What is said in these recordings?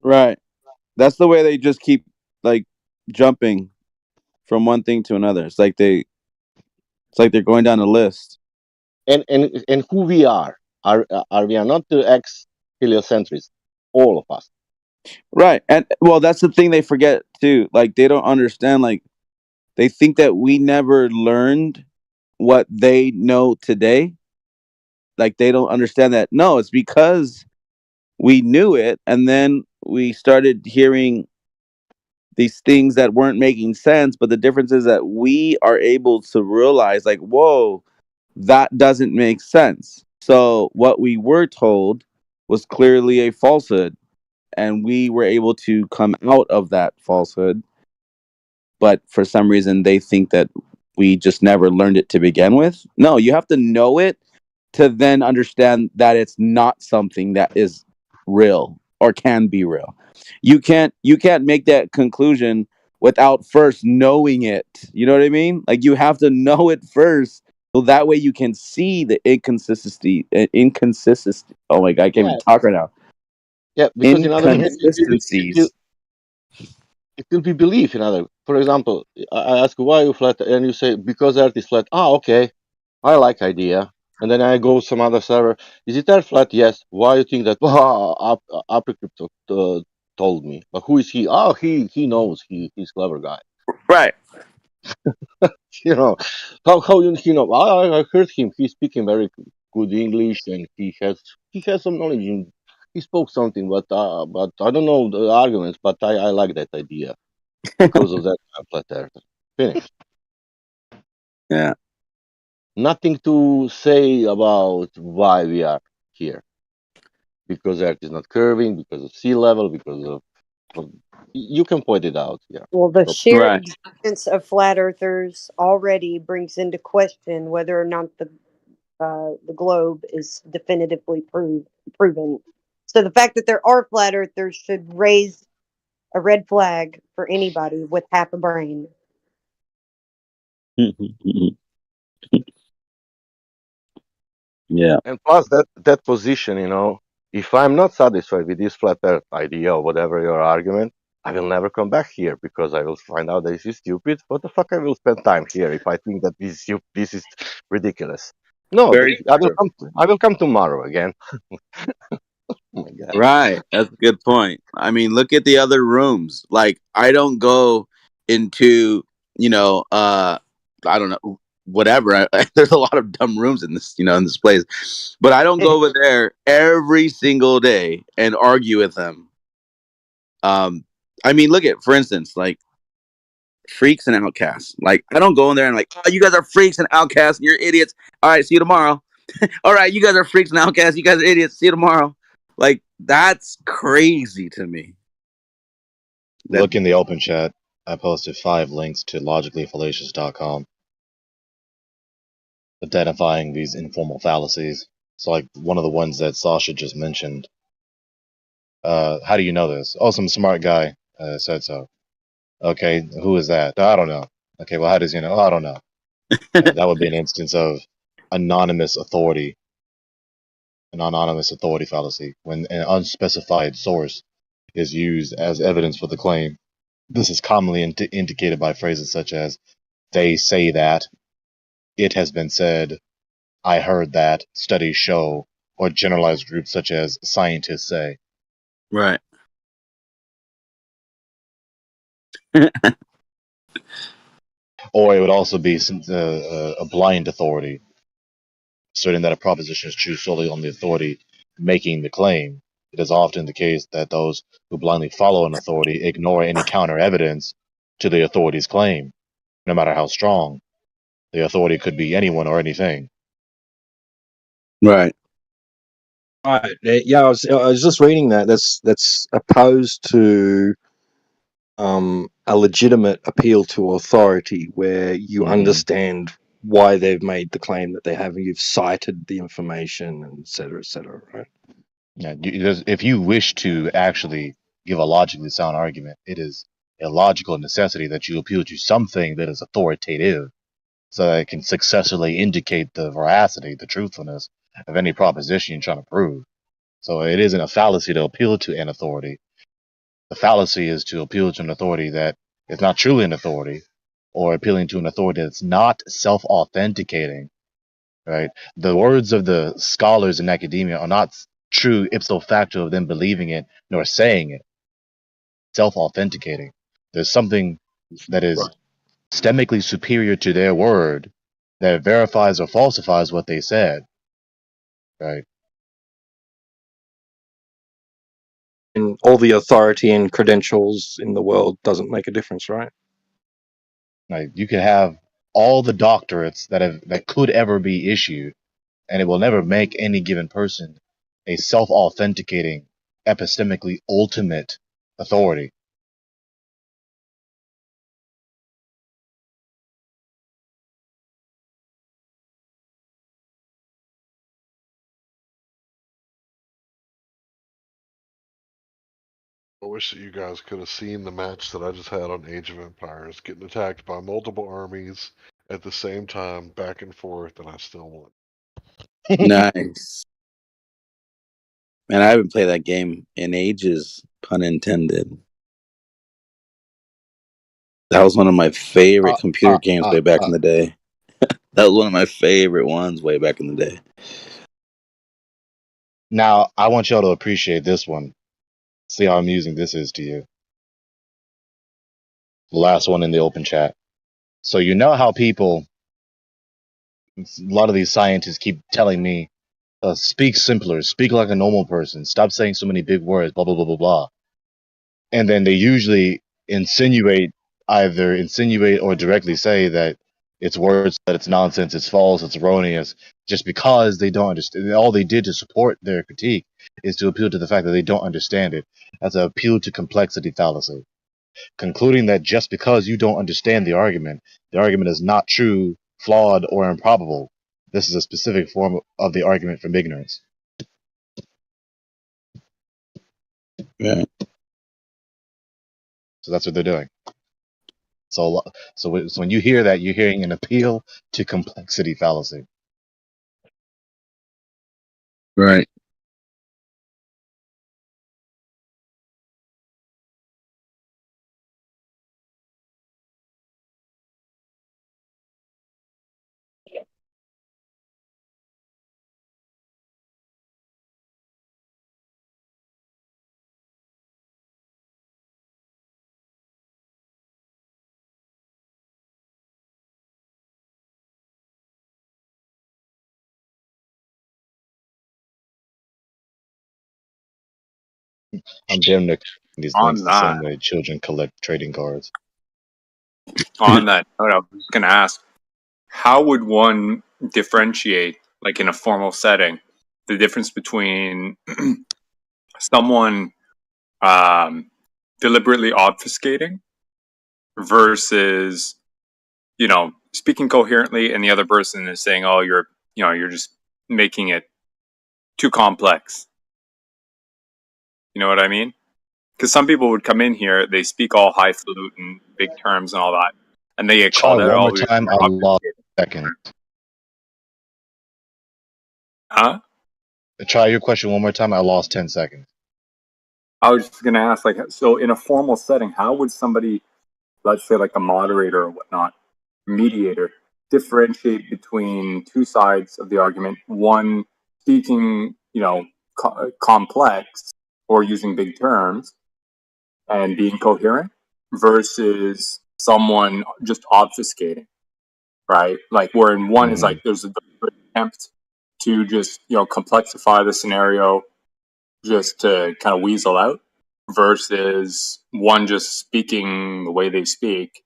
Right. That's the way they just keep like jumping from one thing to another. It's like they're going down a list. And who we are we are not the ex heliocentrists, all of us. Right. And well, that's the thing they forget too. Like they don't understand, like they think that we never learned what they know today. Like they don't understand that. No, it's because we knew it and then we started hearing these things that weren't making sense, but the difference is that we are able to realize like, whoa, that doesn't make sense. So what we were told was clearly a falsehood, and we were able to come out of that falsehood. But for some reason, they think that we just never learned it to begin with. No, you have to know it to then understand that it's not something that is real or can be real. You can't make that conclusion without first knowing it. You know what I mean? Like you have to know it first, so that way you can see the inconsistency. Oh my god, I can't even Yeah, talk right now. yeah. Because in other hand, Inconsistencies. it will be belief in other. For example, I ask you why you flat, and you say because Earth is flat. Ah, okay, I like idea. And then I go some other server. Is it Earth flat? Yes. Why you think that? Apricrypto told me. But who is he? Oh, he knows. He's clever guy. Right. You know how you know? I heard him. He's speaking very good English, and he has some knowledge. He spoke something, but I don't know the arguments. But I like that idea because of that flat Earth. Finished. Yeah. Nothing to say about why we are here. Because Earth is not curving, because of sea level, because of you can point it out. Yeah. Well, the So sheer Right. existence of flat earthers already brings into question whether or not the globe is definitively proven. So the fact that there are flat earthers should raise a red flag for anybody with half a brain. Yeah. and plus that position, if I'm not satisfied with this flat Earth idea or whatever your argument, I will never come back here because I will find out that this is stupid. What the fuck I will spend time here if I think that this is ridiculous? No, Very I will true. come. I will come tomorrow again. Oh my god. Right. That's a good point. I mean, look at the other rooms. Like, I don't go into, you know, I don't know, whatever. There's a lot of dumb rooms in this, in this place. But I don't go over there every single day and argue with them. Um, I mean, look at, for instance, like freaks and outcasts. Like, I don't go in there and like, oh, you guys are freaks and outcasts and you're idiots. All right, see you tomorrow. All right, you guys are freaks and outcasts. You guys are idiots. See you tomorrow. Like that's crazy to me. That Look in the open chat. I posted 5 links to logicallyfallacious.com identifying these informal fallacies. So, like one of the ones that Sasha just mentioned. How do you know this? Oh, some smart guy said so. Okay, who is that? I don't know. Okay, well, how does he know? I don't know. That would be an instance of anonymous authority, an anonymous authority fallacy, when an unspecified source is used as evidence for the claim. This is commonly indicated by phrases such as, they say that, it has been said, I heard that, studies show, or generalized groups such as scientists say. right. Or it would also be a blind authority, asserting that a proposition is true solely on the authority making the claim. It is often the case that those who blindly follow an authority ignore any counter evidence to the authority's claim, no matter how strong. The authority could be anyone or anything. Right. Right. Yeah, I was just reading that. That's opposed to a legitimate appeal to authority, where you understand why they've made the claim that they have, and you've cited the information, and et cetera, right? Yeah, if you wish to actually give a logically sound argument, it is a logical necessity that you appeal to something that is authoritative, so that it can successfully indicate the veracity, the truthfulness of any proposition you're trying to prove. So it isn't a fallacy to appeal to an authority. The fallacy is to appeal to an authority that is not truly an authority, or appealing to an authority that's not self-authenticating, right? The words of the scholars in academia are not true ipso facto of them believing it nor saying it. Self-authenticating. There's something that is systemically superior to their word that verifies or falsifies what they said, right? And all the authority and credentials in the world doesn't make a difference, right? Like you could have all the doctorates that could ever be issued, and it will never make any given person a self-authenticating, epistemically ultimate authority. I wish that you guys could have seen the match that I just had on Age of Empires, getting attacked by multiple armies at the same time, back and forth, and I still won. Nice. Man, I haven't played that game in ages, pun intended. That was one of my favorite computer games way back in the day. That was one of my favorite ones way back in the day. Now, I want y'all to appreciate this one. See how amusing this is to you. The last one in the open chat. So you know how people, a lot of these scientists keep telling me, speak simpler, speak like a normal person, stop saying so many big words, blah, blah, blah, blah, blah. And then they usually insinuate or directly say that it's words, that it's nonsense, it's false, it's erroneous, just because they don't understand. All they did to support their critique is to appeal to the fact that they don't understand it. That's an appeal to complexity fallacy. Concluding that just because you don't understand the argument is not true, flawed, or improbable. This is a specific form of the argument from ignorance. Right. So that's what they're doing. So when you hear that, you're hearing an appeal to complexity fallacy. Right. I'm damn near these On links the same that, way children collect trading cards. on that note, I was going to ask, how would one differentiate, like in a formal setting, the difference between someone deliberately obfuscating versus, speaking coherently, and the other person is saying, "Oh, you're just making it too complex." You know what I mean? Because some people would come in here, they speak all highfalutin, big terms, and all that, and they get Try called out. one more Oh, you're time. I lost seconds. Huh? Try your question one more time. I lost 10 seconds. I was just going to ask, so in a formal setting, how would somebody, let's say like a moderator or whatnot, mediator, differentiate between two sides of the argument? One speaking, complex or using big terms and being coherent versus someone just obfuscating, right? Like where in one is like there's an attempt to just complexify the scenario just to kind of weasel out versus one just speaking the way they speak.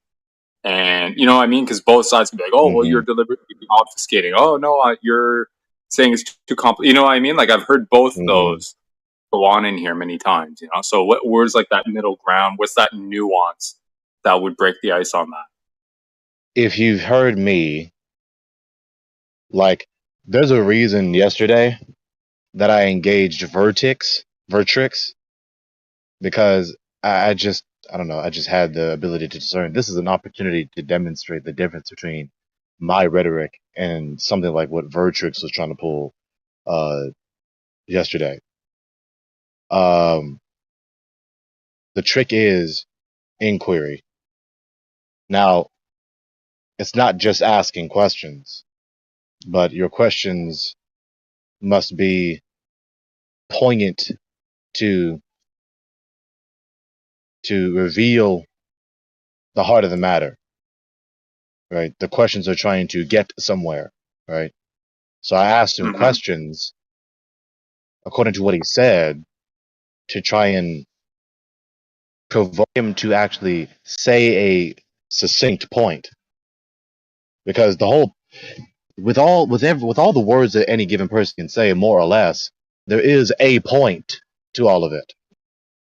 And you know what I mean? Because both sides can be like, oh, well, you're deliberately obfuscating. Oh, no, you're saying it's too complex. You know what I mean? Like I've heard both those go on in here many times, So where's like that middle ground? What's that nuance that would break the ice on that? If you've heard me, like, there's a reason yesterday that I engaged Vertrix, because I don't know, I just had the ability to discern this is an opportunity to demonstrate the difference between my rhetoric and something like what Vertrix was trying to pull yesterday. The trick is inquiry. Now, it's not just asking questions, but your questions must be poignant to reveal the heart of the matter, right? The questions are trying to get somewhere, right? So I asked him questions according to what he said to try and provoke him to actually say a succinct point, because the whole with all the words that any given person can say, more or less, there is a point to all of it.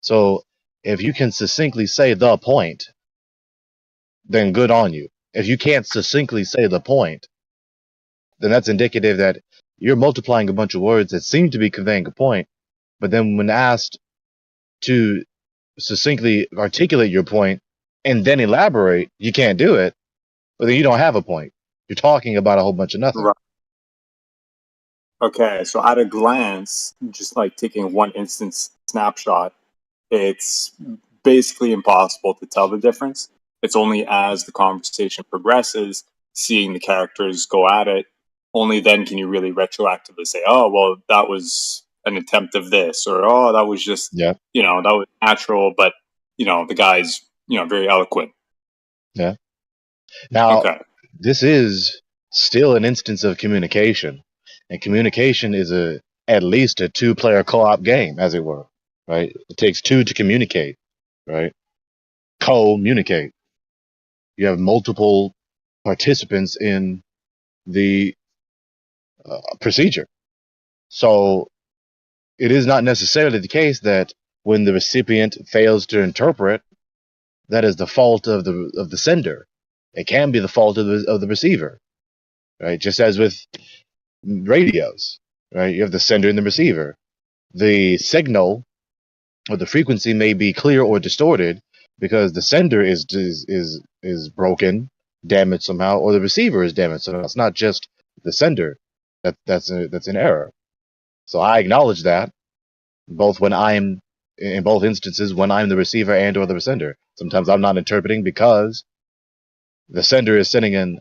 So if you can succinctly say the point, then good on you. If you can't succinctly say the point, then that's indicative that you're multiplying a bunch of words that seem to be conveying a point, but then when asked to succinctly articulate your point and then elaborate, you can't do it, but then you don't have a point. You're talking about a whole bunch of nothing. Right. Okay, so at a glance, just like taking one instance snapshot, it's basically impossible to tell the difference. It's only as the conversation progresses, seeing the characters go at it, only then can you really retroactively say, oh, well, that was an attempt of this, or oh, that was just, Yeah. that was natural, but, the guy's, very eloquent. Yeah. Now, Okay. this is still an instance of communication, and communication is at least a two-player co-op game, as it were, right? It takes two to communicate, right? Communicate. You have multiple participants in the procedure. So it is not necessarily the case that when the recipient fails to interpret, that is the fault of the sender. It can be the fault of the receiver, right? Just as with radios, right? You have the sender and the receiver. The signal or the frequency may be clear or distorted because the sender is broken, damaged somehow, or the receiver is damaged somehow. It's not just the sender that's in error. So I acknowledge that both when I'm in both instances when I'm the receiver and or the sender. Sometimes I'm not interpreting because the sender is sending an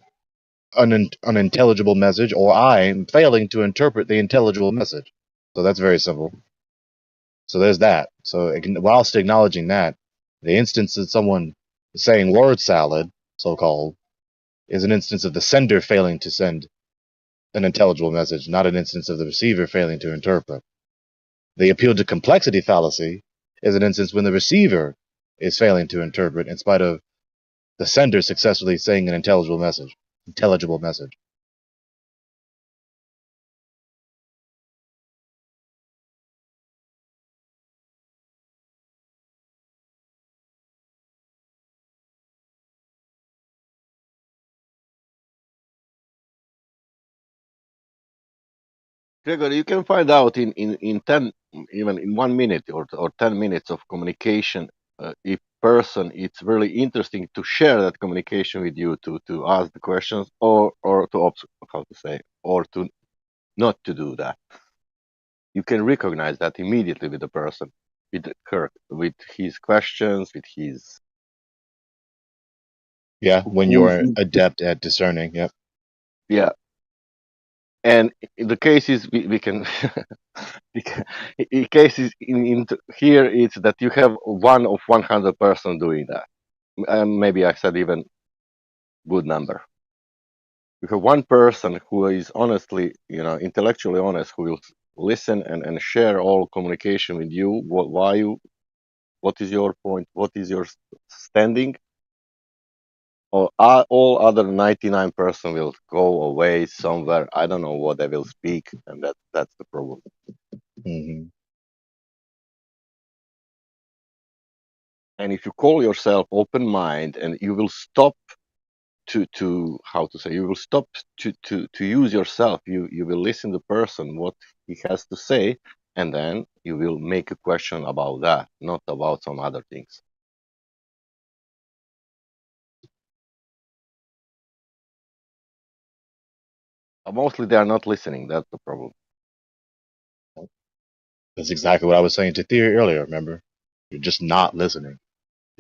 unintelligible message, or I'm failing to interpret the intelligible message. So that's very simple. So there's that. So whilst acknowledging that, the instance of someone saying word salad, so-called, is an instance of the sender failing to send an intelligible message, not an instance of the receiver failing to interpret. The appeal to complexity fallacy is an instance when the receiver is failing to interpret in spite of the sender successfully saying an intelligible message. Gregor, you can find out in 10, even in 1 minute or 10 minutes of communication, if person it's really interesting to share that communication with you, to ask the questions, or to how to say, or to not to do that. You can recognize that immediately with the person, with his questions, with his when you're adept at discerning. Yep. Yeah. And in the cases we can, in cases in here, it's that you have one of 100 person doing that. Maybe I said even good number. You have one person who is honestly, intellectually honest, who will listen and share all communication with you. What is your point? What is your standing? Or all other 99% will go away somewhere. I don't know what they will speak, and that's the problem. Mm-hmm. And if you call yourself open mind, and you will stop to how to say, you will stop to use yourself. You will listen to the person what he has to say, and then you will make a question about that, not about some other things. Mostly they are not listening. That's the problem. That's exactly what I was saying to Theory earlier. Remember, you're just not listening.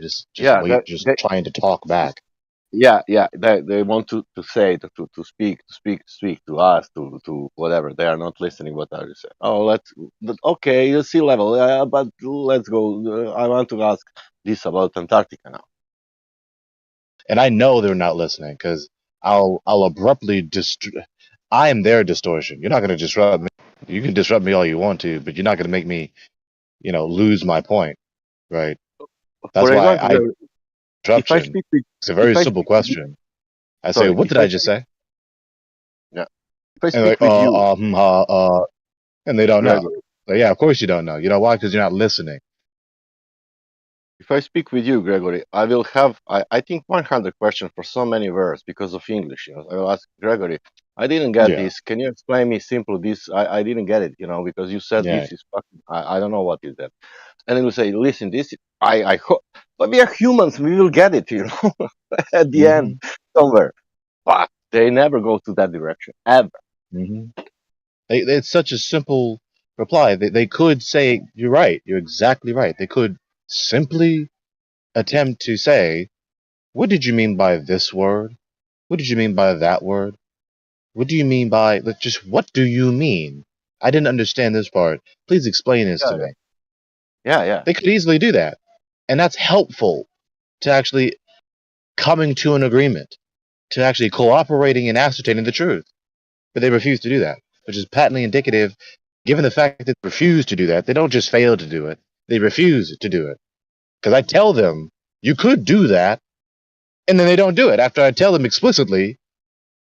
Just Yeah, wait, just trying to talk back. yeah. They want to say to speak to us to whatever. They are not listening. What are you saying? Oh, okay, sea level. But let's go. I want to ask this about Antarctica now. And I know they're not listening because I'll abruptly I am their distortion. You're not going to disrupt me. You can disrupt me all you want to, but you're not going to make me, lose my point, right? That's For why example, I if I disruption. speak with It's a if very I simple speak with you, question. I say, sorry, what did I just say? yeah, if I And they're like, speak with you, and they don't know. Gregory, But yeah, of course you don't know. You know why? Because you're not listening. if I speak with you, Gregory, I will have, I think, 100 questions for so many words because of English. I will ask Gregory, I didn't get Yeah, this. Can you explain me simple this? I didn't get it, because you said yeah. this is fucking, I don't know what is that. And then you say, listen, I hope, but we are humans, we will get it, at the hmm end, somewhere. But they never go to that direction, ever. hmm it's such a simple reply. They could say, you're right. You're exactly right. They could simply attempt to say, what did you mean by this word? What did you mean by that word? What do you mean by, like, just what do you mean? I didn't understand this part. Please explain this Yeah, to me. yeah. They could easily do that. And that's helpful to actually coming to an agreement, to actually cooperating and ascertaining the truth. But they refuse to do that, which is patently indicative. Given the fact that they refuse to do that, they don't just fail to do it, they refuse to do it. Because I tell them, you could do that, and then they don't do it. After I tell them explicitly,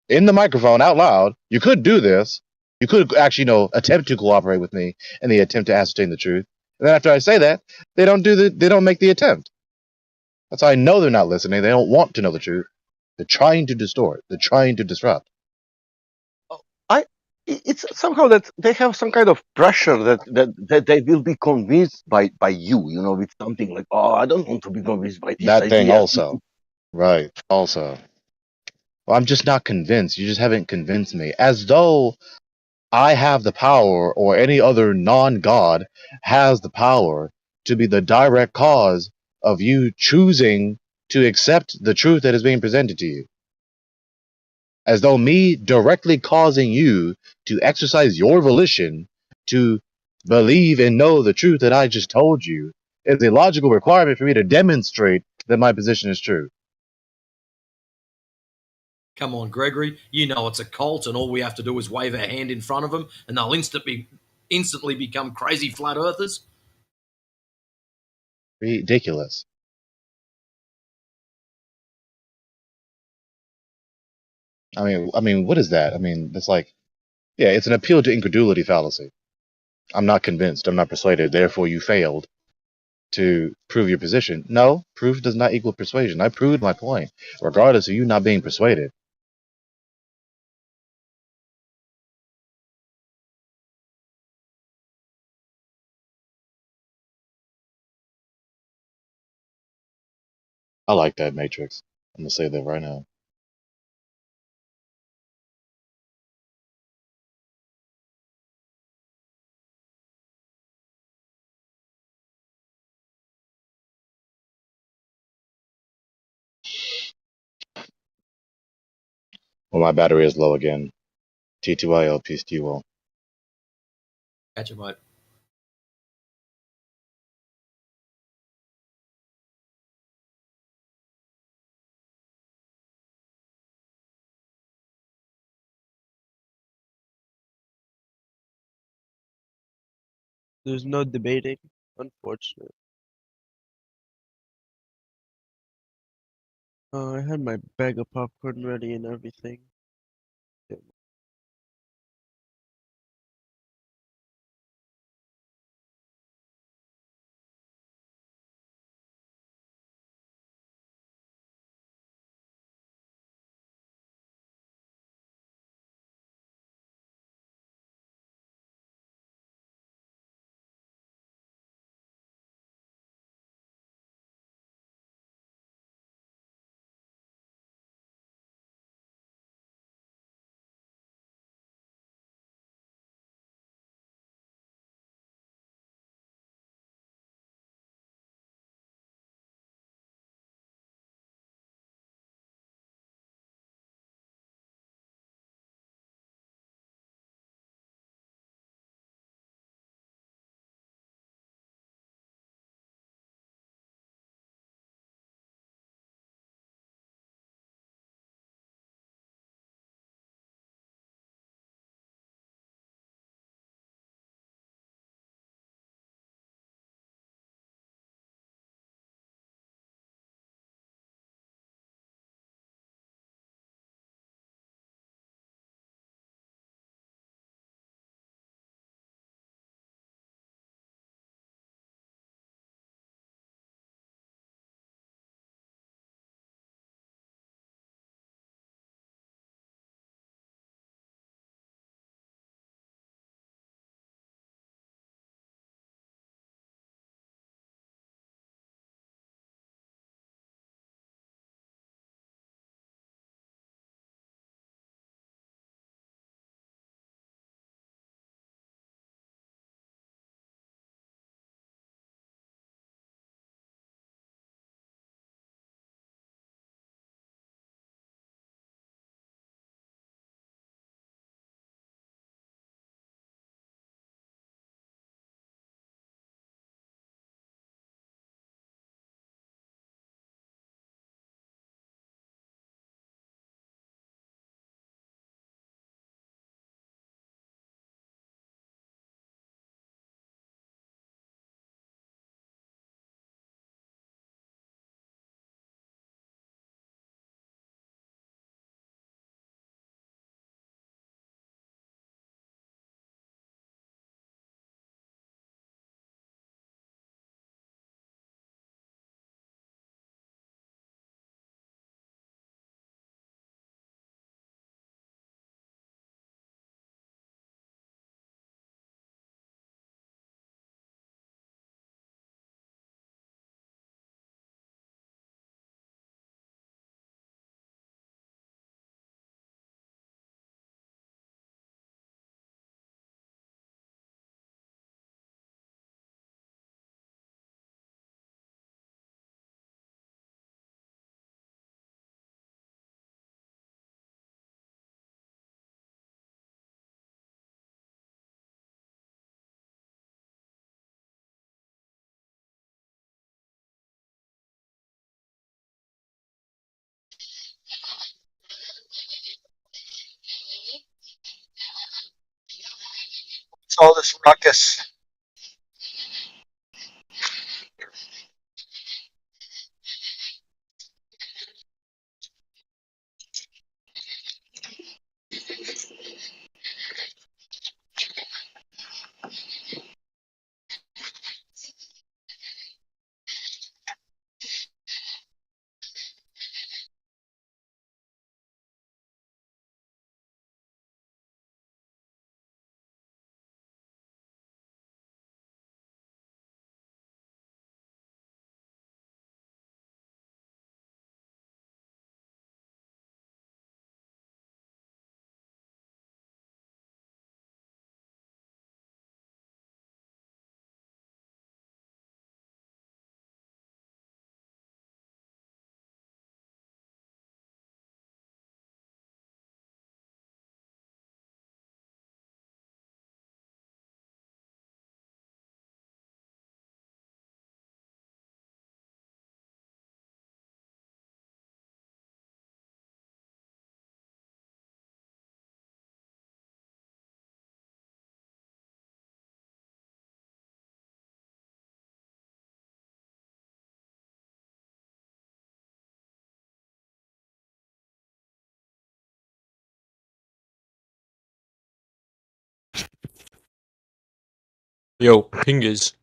in the microphone, out loud, you could do this, you could actually, attempt to cooperate with me, and they attempt to ascertain the truth. And then after I say that, they don't make the attempt. That's how I know they're not listening. They don't want to know the truth. They're trying to distort. They're trying to disrupt. I it's somehow that they have some kind of pressure that they will be convinced by you, with something like, oh, I don't want to be convinced by this That thing idea. also. Right. Also. Well, I'm just not convinced. You just haven't convinced me. As though I have the power or any other non God has the power to be the direct cause of you choosing to accept the truth that is being presented to you. As though me directly causing you to exercise your volition to believe and know the truth that I just told you is a logical requirement for me to demonstrate that my position is true. Come on, Gregory. You know it's a cult, and all we have to do is wave our hand in front of them, and they'll instantly become crazy flat earthers. Ridiculous. I mean, what is that? I mean, it's like, yeah, it's an appeal to incredulity fallacy. I'm not convinced. I'm not persuaded. Therefore, you failed to prove your position. No, proof does not equal persuasion. I proved my point, regardless of you not being persuaded. I like that Matrix. I'm gonna say that right now. Well, my battery is low again. T2IL, peace to you all. Catch it, mate. There's no debating, unfortunately. I had my bag of popcorn ready and everything. all this ruckus? Yo, pingers.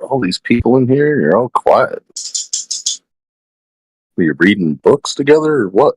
All these people in here, you're all quiet. Are you reading books together or what?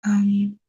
Um,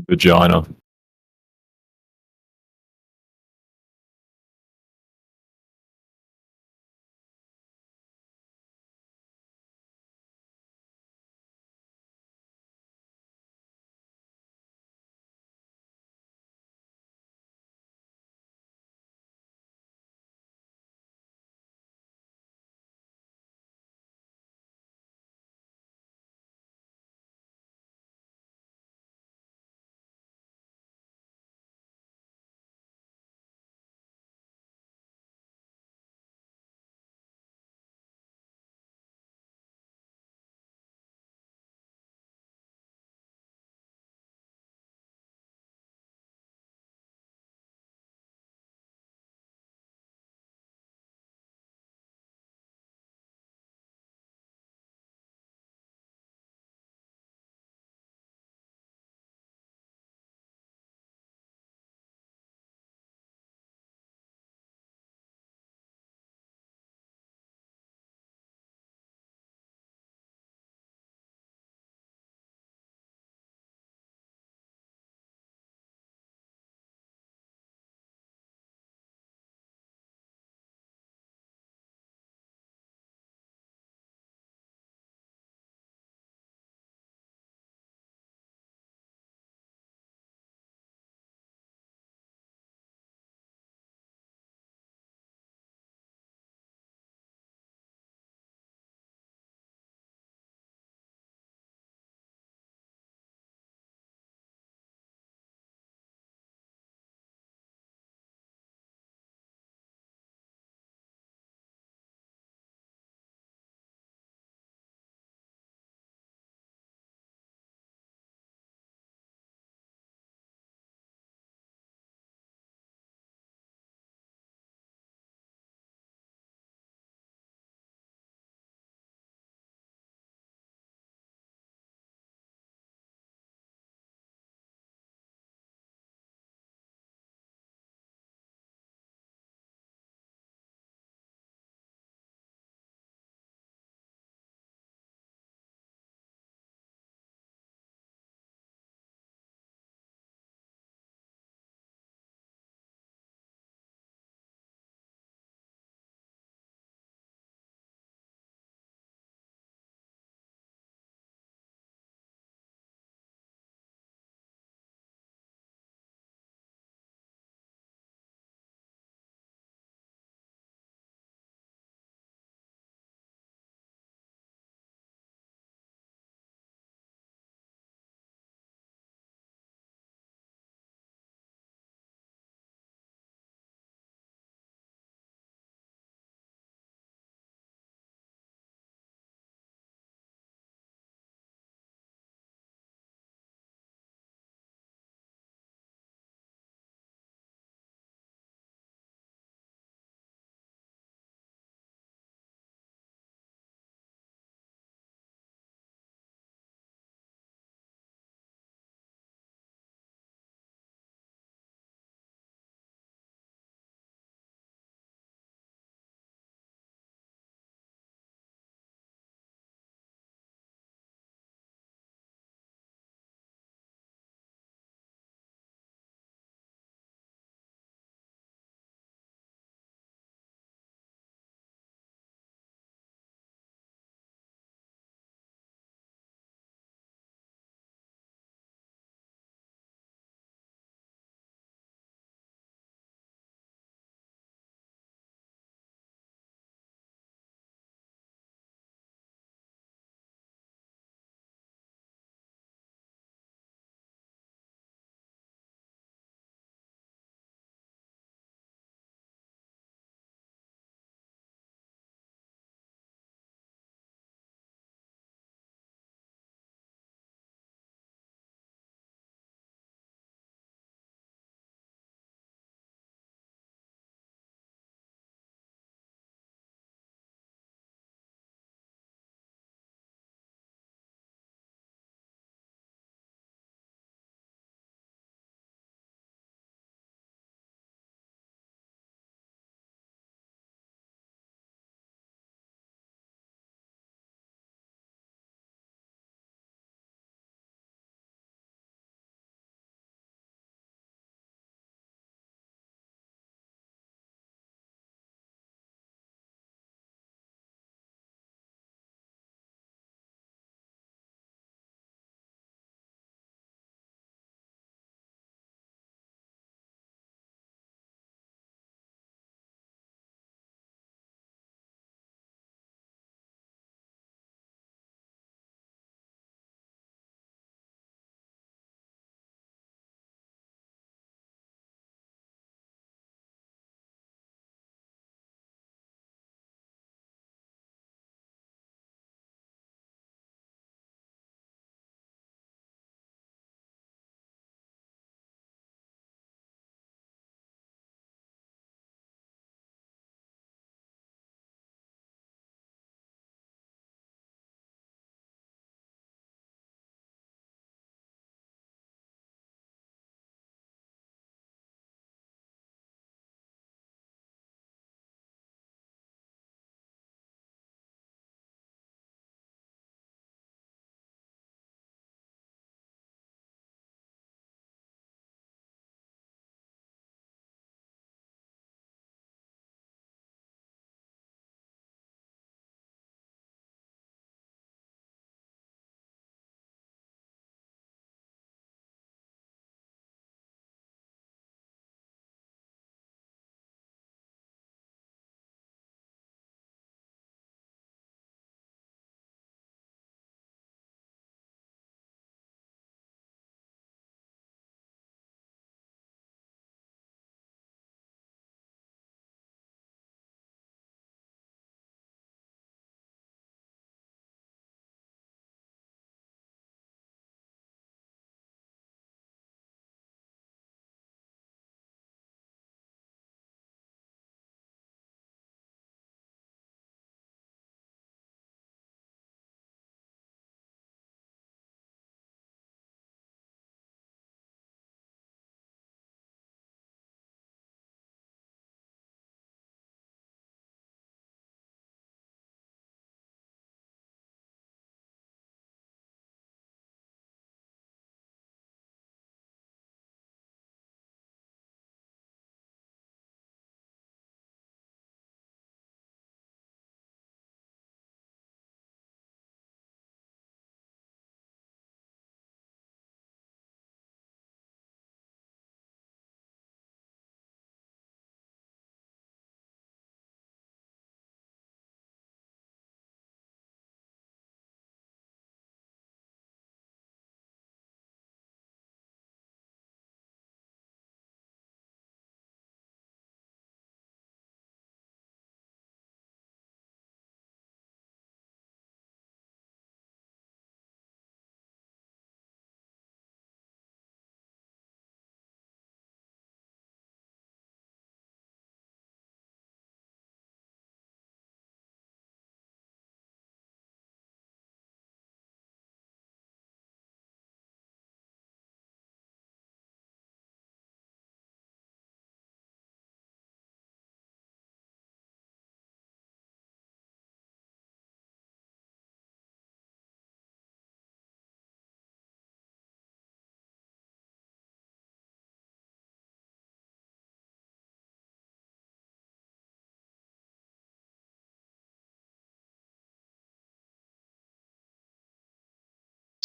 Vagina.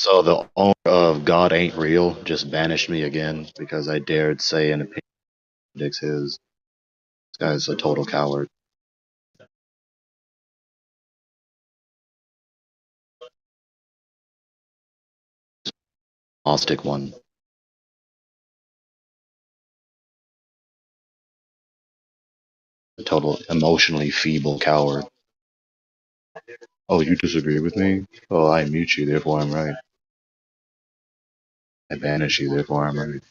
So the owner of God Ain't Real just banished me again because I dared say an opinion predicts his. This guy's a total coward. Gnostic one. A total emotionally feeble coward. Oh, you disagree with me? Oh, I mute you, therefore I'm right. I banish you, therefore I'm right.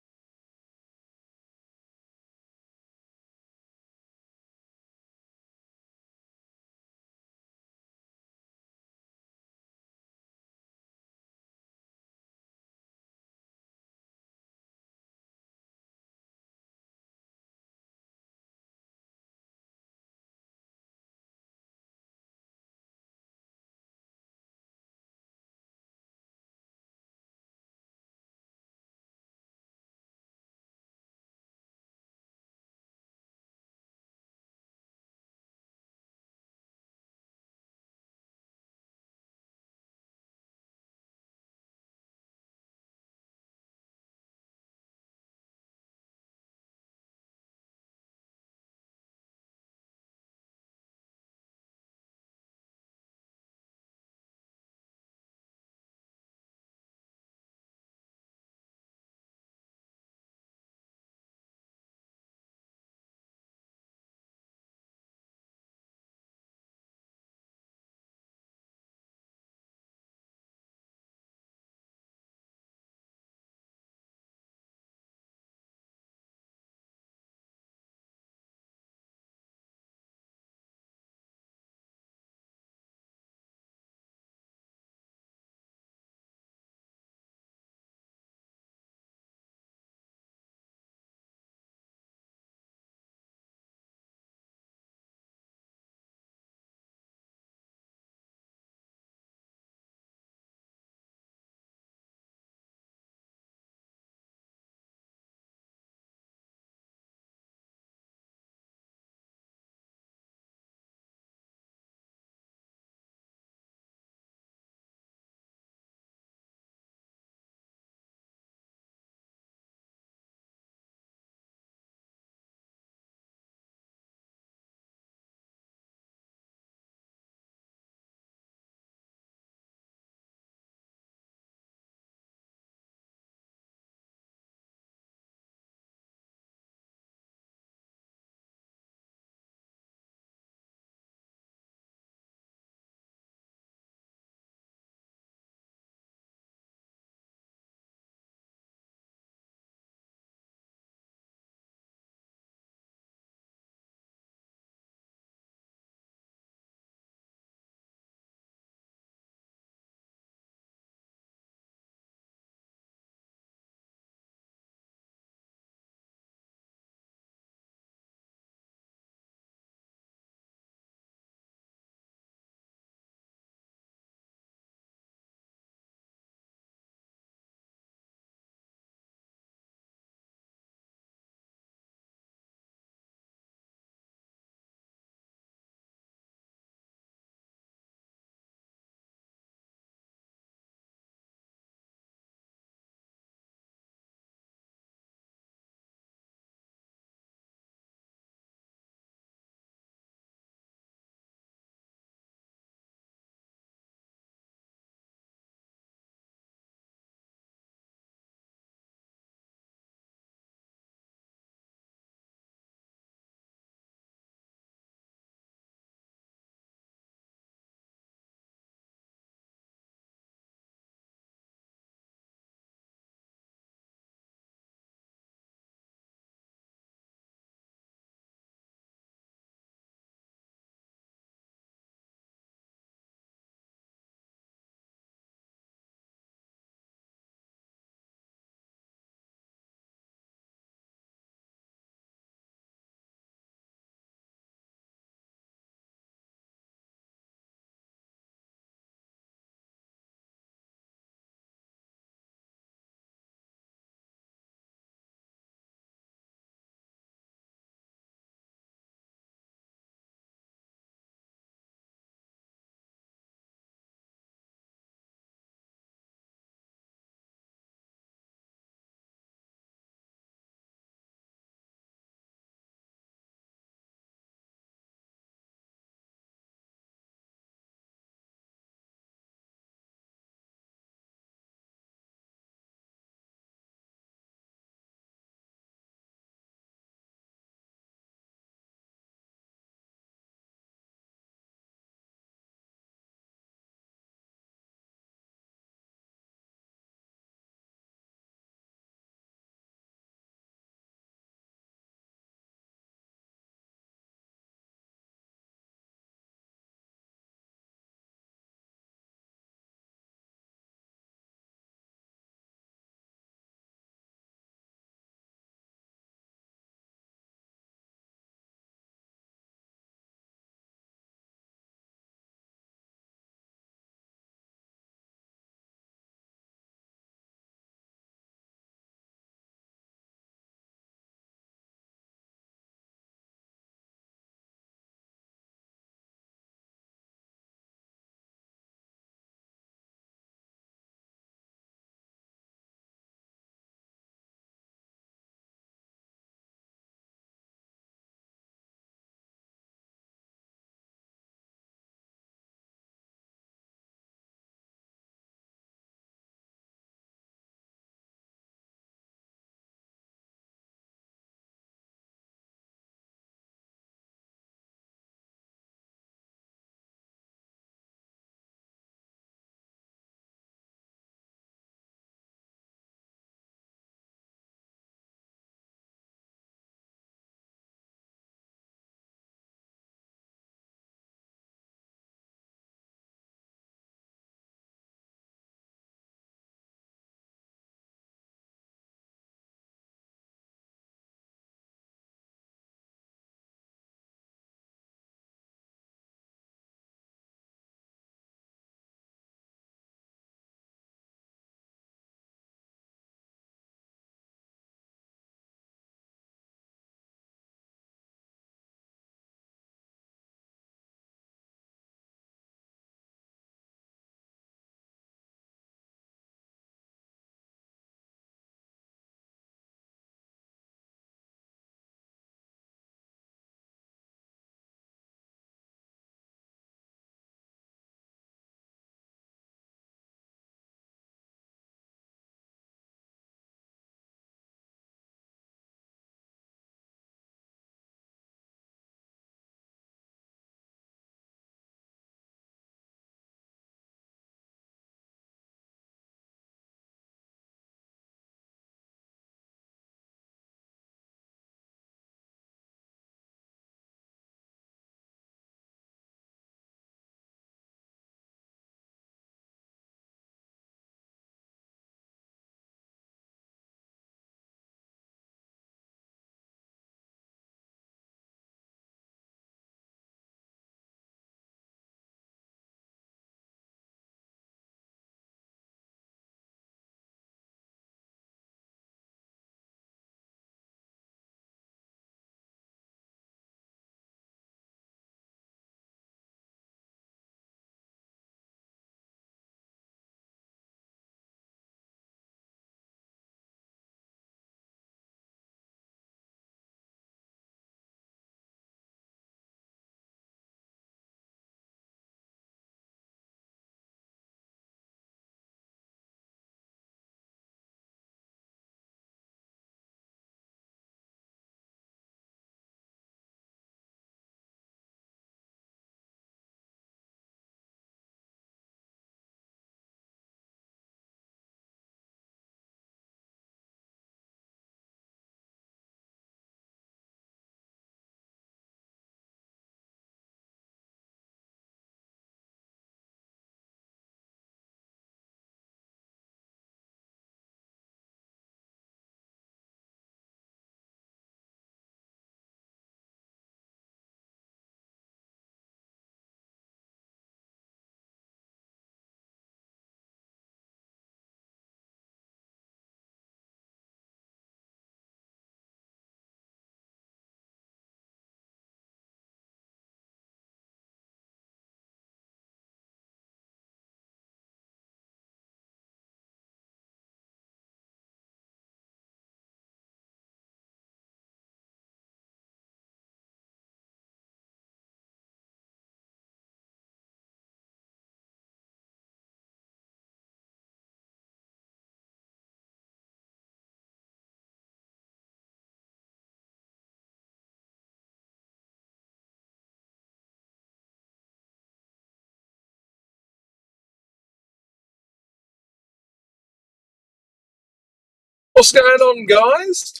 What's going on, guys?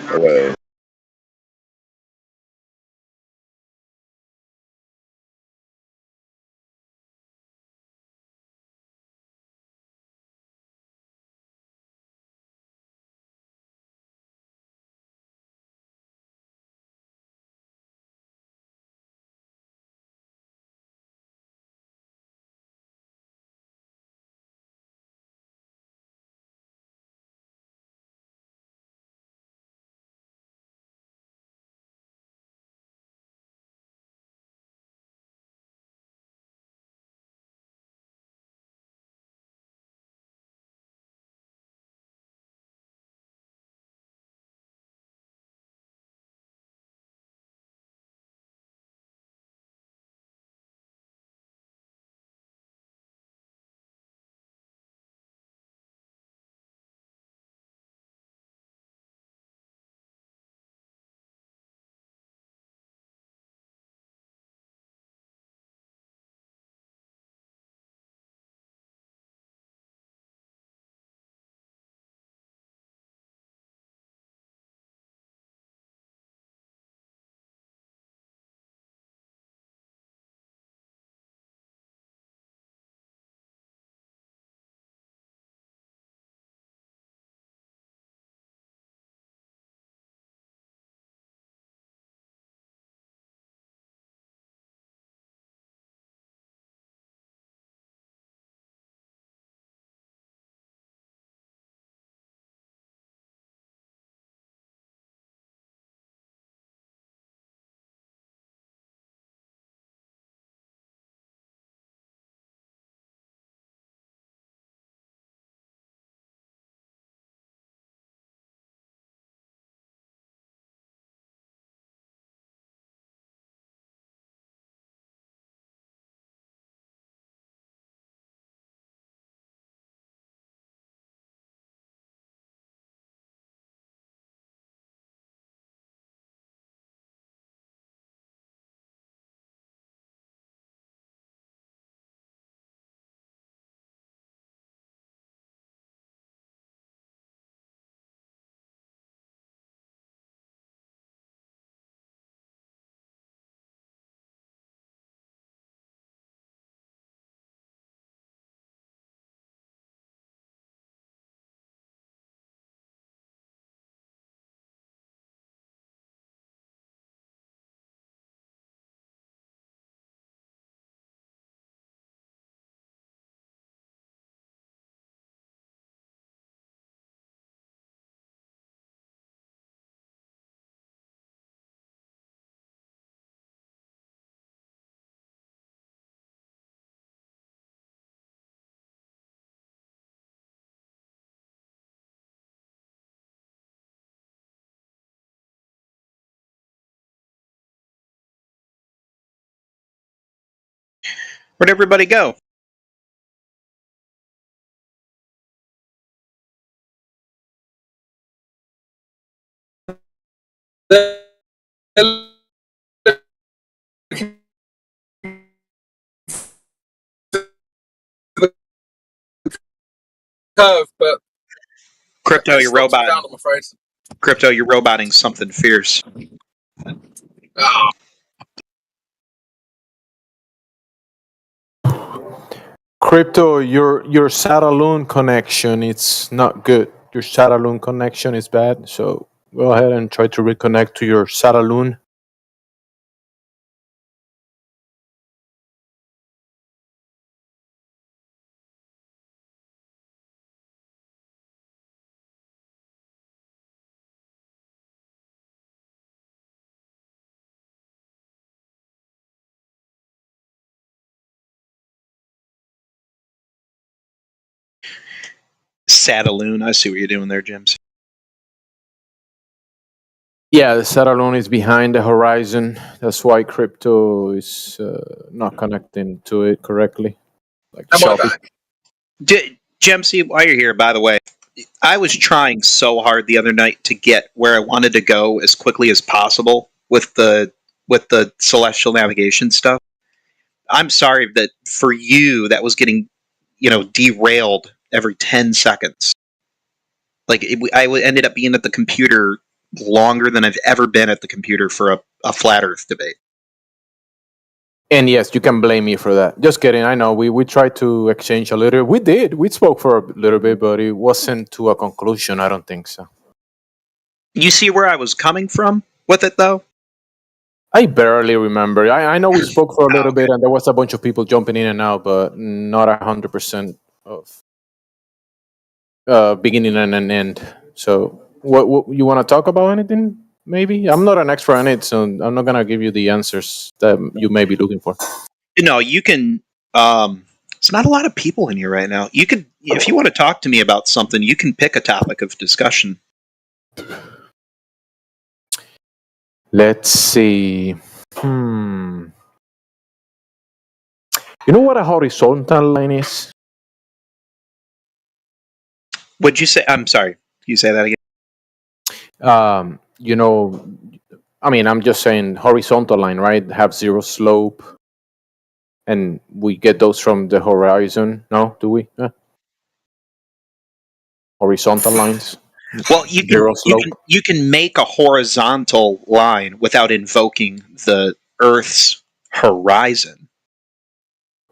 Away. Where'd everybody go? Curve, but Crypto, you're slots me roboting. down, I'm afraid. Crypto, you're roboting something fierce. Ah. Crypto, your Satelloon connection, it's not good. Your Satelloon connection is bad, so go ahead and try to reconnect to your Satelloon. Satelloon, I see what you're doing there, James. Yeah, the Satelloon is behind the horizon. That's why crypto is not connecting to it correctly. Like Shelby. Jemsy, while you're here, by the way, I was trying so hard the other night to get where I wanted to go as quickly as possible with the with the celestial navigation stuff. I'm sorry that for you that was getting, derailed every 10 seconds. Like I ended up being at the computer longer than I've ever been at the computer for a flat Earth debate. And yes, you can blame me for that. Just kidding. I know we tried to exchange a little. We did. We spoke for a little bit, but it wasn't to a conclusion. I don't think so. You see where I was coming from with it, though? I barely remember. I know we spoke for a little bit, and there was a bunch of people jumping in and out, but not 100% of beginning and an end. So, what you want to talk about? Anything? Maybe I'm not an expert on it, so I'm not gonna give you the answers that you may be looking for. No, you can. It's not a lot of people in here right now. You could, if you want to talk to me about something, you can pick a topic of discussion. Let's see. You know what a horizontal line is? What'd you say? I'm sorry. Can you say that again? I'm just saying horizontal line, right? Have zero slope. And we get those from the horizon. No, do we? Horizontal lines. Well, you can make a horizontal line without invoking the Earth's horizon.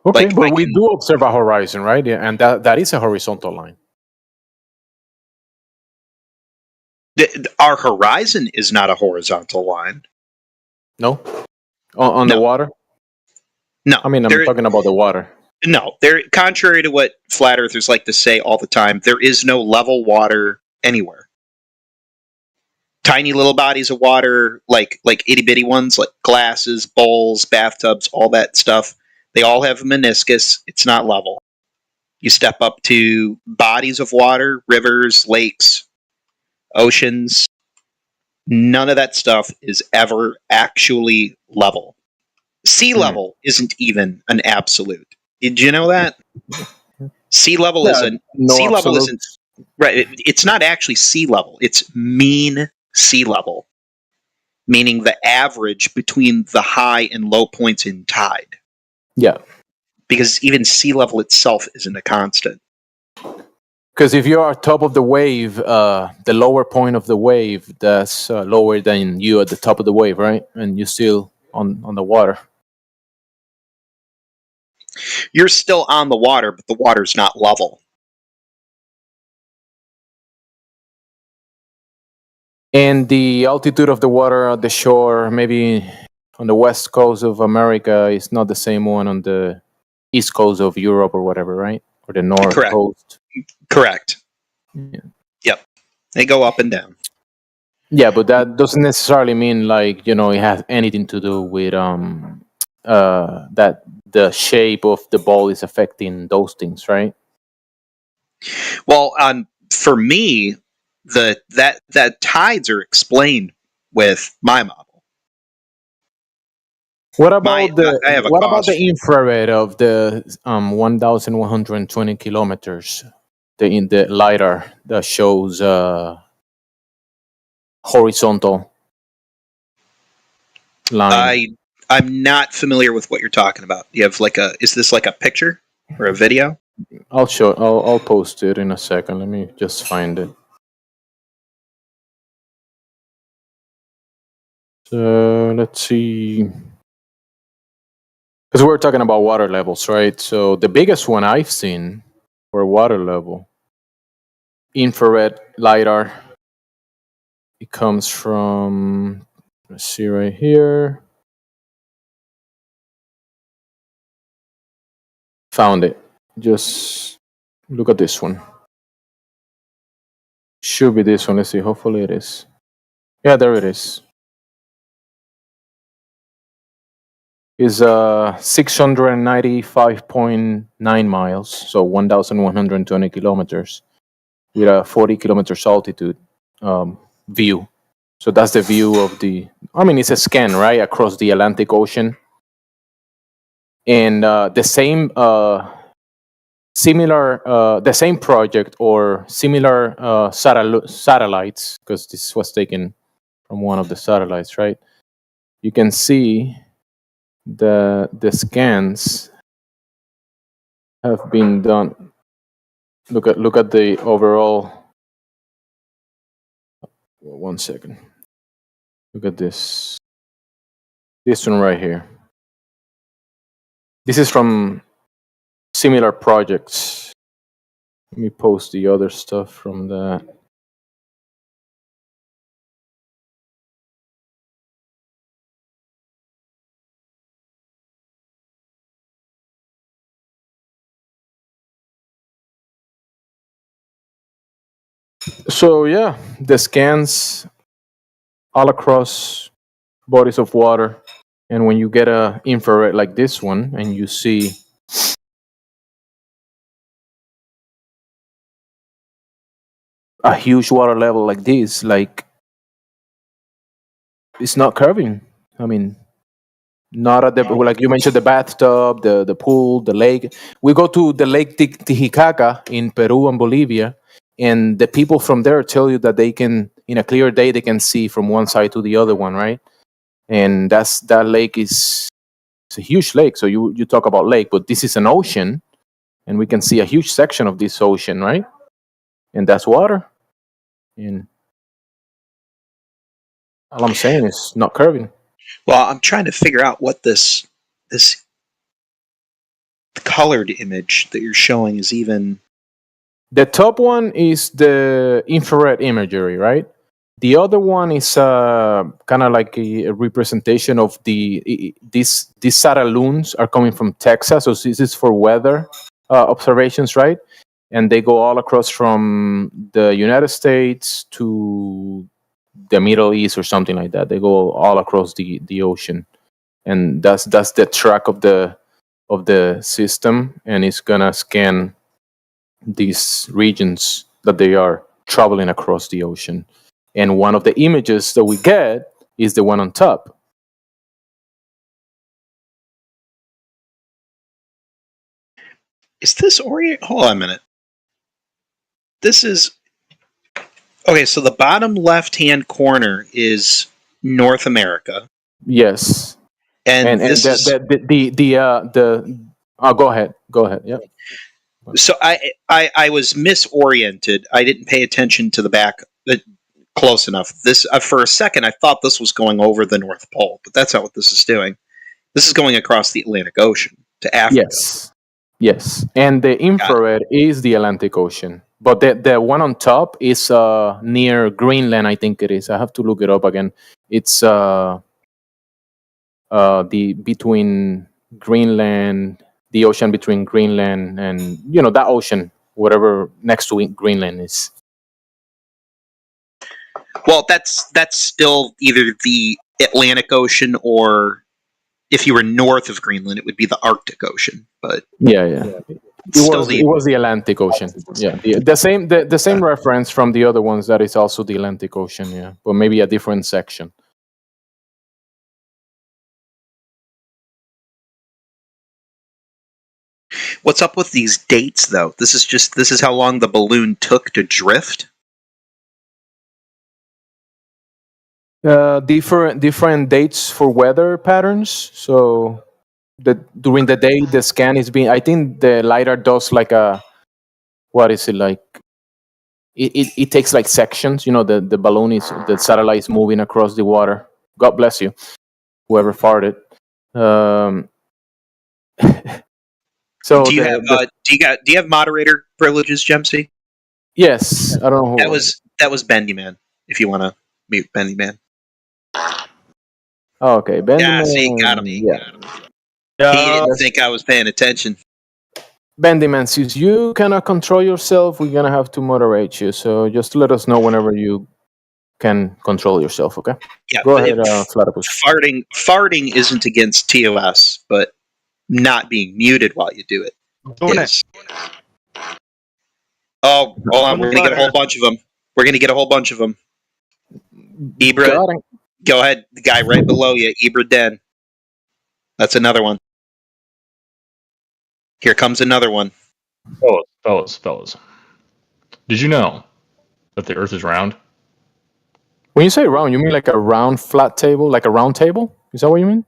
Okay, but we do observe a horizon, right? Yeah, and that is a horizontal line. Our horizon is not a horizontal line. No? On the water? No. I'm talking about the water. No. Contrary to what flat earthers like to say all the time, there is no level water anywhere. Tiny little bodies of water, like itty bitty ones, like glasses, bowls, bathtubs, all that stuff, they all have a meniscus. It's not level. You step up to bodies of water, rivers, lakes, oceans. None of that stuff is ever actually level. Sea level isn't even an absolute. Did you know that? Sea level isn't. Sea level isn't. Right. It's not actually sea level. It's mean sea level, meaning the average between the high and low points in tide. Yeah. Because even sea level itself isn't a constant. Because if you are top of the wave, the lower point of the wave, that's lower than you at the top of the wave, right? And you're still on the water. You're still on the water, but the water's not level. And the altitude of the water at the shore, maybe on the west coast of America, is not the same one on the east coast of Europe or whatever, right? Or the north coast. Correct. Yeah. Yep. They go up and down. Yeah, but that doesn't necessarily mean it has anything to do with that the shape of the ball is affecting those things, right? Well, for me, that tides are explained with my model. What about the infrared of the 1,120 kilometers? In the LiDAR that shows horizontal line. I'm not familiar with what you're talking about. You have is this like a picture or a video? I'll post it in a second. Let me just find it. So let's see. Because we're talking about water levels, right? So the biggest one I've seen for water level, infrared LiDAR, it comes from, let's see right here. Found it. Just look at this one. Should be this one. Let's see. Hopefully it is. Yeah, there it is. Is 695.9 miles, so 1,120 kilometers, with a 40 kilometers altitude view. So that's the view of it's a scan, right, across the Atlantic Ocean. And the same project or similar satellites, because this was taken from one of the satellites, right? you can see the scans have been done. Look at the overall. 1 second. Look at this. This one right here. This is from similar projects. Let me post the other stuff from that. So yeah, the scans all across bodies of water, and when you get a infrared like this one, and you see a huge water level like this, like it's not curving. I mean, not at the, like you mentioned, the bathtub, the pool, the lake. We go to the Lake Titicaca in Peru and Bolivia, and the people from there tell you that they can, in a clear day, they can see from one side to the other one, right? And that lake is, it's a huge lake. So you talk about lake, but this is an ocean, and we can see a huge section of this ocean, right? And that's water. And all I'm saying is not curving. Well, I'm trying to figure out what this colored image that you're showing is even. The top one is the infrared imagery, right? The other one is kind of like a representation of these satelloons are coming from Texas, so this is for weather observations, right? And they go all across from the United States to the Middle East or something like that. They go all across the ocean, and that's the track of the system, and it's gonna scan these regions that they are traveling across the ocean. And one of the images that we get is the one on top. Is this Orient? Hold on a minute. This is okay. So the bottom left-hand corner is North America. Yes. And this is go ahead. Yep. So I was misoriented. I didn't pay attention to the back close enough. This for a second I thought this was going over the North Pole, but that's not what this is doing. This is going across the Atlantic Ocean to Africa. Yes. And the infrared is the Atlantic Ocean, but the one on top is near Greenland. I think it is. I have to look it up again. It's between Greenland. The ocean between Greenland and, that ocean, whatever next to Greenland is. Well, that's still either the Atlantic Ocean, or if you were north of Greenland, it would be the Arctic Ocean. But it was the Atlantic Ocean. Yeah, the same reference from the other ones, that is also the Atlantic Ocean. Yeah, but maybe a different section. What's up with these dates, though? This is how long the balloon took to drift? Different dates for weather patterns. So during the day, the scan is being, I think the LiDAR does like what is it like? It takes like sections, the balloon the satellite is moving across the water. God bless you, whoever farted. So do you have moderator privileges, Gemsy? Yes, I don't know. That was Bendy Man. If you want to mute Bendy Man. Oh, okay, Bendy Man. Yeah, see, got him. Yeah. He didn't think I was paying attention. Bendy Man, since you cannot control yourself, we're gonna have to moderate you. So just let us know whenever you can control yourself. Okay. Yeah. Go ahead, Platypus. Farting isn't against TOS, but not being muted while you do it. Oh, hold on. We're going to get a whole bunch of them. Ibra, go ahead. The guy right below you, Ibra Den. That's another one. Here comes another one. Fellas. Did you know that the Earth is round? When you say round, you mean like a round flat table, like a round table? Is that what you mean?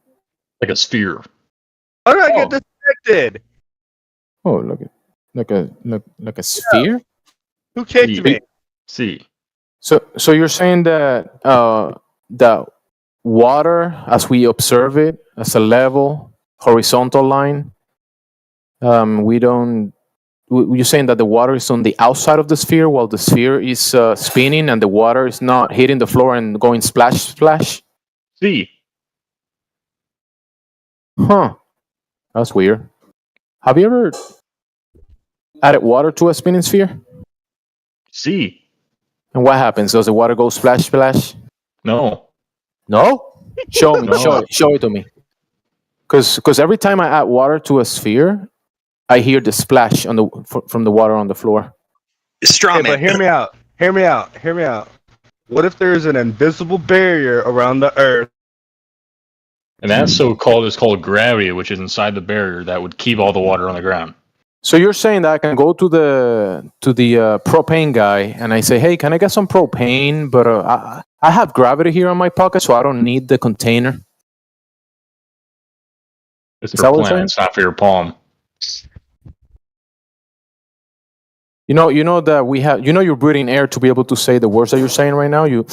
Like a sphere. How did I get disconnected? Oh, like a sphere. Who kicked me? See. So you're saying that the water, as we observe it, as a level horizontal line, we don't. You're saying that the water is on the outside of the sphere while the sphere is spinning and the water is not hitting the floor and going splash, splash? See. Huh. That's weird. Have you ever added water to a spinning sphere? See. And what happens? Does the water go splash, splash? No. No? Show me. No. Show it to me. Because every time I add water to a sphere, I hear the splash from the water on the floor. Straw man. But hear me out. Hear me out. What if there's an invisible barrier around the Earth? And that's so-called is called gravity, which is inside the barrier that would keep all the water on the ground. So you're saying that I can go to the propane guy and I say, hey, can I get some propane? But I have gravity here on my pocket, so I don't need the container. It's for plants, not for your palm. You know that we have. You're breathing air to be able to say the words that you're saying right now. You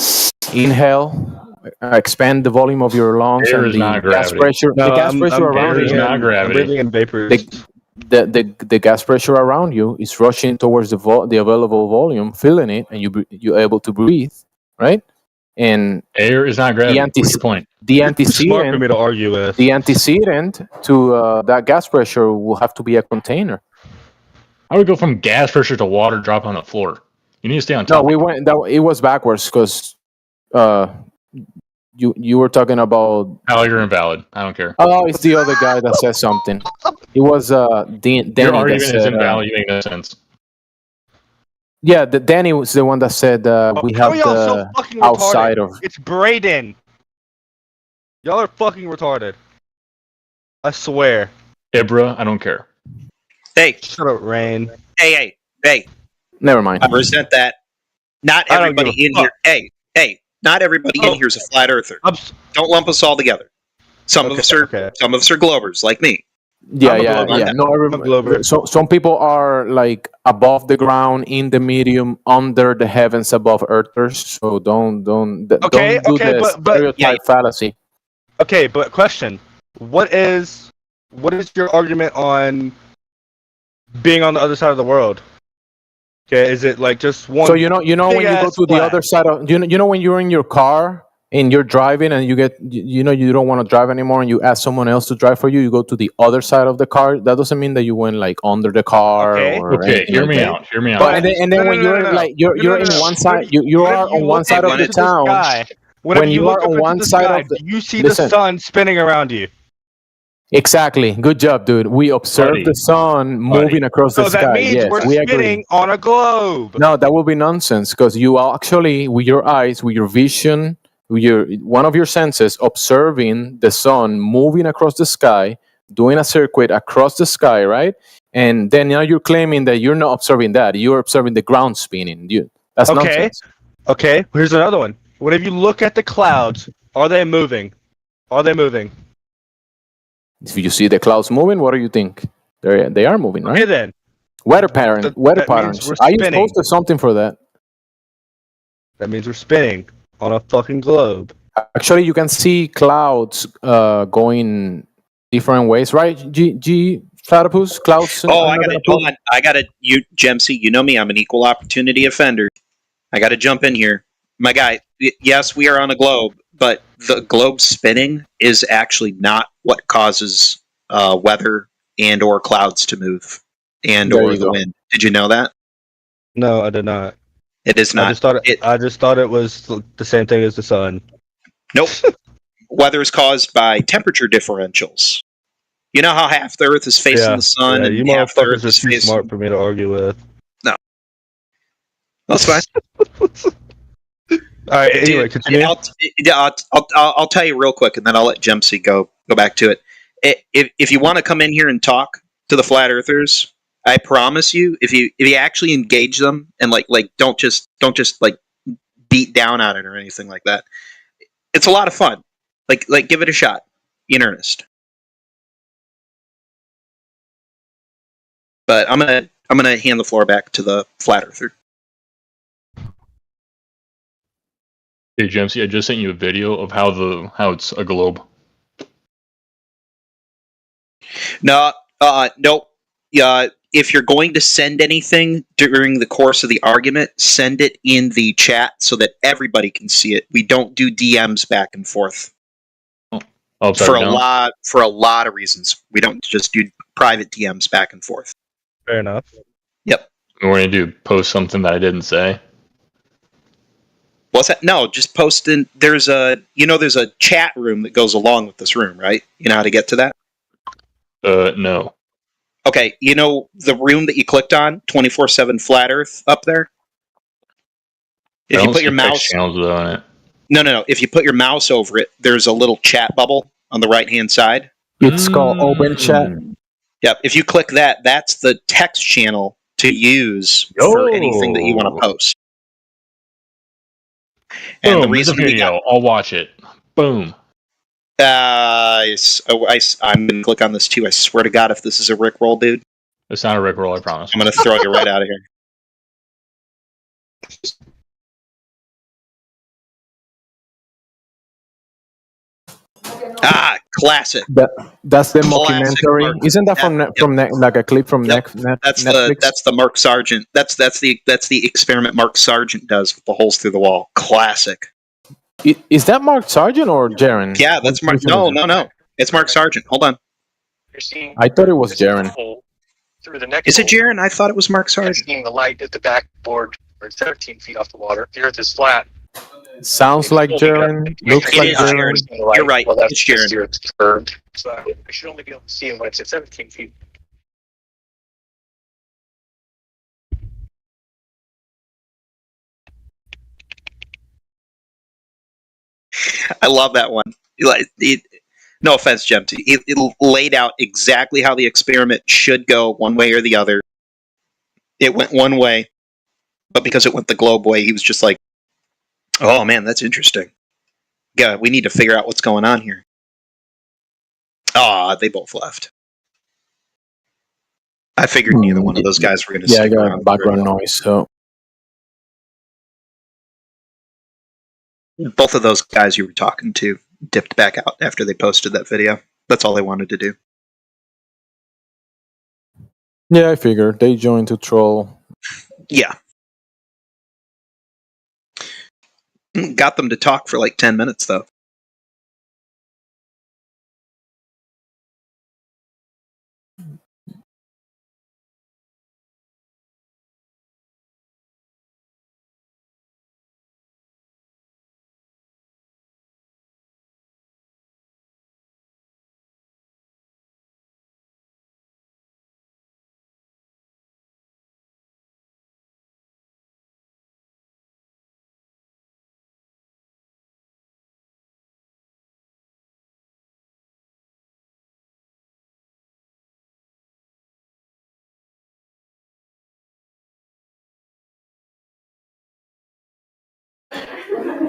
inhale. Expand the volume of your lungs Air and is the not gas gravity. pressure. No, the gas pressure around air is you. not gravity. I'm breathing in vapors. The gas pressure around you is rushing towards the available volume, filling it, and you're able to breathe, right? And air is not gravity. What's your point? The Smart for antecedent, me to argue with. the antecedent to that gas pressure will have to be a container. I would go from gas pressure to water drop on the floor. You need to stay on top. No, we went. It was backwards because you were talking about. Oh, you're invalid. I don't care. Oh, it's the other guy that says something. It was Danny. Your argument that is said, invalid. You make no sense. Yeah, Danny was the one that said we How have are y'all so the fucking outside retarded? of. It's Braden. Y'all are fucking retarded. I swear. Ibra, I don't care. Hey. Shut up, Rain. Hey. Never mind. I resent that. Not I don't everybody give a in here. Hey. Not everybody in here is a flat earther. Don't lump us all together. Some of us are Globers like me. Yeah. No, so some people are like above the ground, in the medium, under the heavens, above earthers. So don't do the stereotype fallacy. Okay, but question: what is your argument on being on the other side of the world? Okay, is it like just one? So you know when you go to the other side of you know when you're in your car and you're driving and you don't want to drive anymore and you ask someone else to drive for you, you go to the other side of the car. That doesn't mean that you went like under the car. Okay, hear me out. But and then when you're like you're in one side, you are on one side of the town. When you are on one side of the, you see the sun spinning around you. Exactly. Good job, dude. We observe the sun moving across the sky. So that means we're spinning on a globe. No, that will be nonsense because you are actually, with your eyes, with your vision, one of your senses, observing the sun moving across the sky, doing a circuit across the sky, right? And then now you're claiming that you're not observing that. You're observing the ground spinning. That's nonsense. Okay, here's another one. Whenever you look at the clouds, are they moving? If you see the clouds moving, what do you think? They are moving, right? Okay, then. Weather patterns. I used posted something for that. That means we're spinning on a fucking globe. Actually, you can see clouds going different ways, right? G Platypus? Clouds? Hold on. Gemsy, you know me, I'm an equal opportunity offender. I gotta jump in here. My guy, yes, we are on a globe, but the globe spinning is actually not what causes weather and or clouds to move and or the wind. Did you know that? No, I did not. It is not. I just thought it was the same thing as the sun. Nope. Weather is caused by temperature differentials. You know how half the Earth is facing the sun and you half the motherfuckers Earth are is too facing... smart for me to argue with. No. That's fine. All right. Anyway, continue. I'll tell you real quick, and then I'll let Gemsy go back to it. If you want to come in here and talk to the flat earthers, I promise you, if you actually engage them and like don't just like beat down on it or anything like that, it's a lot of fun. Like give it a shot in earnest. But I'm gonna hand the floor back to the flat earther. Hey, Jamesy, I just sent you a video of how it's a globe. No, nope. If you're going to send anything during the course of the argument, send it in the chat so that everybody can see it. We don't do DMs back and forth. For a lot of reasons. We don't just do private DMs back and forth. Fair enough. Yep. We're going to post something that I didn't say. What's that? No, just post in. There's a chat room that goes along with this room, right? You know how to get to that? No. Okay, you know the room that you clicked on, 24/7 Flat Earth up there? If you put your mouse channels on it. No. If you put your mouse over it, there's a little chat bubble on the right-hand side. It's called Open Chat. Yep. If you click that, that's the text channel to use for anything that you want to post. And Boom, the reason there's a video, I'll watch it. Boom. I'm going to click on this too. I swear to God, if this is a Rickroll, dude. It's not a Rickroll, I promise. I'm going to throw you right out of here. Classic. That's the Classic mockumentary. Mark. Isn't that from like a clip from Netflix? That's the Mark Sargent. That's the experiment Mark Sargent does with the holes through the wall. Classic. Is that Mark Sargent or Jaren? Yeah, that's Mark. No. It's Mark Sargent. Hold on. I thought it was Jaren. Through the neck. Is it Jaren? I thought it was Mark Sargent. Seeing the light at the backboard, or 17 feet off the water. The Earth is flat. Sounds like Jaren. Looks like Jaren. You're right. Well, that's It's Jaren. the Earth's curved. So I should only be able to see him when it's at 17 feet. I love that one. No offense, Jemty. It laid out exactly how the experiment should go, one way or the other. It went one way, but because it went the globe way, he was just like, "Oh man, that's interesting. Yeah, we need to figure out what's going on here." They both left. I figured neither one of those guys were going to. Yeah, I got background noise. So both of those guys you were talking to dipped back out after they posted that video. That's all they wanted to do. yeah, I figured they joined to troll. Yeah. Got them to talk for like 10 minutes, though.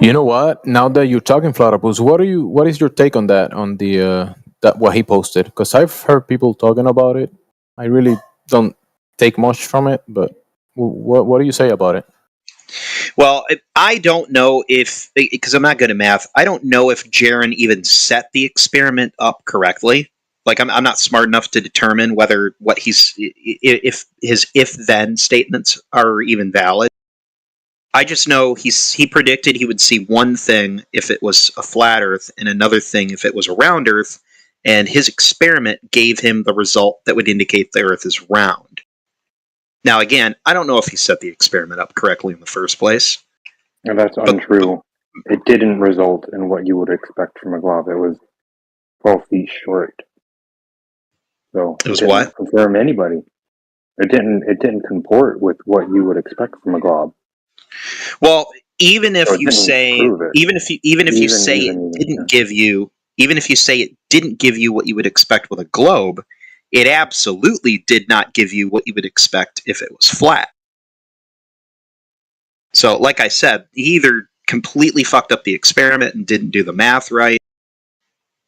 You know what? Now that you're talking, Flatterpus, what is your take on that? On the that what he posted? Because I've heard people talking about it. I really don't take much from it, but what do you say about it? Well, I don't know if, because I'm not good at math, I don't know if Jaren even set the experiment up correctly. Like, I'm not smart enough to determine whether if his if-then statements are even valid. I just know he predicted he would see one thing if it was a flat Earth and another thing if it was a round Earth, and his experiment gave him the result that would indicate the Earth is round. Now, again, I don't know if he set the experiment up correctly in the first place. And that's untrue. It didn't result in what you would expect from a glob. It was 12 feet short. So it was what? Confirm anybody. It didn't comport with what you would expect from a glob. Well, even if you say it didn't give you, even if you say it didn't give you what you would expect with a globe, it absolutely did not give you what you would expect if it was flat. So, like I said, he either completely fucked up the experiment and didn't do the math right,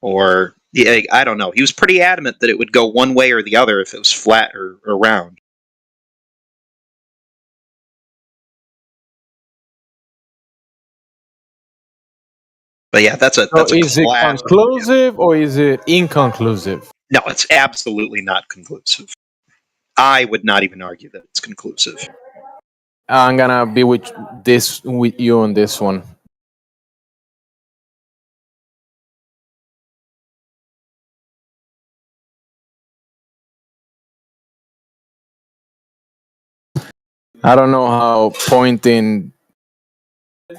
or yeah, I don't know. He was pretty adamant that it would go one way or the other if it was flat or round. But yeah, that's a So is it classic. conclusive or is it inconclusive? No, it's absolutely not conclusive. I would not even argue that it's conclusive. I'm gonna be with you on this one. I don't know how pointing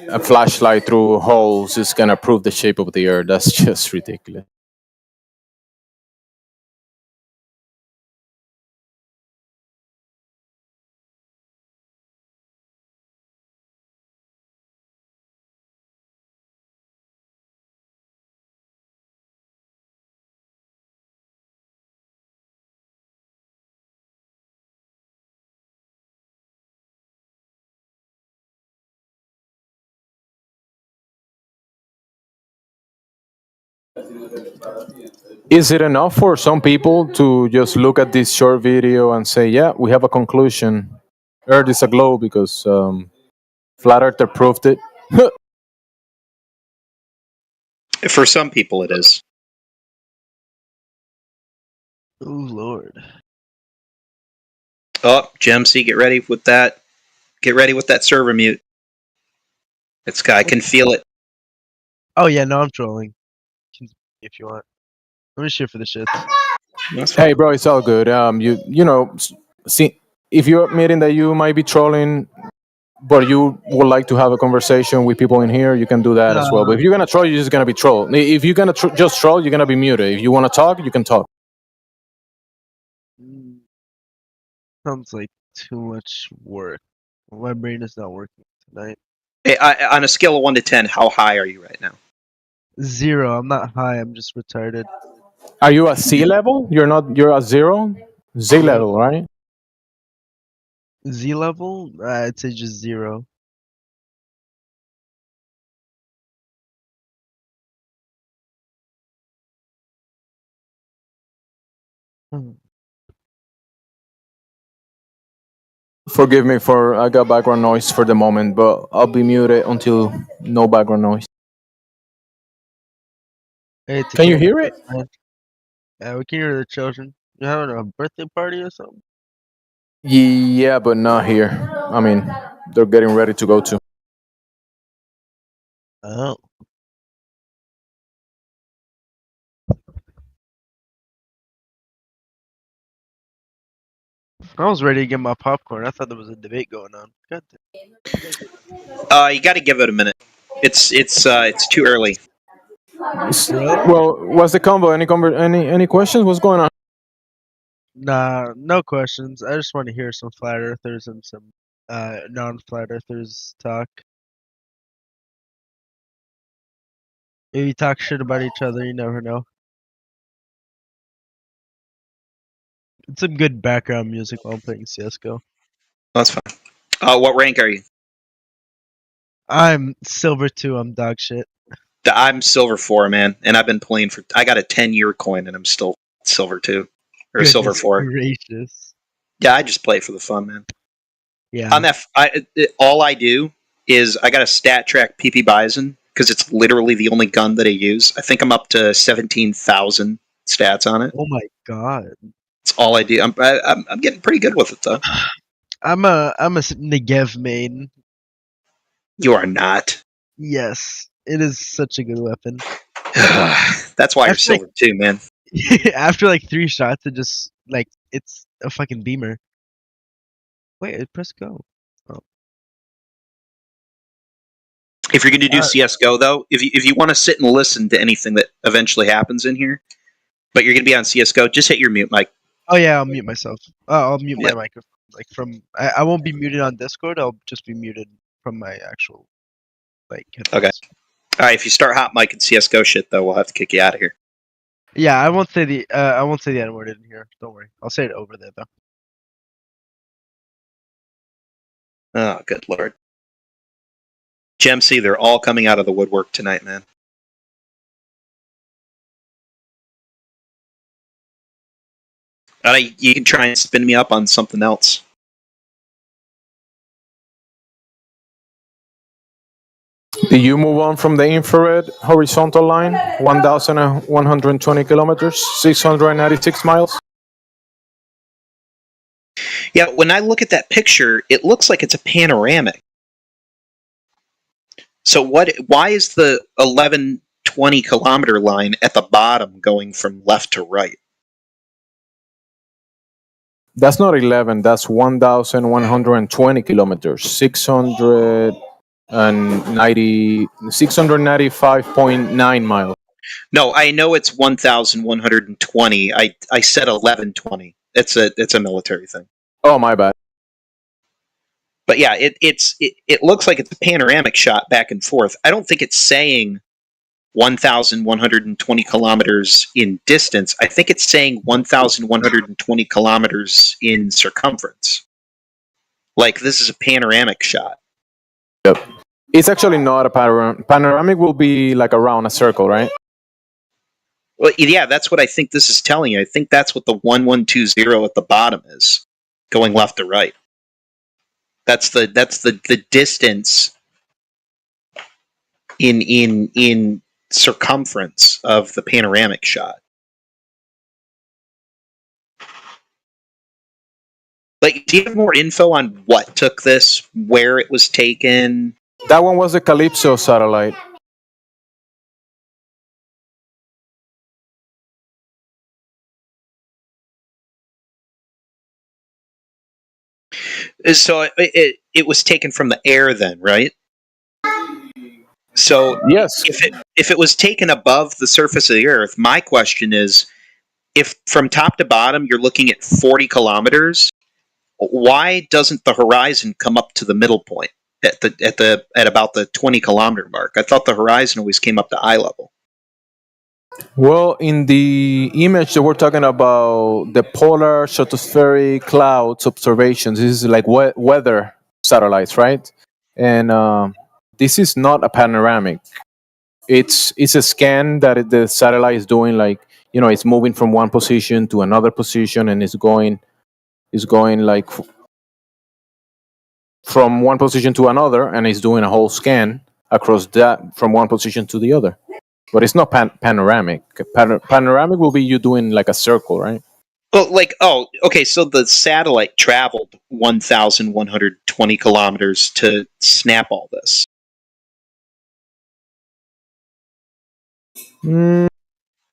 a flashlight through holes is gonna prove the shape of the Earth. That's just ridiculous. Is it enough for some people to just look at this short video and say, yeah, we have a conclusion? Earth is a globe because Flat Earther proved it? For some people, it is. Oh Lord. Oh, Gemsy, get ready with that. Get ready with that server mute. I can feel it. Oh yeah, no, I'm trolling. If you want, I'm just here for the shits. Hey, bro, it's all good. You know, see, if you're admitting that you might be trolling, but you would like to have a conversation with people in here, you can do that as well. But if you're gonna troll, you're just gonna be trolled. If you're gonna just troll, you're gonna be muted. If you want to talk, you can talk. Sounds like too much work. My brain is not working tonight. Hey, on a scale of 1 to 10, how high are you right now? 0. I'm not high. I'm just retarded. Are you at sea level? You're not. You're at 0. Z level, right? Z level? I'd say just 0. Forgive me for I got background noise for the moment, but I'll be muted until no background noise. Hey, Can you hear it? Yeah, we can hear the children. You having a birthday party or something? Yeah, but not here. I mean, they're getting ready to go to. Oh. I was ready to get my popcorn. I thought there was a debate going on. God damn. You got to give it a minute. It's too early. Well, what's the combo? Any questions? What's going on? Nah, no questions. I just want to hear some flat earthers and some non-flat earthers talk. Maybe talk shit about each other. You never know. It's some good background music while I'm playing CS:GO. That's fine. What rank are you? I'm silver 2. I'm dog shit. I'm silver 4, man, and I've been playing for. I got a 10-year coin, and I'm still silver 2 or silver Goodness 4. gracious. Yeah, I just play for the fun, man. Yeah. On that, all I do is I got a stat track PP Bison because it's literally the only gun that I use. I think I'm up to 17,000 stats on it. Oh my god. That's all I do. I'm getting pretty good with it though. I'm a Negev main. You are not. Yes, it is such a good weapon. That's why you're silver too, man. After like 3 shots, it just like it's a fucking beamer. Wait, press go. Oh. If you're going to do CS:GO though, if you want to sit and listen to anything that eventually happens in here, but you're going to be on CS:GO, just hit your mute mic. Oh yeah, I'll mute myself. I'll mute my microphone. Like I won't be muted on Discord. I'll just be muted from my actual headphones. Okay. All right. If you start hot mic and CS:GO shit though, we'll have to kick you out of here. Yeah, I won't say the N word in here. Don't worry. I'll say it over there though. Oh, good lord. Gemsy, they're all coming out of the woodwork tonight, man. You can try and spin me up on something else. Do you move on from the infrared horizontal line, 1,120 kilometers, 696 miles? Yeah, when I look at that picture, it looks like it's a panoramic. So why is the 1120 kilometer line at the bottom going from left to right? That's not 11, that's 1,120 kilometers, 695.9 miles. No, I know it's 1,120. I said 1120. It's a military thing. Oh, my bad. But yeah, it looks like it's a panoramic shot back and forth. I don't think it's saying 1,120 kilometers in distance. I think it's saying 1,120 kilometers in circumference. Like, this is a panoramic shot. Yep. It's actually not a panoramic. Panoramic will be like around a circle, right? Well, yeah, that's what I think this is telling you. I think that's what the 1120 at the bottom is, going left to right. That's the distance in circumference of the panoramic shot. Like, do you have more info on what took this, where it was taken? That one was the Calypso satellite. So it was taken from the air then, right? So yes, if it was taken above the surface of the Earth, my question is, if from top to bottom you're looking at 40 kilometers, why doesn't the horizon come up to the middle point at about the 20 kilometer mark? I thought the horizon always came up to eye level. Well, in the image that we're talking about, the polar stratospheric clouds observations, this is like weather satellites, right? And this is not a panoramic. It's a scan that the satellite is doing, like, you know, it's moving from one position to another position, and it's going like from one position to another, and it's doing a whole scan across that from one position to the other. But it's not panoramic. Panoramic will be you doing like a circle, right? Well, okay, so the satellite traveled 1,120 kilometers to snap all this.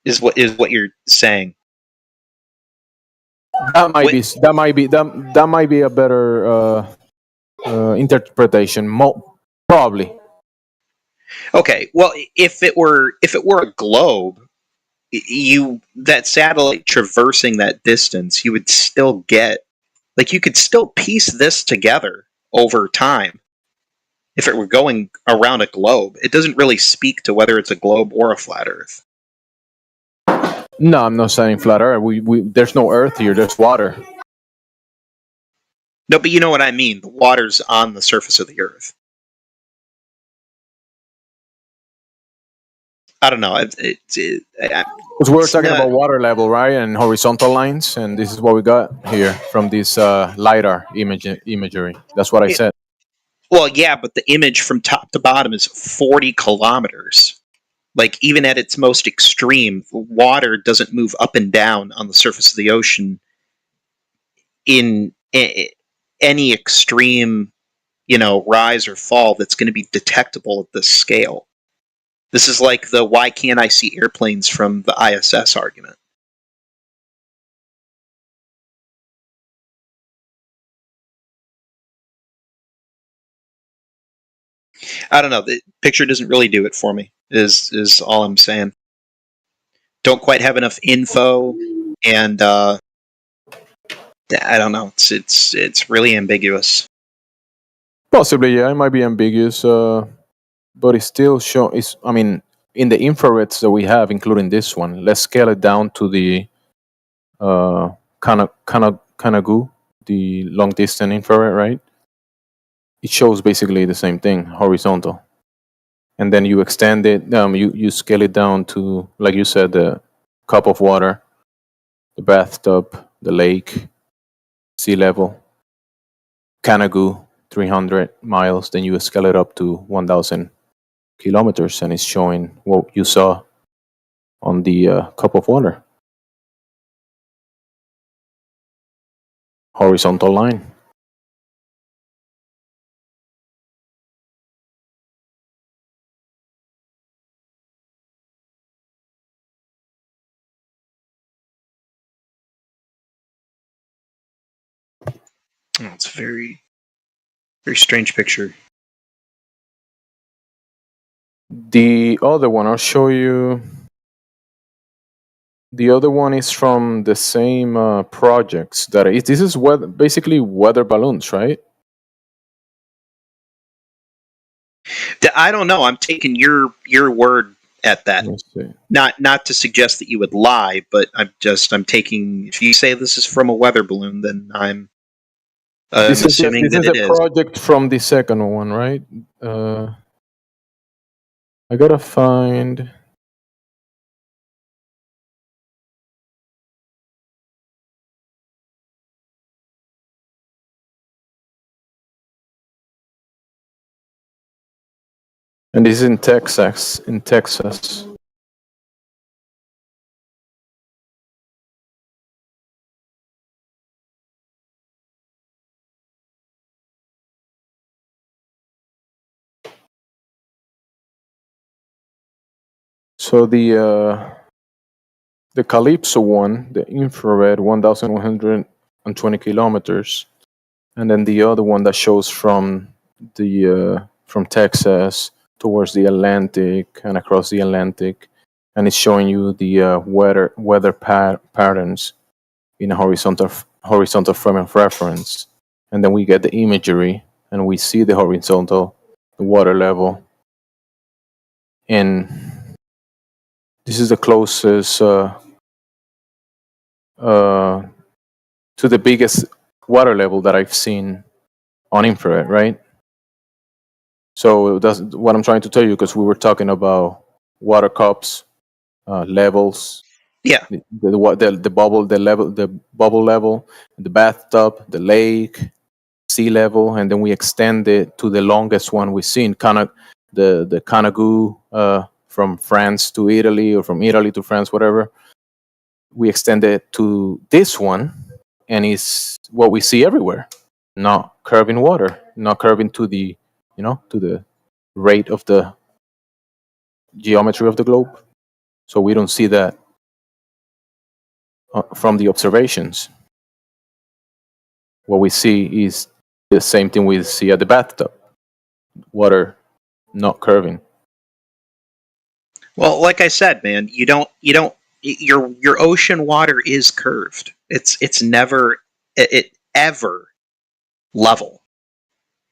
Is what you're saying? That might be a better interpretation. Probably. Okay, well, if it were a globe, that satellite traversing that distance, you would still get, like, you could still piece this together over time. If it were going around a globe, it doesn't really speak to whether it's a globe or a flat Earth. No, I'm not saying flat Earth. There's no Earth here. There's water. No, but you know what I mean. The water's on the surface of the Earth. I don't know. Because we're talking about water level, right, and horizontal lines, and this is what we got here from this LiDAR imagery. That's what I said. Well, yeah, but the image from top to bottom is 40 kilometers. Like, even at its most extreme, water doesn't move up and down on the surface of the ocean in any extreme, rise or fall that's going to be detectable at this scale. This is like the "why can't I see airplanes" from the ISS argument. I don't know. The picture doesn't really do it for me. Is all I'm saying. Don't quite have enough info, and I don't know. It's really ambiguous. Possibly, yeah, it might be ambiguous, but it's still in the infrareds that we have, including this one. Let's scale it down to the Kanagu, the long distance infrared, right? It shows basically the same thing, horizontal. And then you extend it, you scale it down to, like you said, the cup of water, the bathtub, the lake, sea level, Kanagu, 300 miles. Then you scale it up to 1,000 kilometers, and it's showing what you saw on the cup of water. Horizontal line. Oh, it's a very, very strange picture. The other one, I'll show you. The other one is from the same projects. This is basically weather balloons, right? I don't know. I'm taking your word at that. Let's see. Not to suggest that you would lie, but I'm taking. If you say this is from a weather balloon, then I'm assuming this that is it a is. project from the second one, right? I gotta find. And this is in Texas. So the Calypso one, the infrared, 1,120 kilometers, and then the other one that shows from Texas towards the Atlantic and across the Atlantic, and it's showing you the weather patterns in a horizontal frame of reference, and then we get the imagery and we see the horizontal, the water level, and this is the closest to the biggest water level that I've seen on infrared, right? So that's what I'm trying to tell you, because we were talking about water cups, levels. Yeah. The bubble level, the bathtub, the lake, sea level, and then we extend it to the longest one we've seen, the Kanagu from France to Italy, or from Italy to France, whatever. We extend it to this one, and it's what we see everywhere. Not curving water, not curving to the rate of the geometry of the globe. So we don't see that from the observations. What we see is the same thing we see at the bathtub. Water not curving. Well, like I said, man, your ocean water is curved. It's never ever level.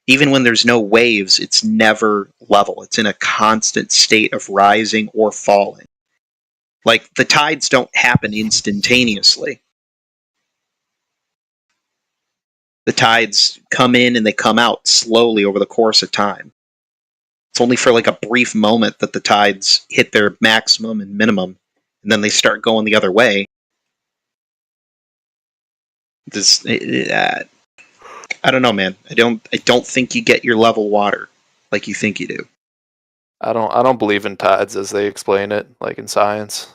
Even when there's no waves, it's never level. It's in a constant state of rising or falling. Like, the tides don't happen instantaneously. The tides come in and they come out slowly over the course of time. It's only for like a brief moment that the tides hit their maximum and minimum, and then they start going the other way. I don't know, man. I don't think you get your level water like you think you do. I don't believe in tides as they explain it, like in science.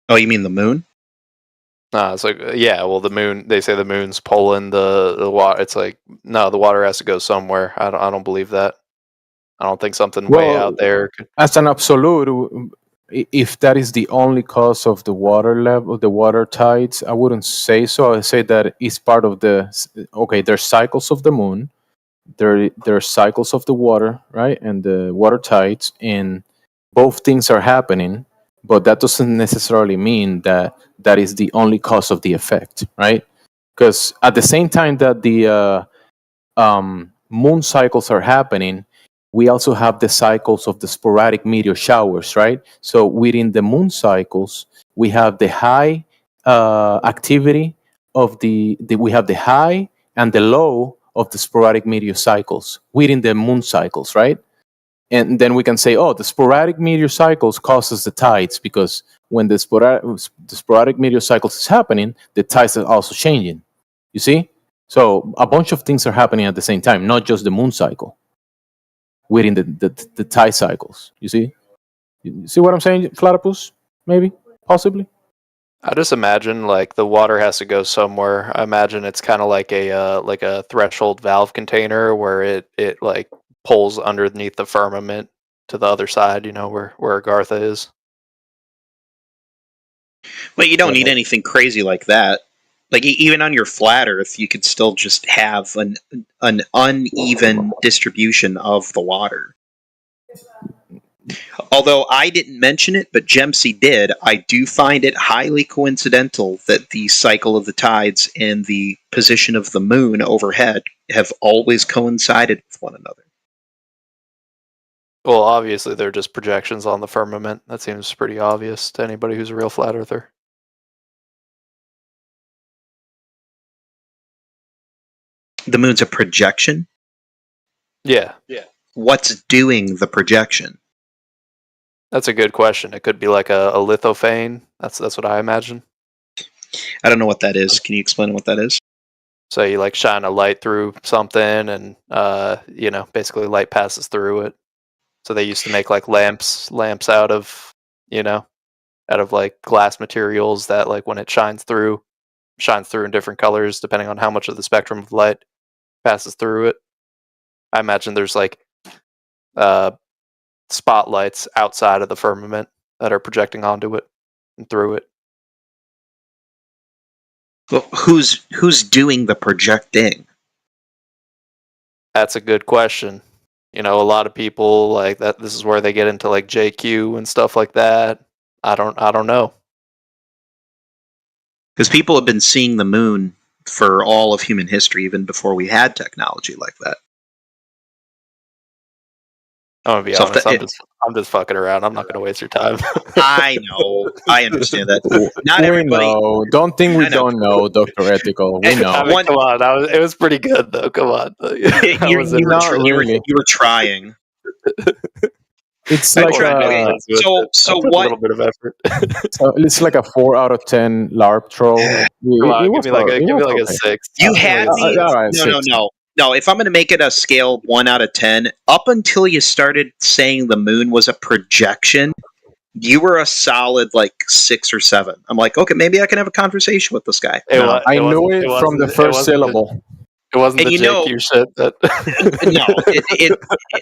Oh, you mean the moon? It's like, yeah, well, the moon, they say the moon's pulling the water. It's like, no, the water has to go somewhere. I don't believe that. I don't think something way out there could... As an absolute, if that is the only cause of the water level, the water tides, I wouldn't say so. I would say that it's part of there's cycles of the moon, there are cycles of the water, right, and the water tides, and both things are happening, but that doesn't necessarily mean that is the only cause of the effect, right? Because at the same time that the moon cycles are happening, we also have the cycles of the sporadic meteor showers, right? So within the moon cycles, we have the high activity of we have the high and the low of the sporadic meteor cycles within the moon cycles, right? And then we can say, oh, the sporadic meteor cycles causes the tides, because when the sporadic meteor cycles is happening, the tides are also changing. You see? So a bunch of things are happening at the same time, not just the moon cycle within the tide cycles. You see? You see what I'm saying, Platypus? Maybe? Possibly? I just imagine like the water has to go somewhere. I imagine it's kind of like a threshold valve container where it like pulls underneath the firmament to the other side, you know, where Agartha is. But you don't need anything crazy like that. Like even on your flat Earth, you could still just have an uneven distribution of the water. Although I didn't mention it, but Gemsy did, I do find it highly coincidental that the cycle of the tides and the position of the moon overhead have always coincided with one another. Well, obviously they're just projections on the firmament. That seems pretty obvious to anybody who's a real flat earther. The moon's a projection? Yeah. What's doing the projection? That's a good question. It could be like a lithophane. That's what I imagine. I don't know what that is. Can you explain what that is? So you like shine a light through something, and you know, basically light passes through it. So they used to make like lamps out of, you know, out of like glass materials that like when it shines through in different colors depending on how much of the spectrum of light passes through it. I imagine there's like spotlights outside of the firmament that are projecting onto it and through it. Well, who's doing the projecting? That's a good question. You know, a lot of people like that. This is where they get into like JQ and stuff like that. I don't know. Because people have been seeing the moon for all of human history, even before we had technology like that. I'm gonna be honest. I'm just fucking around. I'm not gonna waste your time. I know. I understand that. Not everybody. Know. Don't think we don't know, Dr. Ethical. We know. I mean, come on. It was pretty good though. Come on. You were trying. It's like so what? A little bit of effort. So it's like a 4 out of 10 LARP troll. Give me like a 6. You had me. No. If I'm going to make it a scale 1 out of 10, up until you started saying the moon was a projection, you were a solid like 6 or 7. I'm like, okay, maybe I can have a conversation with this guy. I knew it from the first syllable. It wasn't the JQ shit that.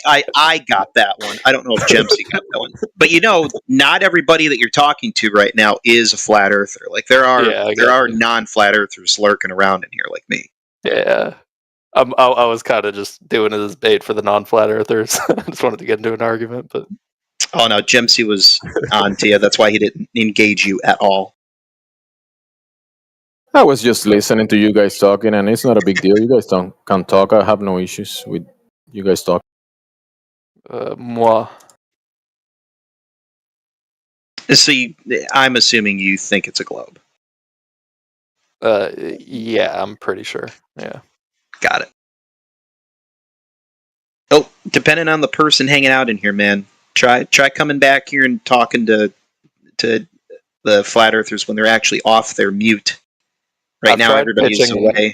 I got that one. I don't know if Gemsy got that one, but you know, not everybody that you're talking to right now is a flat earther. Like there are non-flat earthers lurking around in here, like me. Yeah, I was kind of just doing it as bait for the non-flat earthers. I just wanted to get into an argument, but oh no, Gemsy was on to you. That's why he didn't engage you at all. I was just listening to you guys talking, and it's not a big deal. You guys can talk. I have no issues with you guys talking. Moi. So I'm assuming you think it's a globe. Yeah, I'm pretty sure. Yeah. Got it. Oh, depending on the person hanging out in here, man. Try coming back here and talking to the flat earthers when they're actually off their mute. Right now, everybody's away.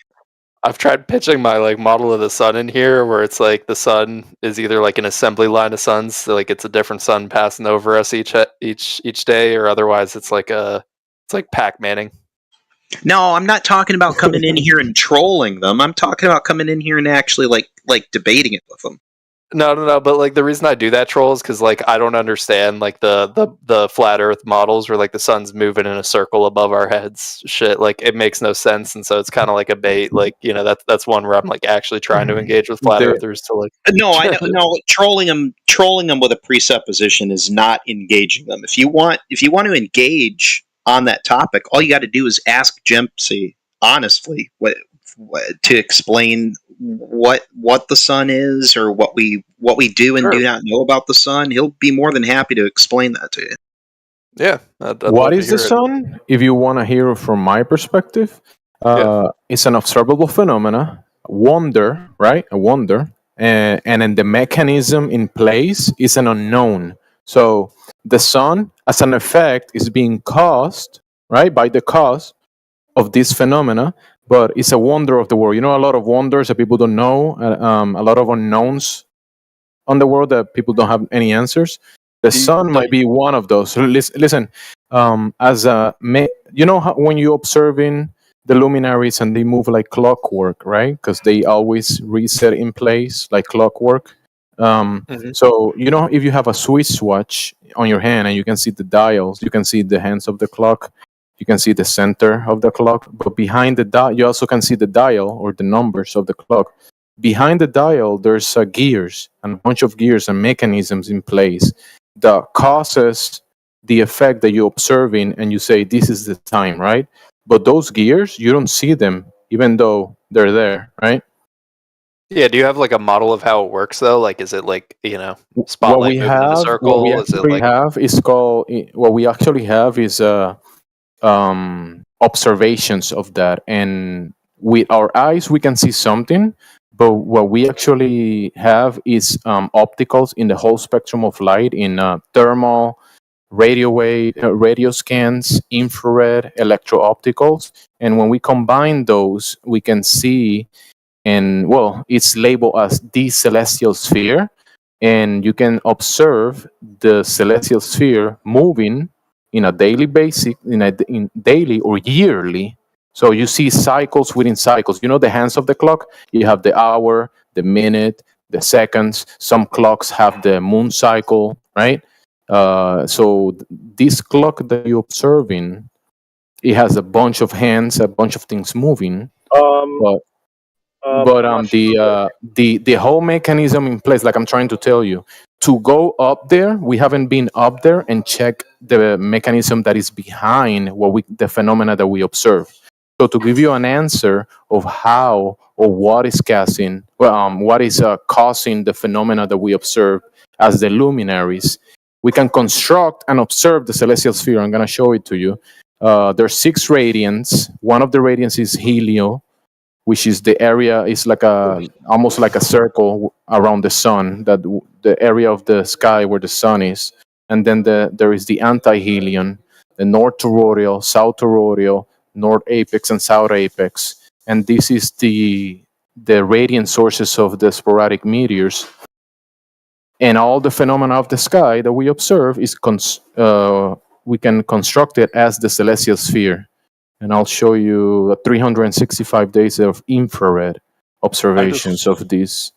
I've tried pitching my like model of the sun in here, where it's like the sun is either like an assembly line of suns, so like it's a different sun passing over us each day, or otherwise it's like Pac-Manning. No, I'm not talking about coming in here and trolling them. I'm talking about coming in here and actually like debating it with them. No. But like the reason I do that, troll, is because like I don't understand like the flat Earth models where like the sun's moving in a circle above our heads. Shit, like it makes no sense, and so it's kind of like a bait. Like you know that's one where I'm like actually trying to engage with flat Earthers to like. No, I know. Trolling them with a presupposition is not engaging them. If you want to engage on that topic, all you got to do is ask Gemsy honestly to explain what the sun is, or what we do and do not know about the sun. He'll be more than happy to explain that to you. Yeah. What is the sun? If you want to hear from my perspective, it's an observable phenomena. Wonder, right? A wonder and then the mechanism in place is an unknown. So the sun, as an effect, is being caused, right, by the cause of this phenomena, but it's a wonder of the world. You know, a lot of wonders that people don't know, a lot of unknowns on the world that people don't have any answers. The sun might be one of those. So listen, you know how when you're observing the luminaries and they move like clockwork, right? Because they always reset in place like clockwork. So you know, if you have a Swiss watch on your hand and you can see the dials, you can see the hands of the clock, you can see the center of the clock, but behind the dial, you also can see the dial or the numbers of the clock. Behind the dial, there's gears and a bunch of gears and mechanisms in place that causes the effect that you're observing, and you say this is the time, right? But those gears, you don't see them, even though they're there, right? Yeah, do you have like a model of how it works though? Like, is it like, you know, What spotlight we moving in a have, circle? what we Is it actually like have is called. What we actually have is observations of that, and with our eyes we can see something, but what we actually have is opticals in the whole spectrum of light, in thermal, radio wave, radio scans, infrared, electro opticals, and when we combine those, we can see. And well, it's labeled as the celestial sphere, and you can observe the celestial sphere moving in a daily basis, in daily or yearly. So you see cycles within cycles. You know, the hands of the clock, you have the hour, the minute, the seconds. Some clocks have the moon cycle, right? So this clock that you're observing, it has a bunch of hands, a bunch of things moving, but the whole mechanism in place, like I'm trying to tell you, to go up there, we haven't been up there and check the mechanism that is behind the phenomena that we observe. So to give you an answer of how or what is causing the phenomena that we observe as the luminaries, we can construct and observe the celestial sphere. I'm going to show it to you. There's 6 radiants. One of the radiants is Helio, which is the area is like almost like a circle around the sun, that the area of the sky where the sun is. And then there is the anti-Helion, the north toroidal, south toroidal, north apex, and south apex. And this is the radiant sources of the sporadic meteors. And all the phenomena of the sky that we observe is we can construct it as the celestial sphere. And I'll show you 365 days of infrared observations of this.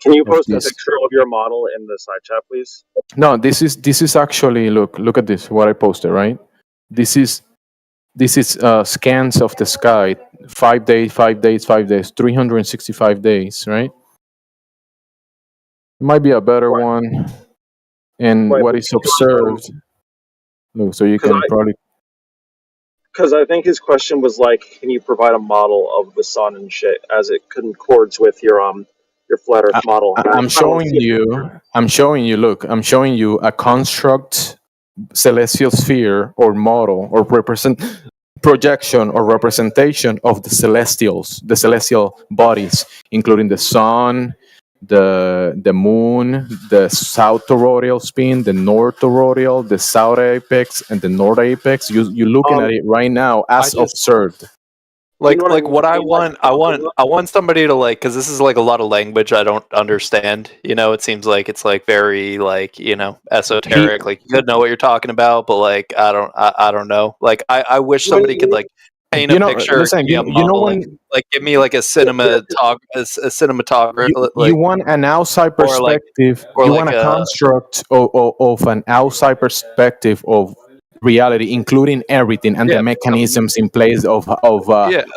Can you post a picture of your model in the side chat, please? No, this is actually look at this. What I posted, right? This is scans of the sky, 5 days, 365 days, right? It might be a better one, and what is observed. Look, so you can probably. Because I think his question was like, can you provide a model of the sun and shit as it concords with your flat Earth model? I'm showing you. Look, I'm showing you a construct celestial sphere or model or projection or representation of the celestial bodies, including the sun, the moon, the south toroidal spin, the north toroidal, the south apex, and the north apex. You're looking at it right now as observed. Like what I want somebody to like, because this is like a lot of language I don't understand. You know, it seems like it's like very like, you know, esoteric. Like you could know what you're talking about, but like I don't know. Like I wish somebody could like paint a picture. Listen, give me a model, like give me like a cinematographer. You want an outside perspective. You want a construct of an outside perspective of reality, including everything and the mechanisms in place of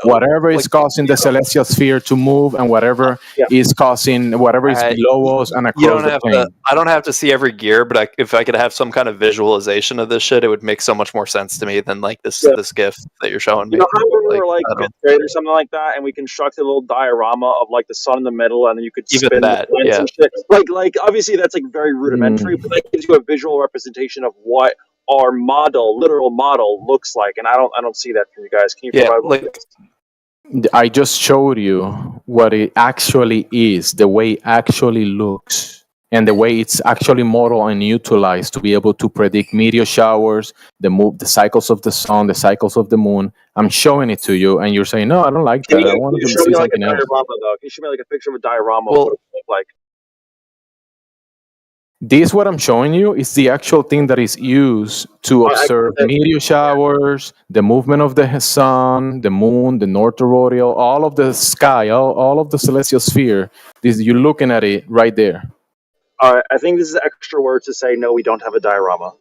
whatever is causing the celestial sphere to move and whatever is causing whatever is below us and across the plane. I don't have to see every gear, but if I could have some kind of visualization of this shit, it would make so much more sense to me than like this GIF that you're showing me. You know how when we were like fifth grade or something like that, and we constructed a little diorama of like the sun in the middle, and then you could spin the planets and shit. Like obviously that's like very rudimentary, but that gives you a visual representation of what our literal model looks like, and I don't see that from you guys. Can you provide I just showed you what it actually is, the way it actually looks, and the way it's actually modeled and utilized to be able to predict meteor showers, the cycles of the sun, the cycles of the moon. I'm showing it to you, and you're saying, "No, I don't like that. I wanted to show see me like a something else." diorama though? Can you show me like a picture of a diorama Well- of what it would look like? This what I'm showing you is the actual thing that is used to observe meteor showers, the movement of the sun, the moon, the north aurora, all of the sky, all of the celestial sphere. You're looking at it right there. All right, I think this is extra word to say no. We don't have a diorama.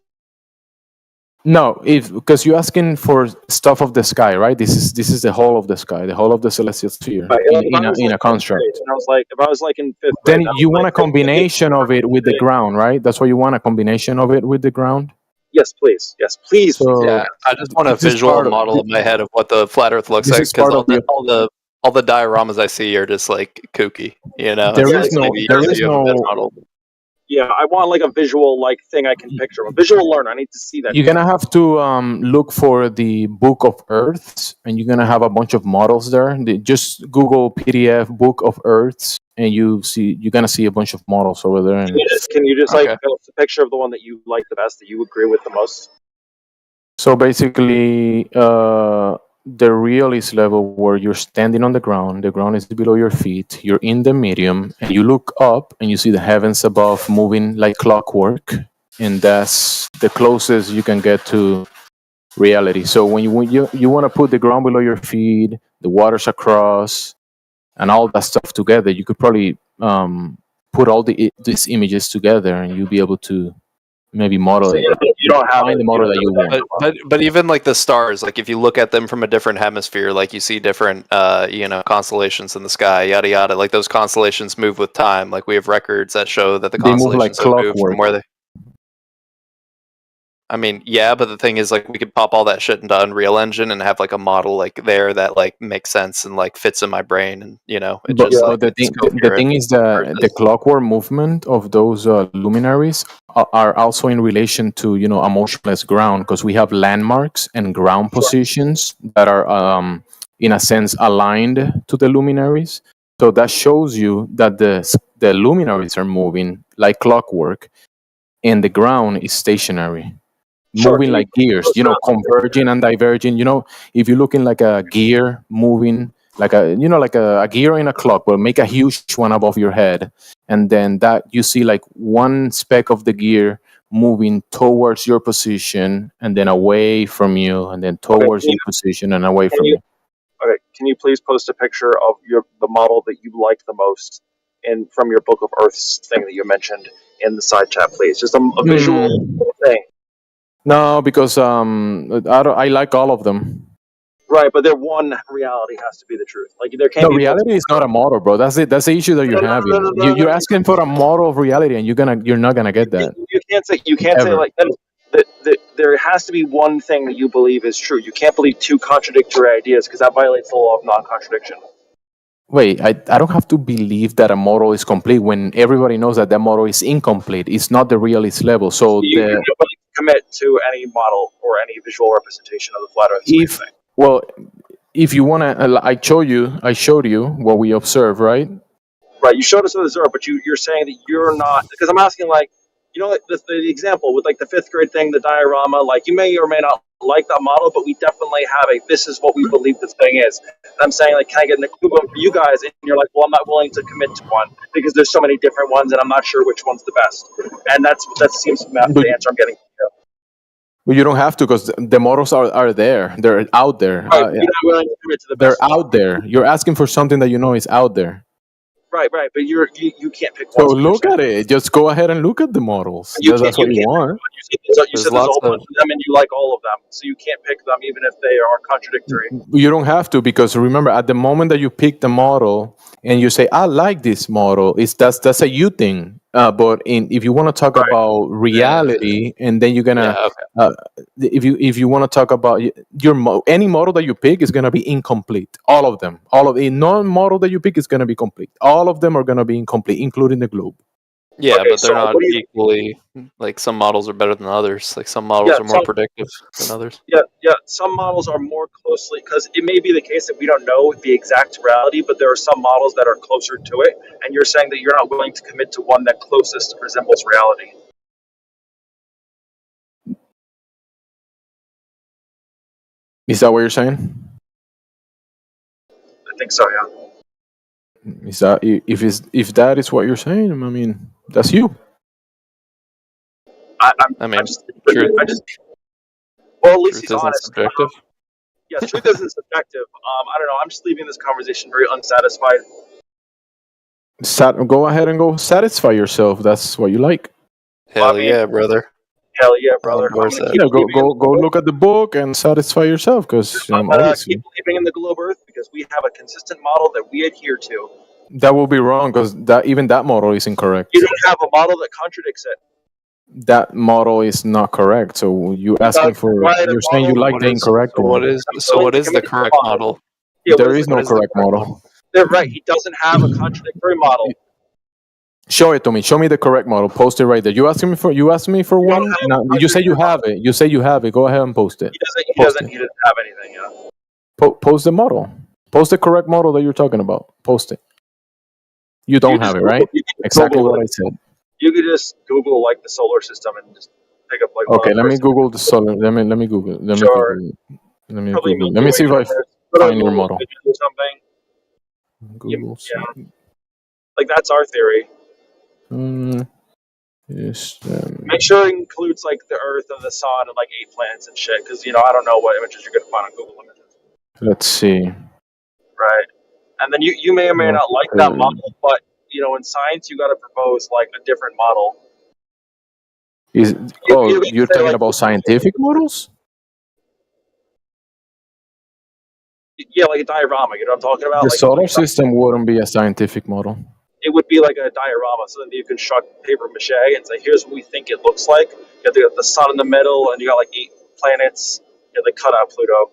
No, because you're asking for stuff of the sky, right? This is the whole of the sky, the whole of the celestial sphere Right, in a construct. And I was like, if I was like in fifth Then grade, you want a combination of it with the ground, right? That's why you want a combination of it with the ground. Yes, please. Yes, please. So Yeah, I just want a this is visual part of- model in my head of what the flat Earth looks this like is because part of all the dioramas I see are just like kooky. You know, There It's is like no- maybe there you is have a no- better model. Yeah, I want like a visual like thing I can picture. A visual learner. I need to see that. You're gonna have to look for the Book of Earths, and you're gonna have a bunch of models there. Just Google PDF Book of Earths, and you're gonna see a bunch of models over there. And Can you just like Okay. post a picture of the one that you like the best, that you agree with the most? so basically, the realist level where you're standing on the ground is below your feet. You're in the medium, and you look up, and you see the heavens above moving like clockwork, and that's the closest you can get to reality. So when you want to put the ground below your feet, the waters across, and all that stuff together, you could probably put all these images together, and you'll be able to maybe model it. You don't have Find the model that you want. But even like the stars, like if you look at them from a different hemisphere, like you see different constellations in the sky, yada yada. Like those constellations move with time. Like we have records that show that the They move like constellations have moved clockwork. from where they. I mean, yeah, but the thing is, like, we could pop all that shit into Unreal Engine and have like a model like there that like makes sense and like fits in my brain, and it But, just but like the it's thing is that the clockwork movement of those luminaries are also in relation to a motionless ground, because we have landmarks and ground positions that are in a sense aligned to the luminaries. So that shows you that the luminaries are moving like clockwork, and the ground is stationary. Moving like gears, converging and diverging. If you're looking like a gear moving, like a gear in a clock, will make a huge one above your head, and then that you see like one speck of the gear moving towards your position, and then away from you, and then towards your position and away from you. Okay, can you please post a picture of the model that you like the most, and from your Book of Earths thing that you mentioned in the side chat, please? Just a visual thing. No, because I like all of them. Right, but one reality has to be the truth. Like there can't No, be reality is not a model, bro. That's it. That's the issue that you're having. You're asking for a model of reality, and you're not gonna get that. You can't say like that. There has to be one thing that you believe is true. You can't believe two contradictory ideas, because that violates the law of non-contradiction. Wait, I don't have to believe that a model is complete when everybody knows that model is incomplete. It's not the realist level. So You don't commit to any model or any visual representation of the flat Earth. if you wanna, I showed you what we observed, right? Right, you showed us the zero, but you're saying that you're not, because I'm asking like, like the example with like the fifth grade thing, the diorama, like you may or may not like that model, but we definitely have this is what we believe this thing is. And I'm saying like, can I get an equivalent for you guys? And you're like, well, I'm not willing to commit to one because there's so many different ones and I'm not sure which one's the best. And that seems to be the answer I'm getting. Well, you don't have to, because the models are there. They're out there. Right, you're not willing to commit to the They're best. out there. You're asking for something that is out there. Right, but you can't pick So one. look at it. Just go ahead and look at the models. That's what you want. You said there's a whole bunch of them and you like all of them, so you can't pick them even if they are contradictory. You don't have to, because remember, at the moment that you pick the model and you say, "I like this model," that's a you thing. But if you want to talk about reality, and then you're gonna, if you want to talk about any model that you pick is gonna be incomplete. All of them, no model that you pick is gonna be complete. All of them are gonna be incomplete, including the globe. Yeah, Okay, but so they're not what do you? equally like some models are better than others. Like some models Yeah, are more predictive than others. yeah. Some models are more closely because it may be the case that we don't know the exact reality, but there are some models that are closer to it, and you're saying that you're not willing to commit to one that closest resembles reality. Is that what you're saying? I think so. Yeah. Is that if that is what you're saying? I mean, that's you. I just, well, at least he's truth isn't honest. subjective. Yeah, truth isn't subjective. I don't know. I'm just leaving this conversation very unsatisfied. Go ahead and go satisfy yourself. That's what you like. Hell yeah, brother. Hell yeah, brother. Yeah, go look at the book and satisfy yourself, because I'm gonna keep believing in the globe Earth because we have a consistent model that we adhere to. that will be wrong, because even that model is incorrect. You don't have a model that contradicts it. That model is not correct. So you asking for you're saying you like the incorrect So model. what is the correct model? Yeah, There is no correct model. They're right. He doesn't have a contradictory model. Show it to me. Show me the correct model. Post it right there. You asked me for one. No, you say you have it. You say you have it. Go ahead and post it. He doesn't have anything. Yeah. Post the model. Post the correct model that you're talking about. Post it. You don't have it, right? Exactly what I said. You could just Google like the solar system and just pick up like. Okay, let me Google the solar. Let me Google. Let me Google. Let me see if I find your model. Or something. Google. Yeah. Like that's our theory. Yes. Make sure it includes like the Earth and the Sun and like 8 planets and shit, because I don't know what images you're gonna find on Google Images. Let's see. Right, and then you may or may not like that model, but in science you got to propose like a different model. You're talking about scientific models? Yeah, like a diorama. You know what I'm talking about? The Like, solar system wouldn't be a scientific model. it would be like a diorama, so then you construct paper mache and say, here's what we think it looks like. You got the sun in the middle, and you got like 8 planets. They cut out Pluto,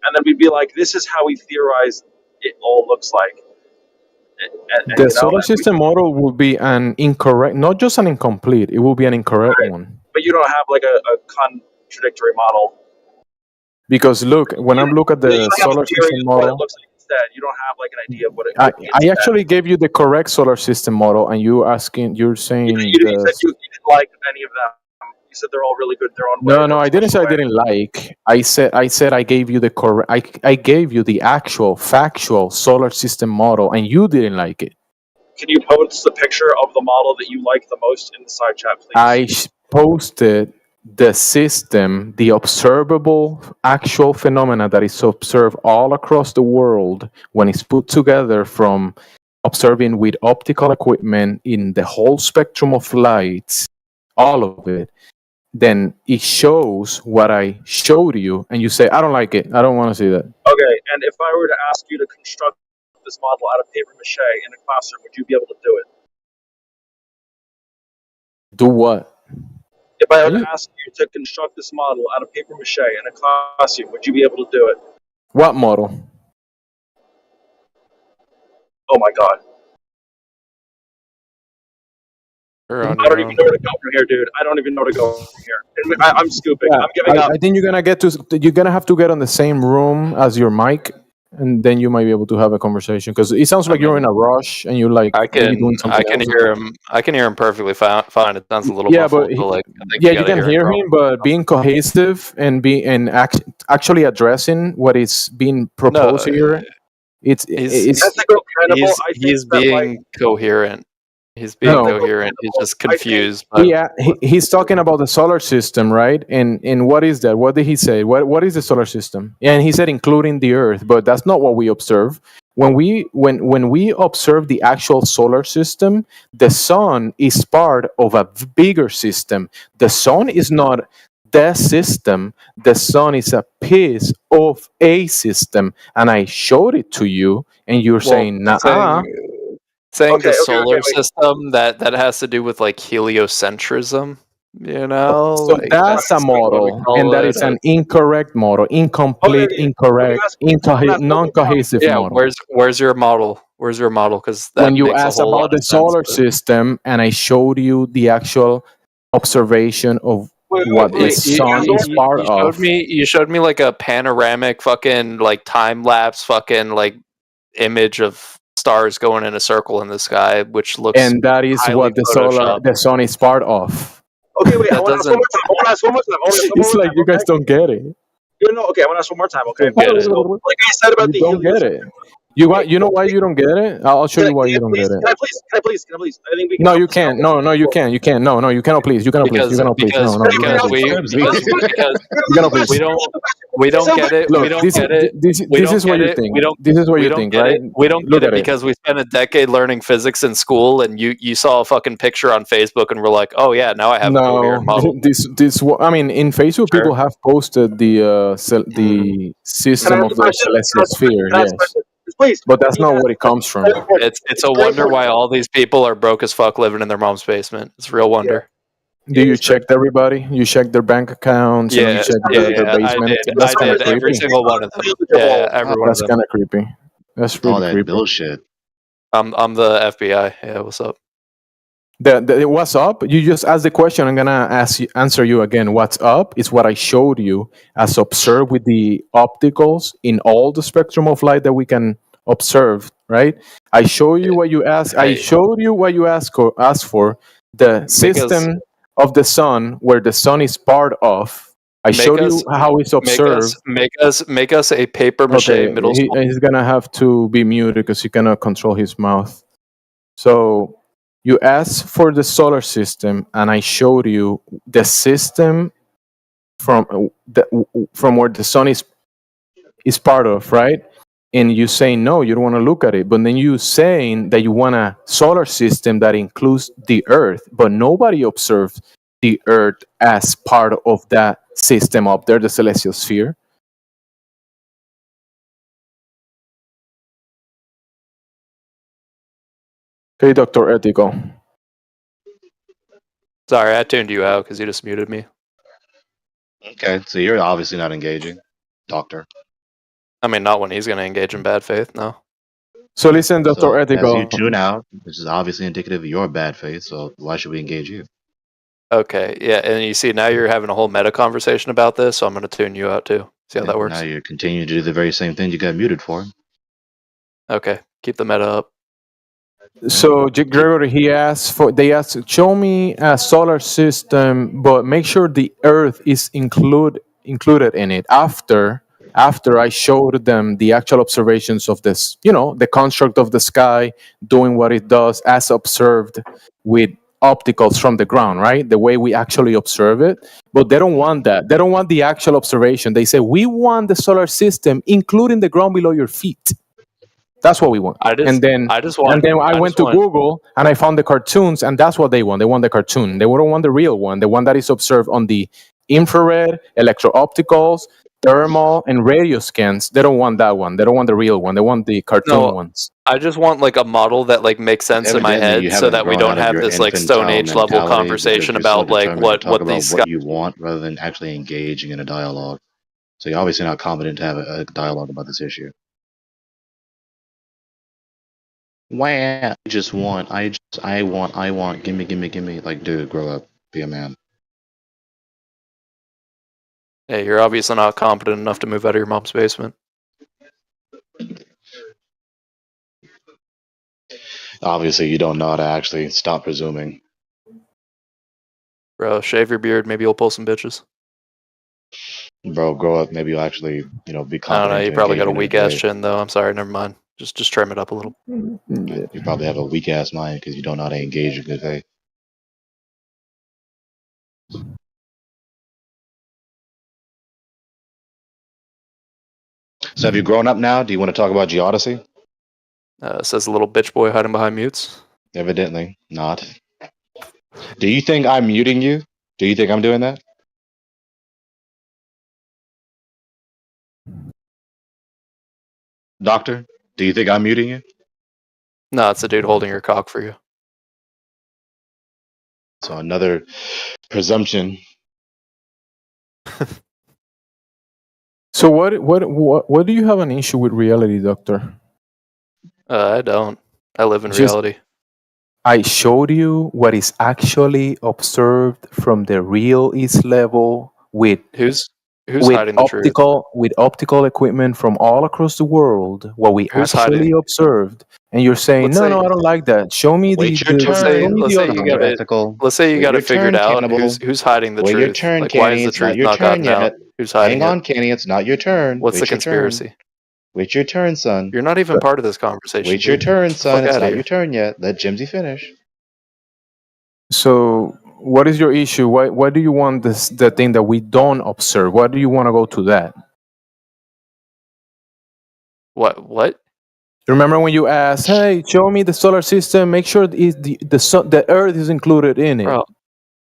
and then we'd be like, this is how we theorize it all looks like. And, The solar system model will be an incorrect, not just an incomplete. It will be an incorrect one. But you don't have like a contradictory model. Because look, when I look at the solar system What it model, looks like instead, you don't have like an idea of what it. I actually gave you the correct solar system model, and you're saying You said you didn't like any of them. You said they're all really good in their own way. No, I didn't say I didn't like. I said I gave you the correct. I gave you the actual factual solar system model, and you didn't like it. Can you post the picture of the model that you like the most in the side chat, please? I posted the system, the observable actual phenomena that is observed all across the world when it's put together from observing with optical equipment in the whole spectrum of lights, all of it. Then it shows what I showed you, and you say, I don't like it. I don't want to see that. Okay, and if I were to ask you to construct this model out of paper mache in a classroom, would you be able to do it? Do what? If I were to ask you to construct this model out of paper mache in a classroom, would you be able to do it? What model? Oh my god. Or I on don't your even own. know where to go from here, dude. I don't even know where to go from here. And I'm scooping. Yeah, I'm giving up. I think you're gonna have to get on the same room as your mic, and then you might be able to have a conversation, because it sounds like you're in a rush and you're like I maybe doing can something else. hear him. I can hear him perfectly fine. It sounds a little Yeah, muffled, but but like I think you gotta can hear him, but being cohesive and actually addressing what is being proposed here, it's he's being coherent. He's being coherent. He's just confused. Yeah, he's talking about the solar system, right? And what is that? What did he say? What is the solar system? And he said including the Earth, but that's not what we observe. When we observe the actual solar system, the sun is part of a bigger system. The sun is not the system. The sun is a piece of a system, and I showed it to you, and you're saying, nah. Saying the solar system that has to do with like heliocentrism, So like, that's a model, and that is an incorrect model, incomplete, incorrect, non-cohesive yeah. model. Where's your model? Where's your model? Because that When you makes a asked whole lot about the of sense. solar system, and I showed you the actual observation of what the sun is part of. You showed me like a panoramic fucking like time lapse fucking like image of stars going in a circle in the sky, which looks And that is highly what the sun is part of. Okay, wait. I want to ask one more time. I want to ask one more time. It's like you guys don't get it. No, okay. I want to ask one more time. Okay. Get it. So, like I said about You the don't get it. You know why you don't get it? I'll show you why you don't get it. Can I please? I think we can. No, you can't. No, you can't. You can't. No, you cannot. Please, you cannot. Please, you cannot. Please. No, because you cannot. Please. we don't get it. Look, We don't this get it. this is what you think. This is what you think, right? We don't Look get it at it. because we spent a decade learning physics in school, and you saw a fucking picture on Facebook, and we're like, oh yeah, now I have a coherent model. This. I mean, in Facebook, people have posted the system of the celestial sphere. Yes. Please. But that's not where it comes from. It's a wonder why all these people are broke as fuck living in their mom's basement. It's a real wonder. Do you check everybody? You check their bank accounts? Yeah, and you check their basement? I did every single one of them. Yeah, every one of That's them. kind of creepy. That's really All that creepy. bullshit. I'm the FBI. Yeah, what's up? What's up? You just asked the question. I'm gonna answer you again. What's up is what I showed you as observed with the opticals in all the spectrum of light that we can observe. Right? I show you what you asked. I showed you what you asked for. The system of the sun, where the sun is part of. I showed you how it's observed. Make us a paper mache middle school. He's gonna have to be muted because he cannot control his mouth. So you asked for the solar system, and I showed you the system from where the sun is part of, right? And you say no, you don't want to look at it, but then you saying that you want a solar system that includes the Earth, but nobody observed the Earth as part of that system up there, the celestial sphere. Okay, Dr. Ethical. Sorry, I tuned you out because you just muted me. Okay, so you're obviously not engaging, Doctor. I mean, not when he's going to engage in bad faith, no. So listen, Dr. So Ethical. as you tune out, this is obviously indicative of your bad faith, so why should we engage you? Okay, yeah, and you see, now you're having a whole meta conversation about this, so I'm going to tune you out too. See how that works? Now you're continuing to do the very same thing you got muted for. Okay, keep the meta up. So Gregory, they asked, show me a solar system, but make sure the Earth is included in it. After I showed them the actual observations of this, the construct of the sky doing what it does as observed with opticals from the ground, right? The way we actually observe it. But they don't want that. They don't want the actual observation. They say, we want the solar system, including the ground below your feet. That's what we want. I went to Google and I found the cartoons, and that's what they want. They want the cartoon. They don't want the real one, the one that is observed on the infrared, electro-opticals, thermal, and radio scans. They don't want that one. They don't want the real one. They want the cartoon ones. I just want like a model that like makes sense in my head, so that we don't have this like Stone Age level conversation about like what these what you want rather than actually engaging in a dialogue. So you're obviously not competent to have a dialogue about this issue. Wow, I want, gimme, like, dude, grow up, be a man. Hey, you're obviously not competent enough to move out of your mom's basement. Obviously, you don't know how to actually stop presuming. Bro, shave your beard, maybe you'll pull some bitches. Bro, grow up, maybe you'll actually, be competent. I don't know, you probably got a weak ass chin though. I'm sorry, never mind. Just trim it up a little. You probably have a weak ass mind because you don't know how to engage in good faith. So have you grown up now? Do you want to talk about Geodesy? Says a little bitch boy hiding behind mutes. Evidently not. Do you think I'm muting you? Do you think I'm doing that? Doctor, do you think I'm muting you? No, it's the dude holding your cock for you. So another presumption. So what do you have an issue with reality, Doctor? I don't. I live in Just- reality. I showed you what is actually observed from the real East level with Who's hiding the truth? optical equipment from all across the world. What we Who's actually hiding? observed, and you're saying, Let's no, say- no, I don't like that. Show me Wait your the turn. show me Let's the say other you one. got it. Ethical. Let's say you Wait got your it figured turn, out. Cannibal. Who's hiding the Wait truth? your turn, Like, why Kenny. is the It's not truth your not turn gotten out? yet. Who's hiding Hang on, it? Kenny. It's not your turn. What's Wait the your turn. conspiracy? Wait your turn, son. You're not even part of this conversation. Wait your dude. turn, Get the son. fuck It's outta not here. your turn yet. Let Jimsy finish. So, what is your issue? Why do you want the thing that we don't observe? Why do you want to go to that? What? Remember when you asked, "Hey, show me the solar system. Make sure the Earth is included in it." Bro,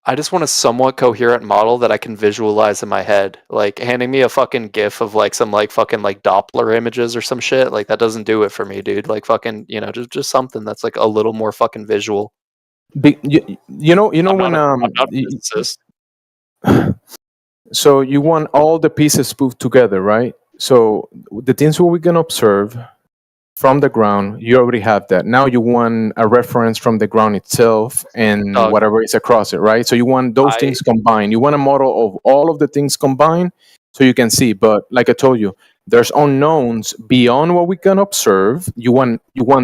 I just want a somewhat coherent model that I can visualize in my head. Like handing me a fucking GIF of like some like fucking like Doppler images or some shit. Like that doesn't do it for me, dude. Like fucking, just something that's like a little more fucking visual. You know I'm when not a physicist. so you want all the pieces put together, right? So the things what we can observe from the ground, you already have that. Now you want a reference from the ground itself and Dog. whatever is across it, right? So you want those things combined. You want a model of all of the things combined so you can see. But like I told you, there's unknowns beyond what we can observe. You want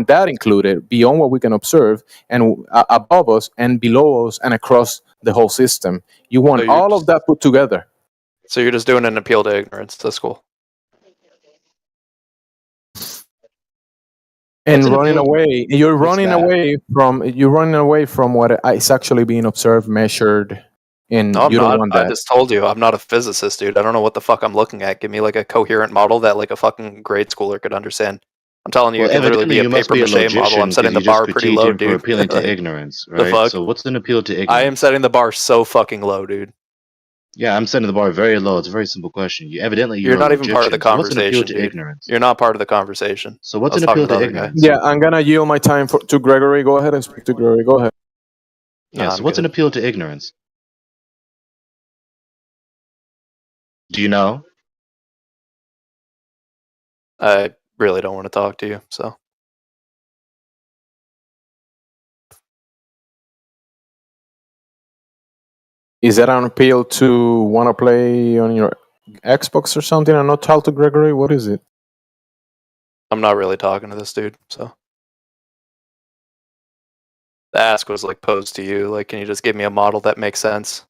that included beyond what we can observe and above us and below us and across the whole system. You want you're all of that put together. So you're just doing an appeal to ignorance. That's cool. And What's an running appeal- away, you're What's running that? away from what is actually being observed, measured, and No, I'm you don't not. want I that. just told you I'm not a physicist, dude. I don't know what the fuck I'm looking at. Give me like a coherent model that like a fucking grade schooler could understand. I'm telling you, Well, it can literally evidently be a you must paper be a mache model. logician I'm setting because the you just bar pretty critiqued low, him for dude. appealing to Like, ignorance, the right? fuck? So what's an appeal to ignorance? I am setting the bar so fucking low, dude. Yeah, I'm setting the bar very low. It's a very simple question. Evidently You're a not even part of the logician, so what's an appeal conversation, to dude. ignorance? You're not part of the conversation. So what's I was an talking appeal to the other guy. ignorance? Yeah, I'm gonna yield my time to Gregory. Go ahead and speak to Gregory. Go ahead. Yeah, Nah, so I'm what's an good. appeal to ignorance? Do you know? I really don't want to talk to you, so. Is that an appeal to want to play on your Xbox or something and not talk to Gregory? What is it? I'm not really talking to this dude, so. The ask was like posed to you. Like, can you just give me a model that makes sense?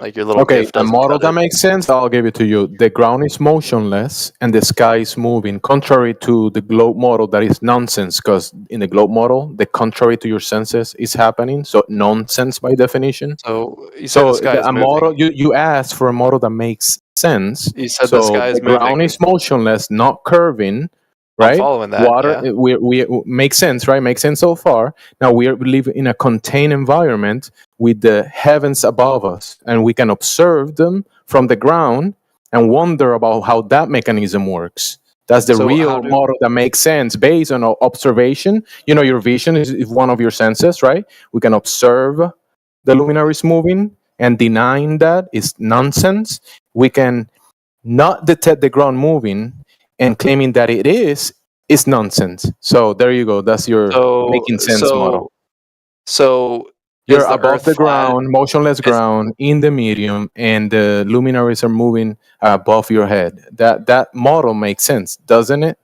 Like your little Okay, GIF a doesn't model cut that it. makes sense, I'll give it to you. The ground is motionless and the sky is moving, contrary to the globe model that is nonsense, because in the globe model, the contrary to your senses is happening, so nonsense by definition. So you said the sky is a moving. model, you asked for a model that makes sense. You said So the sky is the ground moving. is motionless, not curving, I'm right? following that, Water, yeah. we makes sense, right? Makes sense so far. Now we live in a contained environment with the heavens above us, and we can observe them from the ground and wonder about how that mechanism works. That's the So real how do- model that makes sense based on observation. You know, your vision is one of your senses, right? We can observe the luminaries moving, and denying that is nonsense. We can not detect the ground moving and claiming that it is nonsense. So there you go. That's your making sense model. So You're is the above Earth the flat? ground, motionless ground, in the medium, and the luminaries are moving above your head. That model makes sense, doesn't it?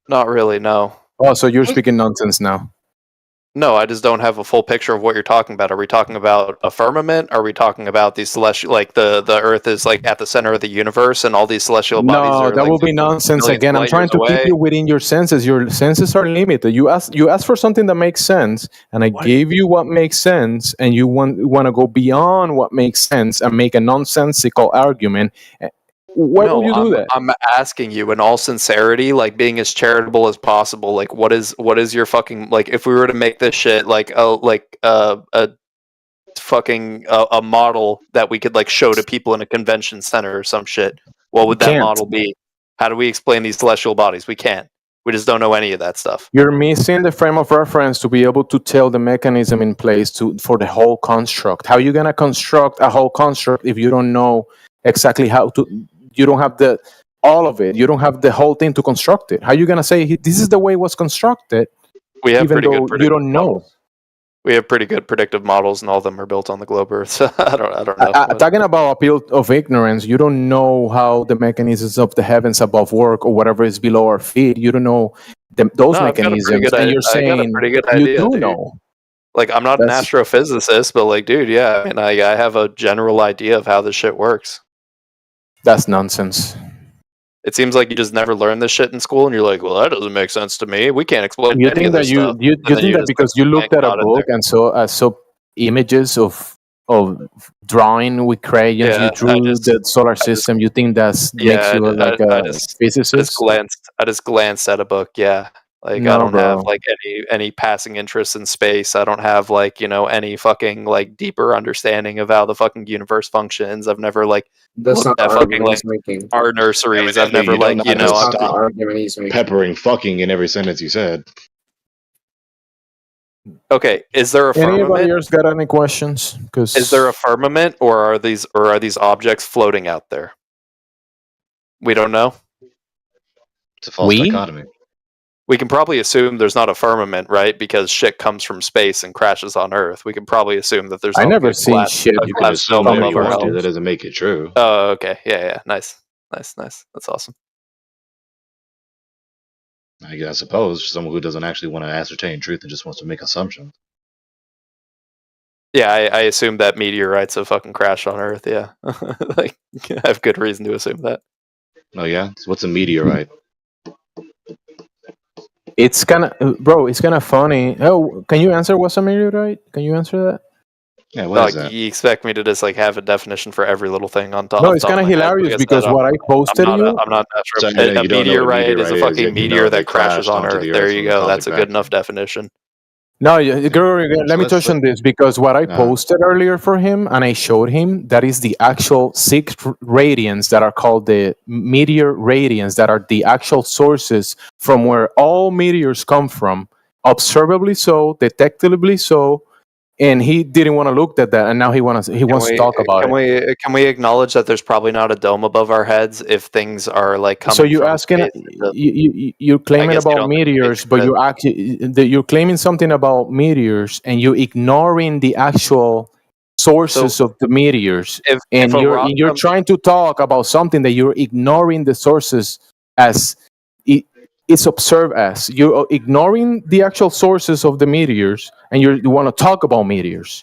Not really, no. Oh, so you're speaking nonsense now. No, I just don't have a full picture of what you're talking about. Are we talking about a firmament? Are we talking about these celestial, like the Earth is like at the center of the universe, and all these celestial bodies No, are that like will be nonsense millions again. of I'm light trying years to keep away? you within your senses. Your senses are limited. You ask for something that makes sense, and I gave you what makes sense, and you want to go beyond what makes sense and make a nonsensical argument. Why No, would you do that? I'm asking you in all sincerity, like being as charitable as possible. Like, what is your fucking like? If we were to make this shit like a fucking a model that we could like show to people in a convention center or some shit, what would that Can't. model be? How do we explain these celestial bodies? We can't. We just don't know any of that stuff. You're missing the frame of reference to be able to tell the mechanism in place for the whole construct. How are you gonna construct a whole construct if you don't know exactly how to? You don't have the all of it. You don't have the whole thing to construct it. How are you gonna say this is the way it was constructed? We have even pretty though good you don't know. We have pretty good predictive models, and all of them are built on the globe Earth. So I don't know. Talking about appeal of ignorance, you don't know how the mechanisms of the heavens above work or whatever is below our feet. You don't know those No, I've got a pretty mechanisms, good and you're I got a saying pretty good you idea, do dude. know. Like, I'm not an That's- astrophysicist, but like, dude, yeah, I mean, I have a general idea of how this shit works. That's nonsense. It seems like you just never learned this shit in school, and you're like, well, that doesn't make sense to me. We can't explain You any think of that this you stuff. you, And you then think that just, because like, you looked at a yank it out book and saw images of drawing with crayons, Yeah, you drew the solar system. You think that makes you like a physicist? I just glanced at a book. Yeah, like I No, don't bro. have like any passing interest in space. I don't have like any fucking like deeper understanding of how the fucking universe functions. I've never like That's looked not the at fucking argument like he's making. art nurseries. I've Evidently, never you don't like know how to I've stop argument he's making. peppering fucking in every sentence you said. Okay, is there a Anybody firmament? else got any questions? Because Is there a firmament, or are these objects floating out there? We don't know. It's a false dichotomy. We can probably assume there's not a firmament, right? Because shit comes from space and crashes on Earth. We can probably assume that there's. I not never like a seen glass- shit a You can glass assume dome whatever you above want to. Earth. That doesn't make it true. Oh, okay. Yeah. Nice. That's awesome. I suppose for someone who doesn't actually want to ascertain truth and just wants to make assumptions. Yeah, I assume that meteorites have fucking crashed on Earth. Yeah, like I have good reason to assume that. Oh yeah, so what's a meteorite? it's kind of, bro, it's kind of funny. Oh, can you answer what's a meteorite? Can you answer that? Yeah, Like, you expect me to just like have a definition for every little thing on top? No, off it's top kind of my head? hilarious Like I said, because what I posted I'm you. not that sure. So, yeah, A you don't know what a meteorite is a meteorite is, fucking yet you know meteor they that crashes crashed on onto Earth. the There Earth you from go. cosmic That's a good vacuum. enough definition. No, Gregory, let me that's touch on this because what I posted earlier for him and I showed him that is the actual 6 radians that are called the meteor radians that are the actual sources from where all meteors come from, observably so, detectably so, and he didn't want to look at that, and now he wants to talk about it. Can we acknowledge that there's probably not a dome above our heads if things are like coming? So you're from asking, space? you're claiming guess you about don't think meteors, but you're actually you're claiming something about meteors, and you're ignoring the actual sources of the meteors, and if a rock you're comes- trying to talk about something that you're ignoring the sources as it's observed as. You're ignoring the actual sources of the meteors, and you want to talk about meteors.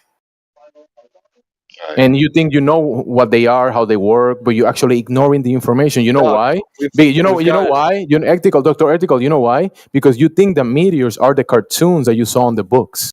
And you think you know what they are, how they work, but you're actually ignoring the information. You know why? You know why? Dr. Ethical, you know why? Because you think the meteors are the cartoons that you saw in the books.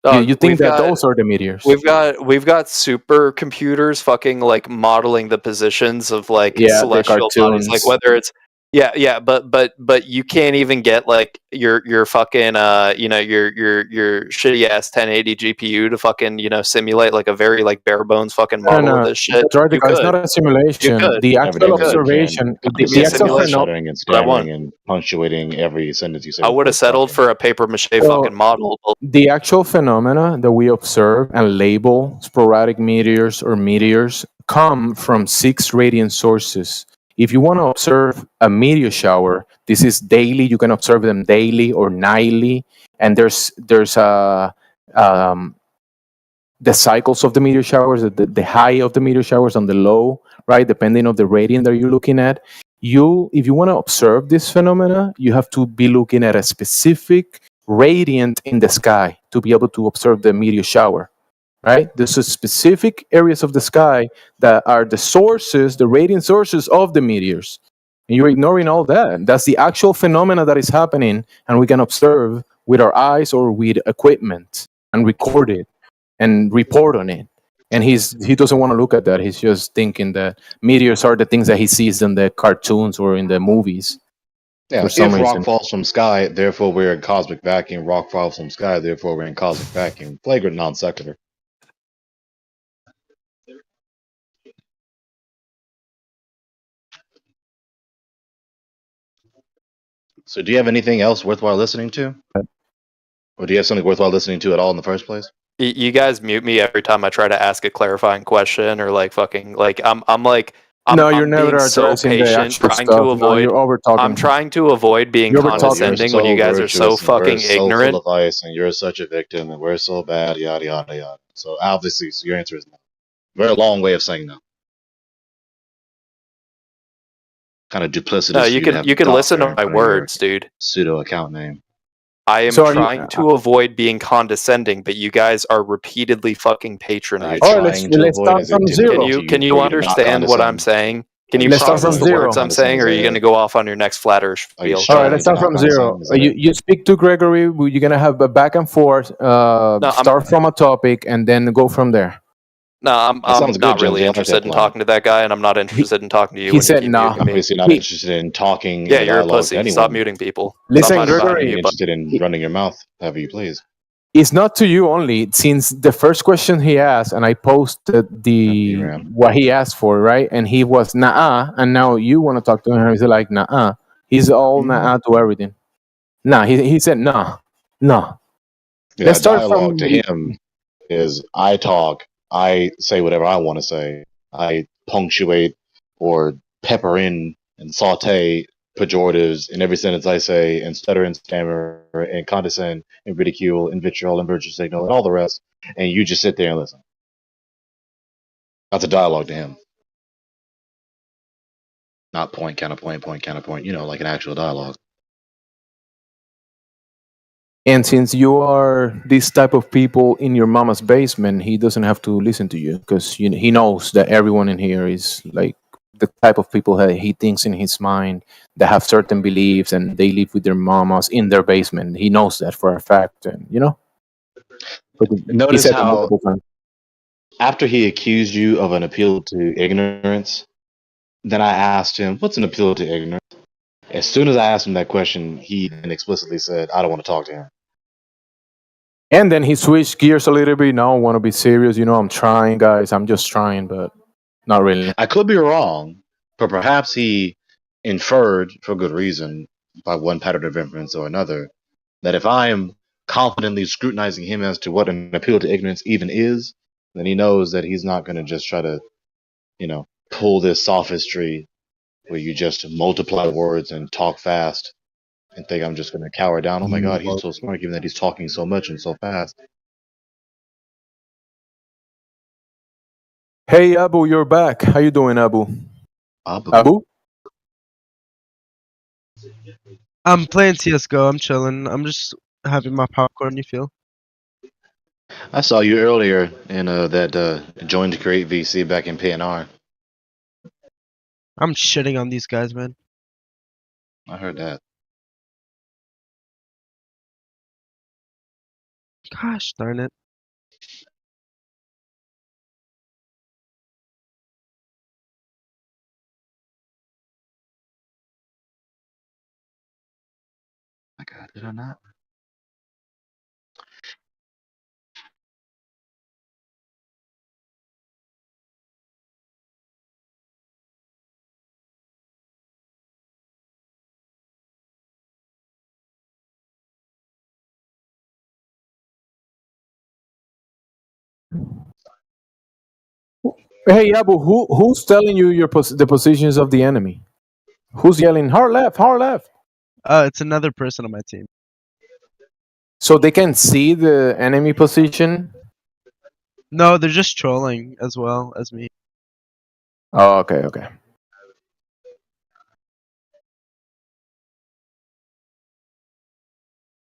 You think that those are the meteors. We've got supercomputers fucking like modeling the positions of like the celestial bodies, like cartoons. whether it's but you can't even get like your fucking your shitty ass 1080 GPU to fucking simulate like a very like bare bones fucking model of this shit. That's right, You because it's could. not a simulation. You could. The actual Evidently you can. observation, You the can't actual without phenomenon. stuttering and What I want. stammering and punctuating every sentence you say. I would have settled for a paper mache fucking model. The actual phenomena that we observe and label sporadic meteors or meteors come from 6 radiant sources. If you want to observe a meteor shower, this is daily. You can observe them daily or nightly, and there's the cycles of the meteor showers, the high of the meteor showers and the low, right? Depending on the radiant that you're looking at. If you want to observe this phenomena, you have to be looking at a specific radiant in the sky to be able to observe the meteor shower, right? There's a specific areas of the sky that are the sources, the radiant sources of the meteors. And you're ignoring all that. That's the actual phenomena that is happening, and we can observe with our eyes or with equipment and record it and report on it. And he doesn't want to look at that. He's just thinking that meteors are the things that he sees in the cartoons or in the movies. Yeah, For if some rock reason. falls from sky, therefore we're in cosmic vacuum. Rock falls from sky, therefore we're in cosmic vacuum. Flagrant non sequitur. So, do you have anything else worthwhile listening to, or do you have something worthwhile listening to at all in the first place? You guys mute me every time I try to ask a clarifying question or like fucking like I'm No, you're never being so addressing the patient, actual trying stuff. to No, avoid. you're over talking. I'm trying to avoid being You're over talking. condescending when you guys are so virtuous and we're fucking so full ignorant. of ice, and you're such a victim, and we're so bad, yada yada yada. So obviously, so your answer is no. Very long way of saying no. Kind of duplicitous. No, for you to can have you can listen to doctor my in front of your words, dude. pseudo account name. I am So are you- trying to avoid being condescending, but you guys are repeatedly fucking patronizing. All right, let's start from zero. Can you understand what I'm saying? Can you Let's start process from the zero. words I'm saying, or are you going to go off on your next flat Earth spiel? All right, let's start from zero. You speak to Gregory. You're gonna have a back and forth. Start from a topic and then go from there. No, I'm sounds good, not really James. I like that interested in plan. talking to that guy, and I'm not interested in talking to you. he when said you keep no. muting me. Obviously, not interested in talking. Yeah, in you're a dialogue pussy. to anyone. Stop muting people. Listen, Stop hiding behind Gregory. a mute button. Interested in running your mouth, however you please. It's not to you only. Since the first question he asked, and I posted what he asked for, right? And he was nah, and now you want to talk to him. He's like nah. He's all nah to everything. Nah, he said nah. Yeah, Let's start dialogue from to him is I talk, I say whatever I want to say, I punctuate or pepper in and saute pejoratives in every sentence I say, and stutter and stammer and condescend and ridicule and vitriol and virtue signal and all the rest, and you just sit there and listen. That's a dialogue to him. Not point, counterpoint, point, counterpoint, like an actual dialogue. And since you are this type of people in your mama's basement, he doesn't have to listen to you because he knows that everyone in here is like the type of people that he thinks in his mind that have certain beliefs and they live with their mamas in their basement. He knows that for a fact, and But Notice he said how multiple times. after he accused you of an appeal to ignorance, then I asked him, what's an appeal to ignorance? As soon as I asked him that question, he then explicitly said, I don't want to talk to him. And then he switched gears a little bit. Now I want to be serious. I'm trying, guys. I'm just trying, but not really. I could be wrong, but perhaps he inferred, for good reason, by one pattern of inference or another, that if I am confidently scrutinizing him as to what an appeal to ignorance even is, then he knows that he's not going to just try to, pull this sophistry where you just multiply words and talk fast and think I'm just going to cower down. Oh my God, he's so smart, given that he's talking so much and so fast. Hey, Abu, you're back. How you doing, Abu? Abu? I'm playing CSGO. I'm chilling. I'm just having my popcorn. You feel? I saw you earlier in that Join to Create VC back in PNR. I'm shitting on these guys, man. I heard that. Gosh darn it. My God, did I not? Hey, Abu, who's telling you the positions of the enemy? Who's yelling hard left, hard left? It's another person on my team. So they can see the enemy position? No, they're just trolling as well as me. Oh, okay.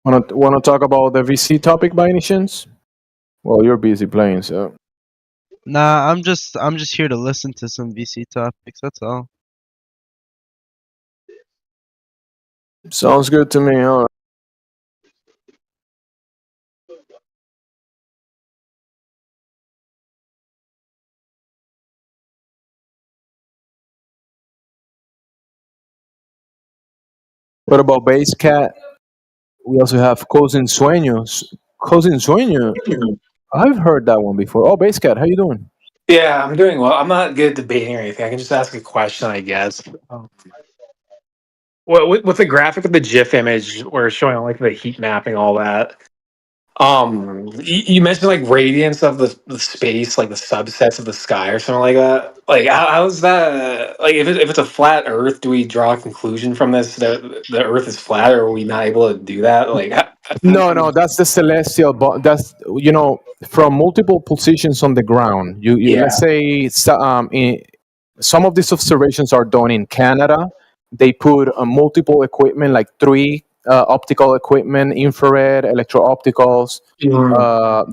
Want to talk about the VC topic by any chance? Well, you're busy playing, so. Nah, I'm just here to listen to some VC topics. That's all. Sounds good to me. All right. What about Base Cat? We also have Cousin Sueños. Cousin Sueño. I've heard that one before. Oh, Base Cat, how you doing? Yeah, I'm doing well. I'm not good at debating or anything. I can just ask a question, I guess. Well, with the graphic of the GIF image, where it's showing like the heat mapping, all that. You mentioned like radiance of the space, like the subsets of the sky or something like that. Like, how's that? Like, if it's a flat Earth, do we draw a conclusion from this that the Earth is flat, or are we not able to do that? Like, No, that's the celestial. But that's from multiple positions on the ground. You let's yeah. say some of these observations are done in Canada. They put multiple equipment, like three optical equipment, infrared, electro-opticals.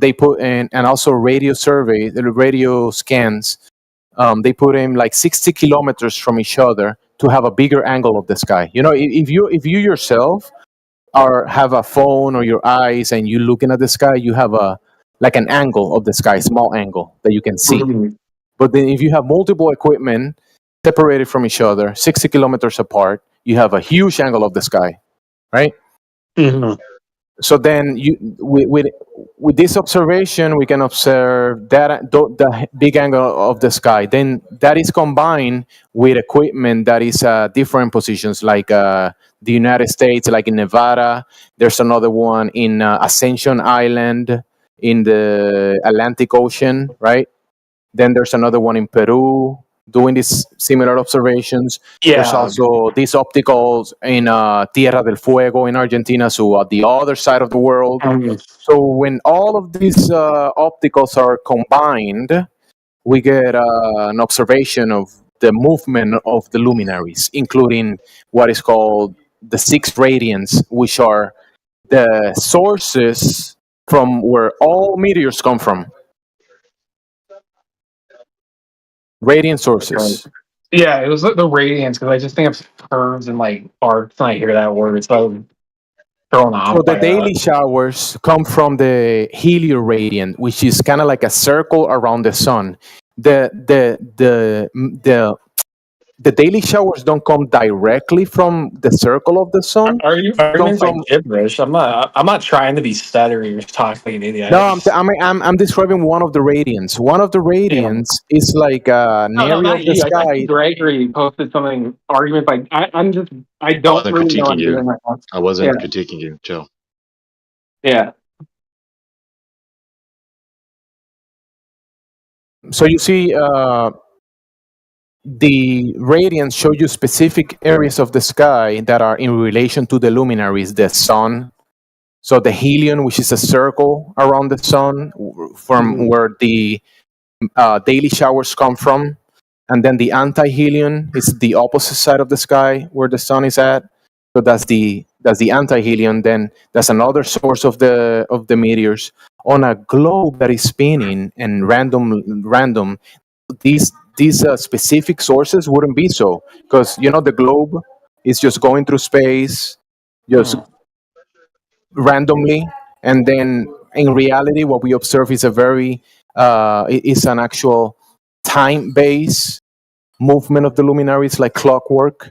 They put in, and also radio survey, the radio scans. They put in like 60 kilometers from each other to have a bigger angle of the sky. If you yourself or have a phone or your eyes and you looking at the sky, you have like an angle of the sky, small angle that you can see. But then if you have multiple equipment separated from each other, 60 kilometers apart, you have a huge angle of the sky, right? So then with this observation, we can observe that the big angle of the sky. Then that is combined with equipment that is different positions, like the United States, like in Nevada. There's another one in Ascension Island in the Atlantic Ocean, right? Then there's another one in Peru doing these similar observations. There's Yeah. also these opticals in Tierra del Fuego in Argentina, so at the other side of the world. So when all of these opticals are combined, we get an observation of the movement of the luminaries, including what is called the six radiants, which are the sources from where all meteors come from. Radiant sources. Yeah, it was the radiance because I just think of curves and like arcs when I hear that word. So I'm thrown off So the by daily that. showers come from the helioradiant, which is kind of like a circle around the sun. The daily showers don't come directly from the circle of the sun. Are you Come arguing like from gibberish? I'm not trying to be stuttery or talk like an idiot. no, I'm describing one of the radiants. One of the radiants is like an No, area not of the you. I sky. think Gregory posted something argument by I I don't wasn't really know what critiquing I'm you. doing right now. I wasn't Yeah. critiquing you. Chill. Yeah. So you see, the radiance show you specific areas of the sky that are in relation to the luminaries, the sun. So the helion, which is a circle around the sun, from where the daily showers come from, and then the anti-helion is the opposite side of the sky where the sun is at. So that's the anti-helion. Then that's another source of the meteors on a globe that is spinning and random. These specific sources wouldn't be so, because the globe is just going through space, just randomly, and then in reality what we observe is is an actual time-based movement of the luminaries, like clockwork,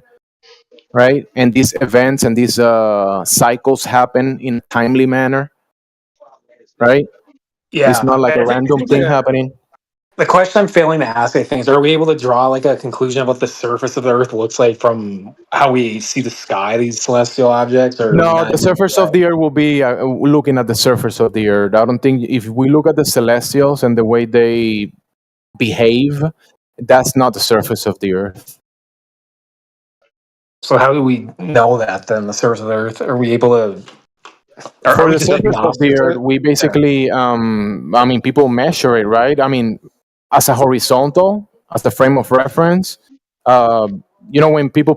right? And these events and these cycles happen in a timely manner, right? It's Yeah. not like a I think random thing happening. the question I'm failing to ask, I think, is are we able to draw like a conclusion of what the surface of the Earth looks like from how we see the sky, these celestial objects, or are we No, not the able to do surface of that? the Earth will be looking at the surface of the Earth. I don't think if we look at the celestials and the way they behave, that's not the surface of the Earth. So how do we know that then, the surface of the Earth? Are we able to are For we the just surface of the agnostic to Earth, it? we basically, people measure it, right? I mean, as a horizontal, as the frame of reference. Uh, when people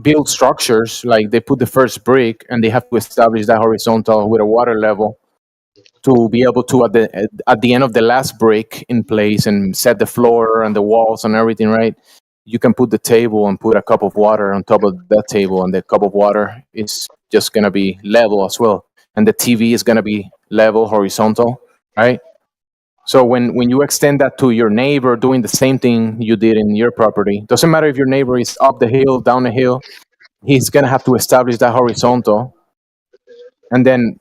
build structures, like they put the first brick and they have to establish that horizontal with a water level to be able to at the end of the last brick in place and set the floor and the walls and everything, right? You can put the table and put a cup of water on top of that table, and the cup of water is just gonna be level as well, and the TV is gonna be level, horizontal, right? So when you extend that to your neighbor doing the same thing you did in your property, doesn't matter if your neighbor is up the hill, down the hill, he's gonna have to establish that horizontal, and then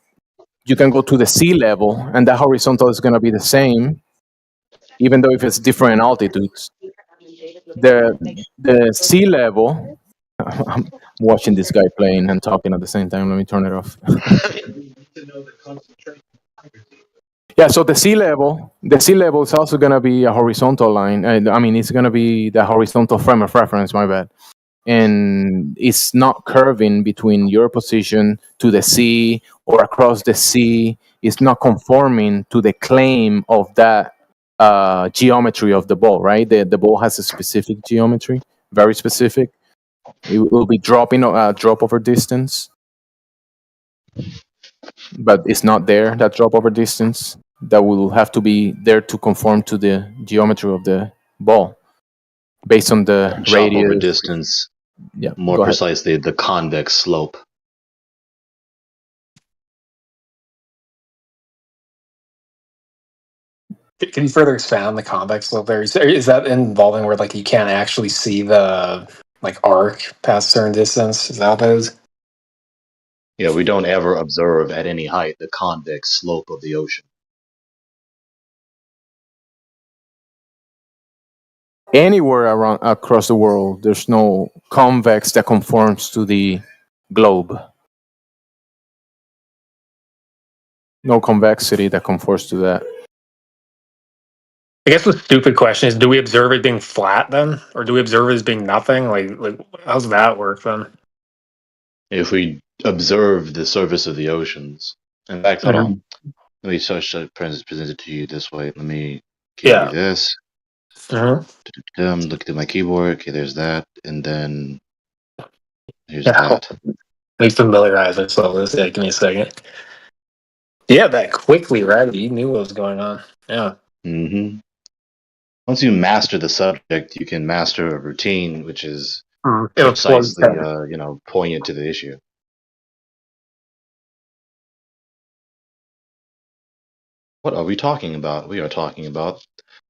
you can go to the sea level, and that horizontal is gonna be the same, even though if it's different altitudes. The sea level. I'm watching this guy playing and talking at the same time. Let me turn it off. Yeah, so the sea level is also going to be a horizontal line. I mean, it's going to be the horizontal frame of reference, my bad. And it's not curving between your position to the sea or across the sea. It's not conforming to the claim of that geometry of the ball, right? The ball has a specific geometry, very specific. It will be drop over distance, but it's not there, that drop over distance. That will have to be there to conform to the geometry of the ball based on the Drop over radius. distance. Yeah, More go ahead. precisely, the convex slope. Can you further expand on the convex slope there? Is that involving where like you can't actually see the like arc past a certain distance? Is that what that is? Yeah, we don't ever observe at any height the convex slope of the ocean. Anywhere around across the world, there's no convex that conforms to the globe. No convexity that conforms to that. I guess the stupid question is: do we observe it being flat then, or do we observe it as being nothing? Like how's that work then? If we observe the surface of the oceans, in fact, hold on. Let me present it to you this way. Let me give you this. Look at my keyboard. Okay, there's that, and then here's that. Let me familiarize myself with this. Yeah, give me a second. Yeah, that quickly, right? You knew what was going on. Yeah. Mm-hmm. Once you master the subject, you can master a routine, which is precisely, poignant to the issue. What are we talking about? We are talking about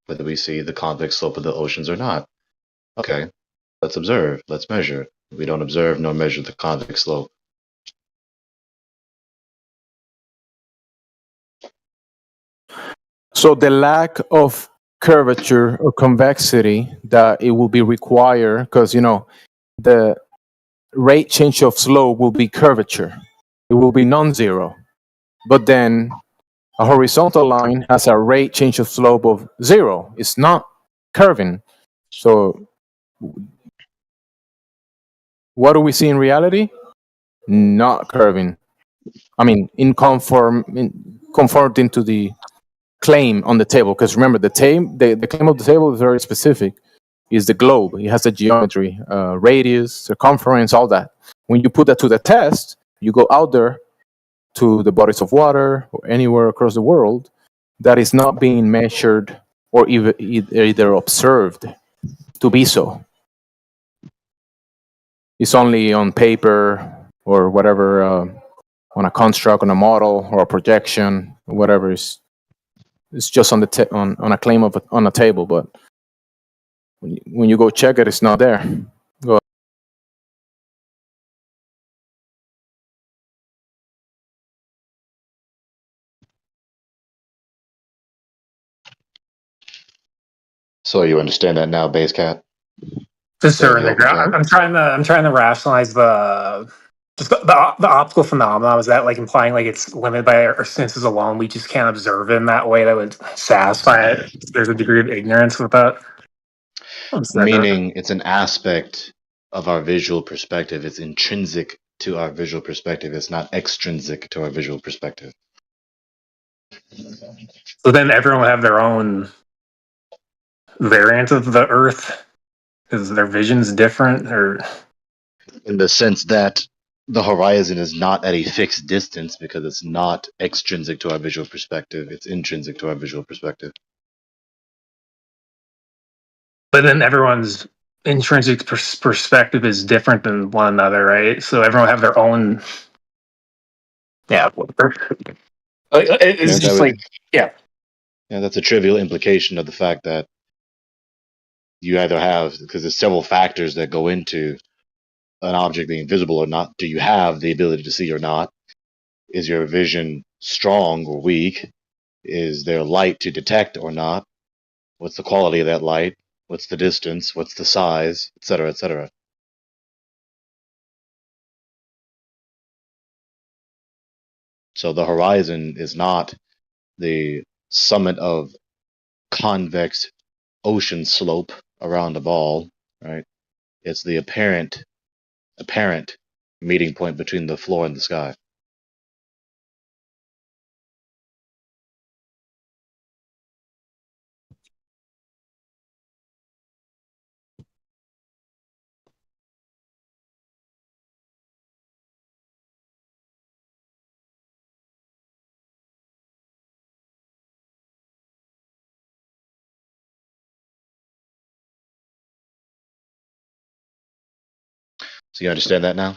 whether we see the convex slope of the oceans or not. Okay, let's observe. Let's measure. We don't observe nor measure the convex slope. So the lack of curvature or convexity that it will be required, because the rate change of slope will be curvature. It will be non-zero. But then a horizontal line has a rate change of slope of 0. It's not curving. So what do we see in reality? Not curving. I mean, conforming to the claim on the table. Because remember, the claim of the table is very specific. Is the globe. It has a geometry, radius, circumference, all that. When you put that to the test, you go out there to the bodies of water or anywhere across the world that is not being measured or either observed to be so. It's only on paper or whatever, on a construct, on a model, or a projection, whatever. It's just on on a claim on a table, but when you go check it, it's not there. Go ahead. So you understand that now, Basecat? To a certain degree, I'm trying to rationalize the optical phenomena. Was that like implying like it's limited by our senses alone? We just can't observe it in that way that would satisfy it. There's a degree of ignorance with that. Meaning it's an aspect of our visual perspective. It's intrinsic to our visual perspective. It's not extrinsic to our visual perspective. So then everyone would have their own variant of the Earth because their vision's different, or in the sense that the horizon is not at a fixed distance because it's not extrinsic to our visual perspective. It's intrinsic to our visual perspective. But then everyone's intrinsic perspective is different than one another, right? So everyone have their own. Yeah, it's just like Yeah, that's a trivial implication of the fact that you either have, because there's several factors that go into an object being visible or not. Do you have the ability to see or not? Is your vision strong or weak? Is there light to detect or not? What's the quality of that light? What's the distance? What's the size? Etc., etc. So the horizon is not the summit of convex ocean slope around the ball, right? It's the apparent meeting point between the floor and the sky. So you understand that now?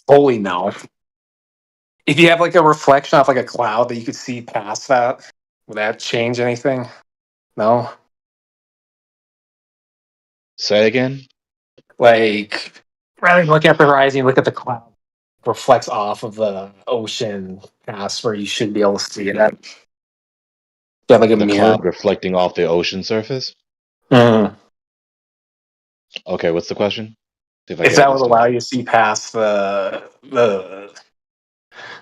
Holy no. If you have like a reflection off like a cloud that you could see past that, would that change anything? No. Say again? Like rather than looking at the horizon, you look at the cloud reflects off of the ocean past where you should be able to see it at. You have like a The mirror. cloud reflecting off the ocean surface? Mm. Okay, what's the question? See if I If can that would allow understand. you to see past the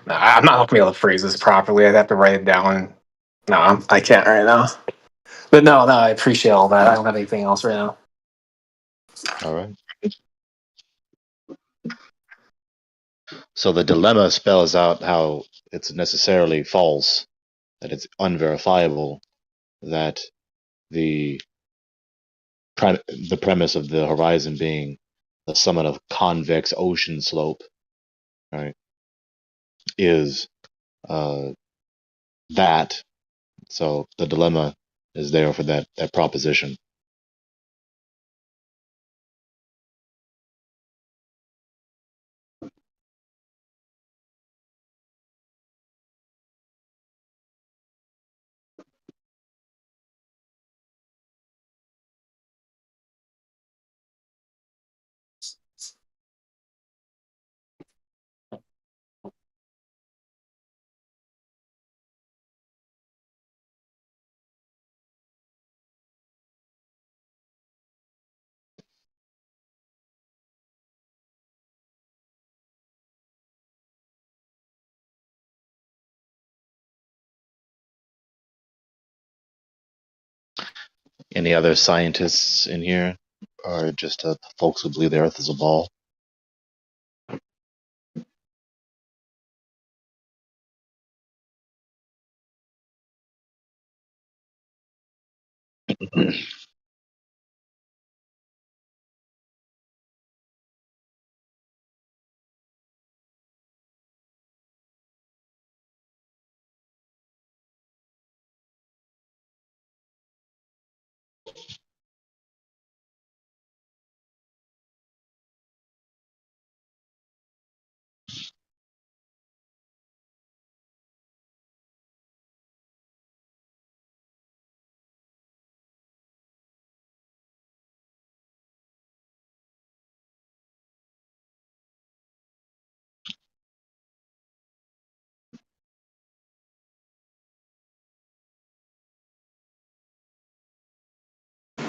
no, I'm not gonna be able to phrase this properly. I'd have to write it down. No, I can't right now. But no, I appreciate all that. I don't have anything else right now. All right. So the dilemma spells out how it's necessarily false, that it's unverifiable, that the the premise of the horizon being the summit of convex ocean slope, right, is that. So the dilemma is there for that proposition. Any other scientists in here, or just folks who believe the Earth is a ball?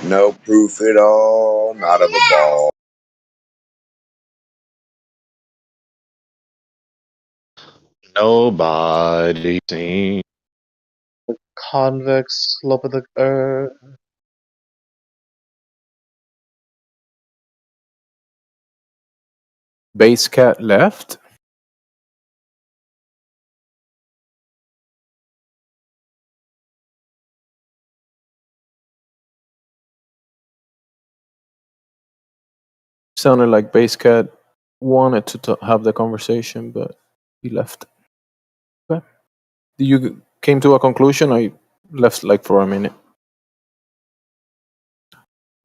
No proof at all, not of a ball. Nobody seen the convex slope of the Earth. Base cat left. Sounded like Base Cat wanted to have the conversation, but he left. Okay. You came to a conclusion? I left like for a minute.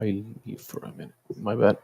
I leave for a minute. My bad.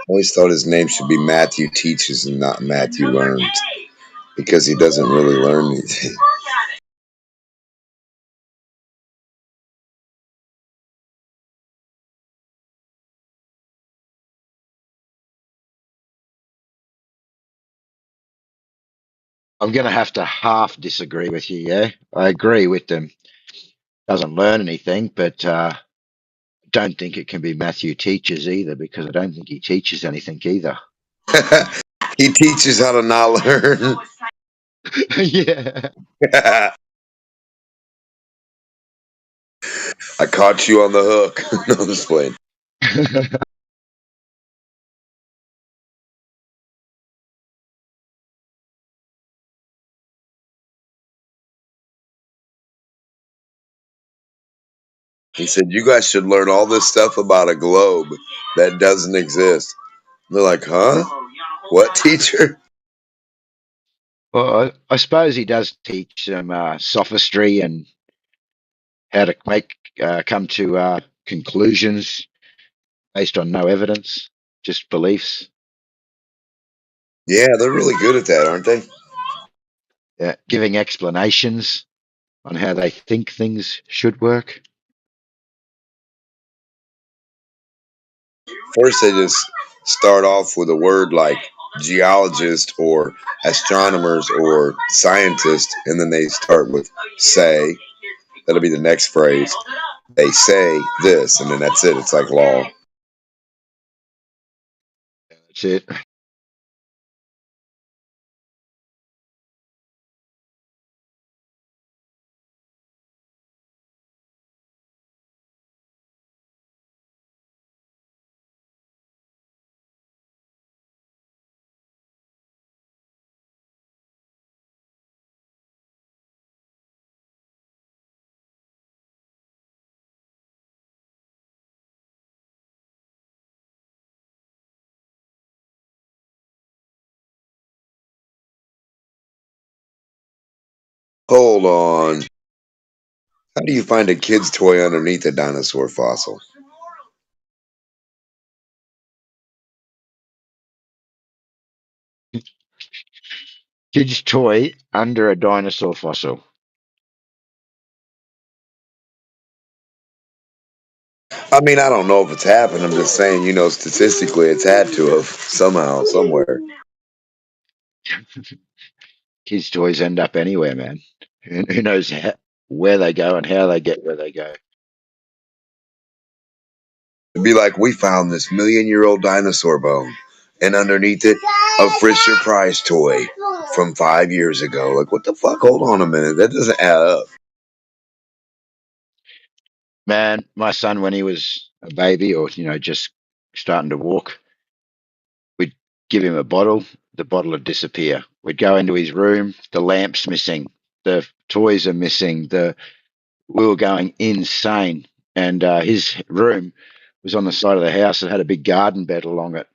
always thought his name should be Matthew Teaches and not Matthew Learns, because he doesn't really learn anything. I'm going to have to half disagree with you. Yeah, I agree with them. Doesn't learn anything, but don't think it can be Matthew Teaches either, because I don't think he teaches anything either. He teaches how to not learn. Yeah. I caught you on the hook. No, I'm just playing. He said, you guys should learn all this stuff about a globe that doesn't exist. And they're like, huh? What, teacher? Well, I suppose he does teach them sophistry and how to come to conclusions based on no evidence, just beliefs. Yeah, they're really good at that, aren't they? Yeah, giving explanations on how they think things should work. First, they just start off with a word like geologist or astronomers or scientist, and then they start with say. That'll be the next phrase. They say this, and then that's it. It's like law. That's it. Hold on. How do you find a kid's toy underneath a dinosaur fossil? Kid's toy under a dinosaur fossil. I mean, I don't know if it's happened. I'm just saying, statistically, it's had to have somehow, somewhere. Kids' toys end up anywhere, man. Who knows where they go and how they get where they go. It'd be like, we found this million-year-old dinosaur bone, and underneath it, a Fisher Price toy from 5 years ago. Like, what the fuck? Hold on a minute. That doesn't add up. Man, my son, when he was a baby or, just starting to walk, we'd give him a bottle, the bottle would disappear. We'd go into his room, the lamp's missing, the toys are missing, we were going insane. And his room was on the side of the house that had a big garden bed along it.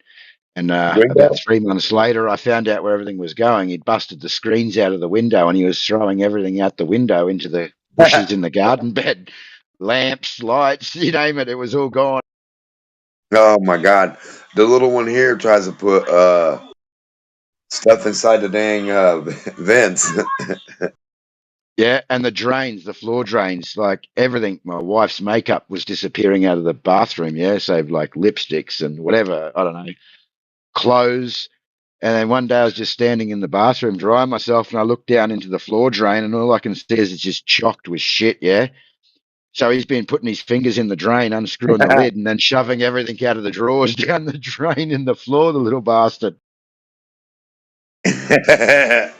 And about 3 months later, I found out where everything was going. He'd busted the screens out of the window and he was throwing everything out the window into the bushes in the garden bed. Lamps, lights, you name it, it was all gone. Oh my god. The little one here tries to put stuff inside the dang vents. Yeah, and the drains, the floor drains, like everything. My wife's makeup was disappearing out of the bathroom, yeah, so like lipsticks and whatever, I don't know, clothes. And then one day I was just standing in the bathroom drying myself and I looked down into the floor drain and all I can see is it's just chocked with shit, yeah? So he's been putting his fingers in the drain, unscrewing the lid, and then shoving everything out of the drawers down the drain in the floor, the little bastard. Yeah,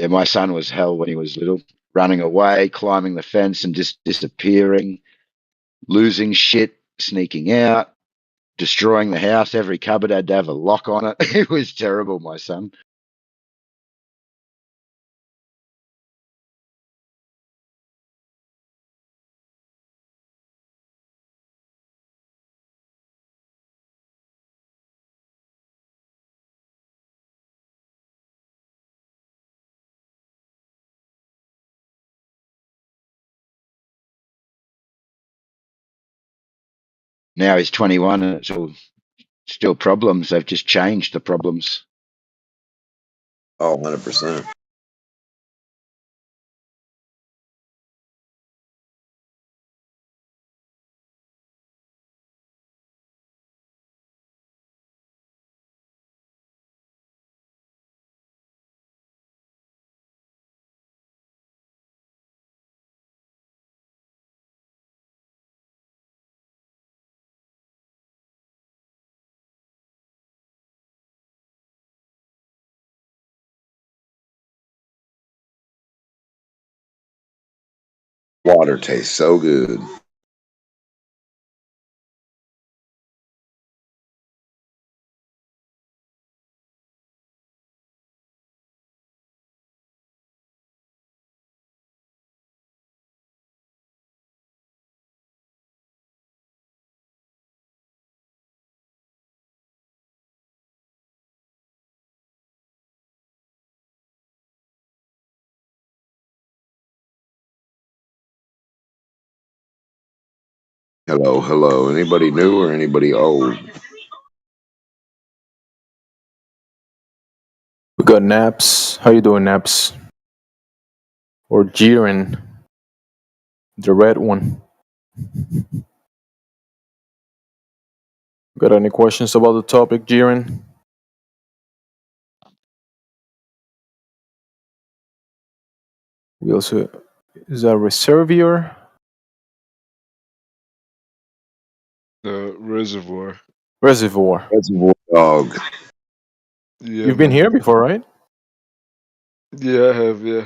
my son was hell when he was little, running away, climbing the fence and just disappearing, losing shit, sneaking out, destroying the house. Every cupboard had to have a lock on it. It was terrible, my son. now he's 21 and it's all still problems. They've just changed the problems. Oh, 100%. Water tastes so good. Hello, hello. Anybody new or anybody old? We got Naps. How you doing, Naps? Or Jiren, the red one. Got any questions about the topic, Jiren? We also is a reservoir. The reservoir. Reservoir. Reservoir dog. Yeah, You've been here before, right? Yeah, I have. Yeah.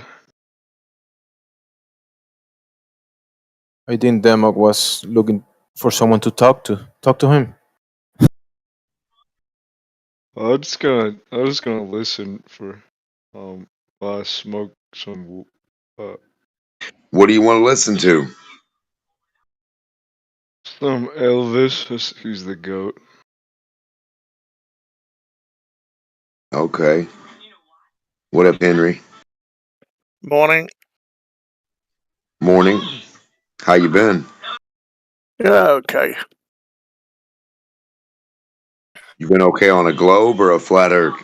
I think Demog was looking for someone to talk to. Talk to him. I'm just gonna listen for while I smoke some. What do you want to listen to? Some Elvis. He's the goat. Okay. What up, Henry? Morning. Morning. How you been? Yeah, okay. You been okay on a globe or a flat earth?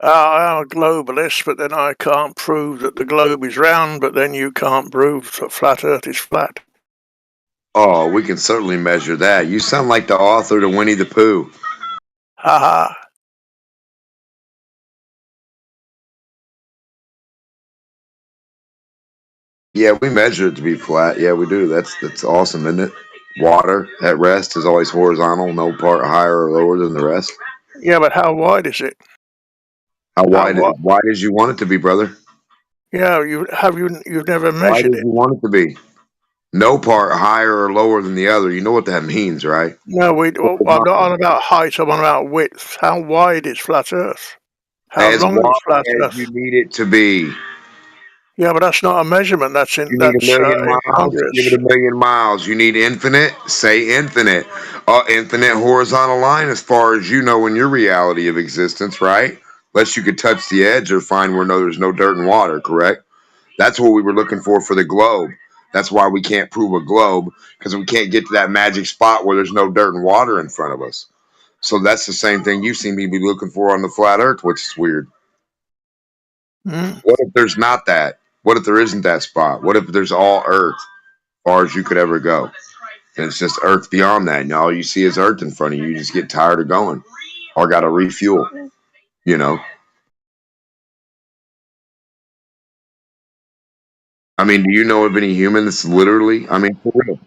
I'm a globalist, but then I can't prove that the globe is round, but then you can't prove that flat earth is flat. Oh, we can certainly measure that. You sound like the author to Winnie the Pooh. Haha. Yeah, we measure it to be flat. Yeah, we do. That's awesome, isn't it? Water at rest is always horizontal, no part higher or lower than the rest. Yeah, but how wide is it? How wide did you want it to be, brother? Yeah, you've never Why measured did it. you want it to be? No part higher or lower than the other. You know what that means, right? No, I'm not on about height, I'm on about width. How wide is flat earth? How As long wide is flat as earth? you need it to be. Yeah, but that's not a measurement. That's in You need a million in miles. Give it a million miles. You need infinite. Say infinite. Infinite horizontal line as far as you know in your reality of existence, right? Unless you could touch the edge or find where there's no dirt and water, correct? That's what we were looking for the globe. That's why we can't prove a globe, because we can't get to that magic spot where there's no dirt and water in front of us. So that's the same thing you seem to be looking for on the flat earth, which is weird. What if there's not that? What if there isn't that spot? What if there's all earth, as far as you could ever go? And it's just earth beyond that, and all you see is earth in front of you. You just get tired of going, or got to refuel, you know? I mean, do you know of any human that's literally, I mean, for real,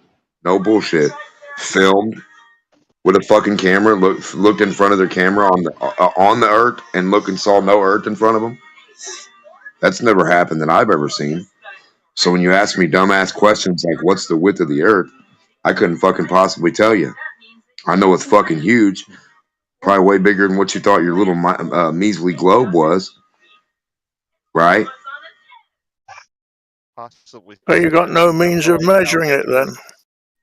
no bullshit, filmed with a fucking camera, looked in front of their camera on the earth and looked and saw no earth in front of them? That's never happened that I've ever seen. So when you ask me dumbass questions like what's the width of the earth, I couldn't fucking possibly tell you. I know it's fucking huge, probably way bigger than what you thought your little measly globe was, right? Possibly. But you got no means of measuring it then.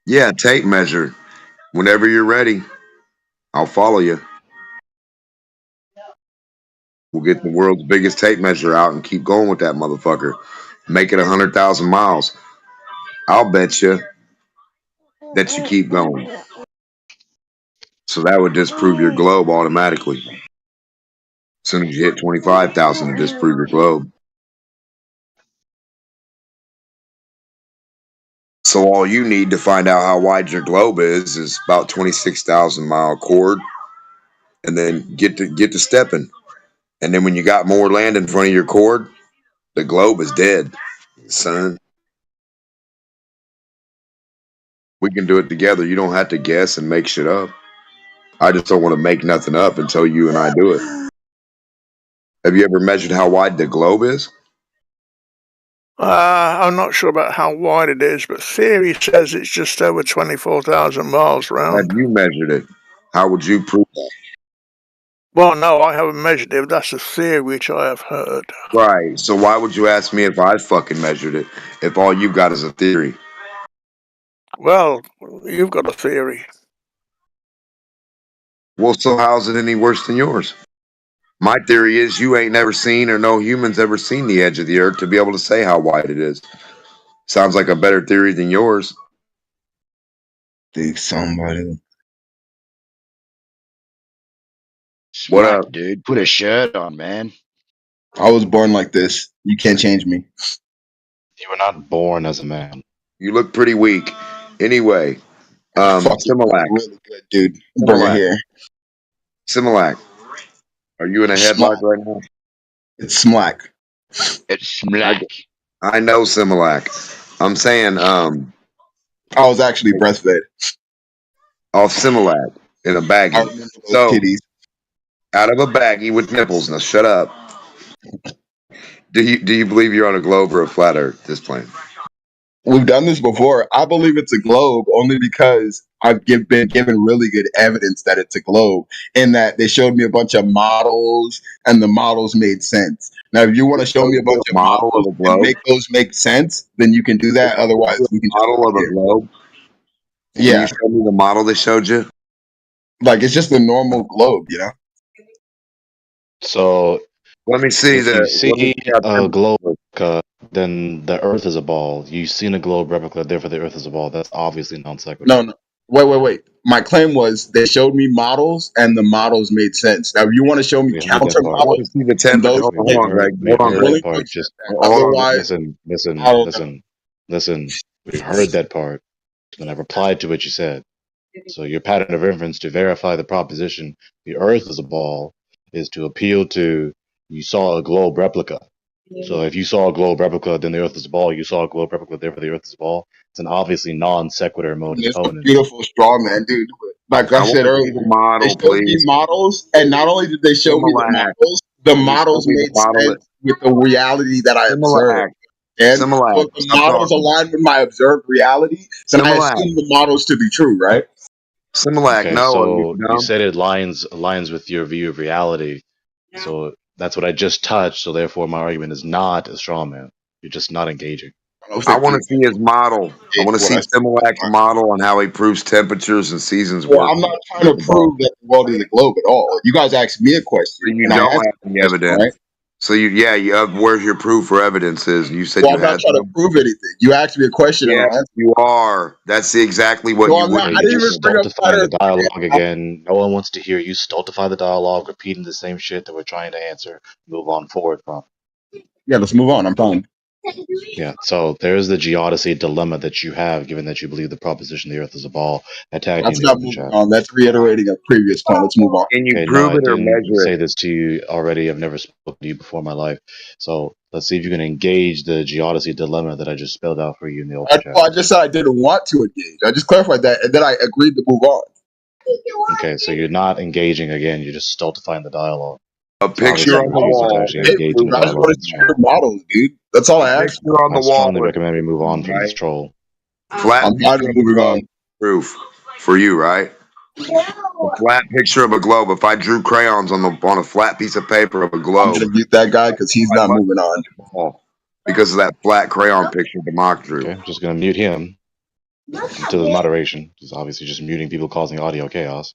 Yeah, tape measure. Whenever you're ready, I'll follow you. We'll get the world's biggest tape measure out and keep going with that motherfucker. Make it 100,000 miles. I'll bet you that you keep going. So that would disprove your globe automatically. As soon as you hit 25,000 to disprove your globe. So all you need to find out how wide your globe is about 26,000 mile chord, and then get to stepping. And then when you got more land in front of your chord, the globe is dead, son. We can do it together. You don't have to guess and make shit up. I just don't want to make nothing up until you and I do it. Have you ever measured how wide the globe is? I'm not sure about how wide it is, but theory says it's just over 24,000 miles round. Have you measured it? How would you prove that? Well, no, I haven't measured it. But that's a theory which I have heard. Right. So why would you ask me if I fucking measured it if all you've got is a theory? Well, you've got a theory. Well, so how's it any worse than yours? My theory is you ain't never seen or no human's ever seen the edge of the earth to be able to say how wide it is. Sounds like a better theory than yours. Think somebody. What Smack, up? dude. Put a shirt on, man. I was born like this. You can't change me. You were not born as a man. You look pretty weak. Anyway, Similac. Really good, dude. Bring it here. Similac. Are you in a headlock right now? It's Smack. It's Smack. I know Similac. I'm saying, I was actually breastfed. Off Similac in a baggie. So, kitties. out of a baggie with nipples. Now shut up. Do you believe you're on a globe or a flat Earth? This plane. We've done this before. I believe it's a globe only because I've been given really good evidence that it's a globe, in that they showed me a bunch of models and the models made sense. Now, if you want to show me a bunch of model models of a and globe? make those make sense, then you can do that. Otherwise, we can just Model of a globe. Can Yeah. you show me the model they showed you? Like, it's just a normal globe, you know? So let me see if you see a globe replica, then the Earth is a ball. You've seen a globe replica, therefore the Earth is a ball. That's obviously non sequitur. No. Wait. My claim was they showed me models and the models made sense. Now, if you want to show me We heard that counter part. I want to models, see the and temperature. those Hold make on, Greg. We Hold on, heard Greg. that part. Just otherwise, listen. We heard that part. When I replied to what you said. So your pattern of inference to verify the proposition the Earth is a ball is to appeal to you saw a globe replica. So if you saw a globe replica, then the Earth is a ball. You saw a globe replica, therefore the Earth is a ball. It's an obviously non sequitur mode it's a exponent. beautiful straw man, dude. Like I said earlier, model, they showed me models, and not only did they show me the models, the models made sense with the reality that I observed. And so if the models align with my observed reality, then I assume the models to be true, right? Similac, Okay, so you said it aligns with your view of reality. So that's what I just touched. So therefore, my argument is not a straw man. You're just not engaging. I want to see his model. I want to see Similac's model on how he proves temperatures and seasons Well, work. I'm not trying to prove that the world is a globe at all. You guys asked me a question, You and I don't answered have the any question, evidence. right? So you have, where's your proof or evidence is? You said Well, you I'm not had trying to some. prove anything. You asked me a question, and I Yes, answered. you are. That's exactly what No, you I'm would not. be I Okay, didn't you're even doing. bring up flat stultifying the Earth. dialogue again. No one wants to hear you stultify the dialogue, repeating the same shit that we're trying to answer. Move on forward from. Yeah, let's move on. I'm telling Yeah, so there's the geodesy dilemma that you have, given that you believe the proposition the Earth is a ball. I tagged you That's in the not open moving chat. on. That's reiterating a previous point. Let's move on. Can you Okay, no, prove I it or didn't measure say it? this to you already. I've never spoken to you before in my life. So let's see if you can engage the geodesy dilemma that I just spelled out for you in the open chat. I just said I didn't want to engage. I just clarified that, and then I agreed to move on. Okay, so you're not engaging again. You're just stultifying the dialogue. A It's obviously picture on the impossible to wall. actually engage in a I just dialogue want with to this see troll. your models, dude. That's all I A asked picture for. on I the wall. strongly recommend we move on from this troll. Flat I'm fine picture with of a moving globe. on. Proof for you, right? A flat picture of a globe. If I drew crayons on a flat piece of paper of a I'm globe, gonna mute that guy because he's I not must moving on. ball because of that flat crayon picture the mock drew. Okay, I'm just gonna mute him until the moderation. He's obviously just muting people causing audio chaos.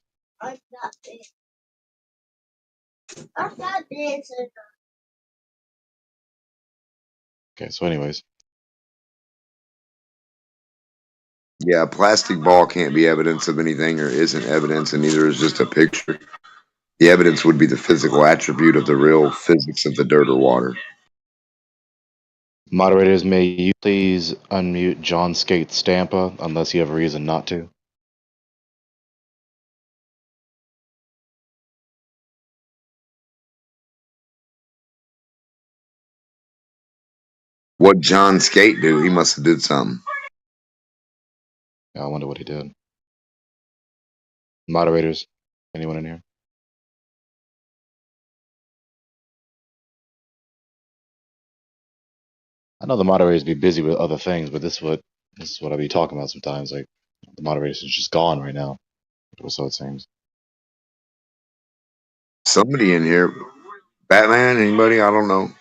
Okay, so anyways. Yeah, a plastic ball can't be evidence of anything or isn't evidence, and neither is just a picture. The evidence would be the physical attribute of the real physics of the dirt or water. Moderators, may you please unmute John Skate Stampa unless you have a reason not to? What John Skate do? He must have did something. I wonder what he did. Moderators, anyone in here? I know the moderators be busy with other things, but this is what I be talking about sometimes. Like the moderators is just gone right now, or so it seems. Somebody in here. Batman? Anybody? I don't know.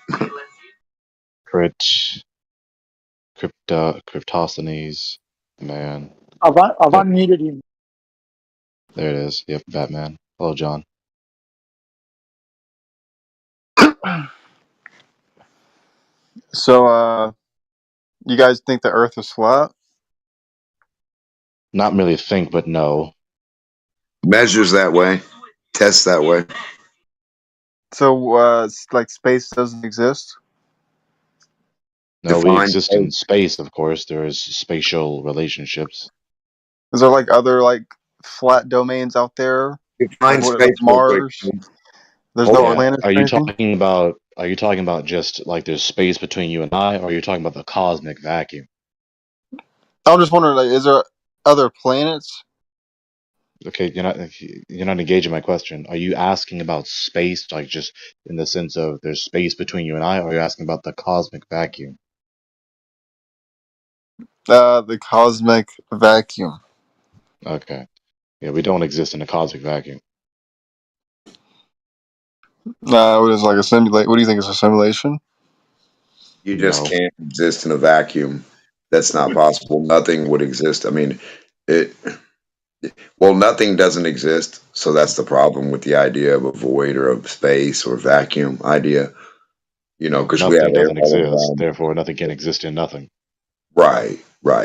Cryptosthenes, man. I've Yep, unmuted him. there it is. Yep, Batman. Hello, John. So, you guys think the Earth is flat? Not really think, but no. Measures that way. Tests that way. So, like space doesn't exist? No, we Define exist space. in space, of course. There is spatial relationships. Is there like other like flat domains out there? Define Like, what, space like real quick. Mars? There's no Hold on. planets Are or you anything? talking about just like there's space between you and I, or are you talking about the cosmic vacuum? I'm just wondering, like, is there other planets? Okay, you're not engaging my question. Are you asking about space, like just in the sense of there's space between you and I, or are you asking about the cosmic vacuum? The cosmic vacuum. Okay. Yeah, we don't exist in a cosmic vacuum. What is like a simulate? What do you think is a simulation? You just No. can't exist in a vacuum. That's not possible. Nothing would exist. I mean, nothing doesn't exist. So that's the problem with the idea of a void or of space or vacuum idea. Because we have Nothing air doesn't all exist, around. therefore nothing can exist in nothing. Right.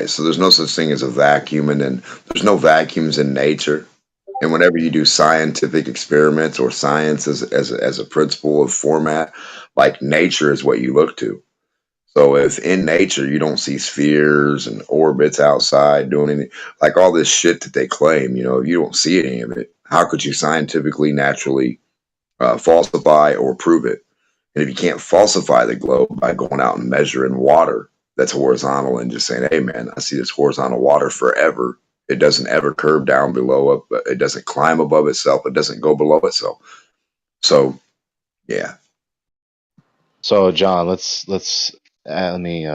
So there's no such thing as a vacuum, and then there's no vacuums in nature. And whenever you do scientific experiments or science as a principle of format, like nature is what you look to. So if in nature you don't see spheres and orbits outside doing anything, like all this shit that they claim, if you don't see any of it, how could you scientifically, naturally falsify or prove it? And if you can't falsify the globe by going out and measuring water that's horizontal and just saying, hey, man, I see this horizontal water forever. It doesn't ever curve down below it, but it doesn't climb above itself. It doesn't go below itself. So, yeah. So, John, let me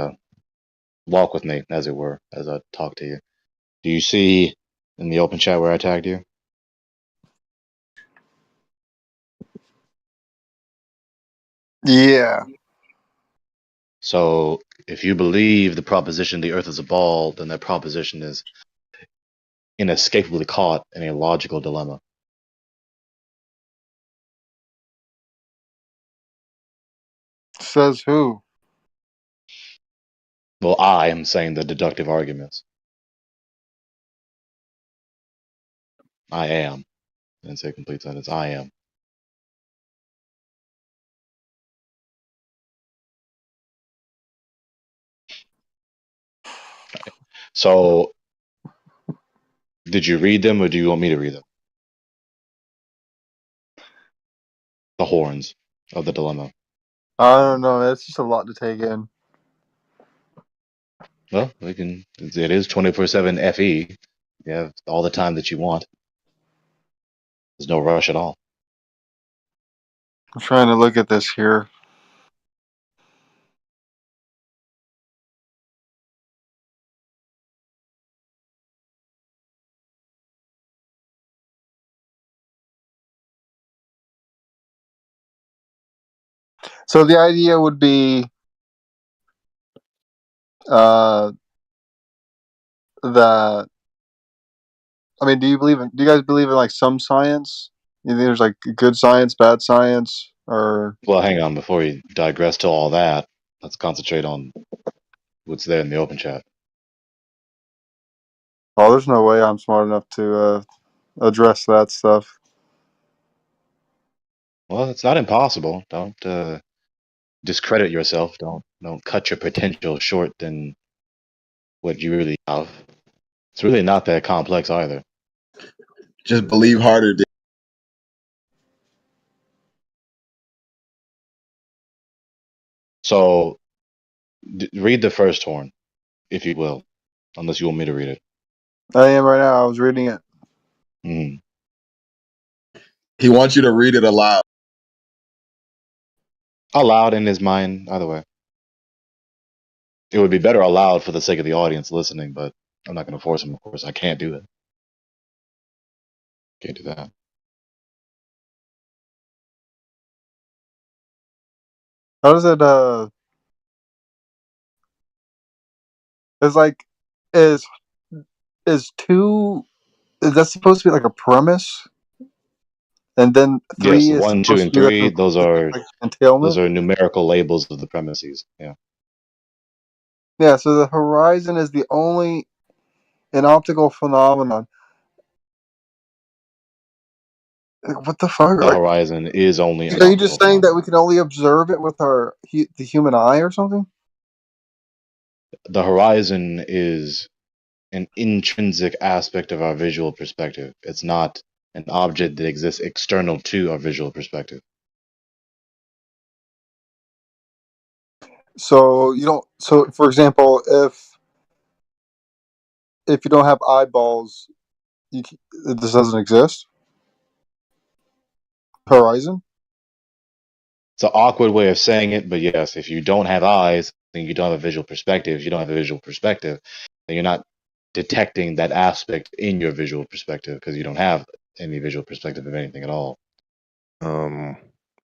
walk with me, as it were, as I talk to you. Do you see in the open chat where I tagged you? Yeah. So, if you believe the proposition the Earth is a ball, then that proposition is inescapably caught in a logical dilemma. Says who? Well, I am saying the deductive arguments. I am. I didn't say a complete sentence. I am. So, did you read them, or do you want me to read them? The horns of the dilemma. I don't know. That's just a lot to take in. Well, we can. It is 24/7 FE. You have all the time that you want. There's no rush at all. I'm trying to look at this here. So the idea would be that, I mean, do you guys believe in like some science? You think there's like good science, bad science, or? Well, hang on. Before you digress to all that, let's concentrate on what's there in the open chat. Oh, there's no way I'm smart enough to address that stuff. Well, it's not impossible. Don't discredit yourself. Don't cut your potential short than what you really have. It's really not that complex either. Just believe harder. Dude. So, read the first horn, if you will, unless you want me to read it. I am right now. I was reading it. Mm. He wants you to read it aloud. Aloud in his mind, either way. It would be better aloud for the sake of the audience listening, but I'm not going to force him, of course. I can't do it. Can't do that. How does it it's like is two is that supposed to be like a premise? And then Yes, 3 is 1, 2, supposed to and be the 3, those are entailment? numerical labels of the premises. Yeah. Yeah, so the horizon is the only an optical phenomenon. What the fuck? The horizon is only an Are you optical just saying phenomenon. that we can only observe it with the human eye or something? The horizon is an intrinsic aspect of our visual perspective. It's not an object that exists external to our visual perspective. So you don't. So for example, if you don't have eyeballs, this doesn't exist. Horizon. It's an awkward way of saying it, but yes, if you don't have eyes, then you don't have a visual perspective. If you don't have a visual perspective, then you're not detecting that aspect in your visual perspective because you don't have any visual perspective of anything at all.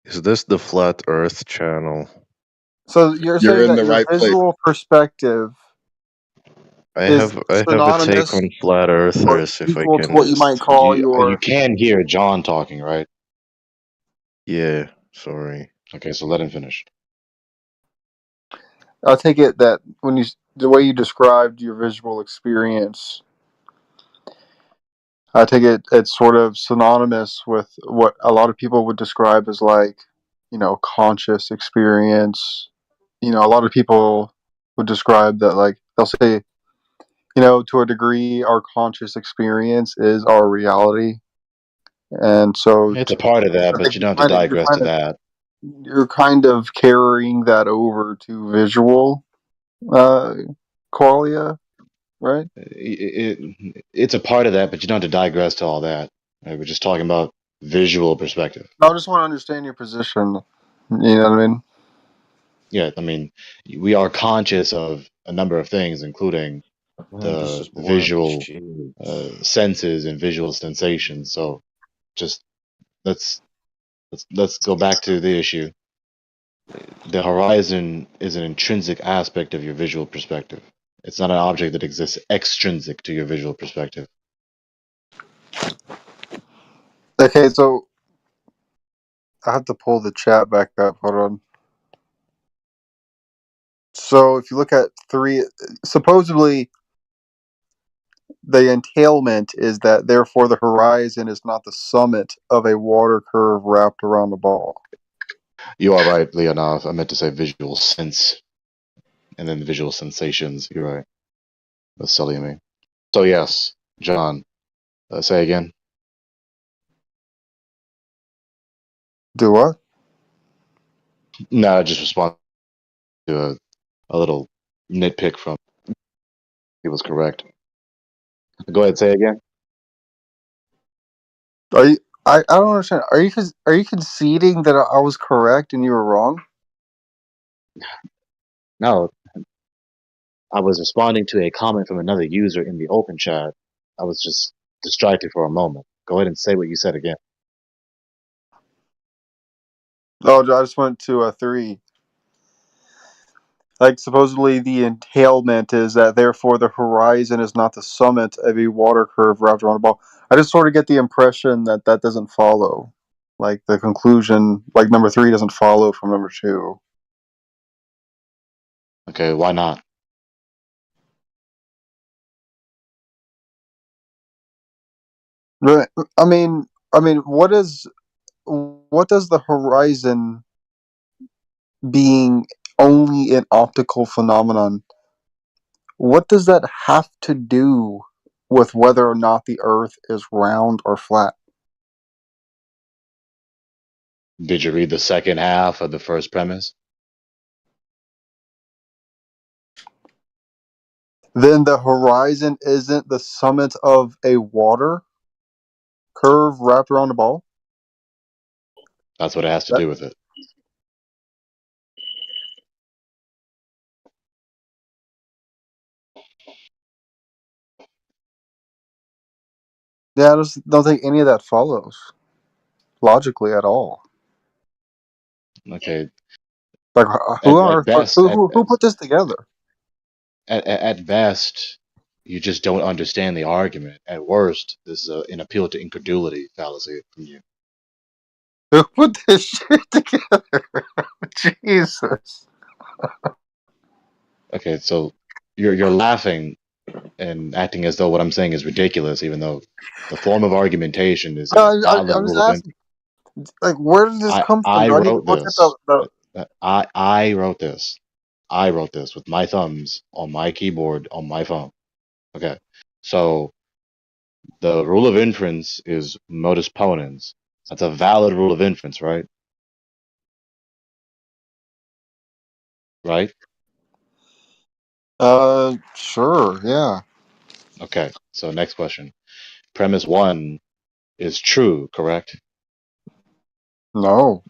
Is this the Flat Earth channel? So you're saying that your visual perspective I is have a take synonymous on flat earthers if I equal to can what you just might call You your. can hear John talking, right? Yeah, sorry. Okay, so let him finish. I take it that when the way you described your visual experience, I take it it's sort of synonymous with what a lot of people would describe as like, conscious experience. A lot of people would describe that like they'll say, to a degree, our conscious experience is our reality, and so It's a part of that, I but think you don't have to digress to that. you're kind of carrying that over to visual qualia, right? It's a part of that, but you don't have to digress to all that. Right? We're just talking about visual perspective. I just want to understand your position. You know what I mean? Yeah, I mean, we are conscious of a number of things, including this the is visual boring. senses and visual sensations. So, just let's go back to the issue. The horizon is an intrinsic aspect of your visual perspective. It's not an object that exists extrinsic to your visual perspective. Okay, so I have to pull the chat back up. Hold on. So if you look at 3, supposedly the entailment is that therefore the horizon is not the summit of a water curve wrapped around a ball. You are right, Leonov. I meant to say visual sense, and then visual sensations. You're right. That's silly of me. So yes, John, say again. Do what? No, I just respond to a little nitpick from. He was correct. Go ahead, say again. Are you? I don't understand. Are you conceding that I was correct and you were wrong? No, I was responding to a comment from another user in the open chat. I was just distracted for a moment. Go ahead and say what you said again. Oh, I just went to 3. Like, supposedly the entailment is that therefore the horizon is not the summit of a water curve wrapped around a ball. I just sort of get the impression that that doesn't follow. Like, the conclusion, like number 3 doesn't follow from number 2. Okay, why not? Right. I mean, what does the horizon being only an optical phenomenon? What does that have to do with whether or not the Earth is round or flat? Did you read the second half of the first premise? Then the horizon isn't the summit of a water curve wrapped around a ball? That's what it has to That, do with it. yeah, I just don't think any of that follows logically at all. Okay. Like, who on At earth best, who put this together? at best, you just don't understand the argument. At worst, this is an appeal to incredulity fallacy from you. Who put this shit together? Jesus. Okay, so you're laughing and acting as though what I'm saying is ridiculous, even though the form of argumentation is a valid I'm just rule of asking, like, where did this come from? I Do I need to wrote look at this. the I wrote this. I wrote this with my thumbs on my keyboard on my phone. Okay. So the rule of inference is modus ponens. That's a valid rule of inference, right? Right? sure, yeah. Okay. So next question. Premise 1 is true, correct? No.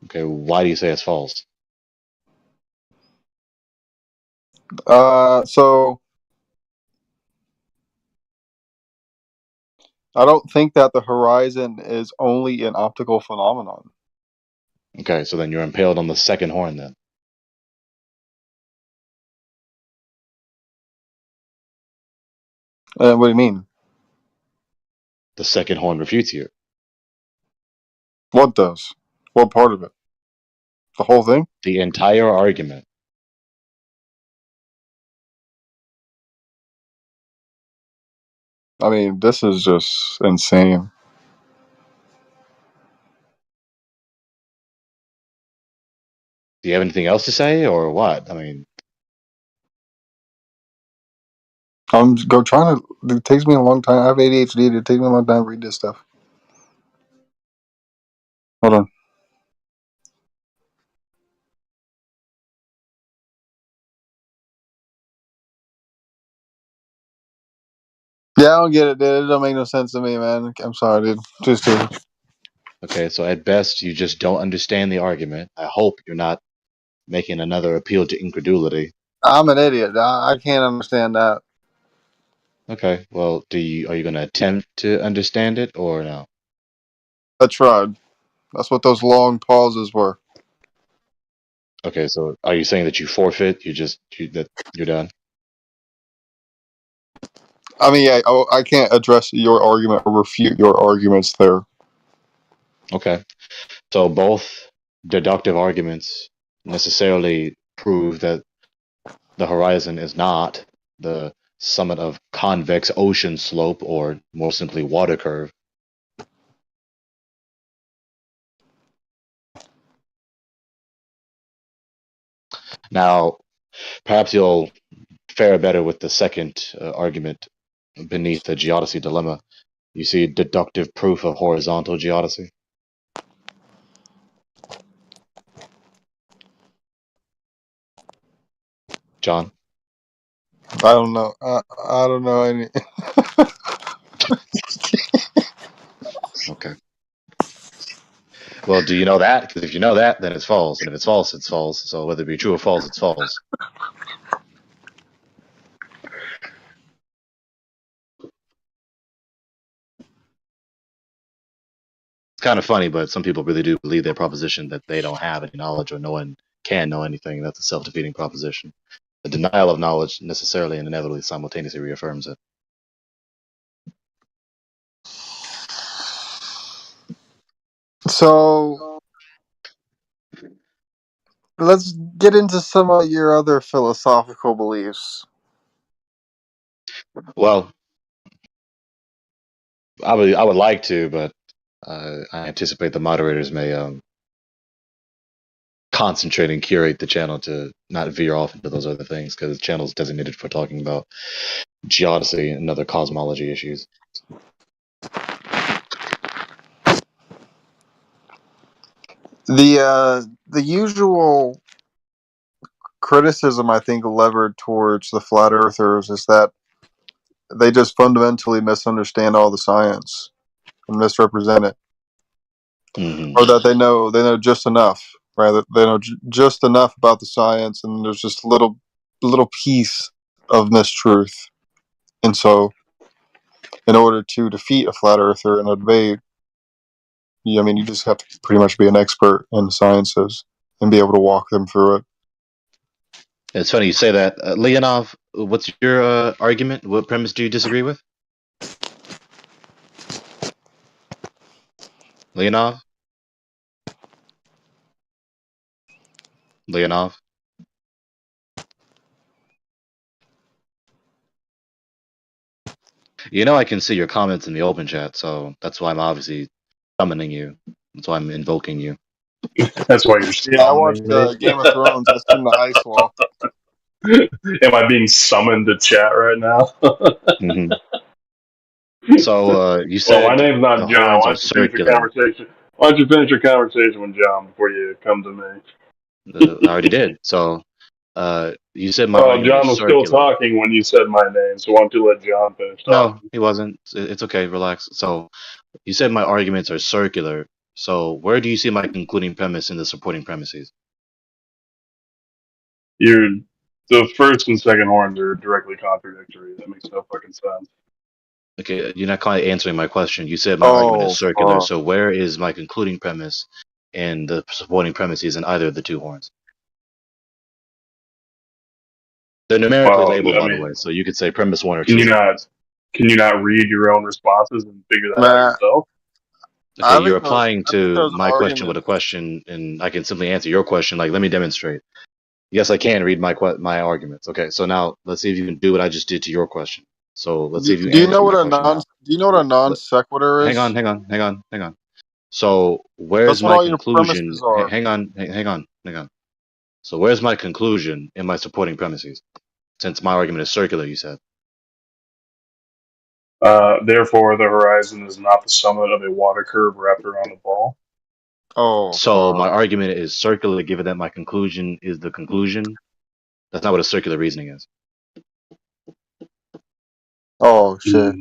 Okay, why do you say it's false? So I don't think that the horizon is only an optical phenomenon. Okay, so then you're impaled on the second horn then. What do you mean? The second horn refutes you. What does? What part of it? The whole thing? The entire argument. I mean, this is just insane. Do you have anything else to say or what? I mean, I'm trying to. It takes me a long time. I have ADHD. It takes me a long time to read this stuff. Hold on. Yeah, I don't get it, dude. It don't make no sense to me, man. I'm sorry, dude. Just dude. okay, so at best you just don't understand the argument. I hope you're not making another appeal to incredulity. I'm an idiot. I can't understand that. Okay, well, are you going to attempt to understand it or no? I tried. That's what those long pauses were. Okay, so are you saying that you forfeit? That you're done? I mean, yeah, I can't address your argument or refute your arguments there. Okay, so both deductive arguments necessarily prove that the horizon is not the summit of convex ocean slope, or more simply water curve. Now, perhaps you'll fare better with the second argument beneath the geodesy dilemma. You see deductive proof of horizontal geodesy? John? I don't know. I don't know any. Okay. Well, do you know that? Because if you know that, then it's false. And if it's false, it's false. So whether it be true or false, it's false. It's kind of funny, but some people really do believe their proposition that they don't have any knowledge or no one can know anything. That's a self-defeating proposition. The denial of knowledge necessarily and inevitably simultaneously reaffirms it. So let's get into some of your other philosophical beliefs. Well, I would like to, but I anticipate the moderators may concentrate and curate the channel to not veer off into those other things, because the channel is designated for talking about geodesy and other cosmology issues. The usual criticism I think levered towards the flat earthers is that they just fundamentally misunderstand all the science and misrepresent it, or that they know just enough, right? They know just enough about the science, and there's just little piece of mistruth. And so, in order to defeat a flat earther in a debate, you just have to pretty much be an expert in the sciences and be able to walk them through it. It's funny you say that. Leonov, what's your argument? What premise do you disagree with? Leonov? Leonov? You know I can see your comments in the open chat, so that's why I'm obviously summoning you. That's why I'm invoking you. That's why you're Yeah, I watched summoning me. Game of Thrones. I seen the ice wall. Am I being summoned to chat right now? Mm-hmm. So you Well, my said name's not the John. horns Why are don't you finish your circular. conversation? Why don't you finish your conversation with John before you come to me? I already did. So you said my Oh, argument John is was still circular. talking when you said my name, so why don't you let John finish talking? No, he wasn't. It's okay. Relax. So you said my arguments are circular. So where do you see my concluding premise in the supporting premises? The first and second horns are directly contradictory. That makes no fucking sense. Okay, you're not quite answering my question. You said my argument is circular. fuck. So where is my concluding premise and the supporting premises in either of the two horns? They're numerically Well, labeled, I by the mean, way. So you could say premise 1 or can 2. you not read your own responses and figure that out Man, yourself? Okay, you're applying I think to those my question with arguments. a question, and I can simply answer your question. Like, let me demonstrate. Yes, I can read my arguments. Okay, so now let's see if you can do what I just did to your question. So let's see if you Do you know answer my what a question now. non sequitur Hang is? on. So That's where's what my all your conclusion? premises are. Hang on. So where's my conclusion in my supporting premises? Since my argument is circular, you said. Therefore, the horizon is not the summit of a water curve wrapped around a ball. Oh, So my argument is circular, given that my conclusion is the conclusion. That's not what a circular reasoning is. oh shit.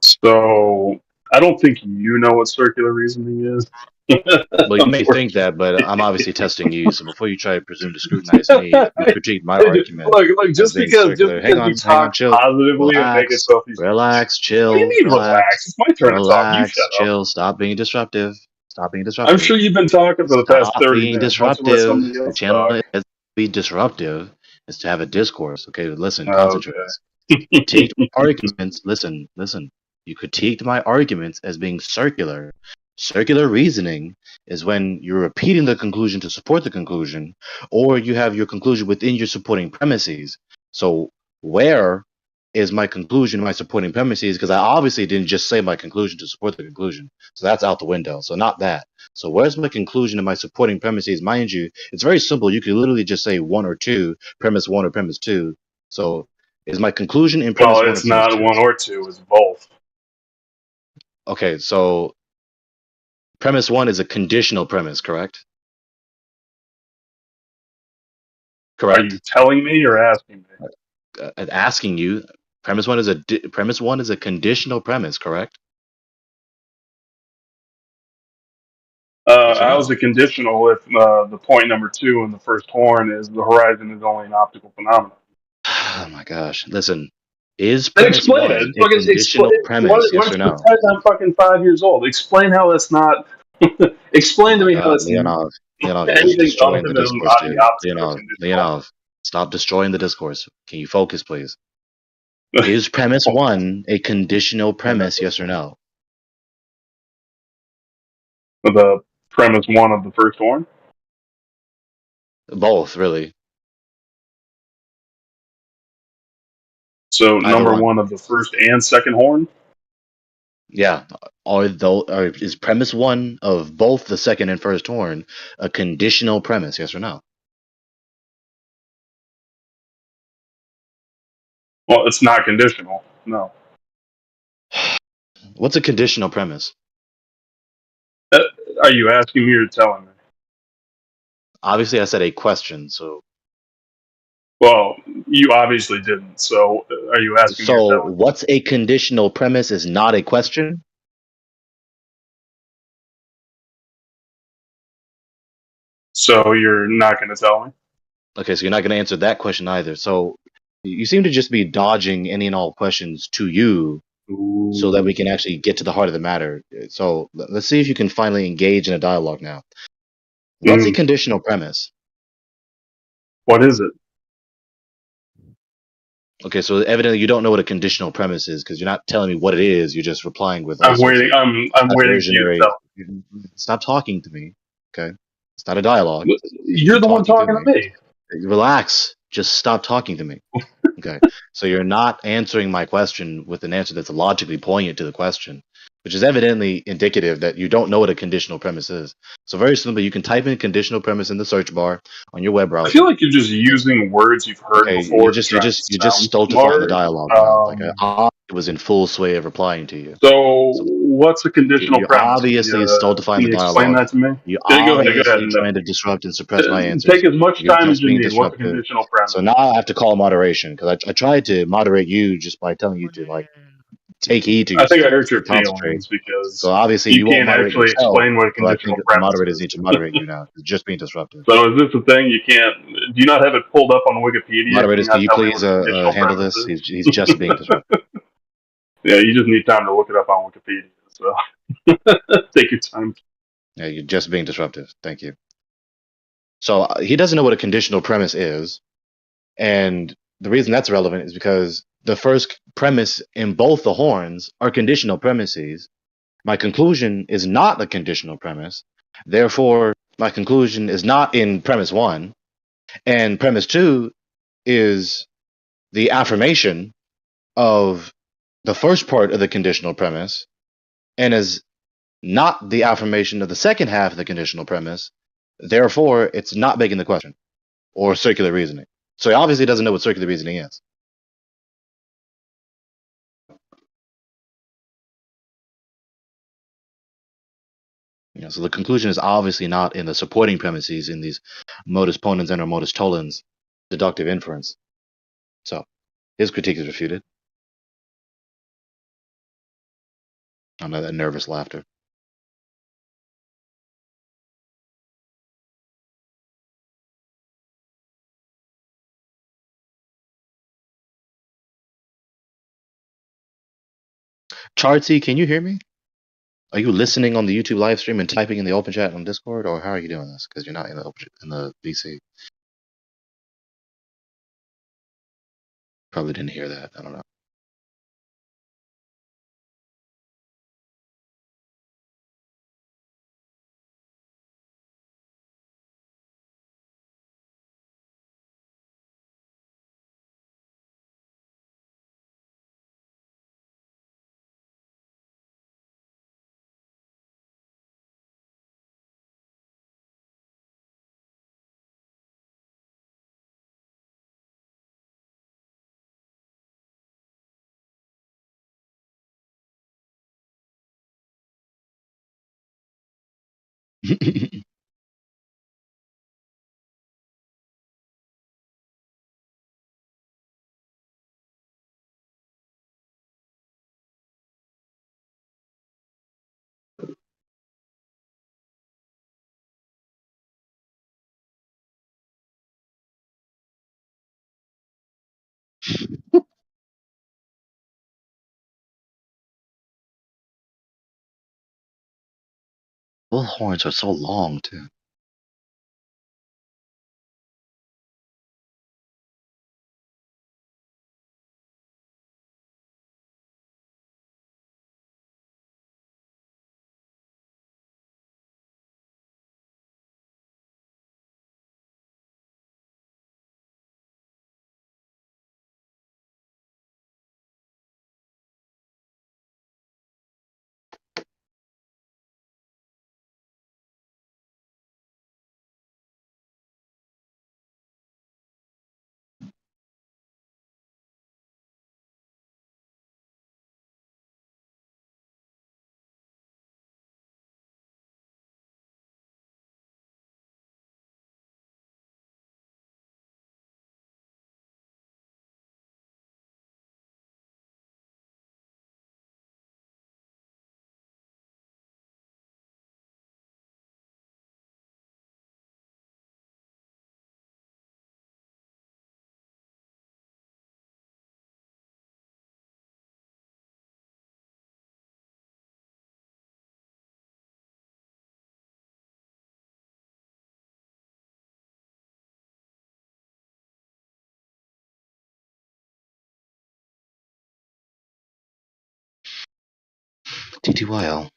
So I don't think you know what circular reasoning is. Well, you may think that, but I'm obviously testing you. So before you try to presume to scrutinize me, you critique my argument Look, as just being because circular. Hang you on, talk chill, positively and make it so if you relax, what do you chill, mean relax? It's my turn to talk. You shut up. chill. Stop being disruptive. I'm sure you've been talking for the past Stop 30 being minutes. Why don't you let disruptive. somebody The else channel talk? is to be disruptive, is to have a discourse. Okay, listen, concentrate. Okay. Critiqued my arguments. Listen. You critiqued my arguments as being circular. Circular reasoning is when you're repeating the conclusion to support the conclusion, or you have your conclusion within your supporting premises. So where is my conclusion, my supporting premises? Because I obviously didn't just say my conclusion to support the conclusion. So that's out the window. So not that. So where's my conclusion and my supporting premises? Mind you, it's very simple. You could literally just say 1 or 2, premise 1 or premise 2. So is my conclusion in premise Well, 1 or it's premise not 2? 1 or 2, it's both. Okay, so premise 1 is a conditional premise, correct? Are you telling me or asking me? Asking you. Premise 1 is a conditional premise, correct? Yes or How is no? it conditional if the point number 2 in the first horn is the horizon is only an optical phenomenon? Oh my gosh! Listen, is Then premise explain 1 it. a Fucking explain. conditional Why premise? Yes don't or you no? pretend I'm fucking 5 years old? Explain how that's not. Oh Explain to my me how God, it's Leonov, you're just anything other destroying the than discourse, the dude. opposite of conditional. Leonov, stop destroying the discourse. Can you focus, please? Is premise 1 a conditional premise? Yes or no? The premise 1 of the first horn. Both, really. So Either number one. one of the first and second horn. Yeah. Is premise one of both the second and first horn a conditional premise? Yes or no? Well, it's not conditional. No. What's a conditional premise? Are you asking me or telling me? Obviously, I said a question. So, Well, you obviously didn't. So are you asking me or telling me? what's a conditional premise is not a question. So you're not going to tell me? Okay, so you're not going to answer that question either. So you seem to just be dodging any and all questions to you so that we can actually get to the heart of the matter. So let's see if you can finally engage in a dialogue now. What's a conditional premise? What is it? Okay, so evidently you don't know what a conditional premise is because you're not telling me what it is. You're just replying with all I'm sorts waiting. of I'm waiting for you to diversionary. tell Stop talking to me. Okay, it's not a dialogue. me. You You're keep the one talking to to me. Relax. Just stop talking to me. Okay. So you're not answering my question with an answer that's logically poignant to the question, which is evidently indicative that you don't know what a conditional premise is. So very simply, you can type in conditional premise in the search bar on your web I browser. feel like you're just using words you've heard Okay, before to try and you're just sound stultifying the smart. dialogue now. Like I was in full sway of replying to you. So what's a conditional You're premise? obviously stultifying Can the you explain dialogue. that to me? You're Yeah, go ahead. Go ahead. obviously trying to disrupt and suppress my Take answers. as much You're time as just you being need. What's a disruptive. conditional premise? So now I have to call moderation because I tried to moderate you just by telling you to like take heed to I think I yourself, hurt your concentrate. feelings because So obviously you you won't can't moderate actually yourself. explain what a So I think conditional that the premise moderators is. need to moderate you now. It's just being disruptive. So is this the thing? You can't. Do you not have it pulled up on Wikipedia? Can you Moderators, can not you tell me please what a conditional handle premise this? is? He's just being disruptive. Yeah, you just need time to look it up on Wikipedia. So take your time. Yeah, you're just being disruptive. Thank you. So he doesn't know what a conditional premise is, and the reason that's relevant is because the first premise in both the horns are conditional premises. My conclusion is not a conditional premise. Therefore, my conclusion is not in premise one, and premise two is the affirmation of the first part of the conditional premise and is not the affirmation of the second half of the conditional premise. Therefore, it's not making the question or circular reasoning. So he obviously doesn't know what circular reasoning is. So the conclusion is obviously not in the supporting premises in these modus ponens and or modus tollens deductive inference. So his critique is refuted. I know that nervous laughter. Chartsy, can you hear me? Are you listening on the YouTube live stream and typing in the open chat on Discord, or how are you doing this? Because you're not in the VC. Probably didn't hear that. I don't know. Bull horns are so long too. TTYL.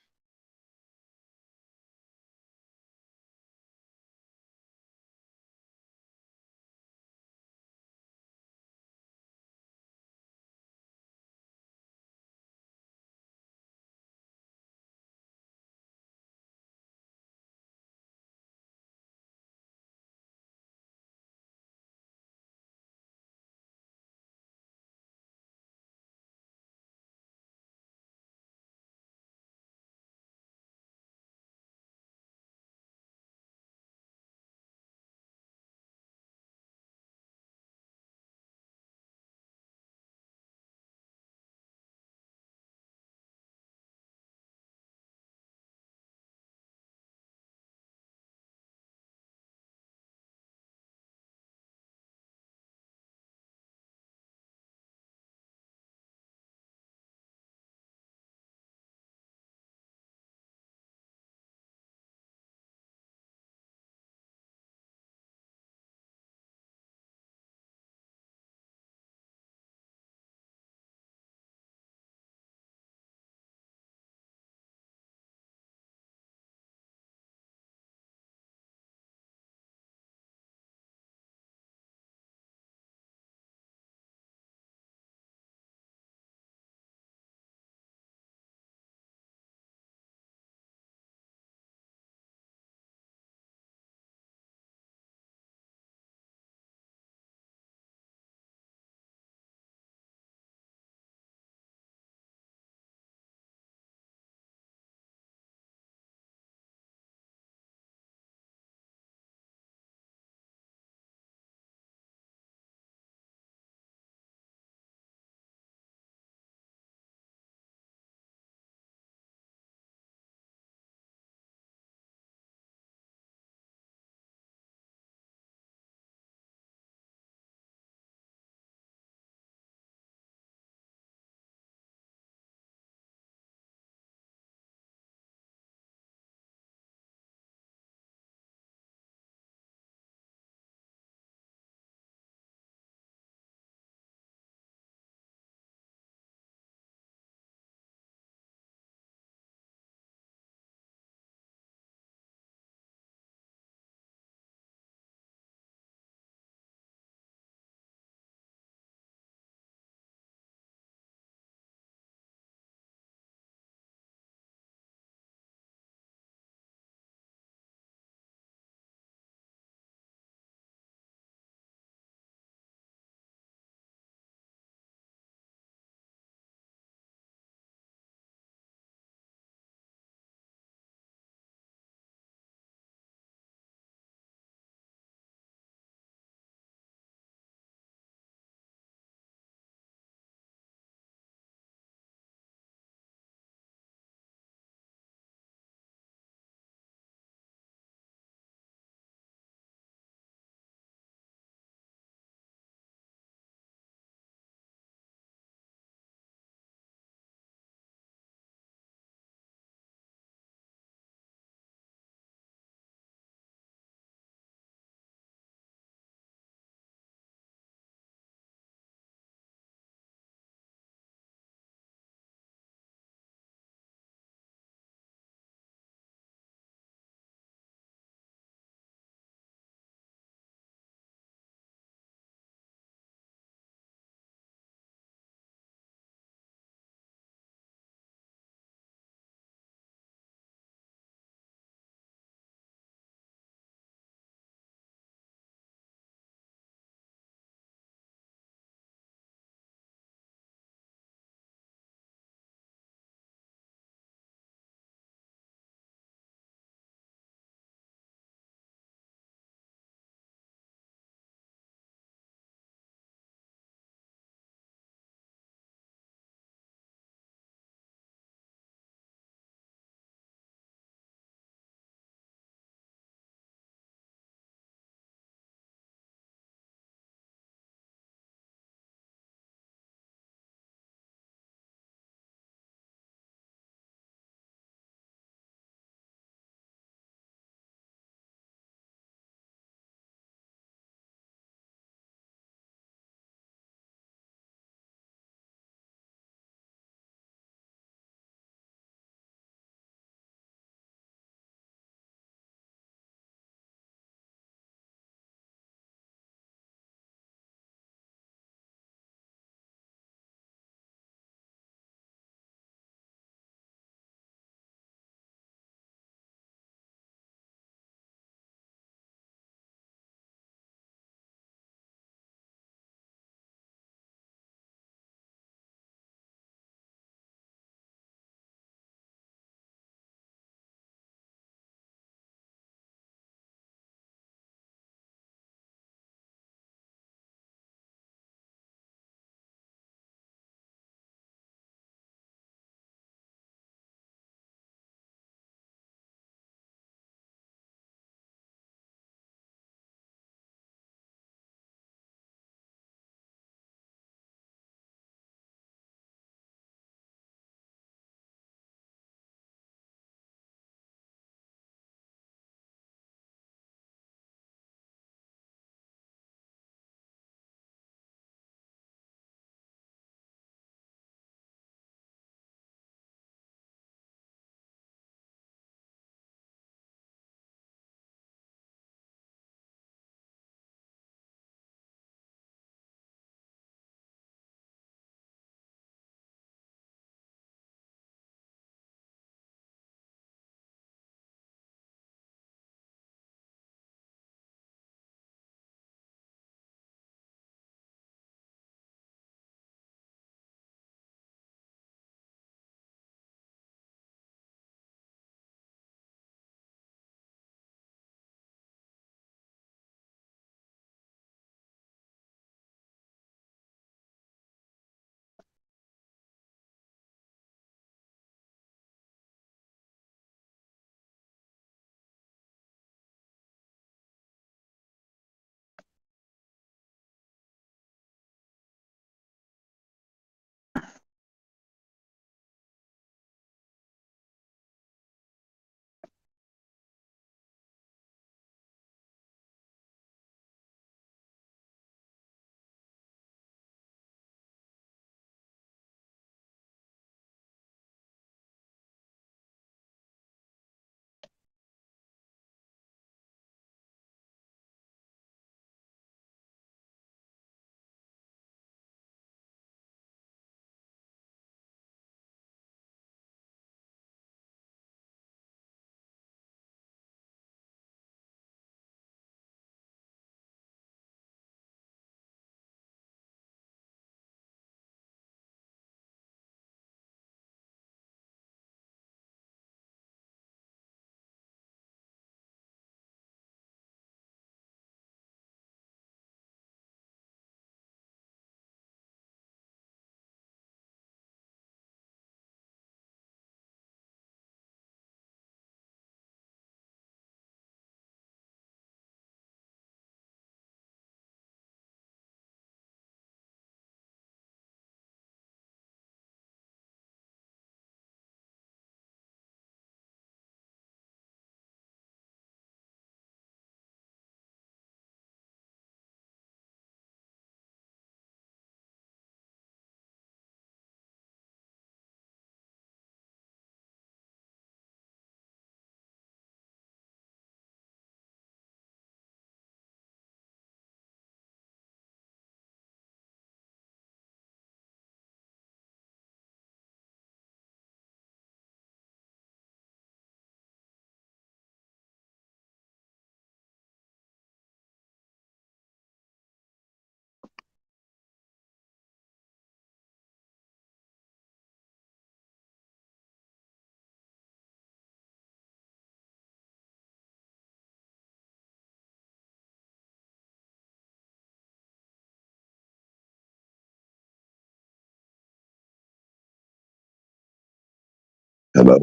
Hello.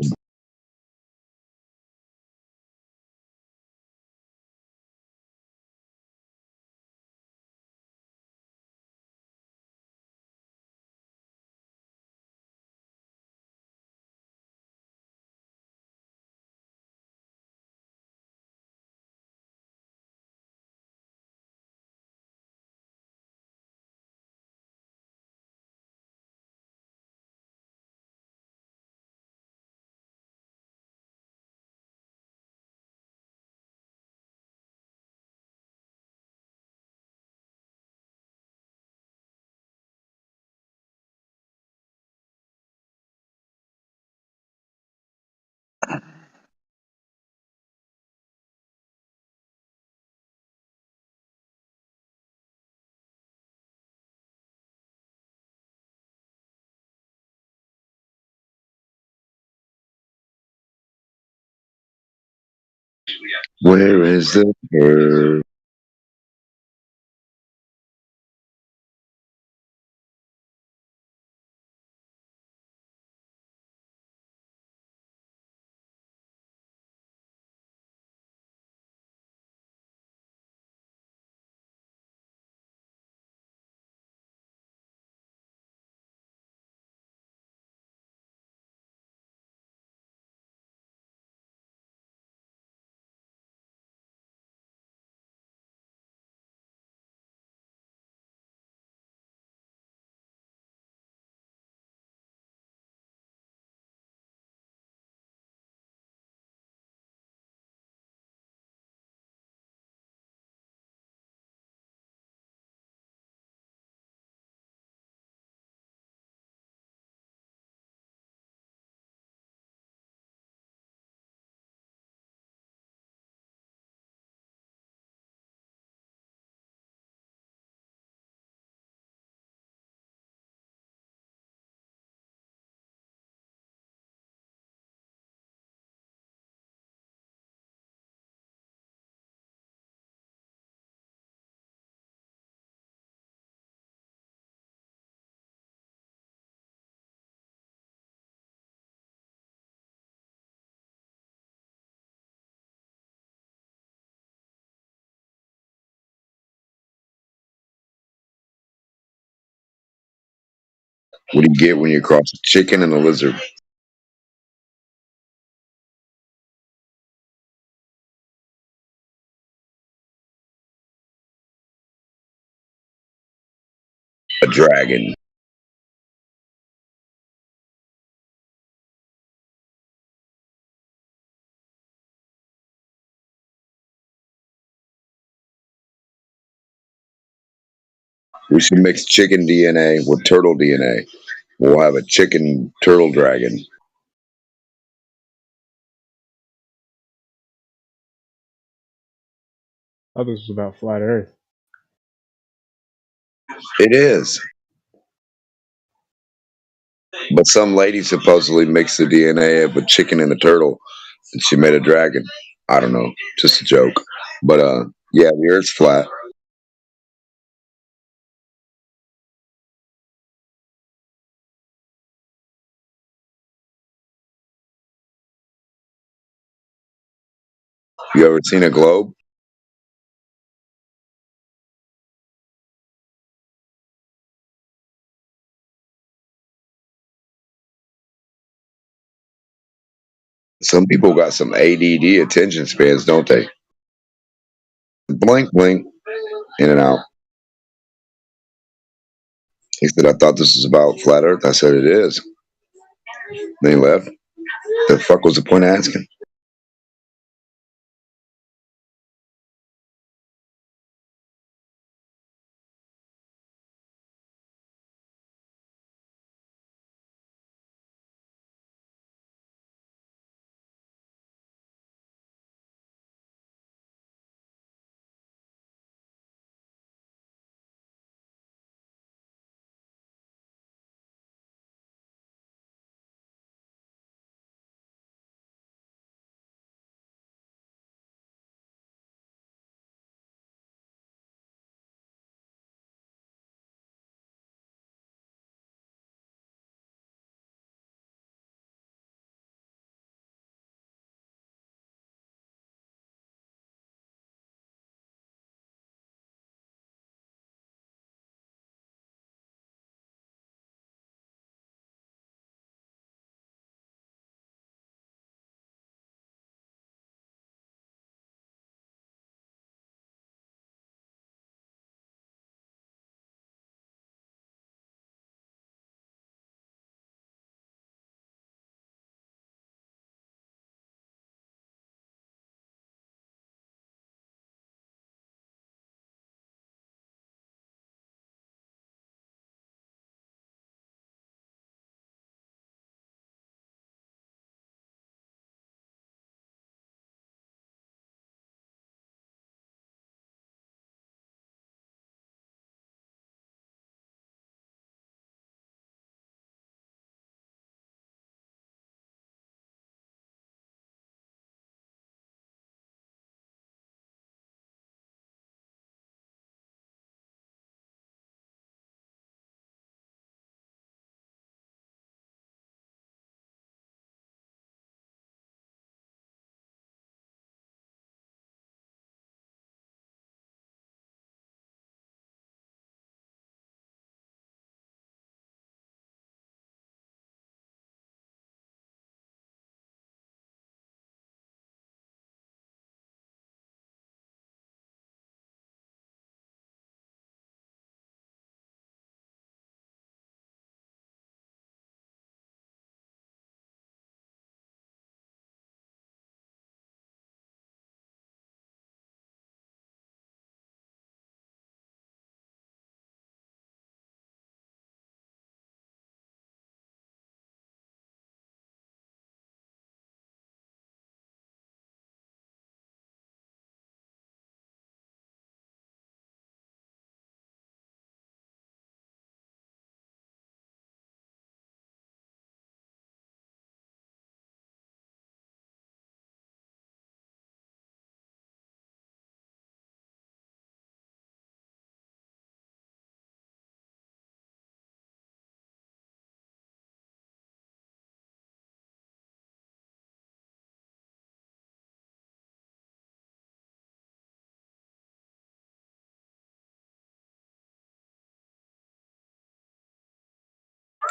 Where is the bird? What do you get when you cross a chicken and a lizard? A dragon. We should mix chicken DNA with turtle DNA. We'll have a chicken turtle dragon. Oh, this was about flat Earth. It is. But some lady supposedly mixed the DNA of a chicken and a turtle, and she made a dragon. I don't know, just a joke. But yeah, the Earth's flat. You ever seen a globe? Some people got some ADD attention spans, don't they? Blink, blink, in and out. He said, I thought this was about flat Earth. I said, it is. Then he left. The fuck was the point of asking?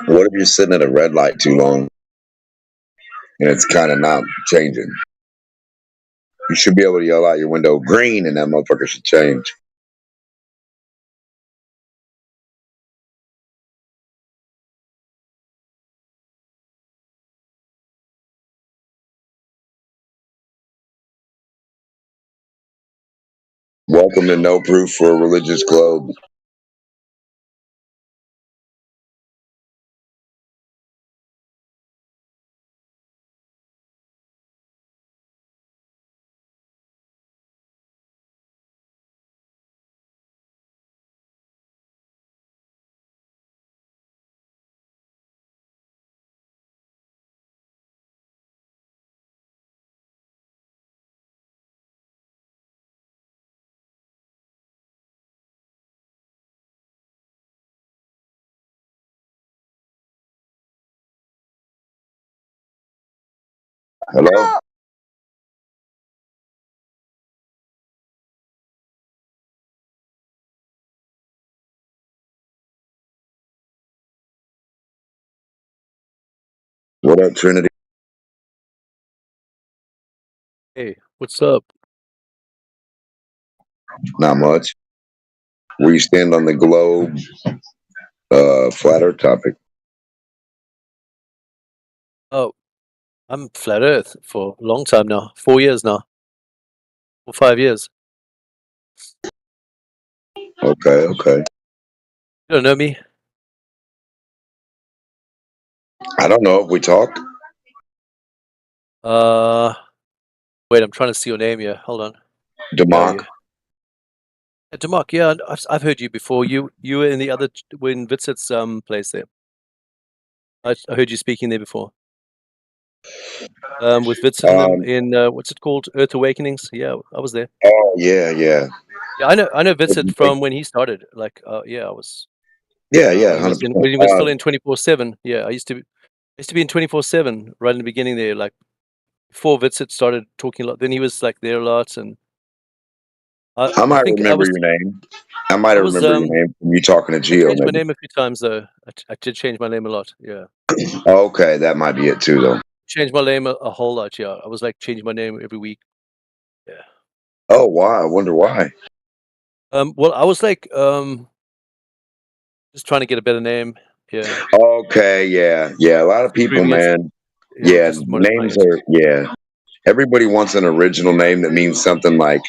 What if you're sitting at a red light too long and it's kind of not changing? You should be able to yell out your window green, and that motherfucker should change. Welcome to No Proof for a Religious Globe. Hello? What up, Trinity? Hey, what's up? Not much. Where you stand on the globe flat earth topic? Oh, I'm flat Earth for a long time now. 4 years now. Or 5 years. Okay, okay. You don't know me? I don't know if we talked. Wait, I'm trying to see your name here. Hold on. Demark. Yeah, Demark, yeah, I've heard you before. You were in the other when Vitzit's place there. I heard you speaking there before. With Vitzit in what's it called? Earth Awakenings. Yeah, I was there. Oh yeah, yeah. Yeah, I know Vitzit from when he started. Like, yeah, I was. Yeah, yeah, When he was still in 24/7. Yeah, I used to be in 24/7 right in the beginning there. Like before Vitzit started talking a lot. Then he was like there a lot, and I might remember your name. I might have remembered your name from you talking to I Gio. changed my Maybe. name a few times though. I did change my name a lot. Yeah. Okay, that might be it too, though. Changed my name a whole lot. Yeah, I was like changing my name every week. Yeah. Oh, why? I wonder why. Well, I was like just trying to get a better name. Yeah. Okay, yeah, yeah. A lot of people, Previous, man. yeah, Yeah, just modifying names it. are. Yeah, everybody wants an original name that means something like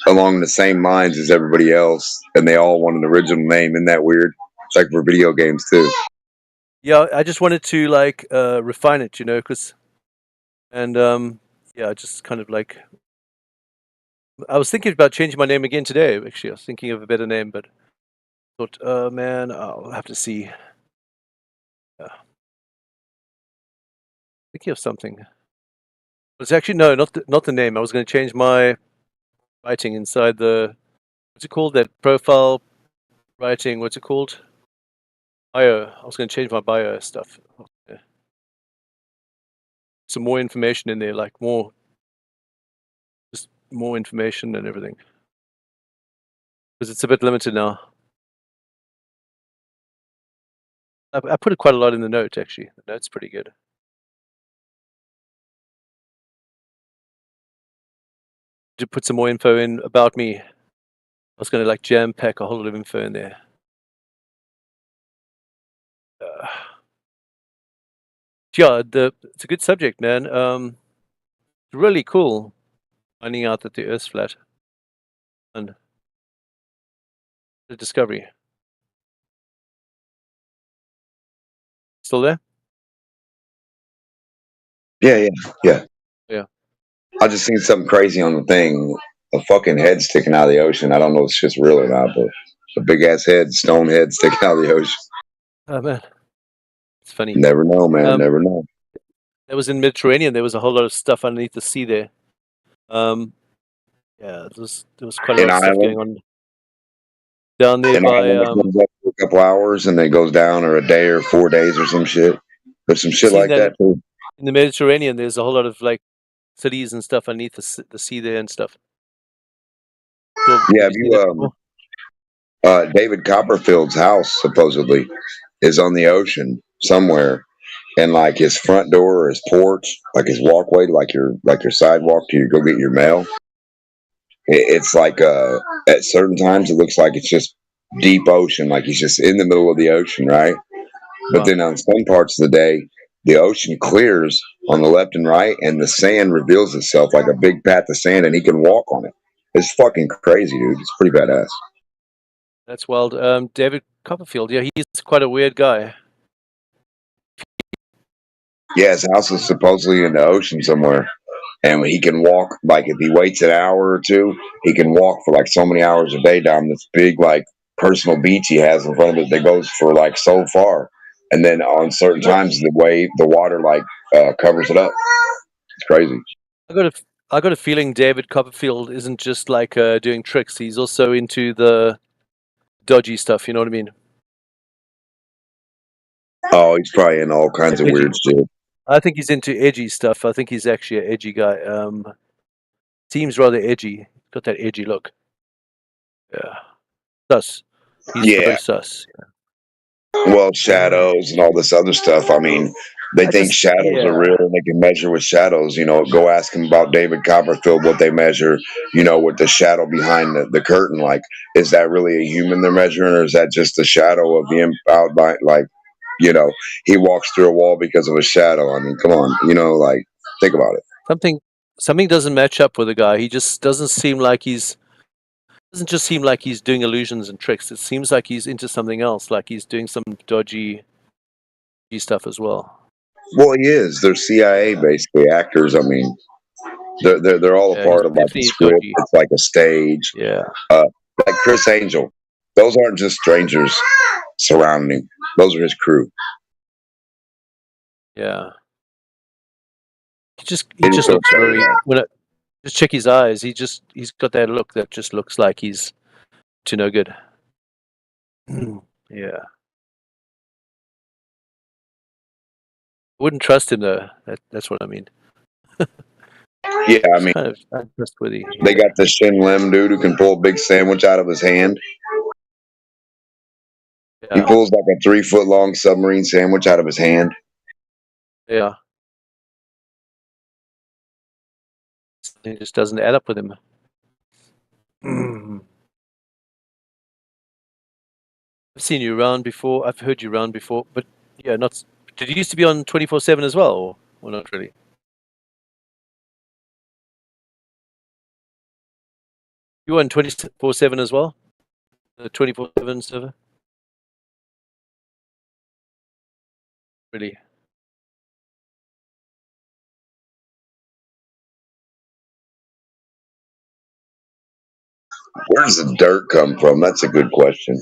along the same lines as everybody else, and they all want an original name. Isn't that weird? It's like for video games too. Yeah, I just wanted to like refine it, because yeah, just kind of like I was thinking about changing my name again today. Actually, I was thinking of a better name, but thought, man, I'll have to see. Thinking of something. It's actually no, not the name. I was going to change my writing inside the what's it called? That profile writing. What's it called? Bio. I was going to change my bio stuff. Yeah. Some more information in there, like just more information and everything. Because it's a bit limited now. I put quite a lot in the note, actually. The note's pretty good. To put some more info in about me. I was going to like jam pack a whole lot of info in there. Yeah, it's a good subject, man. It's really cool finding out that the Earth's flat. And the discovery. Still there? Yeah. Yeah. I just seen something crazy on the thing. A fucking head sticking out of the ocean. I don't know if it's just real or not, but a big ass head, stone head sticking out of the ocean. Oh man, it's funny. Never know, man. Never know. That was in Mediterranean. There was a whole lot of stuff underneath the sea there. Yeah, there was quite a lot of stuff going on down there by. It comes up for a couple hours and then goes down, or a day, or 4 days, or some shit. There's some shit like that too. In the Mediterranean, there's a whole lot of like cities and stuff underneath the sea there and stuff. Yeah, have you David Copperfield's house supposedly is on the ocean somewhere, and like his front door or his porch, like his walkway, like your sidewalk to go get your mail. It's like at certain times it looks like it's just deep ocean, like he's just in the middle of the ocean, right? But then on some parts of the day, the ocean clears on the left and right, and the sand reveals itself like a big patch of sand, and he can walk on it. It's fucking crazy, dude. It's pretty badass. That's wild. David Copperfield. Yeah, he's quite a weird guy. Yeah, his house is supposedly in the ocean somewhere, and he can walk. Like if he waits an hour or two, he can walk for like so many hours a day down this big like personal beach he has in front of it that goes for like so far. And then on certain times, the water like covers it up. It's crazy. I got a feeling David Copperfield isn't just like doing tricks. He's also into the dodgy stuff. You know what I mean? Oh, he's probably in all kinds of weird shit. I think he's into edgy stuff. I think he's actually an edgy guy. Seems rather edgy. Got that edgy look. Yeah. Sus. He's so sus. Well, shadows and all this other stuff. I mean, they think shadows are real and they can measure with shadows. Go ask them about David Copperfield, what they measure, with the shadow behind the curtain. Like, is that really a human they're measuring, or is that just the shadow of the outline? Like, he walks through a wall because of a shadow. I mean, come on, like, think about it. Something doesn't match up with the guy. He just doesn't seem like doesn't just seem like he's doing illusions and tricks. It seems like he's into something else, like he's doing some dodgy stuff as well. Well, he is. They're CIA basically actors. I mean, they're all a part of like the script. Dodgy. It's like a stage. Yeah. Like Chris Angel. Those aren't just strangers surrounding him. Those are his crew. Yeah. He just looks very. Just check his eyes. He's got that look that just looks like he's to no good. Yeah. Wouldn't trust him though. That's what I mean. Yeah, I mean, kind of untrustworthy. They got the Shin Lim dude who can pull a big sandwich out of his hand. Yeah. He pulls like a 3-foot long submarine sandwich out of his hand. Yeah. It just doesn't add up with him. I've seen you around before. I've heard you around before, but yeah, not. Did you used to be on 24/7 as well, or not really? You were on 24/7 as well, the 24/7 server. Really? Where does the dirt come from? That's a good question.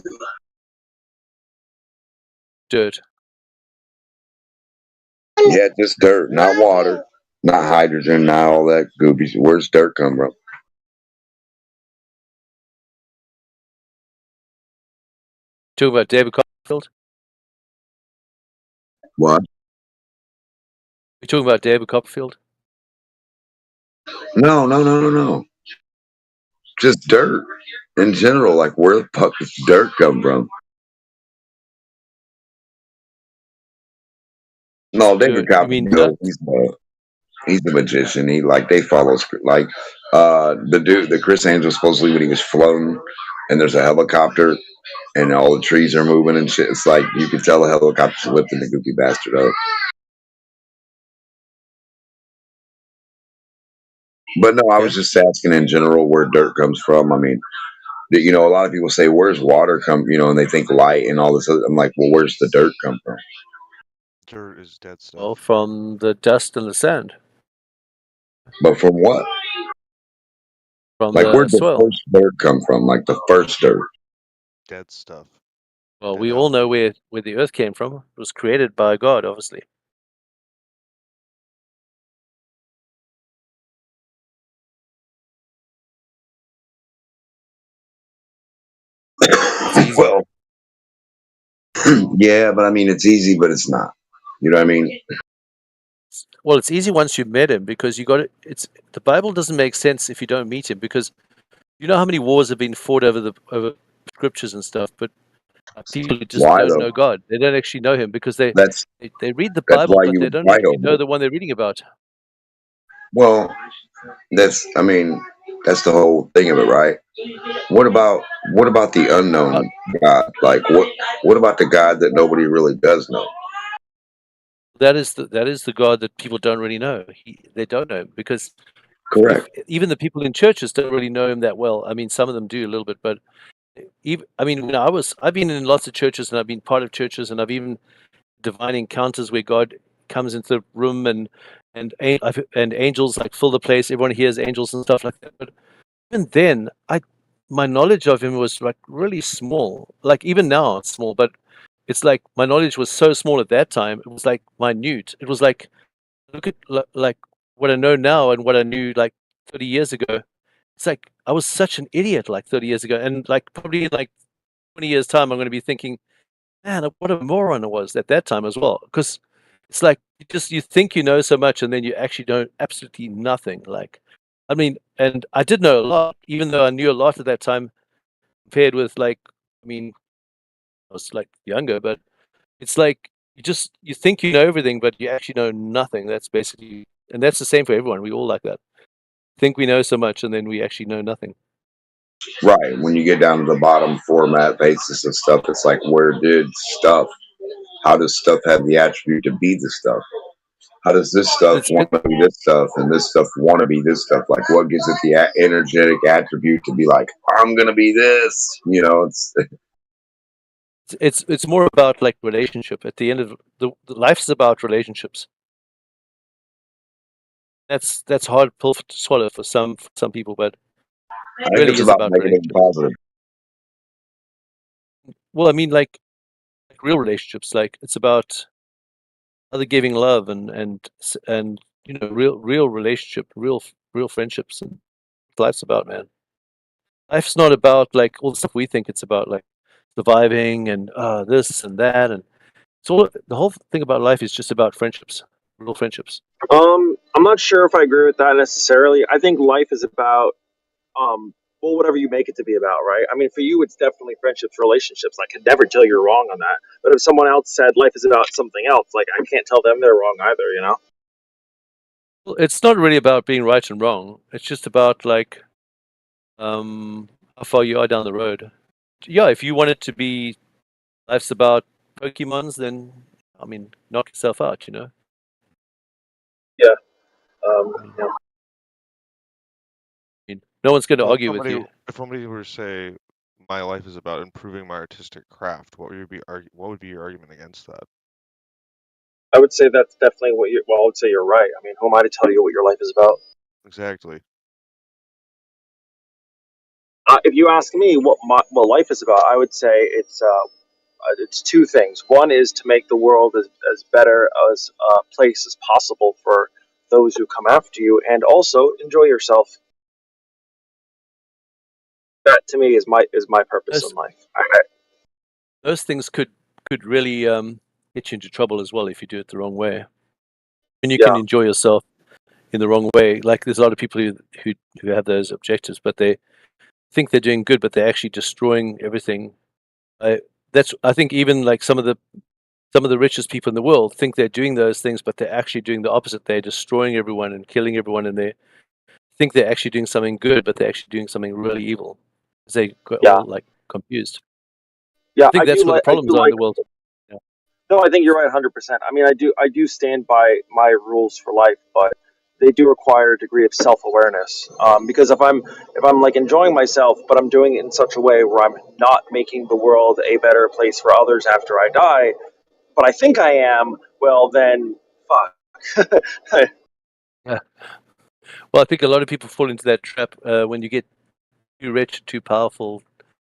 Dirt. Yeah, just dirt, not water, not hydrogen, not all that goopy. Where's dirt come from? Talking about David Copperfield? What? You talking about David Copperfield? No. Just dirt in general. Like, where the fuck does dirt come from? No, David Copperfield. He's a magician. They follow like the dude, the Chris Angel, supposedly when he was floating, and there's a helicopter, and all the trees are moving and shit. It's like you could tell the helicopter's lifting the goofy bastard up. But no, I was just asking in general where dirt comes from. I mean, a lot of people say, "Where's water come?" And they think light and all this other. I'm like, well, where's the dirt come from? Dirt is dead stuff. Well, from the dust and the sand. But from what? From like, where'd the soil. first dirt come from? Like the first dirt. Dead stuff. Well, we all know where the earth came from. It was created by God, obviously. Well, yeah, but I mean, it's easy, but it's not. You know what I mean? Well, it's easy once you've met him because you got it. The Bible doesn't make sense if you don't meet him because you know how many wars have been fought over scriptures and stuff, but People who just Why don't though? know God. They don't actually know Him because they That's read the that's Bible, why but you they would don't fight actually over know it. the one they're reading about. Well, I mean, that's the whole thing of it, right? What about the unknown God? Like what about the God that nobody really does know? That is the God that people don't really know. They don't know Him because Correct. even the people in churches don't really know Him that well. I mean, some of them do a little bit, but even when I've been in lots of churches and I've been part of churches and I've even divine encounters where God comes into the room and angels like fill the place. Everyone hears angels and stuff like that. But even then, my knowledge of Him was like really small. Like even now, it's small, but it's like my knowledge was so small at that time. It was like minute. It was like look at like what I know now and what I knew like 30 years ago. It's like I was such an idiot like 30 years ago, and like probably in like 20 years time, I'm going to be thinking, man, what a moron I was at that time as well. Because it's like you think you know so much, and then you actually know absolutely nothing. Like, I mean, and I did know a lot, even though I knew a lot at that time, compared with like, I mean, I was like younger, but it's like you think you know everything, but you actually know nothing. That's basically, and that's the same for everyone. We all like that. Think we know so much, and then we actually know nothing. Right. When you get down to the bottom format basis of stuff, it's like how does stuff have the attribute to be the stuff? How does this stuff want to be this stuff and this stuff want to be this stuff? Like what gives it the energetic attribute to be like, I'm going to be this, It's more about like relationship. At the end of the life is about relationships. That's hard pill to swallow for some people, but I it think really it's is about about making it relationships. positive. Well, I mean, like real relationships. Like it's about other giving love and real relationship, real friendships, and what life's about, man. Life's not about like all the stuff we think it's about, like surviving and this and that, and it's all the whole thing about life is just about friendships, real friendships. I'm not sure if I agree with that necessarily. I think life is about well, whatever you make it to be about, right? I mean, for you, it's definitely friendships, relationships. I can never tell you're wrong on that. But if someone else said life is about something else, like I can't tell them they're wrong either, you know? Well, it's not really about being right and wrong. It's just about like how far you are down the road. Yeah, if you want it to be life's about Pokemons, then I mean, knock yourself out, you know. Yeah. I mean, no one's going to Well, argue with you. if somebody were to say, "My life is about improving my artistic craft," what would be your argument against that? I would say that's definitely what you. Well, I would say you're right. I mean, who am I to tell you what your life is about? Exactly. If you ask me what life is about, I would say it's two things. One is to make the world as better as a place as possible for those who come after you, and also enjoy yourself. That to me is my purpose in life. Those things could really get you into trouble as well if you do it the wrong way. And you can enjoy yourself in the wrong way. Like there's a lot of people who have those objectives, but they think they're doing good, but they're actually destroying everything. I think even like some of the richest people in the world think they're doing those things, but they're actually doing the opposite. They're destroying everyone and killing everyone, and they think they're actually doing something good, but they're actually doing something really evil. They got all like confused. Yeah, I think that's where the problems are in the world. Yeah. No, I think you're right 100%. I mean, I do stand by my rules for life, but they do require a degree of self-awareness. Because if I'm like enjoying myself, but I'm doing it in such a way where I'm not making the world a better place for others after I die, but I think I am, well then, fuck. Yeah. Well, I think a lot of people fall into that trap when you get too rich, too powerful.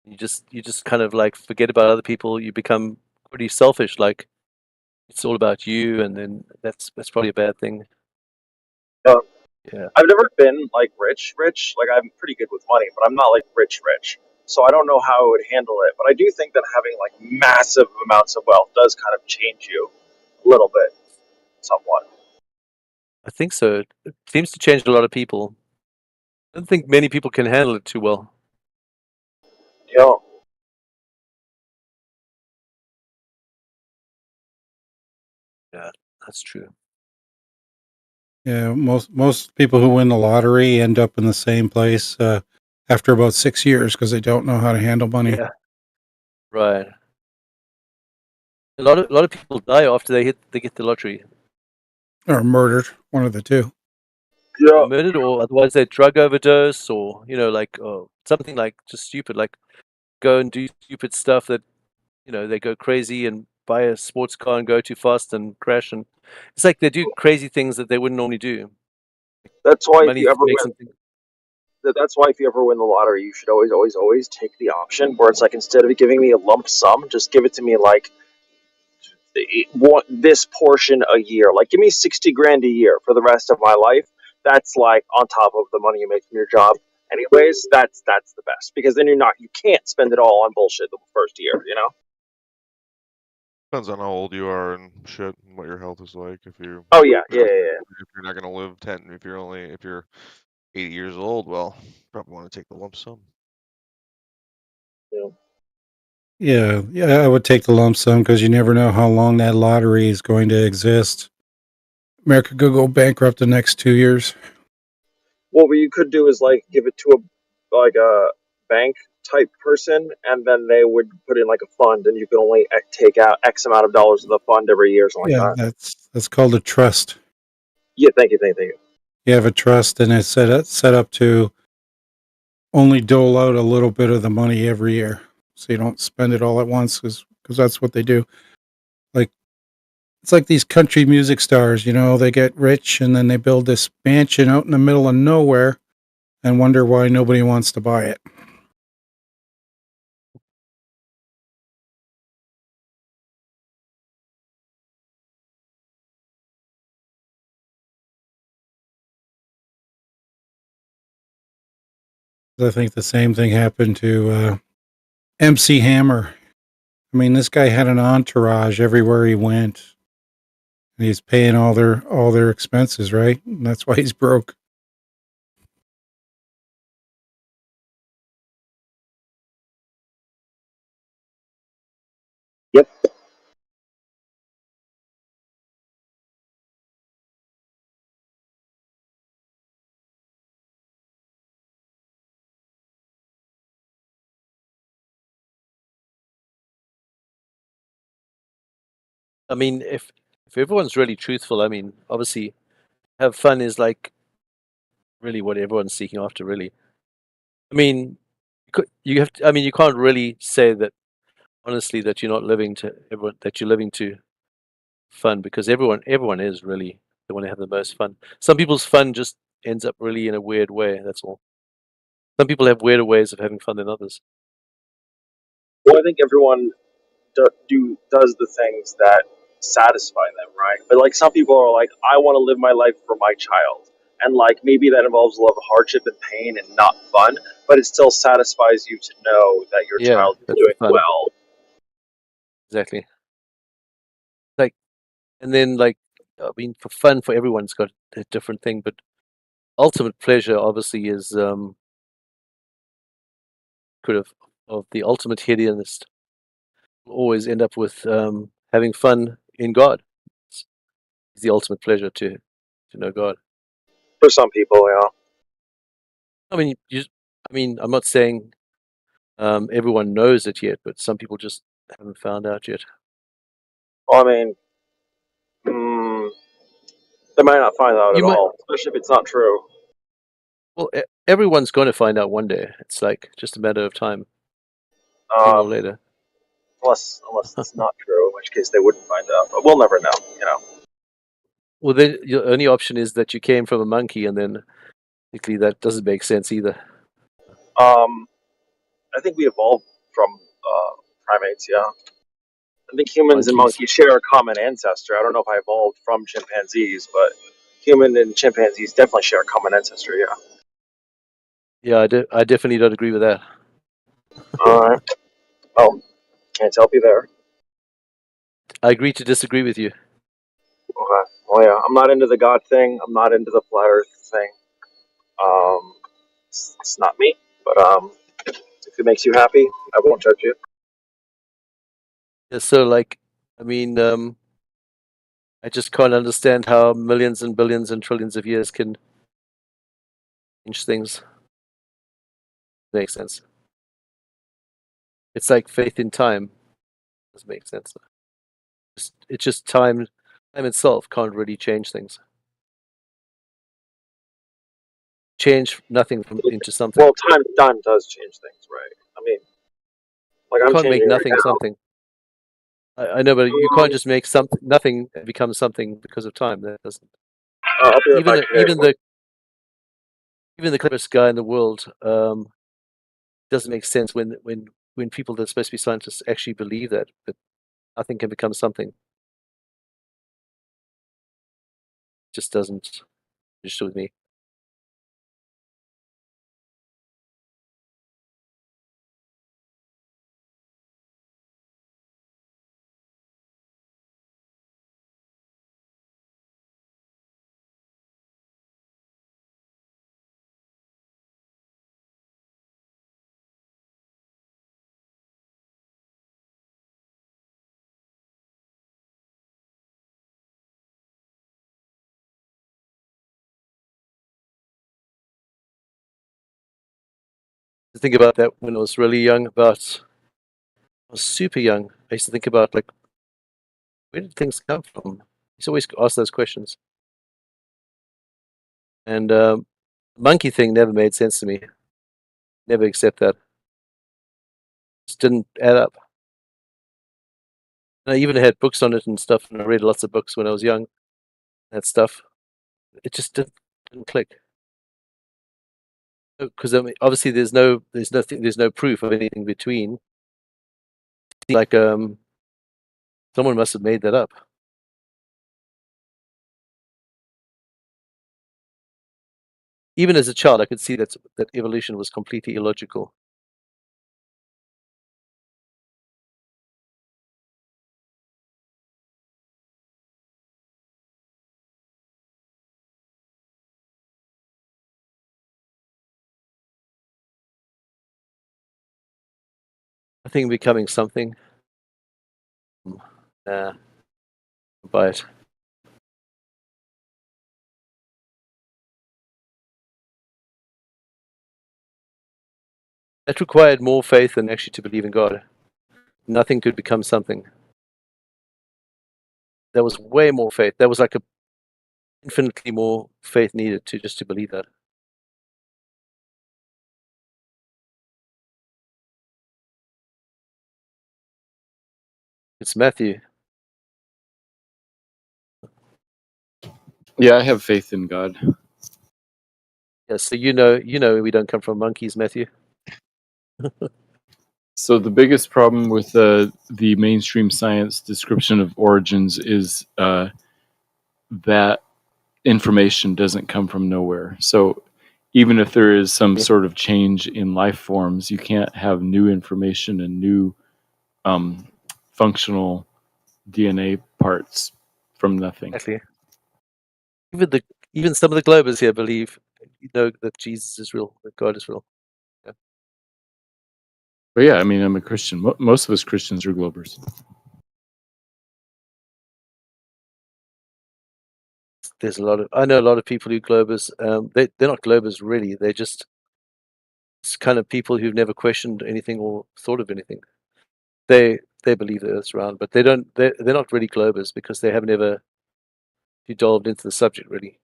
You just kind of like forget about other people. You become pretty selfish. Like it's all about you, and then that's probably a bad thing. Yeah. I've never been like rich. Like I'm pretty good with money, but I'm not like rich. So I don't know how I would handle it. But I do think that having like massive amounts of wealth does kind of change you a little bit, somewhat. I think so. It seems to change a lot of people. I don't think many people can handle it too well. Yeah. Yeah, that's true. Yeah, most people who win the lottery end up in the same place after about 6 years because they don't know how to handle money. Yeah. Right. A lot of people die after they get the lottery. Or murdered, one of the two. Or murdered, or otherwise they drug overdose, or like something like just stupid, like go and do stupid stuff that they go crazy and buy a sports car and go too fast and crash, and it's like they do crazy things that they wouldn't normally do. That's why if Money you ever makes win, something. that's why if you ever win the lottery, you should always take the option where it's like, instead of giving me a lump sum, just give it to me like this portion a year. Like, give me 60 grand a year for the rest of my life. That's like on top of the money you make from your job. Anyways, that's the best, because then you can't spend it all on bullshit the first year. Depends on how old you are and shit, and what your health is like. If you, Oh yeah. if you're not gonna live 10, if you're 80 years old, well, probably want to take the lump sum. Yeah, I would take the lump sum because you never know how long that lottery is going to exist. America could go bankrupt the next 2 years. Well, what you could do is like give it to a bank type person, and then they would put in like a fund, and you could only take out X amount of dollars of the fund every year, something Yeah, like that. that's called a trust. Yeah, thank you. You have a trust, and it's set up to only dole out a little bit of the money every year, so you don't spend it all at once, because that's what they do. Like, it's like these country music stars, they get rich and then they build this mansion out in the middle of nowhere and wonder why nobody wants to buy it. I think the same thing happened to MC Hammer. I mean, this guy had an entourage everywhere he went. And he's paying all their expenses, right? And that's why he's broke. Yep. I mean, if everyone's really truthful, I mean, obviously, have fun is like really what everyone's seeking after. Really, I mean, you have to, I mean, you can't really say that honestly that you're not living to everyone, that you're living to fun, because everyone is really, they want to have the most fun. Some people's fun just ends up really in a weird way. That's all. Some people have weirder ways of having fun than others. Well, I think everyone does the things that satisfy them, right? But like, some people are like, I want to live my life for my child, and like maybe that involves a lot of hardship and pain and not fun, but it still satisfies you to know that your Yeah, child is that's doing fun. well. Exactly. Like, and then like, I mean, for fun, for everyone's got a different thing, but ultimate pleasure obviously is of the ultimate hedonist will always end up with having fun in God. It's the ultimate pleasure to know God. For some people, yeah. I mean, I'm not saying everyone knows it yet, but some people just haven't found out yet. Well, I mean, they might not find out You at might. all, especially if it's not true. Well, everyone's going to find out one day. It's like just a matter of time, sooner or later. Unless it's not true, in which case they wouldn't find out. But we'll never know. Well, then your only option is that you came from a monkey, and then technically that doesn't make sense either. I think we evolved from primates. Yeah, I think humans and monkeys share a common ancestor. I don't know if I evolved from chimpanzees, but human and chimpanzees definitely share a common ancestor. Yeah. Yeah, I definitely don't agree with that. All right. Oh, can't help you there. I agree to disagree with you. Okay. Well, yeah, I'm not into the God thing. I'm not into the flat Earth thing. It's not me. But if it makes you happy, I won't judge you. Yeah, so like, I mean, I just can't understand how millions and billions and trillions of years can change things. Makes sense. It's like faith in time. Doesn't make sense. It's just time. Time itself can't really change things. Change nothing into something. Well, time does change things, right? I mean, like You I'm can't make changing right nothing now. something. I know, but you can't just make something nothing become something because of time. That doesn't. I'll be right back. Even the cleverest guy in the world doesn't make sense when people that are supposed to be scientists actually believe that nothing can become something. It just doesn't register with me. To think about that when I was really young. I was super young. I used to think about like, where did things come from? I used to always ask those questions. And monkey thing never made sense to me. Never accept that. Just didn't add up. And I even had books on it and stuff, and I read lots of books when I was young. That stuff. It just didn't click. Because I mean, obviously there's no proof of anything between. Like someone must have made that up. Even as a child, I could see that evolution was completely illogical. I think becoming something. Buy it. That required more faith than actually to believe in God. Nothing could become something. There was way more faith. There was like infinitely more faith needed to believe that. It's Matthew. Yeah, I have faith in God. Yeah, so you know we don't come from monkeys, Matthew. So the biggest problem with the mainstream science description of origins is that information doesn't come from nowhere. So even if there is some sort of change in life forms, you can't have new information and new functional DNA parts from nothing. Exactly. Even some of the Globers here believe, that Jesus is real, that God is real. Yeah. But yeah, I mean, I'm a Christian. Most of us Christians are Globers. I know a lot of people who Globers. They're not Globers really. They're just kind of people who've never questioned anything or thought of anything. They believe the Earth's round, but they're not really Globers because they haven't ever delved into the subject really.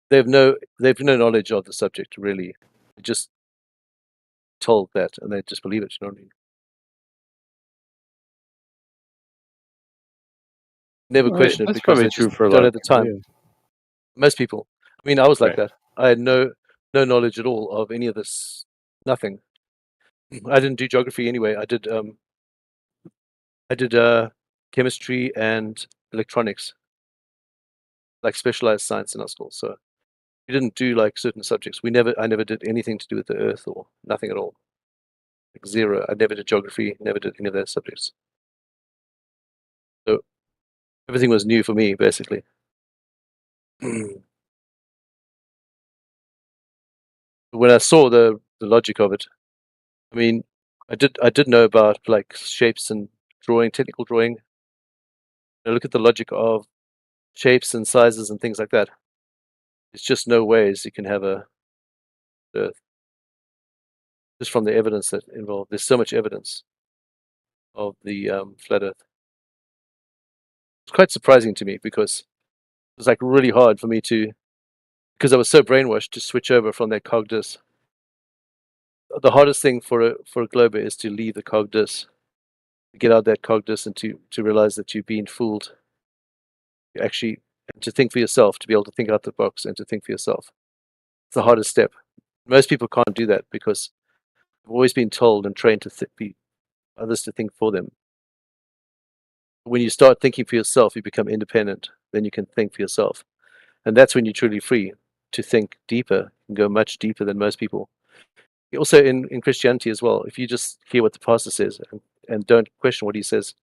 They've no knowledge of the subject really. They're just told that and they just believe it. You know what I mean? Never question it That's because probably they true just for a don't lot have of the people. time. Yeah. Most people. I mean, I was like Right. that. I had no knowledge at all of any of this. Nothing. I didn't do geography anyway. I did chemistry and electronics, like specialized science in our school. So we didn't do like certain subjects. I never did anything to do with the Earth or nothing at all. Like zero. I never did geography. Never did any of those subjects. So everything was new for me, basically. When I saw the logic of it, I mean, I did know about like shapes and drawing, technical drawing, look at the logic of shapes and sizes and things like that. It's just no ways you can have a Earth. Just from the evidence that involved. There's so much evidence of the flat Earth. It's quite surprising to me because it was like really hard for me to, because I was so brainwashed, to switch over from that cogdis. The hardest thing for a glober is to leave the cogdis, to get out that cogdis, and to realize that you've been fooled. You actually, to think for yourself, to be able to think out the box and to think for yourself. It's the hardest step. Most people can't do that because they've always been told and trained to be others to think for them. When you start thinking for yourself, you become independent. Then you can think for yourself, and that's when you're truly free to think deeper and go much deeper than most people. Also in Christianity as well, if you just hear what the pastor says and don't question what he says,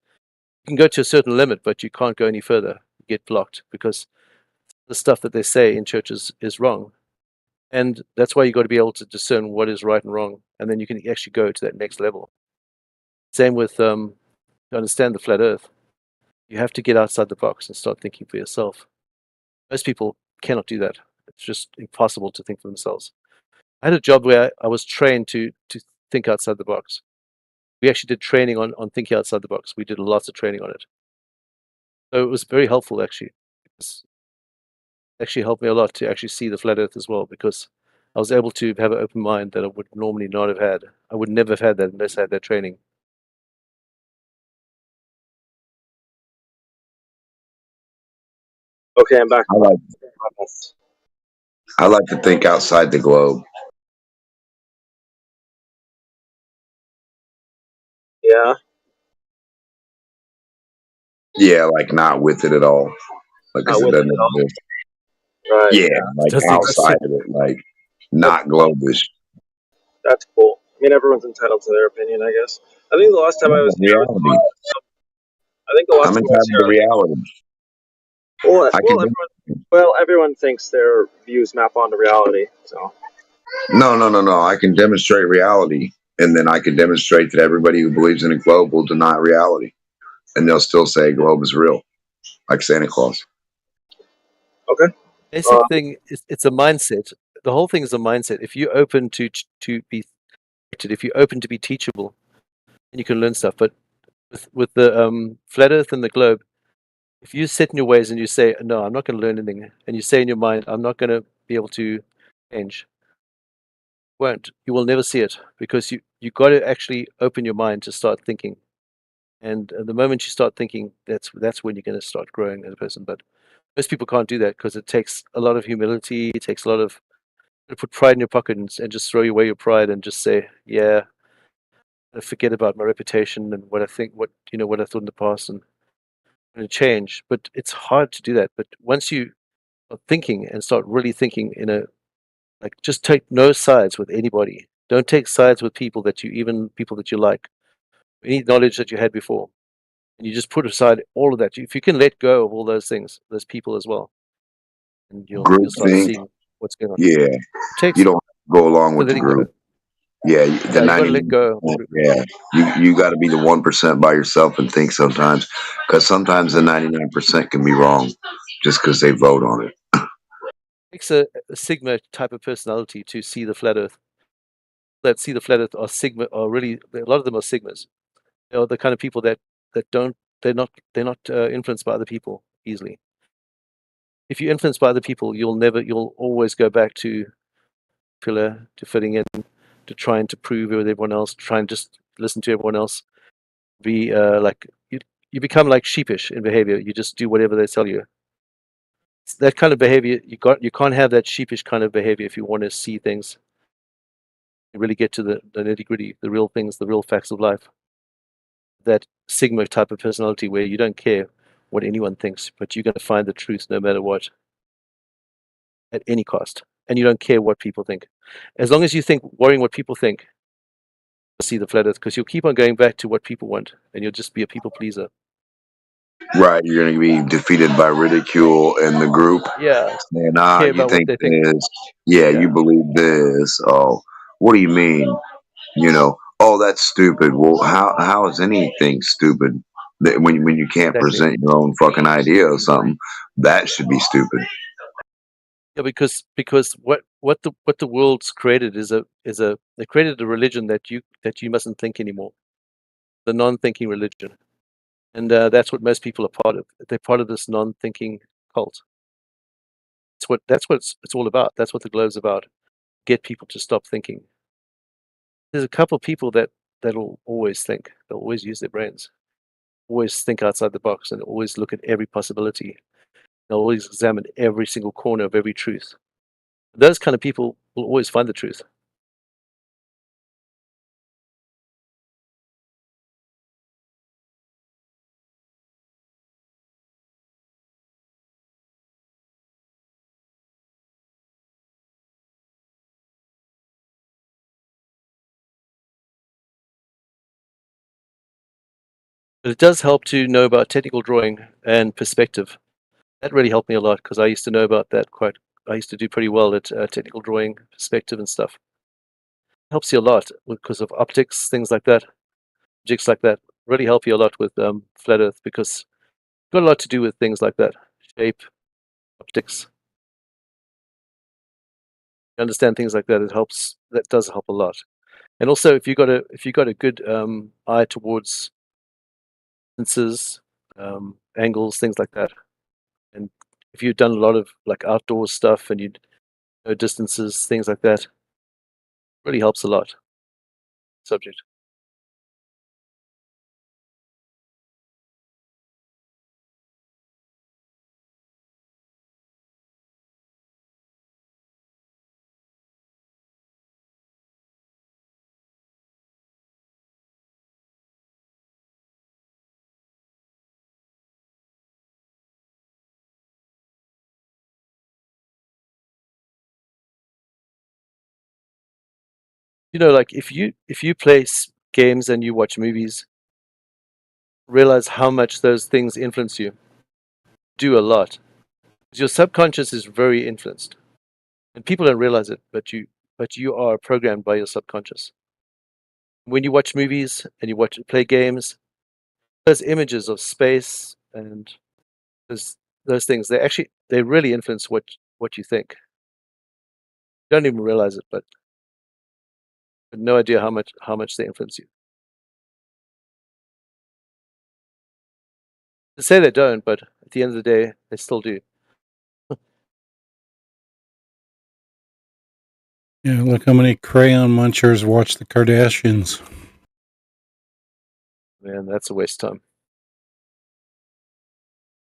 you can go to a certain limit, but you can't go any further. You get blocked because the stuff that they say in churches is wrong. And that's why you got to be able to discern what is right and wrong, and then you can actually go to that next level. Same with to understand the flat Earth, you have to get outside the box and start thinking for yourself. Most people cannot do that. It's just impossible to think for themselves. I had a job where I was trained to think outside the box. We actually did training on thinking outside the box. We did lots of training on it. So it was very helpful, actually. It actually helped me a lot to actually see the flat Earth as well, because I was able to have an open mind that I would normally not have had. I would never have had that unless I had that training. Okay, I'm back. I like to think outside the globe. Yeah. Yeah, like not with it at all. Like I Not said, with it doesn't at all. exist. Right. Yeah, like outside of it, like not globish. That's cool. I mean, everyone's entitled to their opinion, I guess. I think the last time I was here, Reality. I think the last I'm time I was entitled to here, reality. everyone thinks their views map onto reality. So No. I can demonstrate reality, and then I can demonstrate that everybody who believes in a globe will deny reality, and they'll still say a globe is real, like Santa Claus. okay. Basic thing is it's a mindset. The whole thing is a mindset. If you're open to be, if you're open to be teachable, you can learn stuff. But with the flat Earth and the globe, if you sit in your ways and you say, no, I'm not going to learn anything, and you say in your mind, I'm not going to be able to change, you will never see it, because you got to actually open your mind to start thinking. And the moment you start thinking, that's when you're going to start growing as a person. But most people can't do that because it takes a lot of humility. It takes a lot of, put pride in your pocket and just throw away your pride and just say, yeah, forget about my reputation and what I think, what I thought in the past, and change. But it's hard to do that. But once you are thinking and start really thinking just take no sides with anybody. Don't take sides with people that you like, any knowledge that you had before. And you just put aside all of that. If you can let go of all those things, those people as well, and you'll start Groupthink. seeing what's going on. Yeah, you don't go along with the group. Yeah, the 99%. Yeah, you got to be the 1% by yourself and think sometimes, because sometimes the 99% can be wrong, just because they vote on it. It takes a Sigma type of personality to see the flat Earth. That see the flat Earth are Sigma, are really, a lot of them are Sigmas. They are the kind of people that they're not influenced by other people easily. If you're influenced by other people, you'll always go back to pillar, to fitting in, to trying to prove with everyone else, try and just listen to everyone else. Be you become like sheepish in behavior. You just do whatever they tell you. That kind of behavior, you can't have that sheepish kind of behavior if you want to see things. You really get to the nitty-gritty, the real things, the real facts of life. That Sigma type of personality where you don't care what anyone thinks, but you're going to find the truth no matter what, at any cost. And you don't care what people think. As long as you think worrying what people think, you'll see the flat Earth, because you'll keep on going back to what people want, and you'll just be a people pleaser. Right, you're going to be defeated by ridicule in the group. Yeah. Saying, Care you about think what they think. this? Yeah, you believe this? Oh, what do you mean? Oh, that's stupid. Well, how is anything stupid? That when you can't Exactly. present your own fucking idea of something, that should be stupid. Yeah, because what the world's created is they created a religion that you mustn't think anymore, the non-thinking religion, and that's what most people are part of. They're part of this non-thinking cult. That's what it's all about. That's what the globe's about. Get people to stop thinking. There's a couple of people that'll always think. They'll always use their brains, always think outside the box, and always look at every possibility. They'll always examine every single corner of every truth. Those kind of people will always find the truth. But it does help to know about technical drawing and perspective. That really helped me a lot because I used to know about that I used to do pretty well at technical drawing, perspective, and stuff. It helps you a lot because of optics, things like that, jigs like that. Really help you a lot with flat Earth because it's got a lot to do with things like that, shape, optics. You understand things like that. It helps. That does help a lot. And also, if you got a good eye towards distances, angles, things like that, and if you've done a lot of like outdoor stuff and you know distances, things like that, really helps a lot. Subject. You know, like if you play games and you watch movies, realize how much those things influence you. Do a lot. Your subconscious is very influenced, and people don't realize it, but you are programmed by your subconscious. When you watch movies and you play games, those images of space and those things, they really influence what you think. You don't even realize it, but no idea how much they influence you. They say they don't, but at the end of the day, they still do. Yeah, look how many crayon munchers watch the Kardashians. Man, that's a waste of time.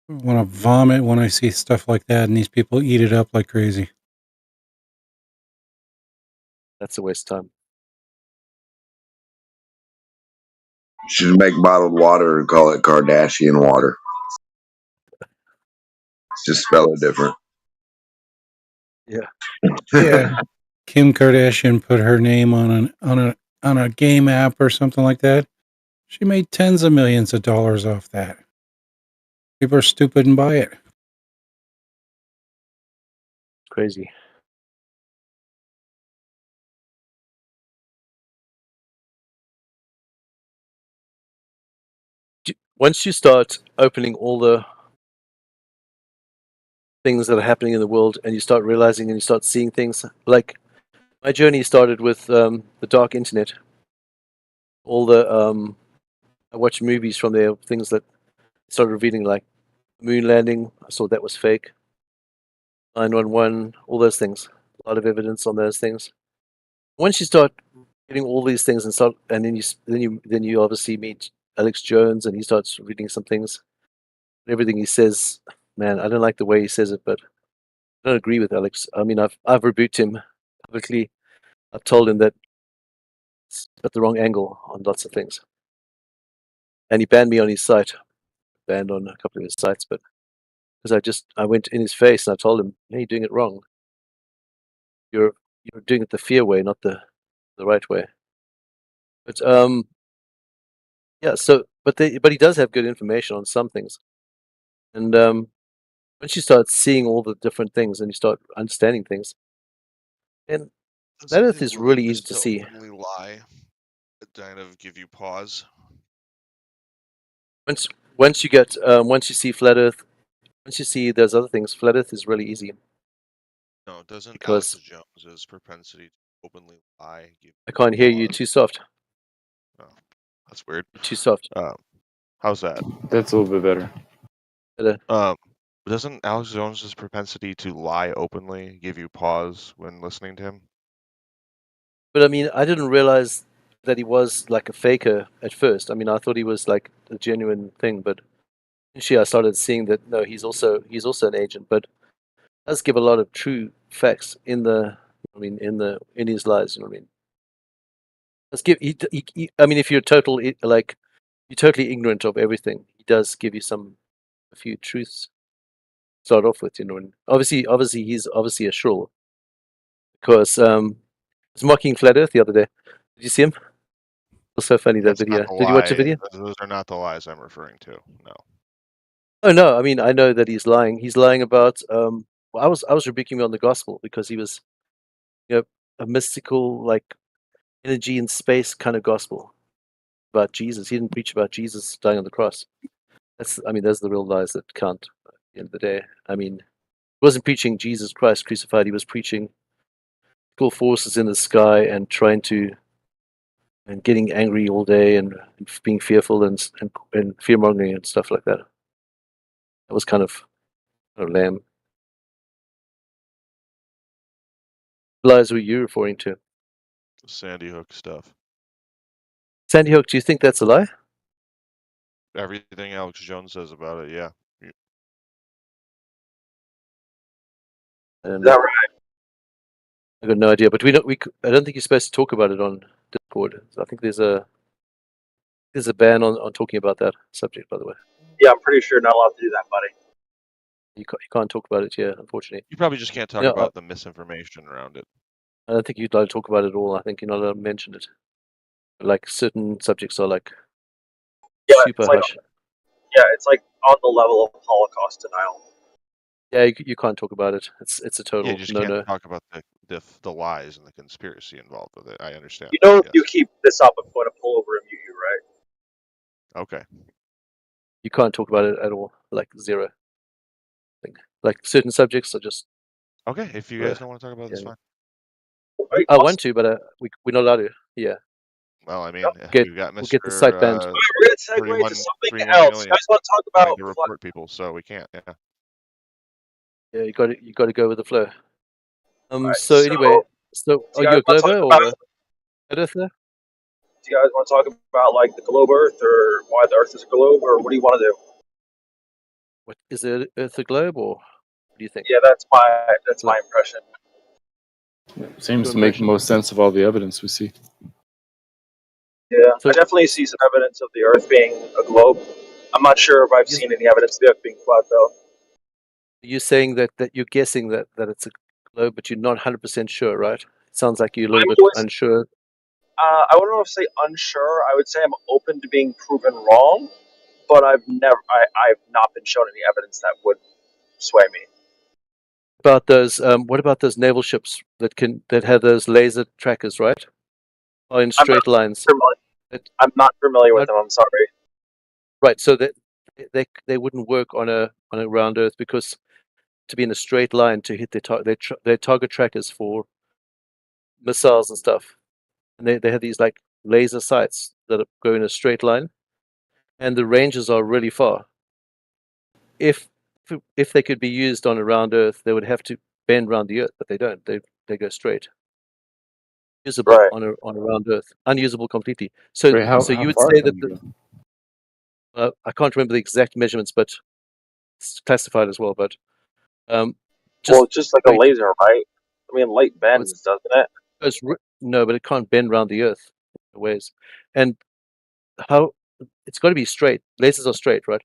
I want to vomit when I see stuff like that, and these people eat it up like crazy. That's a waste of time. Should make bottled water and call it Kardashian water. Just spell it different. Yeah. Yeah. Kim Kardashian put her name on a game app or something like that. She made tens of millions of dollars off that. People are stupid and buy it. Crazy. Once you start opening all the things that are happening in the world and you start realizing and you start seeing things, like my journey started with the dark internet. All the I watched movies from there, things that started revealing, like moon landing. I saw that was fake. 911, all those things. A lot of evidence on those things. Once you start getting all these things and then you obviously meet Alex Jones and he starts reading some things. Everything he says, man, I don't like the way he says it, but I don't agree with Alex. I mean, I've rebuked him publicly. I've told him that he's got the wrong angle on lots of things, and he banned me on his site. Banned on a couple of his sites, but because I went in his face and I told him, "Hey, you're doing it wrong. You're doing it the fear way, not the right way." But yeah. So, but he does have good information on some things, and once you start seeing all the different things and you start understanding things, and that Earth is really easy to see. Openly lie, that kind of give you pause. once you get once you see flat Earth, once you see those other things, flat Earth is really easy. No, doesn't Because Alex Jones's propensity to openly lie give I can't hear you. Too soft. Oh, that's weird. Too soft. How's that? That's a little bit better. Better. Doesn't Alex Jones's propensity to lie openly give you pause when listening to him? But I mean, I didn't realize that he was like a faker at first. I mean, I thought he was like a genuine thing, but actually, I started seeing that no, he's also an agent, but does give a lot of true facts in the. I mean, in his lies. You know what I mean? Let's give. I mean, if you're you're totally ignorant of everything, he does give you a few truths. Start off with, you know, and obviously, he's obviously a shrill because I was mocking Flat Earth the other day. Did you see him? It was so funny, that That's video. not the Did you watch the lie. video? Those are not the lies I'm referring to. No. Oh no, I mean I know that he's lying. He's lying about. Well, I was rebuking him on the gospel because he was, you know, a mystical like energy in space kind of gospel about Jesus. He didn't preach about Jesus dying on the cross. I mean, those are the real lies that count at the end of the day. I mean, he wasn't preaching Jesus Christ crucified. He was preaching equal forces in the sky and trying to and getting angry all day and being fearful and fear mongering and stuff like that. That was kind of lame. What lies were you referring to? Sandy Hook stuff. Sandy Hook, do you think that's a lie? Everything Alex Jones says about it, yeah. Is that right? I got no idea, but I don't think you're supposed to talk about it on Discord. I think there's a ban on talking about that subject, by the way. Yeah, I'm pretty sure you're not allowed to do that, buddy. You can't talk about it here, unfortunately. You probably just can't talk Yeah, about the misinformation around it. I don't think you'd like to talk about it at all. I think you're not allowed to mention it. Like certain subjects are like super it's like, hush. Yeah, it's like on the level of Holocaust denial. Yeah, you can't talk about it. It's a Yeah, total you just no. can't talk about the lies and the conspiracy involved with it. I understand. You know, that, if you keep this up, I'm going to pull over and mute you, right? Okay. You can't talk about it at all. Like zero. Like certain subjects are just. Okay, if you guys don't want to talk about it, that's fine. I want to, but we're not allowed to. Yeah. Well, I mean, we've got We'll Mr. get the site banned. We're going to segue 31 to something 31 else. million You guys want to talk trying about to report people, so we can't. Yeah. Yeah, you got to go with the flow. Right, So anyway, so do are you you a guys wanna Globo talk or about- a Earth there? Do you guys want to talk about like the globe Earth, or why the Earth is a globe, or what do you want to do? What is it? Earth a globe, or what do you think? Yeah, that's my impression. Seems to make the most sense of all the evidence we see. Yeah, I definitely see some evidence of the Earth being a globe. I'm not sure if I've seen any evidence of the Earth being flat, though. You're saying that you're guessing that it's a globe, but you're not 100% sure, right? It sounds like you're a little bit unsure. I wouldn't know if say unsure. I would say I'm open to being proven wrong, but I've not been shown any evidence that would sway me. About those, what about those naval ships that have those laser trackers, right? Or in straight lines. I'm not familiar with them. I'm sorry. Right, so that they wouldn't work on a round Earth because to be in a straight line to hit their target trackers for missiles and stuff, and they have these like laser sights that go in a straight line, and the ranges are really far. If they could be used on a round Earth, they would have to bend around the Earth, but they don't. They go straight. Usable on a round Earth, unusable completely. So Ray, how you would far say can that you go? I can't remember the exact measurements, but it's classified as well. But Well, it's just like a laser, right? I mean, light bends, doesn't it? No, but it can't bend around the Earth in ways. And how it's got to be straight. Lasers are straight, right?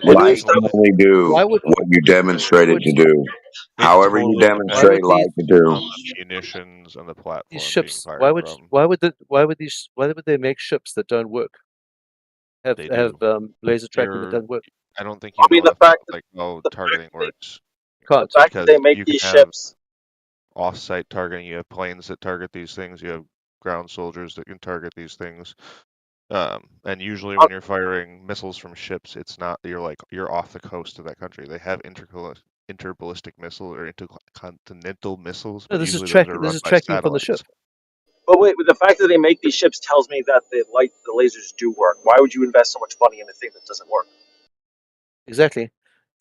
Light can only do what you demonstrate it to do. However you demonstrate light to do. Munitions and the platform These ships. being Why fired would they make ships that don't work? Have laser tracking that don't work. I don't think you know enough about like how targeting works. Can't. The fact that they make you these can have ships. off-site targeting. You have planes that target these things. You have ground soldiers that can target these things. And usually when you're firing missiles from ships, it's not you're off the coast of that country. They have interballistic missile or intercontinental missiles, No, but this is usually those are This run is by tracking from the ship. satellites. But wait, the fact that they make these ships tells me that the lasers do work. Why would you invest so much money in a thing that doesn't work? Exactly.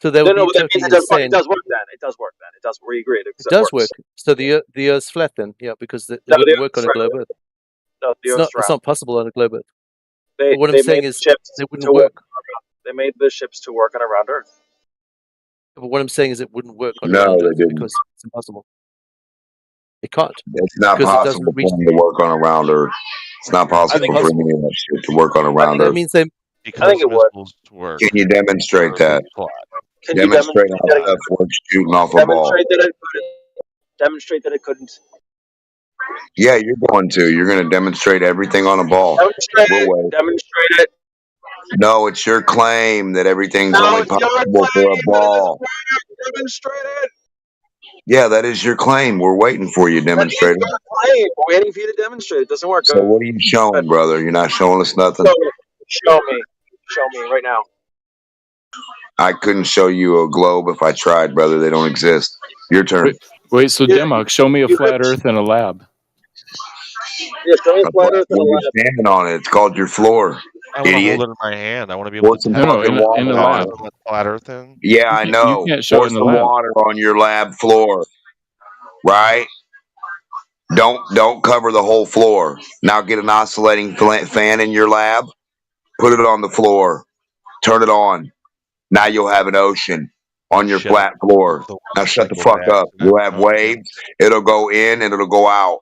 So they No, would no, be but that means totally it does work. It insane. does work then. It does work then. It does. We agree. It does work. So the Earth's flat then, yeah, because it No, wouldn't the work on Earth's a globe round. Earth. No, the It's Earth's not round. possible on a globe Earth. They But what I'm they saying made is the ships they wouldn't to work. They made the ships to work on a round Earth. But what I'm saying is it wouldn't work on a No, round they Earth didn't. because it's impossible. It can't. It's not Because it possible doesn't for reach. them to work on a round Earth. It's not I possible think for it's any of that shit to work on a round that Earth. means they. Because it would. missiles work. Can you demonstrate that? Can you Demonstrate demonstrate how that? stuff works shooting off a ball. Demonstrate that it couldn't. Demonstrate that it couldn't. Yeah, you're going to. You're going to demonstrate everything on a ball. Demonstrate We'll it. wait. Demonstrate it. No, it's your claim that everything's No, only it's your possible for a claim, but it doesn't ball. work. Demonstrate it. Yeah, that is your claim. We're waiting for you, That is demonstrator. your claim. We're waiting for you to demonstrate. It doesn't work. So what are you showing, brother? You're not showing us nothing? Show me. Show me right now. I couldn't show you a globe if I tried, brother. They don't exist. Your turn. Wait, so Demok, show me a flat Earth in a lab. Yeah, show me a A flat flat Earth in a floor, you're lab. standing on it. It's called your floor. I want to Idiot. hold it in my hand. I want to be able Pour to some tap fucking it. water in a on lab. it. Flat Earth in. Yeah, I know. You can't show Pour it in the some lab. water on your lab floor. Right? Don't cover the whole floor. Now get an oscillating fan in your lab. Put it on the floor. Turn it on. Now you'll have an ocean on your Shit, flat floor. Now shut the fuck up. You'll have waves. It'll go in and it'll go out.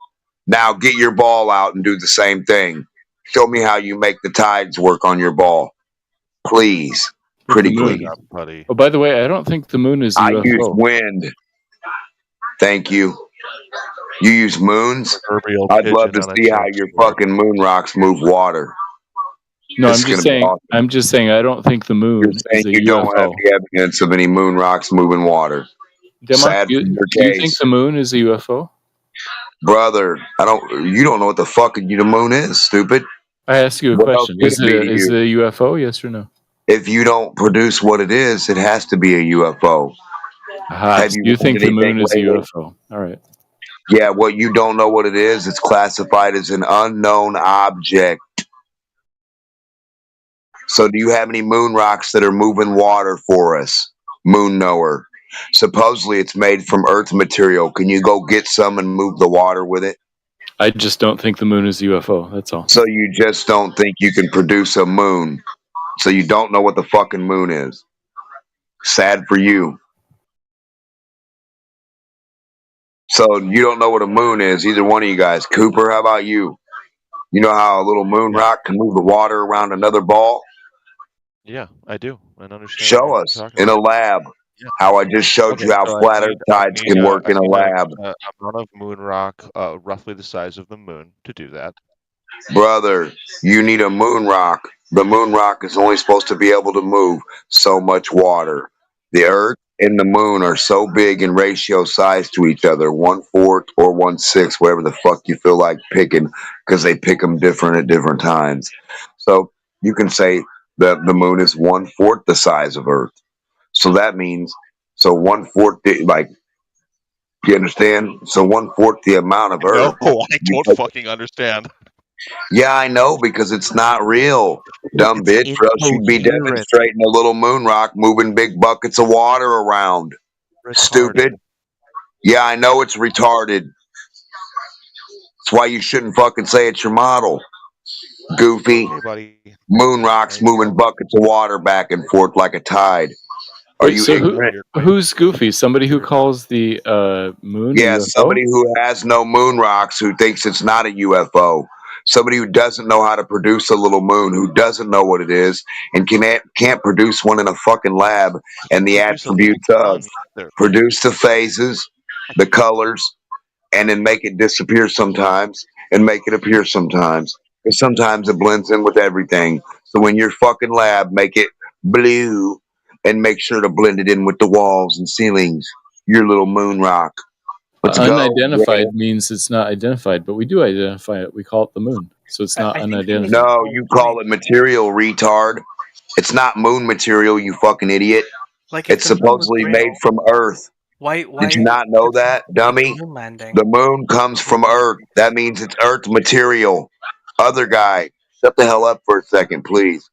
Now get your ball out and do the same thing. Show me how you make the tides work on your ball. Please. With the Pretty moon. please. buddy. Oh, by the way, I don't think the moon is a I use UFO. wind. Thank you. You use moons? Proverbial I'd love to pigeon on a see how jet your ski. fucking moon rocks move water. No, This I'm is just gonna be saying. awesome. I'm just saying. I don't think the moon You're is saying a you don't have UFO. the evidence of any moon rocks moving water. Demok, Sad do for your you think case. the moon is a UFO? Brother, you don't know what the fuck the moon is, stupid. I ask you a What else question. could Is it be to it you? a UFO? Yes or no? If you don't produce what it is, it has to be a UFO. Aha, Have so you you learned think the anything moon is a lately? UFO? All right. Yeah, what you don't know what it is, it's classified as an unknown object. So do you have any moon rocks that are moving water for us? Moon knower. Supposedly it's made from earth material. Can you go get some and move the water with it? I just don't think the moon is a UFO. That's all. So you just don't think you can produce a moon. So you don't know what the fucking moon is. Sad for you. So you don't know what a moon is, either one of you guys. Cooper, how about you? You know how a little moon rock can move the water around another ball? Yeah, I do. And understand Show what us you're talking in a about. lab Yeah. how I just showed Okay, you how so flat earth tides can work in a lab. a amount of moon rock, roughly the size of the moon, to do that. Brother, you need a moon rock. The moon rock is only supposed to be able to move so much water. The earth and the moon are so big in ratio size to each other, 1/4 or 1/6, whatever the fuck you feel like picking, because they pick them different at different times. So you can say that the moon is 1/4 the size of Earth. So that means, so 1/4, like, you understand? So 1/4 the amount of Earth. No, I don't fucking understand. Yeah, I know, because it's not real, dumb It's bitch. Or else you'd be incoherent. demonstrating a little moon rock moving big buckets of water around. Stupid. Yeah, I know it's retarded. That's why you shouldn't fucking say it's your model. Goofy. Okay, buddy. Moon rocks moving buckets of water back and forth like a tide. Are Wait, you so ignorant? who's goofy? Somebody who calls the moon a Yeah, UFO? somebody who has no moon rocks, who thinks it's not a UFO. Somebody who doesn't know how to produce a little moon, who doesn't know what it is, and can't produce one in a fucking lab, and the Produce a little attributes of sun either. produce the phases, the colors, and then make it disappear sometimes and make it appear sometimes. Because sometimes it blends in with everything. So when your fucking lab, make it blue and make sure to blend it in with the walls and ceilings. Your little moon rock. Let's go. Unidentified means it's not identified, but we do identify it. We call it the moon. so it's not I think unidentified. No, you call it material, retard. It's not moon material, you fucking idiot. Like, if It's the moon was supposedly real, made from Earth. why Did you not know did that, someone fake dummy? the moon landing? The moon comes from Earth. That means it's Earth material. Other guy, shut the hell up for a second, please.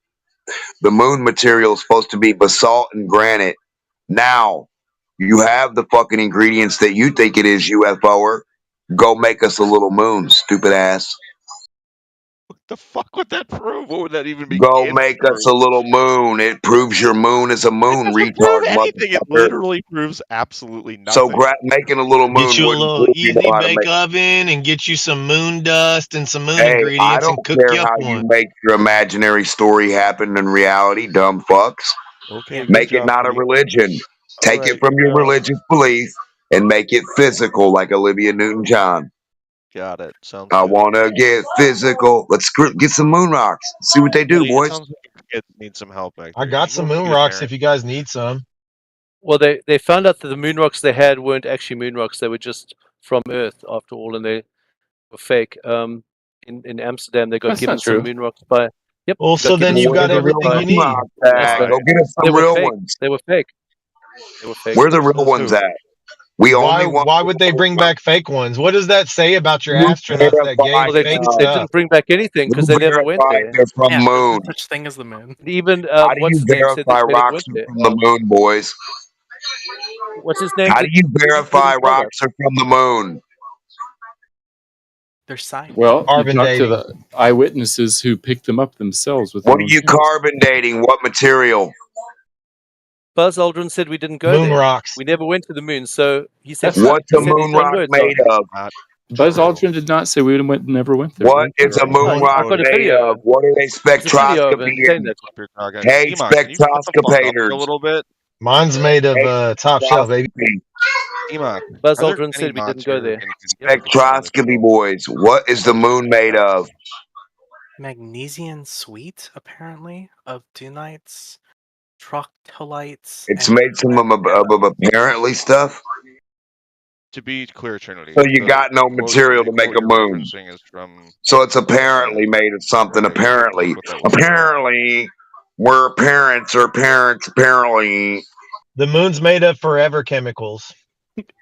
The moon material is supposed to be basalt and granite. Now, you have the fucking ingredients that you think it is, UFOer. Go make us a little moon, stupid ass. The fuck would that prove? What would that even Go begin to make us a prove? little moon. It proves your moon is a moon, Doesn't prove retard anything. It motherfucker. literally proves absolutely So nothing. making a little moon Get you a wouldn't little prove you know easy how to bake make. oven and get you some moon dust and some moon Hey, I ingredients don't and cook care you up how one. you make your imaginary story happen in reality, dumb fucks. Okay, good Make it job, not a Pete. religion. Take Alright, it from good your job. religious belief and make it physical like Olivia Newton-John. Got it. Sounds I good. want to get physical. Let's get some moon rocks. See what they do, Buddy, it boys. sounds like you need some help back I there. got You some go moon get rocks Aaron. if you guys need some. Well, they found out that the moon rocks they had weren't actually moon rocks; they were just from Earth, after all, and they were fake. In Amsterdam, they got That's given not some true. moon rocks by. Yep. Well, they got so then given you some got moon rocks everything by you need. Rock back. NASA. Go get us They some were real fake. ones. They were fake. They were fake. Where the real Says ones who? at? We only want Why would they bring back fake ones? What does that say about your who astronauts that gave Well, they fake didn't. They stuff? didn't bring back anything because Who they never went verified there. they're from Yeah, there's moon? no such thing as the moon. And even How do what's you his name said verify that they never rocks went are there. from the moon, boys? What's his name? How do you Didn't verify tell us. rocks are from the moon? There's science. Well, you Carbon talk to dating. the eyewitnesses who picked them up themselves with What their are own you hands. carbon dating? What material? Buzz Aldrin said we didn't go Moon there. rocks. We never went to the moon. So he said. That's not What's He a said moon his own rock words. made of? Buzz Aldrin did not say we never went there. What is a moon I've rock got a made video. of? What are they There's a video of him saying spectroscopy? that. Hey, Demon, can you shut the fuck up for a spectroscopators. little bit? Mine's made of Hey, top shelf, baby. Demon, Buzz are there Aldrin any said we mods didn't go here? there. Spectroscopy boys. What is the moon made of? Magnesian sweet, apparently, of dunites, troctolites. It's and made some of apparently stuff. To be clear, Trinity. So you the got no quote- material the to make quote a you're moon. referencing is from So it's apparently made of something. Okay, Apparently, what that was. apparently, we're parents or parents. Apparently, The moon's made of forever chemicals.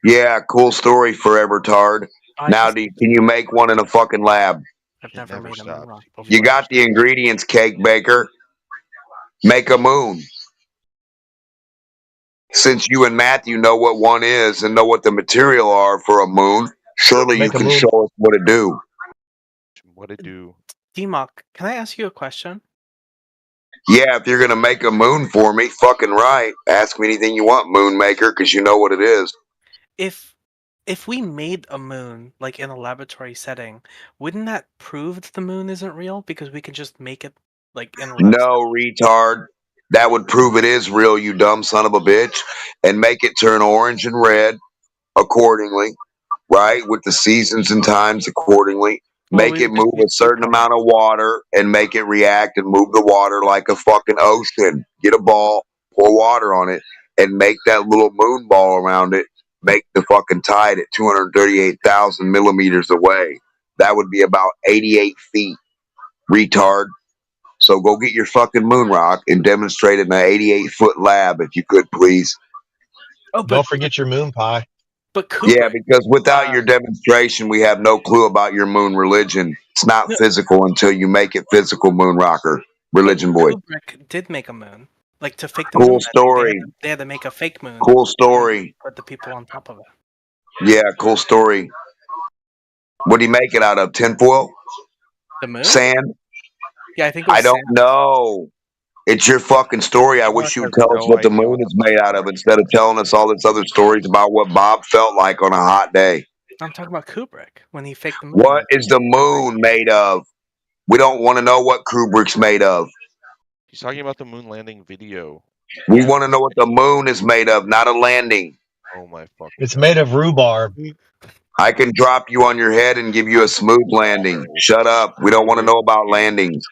yeah. Cool story, forever tard. Now, can you make one in a fucking lab? I've never made a moon rock before. You got the ingredients, cake baker. Make a moon. Since you and Matthew know what one is and know what the material are for a moon, surely you Make a can moon. show us what to do. What it do? DMOC, can I ask you a question? Yeah, if you're gonna make a moon for me, fucking right. Ask me anything you want, moon maker, because you know what it is. If we made a moon, like in a laboratory setting, wouldn't that prove that the moon isn't real? Because we can just make it like in real. No, retard. That would prove it is real, you dumb son of a bitch, and make it turn orange and red accordingly, right? With the seasons and times accordingly. Well, Make we it would just move a certain amount of water and make it react and move the water like a fucking ocean. Get a ball, pour water on it, and make that little moon ball around it. Make the fucking tide at 238,000 millimeters away. That would be about 88 feet, retard. So go get your fucking moon rock and demonstrate it in an 88-foot lab, if you could, please. Oh, Don't forget your moon pie. But Kubrick, Yeah, because without your demonstration, we have no clue about your moon religion. It's not physical until you make it physical, moon rocker. Religion boy. Kubrick did make a moon, like to fake the Cool moon. landing, story. They had to make a fake moon. Cool story. Put the people on top of it. Yeah, cool story. What do you make it out of? Tinfoil? The moon? Sand? Yeah, I think it was I don't sand. know. It's your fucking story. I wish you would tell us what the moon is made out of instead of telling us all this other stories about what Bob felt like on a hot day. I'm talking about Kubrick when he faked the moon. What is the moon made of? We don't want to know what Kubrick's made of. He's talking about the moon landing video. We want to know what the moon is made of, not a landing. Oh my fucking. It's made of rhubarb. I can drop you on your head and give you a smooth landing. Shut up. We don't want to know about landings.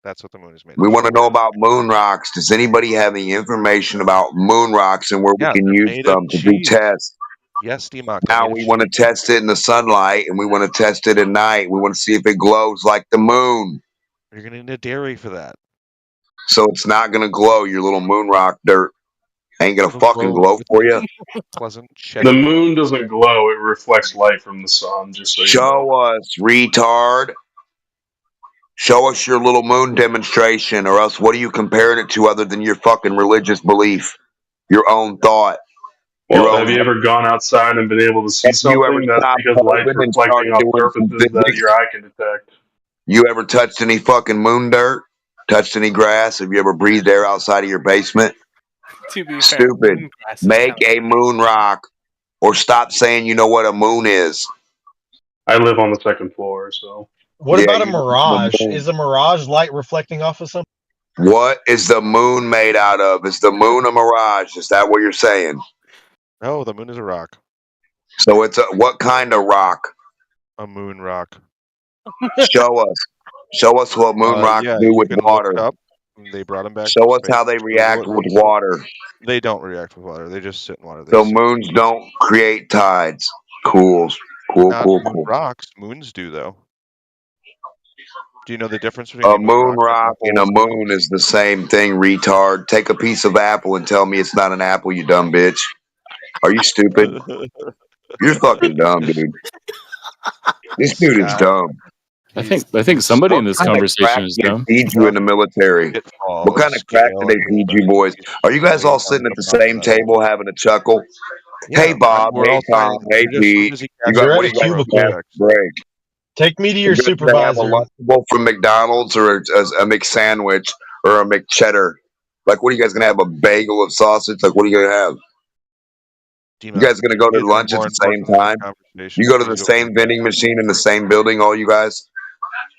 That's what the moon is made We of. want to know about moon rocks. Does anybody have any information about moon rocks and where we can they're use made of them to do cheese. tests? Yes, Steamok. Now we want to test it in the sunlight, and we want to test it at night. We want to see if it glows like the moon. You're gonna need a dairy for that. So it's not gonna glow. Your little moon rock dirt ain't gonna fucking glow for you. Pleasant The moon doesn't glow; it reflects light from the sun. Just so you know. Show us, retard. Show us your little moon demonstration, or else what are you comparing it to other than your fucking religious belief, your own thought? Well, have you ever gone outside and been able to see something? That's because light's reflecting off surfaces that your eye can detect. You ever touched any fucking moon dirt? Touched any grass? Have you ever breathed air outside of your basement? To be fair, Stupid. moon grass is Make a moon rock, or stop saying you know what a moon is. I live on the second floor, so. What Yeah, about a you know mirage? the moon. Is a mirage light reflecting off of something? What is the moon made out of? Is the moon a mirage? Is that what you're saying? No, the moon is a rock. So it's a what kind of rock? A moon rock. Show us. Show us what moon rocks Yeah, do you with can look water. it up. They brought them back. Show from us space. how they Google react it. with water. They don't react with water. They just sit in water. They So sit. moons don't create tides. Cool. Cool, Not cool, moon cool. rocks. Moons do though. Do you know the difference between A a moon moon rock and a apple, moon is the same thing, retard. Take a piece of apple and tell me it's not an apple, you dumb bitch. Are you stupid? You're fucking dumb, dude. This dude is dumb. I think somebody in this What kind of conversation crack is did they dumb. feed you in the military? What kind of crack did they feed you, boys? Are you guys all sitting at the same table having a chuckle? Hey, Yeah, Bob. we're Hey, all Tom. trying- Hey, we're Pete. busy You catching got You're what at do a you guys cubicle. have break? Take me to your You guys gonna have a supervisor. Lunchable from McDonald's or a McSandwich or a McCheddar? Like, what are you guys gonna have? A bagel of sausage? Like, what are you gonna have? You guys gonna go to Kids are lunch at more the same important than time? conversation. You go to the Please don't same vending machine in the same building, all you guys?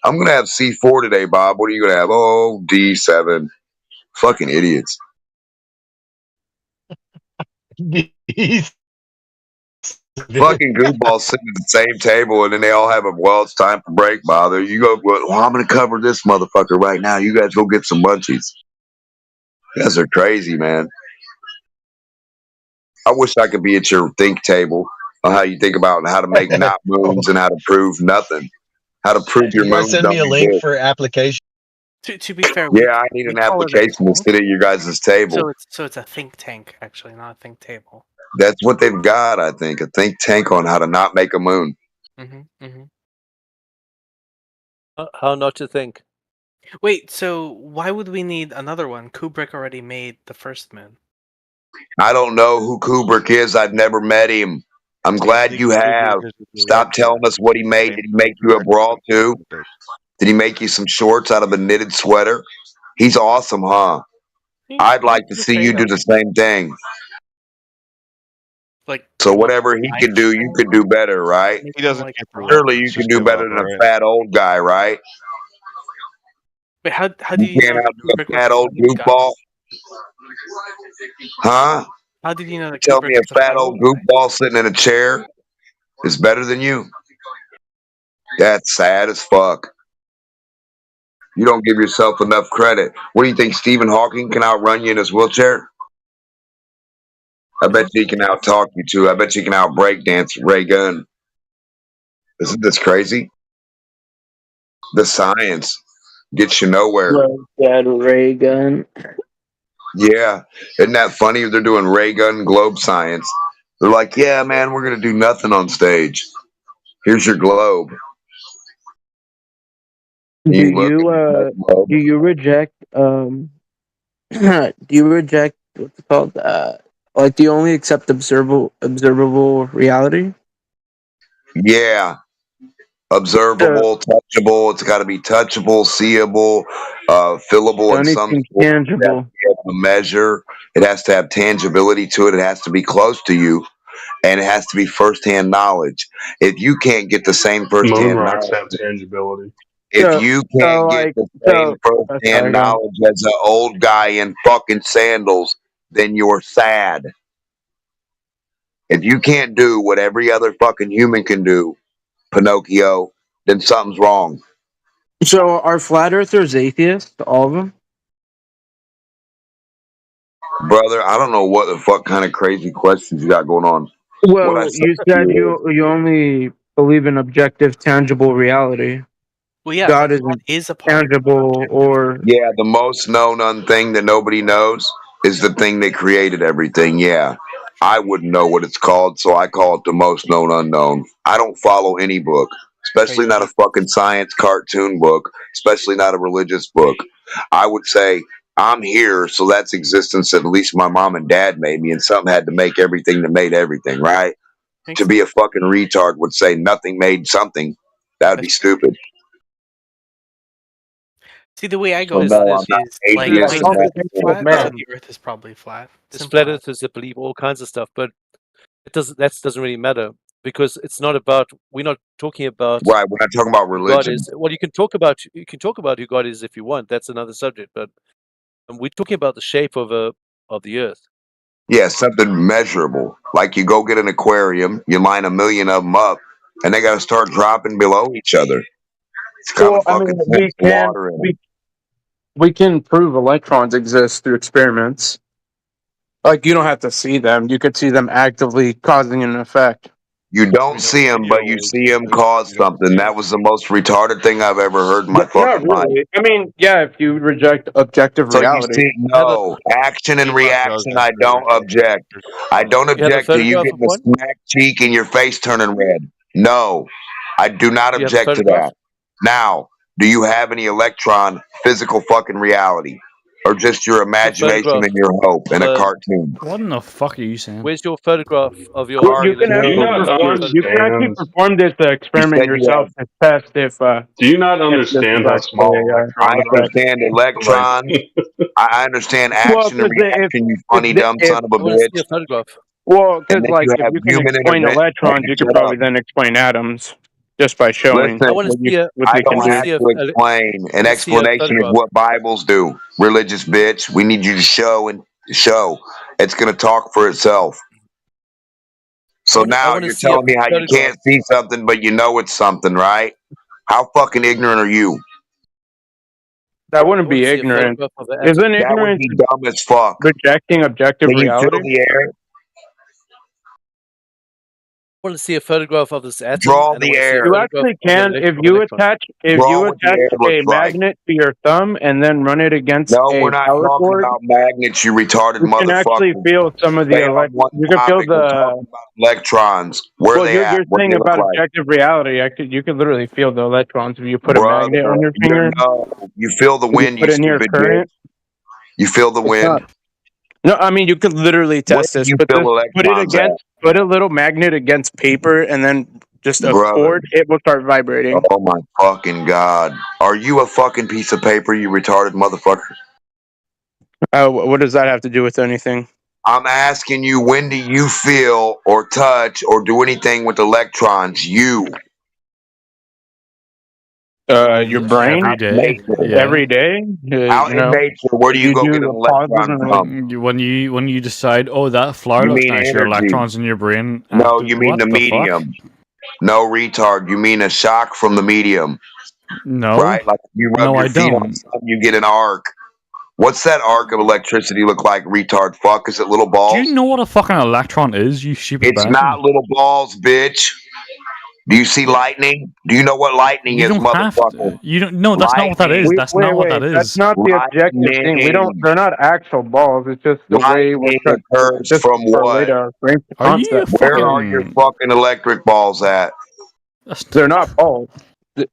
I'm gonna have C4 today, Bob. What are you gonna have? Oh, D7. Fucking idiots. Fucking goofballs sitting at the same table, and then they all have a well, it's time for break, bother. You go, well, I'm gonna cover this motherfucker right now. You guys go get some munchies. You guys are crazy, man. I wish I could be at your think table on how you think about how to make not moons and how to prove nothing. How to prove your You guys moons send don't me a link exist. for application. To be fair, we, Yeah, I need we an call it a application to tank. sit at your guys' table. So it's a think tank, actually, not a think table. That's what they've got, I think. A think tank on how to not make a moon. How not to think? Wait, so why would we need another one? Kubrick already made the first moon. I don't know who Kubrick is. I've never met him. I'm glad you have. Stop telling us what he made. Did he make you a bra too? Did he make you some shorts out of a knitted sweater? He's awesome, huh? I'd like to see you do the same thing. Like, so whatever he could do, you could do better, right? He doesn't get the Surely you reference, can just do give better up, than a alright? fat old guy, right? Wait, how do you can't know that outdo a Kubrick was fat a old fat guy? goofball? Huh? How did you know that Tell Kubrick me a was a fat old goofball sitting in a chair is better than you? That's sad as fuck. You don't give yourself enough credit. What do you think, Stephen Hawking can outrun you in his wheelchair? I bet you he can out-talk you too. I bet you can out-breakdance Ray Gunn. Isn't this crazy? The science gets you nowhere. Dad Ray Gun. Yeah. Isn't that funny? They're doing Ray Gun globe science. They're like, yeah, man, we're going to do nothing on stage. Here's your globe. Do you reject do you reject what's it called like do you only accept observable reality? Yeah. Observable, touchable. It's got to be touchable, seeable, fillable in some Anything sort. tangible. It has to be able to measure. It has to have tangibility to it. It has to be close to you, and it has to be firsthand knowledge. If you can't get the same Moon firsthand rocks knowledge, have tangibility. if you can't get the same firsthand knowledge as an old guy in fucking sandals, then you're sad. If you can't do what every other fucking human can do, Pinocchio, then something's wrong. So are flat earthers atheists, all of them? Brother, I don't know what the fuck kind of crazy questions you got going on. Well, you said you only believe in objective, tangible reality. Well, yeah, God but isn't God is a part of tangible or Yeah, the most known thing that nobody knows is the thing that created everything. Yeah. I wouldn't know what it's called, so I call it the most known unknown. I don't follow any book, especially not a fucking science cartoon book, especially not a religious book. I would say I'm here, so that's existence that at least my mom and dad made me, and something had to make everything that made everything, right? To be a fucking retard would say nothing made something. That would be stupid. See, the way I So go no, about I'm this not is an like, atheist wait, in that the sense. flat, so the Earth is probably flat. There's Simple flat as. earthers that believe all kinds of stuff, but that doesn't really matter because it's not about. We're not talking about Right, we're not talking about who God religion. is. Well, you can talk about who God is if you want. That's another subject, but we're talking about the shape of the Earth. Yeah, something measurable. Like you go get an aquarium, you line 1 million of them up, and they got to start dropping below each other. It's kind well, of fucking sense of water in them. we can prove electrons exist through experiments. Like you don't have to see them; you could see them actively causing an effect. You don't see them, but you see them cause something. That was the most retarded thing I've ever heard in my Not fucking life. really. I mean, yeah, if you reject objective So you reality. see, no action and reaction. I don't object. I don't You have a object to you photograph getting of a one? smack cheek and your face turning red. No, I do not Do you have a object to photograph? that. Now, do you have any electron physical fucking reality, or just your imagination photograph and your hope in of a a- cartoon? What in the fuck are you saying? Where's your photograph of your Well, you can actually electron? perform this experiment You said you yourself to test if. Do you not if this is understand how actually small a, I electrons are? understand electrons. I understand Well, action and reaction. You funny dumb son of a I want to see bitch. a photograph. Well, And because then like you if have you can human explain intervention. electrons, you could Shut probably up. then explain atoms just by showing Listen, I want to see a. what I they can don't do. have to explain. An Let's see a explanation is photograph. what Bibles do. Religious bitch. We need you to show and show. It's going to talk for itself. So I now want to you're see a telling me how you photograph. can't see something, but you know it's something, right? How fucking ignorant are you? That I wouldn't want be to see a ignorant. photograph of the Isn't atom. That would ignorance be dumb as fuck. rejecting objective Can you reality? fill the air? I want to see a photograph of this atom, Draw and I the want to see a air. You photograph actually of can the if you electron. Draw what the air a looks like. magnet to your thumb and then run it against No, a we're not power talking cord. about magnets, you retarded You can actually motherfucker. feel some of the Stay on one You can feel topic. We're talking about electrons. Where are Well, they you're at? What do saying they look about like? objective reality. You could literally feel the electrons if you put a magnet on your finger. No, you feel the If you wind, put you it near stupid bitch. current. You feel the It's wind. not. No, I mean you could literally Where test do this. you Put feel put it electrons at? put a little magnet against paper, and then just a Brother. cord. It will start vibrating. Oh my fucking god. Are you a fucking piece of paper, you retarded motherfucker? What does that have to do with anything? I'm asking you, when do you feel or touch or do anything with electrons? You. Your brain Every day. Yeah. every day. Out in nature, where do you go get an the pauses electron and from? When you decide, oh, that flower You looks mean nice, your energy. electrons in your brain. No, active. you mean What the the fuck? medium. No, retard. You mean a shock from the medium. No. Right? Like if you rub No, your I feet on don't. something, you get an arc. What's that arc of electricity look like, retard fuck? Is it little balls? Do you know what a fucking electron is, you stupid It's bastard? not little balls, bitch. Do you see lightning? Do you know what lightning You is, don't have motherfucker? to. You don't. No, that's not what that is. That's not what that That's is. not the objective thing. They're not actual balls. It's just the way we're Lightning occurs just from for a way what? to bring the Are you concept. Where are your fucking electric balls at? They're not balls.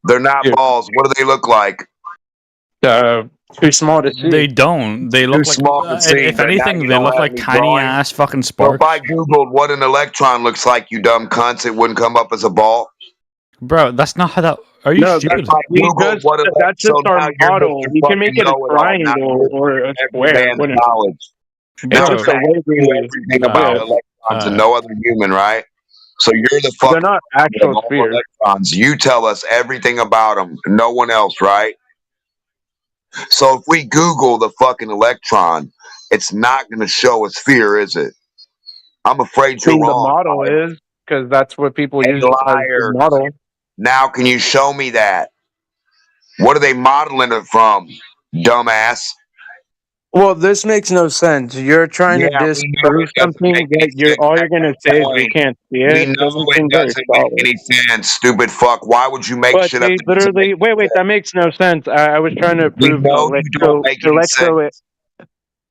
They're not balls. What do they look like? Too small to see. They don't. They look Too like. small to see, if but now anything, you they don't look have like any tiny drawings? ass fucking So sparks. if I googled what an electron looks like, you dumb cunts, it wouldn't come up as a ball. Bro, that's not how that. Are you No, stupid? that's just our model. We can make it a triangle or a square. Man's knowledge. It's Now, just a way you know everything about electrons and no other human, right? So you're the fucking They're not of actual all spheres. electrons. You tell us everything about them. No one else, right? So if we Google the fucking electron, it's not going to show a sphere, is it? I'm afraid you're The wrong. model is because that's what people Hey, use as the liar. model. Now, can you show me that? What are they modeling it from, dumbass? Well, this makes no sense. You're trying to Yeah, we know disprove it doesn't something make any that you're sense. all you're That's gonna the say is we point. can't see We it. know Doesn't it seem very doesn't make solid. any sense, stupid fuck. Why would you make But shit up they that doesn't make literally wait, that makes no sense. I was trying to We prove know you don't make any sense.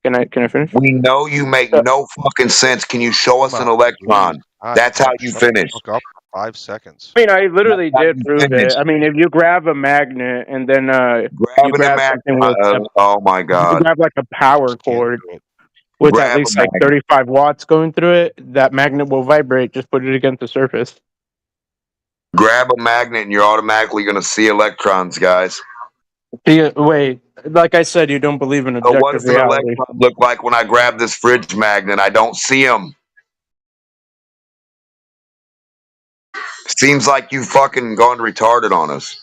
Can I finish? We know you make no fucking sense. Can you show us an Come on, please. electron? God That's how damn, you shut the finish. fuck up for 5 seconds. I mean, I That's literally how did you prove finish. it. I mean, if you grab a magnet and then you Grabbing a grab something with magnet. Oh my you god. grab like a power cord with at Grab a least like magnet. 35 watts going through it, that magnet will vibrate. Just put it against the surface. Grab a magnet and you're automatically going to see electrons, guys. Wait, like I said, you don't believe in So what objective does an reality. electron look like when I grab this fridge magnet? I don't see them. Seems like you fucking gone retarded on us.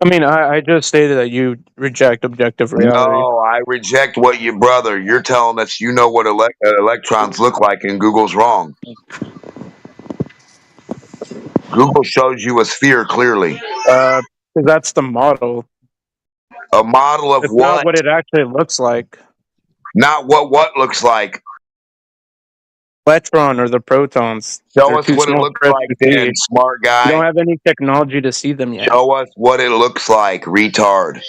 I mean, I just stated that you reject objective reality. No, I reject what you, brother. You're telling us you know what electrons look like, and Google's wrong. Google shows you a sphere clearly. 'Cause that's the model. A model of It's what? not what it actually looks like. Not what looks like. Electron or the protons. Show They're us too what it small looks for us like to see. then, smart You guy. don't have any technology to see them yet. Show us what it looks like, retard.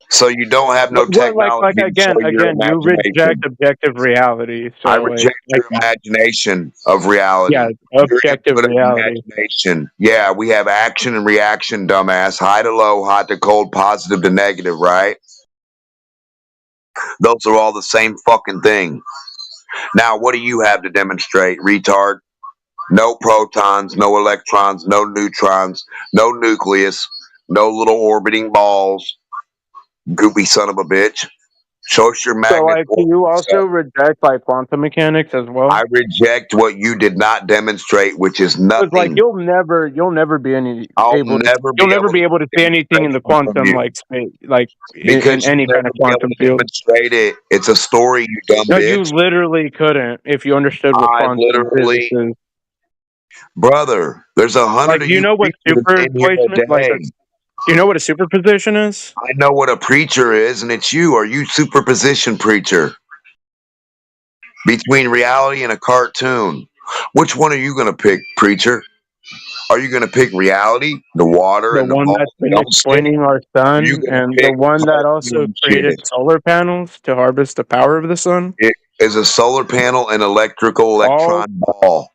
So you don't have no Well, technology to show your again, you reject imagination. objective reality. So I reject your imagination of reality. yeah, Your objective input of reality. imagination. Yeah, we have action and reaction, dumbass. High to low, hot to cold, positive to negative, right? Those are all the same fucking thing. Now, what do you have to demonstrate, retard? No protons, no electrons, no neutrons, no nucleus, no little orbiting balls. Goopy son of a bitch. Show us your So, magnet. do you also reject quantum mechanics as well? I reject what you did not demonstrate, which is Because nothing. you'll never be able to see anything in the quantum space, Because in any you'll kind never of be able quantum to field. demonstrate it. It's a story, you dumb No, you bitch. literally couldn't if you understood what I quantum literally, physics is. Brother, there's 100 of Do you you know what preachers in here superposition? today. Do you know what a superposition is? I know what a preacher is, and it's you. Are you superposition preacher? Between reality and a cartoon. Which one are you going to pick, preacher? Are you going to pick reality, the water, The and the one balls that's that been don't spin? explaining our Or sun, are you going to and the pick one that also cartoon created shit? solar panels to harvest the power of the sun. It is a solar panel and electrical electron ball.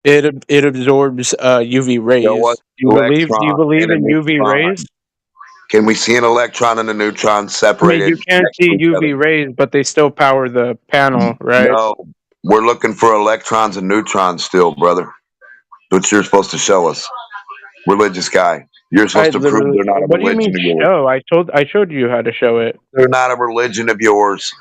It absorbs UV rays. Show us Do you electron believe and a in UV neutron. rays? Can we see an electron and a neutron I mean, separated you can't next to see each other? UV rays, but they still power the panel, right? No, we're looking for electrons and neutrons still, brother. That's what you're supposed to show us. Religious guy. You're supposed to prove they're not a What do you mean religion of yours. show? I showed you how to show it. They're not a religion of yours.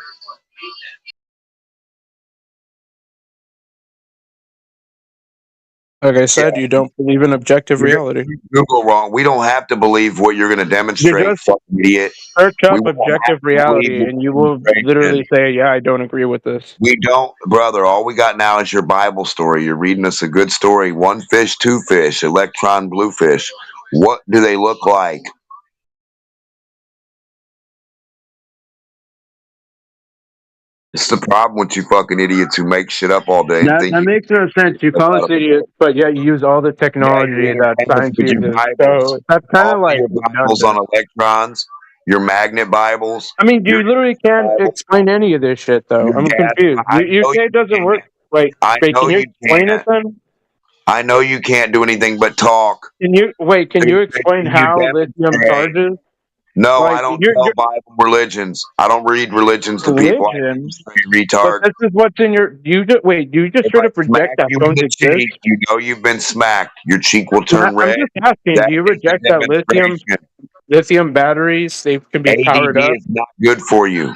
Like I said, you don't believe in objective You're reality. Google wrong. We don't have to believe what you're going to demonstrate, just fucking idiot. Search We up won't have objective to believe reality, what and you you're will demonstrating. literally say, "Yeah, I don't agree with this." We don't, brother. All we got now is your Bible story. You're reading us a good story. One fish, two fish, electron, blue fish. What do they look like? It's the problem with you fucking idiots who make shit up all day and That think you makes no sense. You call us idiots, but yet you use all the technology that science with your uses. Bibles. So that's kind of All like your Bibles on redundant. electrons, your magnet Bibles. I mean, you literally can't explain any of this shit, though. Your I'm gas. confused. I You know say you it doesn't work. can't. I know Can you you explain it can't. then? I know you can't do anything but talk. Can you explain Can you how lithium demonstrate? charges? No, Like, I don't you're tell Bible religions. I don't read religions to people. I religion, demonstrate, but retard. this is what's in your. You just If straight I up reject smack that you in stones the exist. cheek, you know you've been smacked. Your cheek will turn I'm red. just asking. That Do you is a reject that demonstration. lithium batteries? They can be powered ADD up. is not good for you.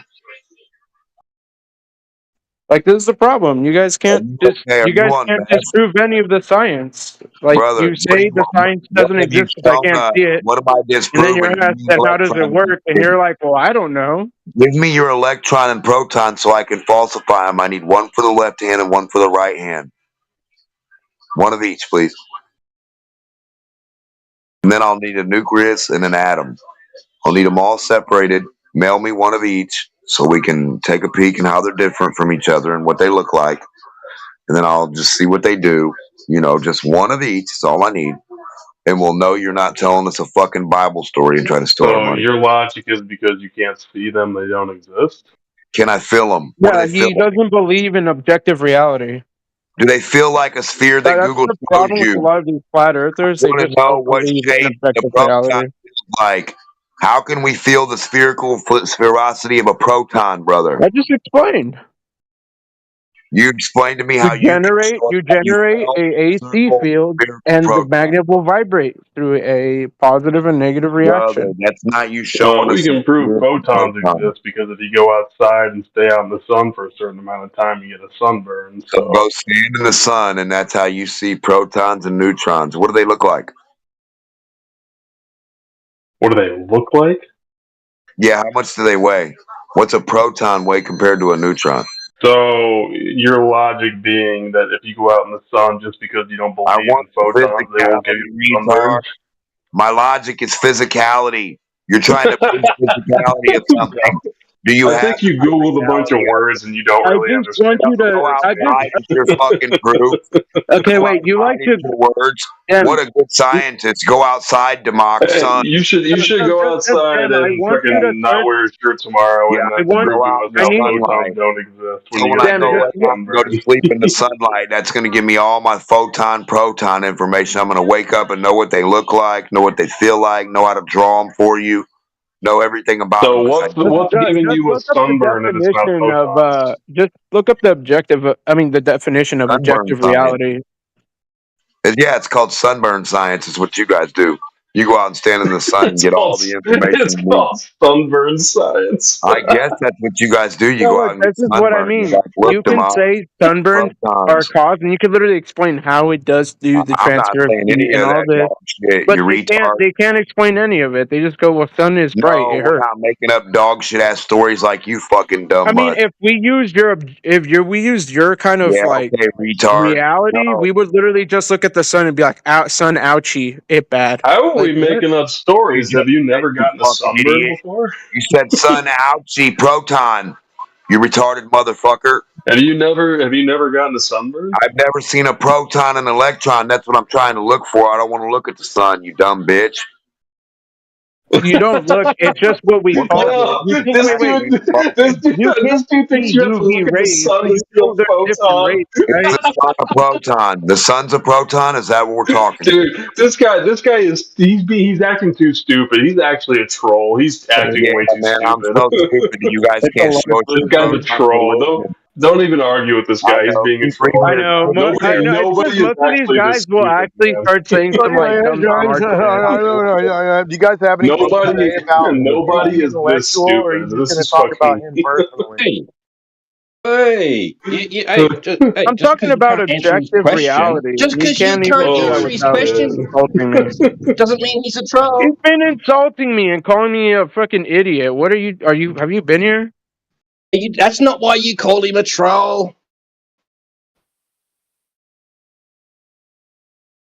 Like, this is the problem. You guys can't Are you on meth? disprove any of the science. Like, Brother, you say the science doesn't what have you exist because I shown can't us? see it, What am I and then disproving? you're Give asked, me then how does it electron. work? And you're like, well, I don't know. Give me your electron and proton so I can falsify them. I need one for the left hand and one for the right hand. One of each, please. And then I'll need a nucleus and an atom. I'll need them all separated Mail me one of each so we can take a peek and how they're different from each other and what they look like. And then I'll just see what they do. You know, just one of each is all I need. And we'll know you're not telling us a fucking Bible story and trying to steal our So money. your logic is because you can't see them, they don't exist? Can I feel them? What Yeah, do they feel he like? doesn't believe in objective reality. Do they feel like a sphere that That's Google the shows problem with a you? lot of these flat earthers. I They want to just know don't what believe in shape the objective proton reality. feels like. How can we feel the spherical spherosity of a proton, brother? I just explained. You explain to me You how you can generate show you that you generate felt a AC circle field, spherical and the proton. magnet will vibrate through a positive and negative Brother, reaction. that's not you showing We us a can prove spherical photons proton. exist because if you go outside and stay out in the sun for a certain amount of time, you get a sunburn. So So go stand in the sun, and that's how you see protons and neutrons. What do they look like? what do they look like? Yeah, how much do they weigh? What's a proton weigh compared to a neutron? So your logic being that if you go out in the sun just because you don't I believe want in photons, they won't give physicality, you a sunburn? retard. My logic is physicality. You're trying to prove physicality of something. Do you I have think you googled a bunch of physicality? words and you don't I really just want understand you the to. Go words. I outside with your fucking proof. Okay, Go wait. You like outside to? with your words. Dem, What a good scientist. Go outside, Democ, Hey, son. you should go outside Dem, I and want you to freaking not search. wear a shirt tomorrow Yeah, and I want. prove go to out us in the I how need. photons sunlight. don't exist when So you when get I a Dem, go big lay just down and go to sunburn. sleep in the sunlight, that's going to give me all my photon, proton information. I'm going to wake up and know what they look like, know what they feel like, know how to draw them for you, know everything about So them because I know what's them. giving just you a look up the sunburn if it's not definition of. photons? Just look up the objective. I mean, the definition of Sunburn objective science. reality. Yeah, it's called sunburn science. Is what you guys do. You go out and stand in the sun and It's get all called the information it's you need. called sunburn science. I guess that's what you guys do. You No, go look, out and get this is what I sunburned. mean. You're like, look, You can Democ, say sunburns are protons. caused, and you can literally explain how it does do the I'm not transfer of saying heat any and of all that this. dog shit. But You retard. they can't explain any of it. They just go, "Well, sun is bright; No, it we're hurts." not making up dog shit ass stories like you fucking dumb I mean, mutt. if we used your kind of Yeah, like okay, retard. reality, No. we would literally just look at the sun and be like, "Out, sun, ouchie, it bad." How are Like, we what? making up You stories? just Have you said, never you gotten a fucking sunburn idiot. before? You said sun ouchie proton. You retarded motherfucker. Have you never gotten a sunburn? I've never seen a proton and electron. That's what I'm trying to look for. I don't want to look at the sun, you dumb bitch. You don't look. It's just what we What call. kind Yo, of You can this wait, wait. dude, You this can dude thinks see you have to UV look at the rays, sun but to you see know there's a different photon. rays, Is right? the sun a proton? The sun's a proton? Is that what we're talking? Dude, this guy is he's acting too stupid. He's actually a troll. He's acting Yeah, way too man, I'm stupid. so stupid that you guys It's a can't lot. show us This your guy's a proton troll. religion. Don't even argue with this I guy. He's know. being a Keep troll. reading I know. your I bullshit. know. It's Nobody just is most of these actually guys this will stupid, actually man. start saying some like dumb smart shit. Do you guys have anything to Nobody, say about nobody the is this intellectual, or are you stupid. just This going to is talk about fucking. him personally? Hey, hey, I'm just talking because you about can't answer his objective question, reality. just You because you can't even can't do that answer Holy his without shit. question, insulting me. doesn't mean he's a He's troll. been insulting me and calling me a fucking idiot. What are you? Are you? Have you been here? That's not why you called him a troll.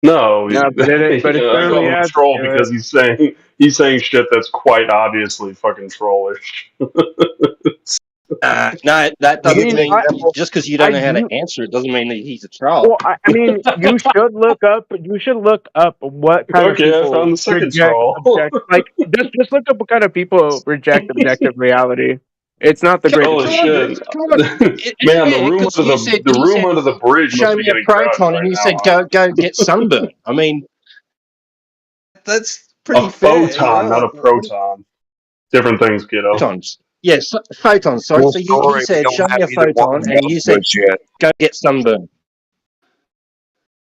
No, Yeah, but it I certainly call him a adds troll to because it. he's saying shit that's quite obviously fucking trollish. No, that I doesn't mean, mean just because you don't know how to do. answer it doesn't mean that he's a troll. Well, I mean, you should look up. You should look up what kind of Okay, I people found the second reject troll. like just look up what kind of people reject objective reality. It's not the greatest. Holy shit, It's man! fair because The room under the bridge must show be me a getting crowded proton, right and you now. said Huh? go get sunburn. I mean, that's pretty A fair. photon, not a proton. Different things, kiddo. Photons. Yes, photons. Sorry. Cool So he story. We said, don't show have me a either one photon, of and those you said, just yet. go get sunburn.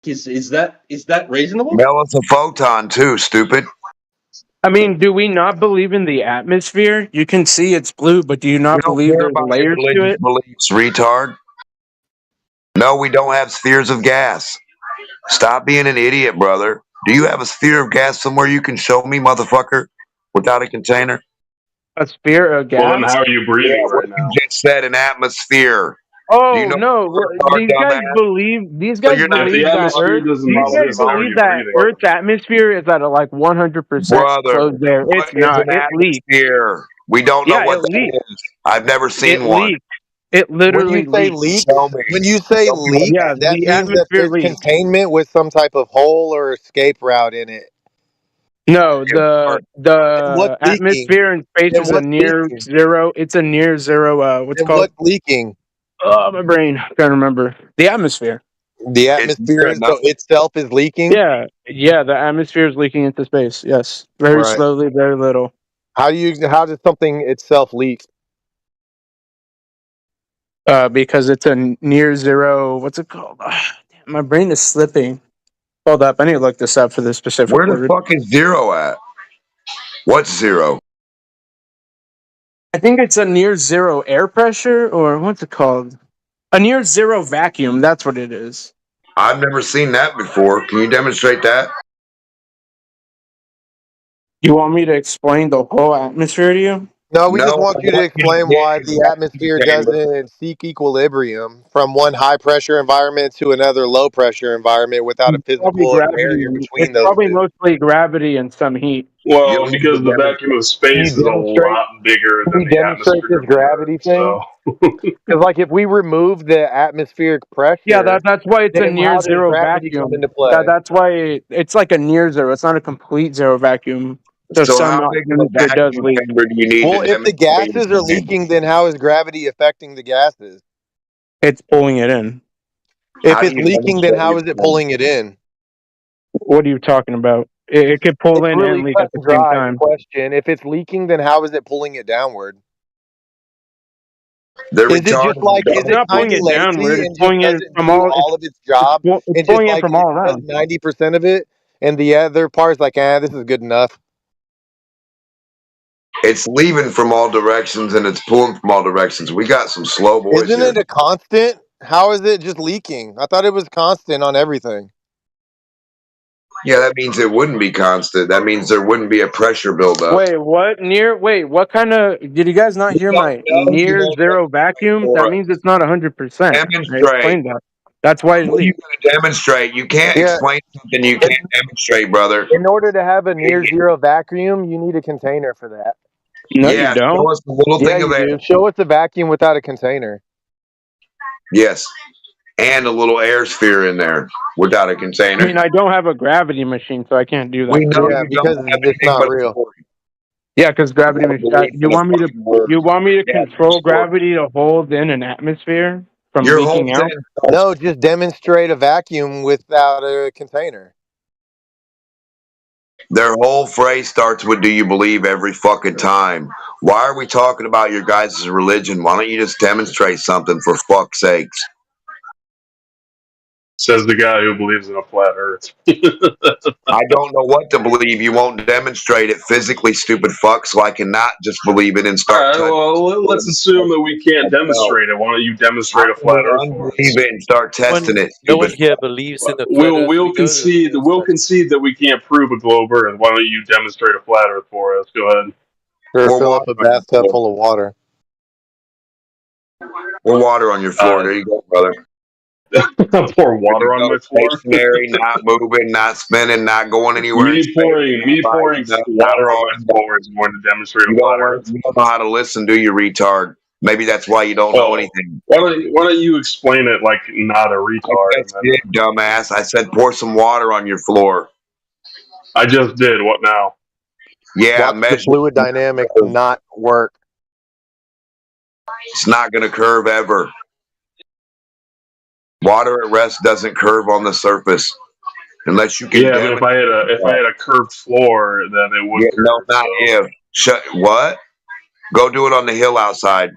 Is that reasonable? Mail us a photon too, stupid. I mean, do we not believe in the atmosphere? You can see it's blue, but do you We not don't believe care there's about your layers to religious it? beliefs, retard. No, we don't have spheres of gas. Stop being an idiot, brother. Do you have a sphere of gas somewhere you can show me, motherfucker, without a container? A sphere of Well, then gas? how are you breathing Yeah, right what now? you just said, an atmosphere. Do you Oh know no! These guys believe. These So guys you're not If the believe that atmosphere Earth. doesn't These guys exist, how are believe you that breathing? Earth's atmosphere is at a like 100% brother, closed air. what It's is not. an It leaks. atmosphere? We don't know Yeah, what it that leaks. is. I've never It seen one. leaks. It When literally you say leaks. leaks, Show me. when you say Show me what leaks, Yeah, that the means that atmosphere there's leaks. containment with some type of hole or escape route in it. No, that is. And what's the leaking? atmosphere in space Then is a what's near leaking? zero. It's a near zero. What's it Then called? what's leaking? Oh, my brain. Can't remember. The atmosphere. The It's near atmosphere so enough. itself is leaking. Yeah, the atmosphere is leaking into space. Yes, very Right. slowly, very little. How does something itself leak? Because it's a near zero. What's it called? Damn, my brain is slipping. Hold up, I need to look this up for this specific Where the word. fuck is zero at? What's zero? I think it's a near zero air pressure, or what's it called? A near zero vacuum. That's what it is. I've never seen that before. Can you demonstrate that? You want me to explain the whole atmosphere to you? No, we just No, want I you to want you to explain get why in the that atmosphere chamber. doesn't seek equilibrium from one high pressure environment to another low pressure environment without a Probably physical barrier gravity. between It's those probably two. mostly gravity and some heat. You'll Well, need to because the vacuum demonstrate. of space Can is you a demonstrate? lot bigger Can than you the demonstrate atmosphere this of the Earth. gravity thing? So Because, like, if we remove the atmospheric Yeah, pressure, that's why it's a then near how does zero gravity come vacuum. into play? That's why it's like a near zero. It's not a complete zero vacuum. So So some how big of a atmosphere does vacuum leak. chamber do you need Well, to if the demonstrate gases are inside? leaking, then how is gravity affecting the gases? It's pulling it in. If How do it's you leaking, then how is demonstrate it pulling it in? What are you talking about? It could pull It's in and really leak cut at the and same dry, the time. question. If it's leaking, then how is it pulling it downward? They're Is it just retarded. like, They is It's it don't not see pulling kind of it it. lazy downward. It's and just pulling in doesn't from do all. all of its job? It's It just pulling in like from it all does around. 90% of it, and the other part's like, this is good enough. It's leaving from all directions and it's pulling from all directions. We got some slow boys Isn't here. it a constant? How is it just leaking? I thought it was constant on everything. Yeah, that means it wouldn't be constant. That means there wouldn't be a pressure buildup. Wait, what? Wait, what kind of? Did you guys not You hear don't my know. You near won't zero vacuum? demonstrate That for us. means it's not 100%. I Demonstrate. explained that. That's why it What are you leaks. going to demonstrate? You can't Yeah. explain something you can't demonstrate, brother. In order to have a near zero vacuum, you need a container for that. No, you Yeah, show don't. us a little Yeah, thing of you air. do. Show us a vacuum without a container. Yes. And a little air sphere in there without a I container. mean, I don't have a gravity machine, so I can't do We that. know Yeah, you because don't have it's anything not but a real. story. Yeah, because You gravity gotta machine. believe in You the want me to? fucking word. You want me to Yeah, control story. gravity to hold in an atmosphere from Your whole leaking out? thing. No, just demonstrate a vacuum without a container. Their whole phrase starts with "Do you believe?" every fucking time. Why are we talking about your guys' religion? Why don't you just demonstrate something for fuck's sakes? says the guy who believes in a flat Earth. I don't know what to believe. You won't demonstrate it physically, stupid fuck, so I cannot just believe it and All start right. touching Well, let's assume that we can't demonstrate it. Why don't you demonstrate a flat Earth for unbelieve us? it and start testing it, No one stupid here fuck. believes in the flat Earth. We'll We know that concede. it's We'll flat. concede that we can't prove a globe Earth. Why don't you demonstrate a flat Earth for us? Go ahead. Or Pour fill water up a on your bathtub floor. full of water. Pour water on your floor. There you go, brother. Pour water on my floor. Stationary, not moving, not spinning, not going anywhere in me space. pouring Not water on my rolling. floor is going to demonstrate a You flat Earth. don't know how to listen, do you, retard? Maybe that's why you don't know Oh, anything. why don't you explain it like not a I retard? just did, dumbass. I said pour some water on your floor. I just did. What now? Yeah, Watch the measure. fluid dynamics not work. It's not going to curve ever. Water at rest doesn't curve on the surface unless you can. Yeah, but if I had a curved floor, then it would curve. No, not if. What? Go do it on the hill outside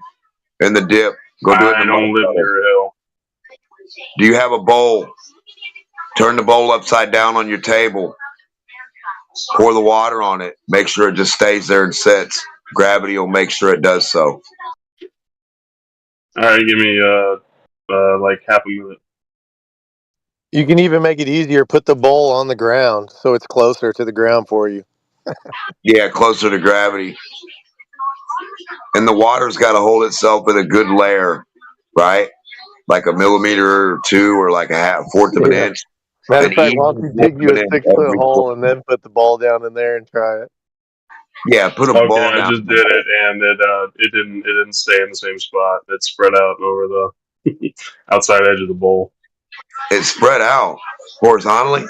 in the dip. Go do it in the I don't live near a hill. Do you have a bowl? Turn the bowl upside down on your table. Pour the water on it. Make sure it just stays there and sits. Gravity will make sure it does so. All right, give me like half a minute. You can even make it easier. Put the bowl on the ground so it's closer to the ground for you. Yeah, closer to gravity. And the water's got to hold itself in a good layer, right? Like a millimeter or two, or like a fourth of an Yeah. inch. Matter of An fact, why even don't you fourth dig of you an a inch 6-foot every hole foot. and then put the ball down in there and try it? Yeah, put a Okay, ball I down. just did it, and it didn't stay in the same spot. It spread out over the outside edge of the bowl. It spread out horizontally.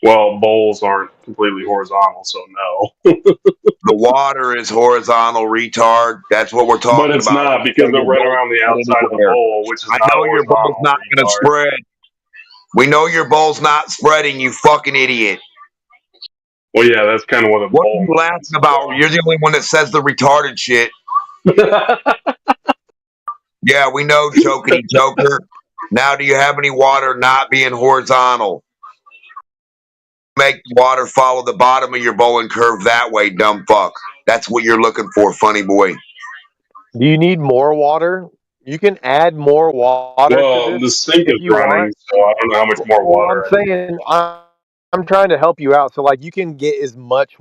Well, bowls aren't completely horizontal, so no. The water is horizontal, retard. That's what we're talking But it's about. not because they're right around the outside of the bowl, which is I not know your bowl's horizontal. not going to retard. spread. We know your bowl's not spreading, you fucking idiot. Well, yeah, that's kind of what a What bowl are you laughing about? You're the only one that says the retarded shit. Yeah, we know, jokey joker. Now, do you have any water not being horizontal? Make the water follow the bottom of your bowl and curve that way, dumb fuck. That's what you're looking for, funny boy. Do you need more water? You can add more water Well, to the this sink if is you running, want. so I don't know how much more Well, water. I'm saying I'm trying to help you out. So like you can get as much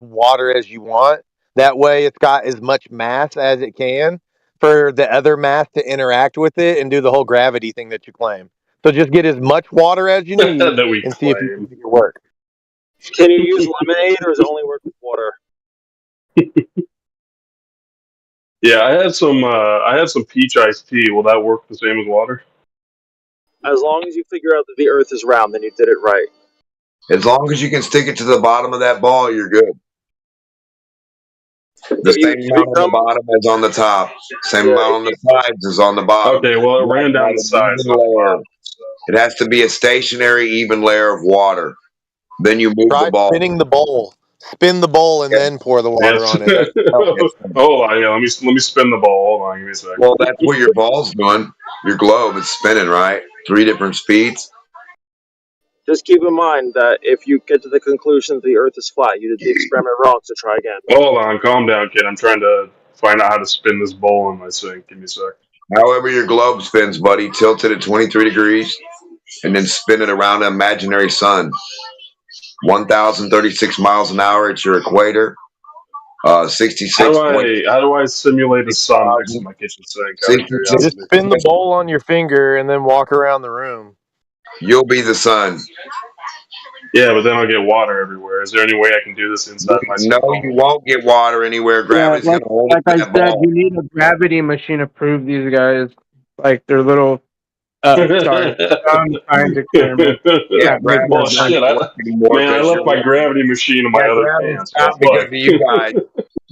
water as you want. That way it's got as much mass as it can for the other mass to interact with it and do the whole gravity thing that you claim. So just get as much water as you need That we and see if you claim. can make it work. Can you use lemonade, or does it only work with water? Yeah, I had some peach iced tea. Will that work the same as water? As long as you figure out that the Earth is round, then you did it right. As long as you can stick it to the bottom of that ball, you're good. The If you same amount on the bottom as on the top. Same amount on the sides as on the bottom. Okay, well, it ran down the sides, not the bottom. It has to be a stationary, even layer of water. Then you move Try the ball. spinning the bowl. Spin the bowl and then pour the water Yes. on it. That should help. Hold on, yeah. Let me spin the ball. Hold on, give me a second. Well, that's what your ball's doing. Your globe is spinning, right? 3 different speeds. Just keep in mind that if you get to the conclusion that the Earth is flat, you did the experiment wrong, so try again. Hold on, calm down, kid. I'm trying to find out how to spin this bowl in my sink. Give me a sec. However your globe spins, buddy, tilt it at 23 degrees and then spin it around an imaginary sun. 1,036 miles an hour at your equator. 66. How do I simulate a sun next to my kitchen sink? Out of curiosity. Just spin the bowl on your finger and then walk around the room. You'll be the sun. Yeah, but then I'll get water everywhere. Is there any way I can do this inside my sink? No, you won't get water anywhere. Gravity's like, gonna hold like it I to that said, ball. you need a gravity machine to prove these guys. Like they're little. Sorry, science experiment. Yeah, well, shit. I left my gravity machine in my other pants. Not because of you guys.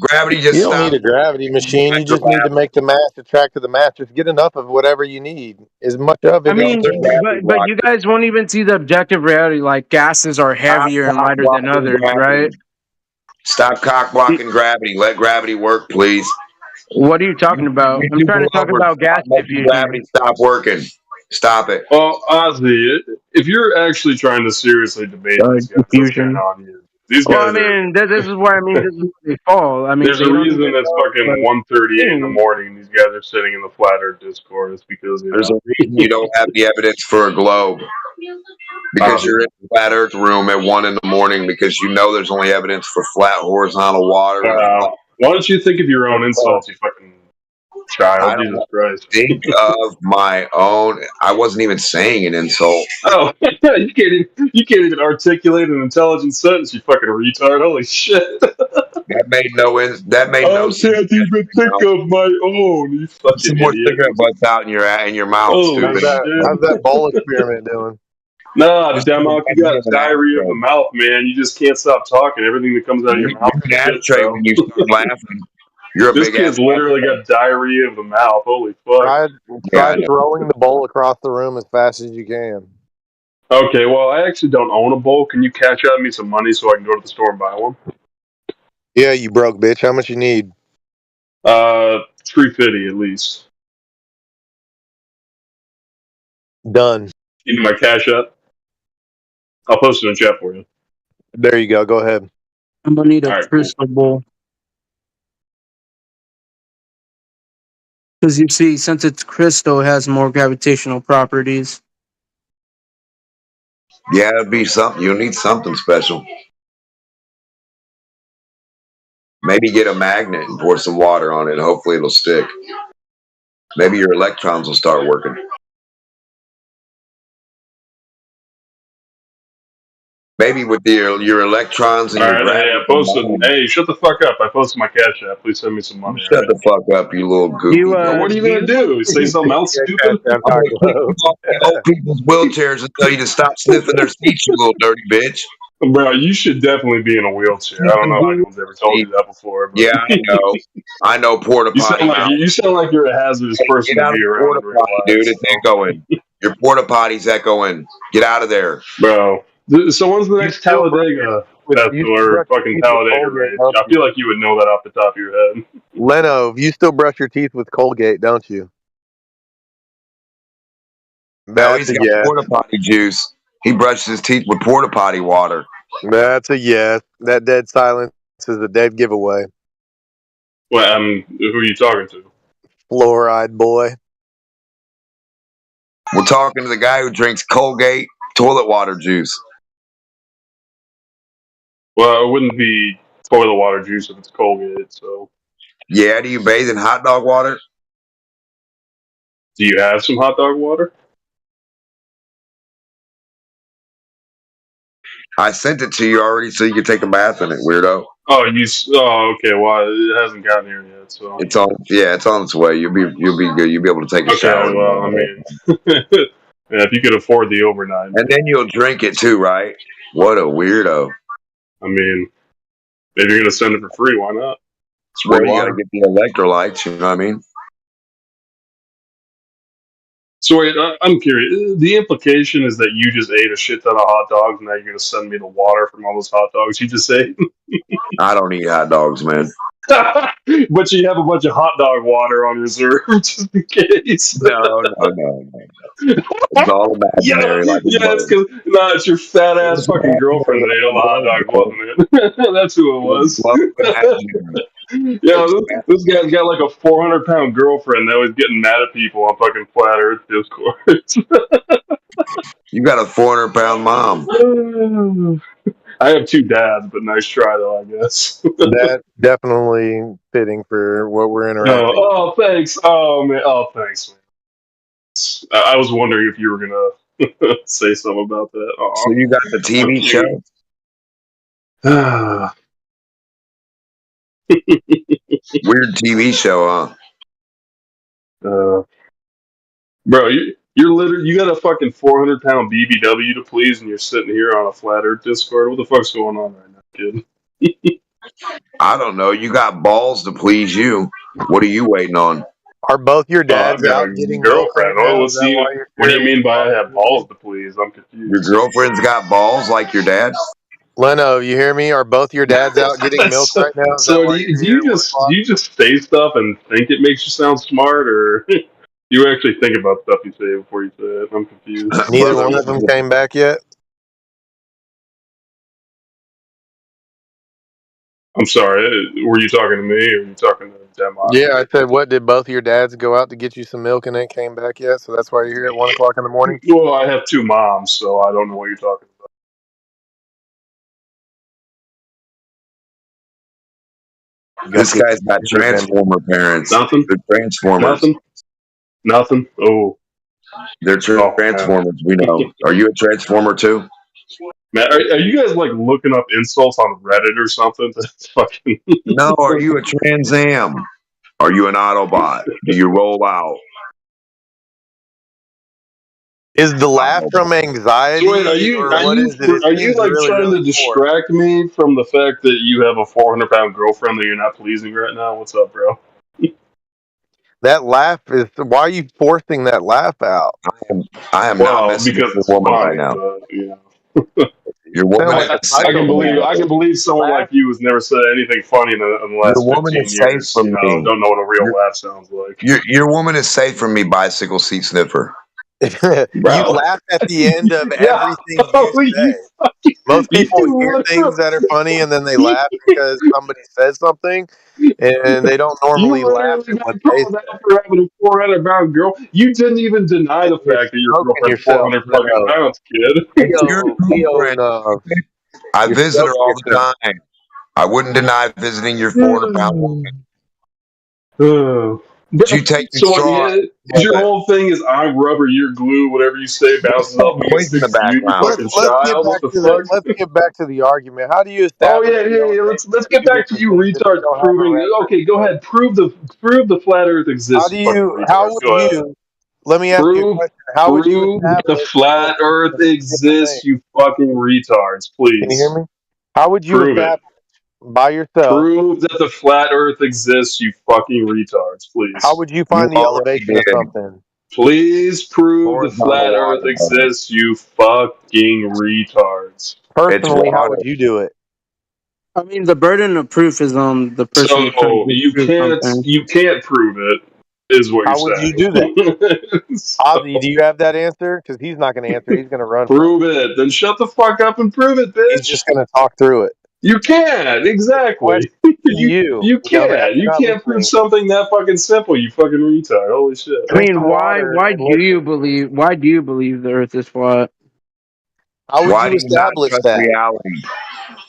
Gravity just You don't stopped. need a gravity machine. You just need to make the mass attract to the mass. Just get enough of whatever you need. As much of it. I mean, but you guys won't even see the objective reality. Like gases are heavier and lighter than others, right? Stop cock blocking gravity. Let gravity work, please. What are you talking about? I'm trying to talk about gas diffusion. Gravity stop working. Stop it. Well, Ozzy, if you're actually trying to seriously debate these guys, that's kind of on you. These guys. Well, I mean, this is where this is where they fall. I mean, There's a reason it's fucking 1:38 in the morning. These guys are sitting in the flat Earth Discord. It's because There's a reason you don't have the evidence for a globe. Because you're in the flat Earth room at 1 in the morning because you know there's only evidence for flat horizontal water. Why don't you think of your own insults, you fucking child? I Jesus don't Christ. think of my own. I wasn't even saying an insult. Oh, you can't even articulate an intelligent sentence, you fucking retard. Holy shit. That made no sense. I can't even think of my own. You fucking Some more idiot. cigarette butts out in your mouth, Oh, stupid. How's that bowl experiment doing? Nah, Demok, you got diarrhea of the mouth, man. You just can't stop talking. Everything that comes out of your mouth is shit, Straight bro. when you start laughing. You're a This big kid's ass. literally got diarrhea of the mouth. Holy fuck. Try throwing the bowl across the room as fast as you can. Okay, well, I actually don't own a bowl. Can you cash out me some money so I can go to the store and buy one? Yeah, you broke bitch. How much you need? $350 at least. Done. You need my cash up? I'll post it in chat for you. There you go. Go ahead. I'm gonna need a Alright, crystal ball. Because you see, since it's crystal, it has more gravitational properties. Yeah, it'd be something. You'll need something special. Maybe get a magnet and pour some water on it. Hopefully it'll stick. Maybe your electrons will start working. Maybe with your electrons and All your right, hey, gravity. I posted. Hey, shut the fuck up! I posted my cash app. Please send me some money. Shut the fuck up, you little goofy. What are you gonna do? Say something else stupid? I'm gonna kick you off the old people's wheelchairs and tell you to stop sniffing their seats, you little dirty bitch. Bro, you should definitely be in a wheelchair. I don't know if anyone's ever told you that before. But Yeah, I know. I know porta potty. You sound like you're a hazardous person Get to out of be the around. porta potty, dude. It's echoing. Your porta potty's echoing. Get out of there, bro. So when's the next Talladega festival or fucking Talladega race? I feel like you would know that off the top of your head. Leno, you still brush your teeth with Colgate, don't you? No, he's got porta potty juice. He brushes his teeth with porta potty water. That's a yes. That dead silence is a dead giveaway. Well, who are you talking to? Fluoride boy. We're talking to the guy who drinks Colgate toilet water juice. Well, it wouldn't be toilet water juice if it's Colgate. So, yeah. Do you bathe in hot dog water? Do you have some hot dog water? I sent it to you already, so you can take a bath in it, weirdo. Oh, okay. Well, it hasn't gotten here yet, so it's on. Yeah, it's on its way. You'll be good. You'll be able to take a shower. Okay, well, I mean, yeah, if you could afford the overnight, and then you'll drink it too, right? What a weirdo! I mean, maybe you're gonna send it for free. Why not? Well, you gotta get the electrolytes. You know what I mean? So wait, I'm curious. The implication is that you just ate a shit ton of hot dogs, and now you're gonna send me the water from all those hot dogs you just ate. I don't eat hot dogs, man. But you have a bunch of hot dog water on reserve just in case. No. It's all imaginary. It's because it's your fat ass fucking girlfriend that ate all the hot dogs, wasn't it? That's who it was. Yeah, this guy's got like a 400-pound girlfriend that was getting mad at people on fucking Flat Earth Discord. You got a 400-pound mom. I have two dads, but nice try though, I guess. That's definitely fitting for what we're interacting. Oh, thanks. Oh man. Oh, thanks, man. I was wondering if you were gonna say something about that. Aww. So you got the TV show? Weird TV show, huh? Bro, you're literally, you got a fucking 400-pound BBW to please, and you're sitting here on a Flat Earth Discord. What the fuck's going on right now, kid? I don't know. You got balls to please you. What are you waiting on? Are both your dads out getting girlfriend? What do you mean by I have balls to please? I'm confused. Your girlfriend's got balls like your dad? Leno, you hear me? Are both your dads out getting milk right now? So do you just say stuff and think it makes you sound smart, or you actually think about stuff you say before you say it? I'm confused. Neither one of them came back yet? I'm sorry. Were you talking to me, or were you talking to Demo? Yeah, I said, what, did both of your dads go out to get you some milk and they came back yet? So that's why you're here at 1 o'clock in the morning? Well, I have two moms, so I don't know what you're talking about. This guy's got Transformer parents. Nothing. They're Transformers. Nothing. Oh. They're Transformers. We know. Are you a Transformer too? Man, are you guys like looking up insults on Reddit or something? That's fucking. No. Are you a Trans Am? Are you an Autobot? Do you roll out? Is the laugh from anxiety? So wait, are you like trying to distract me from the fact that you have a 400-pound girlfriend that you're not pleasing right now? What's up, bro? That laugh is. Why are you forcing that laugh out? I am not messing with your woman right now. Your woman. I can believe someone like you has never said anything funny in the last 15 years. Don't know what a real laugh sounds like. Your woman is safe from me, bicycle seat sniffer. You laugh at the end of everything you say. Most people hear things that are funny and then they laugh because somebody says something, and they don't normally laugh at what they say. For having a 400-pound girl, you didn't even deny the fact that your girlfriend's 400 fucking pounds, kid. I visit her all the time. I wouldn't deny visiting your 400-pound woman. You take the So straw. yeah, your whole thing is I'm rubber, you're glue. Whatever you say bounces off me and Noise in the sticks to you. You background. fucking child. What the fuck? Let's get back to the argument. How do you Oh establish yeah, we yeah, don't yeah. take Let's get two back to different you things if we retards don't have a proving. reference? Okay, go ahead. Prove the flat Earth How exists. do You fucking you? How retards. would Go ahead. you? Let me ask you a Prove question. How would you prove that the establish that flat Earth they're two different exists. things? You fucking retards, Can you hear please. me? How would you Prove it. establish by yourself? Prove that the flat Earth exists. You fucking retards, How please. would you You find the already elevation of did. something? Please prove the Horizontal flat Earth water, brother. exists. You fucking retards. It's Personally, how water. would you do it? I mean, the burden of proof is on the person who's trying So to prove something. you can't prove it, is what you're How would you do that? saying. So, Ozzy, do you have that answer? Because he's not going to answer. He's going to run from prove it. Then shut the fuck up and prove it, it. He's bitch. just going to talk through it. You can't, exactly. Question to you, You dumbass. can't. You're You not can't prove listening. something that fucking simple, you fucking retard. Holy shit. I Drink mean, some water why and do you listen. believe? Why do you believe the Earth is flat? How would Why you do you not establish trust that? reality?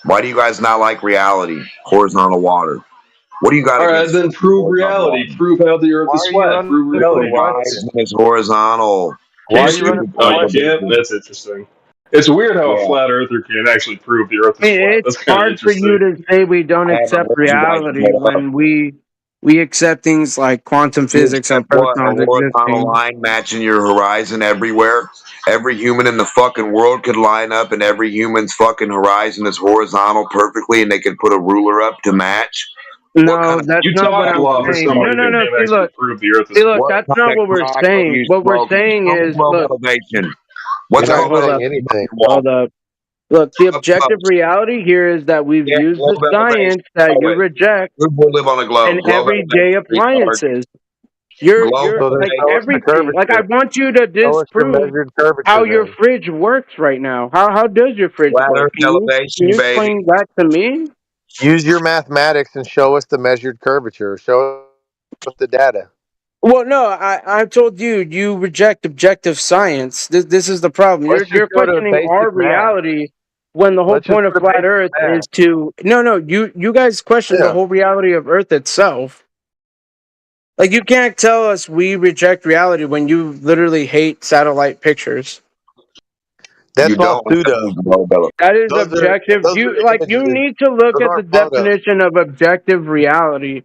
Why do you guys not like reality? Horizontal water. What do you got Alright, against then fucking prove horizontal reality. water? Prove how the earth Why is are you flat. running Prove The from the reality, bro. question? horizon is horizontal. Why are Can't you History running you? is from Oh, the you question? can't? relativity. That's interesting. It's weird how a Yeah. flat earther can actually prove the earth I is mean, flat. it's That's kind of hard for you interesting. to say we don't I haven't accept heard you guys reality shut up. when we accept things like quantum You physics accept and what? A protons horizontal existing. line matching your horizon everywhere? Every human in the fucking world could line up and every human's fucking horizon is horizontal perfectly and they could put a ruler up to match? What No, kind of that's You not what talk a I'm lot for saying. No, somebody no, who no. can't actually prove the earth is See, look, what flat. that's kind not of what we're crack are saying. you What we're smoking? saying Show me is, globe look, elevation. You're What's not globe hold saying up, elevation on anything. your wall? hold up. Look, the Up objective close. reality here is that we've Yeah, used the globe elevation. science that Show you it. reject Who will live on a in globe? Globe everyday elevation, retard. appliances. Globe You're So then like show us the elevation. everything. Like I curvature. want you to Show us your disprove measured how curvature your then. fridge works right now. How does your fridge Flat work? earth Can elevation, you baby. explain that to me? Use your mathematics and show us the measured curvature. Show us the data. Well, no, I told you you reject objective science. This is the problem. Let's just You're go to questioning our basic math. reality when the whole Let's just point of go to flat basic Earth math. is to no. You guys question the Yeah. whole reality of Earth itself. Like you can't tell us we reject reality when you literally hate satellite pictures. That's You called don't pseudo. have globe elevation. That is Those are objective. those You are like you images. need to look Those at the aren't photos. definition of objective reality.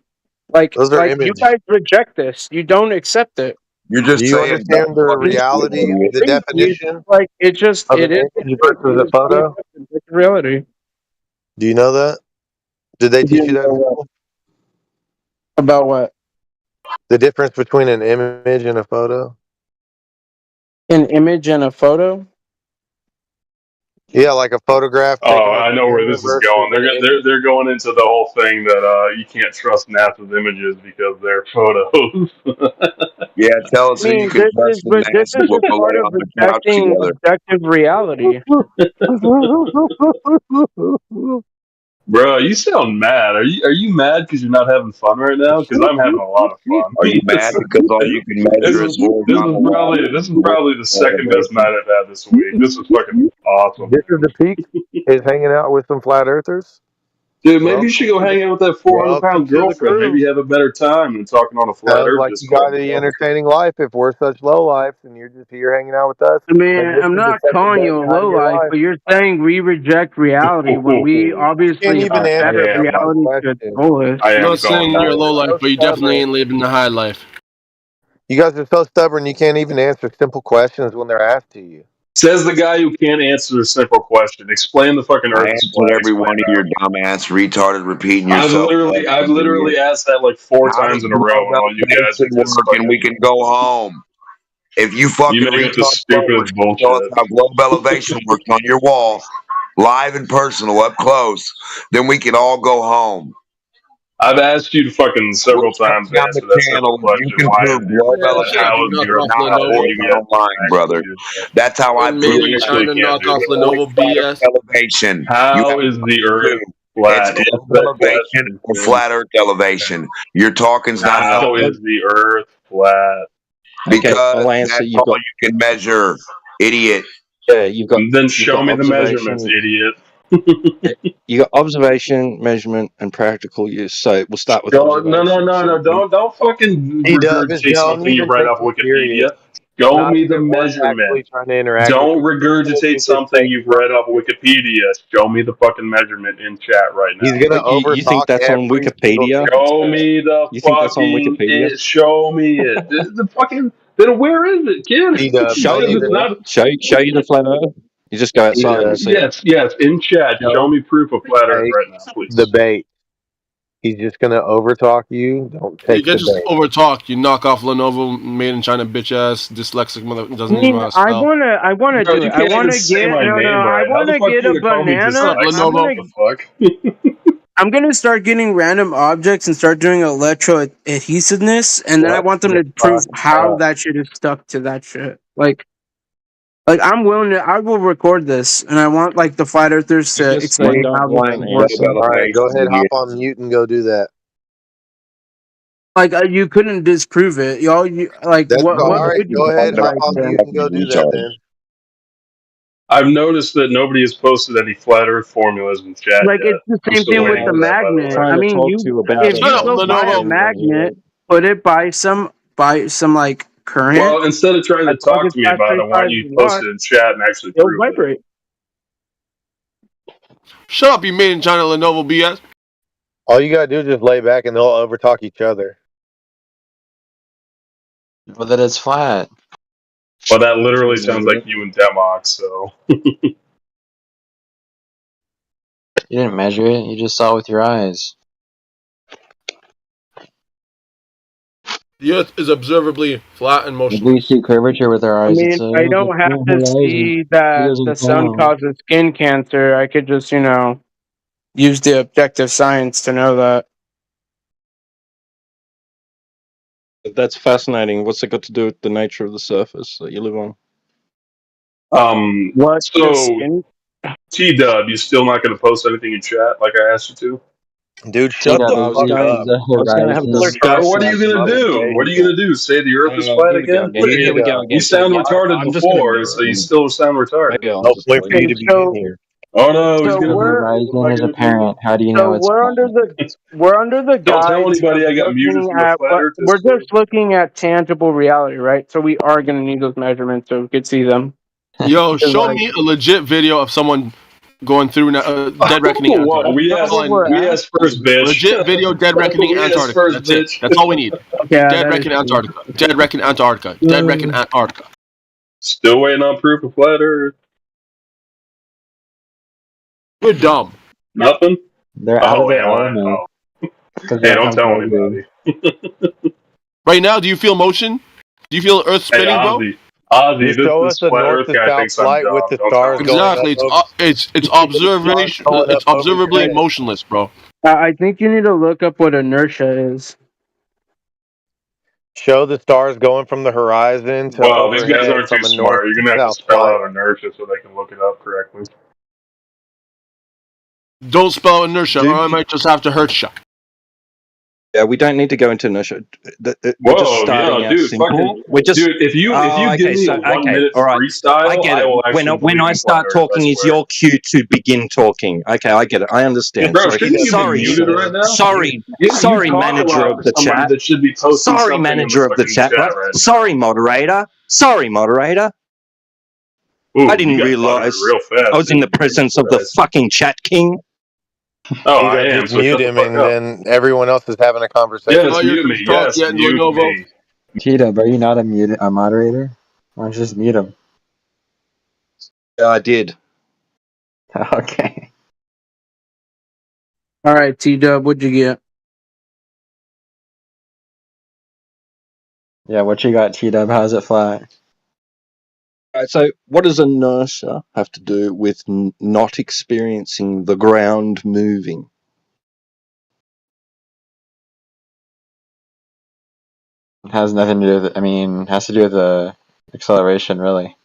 Those are Like you images. guys reject this. You don't accept it. You're Do just you saying dumb understand the fucking shit, reality, idiot. the definition Like it just of it an is what image it is. versus a You just don't photo? accept objective reality. Do you know that? Did they teach you that in About school? what? The difference between an image and a photo? An image and a photo? Yeah, like a photograph taken Oh, with I the know where camera this is versus going. an image. They're going into the whole thing that you can't trust NASA's images because they're photos. Yeah, tell us I who you mean, can trust in this mass and is we'll just go part lay of on the couch rejecting together. objective reality. Bro, you sound mad. Are you mad because you're not having fun right now? Because I'm having a lot of fun. Are you mad because all you can measure is horizontal water? This is probably the second best night Elevation. I've had this week. This is fucking awesome. This is the peak, is hanging out with some flat earthers. Dude, maybe you Welcome should go to the hang out with that 400 welcome pound to the girlfriend. Maybe crew. you have a better time than talking on a flat Sounds earth like you got Discord. the entertaining life if we're such low lives and you're just here hanging out with us. I mean, And this I'm is the not second calling best you a night of low your life, life. but you're saying we reject reality when we You can't obviously even accept answer a am. simple reality to its question. fullest. I I'm am not calling saying you you're a low low life, So but you definitely stubborn. ain't living the high life. You guys are so stubborn you can't even answer simple questions when they're asked to you. Says the guy who can't answer a simple question. Explain the fucking I earth is answered flat. every Explain one of that. your dumbass, retarded, repeating yourself I've questions, literally idiot. asked that like 4 How does times in a row, globe and all you guys elevation are just work and we fucking. can go home? If you You fucking make up the retard blowers stupidest can show us bullshit. how globe elevation works on your wall, live and personal, up close, then we can all go home. I've asked you fucking We'll several shut times to down the answer that simple channel if you question. can Why prove is the globe earth Yeah, flat? shut up, How you is elevation. the knock You're earth off not flat? a And Lenovo. you horizontal line, actually brother. do that. That's how I In You prove May, it. trying actually to can't knock do off that. Lenovo Flat Earth BS. elevation. You How have is the to earth choose. It's flat? globe Answer that elevation question, or Tim. flat Earth elevation. Your talking's not How helping is the earth flat? Okay, because I'll answer. that's You've all got you can measure, idiot. yeah, you've got And then show me the observation. measurements, idiot. You got observation, measurement, and practical use. So we'll start with No, no, observation. no. Don't fucking T-Dub, regurgitate don't something you even read take off this serious. Wikipedia. Show Not me if the it was measurement. actually trying to interact with Don't you. People regurgitate think it's something fake you've read off Wikipedia. Show me the fucking measurement in chat right He's now. gonna You think overtalk that's on every single Wikipedia? thing he Show says. me the You think that's on fucking Wikipedia? it. Show me it. The fucking then where is it, kid? T-Dub, Show don't Because you it's even. not. show you the flat Earth. You just go outside and T-Dub, see it. Yes, in chat. Show don't me proof of flat Earth take right now, please. the bait. He's just gonna overtalk you. Don't You take get the just bait. overtalk. You knock off Lenovo made in China bitch ass dyslexic mother I doesn't even know mean, how to spell. I wanna Bro, do you it. I can't even wanna say get my name I right. How the wanna fuck get are a you gonna call me banana. Shut up, dyslexic? What the fuck? I'm gonna start getting random objects and start doing electroadhesiveness, and then I Shut want them the to prove fuck how up. that shit is stuck to that shit. Like I'm willing to. I will record this, and I want like the flat earthers You to just say explain don't how this want is an working. answer. All right, go ahead, hop on mute and go do that. Like you couldn't disprove it, y'all. You like That's what all right. would you Go ahead, prove hop right on there? mute and go do that then. I've noticed that nobody has posted any flat Earth formulas in chat Like yet. it's the I'm same still thing with waiting the for that, by the way. magnet. I Trying to mean, talk to you about if it, Shut you up, go and buy a Lenovo. you don't hear magnet, it. put it by some like current, Well, instead of trying to like plug talk it to me past about it, I want 35 you to post watts, it in chat and actually it'll prove it. vibrate. Shut up, you made in China Lenovo BS. All you gotta do is just lay back and they'll overtalk each other. Well, that it's flat. Well, that literally sounds like you and Demox, so. You didn't measure it. You just saw it with your eyes. The Earth is observably flat and If we motionless. see curvature with our I eyes, mean, it's a I don't have to horizon. see It that the goes sun down. causes skin cancer. I could just, use the objective science to know that. That's fascinating. What's it got to do with the nature of the surface that you live on? What the So, skin? T-Dub, you still not going to post anything in chat like I asked you to? Dude, shut the I was fuck going, up. I was going to have a People are trying Well, to what discussion. are have you some going to other do? debate What are you here. going to do? Say the Earth is flat Here we go again? again. Here we go You again. So sound yeah, retarded I'm just going to before, mirror so it. you still sound retarded. Maybe I'll I'll just wait for mirror you it. to be in here. Oh no, he's So going to The mirror we're it. What am horizon I is going to do? apparent. How do you so know it's flat? we're under the Don't tell guise anybody of I got muted looking from the at flat what Earth we're Discord. just looking at tangible reality, right? So we are going to need those measurements so we could see them. Yo, Because, show like, me a legit video of someone going through Dead Reckoning Whoa, Antarctica. we that's That's asked, all what I need. we're we at. asked first, bitch. Legit video, Dead Reckoning We asked Antarctica. first, That's it. bitch. That's all we need. Yeah, Dead that is Reckoning true. Antarctica. Dead Reckoning Antarctica. Dead Reckoning Antarctica. Still waiting on proof of flat Earth. You're dumb. Nothing? They're out of Oh, their am I? element Oh. because Hey, they're don't tell uncultured. anybody. Right now, do you feel motion? Do you feel Earth Hey, spinning, bro? Ozzy, Just show us this a flat north Earth to guy south thinks I'm flight with dumb. the Don't tell stars going anybody. up Exactly. over It's stars going up over your observably head. motionless, bro. I think you need to look up what inertia is. Show the stars going from the horizon to Well, these guys overhead aren't too from a north smart. You're to going to have to south spell flight. out inertia so they can look it up correctly. Don't spell inertia, Dude, or I might just have to hurt you. Yeah, we don't need to go into inertia. We're just Whoa, starting yo, out dude, simple. fucking, We're just dude, if you give okay. me a So 1 minute all right. I freestyle, get I it. will actually When believe I in flat start Earth, I talking, is swear. your cue to begin talking. Okay, I get it. I Yeah, understand. bro, Sorry, shouldn't you be sorry, muted right now? sorry, You sorry, talk a manager lot of for the somebody chat. that should be posting Sorry, something in the manager of the fucking chat. chat right now. Sorry, moderator. Sorry, moderator. Ooh, I you didn't got realize buttered real fast. I was in the presence of the fucking chat king. Oh, I T-Dub, am, just so mute shut the him fuck and up. then everyone else is having a conversation. Yes, mute me. Yes, mute me. T-Dub, are you not a moderator? Why don't you just mute him? Yeah, I did. Okay. All right, T-Dub, what'd you get? Yeah, what you got, T-Dub? How's it flat? Right, so what does inertia have to do with not experiencing the ground moving? It has nothing to do with, it has to do with the acceleration, really.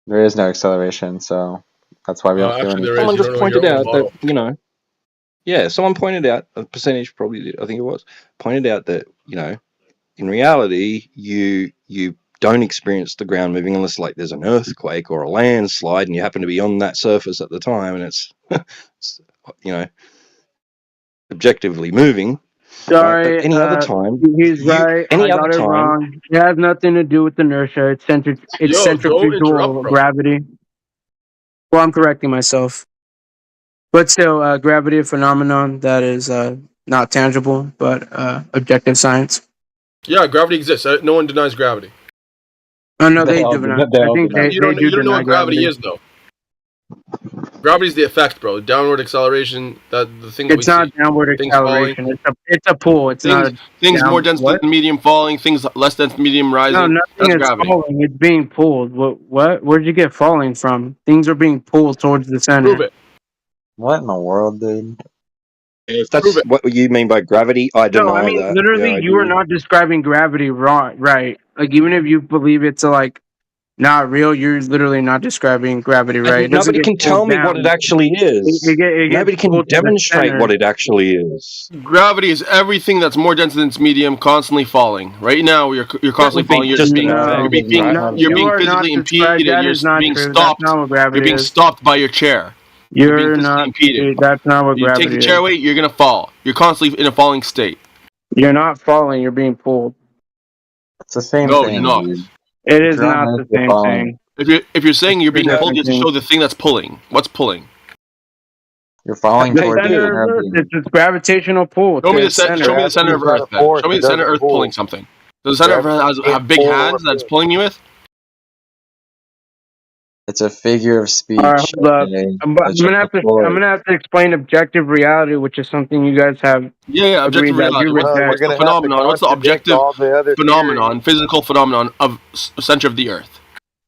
There is no acceleration, so that's why we don't feel anything. Someone just pointed out that, yeah, someone pointed out, a percentage probably did, I think it was, pointed out that, in reality, you don't experience the ground moving unless like there's an earthquake or a landslide and you happen to be on that surface at the time and it's, it's objectively moving. Sorry, But any other time, he's right. any I other got it time, wrong. It has nothing to do with inertia. It's Yo, don't centrifugal interrupt, bro. gravity. Well, I'm correcting myself. But still, gravity a phenomenon that is not tangible, but objective science. Yeah, gravity exists. No one denies gravity. Oh no, they do not. I think they You don't know deny what gravity is, though. Gravity is the effect, bro. Downward acceleration. The thing that It's not downward acceleration. It's a pull. It's not things down, more dense what? than medium falling. Things less dense than medium rising. No, nothing That's is gravity. falling. It's being pulled. What? Where'd you get falling from? Things are being pulled towards the center. Prove it. What in the world, dude? if that's what you mean by gravity, I deny No, I mean that. literally, Yeah, I you are do. not describing gravity wrong, right? Like even if you believe it's like not real, you're literally not describing gravity right. It doesn't Nobody get can tell pulled me what down. it actually is. It gets Nobody can pulled to the demonstrate center. what it actually is. Gravity is everything that's more dense than its medium, constantly falling. Right now, you're constantly would be falling. You're just being being you're being No, you're you being are not physically described. impeded. That You're is not being true. That's stopped. not what gravity You're being is. stopped by your chair. You're being You're physically not. impeded. That's not what You take gravity the chair is. away, you're gonna fall. You're constantly in a falling state. You're not falling. You're being pulled. It's the same No, thing, you're not. dude. It If is you're on not Earth, the you're same falling. thing. If you're saying you're being Two pulled, you have to different show the thing that's pulling. What's pulling? You're falling The towards center of the Earth. center. It's its gravitational pull. Show to me the its center. show me the center of Earth. Then. Show me the center of Earth pulling something. Does the center of Earth have big hands that's pulling you with? It's a figure of speech. All right, hold up. Okay? I'm That's gonna just have a to. ploy. I'm gonna have to explain objective reality, which is something you guys have Yeah, agreed objective that reality. you What's reject. the phenomenon? What's the objective phenomenon, physical phenomenon of center of the Earth?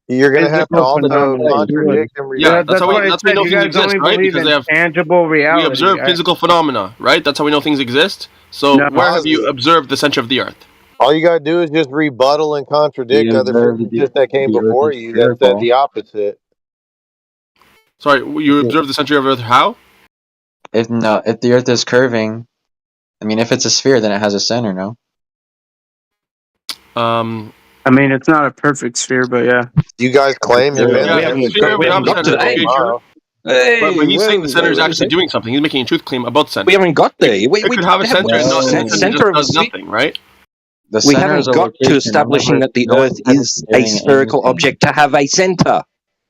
You're gonna have to Physical also phenomenon. contradict and Yeah, reject. that's how we what I that's how we said. know You things guys exist, only right? believe Because in they have tangible we reality. observe physical phenomena, right? That's how we know things exist. So No. where have you observed the center of the Earth? All you gotta do is just rebuttal and contradict You other observe physicists that came the Earth before is you that said spherical. the opposite. Sorry, you observed the center of the Earth how? If the Earth is curving, I mean, if it's a sphere, then it has a center, no? I mean, it's not a perfect sphere, but yeah. You guys claim you Yeah, it's sphere, we have a center. Okay, sure. But he's saying the center is actually doing something. He's making a truth claim about the center. We haven't got there. It could have a center and not haven't- the center center of just does sphere- nothing, right? The We center haven't is a got location. to establishing Remember, that the no Earth one's is doing a spherical anything. object to have a center.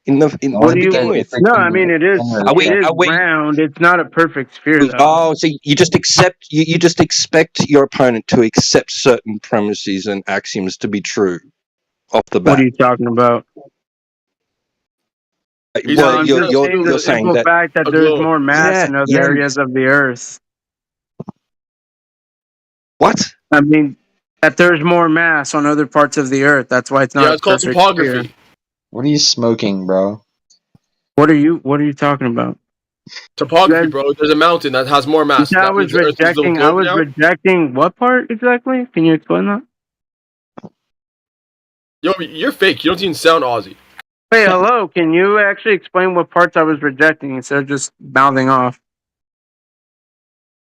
What To do you? begin with. No, I mean it is. Are we- It is are we- round. It's not a perfect sphere, though. Oh, so you just accept you just expect your opponent to accept certain premises and axioms to be true off the bat. What are you talking about? Well, I'm you're just saying the saying simple that fact that there's more mass in other yeah. areas of the Earth. What? I mean, that there's more mass on other parts of the Earth. That's why it's not. Yeah, a it's called perfect topography. sphere. What are you smoking, bro? What are you talking about? Topography, bro. There's a mountain that has more mass. I That was means the Earth is the rejecting. I globe was now? rejecting what part exactly? Can you explain that? Yo, you're fake. You don't even sound Aussie. Hey, hello. Can you actually explain what parts I was rejecting instead of just mouthing off?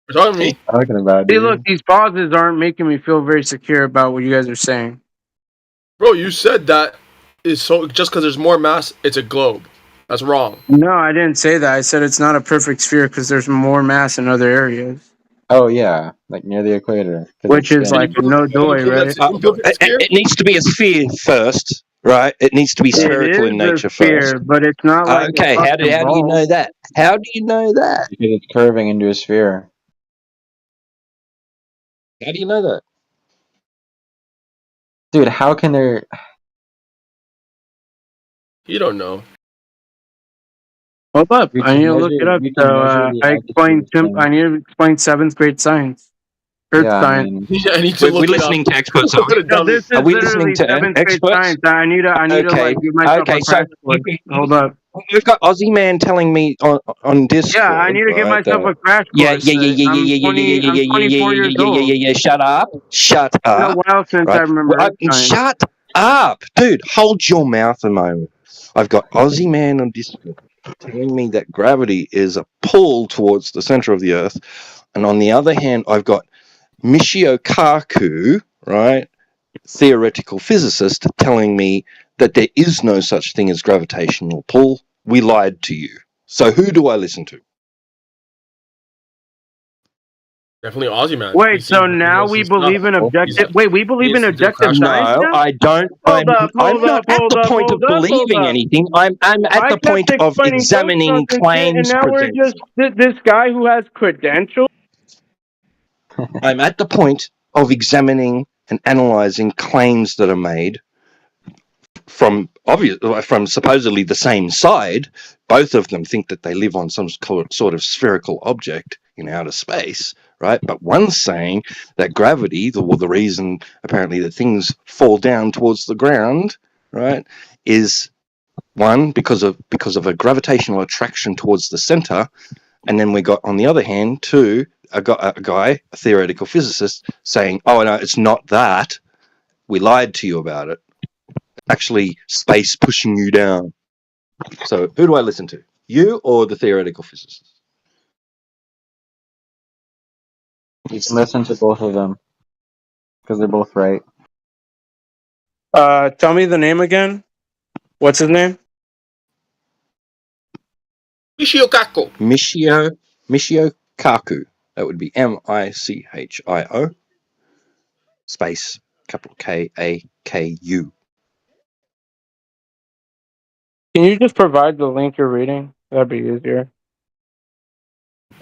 You're talking to me? Talking about, See, dude. look, these pauses aren't making me feel very secure about what you guys are saying. Bro, you said that is so just because there's more mass, it's a globe. That's wrong. No, I didn't say that. I said it's not a perfect sphere because there's more mass in other areas. Oh yeah, like near the equator. 'Cause Which it's is like a no doy, right? It needs to be a sphere first, right? It needs to be spherical in nature sphere, first. but it's not like Okay, a how do fucking you ball. know that? How do you know that? Because it's curving into a sphere. How do you know that? Dude, how can there? You don't know. Hold up, You I can need to look measure- it up. you can So measure the I explained. altitude I need to explain seventh grade science, Earth Yeah, I science. mean, Yeah, I need to We're look it listening up. to experts. What a No, dummy. this is Are we literally listening to seventh grade experts? science. I need to like give myself Okay, a so crash course. Hold up. We've got Aussie Man telling me on Discord. Yeah, I need to give right, myself that- a crash Yeah, course. yeah, yeah, yeah, I'm yeah, yeah, 20 yeah, yeah, I'm yeah, yeah, 24 yeah, years yeah, old. yeah. Shut up. Shut It's been a up. while since I remember Earth science. Shut up, dude. Hold your mouth a moment. I've got Aussie Man on Discord telling me that gravity is a pull towards the center of the Earth, and on the other hand, I've got Michio Kaku, right, theoretical physicist telling me that there is no such thing as gravitational pull. We lied to you. So who do I listen to? Definitely Aussie man. Wait, so now we believe in objective. Wait, we believe in objective science No, now? I don't. Hold up, I'm hold not up, at hold the up, point of hold up, hold believing up. anything. I'm at I the kept point of explaining examining and shit, and claims now we're presented. just this guy who has credentials. I'm at the point of examining and analyzing claims that are made from supposedly the same side. Both of them think that they live on some sort of spherical object in outer space, right? But one's saying that gravity, the reason apparently that things fall down towards the ground, right, is one because of a gravitational attraction towards the center, and then we got on the other hand two a theoretical physicist saying, oh no, it's not that, we lied to you about it, actually space pushing you down. So who do I listen to, you or the theoretical physicist? You can listen to both of them because they're both right. Tell me the name again. What's his name? Michio Kaku. Michio Kaku. That would be Michio space capital Kaku. Can you just provide the link you're reading? That'd be easier.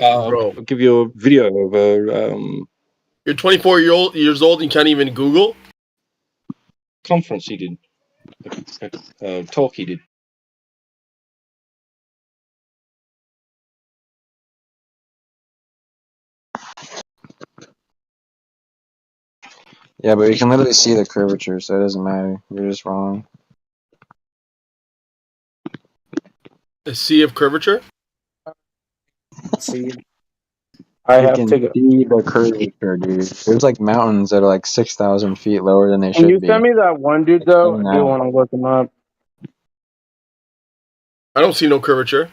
I'll give you a video of a You're 24 years old and you can't even Google? conference he did, talk he did. Yeah, but you can literally see the curvature, so it doesn't matter. You're just wrong. A sea of curvature? See, I You have can to go. see the curvature, dude. There's like mountains that are like 6,000 feet lower than they Can you should be. send me that one dude though? Saying I do that. want to look him up. I don't see no curvature.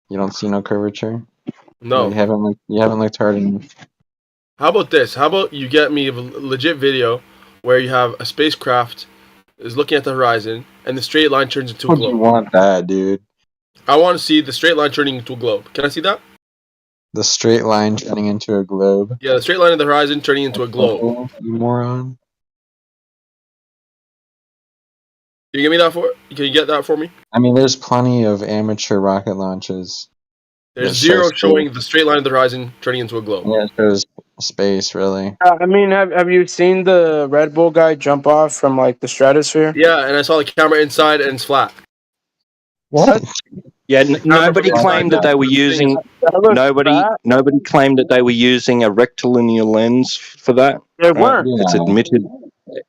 You don't see no curvature? No. You haven't looked hard enough. How about this? How about you get me a legit video where you have a spacecraft is looking at the horizon and the straight line turns into a Would globe? you want that, dude? I want to see the straight line turning into a globe. Can I see that? The straight line turning into a globe. Yeah, the straight line of the horizon turning into a globe. You moron. Can you give me that for? Can you get that for me? I mean, there's plenty of amateur rocket launches. There's that zero show showing the straight line of the horizon turning into a globe. Yeah, it shows space, really. I mean, have you seen the Red Bull guy jump off from like the stratosphere? Yeah, and I saw the camera inside and it's flat. What? Yeah, nobody claimed that they were using. Nobody claimed that they were using a rectilinear lens for that. They right? weren't. It's admitted.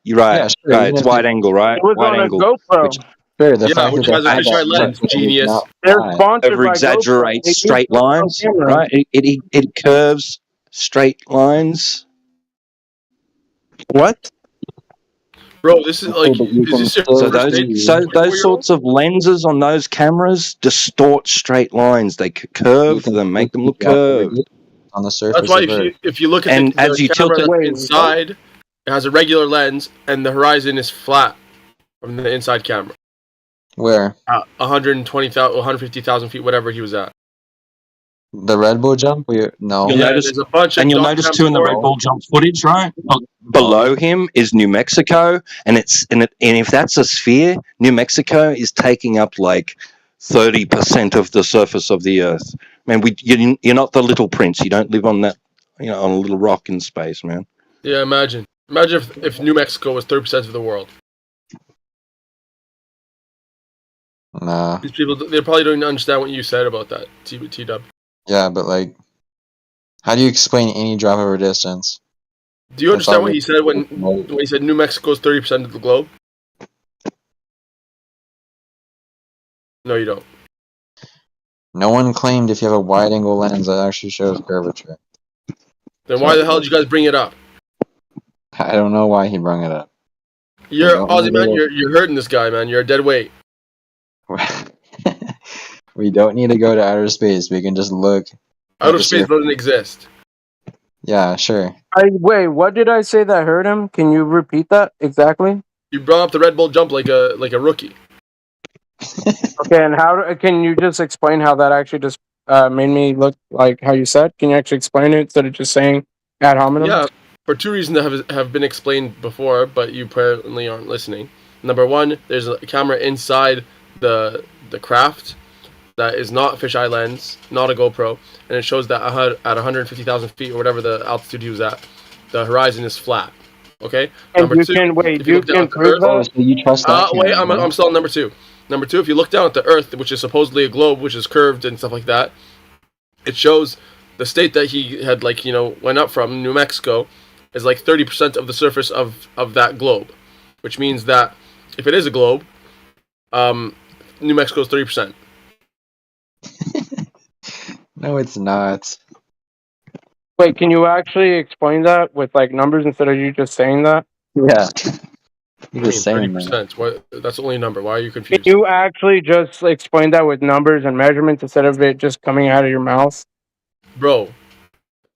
You're right. Yeah, sure, right. even It's if wide they- angle, right? It was Wide on a angle. GoPro. Which, Sure, the Yeah, fact which that has a they fisheye had that lens, lens is genius. not They're flat. sponsored over by GoPro. exaggerates They use straight GoPro lines, cameras. right? It curves straight lines. What? Bro, this is like, but you is can this your still So first those date? so those sorts of lenses on those cameras distort straight lines. They curve them, make them look curved. On the surface That's why of Earth. if you look at And the as you camera tilt it- that's Wait, inside, it has a regular lens and the horizon is flat from the inside camera. Where? 120,000, 150,000 feet, whatever he was at. The Red Bull jump? No. You'll Yeah, notice, there's a bunch of and you'll doc notice cams too in the for it. Red Bull jump footage, right? Below him is New Mexico, and if that's a sphere, New Mexico is taking up like 30% of the surface of the Earth. Man, you're not the Little Prince. You don't live on that, on a little rock in space, man. Yeah, imagine. Imagine if New Mexico was 30% of the world. Nah. These people, they probably don't even understand what you said about that, T-Dub. Yeah, but like, how do you explain any drop over distance? Do you understand what he Without- said when he said New Mexico is 30% of the globe? No, you don't. No one claimed if you have a wide angle lens that actually shows curvature. Then why the hell did you guys bring it up? I don't know why he brought it up. You're don't Aussie man. know. You're hurting this guy, man. You're a dead weight. We don't need to go to outer space. We can just look. Outer space doesn't exist. Yeah, sure. Wait, what did I say that hurt him? Can you repeat that exactly? You brought up the Red Bull jump like a rookie. Okay, and can you just explain how that actually just made me look like how you said? Can you actually explain it instead of just saying ad hominem? Yeah, for two reasons that have been explained before, but you apparently aren't listening. Number one, there's a camera inside the craft that is not fisheye lens, not a GoPro, and it shows that at 150,000 feet or whatever the altitude he was at, the horizon is flat. Okay. And Number you two, can wait. if you You look down can at the prove Earth, that. So you trust that wait, camera, I'm still on number two. Number two, if you look down at the Earth, which is supposedly a globe, which is curved and stuff like that, it shows the state that he had, like, went up from, New Mexico, is like 30% of the surface of that globe, which means that if it is a globe, New Mexico is 30%. No, it's not. Wait, can you actually explain that with like numbers instead of you just saying that? Yeah. You're just saying 30%. What? That's the only number. Why are you Can confused? you actually just explain that with numbers and measurements instead of it just coming out of your mouth? Bro,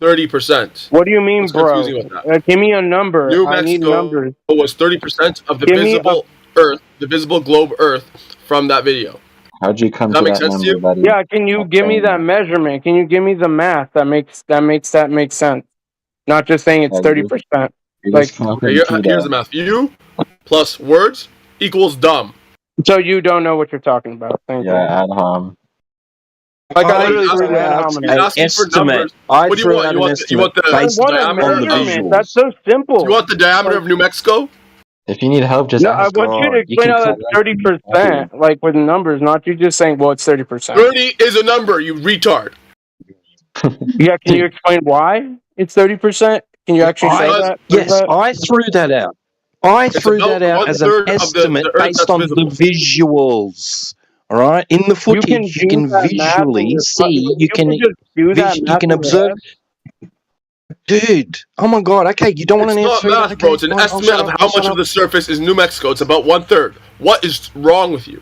30%. What do you mean, What's bro? confusing with that? Give me a number. New I need Mexico numbers. was 30% of the Give me visible Earth, the visible globe Earth from that video. How'd you come Does that to make that sense to number, you? buddy? Yeah, can you give me that measurement? Can you give me the math that makes sense? Not just saying it's 30%. Like, Okay, here's the math. You plus words equals dumb. so you don't know what you're talking about. Thank you. Yeah, ad hom. Like, I You're literally threw ad asking hominem. for numbers. What do you want? You want the I want a diameter measurement. of? That's so simple. You want the diameter of New Mexico? If you need help, just No, I ask. want you to explain how that's 30%, like with numbers, not you just saying, well, it's 30%. 30 is a number, you retard. Yeah, can you explain why it's 30%? Can you actually say that? Yes, I threw that out. I threw that out as an estimate based on the visuals. All right, in the footage, you can visually see. You can observe. Dude, oh my god. Okay, you don't want an It's answer. not math, bro. It's an estimate of how much of the surface is New Mexico. It's about 1/3. What is wrong with you?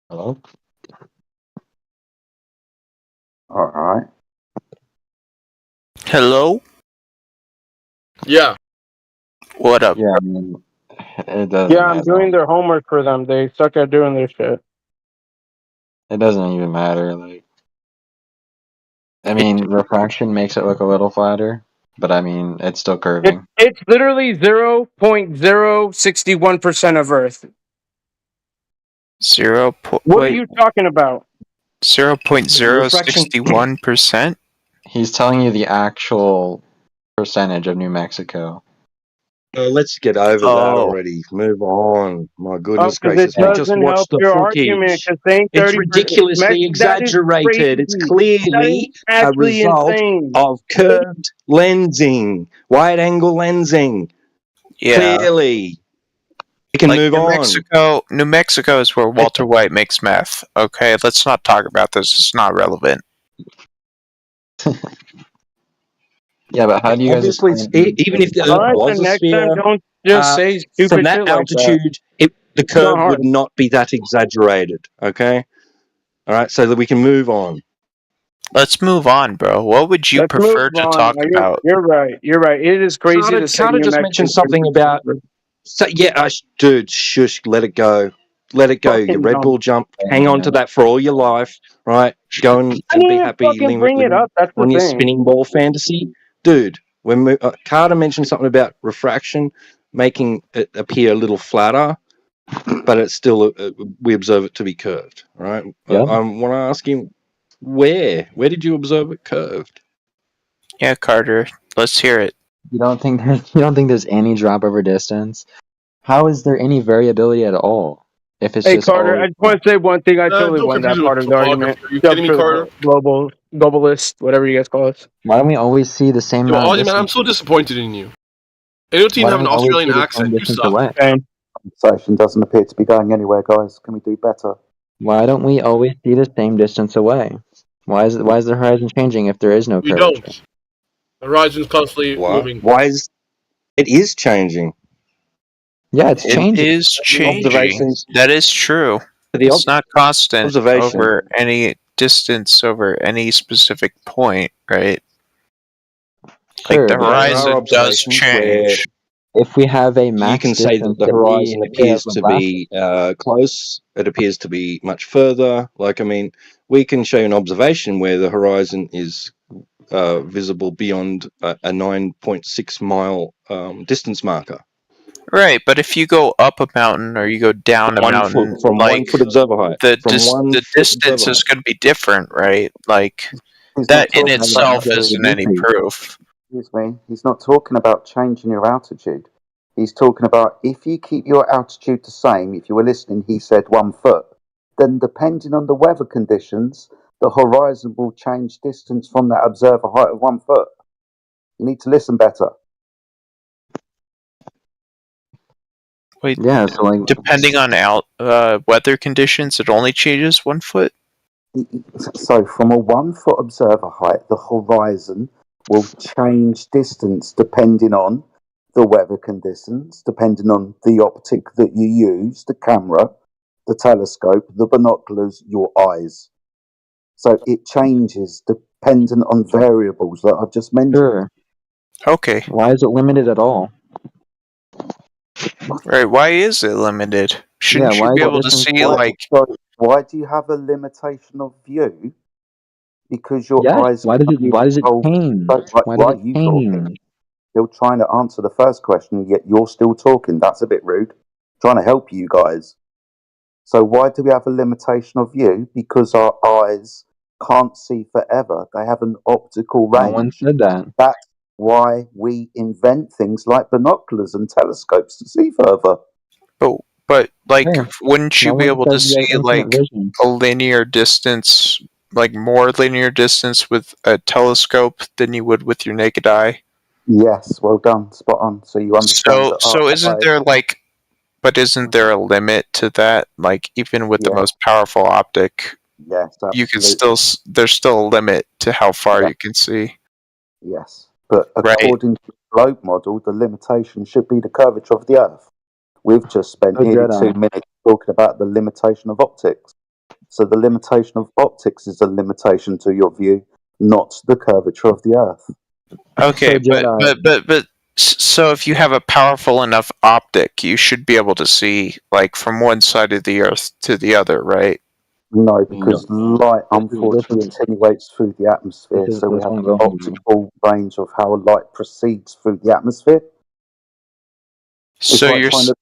Hello? Alright. Hello? Yeah. What up? Yeah, I mean, it doesn't. Yeah, I'm doing their homework for them. They suck at doing their shit. It doesn't even matter. Like, I mean, refraction makes it look a little flatter, but I mean, it's still curving. It's literally 0.061% of Earth. What are you talking about? 0.061%? He's telling you the actual percentage of New Mexico. Let's get over that already. Move on. My goodness gracious. We just watched the footage. It's ridiculously exaggerated. It's clearly a result of curved lensing, wide angle lensing. Yeah. Clearly. We can move on. New Mexico is where Walter White makes meth. Okay, let's not talk about this. It's not relevant. Yeah, but how do you guys Obviously, even if the Earth was a sphere, don't just say stupid from that shit like altitude, the curve would not be that exaggerated. Okay, all right, so that we can move on. Let's move on, bro. What would you prefer to talk about? You're right. You're right. It is crazy to say Carter just mentioned something about. So, yeah, dude, shush, let it go. Let it go. Your Red Bull jump. Hang on to that for all your life, right? Go and be happy living on your spinning ball fantasy. Dude, when Carter mentioned something about refraction making it appear a little flatter, but it's still, we observe it to be curved, right? Yeah. I want to ask him, where did you observe it curved? Yeah, Carter, let's hear it. You don't think there's any drop over distance? How is there any variability at all? If it's Hey, just Carter, always... I just want to say one thing. I totally won that part of the argument. Are you kidding me, Carter? Globalist, whatever you guys call us. Why don't we always see the same Yo, amount of Aussie, man, I'm distance? so disappointed in you. I don't even have an Australian accent. You suck. Conversation doesn't appear to be going anywhere, guys. Can we do better? Why don't we always see the same distance away? Why is the horizon changing if there is no We curvature? don't. The horizon's constantly moving. It is changing. Yeah, it's It changing. is changing. Observations. That is true. For the It's not constant observation. over any distance over any specific point, right? Sure, Like the but There are horizon does observations where change. if we have a you max can say that distance the that we horizon appears observe to left, be close. It appears to be much further. Like, I mean, we can show you an observation where the horizon is visible beyond a 9.6 mile distance marker. Right, but if you go up a mountain or you go down a From 1 mountain, foot, from like 1 foot observer height. the From 1 the foot distance observer is height. going to be different, right? Like He's that not in talking about itself changing isn't any altitude. proof. Excuse me. He's not talking about changing your altitude. He's talking about if you keep your altitude the same, if you were listening, he said 1 foot, then depending on the weather conditions, the horizon will change distance from that observer height of 1 foot. You need to listen better. Wait, Yeah, so like, depending on weather conditions, it only changes 1 foot. so from a 1 foot observer height, the horizon will change distance depending on the weather conditions, depending on the optic that you use, the camera, the telescope, the binoculars, your eyes. So it changes dependent on variables that I've just mentioned. Sure. Okay. Why is it limited at all? Right, why is it limited? Shouldn't Yeah, you why be is able to distance see limited? like So why do you have a limitation of view? Because your Yes. eyes. Why does it can't change? Why does are it you change? talking? You're trying to answer the first question, yet you're still talking. That's a bit rude. Trying to help you guys. So why do we have a limitation of view? Because our eyes can't see forever. They have an optical range. No one said that. That's why we invent things like binoculars and telescopes to see further. but like Sure. wouldn't you No be one able to says you have see infinite like vision. a linear distance, like more linear distance with a telescope than you would with your naked eye? Yes, well done, spot on. So you understand that So our isn't eyes. there like, but isn't there a limit to that? Like even with the Yeah. most powerful optic, Yes, you can absolutely. still there's still a limit to how far Yeah. you can see. Yes, but Right. according to the globe model, the limitation should be the curvature of the Earth. We've just spent Oh, nearly Jedi. 2 minutes talking about the limitation of optics. So the limitation of optics is a limitation to your view, not the curvature of the Earth. Okay, So Jedi. but so if you have a powerful enough optic, you should be able to see like from one side of the Earth to the other, right? No, because light unfortunately is- attenuates through the atmosphere, this so we have won't an go anywhere. optical range of how light proceeds through the atmosphere. It's So like you're trying to-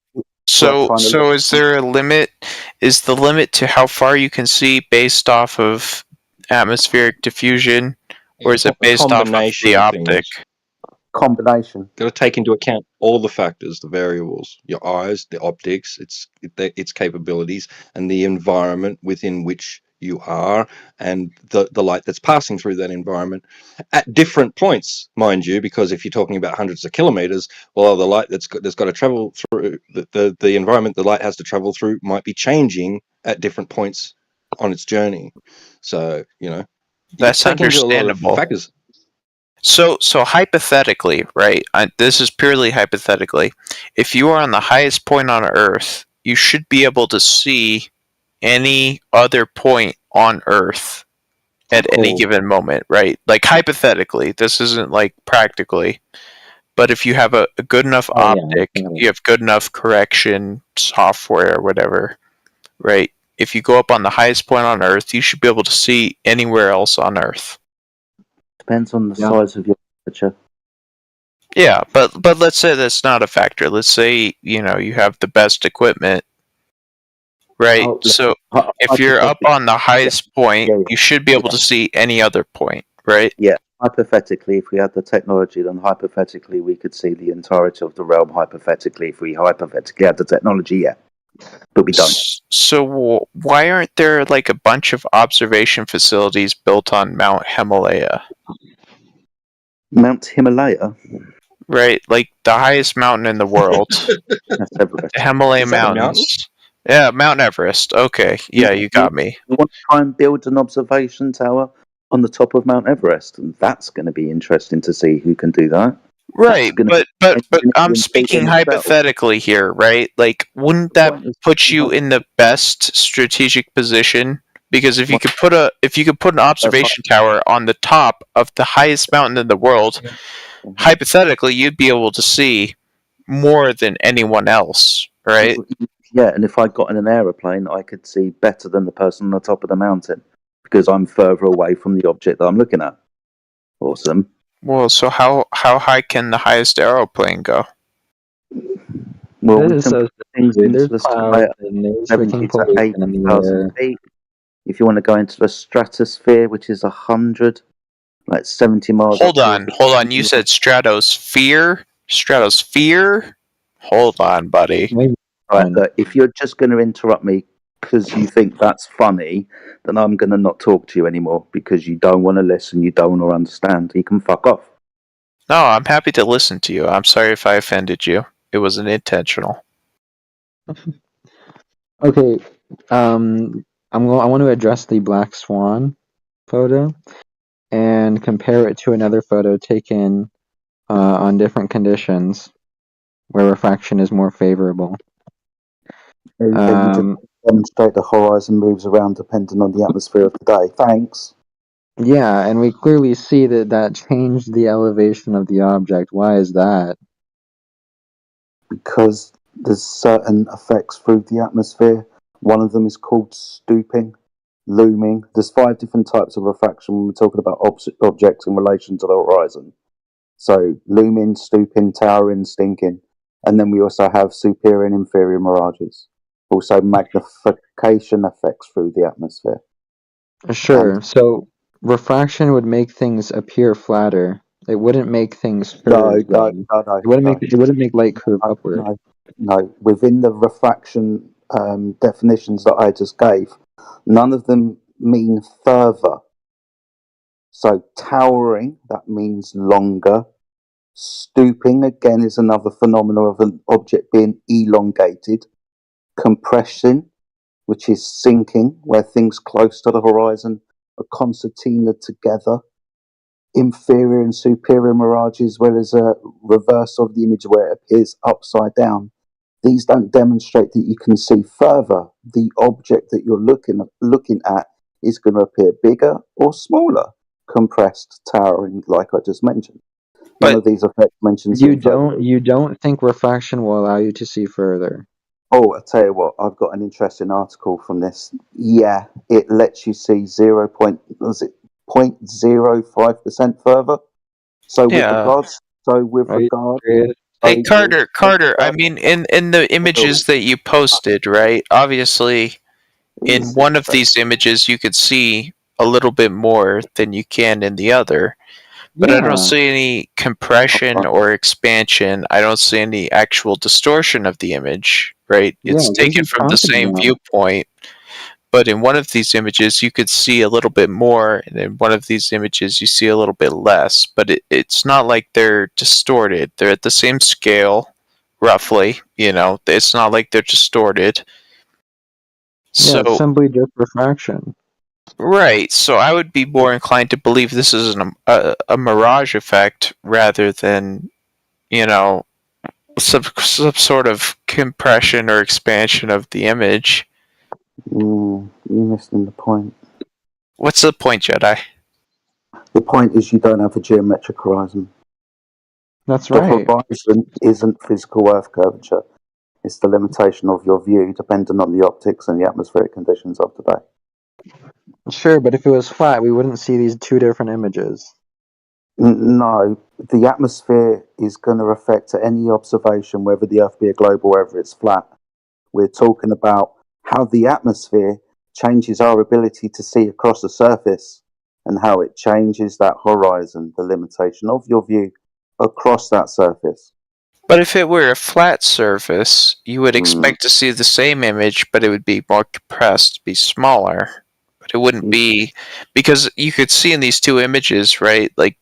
so is there a limit? Is the limit to how far you can see based off of atmospheric diffusion, or is it based off of Combination the of optic? things. Combination. Got to take into account all the factors, the variables, your eyes, the optics, its capabilities, and the environment within which you are, and the light that's passing through that environment at different points, mind you. Because if you're talking about hundreds of kilometers, well, the light that's got to travel through the environment the light has to travel through might be changing at different points on its journey. So you That's take into a lot of understandable. factors. So hypothetically, right? This is purely hypothetically. If you are on the highest point on Earth, you should be able to see any other point on Earth at any Cool. given moment, right? Like hypothetically, this isn't like practically. But if you have a good enough optic, you have good enough correction software or whatever, right? If you go up on the highest point on Earth, you should be able to see anywhere else on Earth. Depends on the size of your aperture. Yeah, but let's say that's not a factor. Let's say, you have the best equipment, right? Oh, So if you're up on the highest point, you should be able to see any other point, right? Yeah, hypothetically, if we had the technology, then hypothetically we could see the entirety of the realm. Hypothetically, if we hypothetically had the technology, yeah, but we don't. So why aren't there like a bunch of observation facilities built on Mount Himalaya? Mount Himalaya, Right, like the highest mountain in the world. that's Everest. The Himalaya Is that a mountain? Mountains. Yeah, Mount Everest. Okay, yeah, you got me. We want to try and build an observation tower on the top of Mount Everest, and that's going to be interesting to see who can do that. Right, but I'm speaking hypothetically here, right? Like, wouldn't that put you in the best strategic position? Because if you could put an observation tower on the top of the highest mountain in the world, hypothetically, you'd be able to see more than anyone else, right? Yeah, and if I got in an aeroplane, I could see better than the person on the top of the mountain because I'm further away from the object that I'm looking at. Awesome. Well, so how high can the highest aeroplane go? Well, we This is can so put things stupid. into There's the sky clouds at and there's 70 freaking to pollution in the 80,000 air. feet. If you want to go into the stratosphere, which is 100, like 70 miles. Hold on. You said stratosphere? Stratosphere? Hold on, buddy. Right, look, if you're just going to interrupt me because you think that's funny, then I'm going to not talk to you anymore because you don't want to listen, you don't want to understand. You can fuck off. No, I'm happy to listen to you. I'm sorry if I offended you. It wasn't intentional. Okay, I want to address the black swan photo and compare it to another photo taken on different conditions where refraction is more favorable. You just demonstrate the horizon moves around depending on the atmosphere of the day. Thanks. Yeah, and we clearly see that changed the elevation of the object. Why is that? Because there's certain effects through the atmosphere. One of them is called stooping, looming. There's 5 different types of refraction when we're talking about objects in relation to the horizon. So looming, stooping, towering, stinking. And then we also have superior and inferior mirages. Also magnification effects through the atmosphere. Sure. So refraction would make things appear flatter. It wouldn't make things curve. No. It wouldn't make light curve upward. No. Within the refraction definitions that I just gave, none of them mean further. So towering, that means longer. Stooping, again, is another phenomenon of an object being elongated. Compression, which is sinking, where things close to the horizon are concertinaed together. Inferior and superior mirages, where there's a reverse of the image where it appears upside down. These don't demonstrate that you can see further. The object that you're looking at is going to appear bigger or smaller, compressed, towering, like I just mentioned. None of these effects mentioned. You don't think refraction will allow you to see further? Oh, I tell you what, I've got an interesting article from this. Yeah, it lets you see 0.05% further. So with regard, Hey Carter, I mean in the images that you posted, right? Obviously in one of these images you could see a little bit more than you can in the other. But I don't see any compression or expansion. I don't see any actual distortion of the image, right? It's taken from the same viewpoint. But in one of these images, you could see a little bit more, and in one of these images, you see a little bit less. But it's not like they're distorted. They're at the same scale, roughly. It's not like they're distorted. So it's simply just refraction. Right, so I would be more inclined to believe this is a mirage effect rather than, some sort of compression or expansion of the image. You're missing the point. What's the point, Jedi? The point is you don't have a geometric horizon. That's the right. horizon isn't physical Earth curvature. It's the limitation of your view, depending on the optics and the atmospheric conditions of the day. Sure, but if it was flat, we wouldn't see these two different images. No, the atmosphere is going to affect any observation, whether the Earth be a globe or whether it's flat. We're talking about how the atmosphere changes our ability to see across the surface and how it changes that horizon, the limitation of your view across that surface. But if it were a flat surface, you would expect to see the same image, but it would be more compressed, be smaller. But it wouldn't be, because you could see in these two images, right? Like,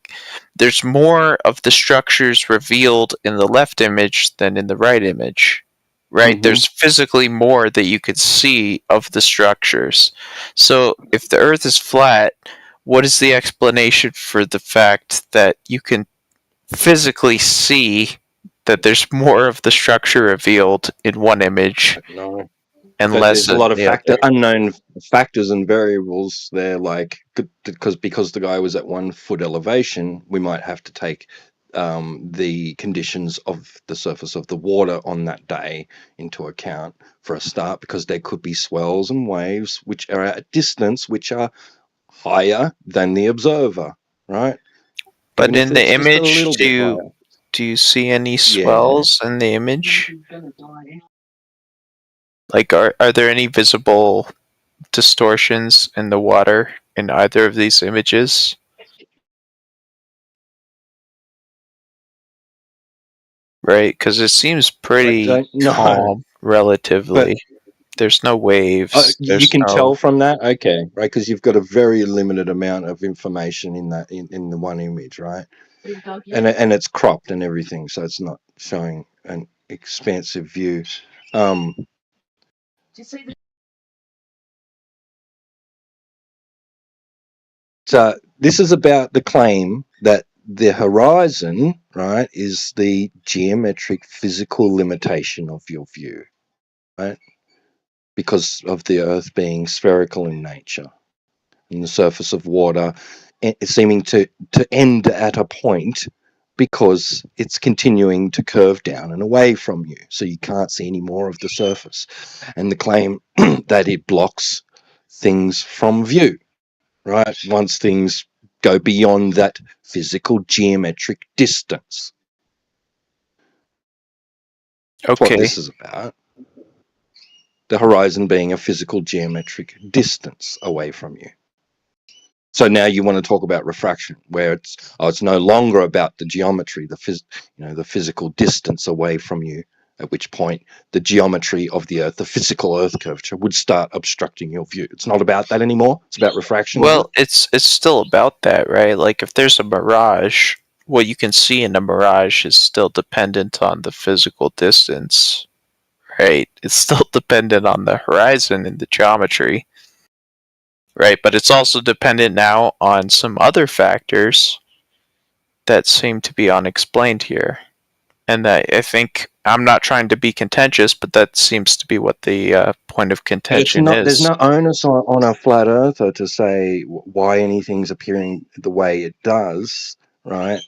there's more of the structures revealed in the left image than in the right image, right? There's physically more that you could see of the structures. So if the Earth is flat, what is the explanation for the fact that you can physically see that there's more of the structure revealed in one image No. and But less there's a lot of in the other. unknown factors and variables there, like because the guy was at 1 foot elevation, we might have to take the conditions of the surface of the water on that day into account for a start, because there could be swells and waves which are at a distance which are higher than the observer, right? But Even if in the it's just a image, little bit higher. do you see any Yeah. swells in the image? Like, are there any visible distortions in the water in either of these images? Right, because it seems pretty don't know. calm, relatively. There's no waves. You There's can no... tell from that, okay, right? Because you've got a very limited amount of information in that in the one image, right? And it's cropped and everything, so it's not showing an expansive view. So this is about the claim that the horizon, right, is the geometric physical limitation of your view, right? Because of the Earth being spherical in nature, and the surface of water seeming to end at a point because it's continuing to curve down and away from you, so you can't see any more of the surface. And the claim that it blocks things from view, right? Once things go beyond that physical geometric distance. That's what Okay. this is about. The horizon being a physical geometric distance away from you. So now you want to talk about refraction, where it's no longer about the geometry, the physical distance away from you, at which point the geometry of the Earth, the physical Earth curvature, would start obstructing your view. It's not about that anymore. It's about refraction. Well, it's still about that, right? Like, if there's a mirage, what you can see in a mirage is still dependent on the physical distance, right? It's still dependent on the horizon and the geometry. Right, but it's also dependent now on some other factors that seem to be unexplained here. And I think, I'm not trying to be contentious, but that seems to be what the point of contention is. There's no onus on a flat earther to say why anything's appearing the way it does, right?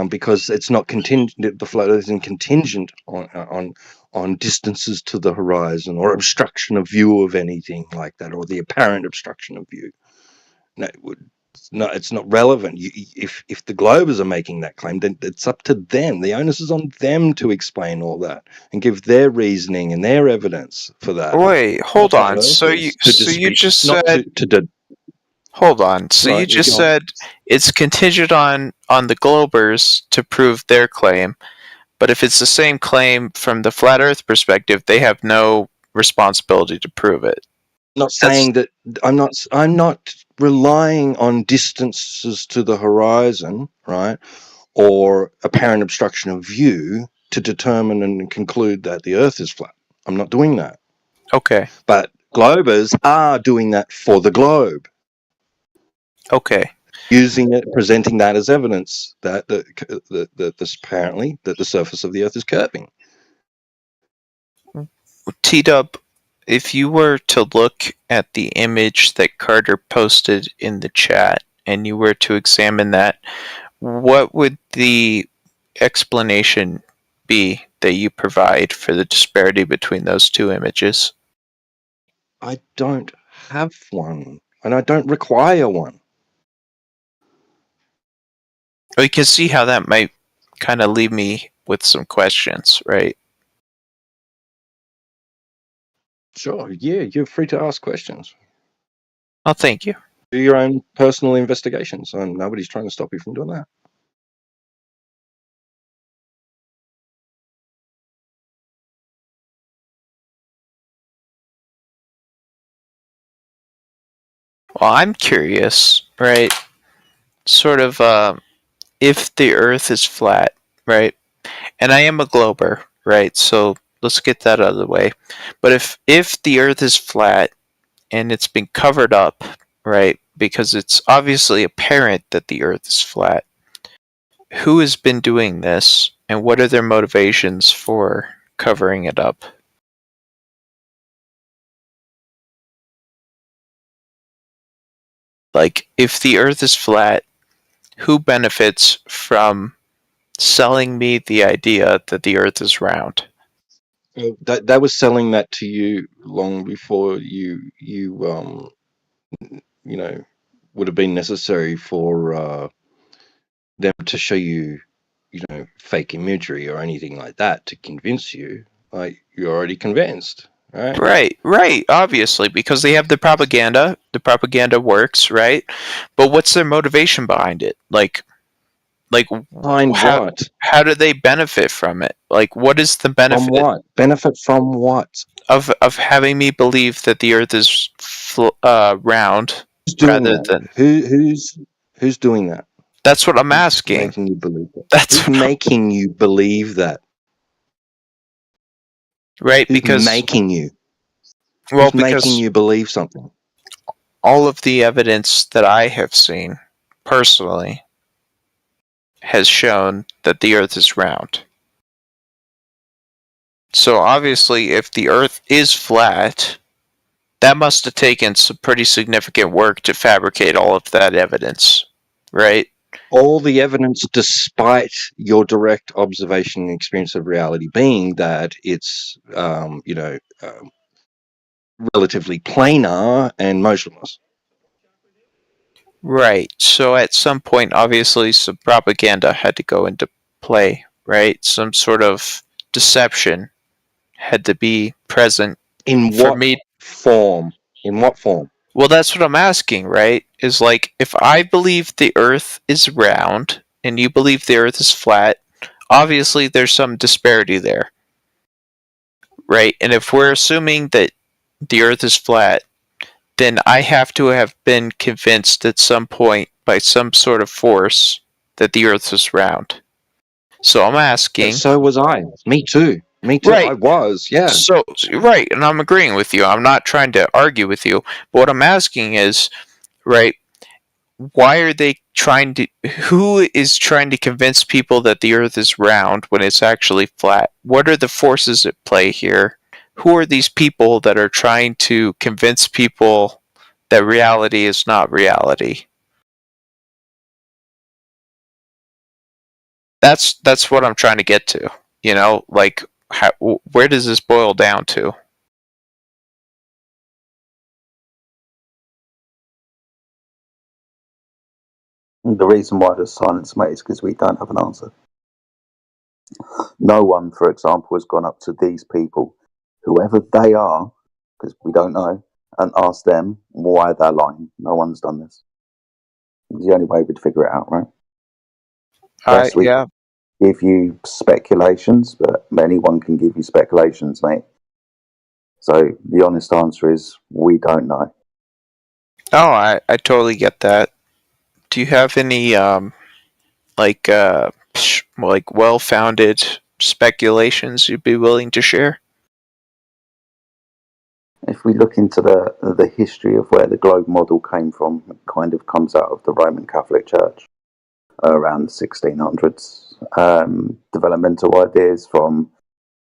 Because it's not contingent. The flat earth isn't contingent on distances to the horizon or obstruction of view of anything like that, or the apparent obstruction of view. No, it's not relevant. If the Globers are making that claim, then it's up to them. The onus is on them to explain all that and give their reasoning and their evidence for that. Wait, hold on. So you just said... Hold on. So you just said it's contingent on the Globers to prove their claim, but if it's the same claim from the Flat Earth perspective, they have no responsibility to prove it. Not saying that I'm not relying on distances to the horizon, right, or apparent obstruction of view to determine and conclude that the Earth is flat. I'm not doing that. Okay. But Globers are doing that for the globe. Okay. Using it, presenting that as evidence that apparently that the surface of the Earth is curving. T-Dub, if you were to look at the image that Carter posted in the chat and you were to examine that, what would the explanation be that you provide for the disparity between those two images? I don't have one, and I don't require one. Well, you can see how that might kind of leave me with some questions, right? Sure, yeah, you're free to ask questions. Oh, thank you. Do your own personal investigations, and nobody's trying to stop you from doing that. Well, I'm curious, right? Sort of, if the Earth is flat, right? And I am a glober, right? So let's get that out of the way. But if the Earth is flat and it's been covered up, right? Because it's obviously apparent that the Earth is flat. who has been doing this, and what are their motivations for covering it up? Like, if the Earth is flat, who benefits from selling me the idea that the Earth is round? They were selling that to you long before you would have been necessary for them to show you, fake imagery or anything like that to convince you. Like, you're already convinced, right? Right, obviously, because they have the propaganda. The propaganda works, right? But what's their motivation behind it? Like Behind what? How do they benefit from it? Like, what is the benefit? From what? Benefit from what? Of having me believe that the Earth is round, Who's doing rather that? than Who's doing that? That's what I'm asking. Making you believe that. Who's making you believe that? Right, Who's because making you. Well, Who's because making you believe something? all of the evidence that I have seen personally has shown that the Earth is round. So obviously, if the Earth is flat, that must have taken some pretty significant work to fabricate all of that evidence, right? All the evidence, despite your direct observation and experience of reality being that it's, relatively planar and motionless. Right. So at some point, obviously, some propaganda had to go into play, right? Some sort of deception had to be present. In what form? In what form? Well, that's what I'm asking, right? Is like, if I believe the Earth is round and you believe the Earth is flat, obviously there's some disparity there, right? And if we're assuming that the Earth is flat, then I have to have been convinced at some point by some sort of force that the Earth is round. So I'm asking. So was I. Me too. Me too. Right. I was. Yeah. So right, and I'm agreeing with you. I'm not trying to argue with you. But what I'm asking is, right? Why are they trying to? Who is trying to convince people that the Earth is round when it's actually flat? What are the forces at play here? Who are these people that are trying to convince people that reality is not reality? That's what I'm trying to get to. You know, like, where does this boil down to? The reason why there's silence, mate, is because we don't have an answer. No one, for example, has gone up to these people, whoever they are, because we don't know, and asked them why they're lying. No one's done this. It's the only way we'd figure it out, right? Yes, we give you speculations, but anyone can give you speculations, mate. So the honest answer is we don't know. Oh, I totally get that. Do you have any like well-founded speculations you'd be willing to share? If we look into the history of where the globe model came from, it kind of comes out of the Roman Catholic Church around the 1600s. Developmental ideas from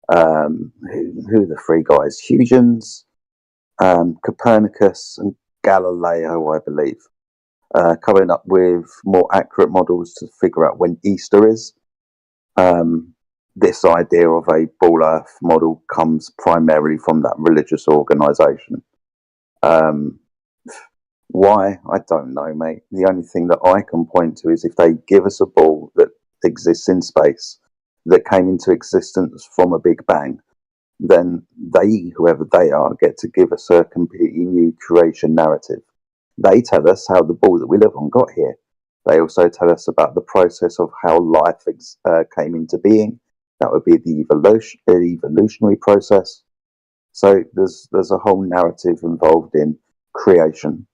who are the three guys? Huygens, Copernicus, and Galileo, I believe. Coming up with more accurate models to figure out when Easter is. This idea of a ball Earth model comes primarily from that religious organisation. Why? I don't know, mate. The only thing that I can point to is if they give us a ball that exists in space, that came into existence from a big bang, then they, whoever they are, get to give us a completely new creation narrative. They tell us how the ball that we live on got here. They also tell us about the process of how life came into being. That would be the evolutionary process. So there's a whole narrative involved in creation.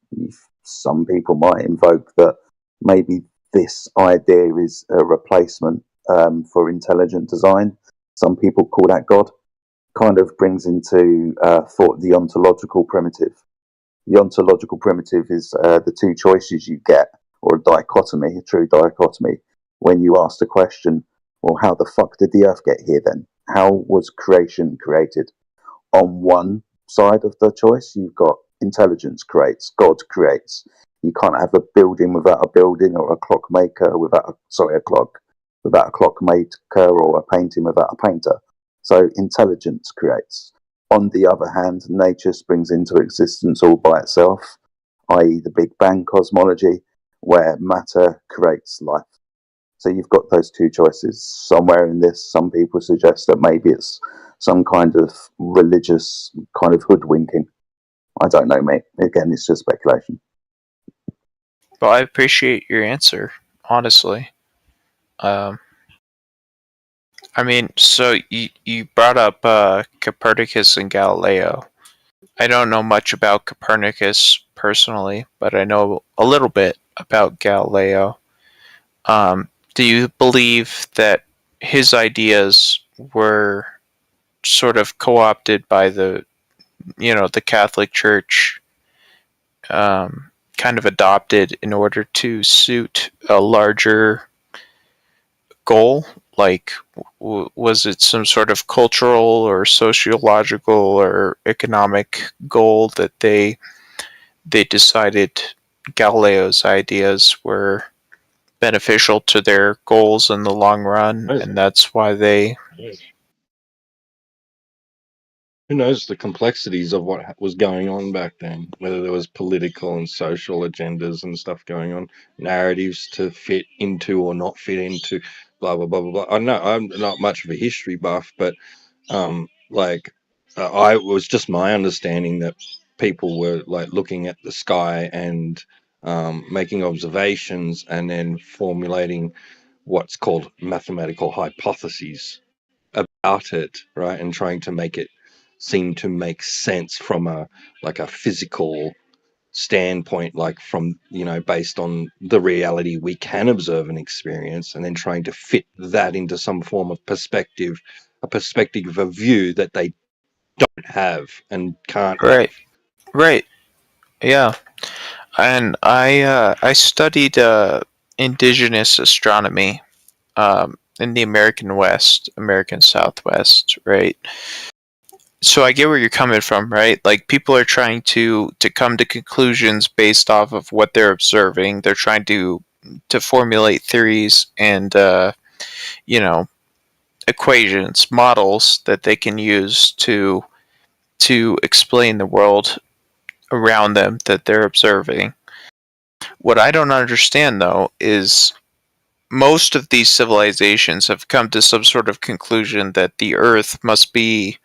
Some people might invoke that maybe this idea is a replacement for intelligent design. Some people call that God. Kind of brings into thought the ontological primitive. The ontological primitive is the two choices you get, or a dichotomy, a true dichotomy. when you ask the question, well, how the fuck did the Earth get here then? How was creation created? On one side of the choice, you've got intelligence creates, God creates. You can't have a building without a building, or a clockmaker without a clockmaker, or a painting without a painter. So intelligence creates. On the other hand, nature springs into existence all by itself, i.e. the Big Bang cosmology, where matter creates life. So you've got those two choices. Somewhere in this, some people suggest that maybe it's some kind of religious kind of hoodwinking. I don't know, mate. Again, it's just speculation. Well, I appreciate your answer, honestly. I mean, so you brought up Copernicus and Galileo. I don't know much about Copernicus personally, but I know a little bit about Galileo. Do you believe that his ideas were sort of co-opted by the Catholic Church, kind of adopted in order to suit a larger goal? Like, was it some sort of cultural or sociological or economic goal that they decided Galileo's ideas were beneficial to their goals in the long run, and that's why they... Who knows the complexities of what was going on back then, whether there was political and social agendas and stuff going on, narratives to fit into or not fit into, blah, blah, blah, blah, blah. I know I'm not much of a history buff, but it was just my understanding that people were like looking at the sky and making observations and then formulating what's called mathematical hypotheses about it, right? And trying to make it seem to make sense from a physical standpoint, like from, based on the reality we can observe and experience, and then trying to fit that into some form of perspective, a view that they don't have and can't have. Right. Yeah. And I studied indigenous astronomy in the American West, American Southwest, right? So I get where you're coming from, right? Like, people are trying to come to conclusions based off of what they're observing. They're trying to formulate theories and equations, models that they can use to explain the world around them that they're observing. What I don't understand, though, is most of these civilizations have come to some sort of conclusion that the Earth must be,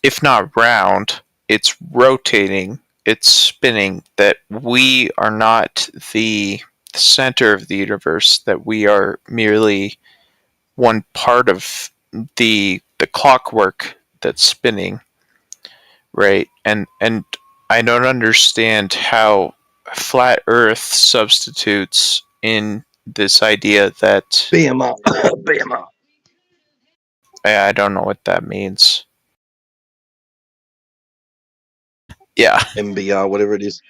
if not round, it's rotating, it's spinning, that we are not the center of the universe, that we are merely one part of the clockwork that's spinning, right? And I don't understand how flat Earth substitutes in this idea that... BMR. BMR. I don't know what that means. Yeah. MBR, whatever it is.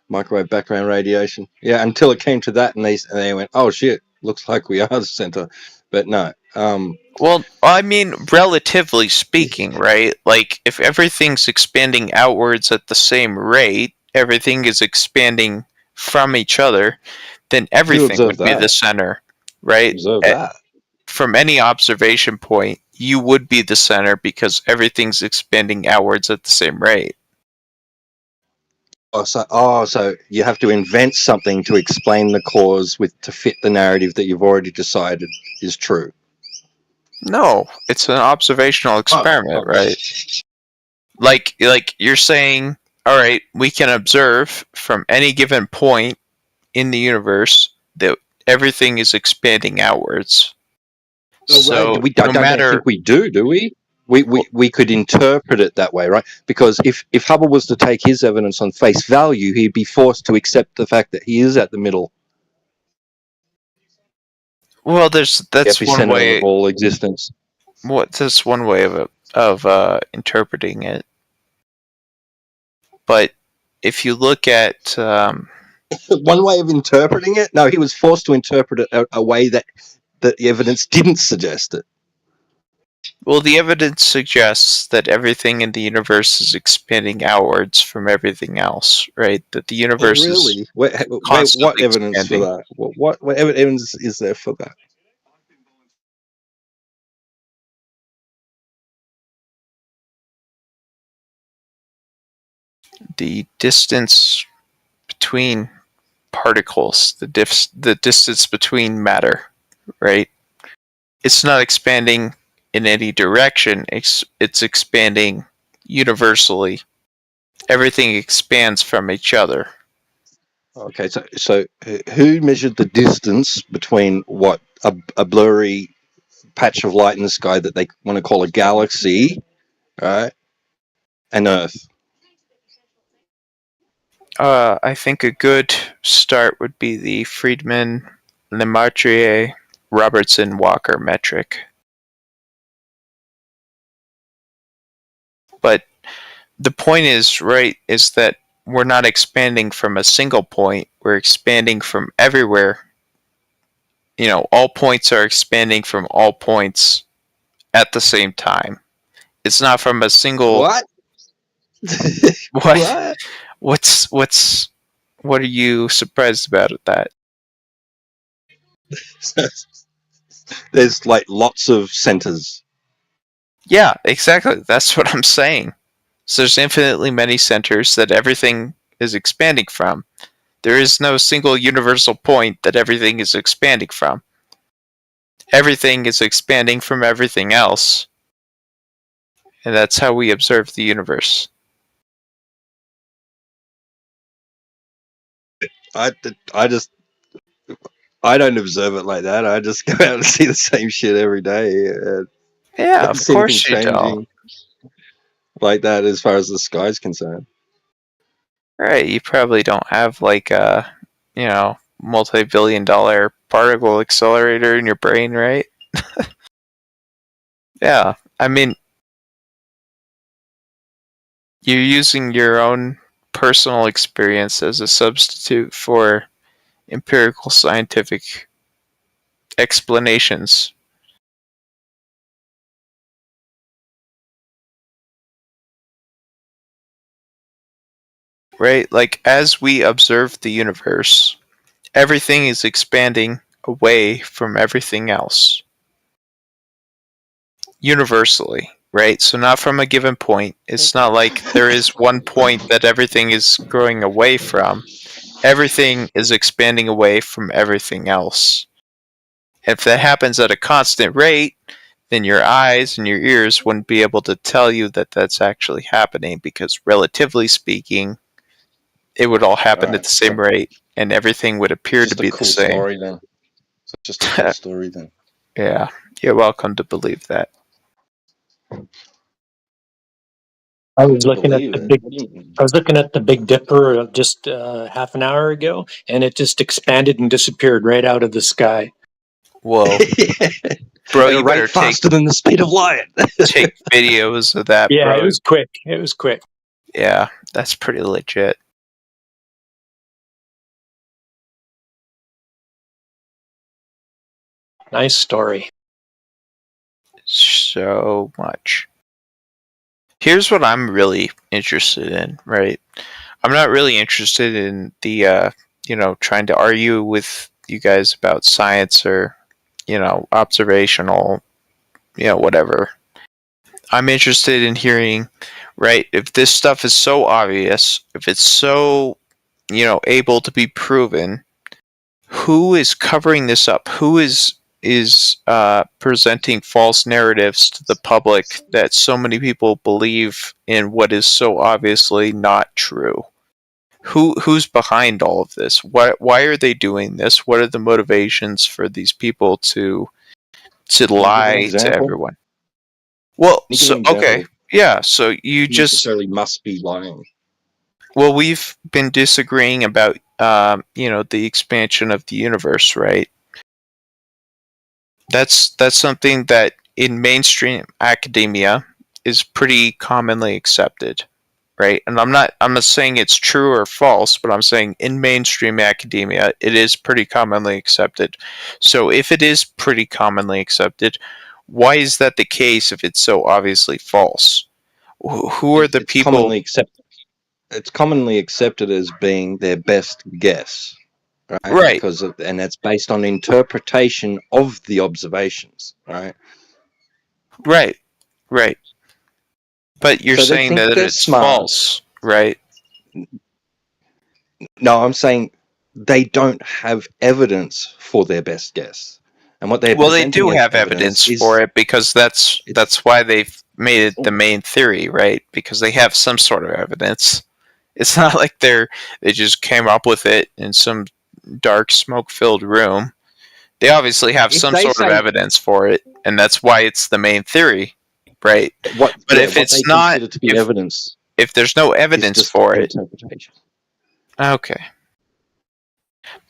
Microwave background radiation. Yeah, until it came to that, and they went, oh shit, looks like we are the center. But no. Well, I mean, relatively speaking, right? Like, if everything's expanding outwards at the same rate, everything is expanding from each other, then everything would be the center, right? From any observation point, you would be the center because everything's expanding outwards at the same rate. So you have to invent something to explain the cause to fit the narrative that you've already decided is true. No, it's an observational experiment, right? Like you're saying, all right, we can observe from any given point in the universe that everything is expanding outwards. So we don't think we do we? We could interpret it that way, right? Because if Hubble was to take his evidence on face value, he'd be forced to accept the fact that he is at the middle. Well, that's one way of all existence. That's one way of interpreting it. But if you look at one way of interpreting it, no, he was forced to interpret it a way that the evidence didn't suggest it. Well, the evidence suggests that everything in the universe is expanding outwards from everything else, right? That the universe Really? is What constantly evidence for expanding. that? What evidence is there for that? The distance between particles, the distance between matter, right? It's not expanding in any direction. It's expanding universally. Everything expands from each other. Okay, so who measured the distance between what a blurry patch of light in the sky that they want to call a galaxy, right, and Earth? I think a good start would be the Friedman, Lemaitre, Robertson, Walker metric. But the point is, right, is that we're not expanding from a single point. We're expanding from everywhere. You know, all points are expanding from all points at the same time. It's not from a single... What? What? What are you surprised about that? There's like lots of centers. Yeah, exactly. That's what I'm saying. So there's infinitely many centers that everything is expanding from. There is no single universal point that everything is expanding from. Everything is expanding from everything else. And that's how we observe the universe. I don't observe it like that. I just go out and see the same shit every day. Yeah, don't of see course anything you don't. changing like that as far as the sky's concerned. Right, you probably don't have like a, multi-billion-dollar particle accelerator in your brain, right? Yeah, I mean, you're using your own personal experience as a substitute for empirical scientific explanations. Right? Like, as we observe the universe, everything is expanding away from everything else. Universally, right? So not from a given point. It's not like there is one point that everything is growing away from. Everything is expanding away from everything else. If that happens at a constant rate, then your eyes and your ears wouldn't be able to tell you that that's actually happening, because relatively speaking, it would all happen at the same rate, and everything would appear to be the same. Story then. So it's just a cool story then. Yeah, you're welcome to believe that. I was looking at the Big Dipper just half an hour ago, and it just expanded and disappeared right out of the sky. Whoa. Bro, you better faster than the speed of light. Take videos of that, Yeah, bro. it was quick. It was quick. Yeah, that's pretty legit. Nice story. So much. Here's what I'm really interested in, right? I'm not really interested in the, trying to argue with you guys about science or, observational, whatever. I'm interested in hearing, right, if this stuff is so obvious, if it's so, able to be proven, who is covering this up? Who is presenting false narratives to the public that so many people believe in what is so obviously not true? Who's behind all of this? Why are they doing this? What are the motivations for these people to lie to everyone? Well, so okay, yeah. So you just necessarily must be lying. Well, we've been disagreeing about the expansion of the universe, right? That's something that in mainstream academia is pretty commonly accepted, right? And I'm not saying it's true or false, but I'm saying in mainstream academia, it is pretty commonly accepted. So if it is pretty commonly accepted, why is that the case if it's so obviously false? Who are the people? It's commonly accepted as being their best guess, right? Right. And that's based on interpretation of the observations, right? Right. But you're So they saying think that they're it's smart. false, right? No, I'm saying they don't have evidence for their best guess. And what they're Well, they presenting do as have evidence is, for it because that's why they've made it the main theory, right? Because they have some sort of evidence. It's not like they just came up with it in some dark smoke-filled room. They obviously have some sort of evidence for it, and that's why it's the main theory, right? But if it's not, to be evidence, if there's no evidence for it, okay.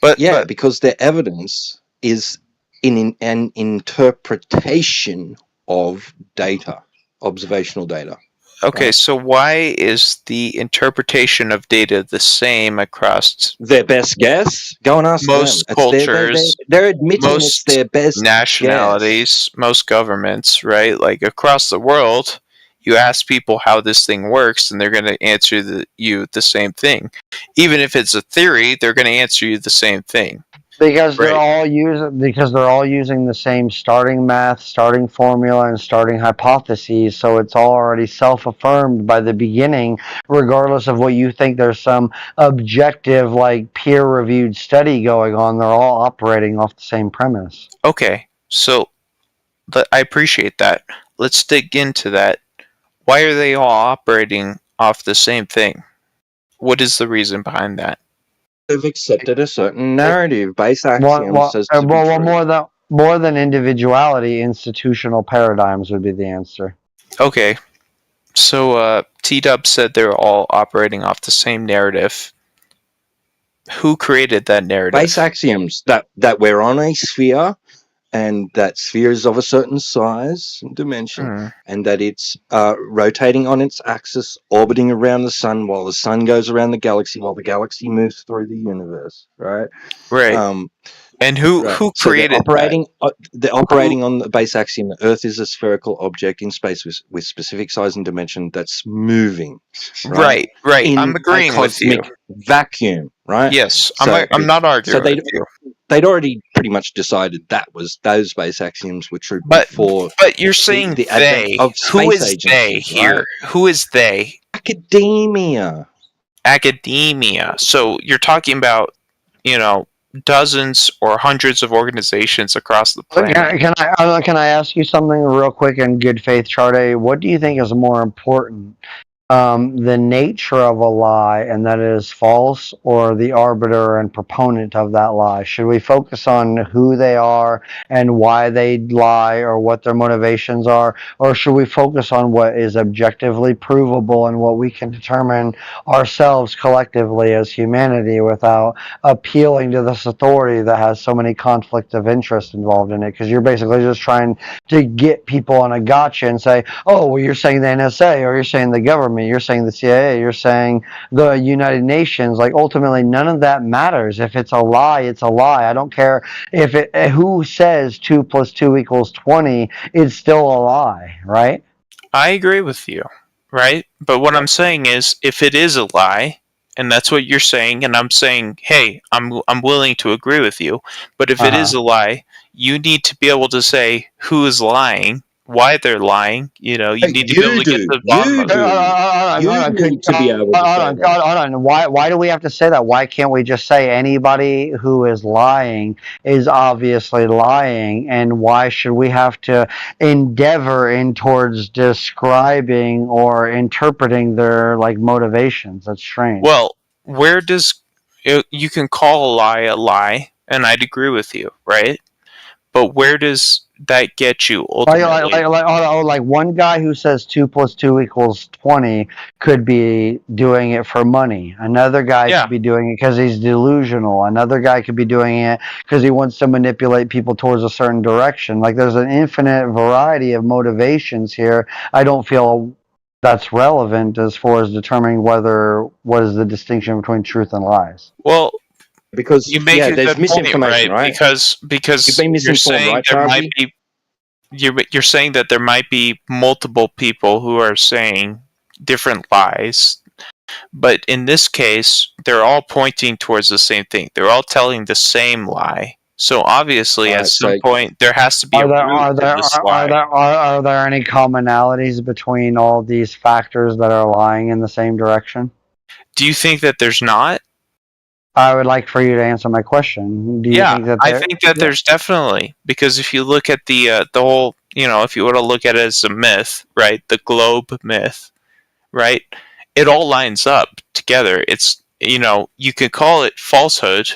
But because their evidence is in an interpretation of data, observational data. Okay, right? so why is the interpretation of data the same across their best guess? Go and ask most them. cultures? They're admitting most it's their best nationalities, most governments, right? Like across the world, you ask people how this thing works, and they're going to answer you the same thing. Even if it's a theory, they're going to answer you the same thing. Because they're all using the same starting math, starting formula, and starting hypotheses, so it's all already self-affirmed by the beginning, regardless of what you think there's some objective, like peer-reviewed study going on. They're all operating off the same premise. Okay, so I appreciate that. Let's dig into that. Why are they all operating off the same thing? What is the reason behind that? They've accepted a certain narrative, base axioms. More than individuality, institutional paradigms would be the answer. Okay, so T-Dub said they're all operating off the same narrative. Who created that narrative? Base axioms that we're on a sphere, and that sphere is of a certain size and dimension, and that it's rotating on its axis, orbiting around the sun, while the sun goes around the galaxy, while the galaxy moves through the universe. Right. And who created They're operating on the base axiom that Earth is a spherical object in space with specific size and dimension that's moving. Right. In I'm agreeing with you. cosmic vacuum. Right. Yes, I'm not arguing with you. They'd already pretty much decided those base axioms were true before. But you're saying the they. advent of Who is space they agencies, here? right? Who is they? Academia. So you're talking about, dozens or hundreds of organizations across the planet. Can I ask you something real quick in good faith, Charde? What do you think is more important? The nature of a lie, and that it is false, or the arbiter and proponent of that lie? Should we focus on who they are and why they lie, or what their motivations are? Or should we focus on what is objectively provable and what we can determine ourselves collectively as humanity without appealing to this authority that has so many conflicts of interest involved in it? Because you're basically just trying to get people on a gotcha and say, oh, well, you're saying the NSA, or you're saying the government, you're saying the CIA, you're saying the United Nations. Like, ultimately, none of that matters. If it's a lie, it's a lie. I don't care if who says 2 + 2 = 20. It's still a lie, right? I agree with you, right? But what I'm saying is, if it is a lie, and that's what you're saying, and I'm saying, hey, I'm willing to agree with you. But if it is a lie, you need to be able to say who is lying, why they're lying. You need to be able to get to the bottom of it. Hold on. Why do we have to say that? Why can't we just say anybody who is lying is obviously lying? And why should we have to endeavor towards describing or interpreting their motivations? That's strange. Well, where does you can call a lie, and I'd agree with you, right? But where does that get you ultimately? Like one guy who says 2 + 2 = 20 could be doing it for money. Another guy could be doing it because he's delusional. Another guy could be doing it because he wants to manipulate people towards a certain direction. Like, there's an infinite variety of motivations here. I don't feel that's relevant as far as determining what is the distinction between truth and lies. Well, because you make a there's good point, misinformation, right? Because You've been you're misinformed, saying right, there might Charlie? be you're saying that there might be multiple people who are saying different lies, but in this case, they're all pointing towards the same thing. They're all telling the same lie. So obviously, at some point, there has to be a root to this lie. Are there any commonalities between all these factors that are lying in the same direction? Do you think that there's not? I would like for you to answer my question. Do you think that I think that there's definitely, because if you look at the whole, if you were to look at it as a myth, right, the globe myth, right, it all lines up together. It's, you could call it falsehood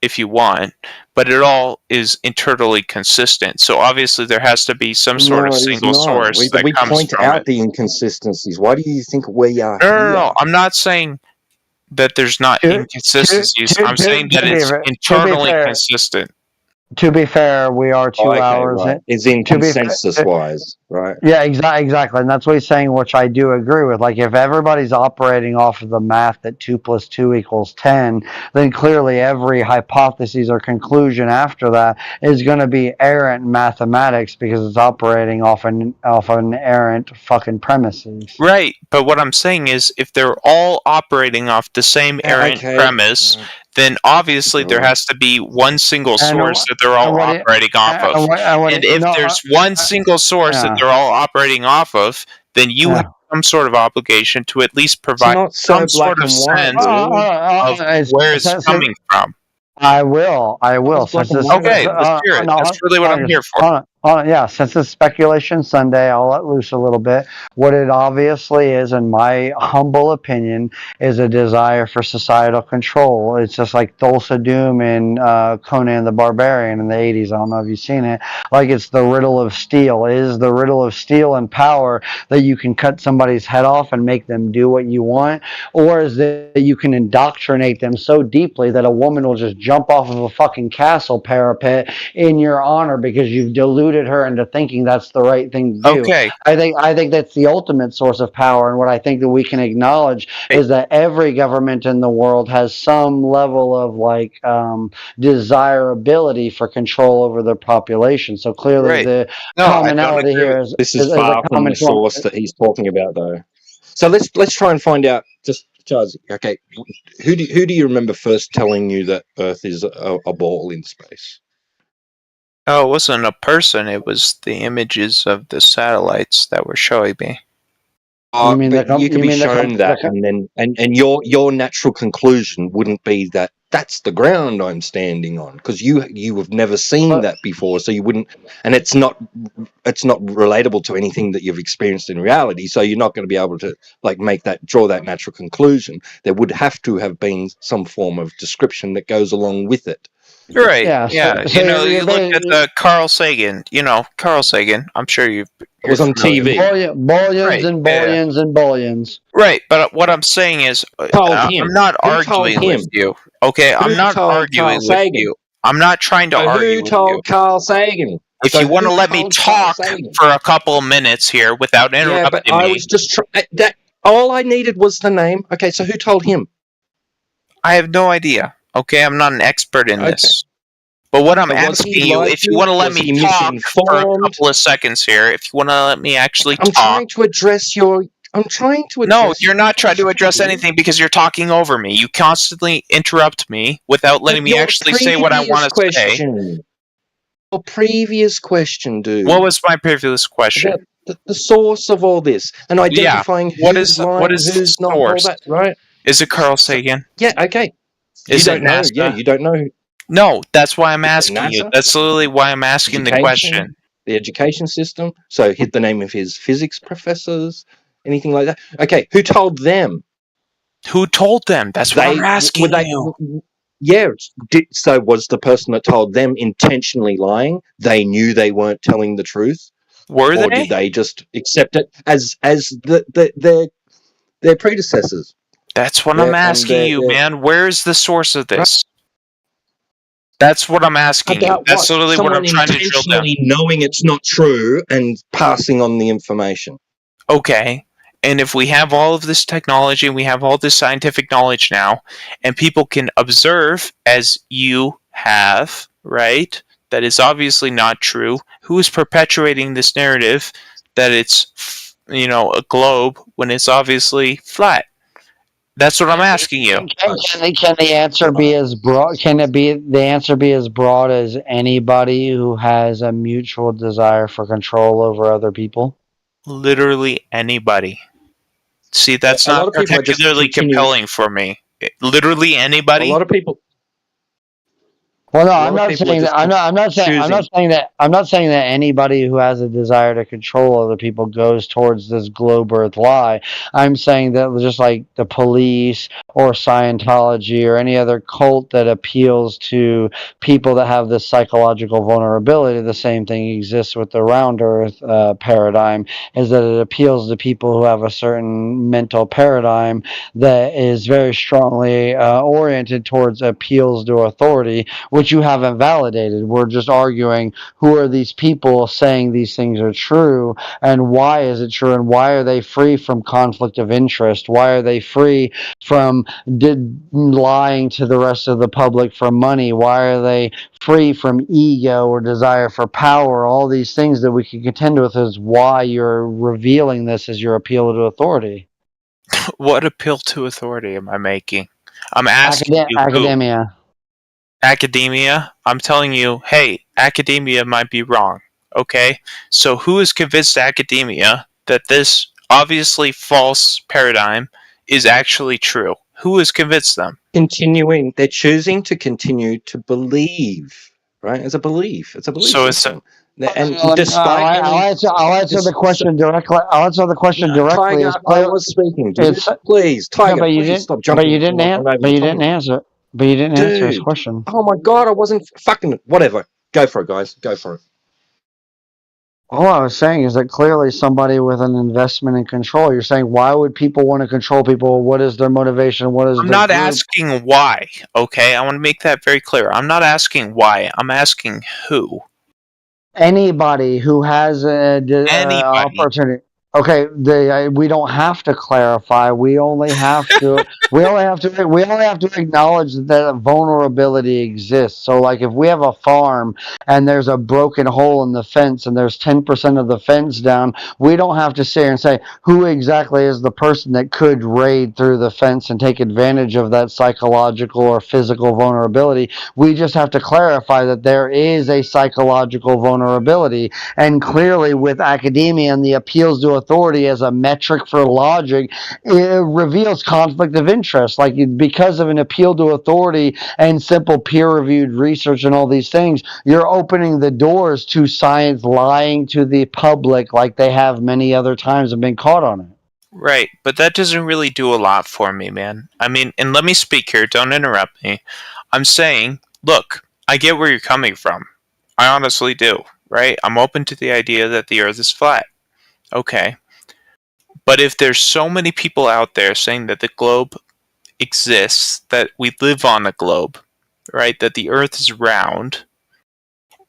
if you want, but it all is internally consistent. So obviously there has to be some sort of single source that we comes point from out it. the inconsistencies. Why do you think we are No. I'm not saying that there's not inconsistencies. I'm saying that it's internally consistent. To be fair, we are 2 hours in. It's in consensus-wise, right? Yeah, exactly. And that's what he's saying, which I do agree with. Like, if everybody's operating off of the math that 2 + 2 = 10, then clearly every hypothesis or conclusion after that is going to be errant mathematics because it's operating off an errant fucking premises. Right, but what I'm saying is, if they're all operating off the same errant premise, then obviously there has to be one single source that they're all operating off of. And if there's one single source that they're all operating off of, then you have some sort of obligation to at least provide some sort of sense of where it's coming from. I will. Okay, let's hear it. That's really what I'm here for. Yeah, since it's Speculation Sunday, I'll let loose a little bit. What it obviously is, in my humble opinion, is a desire for societal control. It's just like Thulsa Doom in Conan the Barbarian in the 80s. I don't know if you've seen it. Like, it's the riddle of steel. It is the riddle of steel and power that you can cut somebody's head off and make them do what you want, or is that you can indoctrinate them so deeply that a woman will just jump off of a fucking castle parapet in your honor because you've deluded her into thinking that's the right thing to do. Okay. I think that's the ultimate source of power, and what I think that we can acknowledge is that every government in the world has some level of desirability for control over their population. So clearly the commonality here is this is far from the source that he's talking about, though. So let's try and find out. Just Charles, okay, who do you remember first telling you that Earth is a ball in space? Oh, it wasn't a person. It was the images of the satellites that were showing me. You could be shown that, and your natural conclusion wouldn't be that that's the ground I'm standing on, because you have never seen that before, so you wouldn't, and it's not relatable to anything that you've experienced in reality, so you're not going to be able to draw that natural conclusion. There would have to have been some form of description that goes along with it. Right. Yeah. You look at Carl Sagan. Carl Sagan. I'm sure you're was on TV. Bullions and bullions. Right. But what I'm saying is, I'm not arguing with you. Okay, I'm not arguing with you. I'm not trying to argue with you. Who told Carl Sagan? If you want to let me talk for a couple of minutes here without interrupting me. I was just all I needed was the name. Okay, so who told him? I have no idea. Okay, I'm not an expert in this. But what I'm asking you, if you want to let me talk for a couple of seconds here, if you want to let me actually talk. I'm trying to address No, you're not trying to address anything because you're talking over me. You constantly interrupt me without letting me actually say what I want to say. Your previous question, dude. What was my previous question? The source of all this and identifying who's lying, who's not, all that, right? Is it Carl Sagan? Yeah, okay. Is it NASA? Yeah, you don't know. No, that's why I'm asking you. That's literally why I'm asking the question. The education system. So hit the name of his physics professors, anything like that. Okay, who told them? Who told them? That's what I'm asking you. Yeah, so was the person that told them intentionally lying? They knew they weren't telling the truth? Were they? Or did they just accept it as their predecessors? That's what I'm asking you, man. Where's the source of this? That's what I'm asking you. That's literally what I'm trying to drill down. Intentionally knowing it's not true and passing on the information. Okay. And if we have all of this technology, we have all this scientific knowledge now, and people can observe, as you have, right, that is obviously not true, who is perpetuating this narrative that it's, a globe when it's obviously flat? That's what I'm asking you. Can the answer be as broad? Can the answer be as broad as anybody who has a mutual desire for control over other people? Literally anybody. See, that's A lot not of people are just particularly compelling for me. Literally anybody. A lot of people. Well, no, A lot I'm of not people are saying just that. I'm not choosing. saying that anybody who has a desire to control other people goes towards this globe Earth lie. I'm saying that just like the police or Scientology or any other cult that appeals to people that have this psychological vulnerability, the same thing exists with the round Earth paradigm. Is that it appeals to people who have a certain mental paradigm that is very strongly oriented towards appeals to authority, which you haven't validated. We're just arguing who are these people saying these things are true, and why is it true, and why are they free from conflict of interest? Why are they free from lying to the rest of the public for money? Why are they free from ego or desire for power? All these things that we can contend with is why you're revealing this as your appeal to authority. What appeal to authority am I making? I'm asking you who. Academia. Academia? I'm telling you, hey, academia might be wrong. Okay? So who has convinced academia that this obviously false paradigm is actually true? Who has convinced them? They're choosing to continue to believe, right? It's a belief. It's a belief So it's system. And despite I'll answer the question directly. I'll answer the question directly. Tiger, I was speaking, dude. Please, Tiger, please stop jumping. But you didn't answer. But you didn't answer his question. Oh my god, I wasn't fucking whatever. Go for it, guys. Go for it. All I was saying is that clearly somebody with an investment in control. You're saying, why would people want to control people? What is their motivation? What is I'm their not group? asking why, okay? I want to make that very clear. I'm not asking why. I'm asking who. Anybody who has an opportunity. Okay, we don't have to clarify. We only have to. We only have to acknowledge that vulnerability exists. So, like, if we have a farm and there's a broken hole in the fence and there's 10% of the fence down, we don't have to sit here and say who exactly is the person that could raid through the fence and take advantage of that psychological or physical vulnerability. We just have to clarify that there is a psychological vulnerability, and clearly, with academia and the appeals to authority as a metric for logic, it reveals conflict of interest. Like, because of an appeal to authority and simple peer-reviewed research and all these things, you're opening the doors to science lying to the public like they have many other times and been caught on it. Right, but that doesn't really do a lot for me, man. I mean, and let me speak here, don't interrupt me. I'm saying, look, I get where you're coming from. I honestly do, right? I'm open to the idea that the Earth is flat. Okay. But if there's so many people out there saying that the globe exists, that we live on a globe, right? That the Earth is round,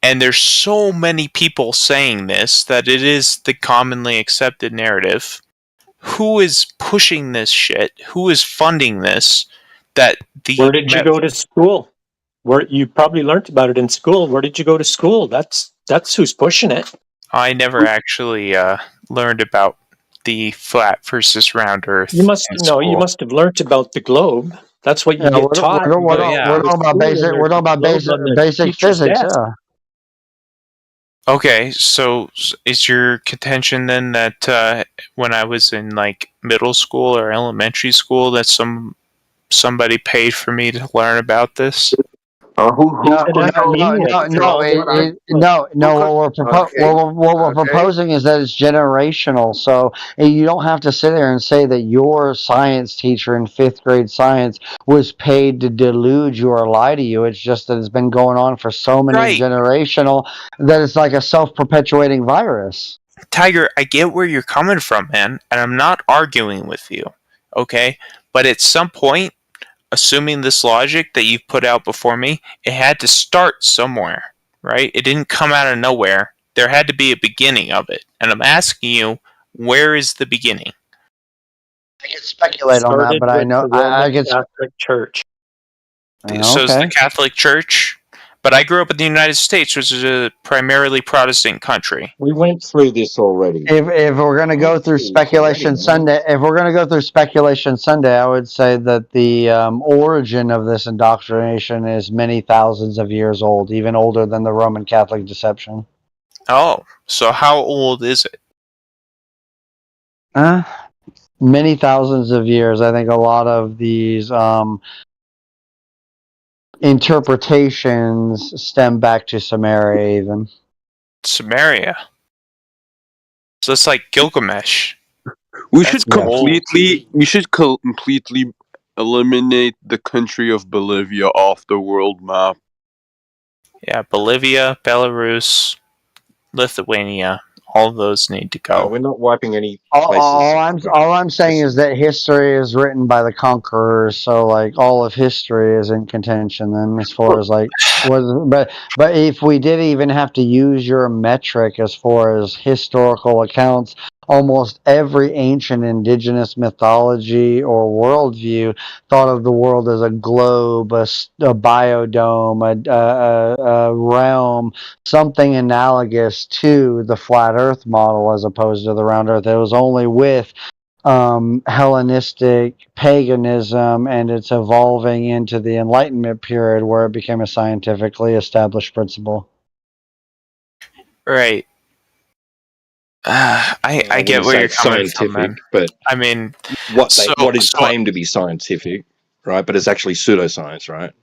and there's so many people saying this, that it is the commonly accepted narrative, who is pushing this shit? Who is funding this? Where did you go to school? Where you probably learned about it in school. Where did you go to school? That's who's pushing it. I never actually learned about the flat versus round Earth. You must have learned about the globe. That's what you get taught. We're talking about basic physics. Yeah. Okay, so is your contention then that when I was in like middle school or elementary school that somebody paid for me to learn about this? No. What we're proposing is that it's generational. So you don't have to sit there and say that your science teacher in 5th grade science was paid to delude you or lie to you. It's just that it's been going on for so many generational that it's like a self-perpetuating virus. Tiger, I get where you're coming from, man, and I'm not arguing with you, okay? But at some point, assuming this logic that you've put out before me, it had to start somewhere, right? It didn't come out of nowhere. There had to be a beginning of it. And I'm asking you, where is the beginning? I could speculate on that, Started but I with know the I Roman could. Catholic Church. So it's the Okay. Catholic Church. But I grew up in the United States, which is a primarily Protestant country. We went through this already. If we're going to go through speculation Sunday, I would say that the origin of this indoctrination is many thousands of years old, even older than the Roman Catholic deception. Oh, so how old is it? Many thousands of years. I think a lot of these interpretations stem back to Samaria, even. Samaria. So it's like Gilgamesh. We That's should completely eliminate the country of Bolivia off the world map. Yeah, Bolivia, Belarus, Lithuania, all of those need to go. We're not wiping any All I'm saying is that history is written by the conquerors, so like all of history is in contention. Then, as far as like, but if we did even have to use your metric as far as historical accounts, almost every ancient indigenous mythology or worldview thought of the world as a globe, a biodome, a realm, something analogous to the flat Earth model as opposed to the round Earth. It was only with Hellenistic paganism and it's evolving into the Enlightenment period where it became a scientifically established principle. Right. I get where you're coming from, man. But I mean, what is claimed to be scientific, right? But it's actually pseudoscience, right?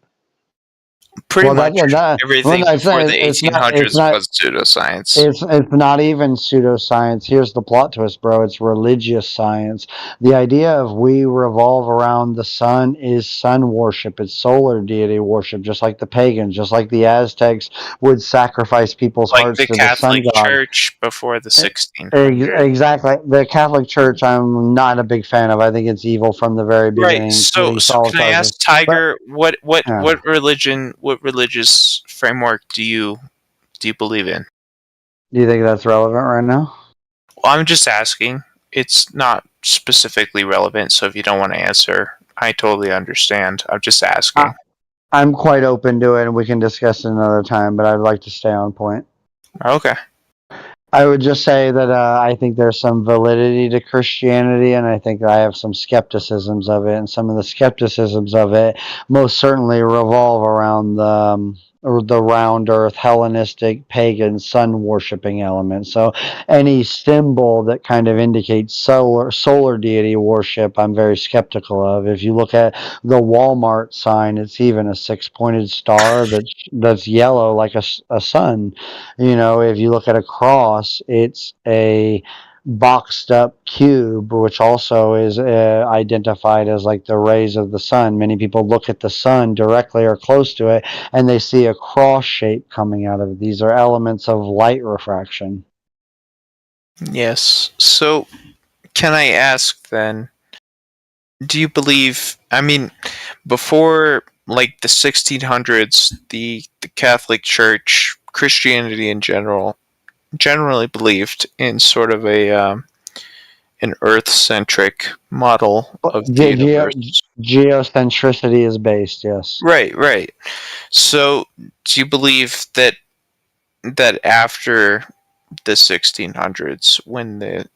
Pretty much everything before the 1800s was pseudoscience. It's not even pseudoscience. Here's the plot twist, bro. It's religious science. The idea of we revolve around the sun is sun worship. It's solar deity worship, just like the pagans, just like the Aztecs would sacrifice people's Like hearts the to the sun Catholic god. Church before the 1600s. Exactly. The Catholic Church, I'm not a big fan of. I think it's evil from the very beginning. Right. So can I ask Tiger, what religious framework do you believe in? Do you think that's relevant right now? Well, I'm just asking. It's not specifically relevant, so if you don't want to answer, I totally understand. I'm just asking. I'm quite open to it, and we can discuss it another time, but I'd like to stay on point. Okay. I would just say that I think there's some validity to Christianity, and I think I have some skepticisms of it, and some of the skepticisms of it most certainly revolve around the round earth, Hellenistic, pagan, sun worshipping element. So any symbol that kind of indicates solar deity worship, I'm very skeptical of. If you look at the Walmart sign, it's even a 6-pointed star that's yellow like a sun. You know, if you look at a cross, it's a boxed up cube, which also is identified as like the rays of the sun. Many people look at the sun directly or close to it and they see a cross shape coming out of it. These are elements of light refraction. Yes. So can I ask then, do you believe, I mean, before like the 1600s, the Catholic Church, Christianity in generally believed in sort of an Earth-centric model of the universe. Geocentricity is based, yes. Right. So, do you believe that after the 1600s, when the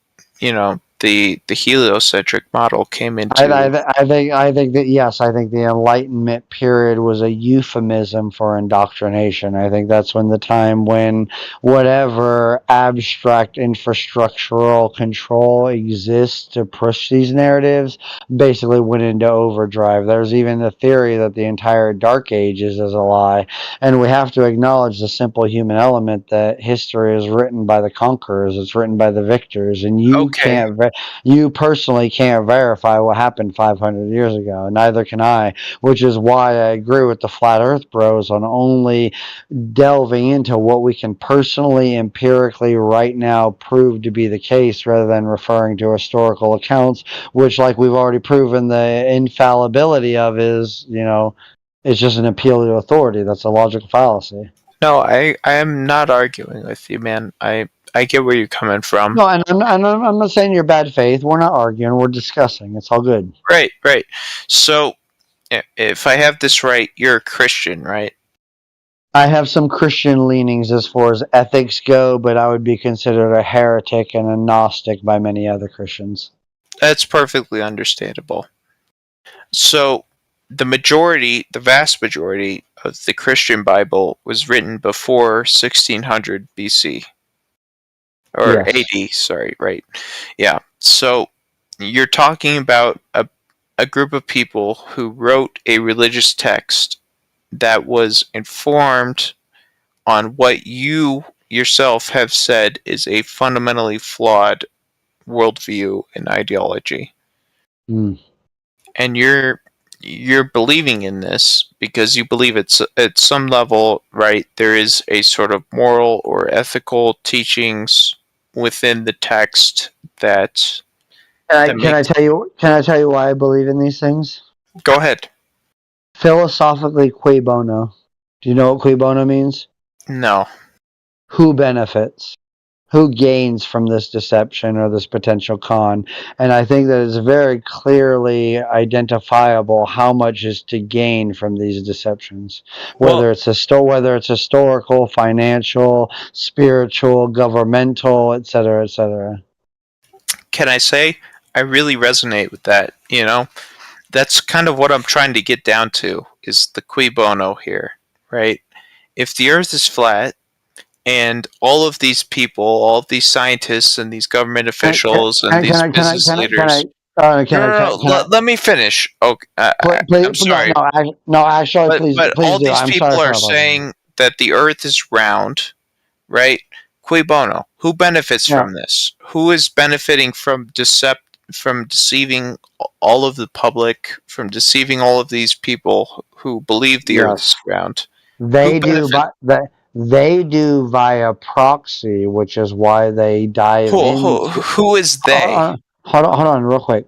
heliocentric model came into, I think that yes, I think the Enlightenment period was a euphemism for indoctrination. I think that's when the time when whatever abstract infrastructural control exists to push these narratives basically went into overdrive. There's even the theory that the entire Dark Ages is a lie, and we have to acknowledge the simple human element that history is written by the conquerors, it's written by the victors, and you personally can't verify what happened 500 years ago. Neither can I, which is why I agree with the Flat Earth Bros on only delving into what we can personally, empirically, right now prove to be the case rather than referring to historical accounts, which, like we've already proven, the infallibility of is, it's just an appeal to authority. That's a logical fallacy. No, I am not arguing with you, man. I I get where you're coming from. No, and I'm not saying you're bad faith. We're not arguing. We're discussing. It's all good. Right. So, if I have this right, you're a Christian, right? I have some Christian leanings as far as ethics go, but I would be considered a heretic and a Gnostic by many other Christians. That's perfectly understandable. So, the vast majority of the Christian Bible was written before 1600 BC. Or Yes. AD, sorry, right. Yeah. So, you're talking about a group of people who wrote a religious text that was informed on what you yourself have said is a fundamentally flawed worldview and ideology. Mm. And you're believing in this because you believe it's at some level, right, there is a sort of moral or ethical teachings within the text that Can I tell you why I believe in these things? Go ahead. Philosophically, cui bono. Do you know what cui bono means? No. Who benefits? Who gains from this deception or this potential con? And I think that it's very clearly identifiable how much is to gain from these deceptions, whether it's historical, financial, spiritual, governmental, etc., etc. Can I say I really resonate with that? That's kind of what I'm trying to get down to is the cui bono here, right? If the Earth is flat, and all of these people, all of these scientists and these government officials and these business leaders. Let me finish. Okay, I'm sorry. No, actually, please. But please all do. these I'm people sorry are saying that the Earth is round, right? Cui bono. Who benefits from this? Who is benefiting from deceiving all of the public, from deceiving all of these people who believe the Earth is round? They do via proxy, which is why they dive into. Who is they? Hold on, real quick.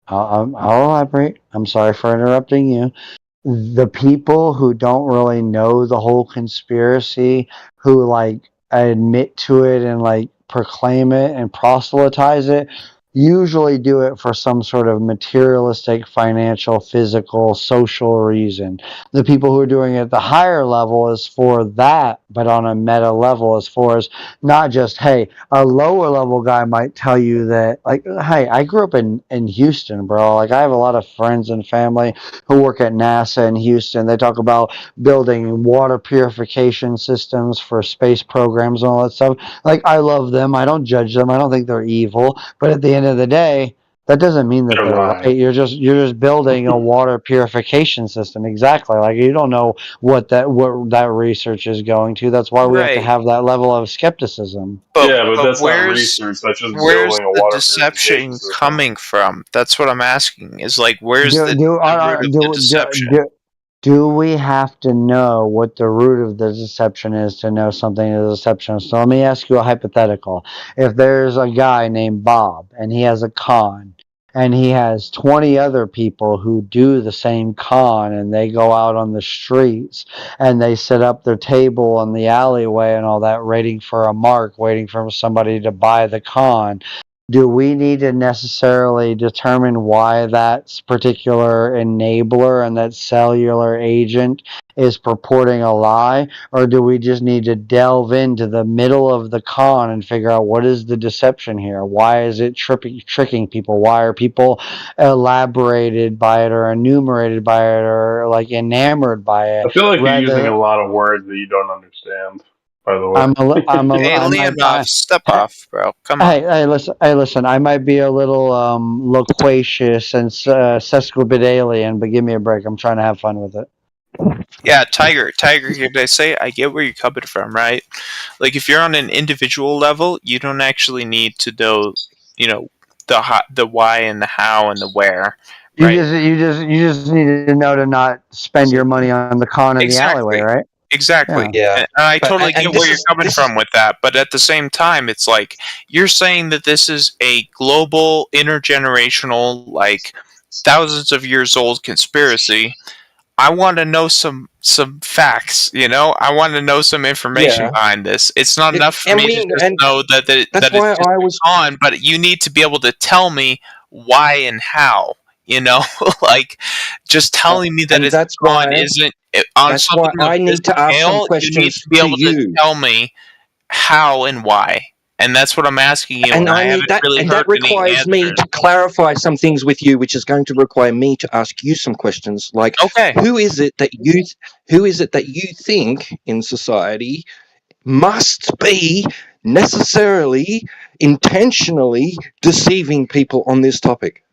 I'll elaborate. I'm sorry for interrupting you. The people who don't really know the whole conspiracy, who admit to it and proclaim it and proselytize it, usually do it for some sort of materialistic, financial, physical, social reason. The people who are doing it at the higher level is for that, but on a meta level, as far as not just, hey, a lower level guy might tell you that, hey, I grew up in Houston, bro. I have a lot of friends and family who work at NASA in Houston. They talk about building water purification systems for space programs and all that stuff. I love them. I don't judge them. I don't think they're evil. But at the end of the day, that doesn't mean that they're right. You're just building a water purification system. Exactly. You don't know what that research is going to. That's why we have to have that level of skepticism. But that's not research. That's just building a water deception coming from? That's what I'm asking. Is where's the root of the deception? Do we have to know what the root of the deception is to know something is a deception? So let me ask you a hypothetical. If there's a guy named Bob and he has a con and he has 20 other people who do the same con and they go out on the streets and they set up their table in the alleyway and all that, waiting for a mark, waiting for somebody to buy the con. Do we need to necessarily determine why that particular enabler and that cellular agent is purporting a lie? Or do we just need to delve into the middle of the con and figure out what is the deception here? Why is it tricking people? Why are people elaborated by it or enumerated by it or enamored by it? I feel like you're using a lot of words that you don't understand. By the way, alien enough. Step off, bro. Come on. Hey, listen. I might be a little loquacious and sesquipedalian, but give me a break. I'm trying to have fun with it. Yeah, Tiger. They say I get where you're coming from, right? If you're on an individual level, you don't actually need to know, the why and the how and the where. Right? You just need to know to not spend your money on the con in the alleyway, right? Exactly. Yeah. And I totally get where you're coming from with that, but at the same time, it's you're saying that this is a global, intergenerational, thousands of years old conspiracy. I want to know some facts. You know, I want to know some information Yeah. behind this. It's not enough for And me we to just and know that that's that why it's just I was on, but you need to be able to tell me why and how. You know, like just telling me that and it's that's on why isn't on that's why something of I this need to ask some scale. You need questions to be to able to you. tell me how and why, and that's what I'm asking you. And And I I need haven't that, really and heard that any requires me answers. to clarify some things with you, which is going to require me to ask you some questions, like Okay. who is it that you think in society must be necessarily intentionally deceiving people on this topic?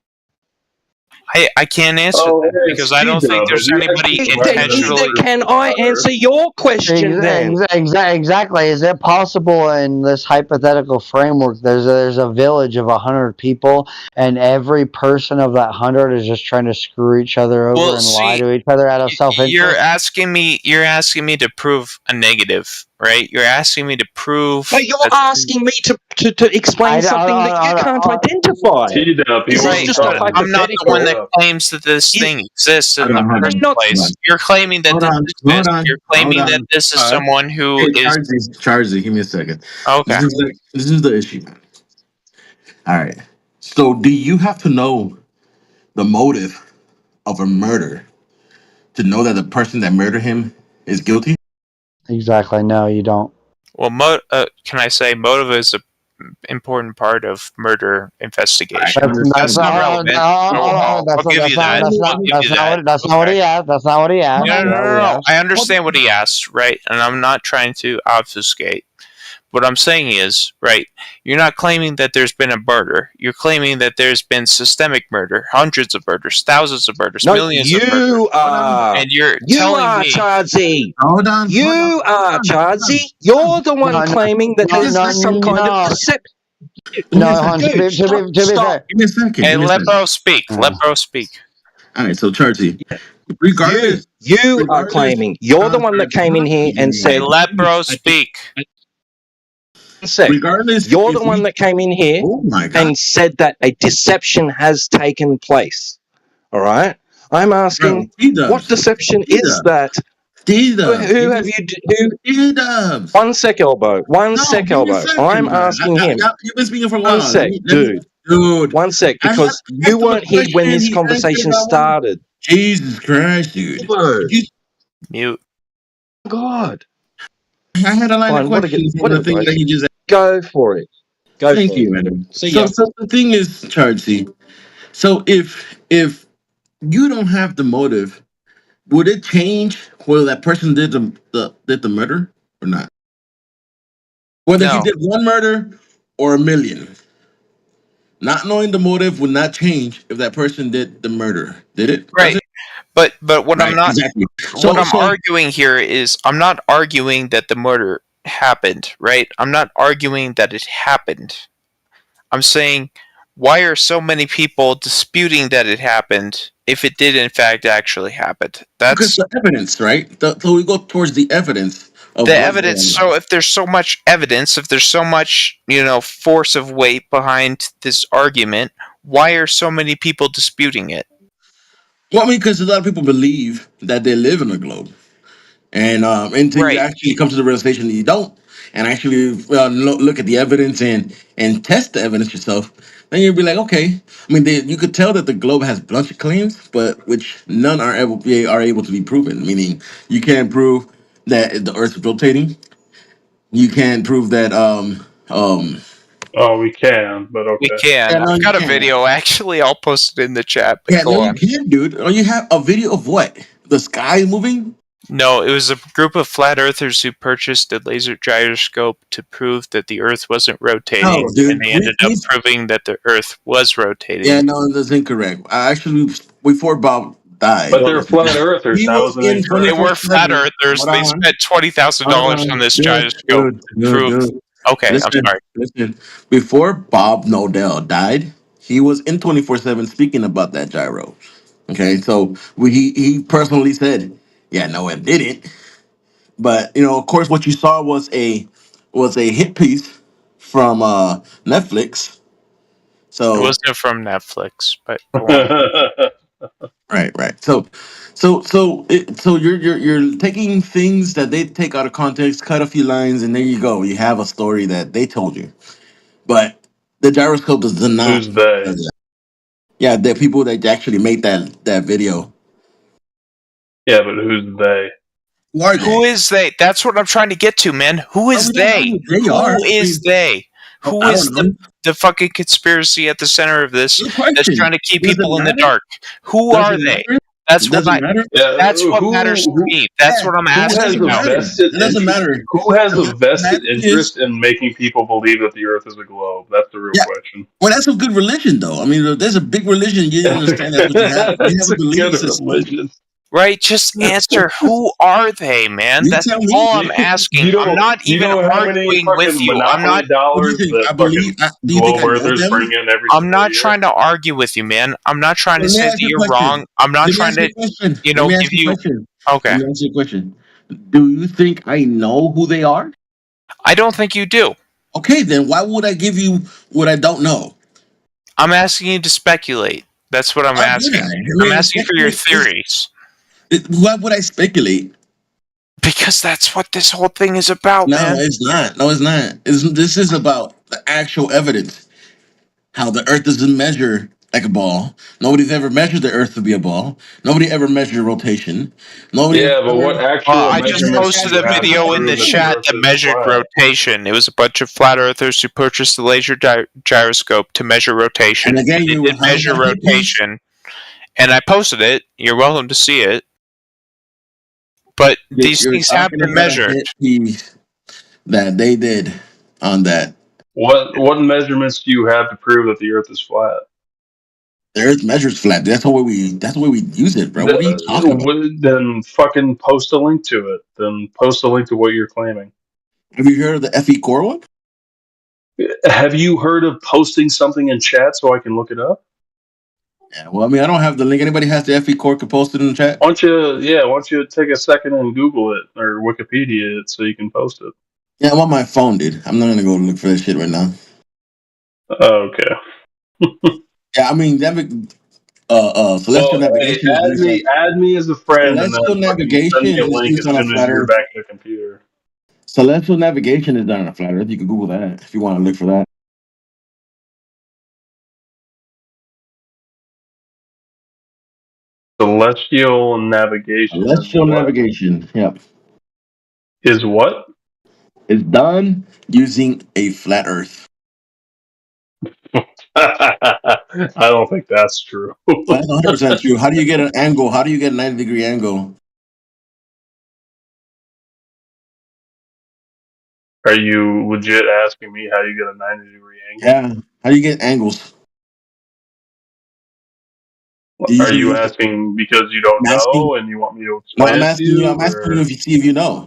I can't answer Oh, that hey, because I don't think Speed-Dub, there's have you anybody actually Then learned that neither intentionally. can I answer your question then. Exactly. Is it possible in this hypothetical framework there's a village of 100 people and every person of that 100 is just trying to screw each other over Well, and lie see, to each other out of you're self-interest? asking me to prove a negative, right? You're asking me to prove But you're that asking me to explain something that you can't identify. T-Dub, he This is wasn't just a talking. I'm not the one that hypothetical. claims that this thing exists in the I'm first not. place. You're claiming that this exists. You're claiming that this is someone who Hey, is Charzy, give me a second. okay. This is the issue. All right. So, do you have to know the motive of a murder to know that the person that murdered him is guilty? Exactly. No, you don't. Well, can I say motive is an important part of murder investigation. That's not relevant. I'll give you that. I'll give you that. That's not what he asked. That's not what he asked. No. I understand what he asked, right? And I'm not trying to obfuscate. What I'm saying is, right, you're not claiming that there's been a murder. You're claiming that there's been systemic murder, hundreds of murders, thousands of murders, No, millions of murders. you are. And you're You telling are, me... Charzy. Hold on. You are, Charzy. You're the one claiming that there's some kind of deception. No, Hans, to be fair. Give me a second. Hey, give me a let second. bro speak. Let bro speak. All right, so Charzy, regardless, You are claiming. You're the one that came in here and Hey, said. let bro speak. Regardless, you're the one that came in here and said that a deception has taken place. All right? I'm asking, what deception is that? Who have you? One sec, elbow. One sec, elbow. I'm asking him. You've been speaking for a while. One sec, dude. One sec, because you weren't here when this conversation started. Jesus Christ, dude. Mute. God. I had a line Fine, of questions on the thing that he just. Go for it. Thank you, madam. So the thing is, Charzy. So if you don't have the motive, would it change whether that person did the murder or not? Whether he did one murder or a million. Not knowing the motive would not change if that person did the murder. Did it? Right. But what I'm not exactly. what I'm arguing here is I'm not arguing that the murder happened, right? I'm not arguing that it happened. I'm saying why are so many people disputing that it happened if it did in fact actually happen? That's because the evidence, right? So we go towards the evidence. The evidence. So if there's so much evidence, if there's so much, force of weight behind this argument, why are so many people disputing it? Well, I mean, because a lot of people believe that they live in a globe, and until you actually come to the realization that you don't, and actually look at the evidence and test the evidence yourself, then you'll be like, okay. I mean, you could tell that the globe has a bunch of claims, but which none are able to be proven. Meaning, you can't prove that the Earth is rotating. You can't prove that. Oh, we can, but okay. We can. Yeah, no, I've you got a can. video. Actually, I'll post it in the chat. But Yeah, go no, on. you can, dude. Oh, you have a video of what? The sky moving? No, it was a group of flat earthers who purchased a laser gyroscope to prove that the Earth wasn't rotating, No, dude. and they ended up proving that the Earth was rotating. Yeah, no, that's incorrect. Actually, before Bob died, But they're flat earthers. He That was wasn't in incorrect. They were flat earthers. They spent $20,000 on this gyroscope to prove. Okay, Listen, I'm sorry. Listen, before Bob Nodell died, he was in 24/7 speaking about that gyro. Okay, so he personally said, "Yeah, no, it didn't." But of course, what you saw was a hit piece from Netflix. It So wasn't from Netflix, but go on. Right. So you're taking things that they take out of context, cut a few lines, and there you go. You have a story that they told you. But the gyroscope does not. Who's they? Yeah, the people that actually made that video. Yeah, but who's they? Who is they? That's what I'm trying to get to, man. Who is they? Who is they? Who I is don't know. the fucking conspiracy at the center of this that's trying to keep people in the dark? Who Does are it they? matter? That's Does what it matter? that's what matters to me. That's what I'm Who has asking a about. vested It doesn't interest? matter. Who has a vested That is- interest in making people believe that the Earth is a globe? That's the real Yeah. question. Well, that's a good religion, though. I mean, there's a big religion. You understand that's what you have. You It's have a a belief good system. religion. Right? Just answer. Who are they, man? You That's tell me. all I'm asking. I'm not even how many arguing with fucking you. I'm Monopoly not. dollars What do you think? that I believe. fucking Do you think globe I know earthers them? bring in every I'm single not year? trying to argue with you, man. I'm not trying to Let me say ask that you a you're question. wrong. I'm not Let me trying ask you to, a question. you Let know, me give ask you a you. question. Okay. Let me ask you a question. Do you think I know who they are? I don't think you do. Okay, then why would I give you what I don't know? I'm asking you to speculate. That's what I'm Why would I? asking. I I'm mean, asking for your theories. Why would I speculate? Because that's what this whole thing is about, No, man. it's not. No, it's not. This is about the actual evidence. How the Earth doesn't measure like a ball. Nobody's ever measured the Earth to be a ball. Nobody ever measured rotation. Nobody Yeah, but ever. what actual I just measurements do posted you a have to video in the prove that the chat Earth that is measured flat? rotation. It was a bunch of flat earthers who purchased the laser gyroscope to measure rotation. And again, It you did how measure about rotation, and I posted it. You're welcome to see it. But these you're things have talking been about a measured. hit piece that they did on that. What measurements do you have to prove that the Earth is flat? The Earth measures flat. That's the way we use it, bro. What are you talking about? Then fucking post a link to it. Then post a link to what you're claiming. Have you heard of the FE core one? Have you heard of posting something in chat so I can look it up? Yeah, well, I mean, I don't have the link. Anybody has the FE core could post it in the chat. Why don't you take a second and Google it or Wikipedia it so you can post it? Yeah, I'm on my phone, dude. I'm not gonna go look for that shit right now. Okay. Yeah, I mean, celestial navigation is used add me as a friend and celestial then fucking send navigation me a is link used as on a soon as flat you're Earth. back to the computer. Celestial navigation is done on a flat Earth. You can Google that if you want to look for that. Celestial navigation Celestial is what? navigation, yep, Is what? is done using a flat Earth. I don't think that's true. That's 100% true. How do you get an angle? How do you get a 90-degree angle? Are you legit asking me how you get a 90-degree angle? Yeah. How do you get angles? Are you asking because you don't I'm asking. know and you want me to No, explain I'm it to asking you? you. I'm asking you Or... if you see if you know.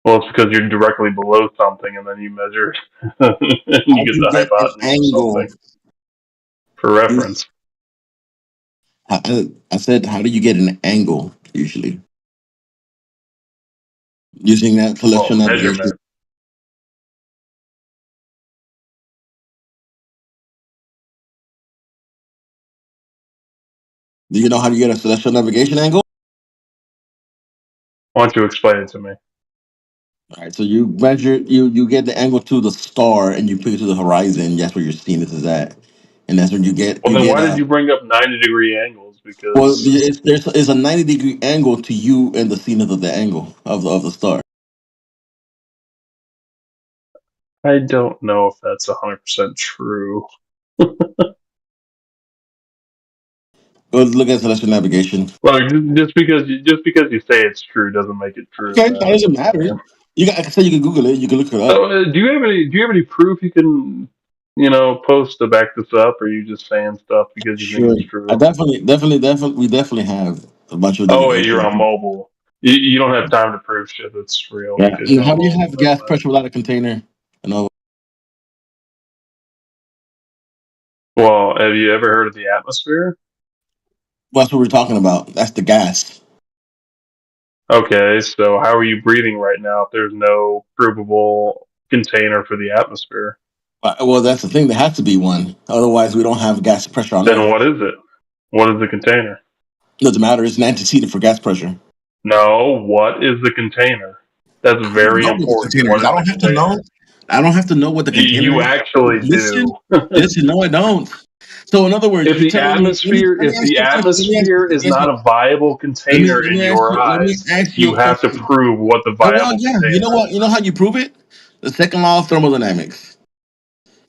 Well, it's because you're directly below something and then you measure and How you do get you the get an hypotenuse of angle? something for reference. I said, how do you get an angle usually? Using that celestial navigation. Measurement. Do you know how to get a celestial navigation angle? Why don't you explain it to me? All right, so you measure, you get the angle to the star, and you put it to the horizon. That's where your zenith is at, and that's when you get. Well, You then get why did you bring up 90-degree angles? well, Because there's a 90-degree angle to you and the zenith of the angle of the star. I don't know if that's 100% true. Go look at celestial navigation. Well, just because you say it's true doesn't make it true. Okay, that doesn't matter. You got, like I said, you can Google it. You can look it up. So, do you have any proof you can post to back this up, or are you just saying stuff because you think Sure, it's true? I definitely, we definitely have a bunch of Oh wait, you're navigation. on mobile. You don't have time to prove shit that's real Yeah. because you're How on do you mobile. have gas pressure without a container? No. Well, have you ever heard of the atmosphere? Well, that's what we're talking about. That's the gas. Okay, so how are you breathing right now if there's no provable container for the atmosphere? Well, that's the thing. There has to be one. Otherwise, we don't have gas pressure on Then Earth. what is it? What is the container? Doesn't matter. It's an antecedent for gas pressure. No, what is the container? That's very important. What is I don't the have to container? know. I don't have to know what the container You is. actually Listen, do. listen. No, I don't. So, in other words, If you're the telling me. atmosphere, Let me if ask the you a question. atmosphere is not a viable container in your Let me eyes, ask you you a have to question. prove what the Oh, well, viable yeah. You know container what? You know how you prove it? The second law of thermodynamics.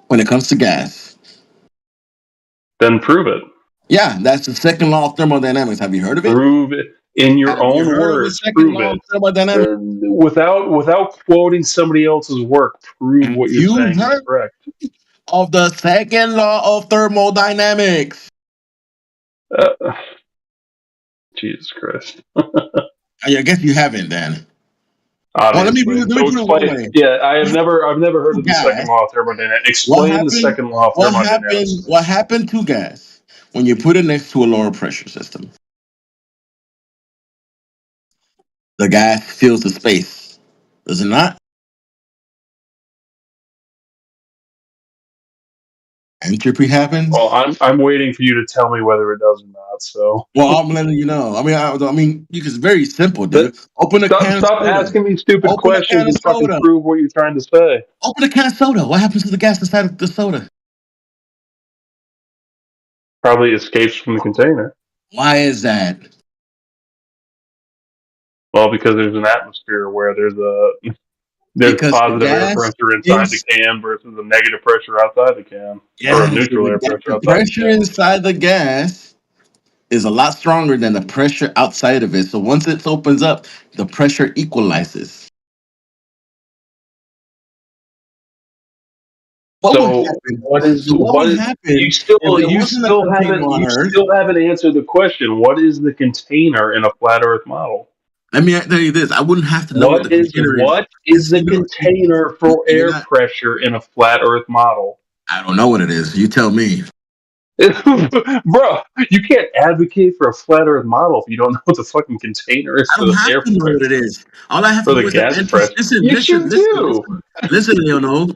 When it comes to gas. Then prove it. Yeah, that's the second law of thermodynamics. Have you heard of it? Prove it in your Have you own heard of the words. second Prove law it. of thermodynamics? Without quoting somebody else's work. Prove what you're You saying is heard correct. of the second law of thermodynamics? Jesus Christ. I guess you haven't then. Well, let me Obviously. put So it one explain. way. Yeah, I've never heard of the Gas. second law of thermodynamics. What Explain the happened? second law of thermodynamics. What happened to gas when you put it next to a lower pressure system? The gas fills the space, does it not? Entropy happens. Well, I'm waiting for you to tell me whether it does or not. So. Well, I'm letting you know. I mean, it's very simple, dude. Open a can of Stop soda. asking me stupid Open a can questions of and fucking soda. prove what you're trying to say. Open a can of soda. What happens to the gas inside of the soda? Probably escapes from the container. Why is that? Well, because there's an atmosphere where there's Because the positive air gas pressure inside the is can versus a negative pressure outside the can, or a yes, neutral air pressure the outside the pressure can. inside the gas is a lot stronger than the pressure outside of it. So once it opens up, the pressure equalizes. What would So happen? what is So what would you happen if still there wasn't a container on Earth? haven't answered the question. What is the container in a flat Earth model? Let me tell you this: I wouldn't have to know what the container is. What is the container for air pressure in a flat Earth model? I don't know what it is. You tell me. Bro, you can't advocate for a flat Earth model if you don't know what the fucking container is I for don't the have air to know what it pressure. is. All I have For to know the is that gas pressure. Yes, you do. listen, Leonard,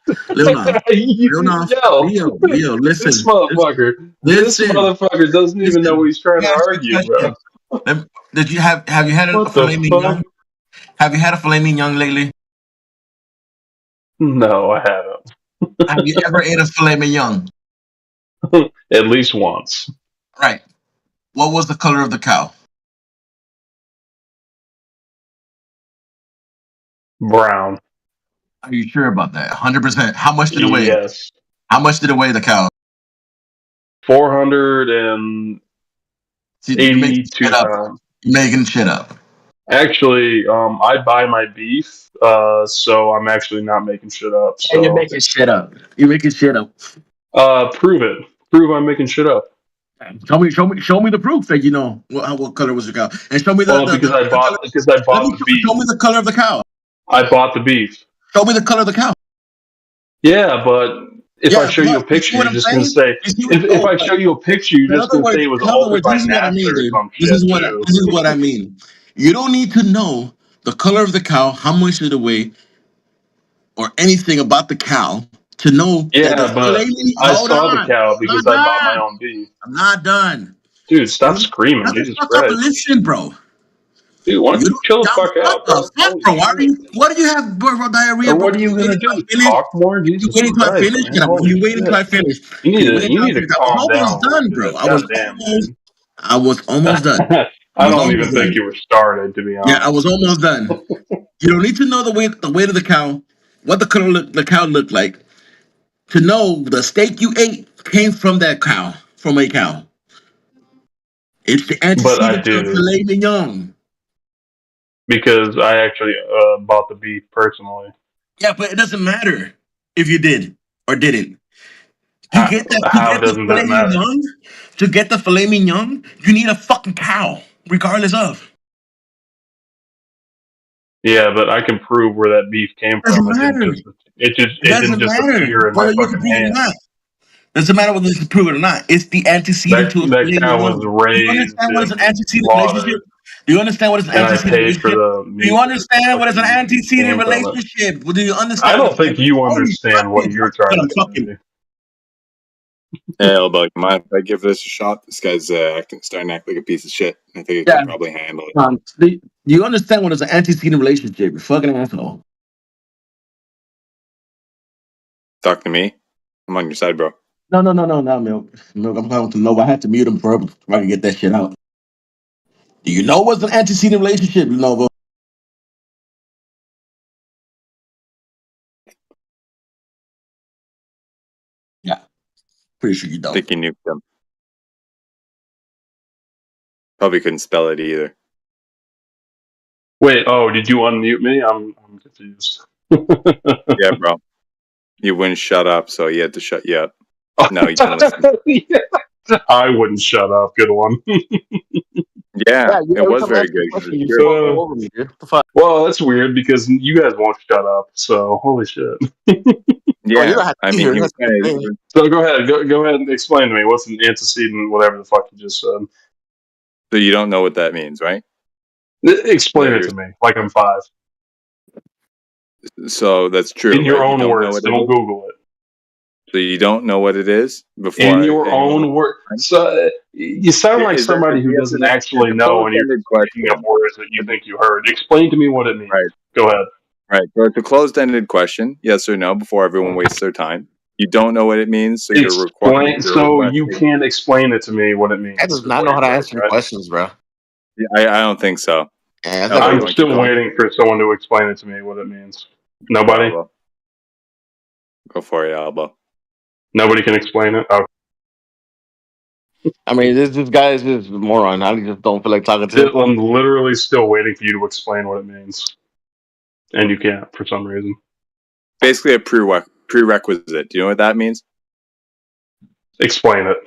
Leo, listen. This motherfucker. This Listen. motherfucker doesn't even know what he's trying to Let me ask argue, you a bro. question. Did you have you had a What the filet fuck? mignon? Have you had a filet mignon lately? No, I haven't. Have you ever ate a filet mignon? At least once. Right. What was the color of the cow? Brown. Are you sure about that? 100%. How much did it weigh? Yes. How much did it weigh, the cow? 482 pounds. You're making shit up. Actually, I buy my beef, so I'm actually not making shit up. So You're making shit up. You're making shit up. Prove it. Prove I'm making shit up. Show me the proof that you know what color was the cow, and show me because I bought the beef. Show me the color of the cow. I bought the beef. Show me the color of the cow. Yeah, but if I show you a picture, you're just gonna say. If I show you a picture, you're just gonna say it was altered by NASA or some shit. This is what I mean. You don't need to know the color of the cow, how much did it weigh, or anything about the cow to know. Yeah, but I saw the cow because I bought my own beef. I'm not done. Dude, stop screaming. Jesus Christ. Listen, bro. Dude, why don't you chill the fuck out, bro? What do you have diarrhea? Or what are you gonna do? Talk more? Jesus Christ, man. You waiting till I finish? You need to calm down. Done, bro. I was almost done. I don't even think you were started, to be honest. Yeah, I was almost done. You don't need to know the weight of the cow, what the color the cow looked like, to know the steak you ate came from that cow, from a cow. It's the antecedent to filet mignon. Because I actually bought the beef personally. Yeah, but it doesn't matter if you did or didn't. How doesn't that matter? To get the filet mignon, you need a fucking cow, regardless of. Yeah, but I can prove where that beef came from. It didn't just appear in my fucking hand. Doesn't matter whether it's proven or not. It's the antecedent to a That slave cow was woman. Do you raised understand what is an and antecedent relationship? slaughtered, Do you understand what is an and I antecedent paid for relationship? the Do you meat that understand what is an fucking antecedent came from it. relationship? Do you I understand don't what think you understand what you're trying to tell me. Hey, Elbow, you mind if I give this a shot? This guy's starting to act like a piece of shit. I think he Yeah. can probably handle it. Do you understand what is an antecedent relationship? You fucking asshole. Talk to me. I'm on your side, bro. No, Milk. Milk, I'm talking to Nova. I had to mute him for I can get that shit out. Do you know what's an antecedent relationship, Nova? Yeah. Pretty sure you don't. I think you nuked him. Probably couldn't spell it either. Wait, did you unmute me? I'm confused. Yeah, bro. You wouldn't shut up, so he had to shut you up. Now you can listen. I wouldn't shut up. Good one. Yeah, it was very good. Well, that's weird because you guys won't shut up. So holy shit. Yeah, I mean, he was So go ahead. Go ahead and explain to me what's an antecedent, whatever the fuck you just said. So you don't know what that means, right? Explain it to me, like I'm 5. So that's true. In your right? You own words. what it Don't is? Google it. So you don't know what it is before. In your own words. So you sound like somebody who doesn't actually know, and you're making up words that you think you heard. Explain to me what it means. Right. Go ahead. Right. So it's a closed-ended question, yes or no, before everyone wastes their time. You don't know what it means, so you're required. So you can't explain it to me what it means. I does not know how to answer your questions, bro. Yeah, I don't think so. Yeah, I'm still waiting for someone to explain it to me what it means. Nobody? Go for it, Elbow. Nobody can explain it? Oh. I mean, this guy is just a moron. I just don't feel like talking to him. I'm literally still waiting for you to explain what it means. And you can't for some reason. Basically a prerequisite. Do you know what that means? Explain it.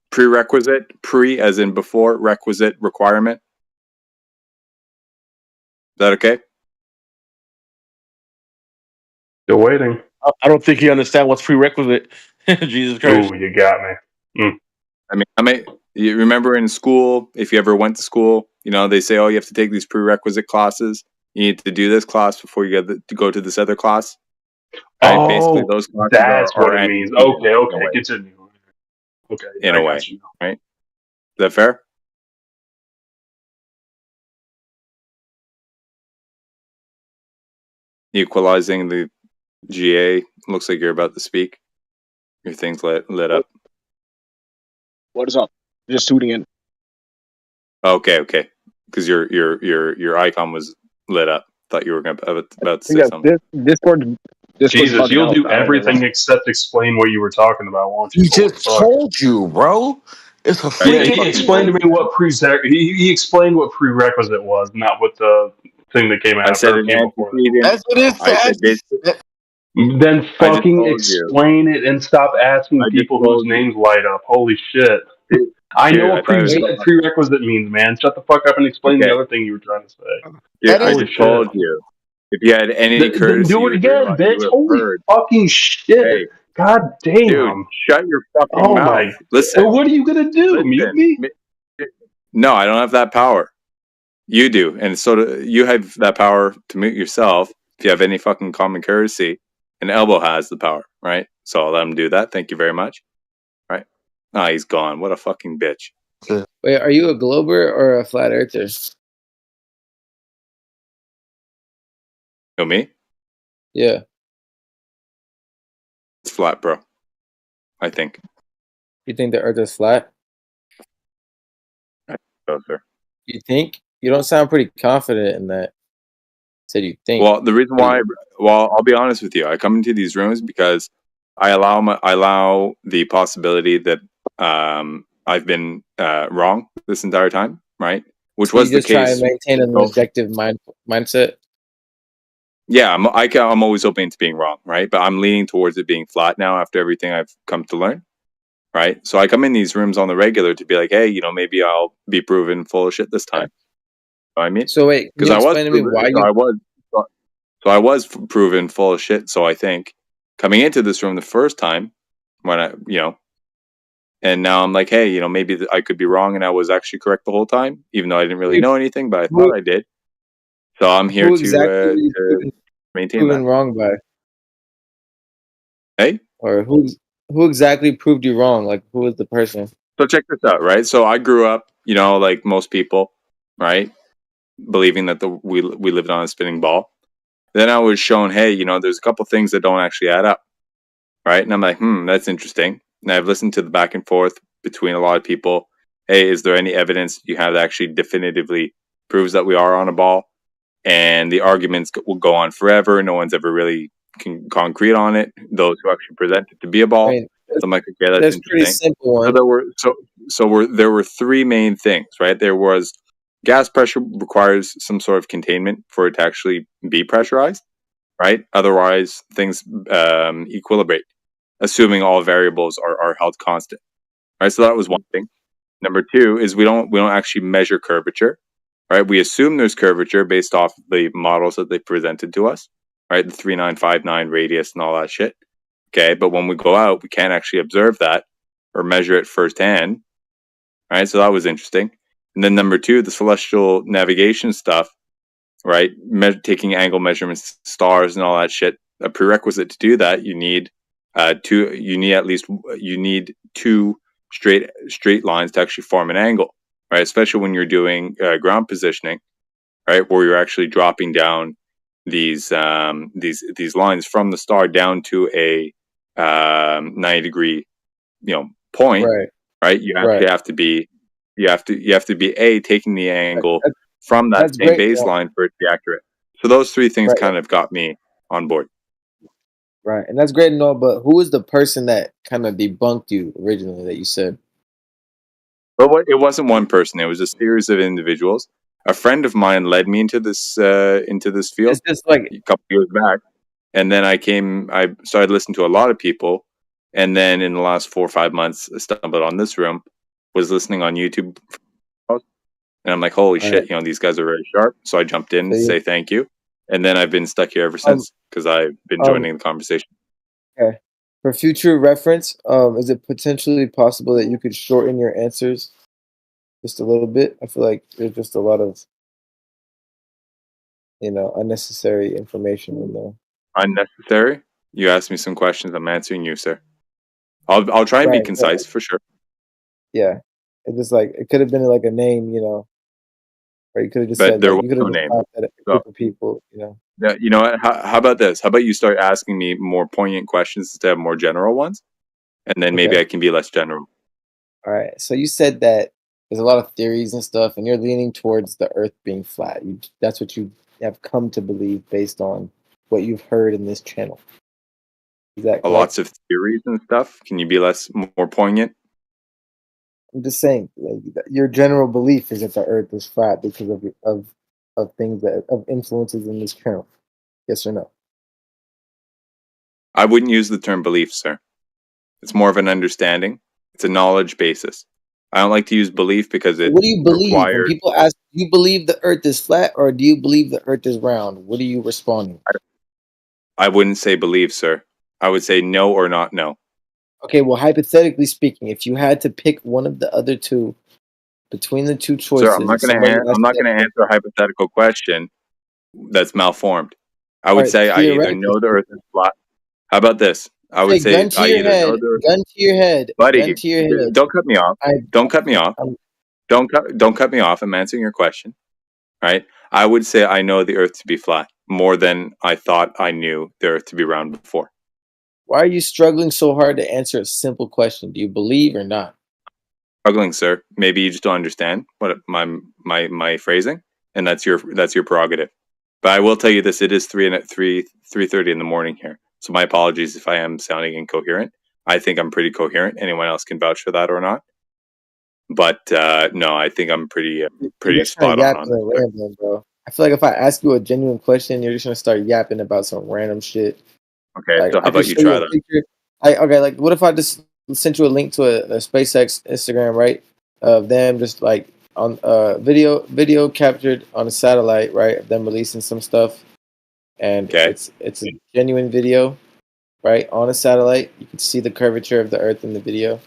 Prerequisite, pre as in before, requisite, requirement. Is that okay? Still waiting. I don't think you understand what's prerequisite. Jesus Christ. Ooh, you got me. I mean, you remember in school, if you ever went to school, they say, oh, you have to take these prerequisite classes. You need to do this class before you get to go to this other class. Right? Oh, basically, those classes that's are what it means. Okay, continue. Okay, in a way, right? Is that fair? Equalizing the GA. Looks like you're about to speak. Your thing's lit up. What is up? Just tuning in. Okay. Because your icon was lit up. Thought you were about to say something. Discord. Jesus, you'll do everything except explain what you were talking about, won't you? He just told you, bro. It's a freaking. He explained to me what he explained what prerequisite was, not what the thing that came out. I said That's what it said. Then fucking explain it and stop asking people whose names light up. Holy shit. I know what prerequisite means, man. Shut the fuck up and explain the other thing you were trying to say. Yeah, I just told you. If you had any courtesy, do it again, bitch. Holy fucking shit. Hey, God damn. Dude, shut your fucking mouth. My. Listen. So what are you going to do? Mute me? No, I don't have that power. You do. And so you have that power to mute yourself if you have any fucking common courtesy. And Elbow has the power, right? So I'll let him do that. Thank you very much. Right? Ah, he's gone. What a fucking bitch. Wait, are you a glober or a flat earther? You know me? Yeah. It's flat, bro. I think. You think the earth is flat? Oh, sir. You think? You don't sound pretty confident in that. Said you think. Well, the reason why, I'll be honest with you. I come into these rooms because I allow the possibility that I've been wrong this entire time, right? Which was the case. You just try and maintain an objective mindset. Yeah, I'm always open to being wrong, right? But I'm leaning towards it being flat now after everything I've come to learn, right? So I come in these rooms on the regular to be like, hey, maybe I'll be proven full of shit this time. You know what I mean? So wait, because I was proven full of shit. So I think coming into this room the first time, when and now I'm like, hey, maybe I could be wrong and I was actually correct the whole time, even though I didn't really know anything, but I thought I did. So I'm here Who exactly to maintain proven that. wrong by? Hey? Or who exactly proved you wrong? Like, who was the person? So check this out, right? So I grew up, like most people, right, believing that we lived on a spinning ball. Then I was shown, hey, there's a couple things that don't actually add up, right? And I'm like, that's interesting. And I've listened to the back and forth between a lot of people. Hey, is there any evidence you have that actually definitively proves that we are on a ball? And the arguments will go on forever. No one's ever really concrete on it. Those who actually present it to be a ball. So I'm like, okay, that's interesting. Pretty simple one. So there were three main things, right? There was gas pressure requires some sort of containment for it to actually be pressurized, right? Otherwise, things equilibrate, assuming all variables are held constant, right? So that was one thing. Number two is we don't actually measure curvature, right? We assume there's curvature based off the models that they presented to us, right? The 3959 radius and all that shit. Okay, but when we go out, we can't actually observe that or measure it firsthand, right? So that was interesting. And then number two, the celestial navigation stuff, right? Taking angle measurements, stars, and all that shit. A prerequisite to do that, you need two straight lines to actually form an angle, right? Especially when you're doing ground positioning, right, where you're actually dropping down these lines from the star down to a 90-degree point, right? You actually have to be taking the angle from that same baseline for it to be accurate. So those three things kind of got me on board. Right, and that's great and all, but who was the person that kind of debunked you originally that you said? But it wasn't one person; it was a series of individuals. A friend of mine led me into this field. It's just like a couple years back, and then I started listening to a lot of people, and then in the last 4 or 5 months, I stumbled on this room, was listening on YouTube, and I'm like, holy shit, these guys are very sharp. So I jumped in to say thank you, and then I've been stuck here ever since because I've been joining the conversation. Okay. For future reference, is it potentially possible that you could shorten your answers just a little bit? I feel like there's just a lot of, unnecessary information in there. Unnecessary? You asked me some questions. I'm answering you, sir. I'll try and be concise for sure. Yeah, it's just like it could have been like a name, or you could have just said there like, you was could have no name. at a group of people, Yeah, you know what? How about this? How about you start asking me more poignant questions instead of more general ones, and then maybe I can be less general. All right. So you said that there's a lot of theories and stuff, and you're leaning towards the Earth being flat. That's what you have come to believe based on what you've heard in this channel. Is that correct? Lots of theories and stuff. Can you be more poignant? I'm just saying, like, your general belief is that the Earth is flat because of things of influences in this channel. Yes or no? I wouldn't use the term belief, sir. It's more of an understanding. It's a knowledge basis. I don't like to use belief because it. What do you believe? When people ask, do you believe the Earth is flat or do you believe the Earth is round? What are you responding? I wouldn't say believe, sir. I would say no or not no. Okay, well, hypothetically speaking, if you had to pick one of the other two between the two choices, sir, I'm not going to answer a hypothetical question that's malformed. I would say I either know the Earth is flat. How about this? I would say I either know the Earth. Gun to your head, buddy. Gun to your head. Don't cut me off. Don't cut me off. Don't cut me off. I'm answering your question. Right? I would say I know the Earth to be flat more than I thought I knew the Earth to be round before. Why are you struggling so hard to answer a simple question? Do you believe or not? Struggling, sir. Maybe you just don't understand what my phrasing, and that's your prerogative. But I will tell you this: it is 3:30 in the morning here. So my apologies if I am sounding incoherent. I think I'm pretty coherent. Anyone else can vouch for that or not. But no, I think I'm pretty spot on. Rambling, bro. I feel like if I ask you a genuine question, you're just gonna start yapping about some random shit. Okay, like, so how about you try that? Okay, what if I just sent you a link to a SpaceX Instagram, right? Of them just like on video captured on a satellite, right? Of them releasing some stuff, and it's a genuine video, right, on a satellite. You can see the curvature of the Earth in the video.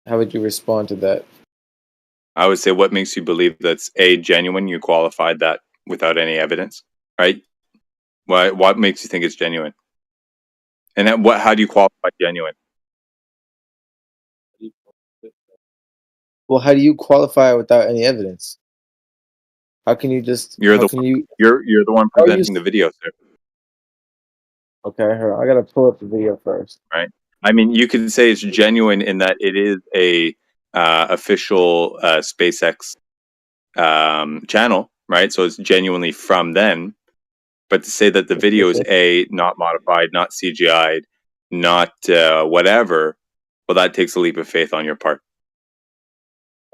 How would you respond to that? I would say, what makes you believe that's A, genuine? You qualified that without any evidence, right? What makes you think it's genuine? And then how do you qualify genuine? Well, how do you qualify without any evidence? How can you just? You're How the can you? you're the one How are you? presenting the video, sir. Okay, hold on, I gotta pull up the video first. Right? I mean, you can say it's genuine in that it is a official SpaceX channel, right? So it's genuinely from them. But to say that the video is not modified, not CGI'd, not whatever, well, that takes a leap of faith on your part,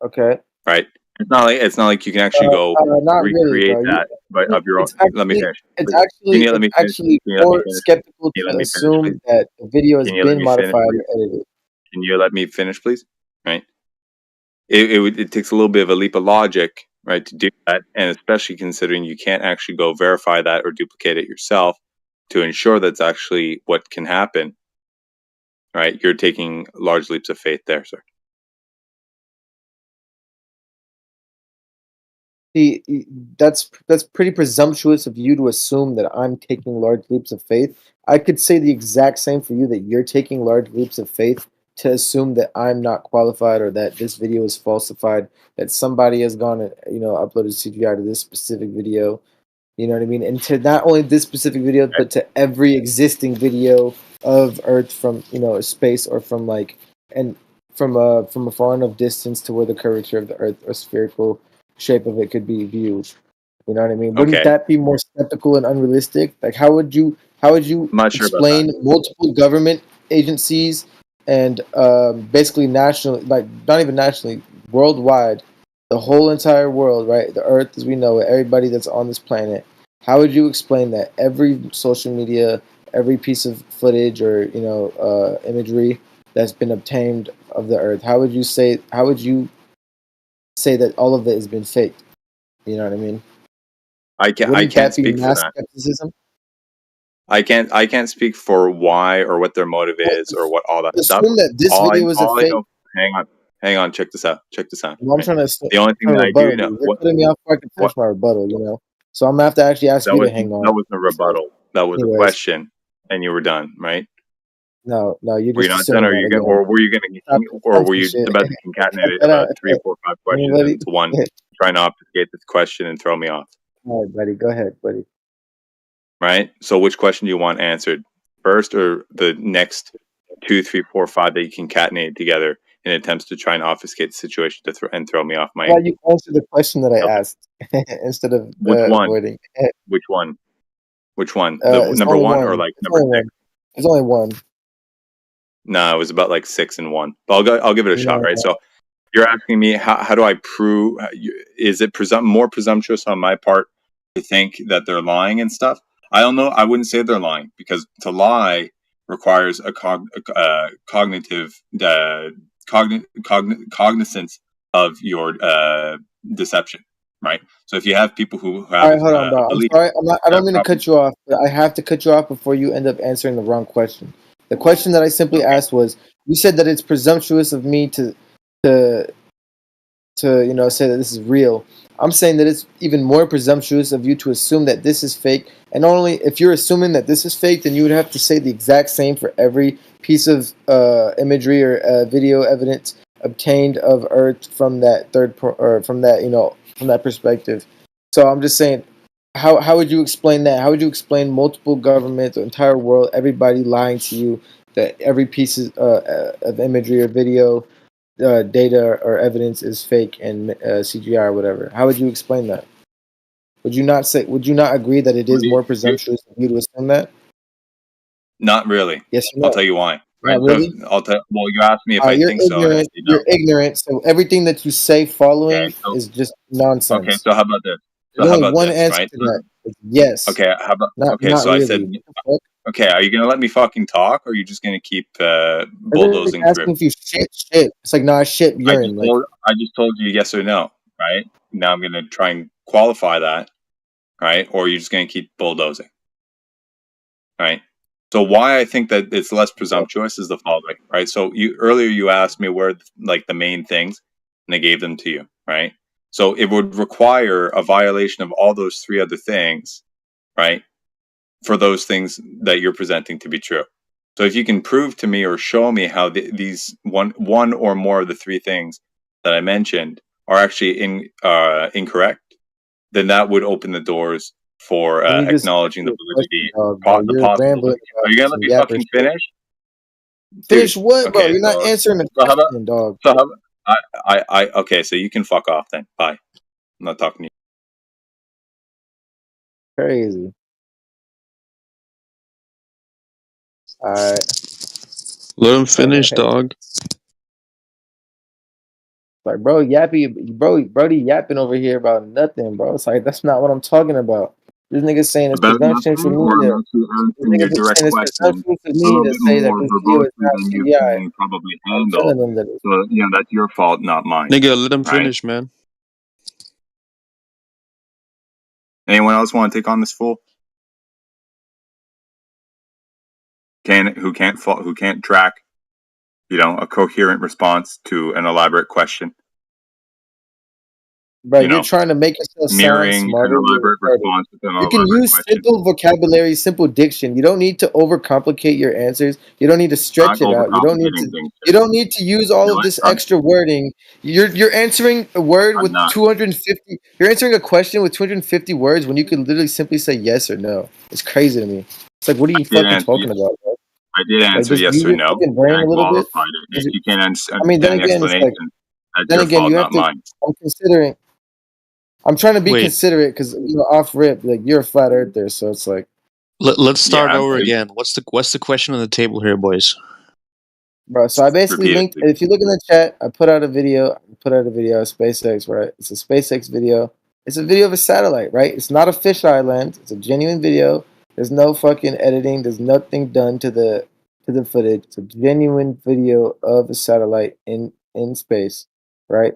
Okay. right? It's not like you can actually go Not really, recreate bro. that, but of your own. It's actually, Let me finish. it's Please. actually, Can you let me it's finish? actually Can you let me more finish? skeptical Can you let to me finish, please? assume that the video has Can you let been me finish, modified please? or edited. Can you let me finish, please? Right? It takes a little bit of a leap of logic, right, to do that, and especially considering you can't actually go verify that or duplicate it yourself to ensure that's actually what can happen, right? You're taking large leaps of faith there, sir. See, that's pretty presumptuous of you to assume that I'm taking large leaps of faith. I could say the exact same for you, that you're taking large leaps of faith to assume that I'm not qualified or that this video is falsified, that somebody has gone and uploaded CGI to this specific video. You know what I mean? And to not only this specific video, but to every existing video of Earth from space or from from a far enough distance to where the curvature of the Earth or spherical shape of it could be viewed. You know what I mean? Wouldn't Okay. that be more skeptical and unrealistic? Like, how would you I'm not sure about that. explain multiple government agencies and basically nationally, like not even nationally, worldwide, the whole entire world, right? The Earth as we know it, everybody that's on this planet. How would you explain that every social media, every piece of footage or imagery that's been obtained of the Earth? How would you say? How would you say that all of it has been faked? You know what I mean? I can't Wouldn't that be speak for mass that. skepticism? I can't speak for why or what their motive is or what all that stuff. Assume that this video was a All I fake. know. Hang on. Check this out. Well, I'm Right? trying to The only thing that I rebuttal do know. you. You're cutting me off before I can finish my rebuttal. So I'm gonna have to actually ask you to hang on. That was a rebuttal. That was a Anyways, question, and you were done, right? no, you're Were you just not done, assuming or that again. were you going to, or were you about to concatenate about 3, 4, 5 questions into one, trying to obfuscate this question and throw me off? All right, buddy. Go ahead, buddy. Right. So, which question do you want answered first, or the next 2, 3, 4, 5 that you concatenate together in attempts to try and obfuscate the situation and throw me off my? Well, you answer the question that I asked instead of Which one? avoiding. Which one? Which one? It's Number only 1 or like number 6? There's only one. No, it was about like 6 and 1. But I'll give it a shot, right? So you're asking me how do I prove? Is it more presumptuous on my part to think that they're lying and stuff? I don't know. I wouldn't say they're lying, because to lie requires a cognitive cognizance of your deception, right? So if you have people who have All right, hold on, bro. I'm sorry. I don't mean to cut you off, but I have to cut you off before you end up answering the wrong question. The question that I simply asked was: you said that it's presumptuous of me to say that this is real. I'm saying that it's even more presumptuous of you to assume that this is fake. And not only if you're assuming that this is fake, then you would have to say the exact same for every piece of imagery or video evidence obtained of Earth from that from that perspective. So I'm just saying, how would you explain that? How would you explain multiple governments, the entire world, everybody lying to you that every piece of imagery or video data or evidence is fake and CGI or whatever? How would you explain that? Would you not agree that it is more presumptuous of you to assume that? Not really. Yes or no? I'll tell you why. Not Right? really? Well, you asked me if I You're think so, and I ignorant. say no. You're ignorant. So everything that you say following is just nonsense. Okay, so how about this? There's only one answer to that. It's yes. Okay, how about Not so I really. said, What the fuck? okay, are you gonna let me fucking talk, or are you just gonna keep Everybody's bulldozing through? asking if you shit. It's like, nah, shit, urine. I just told you yes or no, right? Now I'm gonna try and qualify that, right? Or are you just gonna keep bulldozing, right? So why I think that it's less presumptuous is the following, right? So earlier you asked me where like the main things, and I gave them to you, right? So it would require a violation of all those three other things, right? For those things that you're presenting to be true. So if you can prove to me or show me how these one or more of the three things that I mentioned are actually incorrect, then that would open the doors for acknowledging the validity, the possibility. Are you gonna let me fucking finish? Finish Dude, what, bro? okay, You're not so, answering the so how about, question, dog. so how about, okay, so you can fuck off then. Bye. I'm not talking to you. Crazy. Alright. Let him finish, dog. Like, bro, Brody yapping over here about nothing, bro. It's like, that's not what I'm talking about. This nigga saying it's About presumption for nothing, me or to. I'm actually This answering your nigga direct saying it's question presumption for a me little to bit say that more this video is verbosely not than you CGI. can probably I'm handle. telling them that it's. So, that's your fault, not mine. Nigga, let him Right? finish, man. Anyone else want to take on this fool? Who can't track, a coherent response to an elaborate question? Bro, you're trying to make yourself sound Mirroring an smarter than elaborate retarded. response with an You can elaborate use question. simple vocabulary, simple diction. You don't need to overcomplicate your answers. You don't need to stretch Not it out. You don't need overcomplicating to. things. You don't need to use all You know of what? this extra wording. You're answering a word I'm with not. 250. You're answering a question with 250 words when you could literally simply say yes or no. It's crazy to me. It's like, what are you fucking talking about, bro? I did Like, answer just yes use or your no, fucking brain and I a little bit. qualified it. If you can't I mean, then understand the again, it's like, explanation, that's then your again, fault, you have not to. mine. I'm considering. I'm trying to be Wait. considerate because off rip, like you're a flat earther, so it's like. Let's start Yeah, over again. What's the question on the table here, boys? Bro, so I basically linked. If you look in the chat, I put out a video. of SpaceX, right? It's a SpaceX video. It's a video of a satellite, right? It's not a fisheye lens. It's a genuine video. There's no fucking editing. There's nothing done to the footage. It's a genuine video of a satellite in space, right?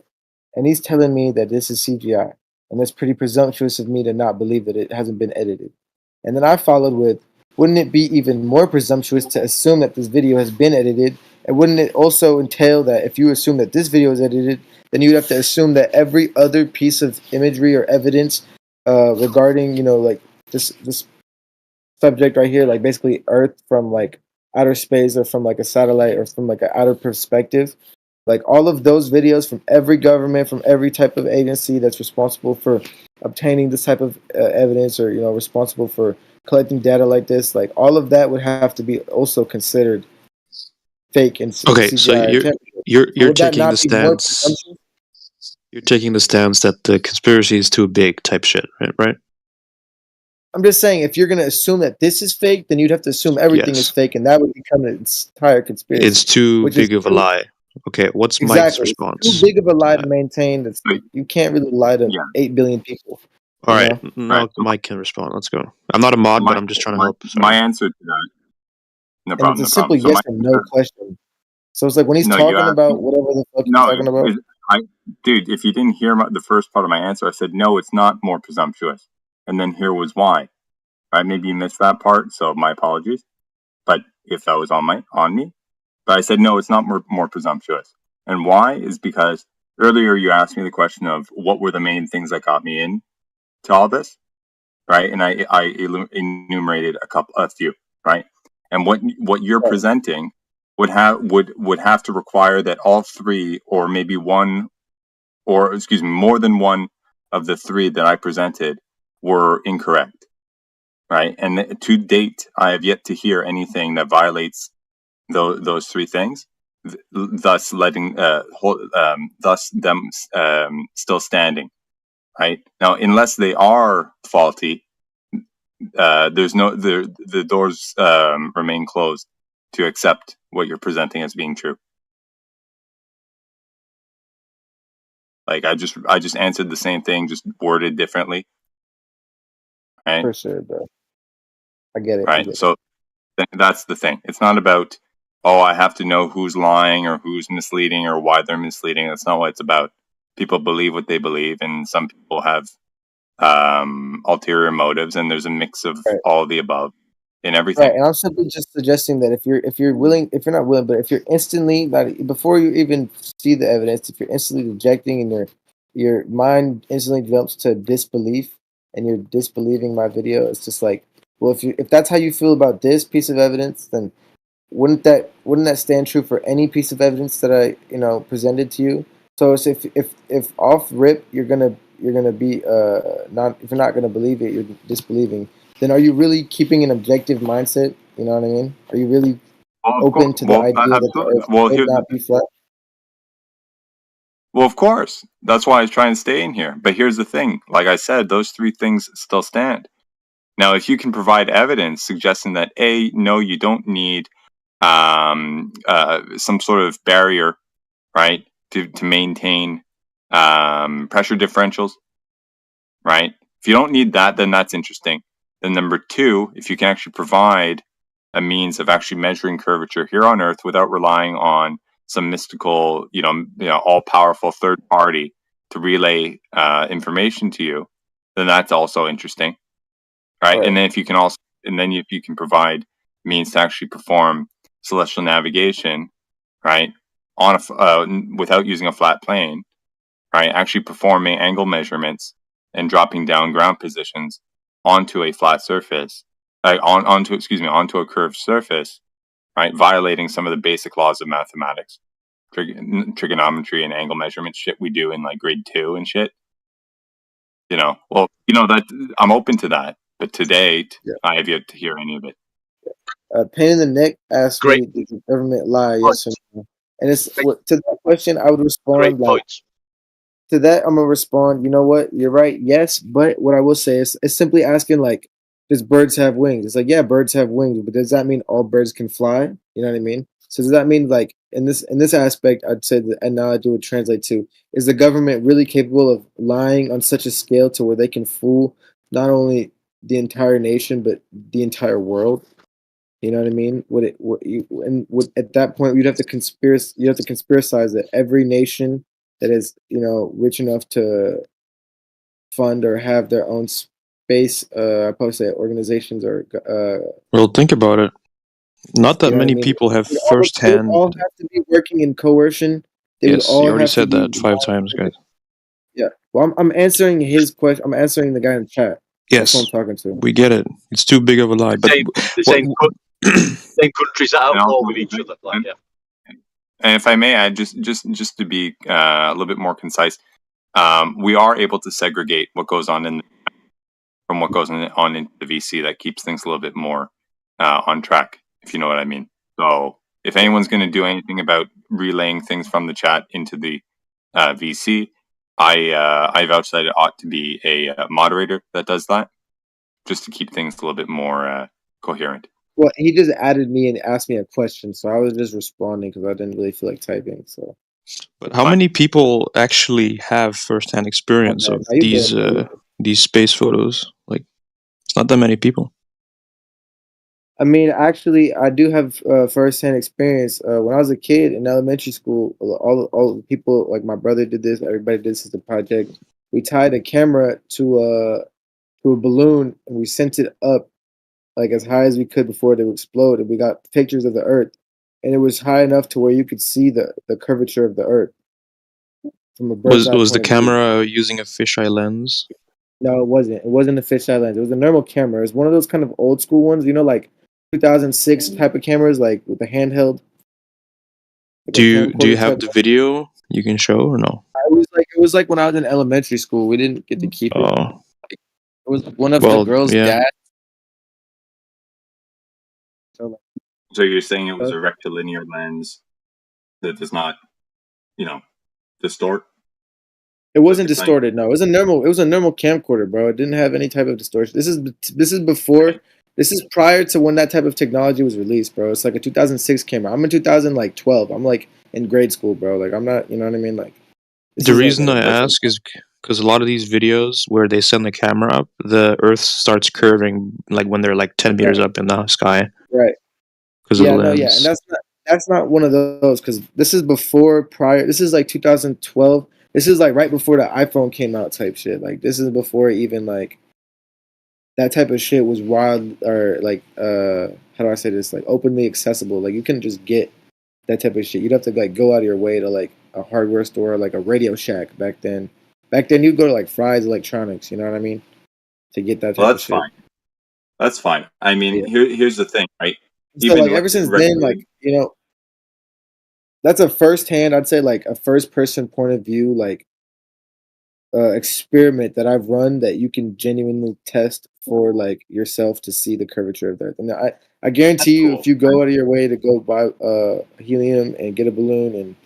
And he's telling me that this is CGI, and it's pretty presumptuous of me to not believe that it hasn't been edited. And then I followed with, wouldn't it be even more presumptuous to assume that this video has been edited? And wouldn't it also entail that if you assume that this video is edited, then you'd have to assume that every other piece of imagery or evidence regarding, like this subject right here, like basically Earth from like outer space or from like a satellite or from like an outer perspective, like all of those videos from every government, from every type of agency that's responsible for obtaining this type of evidence or responsible for collecting data like this, like all of that would have to be also considered fake and Okay, CGI so you're would that taking not the be more stance. presumptuous? You're taking the stance that the conspiracy is too big, type shit, right? I'm just saying, if you're going to assume that this is fake, then you'd have to assume everything is Yes. fake, and that would become an entire conspiracy. It's too which is big of a too- lie. Okay, what's Mike's Exactly. response? It's too big of a lie to maintain. That's you can't really lie to 8 billion people. All you right, know? now Mike can respond. Let's go. I'm not a mod, but I'm just trying to help. Sorry. My answer to that. No And problem. it's a simple So yes or no question. So it's like when he's No, you talking asked about me- whatever the fuck he's No, talking about. dude, if you didn't hear the first part of my answer, I said no, it's not more presumptuous, and then here was why. Right? Maybe you missed that part, so my apologies. But if that was on me, but I said no, it's not more presumptuous, and why is because earlier you asked me the question of what were the main things that got me in to all this, right? And I enumerated a few, right? And what you're presenting would have to require that all three, or maybe one, or excuse me, more than one of the three that I presented were incorrect, right? And to date, I have yet to hear anything that violates those three things, thus thus them still standing, right? Now, unless they are faulty, there's the doors remain closed to accept what you're presenting as being true. Like I just answered the same thing, just worded differently. Right? For sure, bro. I get it. Right. So that's the thing. It's not about, I have to know who's lying or who's misleading or why they're misleading. That's not what it's about. People believe what they believe, and some people have ulterior motives, and there's a mix of all of the above. in everything. Right, and I'm simply just suggesting that if you're willing, if you're not willing, but if you're instantly, like, before you even see the evidence, if you're instantly rejecting and your mind instantly jumps to disbelief and you're disbelieving my video, it's just like, well, if that's how you feel about this piece of evidence, then wouldn't that stand true for any piece of evidence that I presented to you? So it's if off rip you're gonna be not, if you're not gonna believe it, you're disbelieving. Then are you really keeping an objective mindset? You know what I mean? Are you really open to the idea that the Earth may not be flat? Well, of course. That's why I was trying to stay in here. But here's the thing. Like I said, those three things still stand. Now, if you can provide evidence suggesting that, A, no, you don't need some sort of barrier, right, to maintain pressure differentials, right? If you don't need that, then that's interesting. Then number two, if you can actually provide a means of actually measuring curvature here on Earth without relying on some mystical, all-powerful third party to relay information to you, then that's also interesting, right? And then if you can provide means to actually perform celestial navigation, right, on without using a flat plane, right, actually performing angle measurements and dropping down ground positions onto a flat surface, onto a curved surface, right, violating some of the basic laws of mathematics, trigonometry and angle measurement shit we do in like grade 2 and shit. That I'm open to that, but to date, I have yet to hear any of it. Pain in the Neck asked me, did the government lie? Yes or no? And it's to that question, I would respond to that. I'm gonna respond. You know what? You're right. Yes, but what I will say is, it's simply asking like, does birds have wings? It's like, yeah, birds have wings, but does that mean all birds can fly? You know what I mean? So does that mean, like, in this aspect, I'd say the analogy would translate to, is the government really capable of lying on such a scale to where they can fool not only the entire nation but the entire world? You know what I mean? At that point, you'd have to conspiracize that every nation that is, rich enough to fund or have their own space, I probably say organizations or. Well, think about it. Not that many people have firsthand. They would all have to be working in coercion. Yes, you already said that 5 times, guys. Yeah. Well, I'm answering his question. I'm answering the guy in the chat. Yes, that's who I'm talking to. We get it. It's too big of a lie. But same countries that are at war with each other. Like, yeah. And if I may add, just to be a little bit more concise, we are able to segregate what goes on from what goes on into the VC. That keeps things a little bit more on track, if you know what I mean. So if anyone's going to do anything about relaying things from the chat into the VC, I vouch that it ought to be a moderator that does that, just to keep things a little bit more coherent. Well, he just added me and asked me a question, so I was just responding because I didn't really feel like typing. So, but how many people actually have firsthand experience of these space photos? Like, it's not that many people. I mean, actually, I do have firsthand experience. When I was a kid in elementary school, all the people, like my brother did this, everybody did this as a project. We tied a camera to a balloon and we sent it up like as high as we could before it would explode, and we got pictures of the Earth, and it was high enough to where you could see the curvature of the Earth from a bird's eye Was the point of view. camera using a fisheye lens? No, it wasn't. It wasn't a fisheye lens. It was a normal camera. It was one of those kind of old school ones, like 2006 type of cameras, like with the handheld. Do you have the video you can show or no? It was like when I was in elementary school. We didn't get to keep it. Oh. It was one of the girls' dad. So you're saying it was a rectilinear lens that does not, distort? It wasn't distorted. No, it was a normal camcorder, bro. It didn't have any type of distortion. This is before. This is prior to when that type of technology was released, bro. It's like a 2006 camera. I'm in 2012. I'm like in grade school, bro. Like I'm not, you know what I mean? Like the reason I ask is because a lot of these videos where they send the camera up, the Earth starts curving like when they're like 10 meters up in the sky. Right. Because of the lens. Yeah, and that's not one of those because this is prior. This is like 2012. This is like right before the iPhone came out, type shit. Like this is before even like that type of shit was wild, or like how do I say this, like openly accessible. Like you couldn't just get that type of shit. You'd have to like go out of your way to like a hardware store, like a Radio Shack back then. Back then you'd go to like Fry's Electronics, you know what I mean, to get that type Well, of that's shit. fine. That's fine. I mean, here's the thing, right? So like ever since then, like, you know, that's a firsthand, I'd say like a first person point of view, like experiment that I've run that you can genuinely test for like yourself to see the curvature of the Earth. And I guarantee you, if you go out of your way to go buy helium and get a balloon and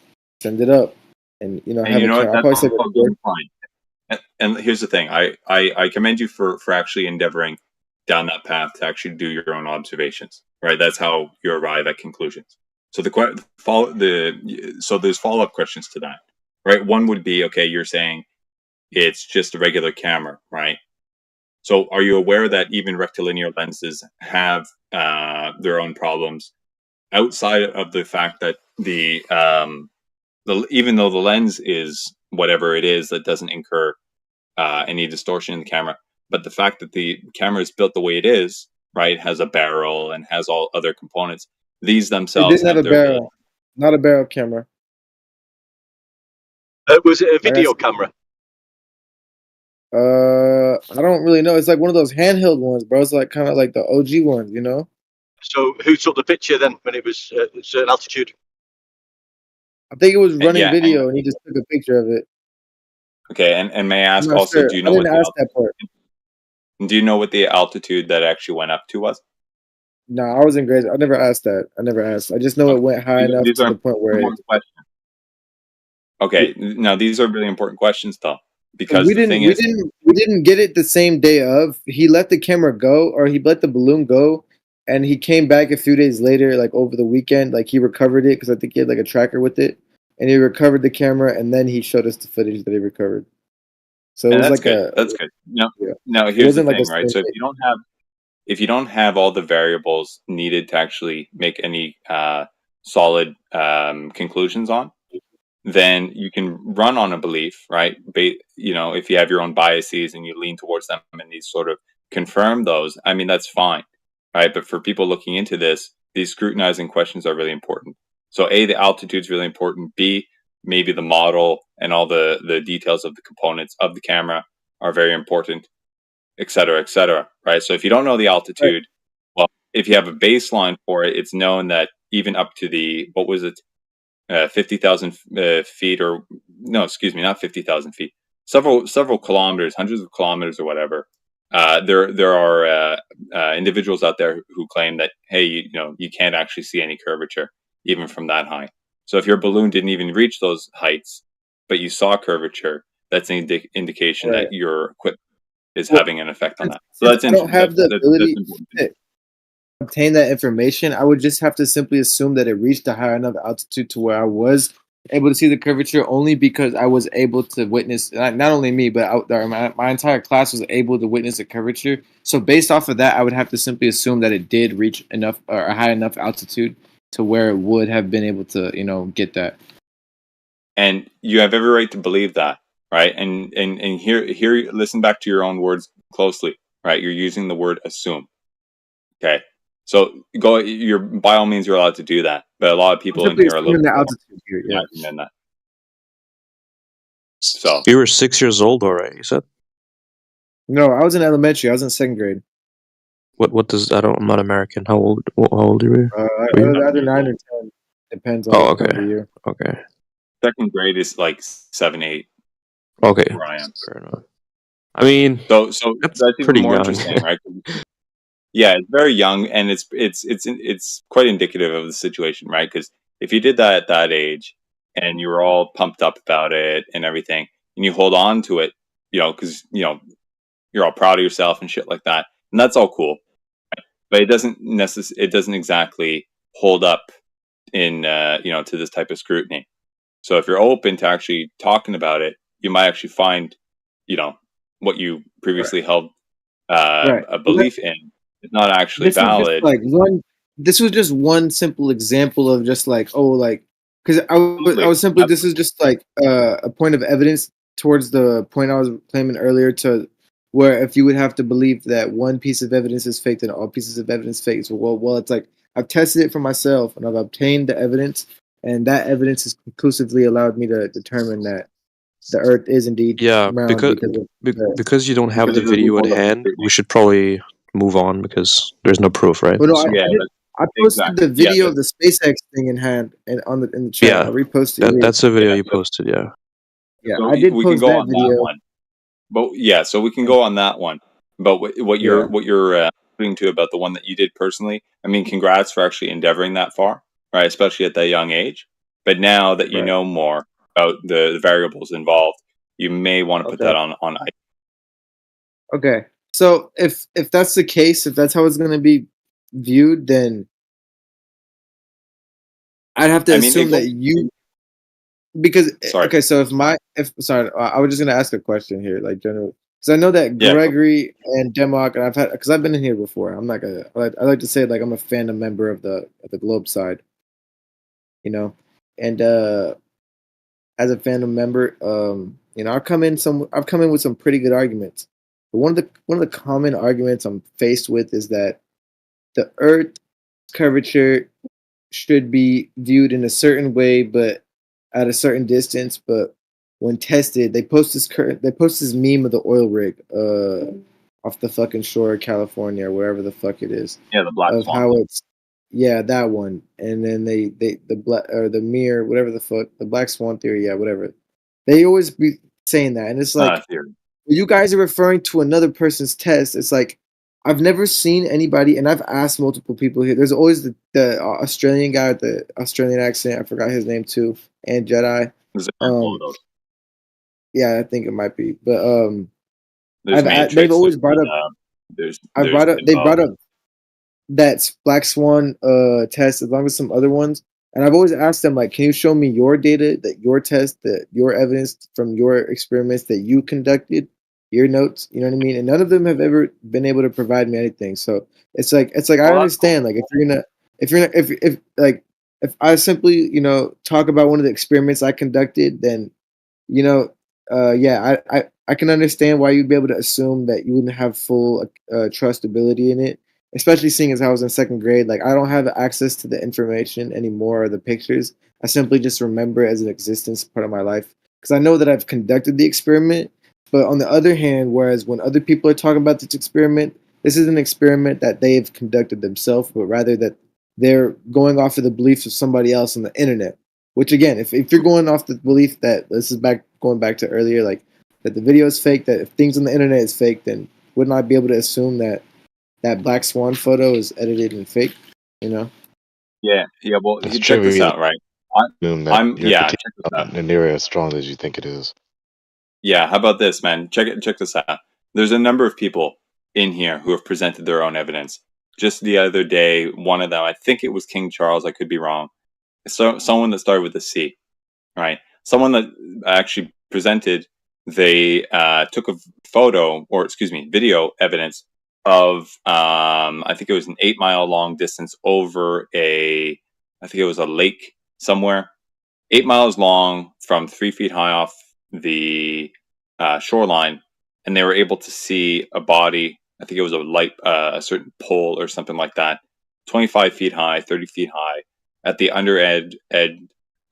send it up, and you know, And have you know a what? camera, I'll That's probably say all fucking fine. And here's the thing: I commend you for actually endeavoring down that path to actually do your own observations. Right? That's how you arrive at conclusions. So so there's follow up questions to that. Right? One would be, okay, you're saying it's just a regular camera, right? So are you aware that even rectilinear lenses have their own problems outside of the fact that even though the lens is whatever it is, that doesn't incur any distortion in the camera, but the fact that the camera is built the way it is, right, has a barrel and has all other components, these It themselves didn't have a their barrel, not a barrel camera. Was it a video camera? I don't really know. It's like one of those handheld ones, bro. It's like kind of like the OG ones, you know. So who took the picture then when it was at a certain altitude? I think it was running yeah, video, and he just took a picture of it. Okay, and may I I'm ask not also, sure. do you I know didn't ask that part. do you know what the altitude that actually went up to was? No, I was in grade. I never asked that. I never asked. I just know it went high enough These to are the point where important questions. Okay, now these are really important questions though, because we the didn't thing we is, didn't get it the same day of. He let the camera go, or he let the balloon go, and he came back a few days later, like over the weekend. Like he recovered it because I think he had like a tracker with it, and he recovered the camera, and then he showed us the footage that he recovered. So it and was that's like good. That's good. Now, yeah. now It here's the wasn't like thing, a right? So thing. if you don't have all the variables needed to actually make any solid conclusions on, then you can run on a belief, right? You know, if you have your own biases and you lean towards them and these sort of confirm those, I mean, that's fine, right? But for people looking into this, these scrutinizing questions are really important. So A, the altitude is really important. B, maybe the model and all the details of the components of the camera are very important, et cetera, right? So if you don't know the altitude, well, if you have a baseline for it, it's known that even up to the, what was it, 50,000 feet, or no, excuse me, not 50,000 feet, several kilometers, hundreds of kilometers or whatever. There are individuals out there who claim that, hey, you know, you can't actually see any curvature even from that high. So if your balloon didn't even reach those heights, but you saw curvature, that's an indication that your equipment is having an effect on that. So that's I don't have the ability important. to obtain that information. I would just have to simply assume that it reached a high enough altitude to where I was able to see the curvature, only because I was able to witness, not only me, but my entire class was able to witness the curvature. So based off of that, I would have to simply assume that it did reach enough or a high enough altitude to where it would have been able to, you know, get that. And you have every right to believe that, right? And here, listen back to your own words closely, right? You're using the word assume. Okay. So you're by all means, you're allowed to do that. But a lot of people in here are looking the altitude here, yeah. recommend that. So you were 6 years old already, you said? No, I was in elementary. I was in second grade. What does I'm not American. How old are you? Either 9 or 10. Depends on Oh, the okay. year. Okay. Second grade is like 7, 8. Okay. Where I am. Fair enough. I mean, so that's even pretty more young. interesting, right? Yeah, it's very young, and it's quite indicative of the situation, right? Because if you did that at that age, and you were all pumped up about it and everything, and you hold on to it, you know, because you know you're all proud of yourself and shit like that, and that's all cool, right? But it doesn't exactly hold up in you know, to this type of scrutiny. So if you're open to actually talking about it, you might actually find, you know, what you previously held a belief in is not actually valid. This was just one simple example of just like, because I was simply, this is just like a point of evidence towards the point I was claiming earlier to where if you would have to believe that one piece of evidence is fake, then all pieces of evidence fake. So well, it's like I've tested it for myself and I've obtained the evidence, and that evidence has conclusively allowed me to determine that the Earth is indeed Yeah, round because because of because you don't have because the of the video at movement of hand, we should probably move on because there's no proof, right? Well, no, So, I posted the video of the SpaceX thing in hand and in the chat. yeah, I reposted it. that's the video you posted. Yeah. Yeah, So I did we can post go that on that video. one. But yeah, so we can go on that one. But what you're alluding to about the one that you did personally, I mean, congrats for actually endeavoring that far, right? Especially at that young age. But now that you know more about the variables involved, you may want to put that on ice. Okay, so if that's the case, if that's how it's going to be viewed, then I'd have to assume that you because okay, so if I was just going to ask a question here, like general, because I know that Gregory and Demok, and because I've been in here before. I'm not gonna. I like to say like I'm a fandom member of the Globe side, you know, and as a fandom member, you know, I've come in with some pretty good arguments. But one of the common arguments I'm faced with is that the Earth's curvature should be viewed in a certain way, but at a certain distance. But when tested, they post this meme of the oil rig off the fucking shore of California or wherever the fuck it is. Yeah, the Black of Swan. how it's that one, and then the mirror, whatever the fuck, the Black Swan theory, whatever. They always be saying that, and it's like when you guys are referring to another person's test. It's like I've never seen anybody, and I've asked multiple people here. There's always the Australian guy with the Australian accent. I forgot his name too, and Jedi. Yeah, I think it might be, but they've always brought up. They brought up that Black Swan test, along with some other ones. And I've always asked them, like, can you show me your data, that your test, that your evidence from your experiments that you conducted, your notes, you know what I mean? And none of them have ever been able to provide me anything. So it's like I understand, like, if I simply, you know, talk about one of the experiments I conducted, then, you know, I can understand why you'd be able to assume that you wouldn't have full trustability in it, especially seeing as I was in second grade. Like, I don't have access to the information anymore or the pictures. I simply just remember it as an existence part of my life because I know that I've conducted the experiment. But on the other hand, whereas when other people are talking about this experiment, this is an experiment that they've conducted themselves, but rather that they're going off of the beliefs of somebody else on the internet. Which again, if you're going off the belief that this is going back to earlier, like that the video is fake, that if things on the internet is fake, then wouldn't I be able to assume that that Black Swan photo is edited and fake? You know? Yeah. Well, check this out, right? I'm check this out. Nearly as strong as you think it is. Yeah, how about this, man? Check this out. There's a number of people in here who have presented their own evidence. Just the other day, one of them, I think it was King Charles, I could be wrong. So someone that started with a C, right? Someone that actually presented, they took a video evidence of I think it was an 8 mile long distance over I think it was a lake somewhere, 8 miles long from 3 feet high off the shoreline, and they were able to see a body. I think it was a certain pole or something like that, 25 feet high, 30 feet high, at the under edge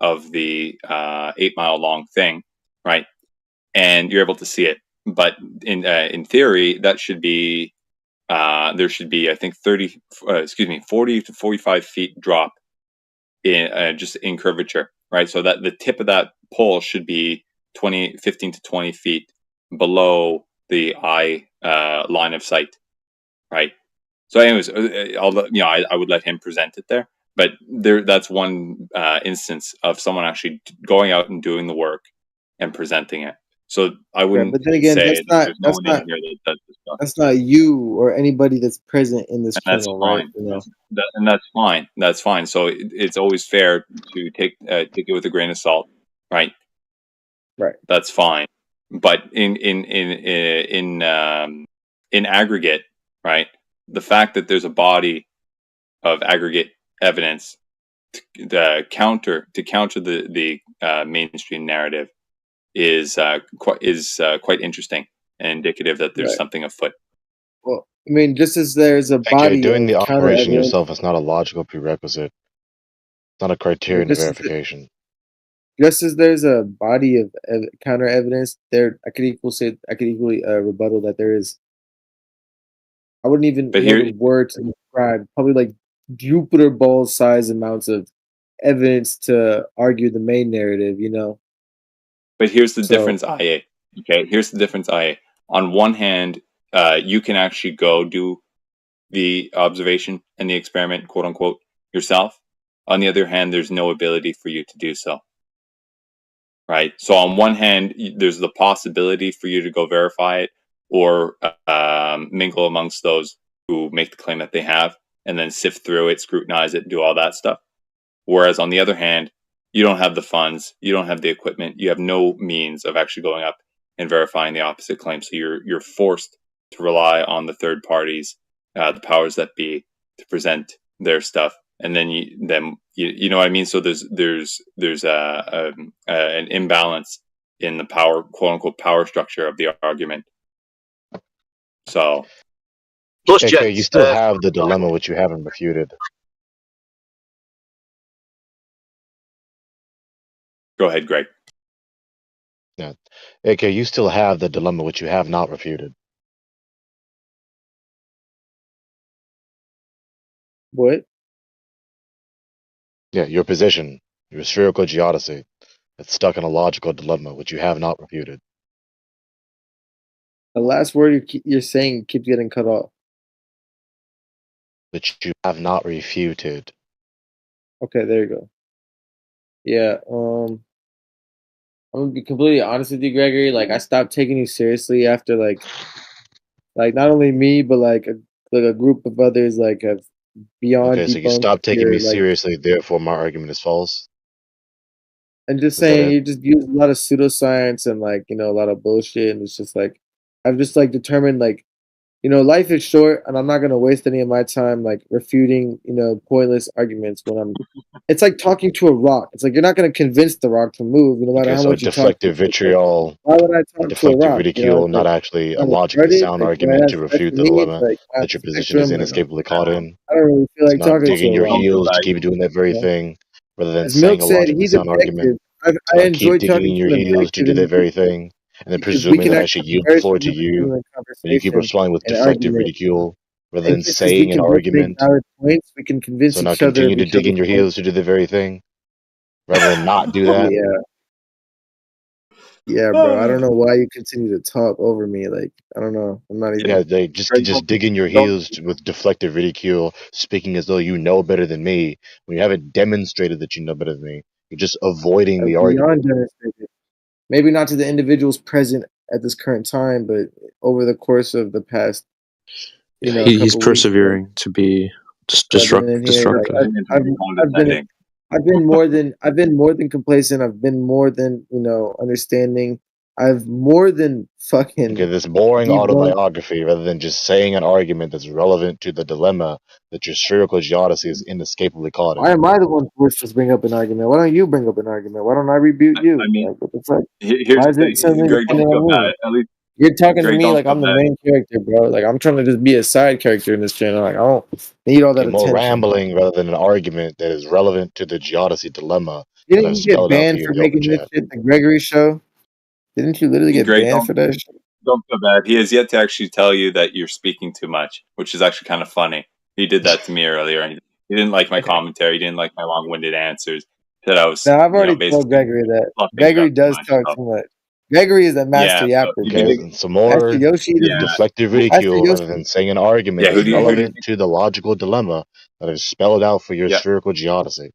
of the 8 mile long thing, right? And you're able to see it. But in theory, that should be there should be, I think, 40 to 45 feet drop in just in curvature, right? So that the tip of that pole should be 15 to 20 feet below the eye line of sight, right? So, anyways, I would let him present it there. But that's one instance of someone actually going out and doing the work and presenting it. So I wouldn't. But then again, say that's not you or anybody that's present in this channel, right? You know? And that's fine. That's fine. So it's always fair to take it with a grain of salt, right? Right. That's fine. But in aggregate, right? The fact that there's a body of aggregate evidence to counter the mainstream narrative is quite interesting, and indicative that there's Right. something afoot. Well, I mean, just as there's a Okay, body doing of the counter operation evidence, yourself is not a logical prerequisite. It's not a criterion of just as verification. just as there's a body of counter evidence, there I could equally rebuttal that there is. I wouldn't even But know here, the word to describe. Probably like Jupiter ball size amounts of evidence to argue the main narrative. You know. but here's the So difference, IA. Okay, here's the difference, IA. On one hand, you can actually go do the observation and the experiment, quote unquote, yourself. On the other hand, there's no ability for you to do so. Right? So on one hand, there's the possibility for you to go verify it or mingle amongst those who make the claim that they have and then sift through it, scrutinize it, do all that stuff. Whereas on the other hand, you don't have the funds, you don't have the equipment, you have no means of actually going up and verifying the opposite claim. So you're forced to rely on the third parties, the powers that be, to present their stuff, and then you know what I mean. So there's an imbalance in the power, quote unquote, power structure of the argument. So, Plus, Okay, you gents, still have the dilemma which you haven't refuted. go ahead, Greg. Yeah. Okay, you still have the dilemma which you have not refuted. what? Yeah, your position, your spherical geodesy, it's stuck in a logical dilemma which you have not refuted. The last word you're saying keeps getting cut off. Which you have not refuted. Okay, there you go. Yeah. I'm gonna be completely honest with you, Gregory. Like, I stopped taking you seriously after like not only me, but like a group of others like have beyond Okay, so you debunked stop taking your me like. seriously, therefore my argument is false. I'm just Is that saying it? you just use a lot of pseudoscience and like a lot of bullshit, and it's just like I've just like determined like life is short, and I'm not gonna waste any of my time like refuting pointless arguments when I'm. It's like talking to a rock. It's like you're not gonna convince the rock to move, no matter Okay, how so much you talk to deflective it. It's like, vitriol, why would I talk to a deflective rock? ridicule, It's not like actually a I'm logically retarded. sound Like when argument it to has sex refute with the me, it's dilemma like I have that your to sex position is them. Like inescapably caught in. I don't really feel It's like not talking to digging a your rock. heels to keep doing that very You know? thing, rather than As saying Milk a said, logically he's sound argument. objective. To I not keep enjoy digging talking in to your an heels to objective do that very individual thing, and then because we presuming can that I actually should have a yield very before to productive you, and you keep conversation responding with and deflective argument. ridicule, rather And than just as we saying an can both make argument. valid points, we can convince So now each other of continue to each dig in other's your points. heels to do the very thing, rather than not do that. Yeah, bro. I don't know why you continue to talk over me. Like, I don't know. I'm not Yeah, even. they just dig in your heels with deflective ridicule, speaking as though you know better than me when you haven't demonstrated that you know better than me. You're just avoiding the argument. Beyond demonstrated. Maybe not to the individuals present at this current time, but over the course of the past, He's couple weeks. persevering to be destructive. I've been more than complacent. I've been more than understanding. I've more than fucking Okay, this boring debunked. autobiography, rather than just saying an argument that's relevant to the dilemma that your spherical geodesy is inescapably caught in. Why am I the one forced to bring up an argument? Why don't you bring up an argument? Why don't I rebuke you? I mean, like, what the fuck? here's Why is the it something Greg, don't dependent feel on me? bad. At least You're talking to Greg, me don't like feel I'm the bad. main character, bro. Like I'm trying to just be a side character in this channel. Like I don't need all that Okay, more attention. rambling rather than an argument that is relevant to the geodesy dilemma that Didn't I've you get spelled out for banned you for in the open making this chat. shit the Gregory show? Didn't you literally get Greg, banned for that shit? don't feel bad. He has yet to actually tell you that you're speaking too much, which is actually kind of funny. He did that to me earlier, and he didn't like my commentary. He didn't like my long-winded answers. He said I was, Now I've already basically told Gregory that fluffing it Gregory up too does much. talk So, too much. Gregory is a master yeah, yapper, you bro. can And some more Master Yoshi is deflective Master ridicule rather Yoshi. than saying an argument Yeah, that's who do you relevant think? to the logical dilemma that is spelled out for your Yeah. spherical geodesy.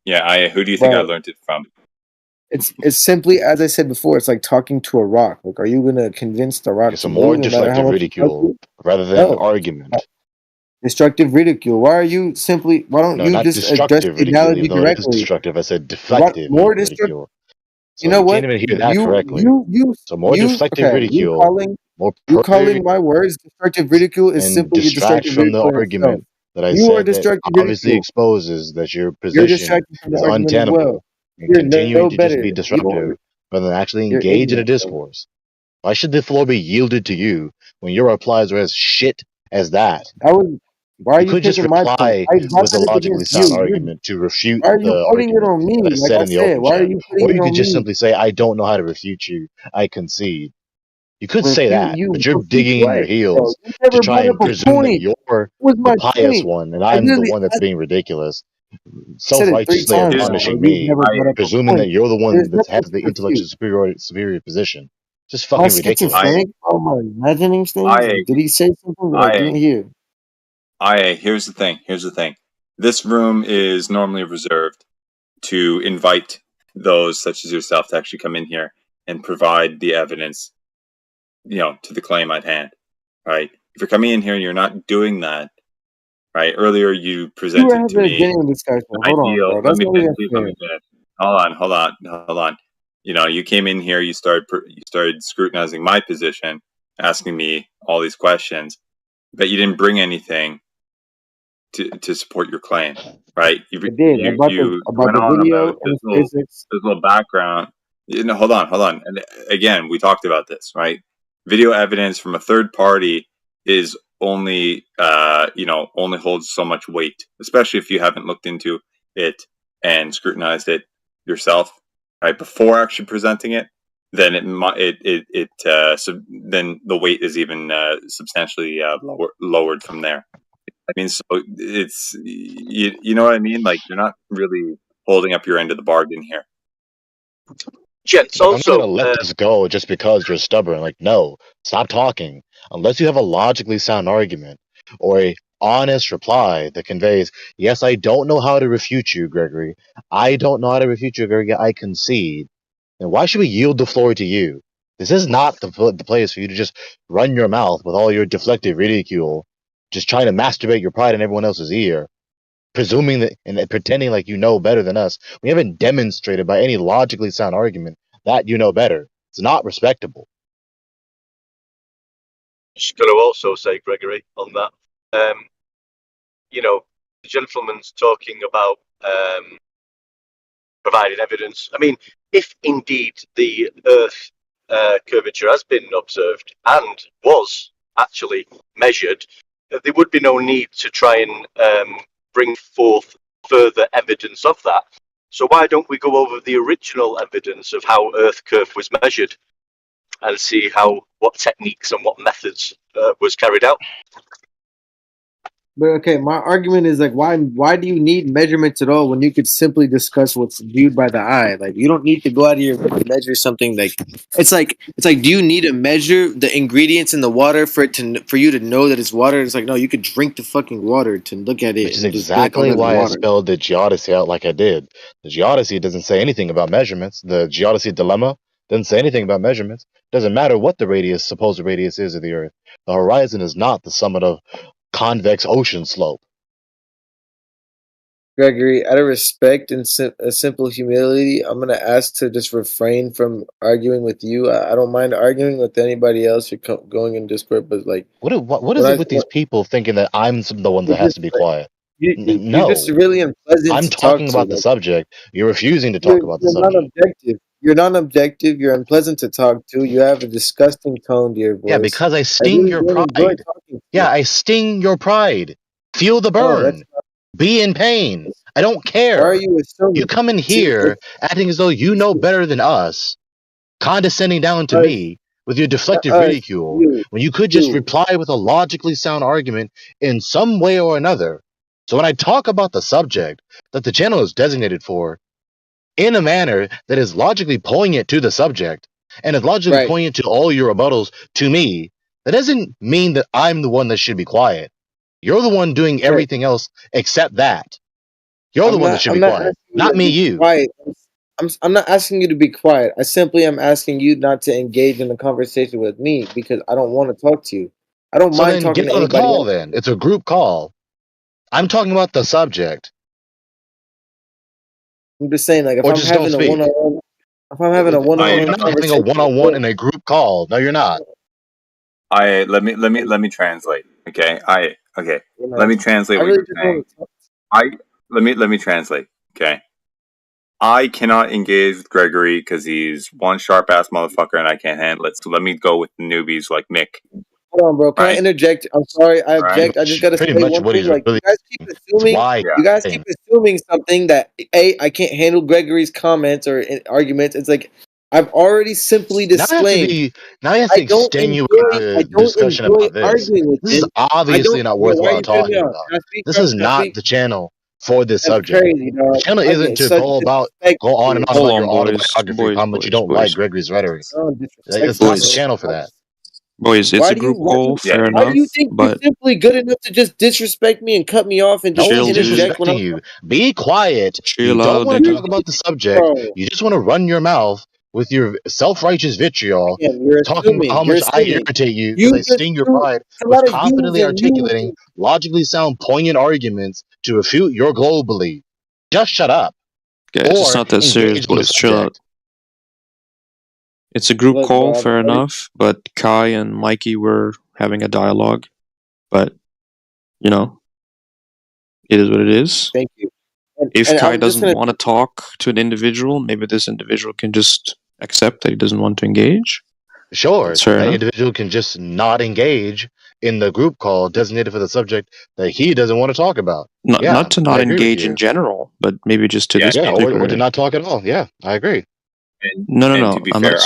Yeah, who do you think I Bro, learned it from? it's simply as I said before. It's like talking to a rock. Like, are you gonna convince the rock Okay, to so more move no matter how deflective much you talk to ridicule it? rather than No. argument. Destructive ridicule. Why don't No, you not just address destructive the ridicule, analogy even though it is directly? destructive. I said What deflective more destructive? ridicule. So You know you can't what? even hear that correctly. So more deflective Okay. ridicule, more You perjury, calling my words destructive ridicule is and simply your distract destructive from the ridicule in itself. argument that I You are said that destructive obviously ridicule. exposes that your You're position distracted from the is argument as untenable well. and You're continuing no to just better. be You disruptive don't. rather than actually You're engage in a ignorant, bro. discourse. Why should the floor be yielded to you when your replies are as shit as that? Why are You you could just taking my point? reply Why with a is it logically against you? sound argument to refute Why are you the putting it argument on me? that I Like said I in the said, open why are chat. you Or putting you it could on just me? simply say, I don't know how to refute you. I concede. You could say Refute that, you. but you're Refute digging in your what? Bro, heels you to never try brought up and a presume that point. you're What was the my pious point? one and I I'm the literally one that's being ridiculous, said it 3 self-righteously times now, admonishing bro. You've me, never brought up a presuming that point. you're the There's one that nothing has to the intellectual refute. superior position. Just Am I fucking ridiculous. schizophrenic? Bro, am I imagining things? Like, did he say something that I didn't hear? Here's the thing. Here's the thing. This room is normally reserved to invite those such as yourself to actually come in here and provide the evidence, to the claim at hand, right? If you're coming in here and you're not doing that, right? Earlier you You were presented to having a me genuine discussion. an Hold on, ideal. bro. Let That's me not finish. even Please let fair. me finish. Hold on. You came in here. You started scrutinizing my position, asking me all these questions, but you didn't bring anything to support your claim, right? You I did. you About went the on video about and the physics. this little background. Hold on. And again, we talked about this, right? Video evidence from a third party is only only holds so much weight, especially if you haven't looked into it and scrutinized it yourself, right? Before actually presenting it, then then the weight is even substantially lowered from there. I mean, so it's you know what I mean? Like you're not really holding up your end of the bargain here. Gents, Like, I'm not also, gonna let this go just because you're stubborn. Like, no, stop talking. Unless you have a logically sound argument or a honest reply that conveys, yes, I don't know how to refute you, Gregory. I don't know how to refute you, Gregory. I concede. Then why should we yield the floor to you? This is not the place for you to just run your mouth with all your deflective ridicule, just trying to masturbate your pride in everyone else's ear, presuming that and pretending like you know better than us. We haven't demonstrated by any logically sound argument that you know better. It's not respectable. just going to also say, Gregory, on that, the gentleman's talking about providing evidence. I mean, if indeed the Earth curvature has been observed and was actually measured, there would be no need to try and bring forth further evidence of that. So why don't we go over the original evidence of how Earth curve was measured and see what techniques and what methods was carried out? But okay, my argument is like, why do you need measurements at all when you could simply discuss what's viewed by the eye? Like, you don't need to go out of your way to measure something. Like, it's like, do you need to measure the ingredients in the water for you to know that it's water? It's like, no, you could drink the fucking water to look at it. Which is and just be like, oh, exactly that's why I water. spelled the geodesy out like I did. The geodesy doesn't say anything about measurements. The geodesy dilemma doesn't say anything about measurements. Doesn't matter what the supposed radius is of the Earth. The horizon is not the summit of convex ocean slope. Gregory, out of respect and a simple humility, I'm going to ask to just refrain from arguing with you. I don't mind arguing with anybody else you're going in Discord, but like, What is it with these people thinking that I'm the one that has to be quiet? you're just No. really unpleasant I'm to talk talking to. about the Like, subject. You're refusing to talk about the you're not subject. objective. You're not objective. You're unpleasant to talk to. You have a disgusting tone to your voice. Yeah, because I I sting really your don't enjoy pride. talking to Yeah, you. I sting your pride. Feel the No, that's burn. Be in pain. I don't care. Why are you assuming? You come in See, here acting as though you know better than us, condescending down to me with your deflective ridicule, when you could just reply with a logically sound argument in some way or another. So when I talk about the subject that the channel is designated for, in a manner that is logically poignant to the subject, and is logically poignant to all your rebuttals to me, that doesn't mean that I'm the one that should be quiet. You're the one doing everything else except that. You're the one that should be quiet, not me, you. Quiet. I'm not asking you to be quiet. I simply am asking you not to engage in a conversation with me because I don't want to talk to you. I don't So mind then talking get to on the anybody call else. then. It's a group call. I'm talking about the subject. I'm just saying, like, if Or I'm just don't having a speak. one-on-one, if I'm having a You're one-on-one not having a conversation, one-on-one in a group call. No, you're not. Let me translate. Okay. Let me translate I what really you're just saying. want to talk. Let me translate. Okay. I cannot engage with Gregory because he's one sharp ass motherfucker and I can't handle it. So let me go with the newbies like Mick. Hold on, bro. Can I interject? I'm sorry. I Right. object. I just gotta say Pretty much one what thing. he's Like, really. you guys keep It's assuming. why. You guys keep assuming something that I can't handle Gregory's comments or arguments. It's like I've already simply Now I have to displayed. be. Now I have to I don't extenuate enjoy. I the don't discussion enjoy about this. arguing with This is him. I obviously don't. not Bro, why are worthwhile you cutting me talking off? about. Can I speak, This bro? is Can I not speak? the channel for this That's subject. crazy, The dog. channel I isn't get to such go disrespect on and on Hold about your on, boys, autobiography, how much you don't like Gregory's rhetoric. Oh, It's not the boys, disrespectful. channel for that. boys. It's Why a do you? group call, fair Why do enough. you think you're But simply good enough to just disrespect me and cut me off and No just one's chill, dude. interject when disrespecting I'm you. Be quiet. You Chill don't out, want to dude. talk about the subject. bro? You just want to run your mouth with your self-righteous vitriol, Again, you're talking about assuming. how You're much I assuming. irritate you because You I just sting your do. pride It's a with lot of yous confidently and yous. articulating logically sound, poignant arguments to refute your globe belief. Just shut up Guys, it's or not that serious, engage in the boys. Chill out. subject. It's a group Look, call, bro. fair enough. But Kai and Mikey were having a dialogue. But you know, it is what it is. Thank you. If And Kai I'm just doesn't gonna. want to talk to an individual, maybe this individual can just accept that he doesn't want to engage. Sure, That's fair that enough. individual can just not engage in the group call designated for the subject that he doesn't want to talk about. Not Yeah, not to I not agree with engage you. in general, but maybe just to this Yeah, particular. or to not talk at all. Yeah, I agree. No, And no. to be I'm fair, not.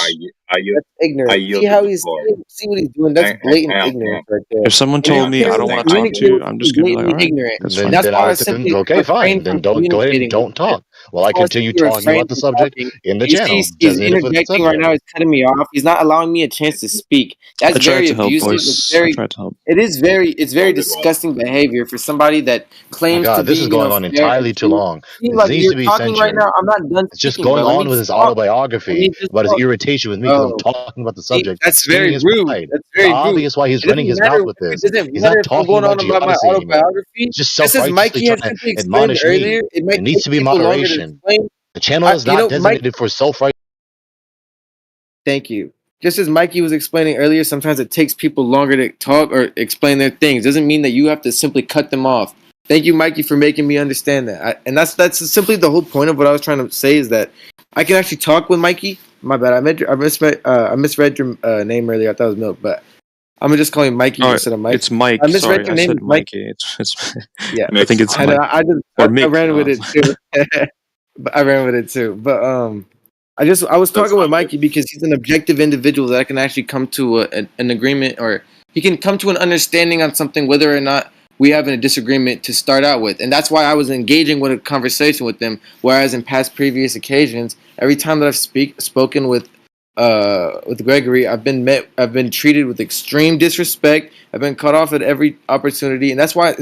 That's ignorant. See yielded how the he's floor. see what he's doing. That's blatant Hang on. ignorance right there. If someone And told you me can't I don't really want to talk to communicate you, with I'm somebody just gonna be like, all right, ignorant. that's Then, fine. That's then why I I would say, simply okay, refrain fine. Then from don't go ahead and communicating with don't him. talk. Well, I That's why I continue simply talking refrain about the from subject talking. in the You see, channel he's designated for the interjecting right subject. now. He's cutting me off. He's not allowing me a chance to speak. That's I tried very to help, abusive. It's boys. I very. tried to help. It is very. It's very disgusting behavior for somebody that My claims to God, be, this is going on fair and entirely too true. long. See, This like needs you're to be talking right censured. now. I'm not done It's just speaking, bro. going Let on me with just his talk. Let autobiography me just about his talk. irritation with me because I'm talking about the See, subject, that's stinging very his rude. pride. That's It's very rude. obvious why he's It running doesn't his mouth matter. with It this. doesn't He's matter not if I'm talking going about on about my geodesy anymore. autobiography. He's just Just as self-righteously Mikey had trying to simply explained admonish me. earlier, it might There needs take to be people longer to moderation. explain. The channel is not Mike. designated for self-righteous. Thank you. Just as Mikey was explaining earlier, sometimes it takes people longer to talk or explain their things. Doesn't mean that you have to simply cut them off. Thank you, Mikey, for making me understand that. And that's simply the whole point of what I was trying to say is that I can actually talk with Mikey. My bad. I misread your name earlier. I thought it was Milk, but I'm gonna just call him Mikey All right, instead of Mike. it's Mike. I misread Sorry, your I name said as Mike. Mikey. It's. Yeah, I think it's I Mike I or Mick. ran with it too. But I ran with it too. But I was talking with Mikey because he's an objective individual that I can actually come to an agreement, or he can come to an understanding on something, whether or not we have a disagreement to start out with. And that's why I was engaging with a conversation with him. Whereas in past previous occasions, every time that I've spoken with Gregory, I've been treated with extreme disrespect. I've been cut off at every opportunity, and that's why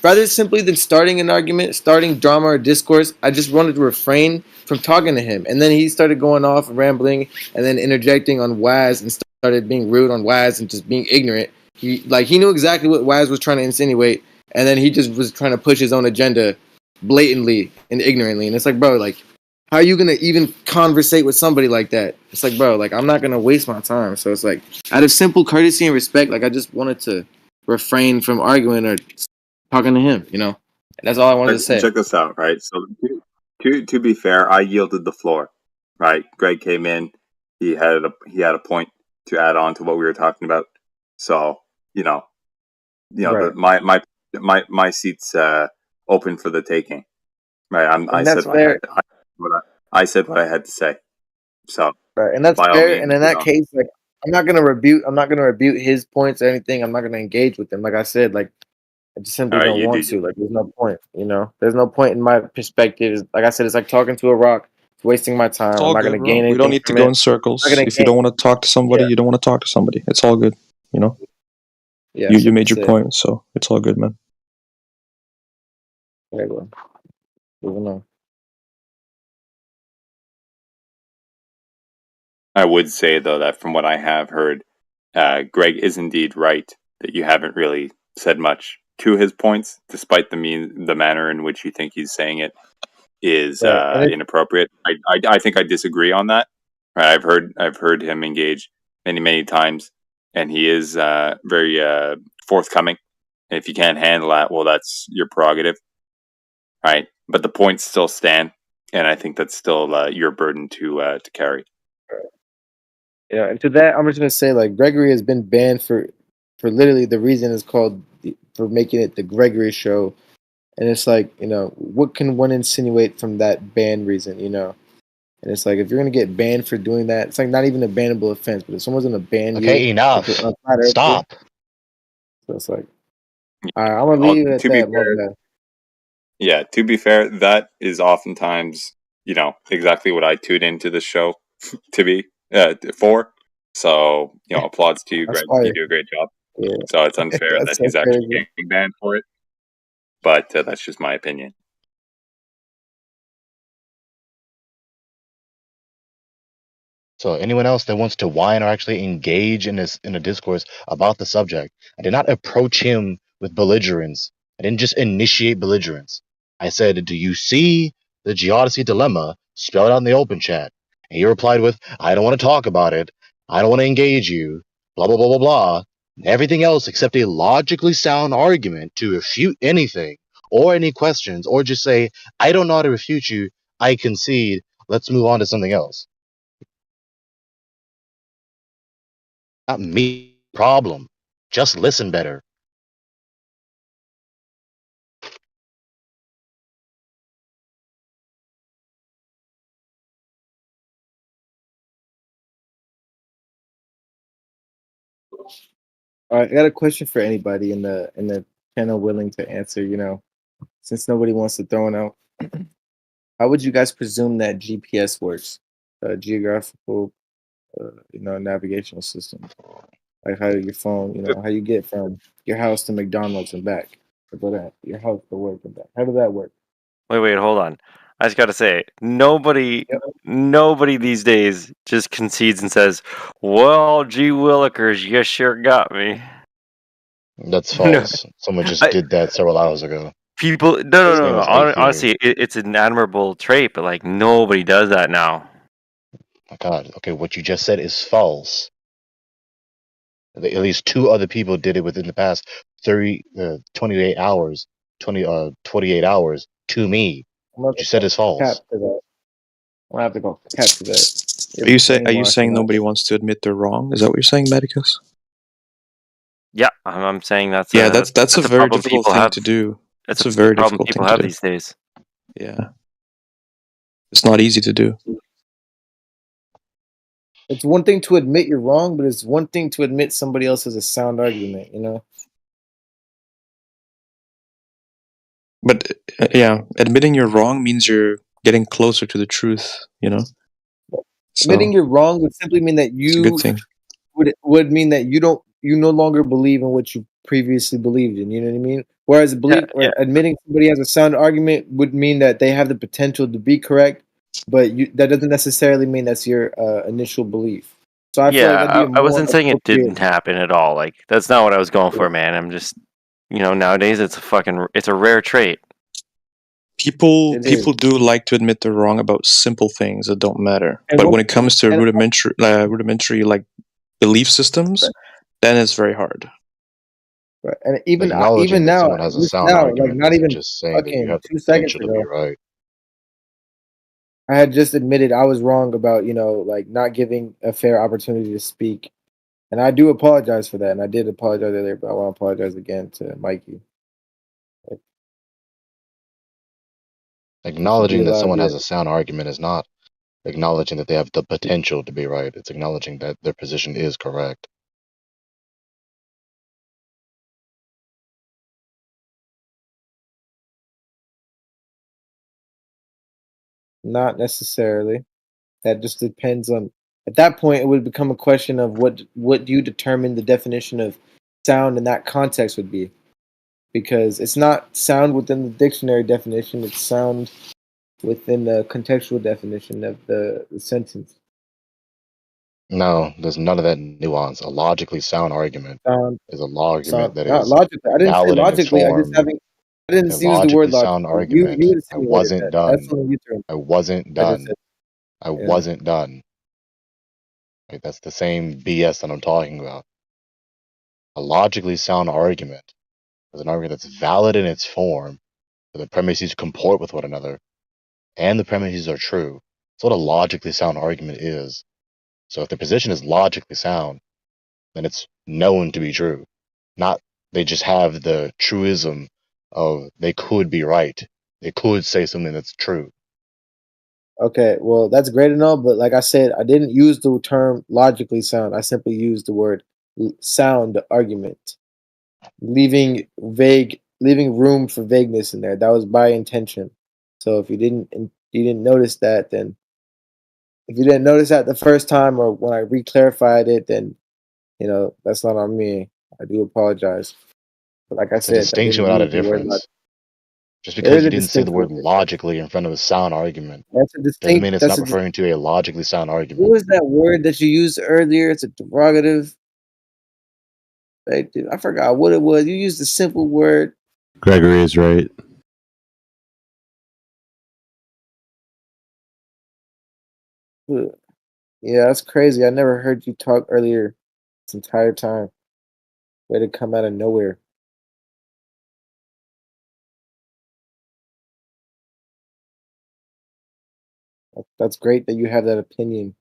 rather simply than starting an argument, starting drama or discourse, I just wanted to refrain from talking to him. And then he started going off, rambling, and then interjecting on Waz and started being rude on Waz and just being ignorant. He knew exactly what Waz was trying to insinuate, and then he just was trying to push his own agenda blatantly and ignorantly. And it's like, bro, like, how are you gonna even conversate with somebody like that? It's like, bro, like, I'm not gonna waste my time. So it's like, out of simple courtesy and respect, like, I just wanted to refrain from arguing or talking to him, And that's all I wanted to say. Check this out, right? So, to be fair, I yielded the floor, right? Greg came in, he had a point to add on to what we were talking about. So, Right. my seat's open for the taking, right? I that's fair. said what I had to say. So, Right, and that's by all fair. means, And in that case, like, I'm not gonna rebuke his points or anything. I'm not gonna engage with them. Like I said, like, I just simply All right, don't you want do to. Like, there's no point. There's no point in my perspective. Like I said, it's like talking to a rock. It's wasting my time. It's I'm all not good, gonna bro. gain We anything don't need to from go it. in circles. I'm not gonna If you don't want to talk to somebody, you don't want to talk to somebody. It's all good. Yeah, You made your point, so it's all good, man. Very well. Moving on. I would say, though, that from what I have heard, Greg is indeed right that you haven't really said much to his points, despite the manner in which you think he's saying it is inappropriate. I think I disagree on that. Right? I've heard him engage many times, and he is very forthcoming. And if you can't handle that, well, that's your prerogative, right? But the points still stand. and I think that's still your burden to carry. Yeah, and to that, I'm just gonna say like Gregory has been banned for literally the reason is called for making it the Gregory Show, and it's like what can one insinuate from that ban reason, And it's like if you're gonna get banned for doing that, it's like not even a bannable offense. But if someone's gonna ban you, Okay, enough. Stop. So it's like, all right, I'm gonna leave it at that. My bad. Yeah, to be fair, that is oftentimes, exactly what I tune into the show to be for. So, applauds to you, That's Greg. fire. You do a great job. Yeah. So it's unfair that That's so he's actually crazy. getting banned for it. But that's just my opinion. So anyone else that wants to whine or actually engage in a discourse about the subject, I did not approach him with belligerence. I didn't just initiate belligerence. I said, "Do you see the geodesy dilemma spelled out in the open chat?" And he replied with, "I don't want to talk about it. I don't want to engage you. Blah blah blah blah blah." Everything else except a logically sound argument to refute anything or any questions, or just say, "I don't know how to refute you. I concede. Let's move on to something else." Not me problem. Just listen better. All right, I got a question for anybody in the channel willing to answer. Since nobody wants to throw it out, how would you guys presume that GPS works? Geographical, navigational system. Like how your phone, how you get from your house to McDonald's and back, or go to your house to work and back. How does that work? Wait, hold on. I just gotta say, nobody these days just concedes and says, "Well, gee willikers, you sure got me." That's No. false. Someone just did that several hours ago. People, His no. name is Nick Fury. Honestly, it's an admirable trait, but like nobody does that now. My God. Okay, what you just said is false. At least 2 other people did it within the past 28 hours. 28 hours to me. What you said is false. I'll have to go capture that. Are you saying nobody wants to admit they're wrong? Is that what you're saying, Medicus? Yeah, I'm saying that's that's a very problem difficult people thing have. to do. That's That's a very problem difficult people thing have to do. these days. Yeah, it's not easy to do. It's one thing to admit you're wrong, but it's one thing to admit somebody else has a sound argument. But yeah, admitting you're wrong means you're getting closer to the truth. So, Admitting you're wrong would simply mean that it's a good thing. would mean that you no longer believe in what you previously believed in. You know what I mean? Whereas admitting somebody has a sound argument would mean that they have the potential to be correct, but that doesn't necessarily mean that's your initial belief. So I feel like that'd be a I more wasn't saying it appropriate- didn't happen at all. Like that's not what I was going for, man. I'm just, nowadays it's a rare trait. People do like to admit they're wrong about simple things that don't matter. And But what- when it comes to and- rudimentary like belief systems, then it's very hard. Right. And even Acknowledging that now, someone has a just sound now, argument like not isn't even just saying that you fucking have the 2 seconds potential to be ago, right. I had just admitted I was wrong about like not giving a fair opportunity to speak, and I do apologize for that. And I did apologize earlier, but I want to apologize again to Mikey. Acknowledging that someone has Yeah. a sound argument is not acknowledging that they have the potential to be right. It's acknowledging that their position is correct. Not necessarily. That just depends on. At that point, it would become a question of what do you determine the definition of sound in that context would be, because it's not sound within the dictionary definition. It's sound within the contextual definition of the sentence. No, there's none of that nuance. A logically sound argument is a argument that Not is logically. I didn't say valid in its logically. I form. didn't A use the logically word logic. sound You argument. I insinuated wasn't that. done. That's when you threw. I wasn't I just done. said, I yeah. wasn't done. Like, that's the same BS that I'm talking about. A logically sound argument is an argument that's valid in its form, but the premises comport with one another. and the premises are true. That's what a logically sound argument is. So if the position is logically sound, then it's known to be true. Not they just have the truism of they could be right. They could say something that's true. Okay, well, that's great and all, but like I said, I didn't use the term logically sound. I simply used the word sound argument, leaving room for vagueness in there. That was by intention. So if you didn't notice that, then if you didn't notice that the first time or when I re-clarified it, then that's not on me. I do apologize. But like I It's a said, I distinction didn't without a use the word difference. Just There because is you a didn't say the distinction. word logically in front of a sound argument That's a doesn't distinct. mean it's That's not a. referring to a logically sound What argument. was that word that you used earlier? It's a derogative. Right, dude, I forgot what it was. You used a simple word. Gregory is right. Ugh. Yeah, that's crazy. I never heard you talk earlier this entire time. Way to come out of nowhere. That's great that you have that opinion,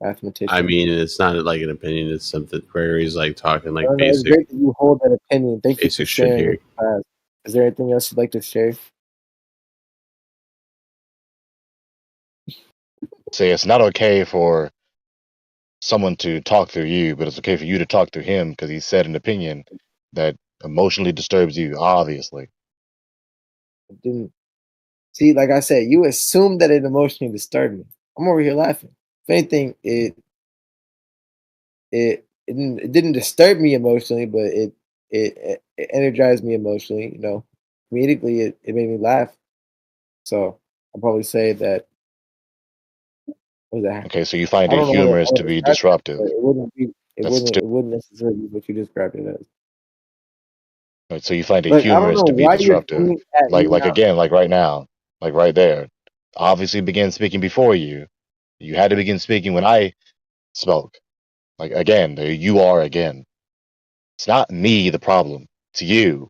mathematician. I mean, it's not like an opinion. It's something Gregory's like talking like No, it's basic, great that you hold that opinion. Thank you for basic shit sharing here. with the class. Is there anything else you'd like to share? Say it's not okay for someone to talk through you, but it's okay for you to talk through him because he said an opinion that emotionally disturbs you, obviously. It didn't. See, like I said, you assumed that it emotionally disturbed me. I'm over here laughing. If anything, it didn't disturb me emotionally, but it energized me emotionally. Immediately it made me laugh. So I'll probably say that. What was that? Okay, so you find I it don't know what humorous I to would be describe it, disruptive. but it wouldn't be. It That's wouldn't. still It wouldn't necessarily be what you described it as. right. So you find it Like I don't humorous know to be why you're disruptive. coming at me Like now. again, like right now, like right there. Obviously began speaking before you. You had to begin speaking when I spoke. Like again, there you are again. It's not me the problem. It's you.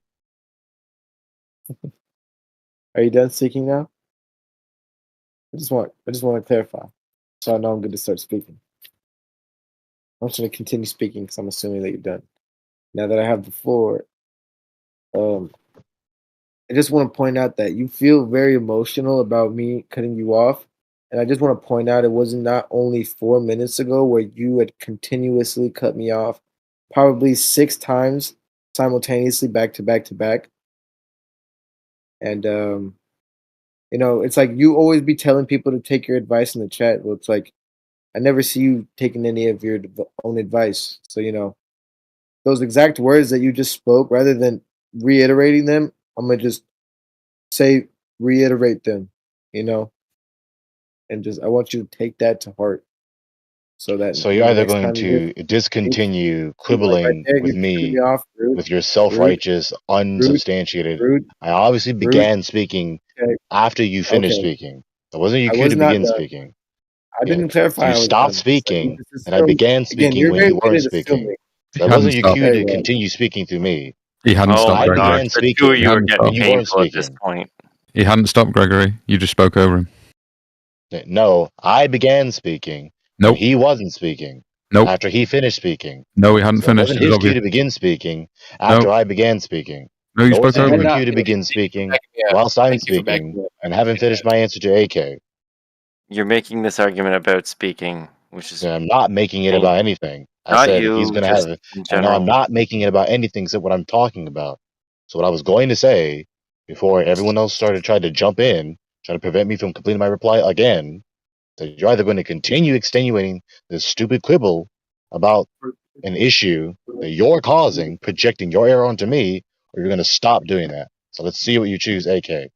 Are you done speaking now? I just want to clarify, so I know I'm good to start speaking. I'm just going to continue speaking because I'm assuming that you're done. Now that I have the floor, um, I just want to point out that you feel very emotional about me cutting you off. And I just want to point out it wasn't not only 4 minutes ago where you had continuously cut me off, probably 6 times simultaneously, back to back to back. And, it's like you always be telling people to take your advice in the chat. Well, it's like I never see you taking any of your own advice. So, those exact words that you just spoke, rather than reiterating them, I'm going to just say reiterate them, you know, and just I want you to take that to heart so that So you're either next going time you hear to discontinue see, like right quibbling there, with you're cutting me me off, rude, with your rude, self-righteous, rude, unsubstantiated. rude, I obviously rude. began speaking Okay, after you finished okay. speaking. It wasn't your I cue was to not begin done. speaking. I Yeah. didn't So clarify you I was stopped done. So you speaking, just and I assume began again. speaking You're when very you good weren't at speaking. assuming. He That hadn't wasn't your stopped. cue Very to well. continue speaking through me. He hadn't Oh stopped my I Gregory. gosh, began the two of He speaking you are hadn't getting when stopped. you weren't painful at this speaking. point. He hadn't stopped Gregory. You just spoke over him. No, I began speaking when Nope. he wasn't speaking Nope. after he finished speaking. No, he hadn't So it finished. wasn't It was his cue obvious. to begin speaking No. after I began speaking. No, you Nor is spoke it over your him. cue to begin speaking whilst I'm Thank you for backing speaking me up. and haven't finished my answer to AK. You're making this argument about speaking, which is So I'm not making it about painful. anything. I Not said he's you, going to just have, in and no, I'm general. not making it about anything except what I'm talking about. So what I was going to say before everyone else started trying to jump in, trying to prevent me from completing my reply again, that you're either going to continue extenuating this stupid quibble about an issue that you're causing, projecting your error onto me, or you're going to stop doing that. So let's see what you choose, AK.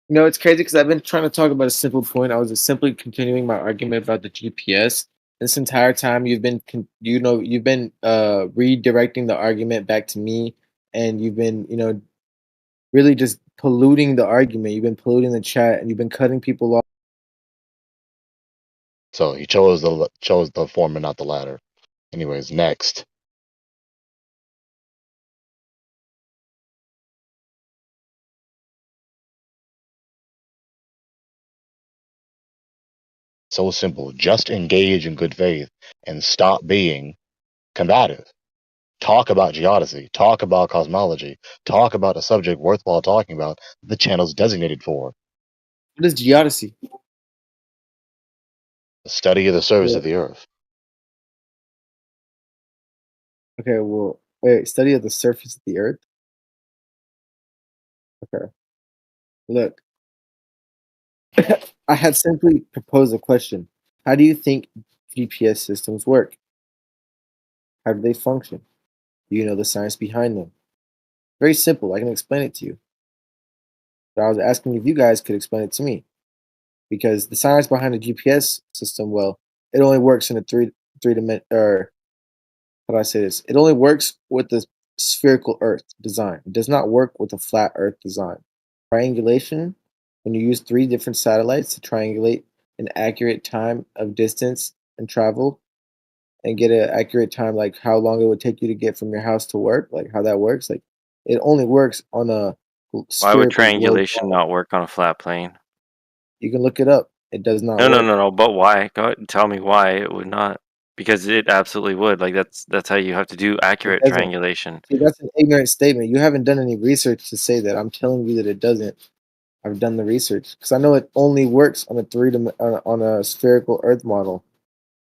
It's crazy because I've been trying to talk about a simple point. I was just simply continuing my argument about the GPS. This entire time, you've been, redirecting the argument back to me, and you've been, really just polluting the argument. You've been polluting the chat, and you've been cutting people off. So he chose the former, not the latter. Anyways, next. So simple. Just engage in good faith and stop being combative. Talk about geodesy. Talk about cosmology. Talk about a subject worthwhile talking about that the channel's designated for. What is geodesy? The study of the surface Yeah. of the earth. Okay, well, wait, study of the surface of the earth? Okay. Look, I had simply proposed a question. How do you think GPS systems work? How do they function? Do you know the science behind them? Very simple. I can explain it to you. But I was asking if you guys could explain it to me. Because the science behind the GPS system, well, it only works in a three dimension, or how do I say this? It only works with the spherical Earth design. It does not work with a flat Earth design. Triangulation, when you use 3 different satellites to triangulate an accurate time of distance and travel, and get an accurate time, like how long it would take you to get from your house to work, like how that works, like it only works on a Why would spherical globe triangulation model. not work on a flat plane? You can look it up. It does not No, no, work. no, no. But why? Go ahead and tell me why it would not. Because it absolutely would. Like that's how you have to do It accurate doesn't. triangulation. See, that's an ignorant statement. You haven't done any research to say that. I'm telling you that it doesn't. I've done the research because I know it only works on a on a spherical Earth model.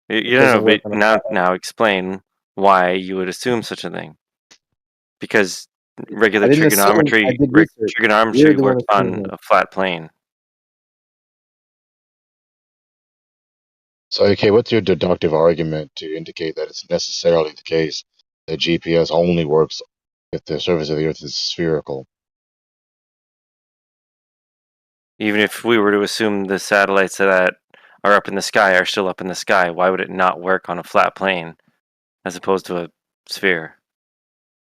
You It don't know, doesn't work but on a flat Earth. now explain why you would assume such a thing. Because regular I didn't assume. I did research. You're trigonometry the one works assuming on that. a flat plane. So, okay, what's your deductive argument to indicate that it's necessarily the case that GPS only works if the surface of the Earth is spherical? Even if we were to assume the satellites that are up in the sky are still up in the sky, why would it not work on a flat plane as opposed to a sphere?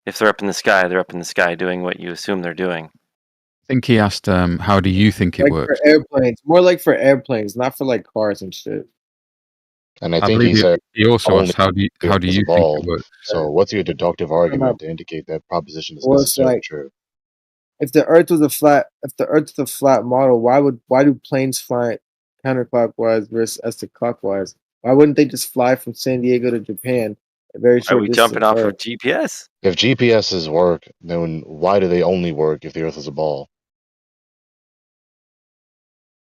If they're up in the sky, they're up in the sky doing what you assume they're doing. I think he asked, how do you think it Like works? for airplanes, more like for airplanes, not for like cars and shit. And I I think he believe said he also only asked, how do the Earth you is a think ball. it works? So, what's your deductive Talking about- argument to indicate that proposition is Well, it's necessarily like true? if the Earth was a flat model, why do planes fly counterclockwise versus as to clockwise? Why wouldn't they just fly from San Diego to Japan, a very Are short we distance? jumping off of GPS? If GPSs work, then why do they only work if the Earth is a ball?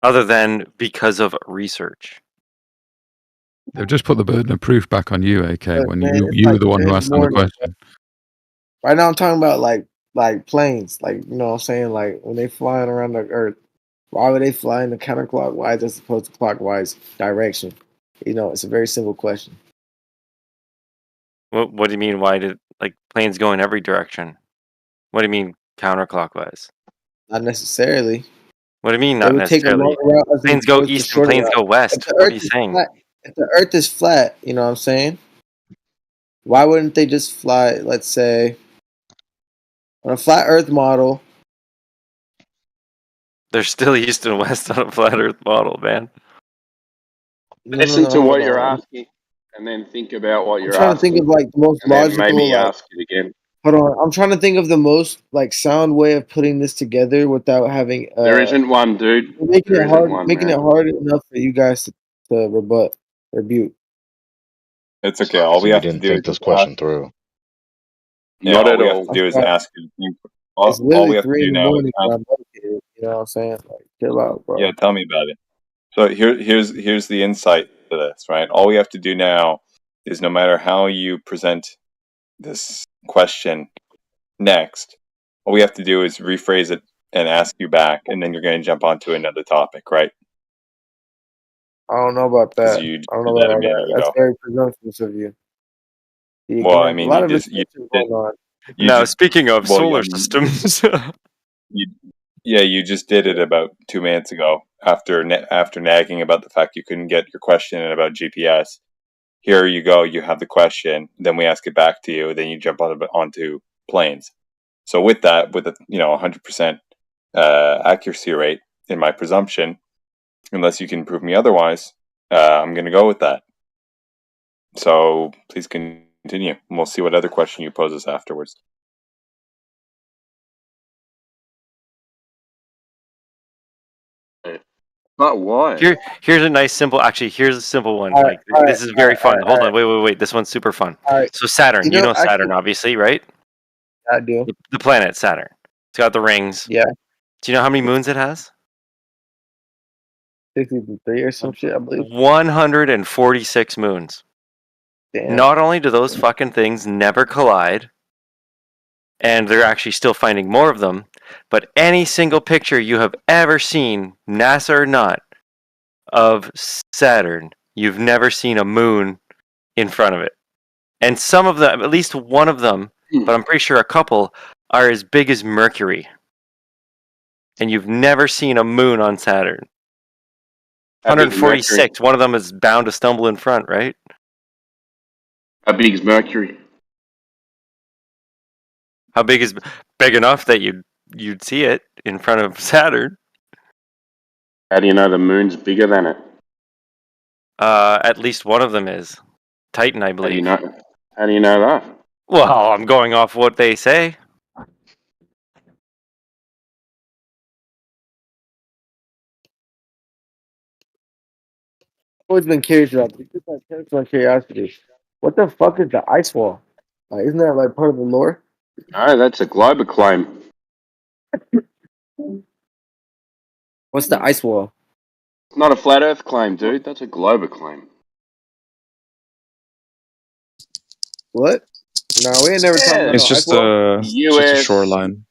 Other than because of research. They've just put the burden of proof back on you, AK, But, when man, it's you were like the one who 3 in asked the them the morning. question. Right now, I'm talking about like planes, like you know what I'm saying, like when they flying around the Earth. Why would they fly in the counterclockwise as opposed to clockwise direction? You know, it's a very simple question. What do you mean? Why did like planes go in every direction? What do you mean counterclockwise? Not necessarily. What do you mean They not would take a necessarily? longer route as Planes go opposed to east and shorter planes route. go If west. the What are Earth you is saying? flat, if the Earth is flat, you know what I'm saying? Why wouldn't they just fly? Let's say on a flat Earth model. They're still east and west on a flat Earth model, man. Listen to hold what you're on. asking, and then think about what I'm you're trying to think asking, of like the most and then logical, maybe like. ask it again. Hold on, I'm trying to think of the most like sound way of putting this together without having There isn't one, dude. making There it isn't hard, one, making man. it hard enough for you guys to rebuke. It's okay. All So we you have to didn't do is think this just question through. Yeah, Not all at we have all. to do is That's ask it. It's All literally we have to 3 do in the now is morning ask. when I'm motivated. You know what I'm saying? Like, chill out, bro. Yeah, tell me about it. So here's the insight to this, right? All we have to do now is no matter how you present this question next, all we have to do is rephrase it and ask you back, and then you're going to jump onto another topic, right? I don't know about Because that. you I don't did know that about a all minute that. That's ago. very presumptuous of you. You Well, can I make a mean, lot you of just you assumptions did going on. you Now, just speaking of well, solar I mean, systems, you just did it about 2 minutes ago after after nagging about the fact you couldn't get your question in about GPS. Here you go, you have the question, then we ask it back to you, then you jump onto planes. So with that, with a 100% accuracy rate in my presumption, unless you can prove me otherwise, I'm going to go with that. So please continue, and we'll see what other question you pose us afterwards. But why? Here's a nice simple. Actually, here's a simple one. All right, This is very fun. Hold on, wait. This one's super fun. All right. So Saturn, you know Saturn, actually, obviously, right? I do. The planet Saturn. It's got the rings. Yeah. Do you know how many moons it has? 63 or some shit, I believe. 146 moons. Damn. Not only do those fucking things never collide, and they're actually still finding more of them, but any single picture you have ever seen, NASA or not, of Saturn, you've never seen a moon in front of it. And some of them, at least one of them, but I'm pretty sure a couple, are as big as Mercury. And you've never seen a moon on Saturn. 146. One of them is bound to stumble in front, right? How big is Mercury? How big is big enough that you'd see it in front of Saturn? How do you know the moon's bigger than it? At least one of them is Titan, I believe. How do you know that? Well, I'm going off what they say. I've always been curious about this. Just my curiosity. What the fuck is the ice wall? Isn't that like part of the lore? No, that's a global claim. What's the ice wall? It's not a flat Earth claim, dude. That's a global claim. What? No, we ain't never talked about It's the just ice wall. a shoreline.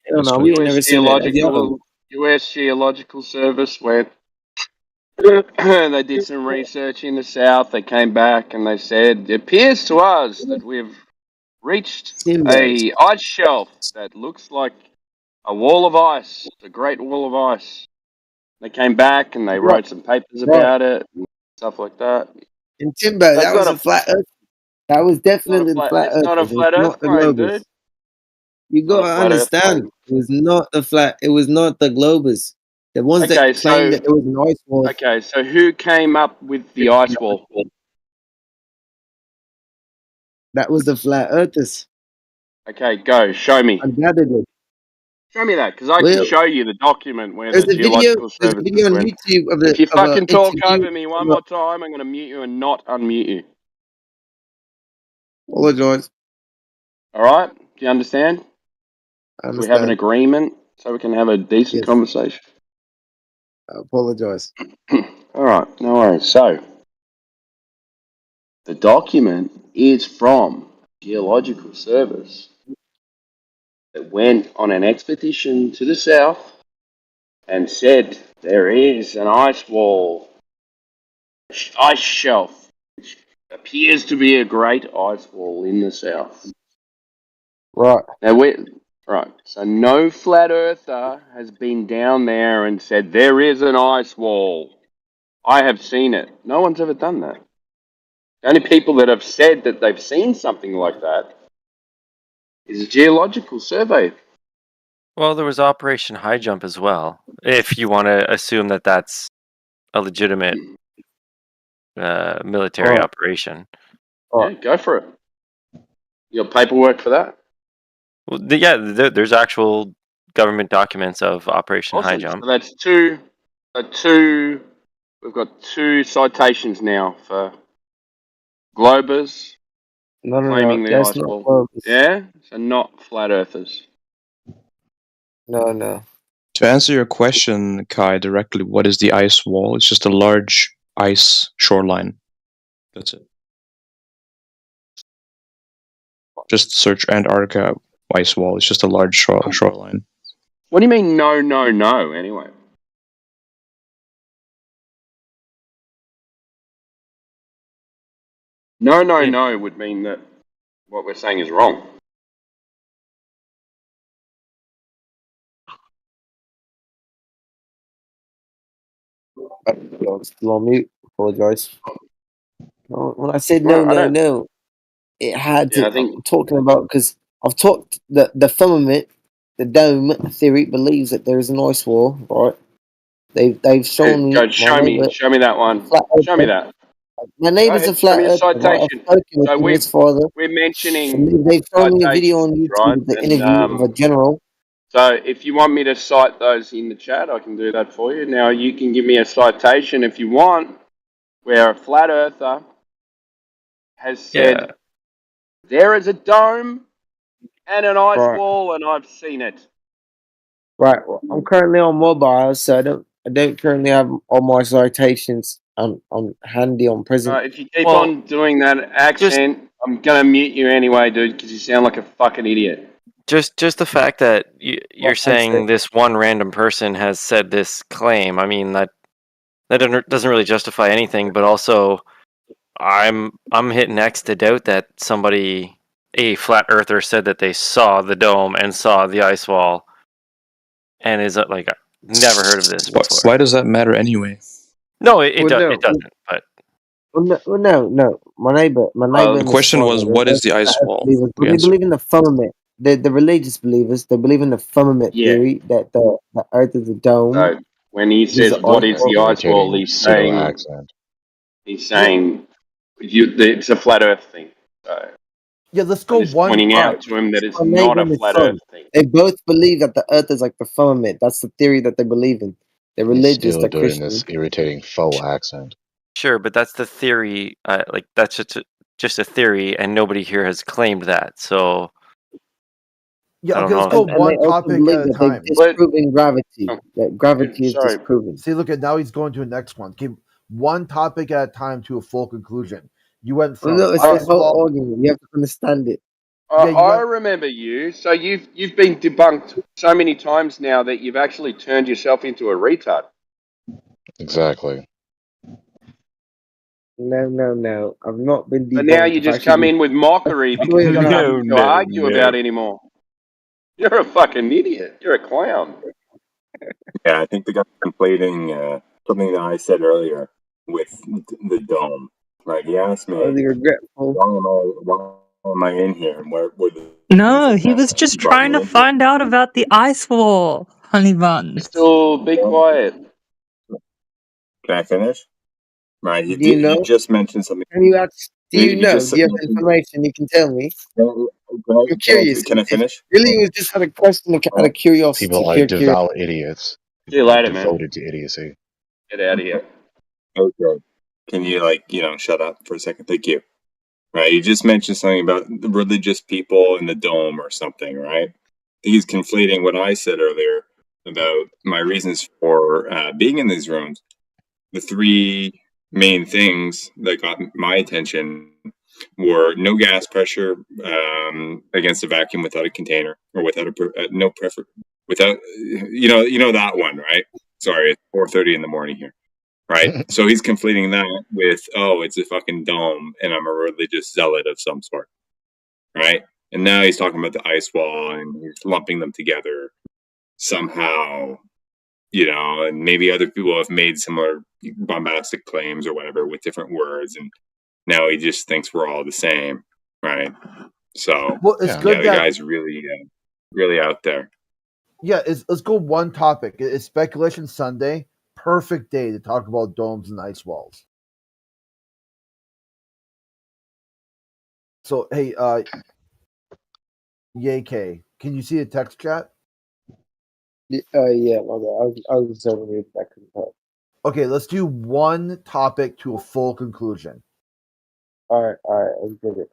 I don't know. We ain't never seen that. US Geological Service went. They did some research in the south. They came back and they said, it appears to us that we've reached a ice shelf that looks like a wall of ice, the Great Wall of Ice. They came back and they wrote some papers about it and stuff like that. In Timber, that was a flat Earth. That was definitely the flat Earth. It's not a flat Earth claim, dude. You gotta understand, it was not the flat. It was not the globers. The ones that claimed that there was an ice wall. Okay, so who came up with the ice wall? That was the flat earthers. Okay, go. Show me. Undoubtedly. Show me that, because I can show you the document where There's the a video. Geological There's a Service video on went. YouTube of the. If you of a fucking talk interview over me one of more time, I'm going to mute you and not unmute you. Apologize. All right? Do you understand? I We have an understand. agreement so we can have a decent conversation. I apologize. All right, no worries. So, the document is from Geological Service that went on an expedition to the south and said there is an ice wall, ice shelf, which appears to be a great ice wall in the south. Right. Now, so no flat earther has been down there and said there is an ice wall. I have seen it. No one's ever done that. The only people that have said that they've seen something like that is a Geological Survey. Well, there was Operation High Jump as well. If you want to assume that that's a legitimate military operation. Yeah, go for it. You got paperwork for that? Well, there's actual government documents of Operation High Jump. So that's two. We've got two citations now for Globers claiming the that's ice not wall. Globers. Yeah, so not flat earthers. No. To answer your question, Kai, directly, what is the ice wall? It's just a large ice shoreline. That's it. Just search Antarctica ice wall. It's just a large shoreline. What do you mean no, anyway? No would mean that what we're saying is wrong. Still on mute. Apologize. No, when I said Well, no, it had to. Yeah, I think- I'm talking about because I've talked the firmament, the dome theory believes that there is an ice wall, right? They've shown me. Go, show me that one. Show me that. My neighbour's a flat earther. Right? I've spoken with him, his father. We're mentioning They've shown me a video on citations, YouTube right? of the And, interview of a general So if you want me to cite those in the chat, I can do that for you. Now you can give me a citation if you want, where a flat earther has said there is a dome and an ice Right. wall, and I've seen it. Right. Well, I'm currently on mobile, so I don't currently have all my citations on handy on present. If you keep on doing that accent, I'm gonna mute you anyway, dude, because you sound like a fucking idiot. Just the fact that you're Well, saying this one random person has said this claim. I mean that doesn't really justify anything. But also, I'm hitting X to doubt that a flat earther, said that they saw the dome and saw the ice wall, and is like never heard of this before. Why does that matter anyway? No, it Well, no. doesn't. But No. My neighbor. The question was, what is the ice wall? They believe in the firmament. The religious believers, they believe in the firmament theory that the Earth is a dome. So when he says what is the ice wall, he's saying it's a flat Earth thing. So Yeah, let's go I'm just one. pointing all out right. to him that it's My not neighbor a and his flat son, Earth thing. they both believe that the Earth is like the firmament. That's the theory that they believe in. They're He's religious. still They're doing Christian. this irritating faux accent. sure, but that's the theory. Like that's just a theory, and nobody here has claimed that. So Yeah, I don't okay, let's know. go And one they also topic believe at a that they've time. disproven gravity. That gravity is sorry. disproven. See, look at now he's going to the next one. Keep one topic at a time to a full conclusion. You went Well, from no, it's ice a whole wall. argument. You have to understand it. I remember you. So you've been debunked so many times now that you've actually turned yourself into a retard. Exactly. No. I've not been debunked. And now you I've just actually come been- in with mockery That's because the you way got around. nothing to argue about anymore. You're a fucking idiot. You're a clown. Yeah, I think the guy's conflating something that I said earlier with the dome. Like he asked me, why am I in here? And where the No, he was just trying to find out about the ice wall, honey buns. So be quiet. Can I finish? Right, Do you know? you just mentioned something. Can you ask? Do you know? just Do you have information you can tell me? I'm curious. Can I finish? Really, it was just out of question, out of curiosity. People are pure devout idiots. See you later, man. Devoted to idiocy. Get out of here. Okay. Can you shut up for a second? Thank you. Right, you just mentioned something about the religious people in the dome or something, right? He's conflating what I said earlier about my reasons for being in these rooms. The three main things that got my attention were no gas pressure against a vacuum without a container, or without without that one, right? Sorry, it's 4:30 in the morning here. Right, so he's conflating that with, it's a fucking dome, and I'm a religious zealot of some sort, right? And now he's talking about the ice wall, and he's lumping them together somehow, and maybe other people have made similar bombastic claims or whatever with different words, and now he just thinks we're all the same, right? So, Well, it's good the that- guy's really, really out there. Yeah, let's go one topic. It's Speculation Sunday. Perfect day to talk about domes and ice walls. So, hey, YK, can you see the text chat? Yeah, my bad. I was over here back in the part. Okay, let's do one topic to a full conclusion. All right, let's get it.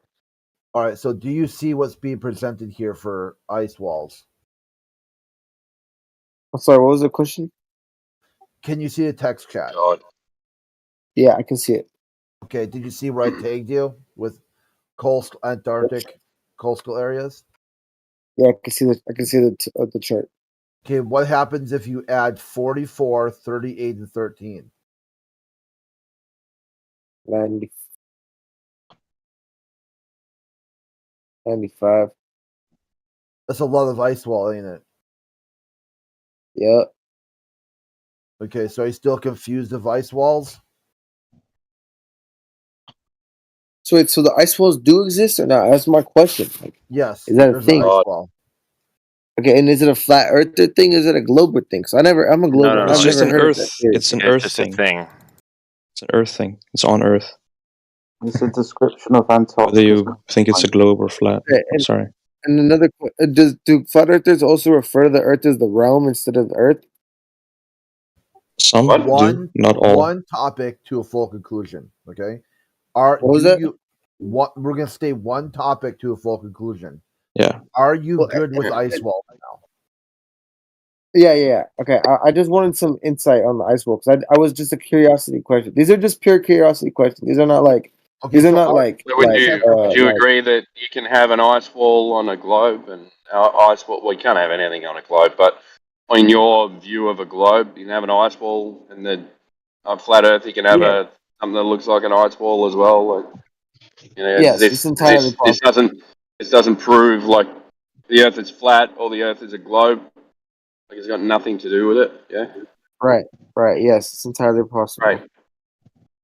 All right, so do you see what's being presented here for ice walls? I'm sorry, what was the question? Can you see the text chat? Yeah, I can see it. Okay, did you see where I tagged you with coastal Antarctic coastal areas? Yeah, I can see the chart. Okay, what happens if you add 44, 38, and 13? 90. 95. That's a lot of ice wall, ain't it? Yeah. Okay, so are you still confused of ice walls? So wait, so the ice walls do exist or not? That's my question. Yes. Is that a there's thing? an ice wall. Okay, and is it a flat earther thing? Is it a glober thing? So I'm a glober. No, it's I've just never an heard of Earth. that theory. It's an Earth just a thing. thing. It's an Earth thing. It's on Earth. It's a description of Antarctica. Whether you think it's a globe or flat. Okay, I'm sorry. And another, do flat earthers also refer to the Earth as the realm instead of the Earth? Some do, One not all. one topic to a full conclusion. Okay. What was that? We're gonna stay one topic to a full conclusion. Yeah. Are you good with Ice Wall now? Yeah. Okay, I just wanted some insight on the ice wall because I was just a curiosity question. These are just pure curiosity questions. These are not like these are not like So would you like, agree that you can have an ice wall on a globe and ice wall? Well, you can't have anything on a globe, but in your view of a globe, you can have an ice wall, and then on flat Earth, you can have something that looks like an ice wall as well. Like, you know, yes, it's entirely possible. This doesn't prove like the Earth is flat or the Earth is a globe. Like it's got nothing to do with it. Yeah. Right. Yes, it's entirely possible. Right.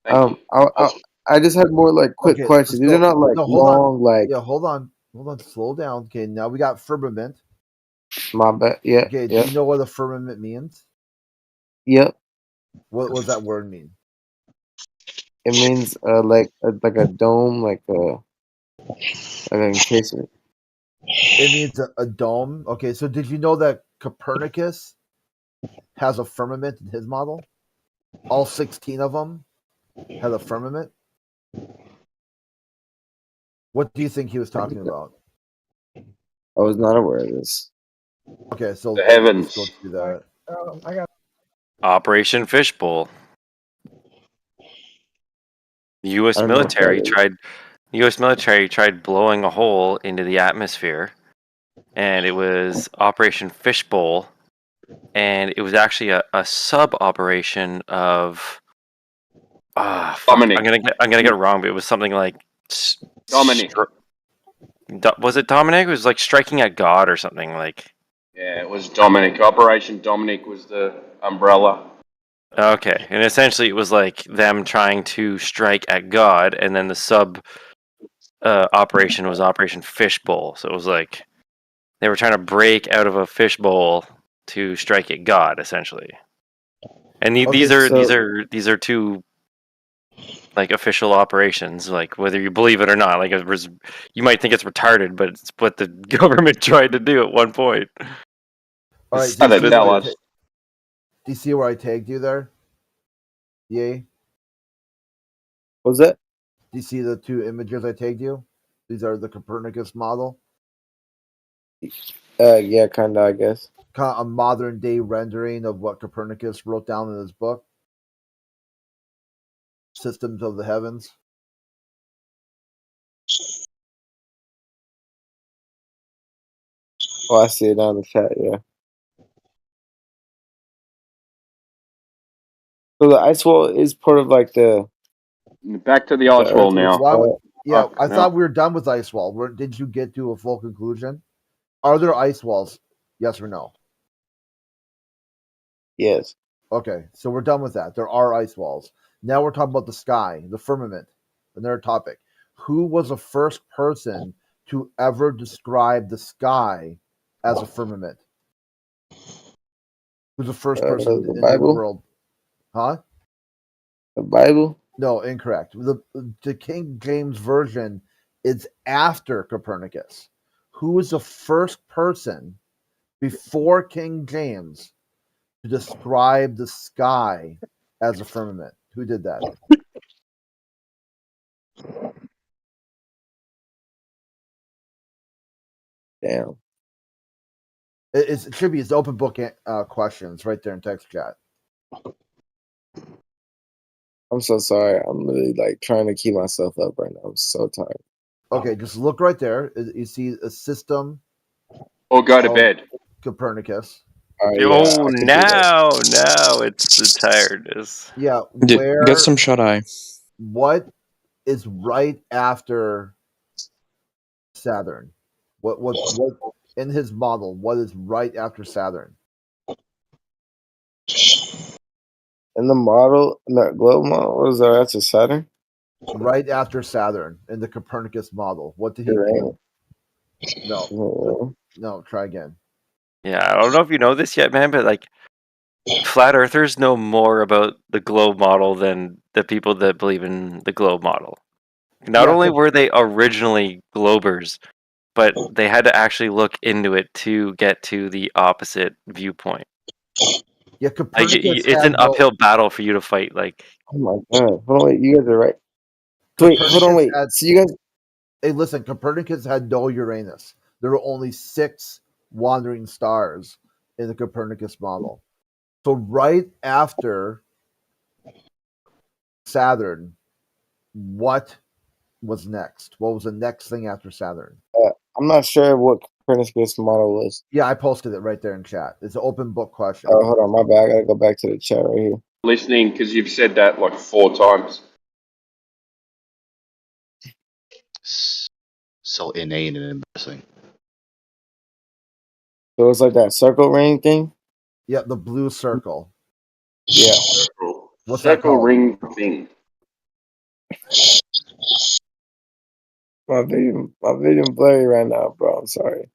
Thank you. I just had more like quick questions. These are not like long, like hold on, slow down. Okay, now we got firmament. My bad. Yeah. Okay, do you know what a firmament means? Yep. What does that word mean? It means like a dome, like an encasement. It means a dome. Okay, so did you know that Copernicus has a firmament in his model? All 16 of them had a firmament. What do you think he was talking about? I was not aware of this. Okay, so the heavens. Let's go through that. I got Operation Fishbowl. The U.S. military tried blowing a hole into the atmosphere, and it was Operation Fishbowl, and it was actually a sub operation of. Dominic. I'm gonna get it wrong, but it was something like Dominic. Was it Dominic? It was like striking at God or something like. Yeah, it was Dominic. Operation Dominic was the umbrella. Okay, and essentially it was like them trying to strike at God, and then the sub operation was Operation Fishbowl. So it was like they were trying to break out of a fishbowl to strike at God, essentially. And these are two like official operations. Like whether you believe it or not, like you might think it's retarded, but it's what the government tried to do at one point. All right, do you see where I tagged you there? Yay. What was that? Do you see the two images I tagged you? These are the Copernicus model. Yeah, kinda, I guess. Kind of a modern day rendering of what Copernicus wrote down in his book, Systems of the Heavens. Oh, I see it down in the chat. Yeah. So the ice wall is part of like the. Back to the ice wall now. I thought we were done with ice wall. Did you get to a full conclusion? Are there ice walls? Yes or no? Yes. Okay, so we're done with that. There are ice walls. Now we're talking about the sky, the firmament, another topic. Who was the first person to ever describe the sky as a firmament? Who's the first person in the world? Huh? The Bible? No, incorrect. The King James Version is after Copernicus. Who was the first person before King James to describe the sky as a firmament? Who did that? Damn. It should be his open book questions right there in text chat. I'm so sorry. I'm really like trying to keep myself up right now. I'm so tired. Okay, just look right there. You see a system. Or go to bed. Copernicus. Now it's the tiredness. Yeah, Get some shut eye. What is right after Saturn? What in his model? What is right after Saturn? In the model, in that globe model, what is that after Saturn? Right after Saturn in the Copernicus model. What did he do? No, try again. Yeah, I don't know if you know this yet, man, but like flat earthers know more about the globe model than the people that believe in the globe model. Not only were they originally globers, but they had to actually look into it to get to the opposite viewpoint. Yeah, Like, Copernicus it's had an no. uphill battle for you to fight. Like, Oh my god! Hold on, wait. You guys are right. Wait, hold on, wait. Had, So you guys. Hey, listen. Copernicus had no Uranus. There were only 6 wandering stars in the Copernicus model. So right after Saturn, what was next? What was the next thing after Saturn? I'm not sure what Copernicus model was. Yeah, I posted it right there in chat. It's an open book question. Oh, hold on, my bad. I gotta go back to the chat right here. Listening, because you've said that like 4 times. So inane and embarrassing. So it's like that circle ring thing. Yeah, the blue circle. Yeah. What's that Circle called? ring thing. My vision blurry right now, bro. I'm sorry.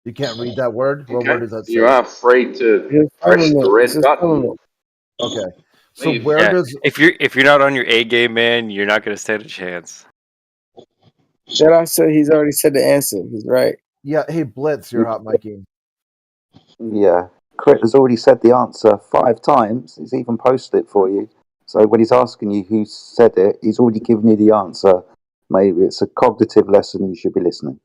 You can't read that word? What Okay. word does that say? You are free to Just press the it's red just button. Okay. So Leave. where yeah, does if you're not on your A game, man, you're not gonna stand a chance. Jedi said he's already said the answer. He's right. Yeah, hey Blitz, you're hot miking. Yeah. Crit has already said the answer 5 times. He's even posted it for you. So when he's asking you who said it, he's already given you the answer. Maybe it's a cognitive lesson. You should be listening.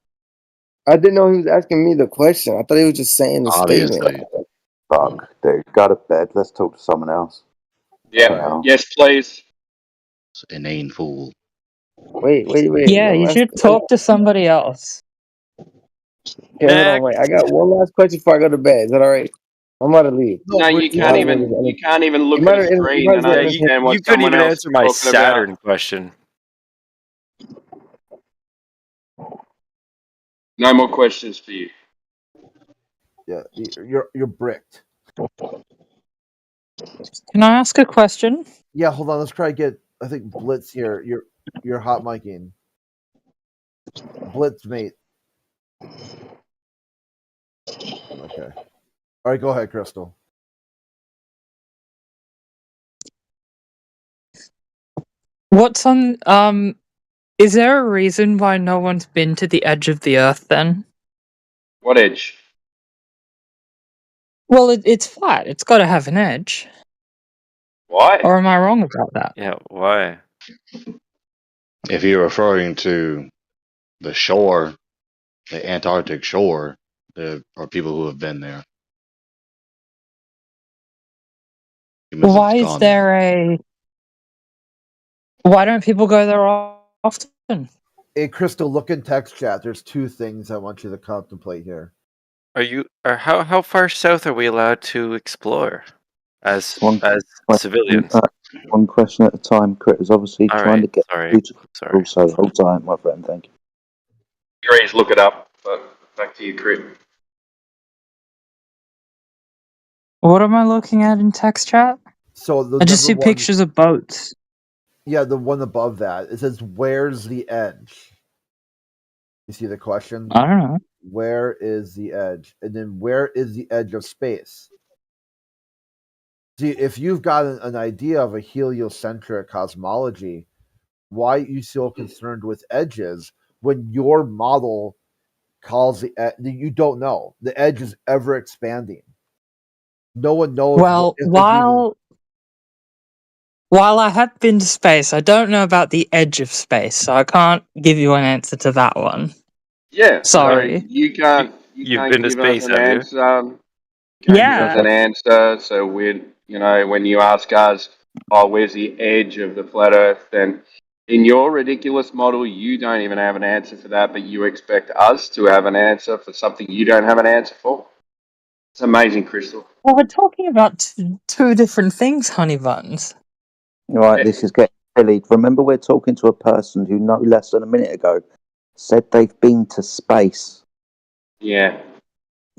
I didn't know he was asking me the question. I thought he was just saying the Obviously. statement. Fuck, dude. Go to bed. Let's talk to someone else. Yeah. Yes, please. Inane fool. Wait. Yeah, you should talk to somebody else. Okay, hold on, wait. I got one last question before I go to bed. Is that all right? I'm about to leave. No, you can't even look at a screen and understand what You couldn't someone even else answer is my talking Saturn about. question. No more questions for you. Yeah, you're bricked. Can I ask a question? Yeah, hold on. Let's try to get. I think Blitz here. You're hot miking. Blitz, mate. Okay. All right, go ahead, Crystal. What's on is there a reason why no one's been to the edge of the earth then? What edge? Well, it's flat. It's got to have an edge. Why? Or am I wrong about that? Yeah, why? If you're referring to the shore, the Antarctic shore, there are people who have been there. Humans Why have is gone there. there a? Why don't people go there often? Hey, Crystal, look in text chat. There's 2 things I want you to contemplate here. How far south are we allowed to explore as civilians? One question at a time. Crit is obviously All trying right, to get sorry. you to also hold time, my friend. Thank you. Great, look it up. But back to you, Crit. What am I looking at in text chat? So the I just see number one- pictures of boats. Yeah, the one above that. It says, "Where's the edge?" You see the question? I don't know. Where is the edge? And then where is the edge of space? See, if you've got an idea of a heliocentric cosmology, why are you so concerned with edges when your model calls the edge? You don't know. The edge is ever expanding. No one knows. Well, while I have been to space, I don't know about the edge of space, so I can't give you an answer to that one. Yeah. Sorry. So you can't been to give us space, an have you? answer. You can't give us an answer. So when you ask us, oh, where's the edge of the flat Earth? Then in your ridiculous model, you don't even have an answer for that, but you expect us to have an answer for something you don't have an answer for. It's amazing, Crystal. Well, we're talking about two different things, honey buns. Right, this is getting silly. Remember, we're talking to a person who no less than a minute ago said they've been to space. Yeah.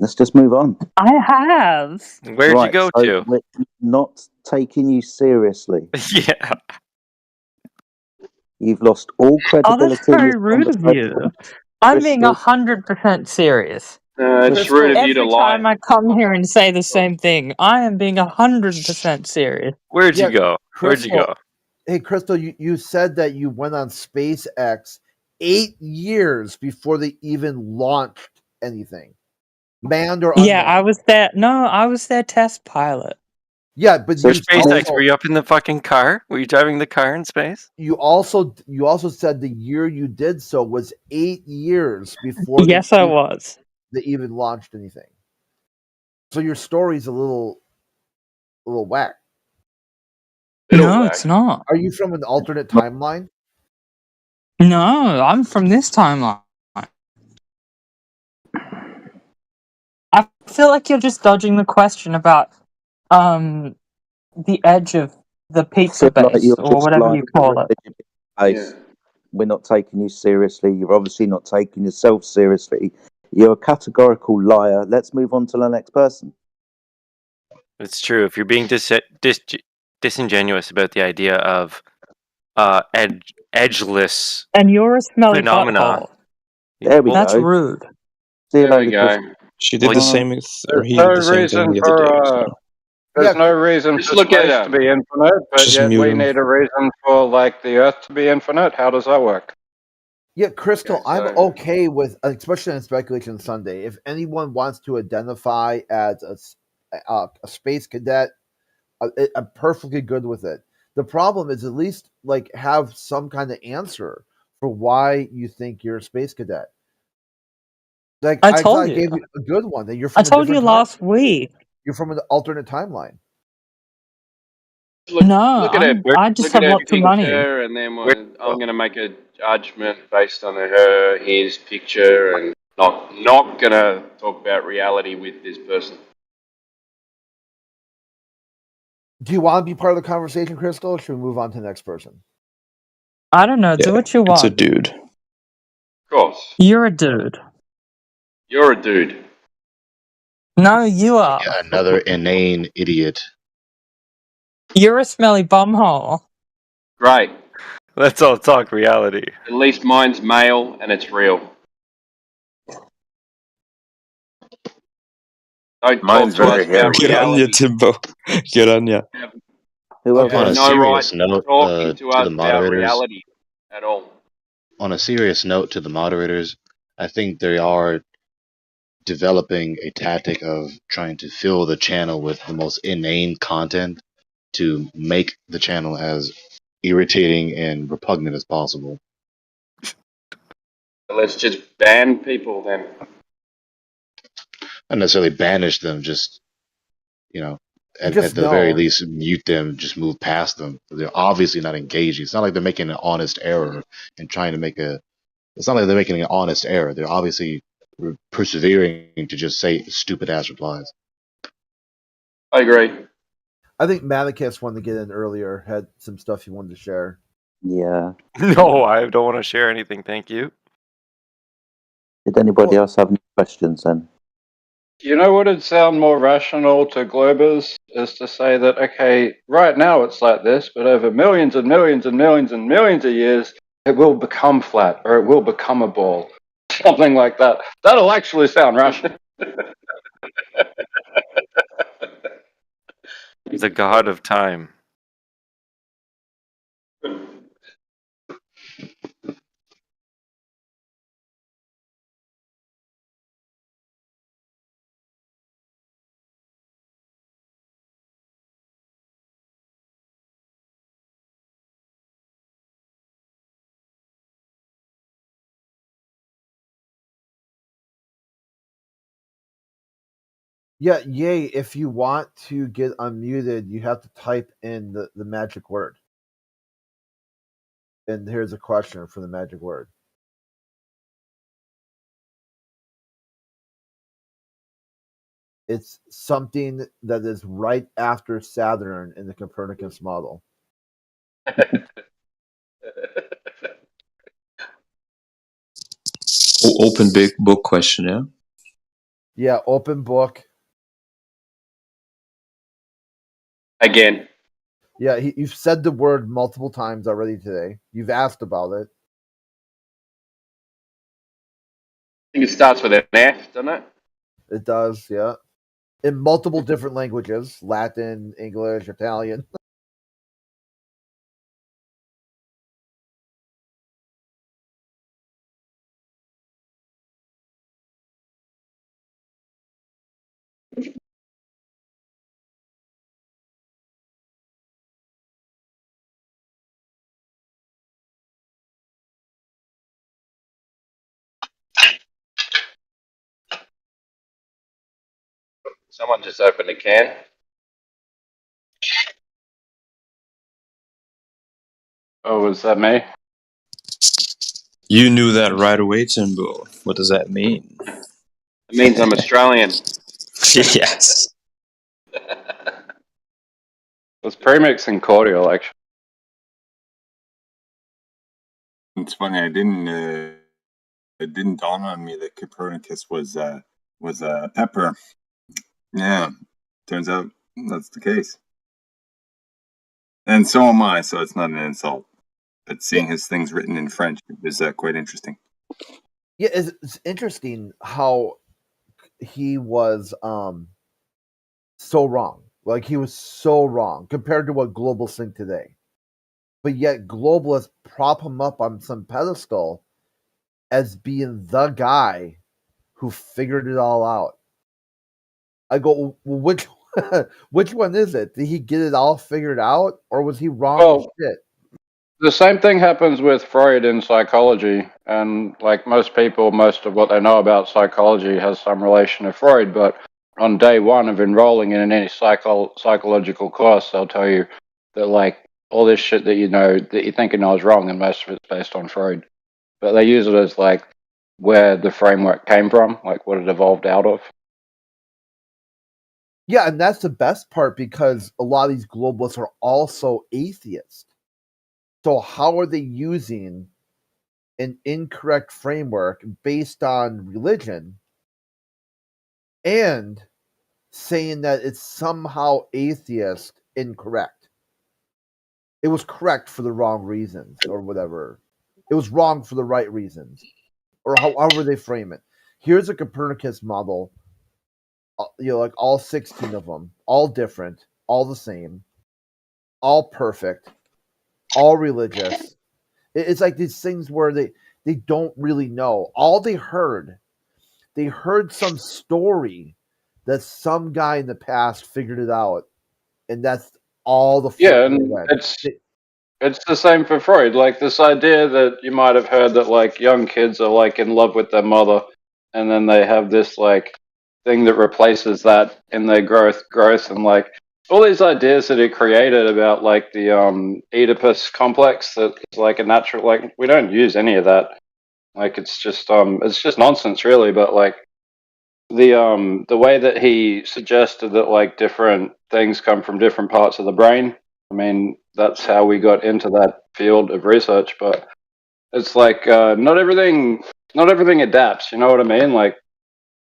Let's just move on. I have. Where'd you go to? We're not taking you seriously. Yeah. You've lost all Oh, credibility. that's very rude of you. I'm being 100% serious. It's rude of you to Every lie. time I come here and say the same thing, I am being 100% serious. Where'd you go? Where'd you go? Hey, Crystal, you said that you went on SpaceX 8 years before they even launched anything, manned or Yeah, unmanned. I was there. No, I was their test pilot. Yeah, but So you SpaceX, also, were you up in the fucking car? Were you driving the car in space? you also said the year you did so was 8 years before Yes, I was. they even launched anything. So your story's a little whack. No, it's not. Are you from an alternate timeline? No, I'm from this timeline. I feel like you're just dodging the question about the edge of the pizza Feel like base you're or just whatever like you call it. Ace. We're not taking you seriously. You're obviously not taking yourself seriously. You're a categorical liar. Let's move on to the next person. It's true. If you're being disingenuous about the idea of edgeless And you're a smelly phenomena, butthole. There we That's go. rude. See you There we later, go. Chris. She did the same, or There's he no did the same thing reason the other day. for So. there's no reason Just for look at space to be infinite, but Just yet mute we him. need a reason for like the Earth to be infinite. How does that work? Yeah, Crystal, Okay, I'm so- okay with, especially on Speculation Sunday, if anyone wants to identify as a space cadet, I'm perfectly good with it. The problem is at least like have some kind of answer for why you think you're a space cadet. Like I told you. gave you a good one that you're I from a told you different time. last week. You're from an alternate timeline. No, Look at her. I just Look at have her lots of money. picture, and then I'm going to make a judgment based on her, his picture, and not going to talk about reality with this person. Do you want to be part of the conversation, Crystal, or should we move on to the next person? I don't know. Do what you It's a want. dude. Of course. You're a dude. You're a dude. No, you are. Yeah, another inane idiot. You're a smelly bumhole. Great. let's all talk reality. At least mine's male, and it's real. Don't Mine's talk to very us about hairy. Get on ya, reality. Timbo. Get on ya. Who else? You On have a no right serious note, talking to to us the about moderators, reality at all. on a serious note to the moderators, I think they are developing a tactic of trying to fill the channel with the most inane content to make the channel as irritating and repugnant as possible. Let's just ban people then. Not necessarily banish them, just, you know, at Just the very know. least mute them, just move past them. They're obviously not engaging. It's not like they're making an honest error and trying to make a. It's not like they're making an honest error. They're obviously persevering to just say stupid ass replies. I agree. I think Manicus wanted to get in earlier, had some stuff he wanted to share. Yeah. No, I don't want to share anything. Thank you. Did anybody else have any questions then? You know what would sound more rational to Globers is to say that, okay, right now it's like this, but over millions and millions and millions and millions of years, it will become flat or it will become a ball. Something like that. That'll actually sound rational. The god of time. Yeah, yay. If you want to get unmuted, you have to type in the magic word. And here's a question for the magic word. It's something that is right after Saturn in the Copernicus model. Open big book question, yeah? Yeah, open book. Again. Yeah, you've said the word multiple times already today. You've asked about it. I think it starts with an F, doesn't it? It does, yeah. In multiple different languages, Latin, English, Italian. Someone just opened a can. Oh, was that me? You knew that right away, Timbo. What does that mean? It means I'm Australian. Yes. Was premix and cordial actually? It's funny. It didn't dawn on me that Copernicus was pepper. Yeah, turns out that's the case. And so am I. So it's not an insult. But seeing his things written in French is quite interesting. Yeah, it's interesting how he was so wrong. Like he was so wrong compared to what globalists think today. But yet globalists prop him up on some pedestal as being the guy who figured it all out. I go, well, which one is it? Did he get it all figured out, or was he wrong as shit? The same thing happens with Freud in psychology, and like most people, most of what they know about psychology has some relation to Freud, but on day one of enrolling in any psychological course, they'll tell you that like all this shit that you know, that you think you know is wrong, and most of it's based on Freud. But they use it as like where the framework came from, like what it evolved out of. Yeah, and that's the best part because a lot of these globalists are also atheists. So how are they using an incorrect framework based on religion and saying that it's somehow atheist incorrect? It was correct for the wrong reasons or whatever. It was wrong for the right reasons or however they frame it. Here's a Copernicus model, like all 16 of them, all different, all the same, all perfect, all religious. It's like these things where they don't really know. All they heard some story that some guy in the past figured it out, and that's all the Yeah, and it's the same for Freud. Like this idea that you might have heard that like young kids are like in love with their mother, and then they have this like thing that replaces that in their growth, and like all these ideas that he created about like the Oedipus complex that is like a natural, like we don't use any of that. Like it's just nonsense really, but like the way that he suggested that like different things come from different parts of the brain. I mean, that's how we got into that field of research, but it's like not everything adapts, you know what I mean? Like,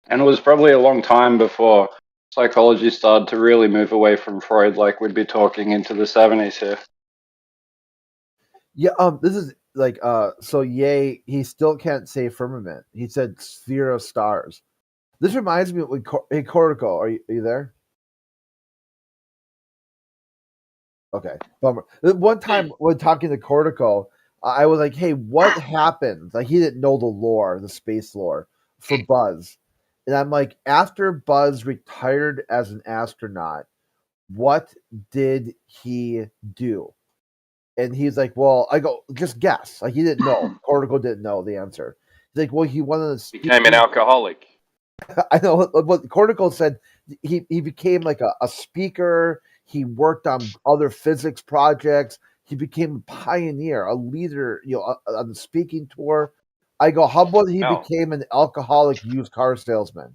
and it was probably a long time before psychology started to really move away from Freud, like we'd be talking into the 70s here. Yeah, this is like so Ye, he still can't say firmament. He said sphere of stars. This reminds me of hey Cortico, are you there? Okay, bummer. One time when talking to Cortico, I was like, "Hey, what happened?" Like he didn't know the lore, the space lore for Buzz, and I'm like, after Buzz retired as an astronaut, what did he do? And he's like, "Well," I go, "Just guess." Like he didn't know. Cortico didn't know the answer. He's like, "Well, he wanted to Became an alcoholic." I know what Cortico said. He became like a speaker. He worked on other physics projects. He became a pioneer, a leader, on the speaking tour. I go, how about he became an alcoholic used car salesman?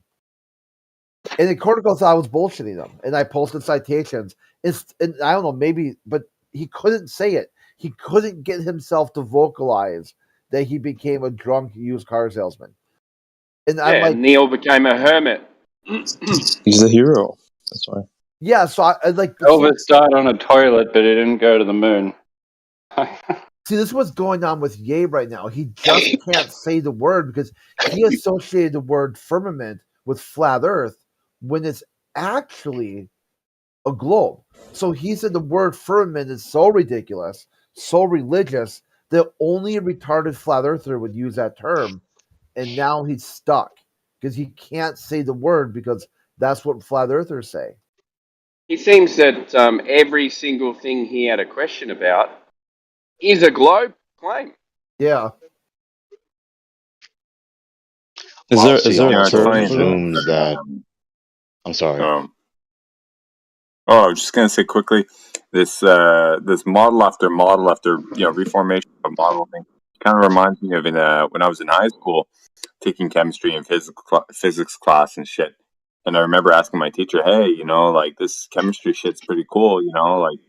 And then Cortico thought I was bullshitting him, and I posted citations. And I don't know, maybe, but he couldn't say it. He couldn't get himself to vocalize that he became a drunk used car salesman. And I'm like, Neil became a hermit. He's a hero. That's why. Yeah, so I like Elvis died on a toilet, but he didn't go to the moon. See, this is what's going on with Ye right now. He just can't say the word because he associated the word firmament with flat Earth when it's actually a globe. So he said the word firmament is so ridiculous, so religious, that only a retarded flat earther would use that term. And now he's stuck because he can't say the word because that's what flat earthers say. He seems that every single thing he had a question about is a globe claim. Yeah. Is there a term presumes that I'm sorry. I was just gonna say quickly, this model after reformation of modeling kind of reminds me of when I was in high school taking chemistry and physics class and shit. And I remember asking my teacher, "Hey, like this chemistry shit's pretty cool. Like,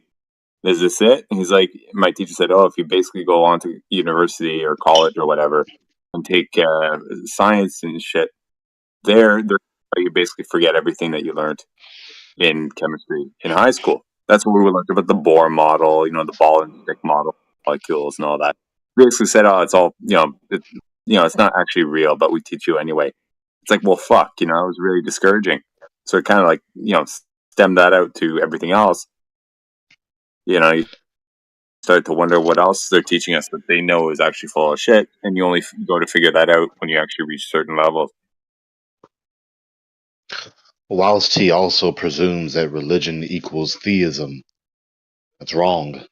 is this it?" And he's like, my teacher said, "Oh, if you basically go on to university or college or whatever and take science and shit, you basically forget everything that you learned in chemistry in high school. That's what we learned about the Bohr model, the ball and stick model, molecules, and all that. Basically said, oh, it's all it's not actually real, but we teach you anyway. It's like, well, fuck, it was really discouraging. So it kind of like stemmed that out to everything else. You start to wonder what else they're teaching us that they know is actually full of shit, and you only go to figure that out when you actually reach certain levels. Whilst he also presumes that religion equals theism, that's wrong.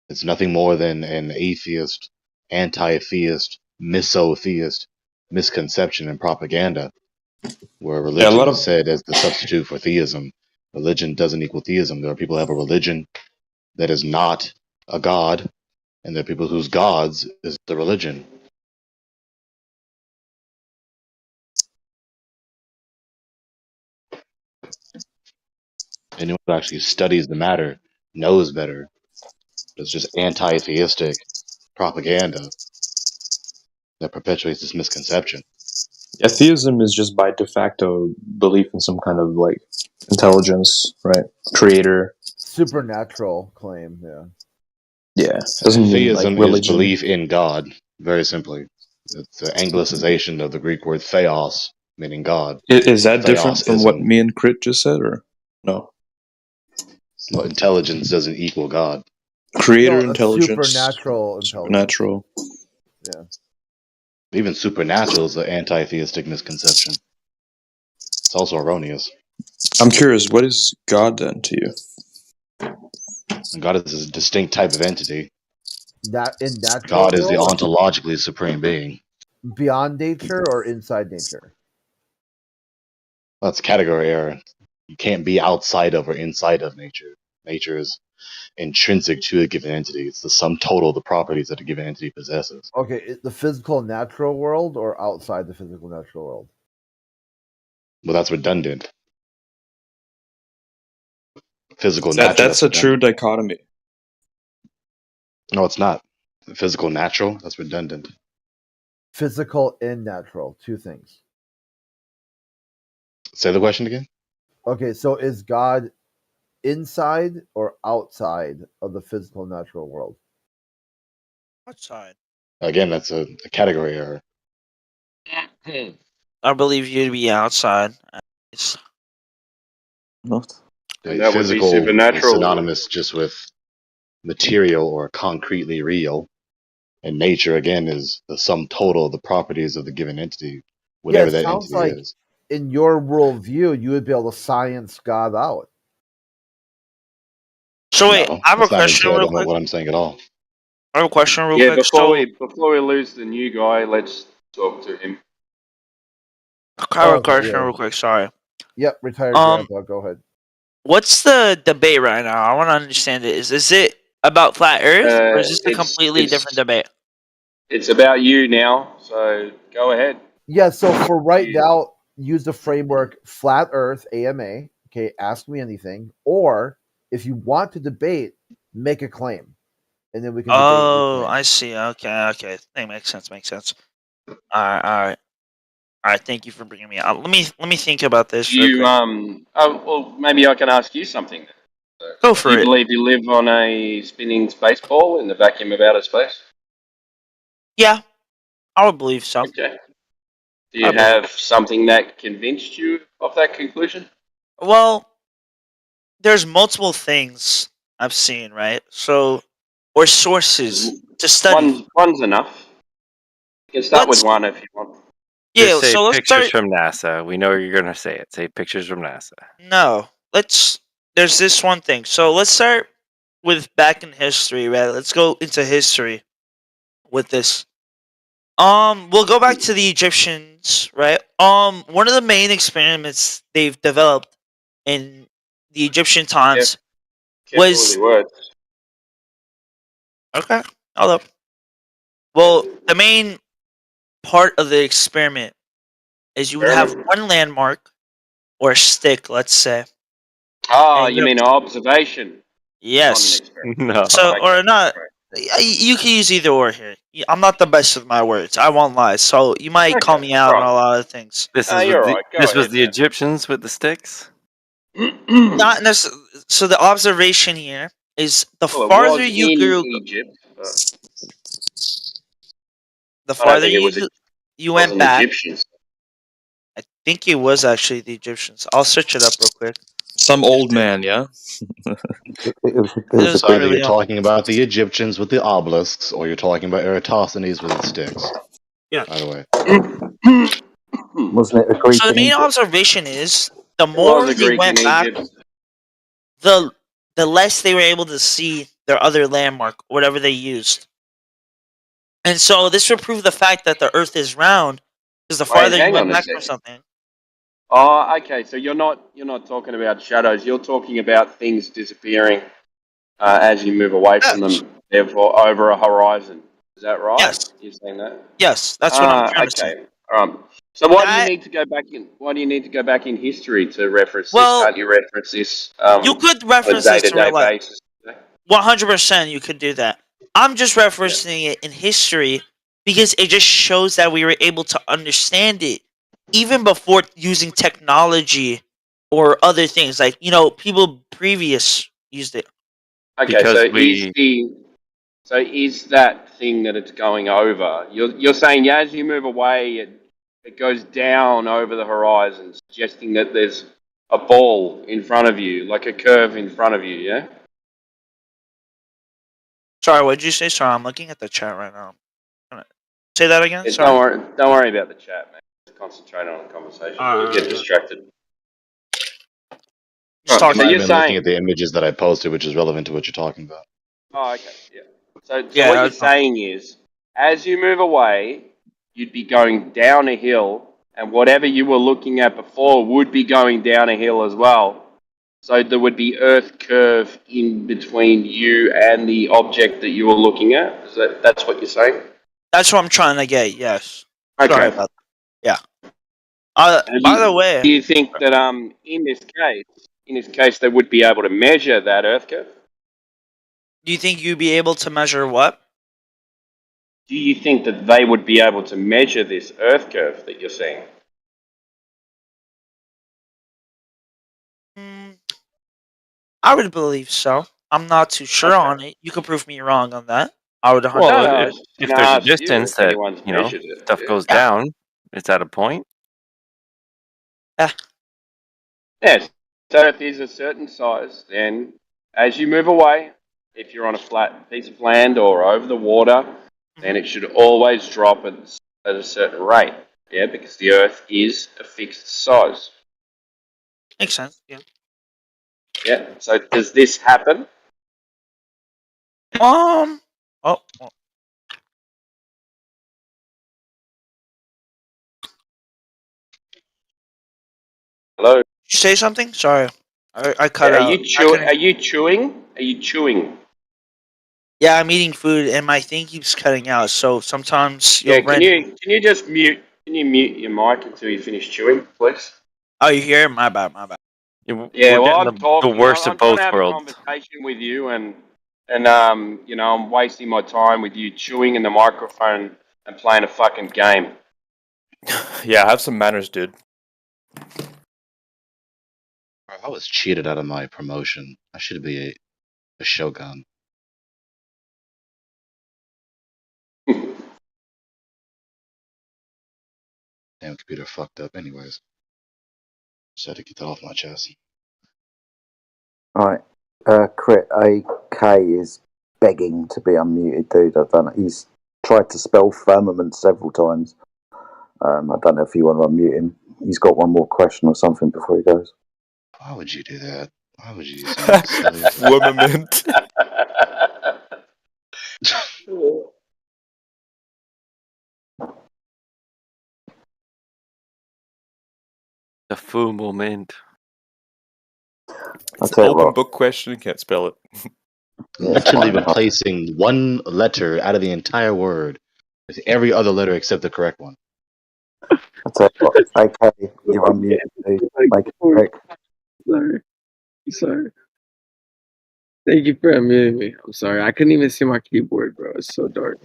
It's nothing more than an atheist, anti-theist, misotheist misconception and propaganda, where religion is said as the substitute for theism. Religion doesn't equal theism. There are people who have a religion that is not a god, and there are people whose gods is the religion. Anyone who actually studies the matter knows better. It's just anti-theistic propaganda that perpetuates this misconception. Yeah, theism is just by de facto belief in some kind of like intelligence, right? Creator. Supernatural claim, yeah. Yeah, doesn't mean Theism like religion. is belief in God, very simply. It's the anglicization of the Greek word theos, meaning God. Is that different from what Theosism. me and Crit just said, or no? Well, intelligence doesn't equal God. Creator No, intelligence. supernatural intelligence. Supernatural. Yeah. Even supernatural is an anti-theistic misconception. It's also erroneous. I'm curious, what is God then to you? And God is a distinct type of entity. That in natural God is the world, ontologically supreme being. beyond nature or inside nature? That's category error. You can't be outside of or inside of nature. Nature is intrinsic to a given entity. It's the sum total of the properties that a given entity possesses. Okay, the physical natural world or outside the physical natural world? Well, that's redundant. Physical natural. That's a true dichotomy. No, it's not. Physical natural. That's redundant. Physical and natural, two things. Say the question again. Okay, so is God inside or outside of the physical natural world? Outside. Again, that's a category error. I believe you to be outside. Not. And that would be Physical is supernatural. synonymous just with material or concretely real. And nature, again, is the sum total of the properties of the given entity, whatever it that sounds entity like is. in your worldview, you would be able to science God out. So wait, No, I have a that's not question real entailed in quick. what I'm saying at all. I have a question real Yeah, quick. before we lose the new guy, let's talk to him. I have a Okay, question yeah. real quick. Sorry. Yep, retired Um, grandpa. Go ahead. What's the debate right now? I want to understand it. Is it about flat Earth or is this a completely different debate? It's about you now, so go ahead. Yeah, so for right now, use the framework Flat Earth AMA. Okay, ask me anything. Or if you want to debate, make a claim. And then we can debate your Oh, claim. I see. Okay. That makes sense. All right. Thank you for bringing me out. Let me think about this real You quick. well, maybe I can ask you something. Go Do for you it. believe you live on a spinning space ball in the vacuum of outer space? Yeah, I would believe so. Okay. Do you have something that convinced you of that conclusion? Well, there's multiple things I've seen, right? So, or sources to study. One's enough. You can start with one if you want. Yeah, Just say so let's pictures start. from NASA. We know you're gonna say it. Say pictures from NASA. No, there's this one thing. So let's start with back in history, right? Let's go into history with this. We'll go back to the Egyptians, right? One of the main experiments they've developed in the Egyptian times Careful with was your words. okay. Hold up. Well, the main part of the experiment is you would have one landmark or a stick, let's say. Oh, And you mean observation? Yes. No. So Okay. or not. You can use either or here. I'm not the best with my words. I won't lie. So you might call me out on a lot of things. This No, is you're with the, right. Go this was ahead, the Egyptians with the sticks. Not necessarily. So the observation here is the Well, it farther was you in go, Egypt. But the I don't farther think it was. you went wasn't back. Egyptians. I think it was actually the Egyptians. I'll search it up real quick. Some old man, yeah. So either you're talking about the Egyptians with the obelisks, or you're talking about Eratosthenes with his sticks. Yeah. Either way. Wasn't it a Greek So the in main Egypt? observation is the It more was a they Greek went in back, Egypt. the less they were able to see their other landmark, whatever they used. And so this would prove the fact that the Earth is round, because the farther you hang went on a back from second. something. Oh, okay. So you're not talking about shadows. You're talking about things disappearing as you move away from them, therefore over a horizon. Is that right? Yes. You're saying that? Yes, that's what I'm trying to say. Okay. So why do you need to go back in? Why do you need to go back in history to reference this? Can't you reference this You could on a reference this to day-to-day real life. basis? 100% you could do that. I'm just referencing it in history because it just shows that we were able to understand it even before using technology or other things. Like, people previous used it. Okay, Because so is that thing that it's going over? You're saying as you move away, it goes down over the horizon, suggesting that there's a ball in front of you, like a curve in front of you. Yeah. Sorry, what did you say? Sorry, I'm looking at the chat right now. Say that again? Yeah, Sorry. don't worry about the chat, man. Just concentrate on the conversation. You get distracted. You So might you're have been looking saying, at the images that I posted, which is relevant to what you're talking about. oh, okay, yeah. So what you're saying is, as you move away, you'd be going down a hill, and whatever you were looking at before would be going down a hill as well. So there would be Earth curve in between you and the object that you were looking at. That's what you're saying? That's what I'm trying to get, yes. Okay. Sorry about that. Yeah. By the way, do you think that in this case they would be able to measure that Earth curve? do you think you'd be able to measure what? Do you think that they would be able to measure this Earth curve that you're seeing? I would believe so. I'm not too sure on it. You could prove me wrong on that. I would 100%. Well, if there's a distance that stuff goes down, it's at a point. Yes. So if there's a certain size, then as you move away, if you're on a flat piece of land or over the water, then it should always drop at a certain rate. Yeah, because the Earth is a fixed size. Makes sense, yeah. Yeah. So does this happen? Oh. Hello? Did you say something? Sorry. I cut out. Are you chewing? Are you chewing? Are you chewing? Yeah, I'm eating food and my thing keeps cutting out, so sometimes Yeah. you'll Can you just mute? Can you mute your mic until you finish chewing, please? Oh, you hear? My bad. Yeah, well, I'm talking. the worst I'm of trying both to have a worlds. conversation with you, and I'm wasting my time with you chewing in the microphone and playing a fucking game. Yeah, have some manners, dude. I was cheated out of my promotion. I should be a shogun. Damn computer fucked up. Anyways, just had to get that off my chest. Alright. Crit AK is begging to be unmuted, dude. I don't know. He's tried to spell firmament several times. I don't know if you want to unmute him. He's got one more question or something before he goes. Why would you do that? Why would you do something silly? Firmament. The Fu moment. It's an open book question. Can't spell it. Literally replacing one letter out of the entire word with every other letter except the correct one. I'll tell you what. Okay, you're on mute. Make it quick. Sorry. Thank you for unmuting me. I'm sorry. I couldn't even see my keyboard, bro. It's so dark.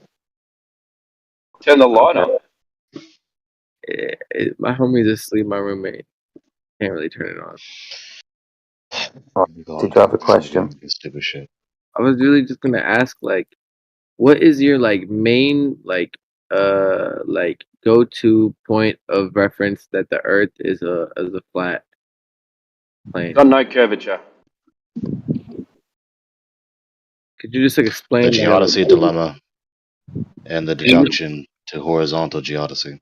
Turn the light on. My homie's asleep, my roommate. Can't really turn it on. Did you have a question? Stupid shit. I was really just gonna ask, like, what is your main go-to point of reference that the Earth is a flat plane? Got no curvature. Could you just explain The geodesy dilemma and the deduction to horizontal geodesy.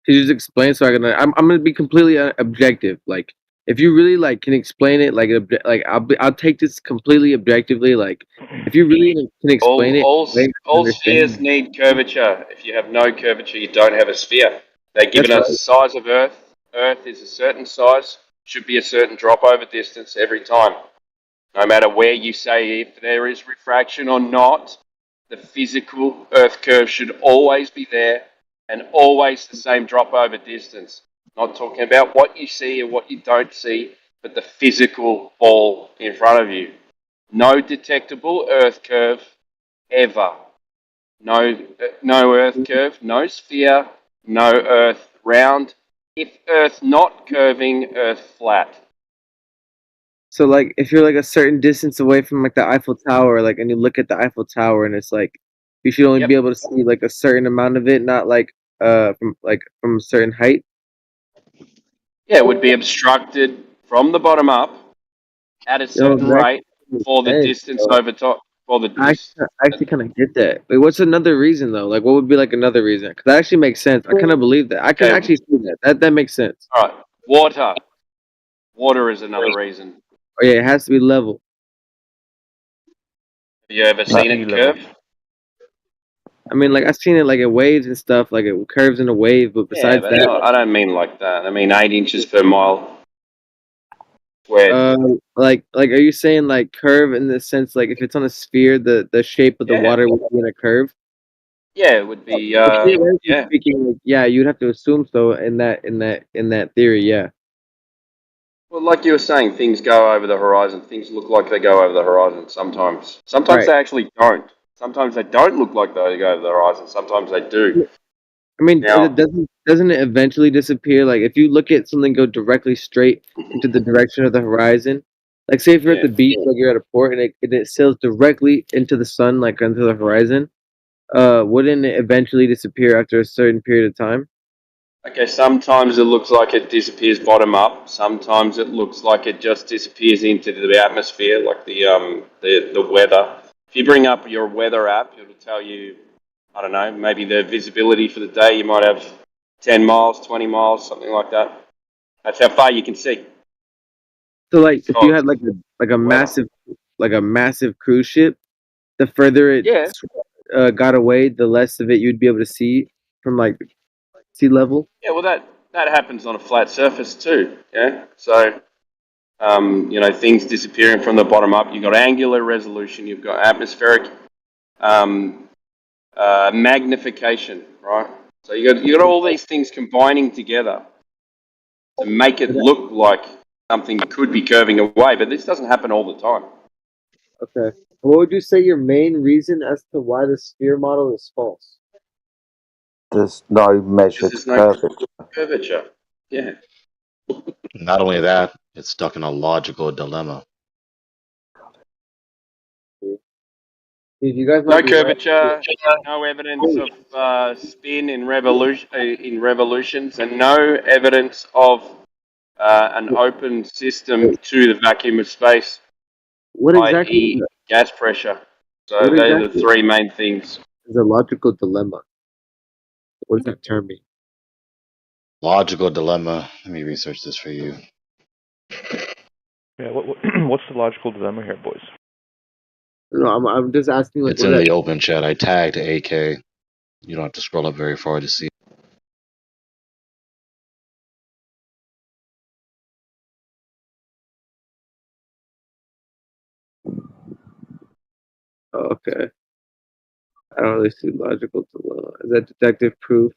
Could you just explain so I can? I'm gonna be completely objective. Like, if you really can explain it, I'll take this completely objectively. Like, if you really can explain all it, spheres need curvature. If you have no curvature, you don't have a sphere. They've given That's us the size of Earth. Earth is a certain size, should be a certain drop over distance every time. No matter where you say if there is refraction or not, the physical Earth curve should always be there and always the same drop over distance. Not talking about what you see or what you don't see, but the physical ball in front of you. No detectable Earth curve ever. No Earth curve, no sphere, no Earth round. If Earth not curving, Earth flat. So, if you're a certain distance away from the Eiffel Tower, and you look at the Eiffel Tower, and it's you should only be able to see a certain amount of it, not from a certain height. Yeah, it would be obstructed from the bottom up at a certain rate for the distance over top. For the I actually kind of get that. But what's another reason though? What would be another reason? Because that actually makes sense. I kind of believe that. I can actually see that. That makes sense. All right, water. Water is another reason. Oh yeah, it has to be level. Have you ever seen it curve? I mean, I've seen it in waves and stuff, it curves in a wave. But besides but that, I don't mean like that. I mean 8 inches per mile. Where? are you saying curve in the sense if it's on a sphere, the shape of the water would be in a curve? Yeah, it would be. Speaking, you'd have to assume so in that theory, yeah. Well, like you were saying, things go over the horizon. Things look like they go over the horizon sometimes. Sometimes they actually don't. Sometimes they don't look like they go over the horizon. Sometimes they do. I mean, doesn't it eventually disappear? If you look at something go directly straight into the direction of the horizon, say if you're at the beach, you're at a port, and it sails directly into the sun, into the horizon, wouldn't it eventually disappear after a certain period of time? Okay, sometimes it looks like it disappears bottom up. Sometimes it looks like it just disappears into the atmosphere, like the weather. If you bring up your weather app, it'll tell you, I don't know, maybe the visibility for the day. You might have 10 miles, 20 miles, something like that. That's how far you can see. So, if you had a massive cruise ship, the further it got away, the less of it you'd be able to see from sea level. Yeah, well, that happens on a flat surface too. Yeah, so things disappearing from the bottom up. You've got angular resolution. You've got atmospheric magnification, right? So you got all these things combining together to make it look like something could be curving away, but this doesn't happen all the time. Okay. What would you say your main reason as to why the sphere model is false? There's no measured curvature. Yeah. Not only that, it's stuck in a logical dilemma. You guys no curvature, no evidence of spin in revolutions, and no evidence of an open system to the vacuum of space. What exactly? Gas pressure. So those are the three main things. It's a logical dilemma. What does that term mean? Logical dilemma. Let me research this for you. Yeah, what's the logical dilemma here, boys? No, I'm just asking. It's in the open chat. I tagged AK. You don't have to scroll up very far to see. Oh, okay. I don't really see logical dilemma. Is that deductive proof?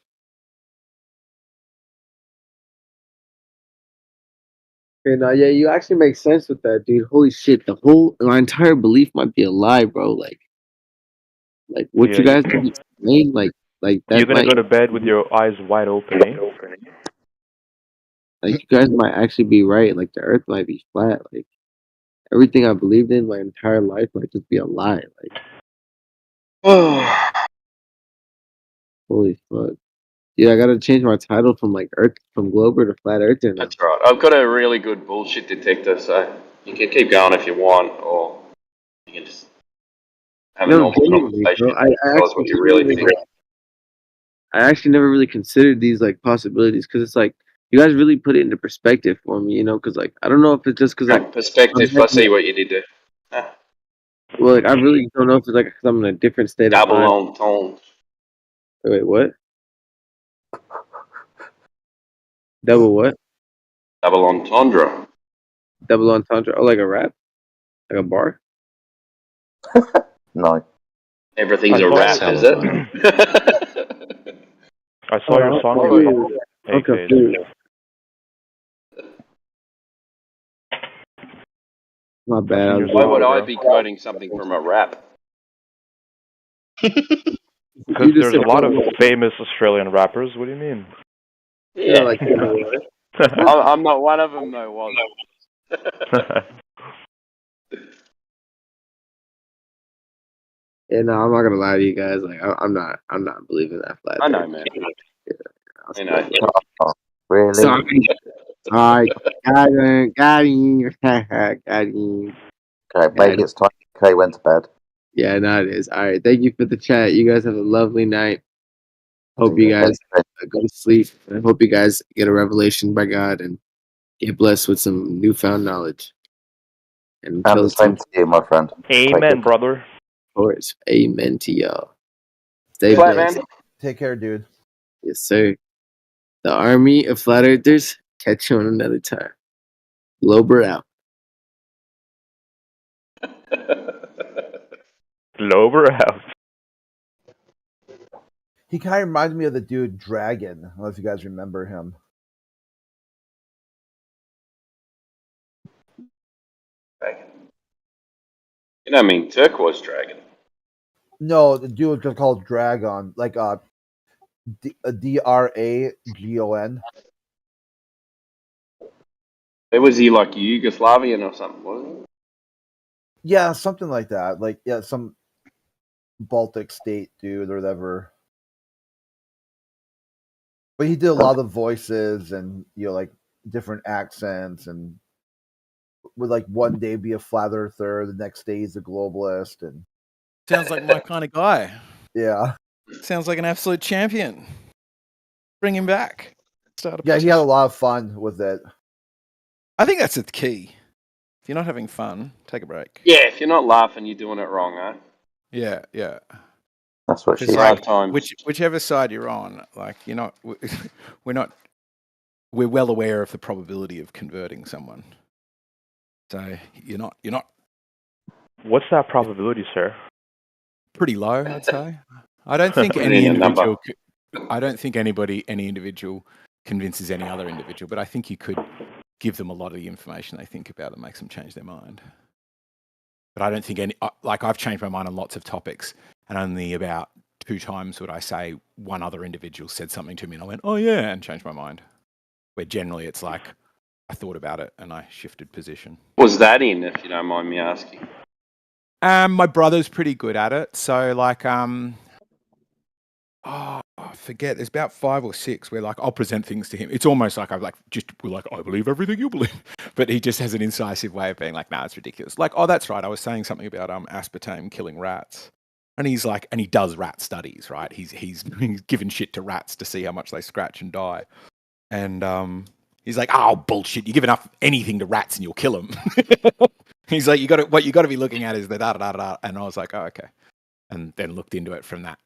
Okay, now, yeah, you actually make sense with that, dude. Holy shit, my entire belief might be a lie, bro. Like what Yeah, you guys do explain, like you're that gonna might, go to bed with your eyes wide open, eh? like you guys might actually be right. Like the Earth might be flat. Like everything I believed in my entire life might just be a lie. Like, holy fuck. Yeah, I gotta change my title from like Earth from Glober to Flat Earther now. That's right. I've got a really good bullshit detector, so you can keep going if you want, or you can just have a No, normal genuinely, conversation bro. and tell us what you really think. I actually never really considered these like possibilities because it's like you guys really put it into perspective for me, you know? Because like I don't know if it's just because like Perspective. I see what you did there. well, like I really don't know if it's like 'cause I'm in a different state of Double mind. entendre. Wait, what? Double what? Double entendre. Double entendre? Oh, like a rap? Like a bar? No. Everything's I a saw rap, your- is it? I saw your song Oh, review. okay. AKs. My bad. I was Why would I be quoting something from a rap? Because You just there's said a lot of what? famous Australian rappers. What do you mean? Yeah. like I'm not one of them, though, was Yeah, no, I'm not gonna lie to you guys. Like, I'm not believing that flat. I know, Earth. man. Yeah, I know. Really? Sorry. Alright, got him, got him, got him. Okay, maybe it's time Kay went to bed. Yeah, no, it is. All right, thank you for the chat. You guys have a lovely night. Hope you guys go to sleep. I hope you guys get a revelation by God and get blessed with some newfound knowledge. And And the same to you, my friend. Amen, brother. Of course, amen to y'all. Stay Flat blessed. man. Take care, dude. Yes, sir. The army of flat earthers. Catch you on another time. Glober out. Glober out. He kind of reminds me of the dude Dragon. I don't know if you guys remember him. You know, I mean, turquoise dragon. No, the dude was just called Dragon, like Dragon. Was he like Yugoslavian or something, wasn't Yeah, something like that. Like yeah, some Baltic state dude or whatever. But he did a lot of voices and like different accents and would like one day be a flat earther, the next day he's a globalist and Sounds like my kind of guy. yeah. Sounds like an absolute champion. Bring him back. Yeah, he had a lot of fun with it. I think that's the key. If you're not having fun, take a break. Yeah, if you're not laughing, you're doing it wrong, huh? Yeah, yeah. That's what she Brave said. times. Whichever side you're on, like you're not, we're well aware of the probability of converting someone. So you're not What's that probability, sir? pretty low, I'd say. I don't think Put it any in a number. individual. I don't think any individual convinces any other individual, but I think you could give them a lot of the information they think about that makes them change their mind. But I don't think I've changed my mind on lots of topics, and only about 2 times would I say one other individual said something to me and I went, oh yeah, and changed my mind. Where generally it's like, I thought about it and I shifted position. Was that in, if you don't mind me asking? My brother's pretty good at it. So like, I forget. There's about 5 or 6 where like I'll present things to him. It's almost like we're like, I believe everything you believe, but he just has an incisive way of being like, nah, it's ridiculous. Like, oh, that's right. I was saying something about aspartame killing rats, and he's like, and he does rat studies, right? He's given shit to rats to see how much they scratch and die, and he's like, oh, bullshit. You give enough anything to rats and you'll kill them. He's like, what you got to be looking at is the da da da da, and I was like, oh, okay, and then looked into it from that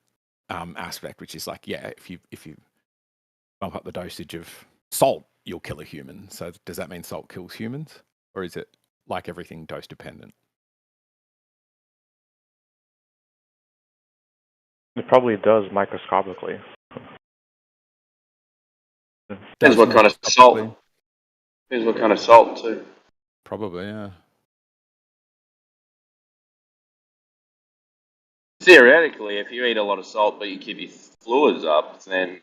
aspect, which is like, yeah, if you bump up the dosage of salt, you'll kill a human. So does that mean salt kills humans, or is it like everything dose dependent? It probably does microscopically. Depends what kind of salt. Depends what kind of salt too. Probably, yeah. Theoretically, if you eat a lot of salt but you keep your fluids up, then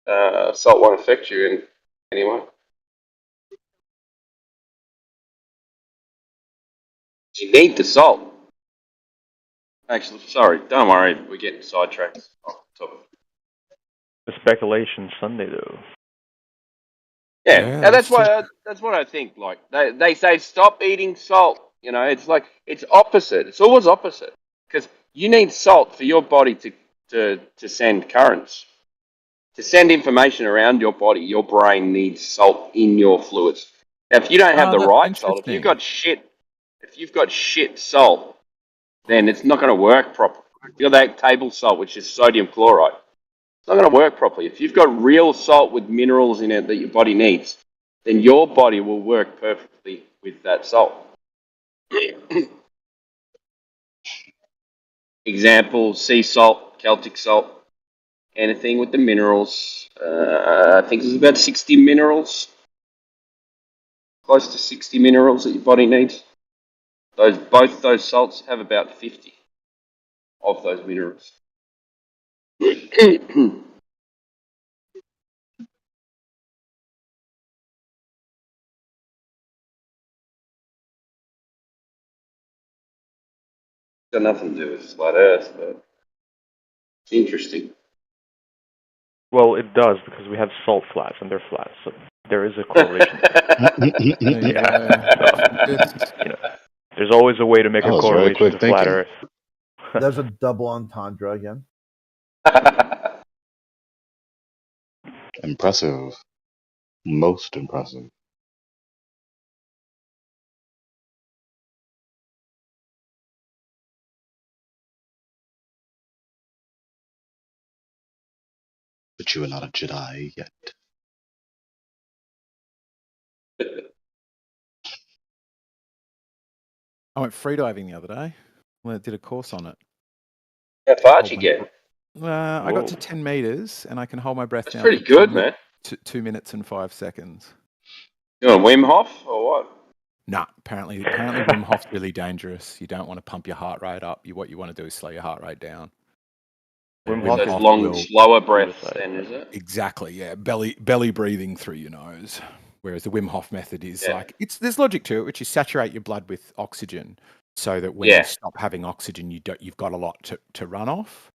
salt won't affect you in any way. You need the salt. Actually, sorry, don't worry, we're getting sidetracked off the topic. The speculation Sunday though. Yeah, Yeah, and that's that's what I think. Like they say, stop eating salt. You know, it's like it's opposite. It's always opposite because you need salt for your body to send currents, to send information around your body. Your brain needs salt in your fluids. Now, if you don't have the that's right salt, if you've got shit salt, then it's not going to work properly. If you've got that table salt, which is sodium chloride, it's not going to work properly. If you've got real salt with minerals in it that your body needs, then your body will work perfectly with that salt. Example, sea salt, Celtic salt, anything with the minerals. I think there's about 60 minerals, close to 60 minerals that your body needs. Both those salts have about 50 of those minerals. Got nothing to do with flat Earth, but it's interesting. Well, it does because we have salt flats and they're flat, so there is a correlation. There's always a way to make That a was very correlation quick to flat thinking. Earth. There's a double entendre again. Impressive. Most impressive. But you are not a Jedi yet. I went freediving the other day. Well, I did a course on it. How far'd you get? I got to 10 meters, and I can hold my breath now. pretty for good, man. 2 minutes and 5 seconds. You want Wim Hof or what? Nah, apparently Wim Hof's really dangerous. You don't want to pump your heart rate up. What you want to do is slow your heart rate down. Wim Hof long, slower breaths, then, is it? Exactly, yeah. Belly breathing through your nose. Whereas the Wim Hof method is there's logic to it, which is saturate your blood with oxygen, so that when you stop having oxygen, you've got a lot to run off.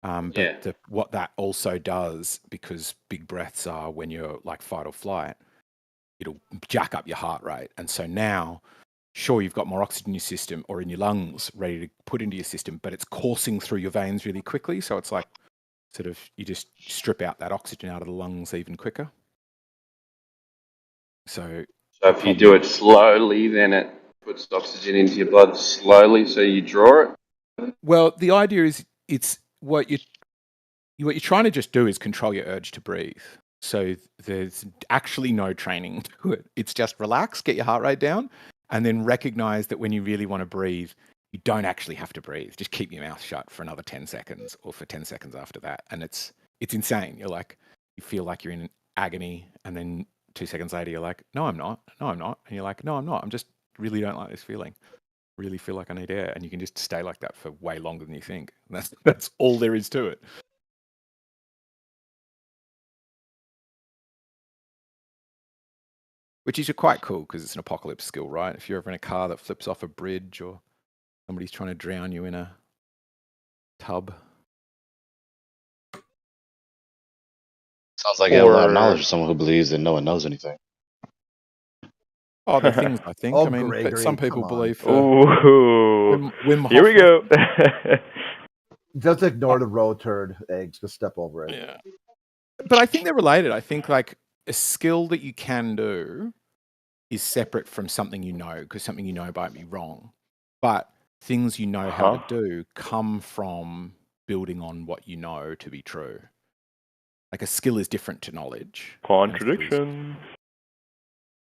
But what that also does, because big breaths are when you're like fight or flight, it'll jack up your heart rate. And so now, sure, you've got more oxygen in your system or in your lungs ready to put into your system, but it's coursing through your veins really quickly. So it's like sort of you just strip out that oxygen out of the lungs even quicker. So if you do it slowly, then it puts oxygen into your blood slowly, so you draw it. Well, the idea is it's what you're trying to just do is control your urge to breathe. So there's actually no training to it. It's just relax, get your heart rate down, and then recognize that when you really want to breathe, you don't actually have to breathe. Just keep your mouth shut for another 10 seconds or for 10 seconds after that. And it's insane. You're like, you feel like you're in agony, and then 2 seconds later, you're like, no, I'm not. No, I'm not. And you're like, no, I'm not. I'm just really don't like this feeling. Really feel like I need air. And you can just stay like that for way longer than you think. And that's all there is to it. Which is quite cool because it's an apocalypse skill, right? If you're ever in a car that flips off a bridge or somebody's trying to drown you in a tub. Sounds like you have a lot of knowledge of someone who believes that no one knows anything. Other things, I think. Oh, I mean, Gregory, some people come on. believe. Ooh. Here we go. Just ignore the road turd eggs. Just step over it. Yeah. But I think they're related. I think like a skill that you can do is separate from something you know, because something you know might be wrong. But things you know how to do come from building on what you know to be true. Like a skill is different to knowledge. Contradiction.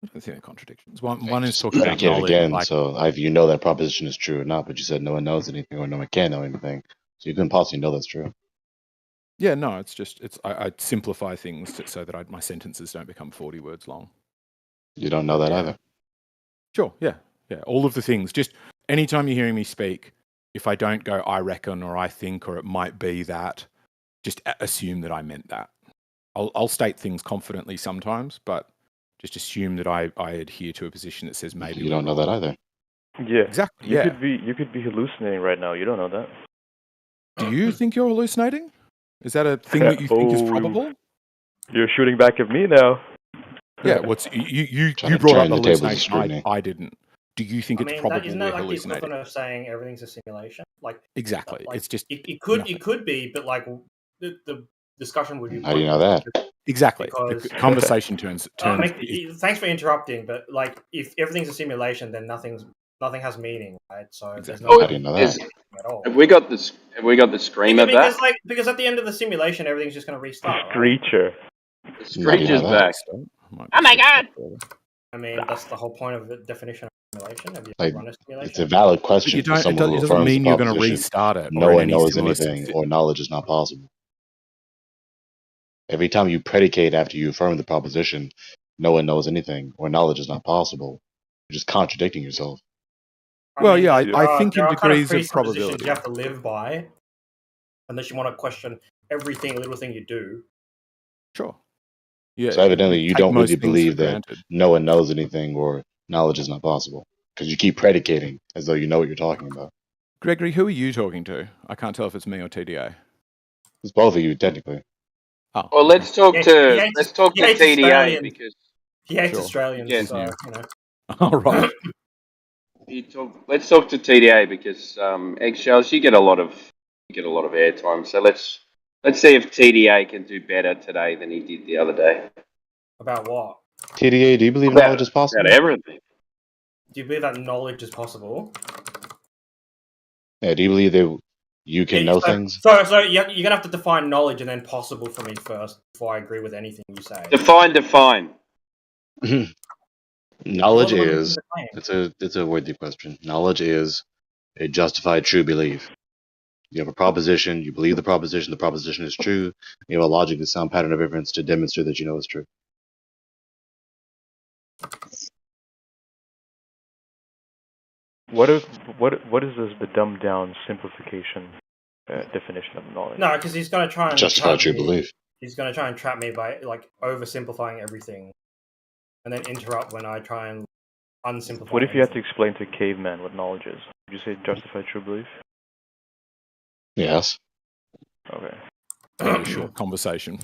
I don't see any contradictions. One is talking about Again, knowledge. so you know that proposition is true or not, but you said no one knows anything or no one can know anything. So you couldn't possibly know that's true. Yeah, no, it's just I simplify things so that my sentences don't become 40 words long. You don't know that either. Sure, yeah. All of the things. Just anytime you're hearing me speak, if I don't go I reckon or I think or it might be that, just assume that I meant that. I'll state things confidently sometimes, but just assume that I adhere to a position that says maybe You don't know that either. Yeah, Exactly. You Yeah. could be hallucinating right now. You don't know that. Do you think you're hallucinating? Is that a thing that you think is Oh, probable? You're shooting back at me now. Yeah. What's you Trying to brought up turn the the tables of hallucination? scrutiny. I didn't. Do you think I it's mean, probable isn't we're that like the hallucinating? equivalent of saying everything's a simulation? Like Exactly. like It's just it could nothing. be, but like the discussion would be How do you know that? Exactly. because The conversation turns. I mean, thanks for interrupting, but like if everything's a simulation, then nothing has meaning, right? So there's no How do you know that? at all. Have we got this? Have we got the scream of that? Because at the end of the simulation, everything's just going to restart. Right? Screecher. The How do you Screecher's know that? back. Oh my god! I mean, that's the whole point of the definition of simulation. Have you Like, run a simulation? it's a valid But question you for don't. It, someone do, who it doesn't affirms the mean you're going to proposition restart it. no or in one any knows similar anything sense. or knowledge is not possible. Every time you predicate after you affirm the proposition, no one knows anything or knowledge is not possible, you're just contradicting yourself. Well, mean, yeah, there I are- think there in are kind of degrees of presuppositions probability. you have to live by, unless you want to question every little thing you do. Sure. Yeah. So evidently you take don't most really things for believe that granted. no one knows anything or knowledge is not possible because you keep predicating as though you know what you're talking about. Gregory, who are you talking to? I can't tell if it's me or TDA. It's both of you technically. Oh. Well, let's talk He to hates TDA Australians. because He hates Sure. Australians, Yes. so you know. All right. let's talk to TDA because Eggshells, you get a lot of airtime. So let's see if TDA can do better today than he did the other day. About what? TDA, do you believe About- knowledge is possible? About everything. Do you believe that knowledge is possible? Yeah, do you believe that you can know so, things? So you're gonna have to define knowledge and then possible for me first before I agree with anything you say. Define. Knowledge What would is you define? it's a worthy question. Knowledge is a justified true belief. You have a proposition, you believe the proposition is true, you have a logically sound pattern of inference to demonstrate that you know it's true. What is the dumbed down simplification definition of knowledge? No, because he's gonna try and Justified trap true me. belief. He's gonna try and trap me by like oversimplifying everything, and then interrupt when I try and unsimplify. What if you had to explain to a caveman what knowledge is? Would you say justified true belief? Yes. Okay. Very short conversation.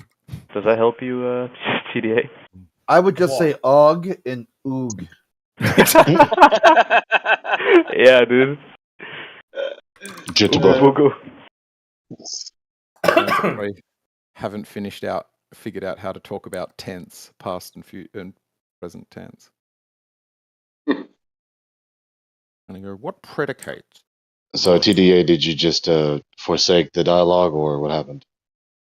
Does that help you, TDA? I would just say og and oog. Yeah, dude. Jitterbug. We haven't figured out how to talk about tense, past and present tense. And I go, what predicates? So TDA, did you just forsake the dialogue or what happened?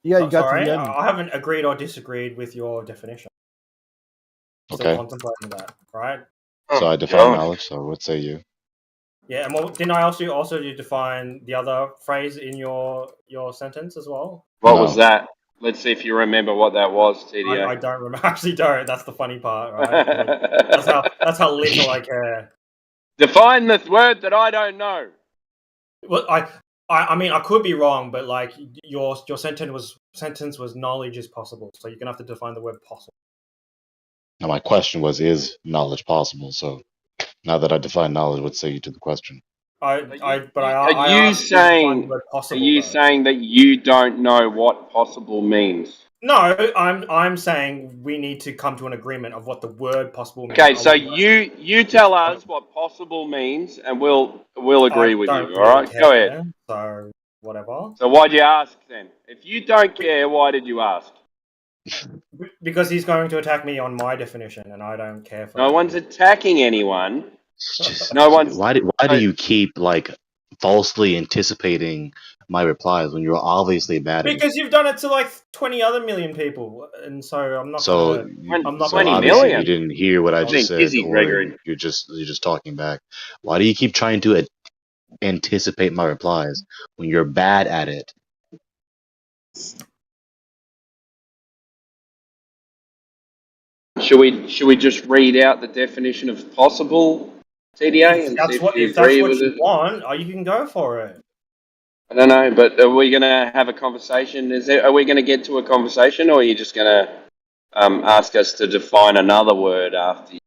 Yeah, you got Sorry, to the end. I haven't agreed or disagreed with your definition. Still Okay. contemplating that, right? So I define knowledge, so what say you? Yeah, and didn't I also define the other phrase in your sentence as well? What was that? Let's see if you remember what that was, TDA. I don't remember. Actually, don't. That's the funny part, right? that's how little I care. Define the word that I don't know. Well, I mean, I could be wrong, but like your sentence was knowledge is possible, so you're gonna have to define the word possible. Now my question was, is knowledge possible? So now that I define knowledge, what say you to the question? Are you saying that you don't know what possible means? No, I'm saying we need to come to an agreement of what the word possible means. Okay, so you tell us what possible means, and we'll agree with you. All right, go ahead. So whatever. So why'd you ask then? If you don't care, why did you ask? Because he's going to attack me on my definition, and I don't care for. No one's attacking anyone. No one's. Why do you keep like falsely anticipating my replies when you're obviously mad at me? Because you've done it to like 20 other million people, and so I'm not. So, I'm not. so obviously you didn't hear what I just said, or you're just talking back. Why do you keep trying to anticipate my replies when you're bad at it. Should we just read out the definition of possible, TDA, and see if you If that's agree what with you it? want, you can go for it. I don't know, but are we going to have a conversation? Are we going to get to a conversation, or are you just going to ask us to define another word after you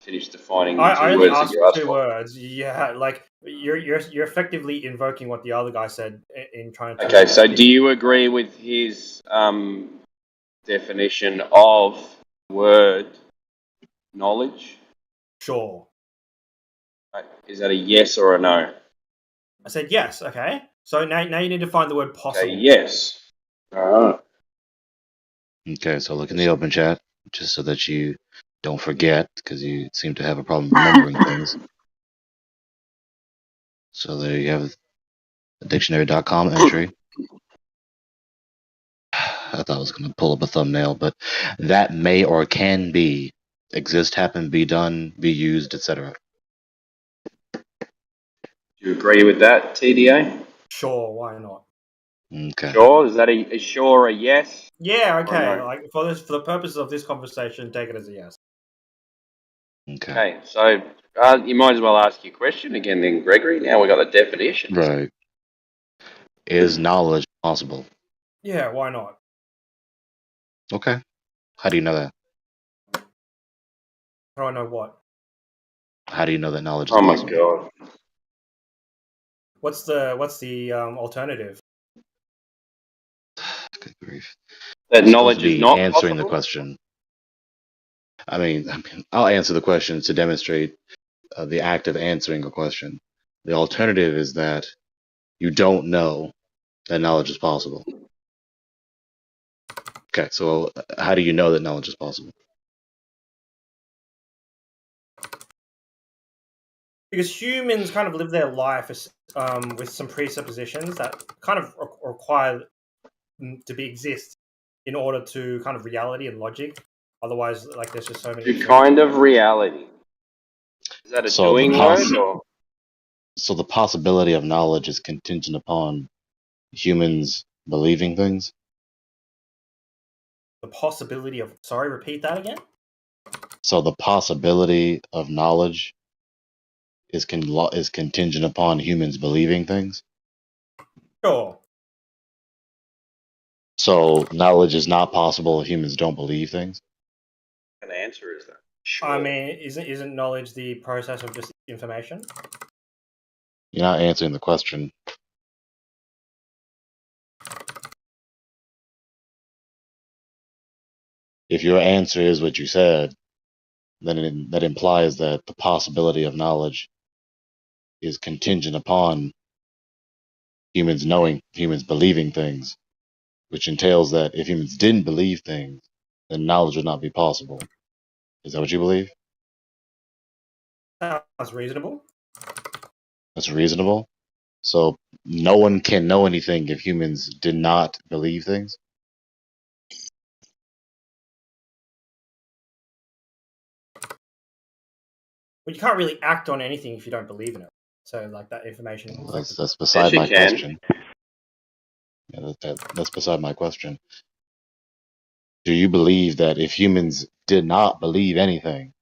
finish defining the I two only words that asked you asked two for? words. Yeah, like you're effectively invoking what the other guy said in trying to. Okay, so do you agree with his definition of word knowledge? Sure. Right. Is that a yes or a no? I said yes. Okay. So now you need to find the word possible. Okay, yes. All right. Okay, so look in the open chat just so that you don't forget, because you seem to have a problem remembering things. So there you have a dictionary.com entry. I thought I was going to pull up a thumbnail, but that may or can be exist, happen, be done, be used, etc. Do you agree with that, TDA? Sure. Why not? Okay. Sure. Is that a sure a yes? Yeah. Or Okay. no? Like for the purposes of this conversation, take it as a yes. Okay. Okay, so you might as well ask your question again then, Gregory. Now we got the definitions. Right. Is knowledge possible? Yeah. Why not? Okay. How do you know that? How do I know what? How do you know that knowledge is Oh my possible? god. What's the alternative? Good grief. That You're supposed knowledge to is be not answering the possible? question. I mean, I'll answer the question to demonstrate the act of answering a question. The alternative is that you don't know that knowledge is possible. Okay, so how do you know that knowledge is possible? Because humans kind of live their life with some presuppositions that kind of require them to exist in order to kind of reality and logic. Otherwise, like there's just so many. To kind of reality. Is that a So doing word or? so the possibility of knowledge is contingent upon humans believing things. The possibility of. Sorry, repeat that again. So the possibility of knowledge is contingent upon humans believing things. Sure. So knowledge is not possible if humans don't believe things. An answer is that? I mean, isn't knowledge the process of just information? You're not answering the question. If your answer is what you said, then that implies that the possibility of knowledge is contingent upon humans believing things, which entails that if humans didn't believe things, then knowledge would not be possible. Is that what you believe? Sounds reasonable. That's reasonable. So no one can know anything if humans did not believe things. But you can't really act on anything if you don't believe in it. So, like that information. Well, that's beside you my can. question. Yeah, that's beside my question. Do you believe that if humans did not believe anything,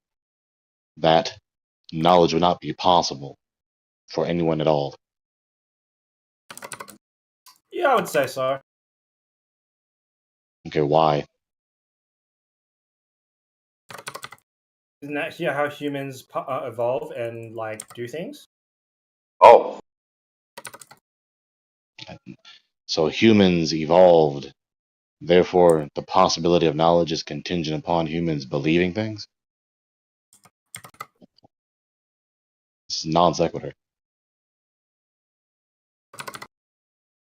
that knowledge would not be possible for anyone at all? Yeah, I would say so. Okay, why? Isn't that how humans evolve and like do things? Oh. So humans evolved, therefore the possibility of knowledge is contingent upon humans believing things? This is non sequitur.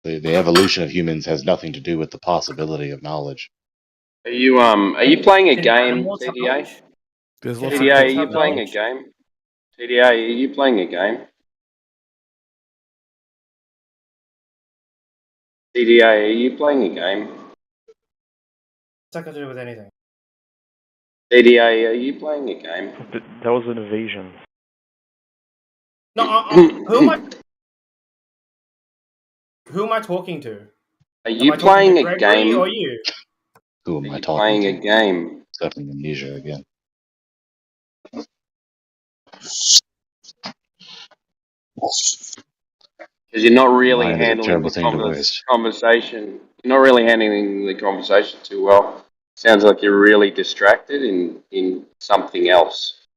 The evolution of humans has nothing to do with the possibility of knowledge. Are you playing a Can game, animals have TDA? knowledge? There's Can lots of TDA, are animals you have playing a knowledge? game? TDA, are you playing a game? TDA, are you playing a game? What's that got to do with anything? TDA, are you playing a game? That was an evasion. No, who am I Who am I talking to? Are Am you I talking playing to a Gregory game? or you? Who Are am I you talking playing to? a game? Definitely amnesia again. Because you're not really Lying is a handling terrible the thing to waste. conversation. You're not really handling the conversation too well. Sounds like you're really distracted in something else.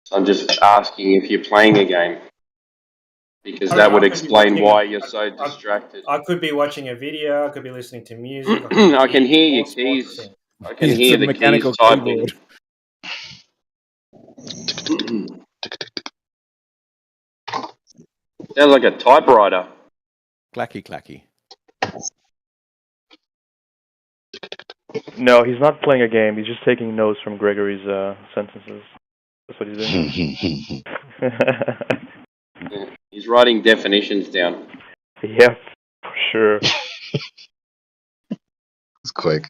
So I'm just asking if you're playing a game. Because that would explain why you're so distracted. I could be watching a video. I could be listening to music. I can hear your all sorts of keys. things. I can It's hear a the mechanical keys typing. keyboard. Sounds like a typewriter. Clacky, clacky. No, he's not playing a game. He's just taking notes from Gregory's sentences. That's what he's doing. Yeah, he's writing definitions down. Yeah, for sure. It's quick.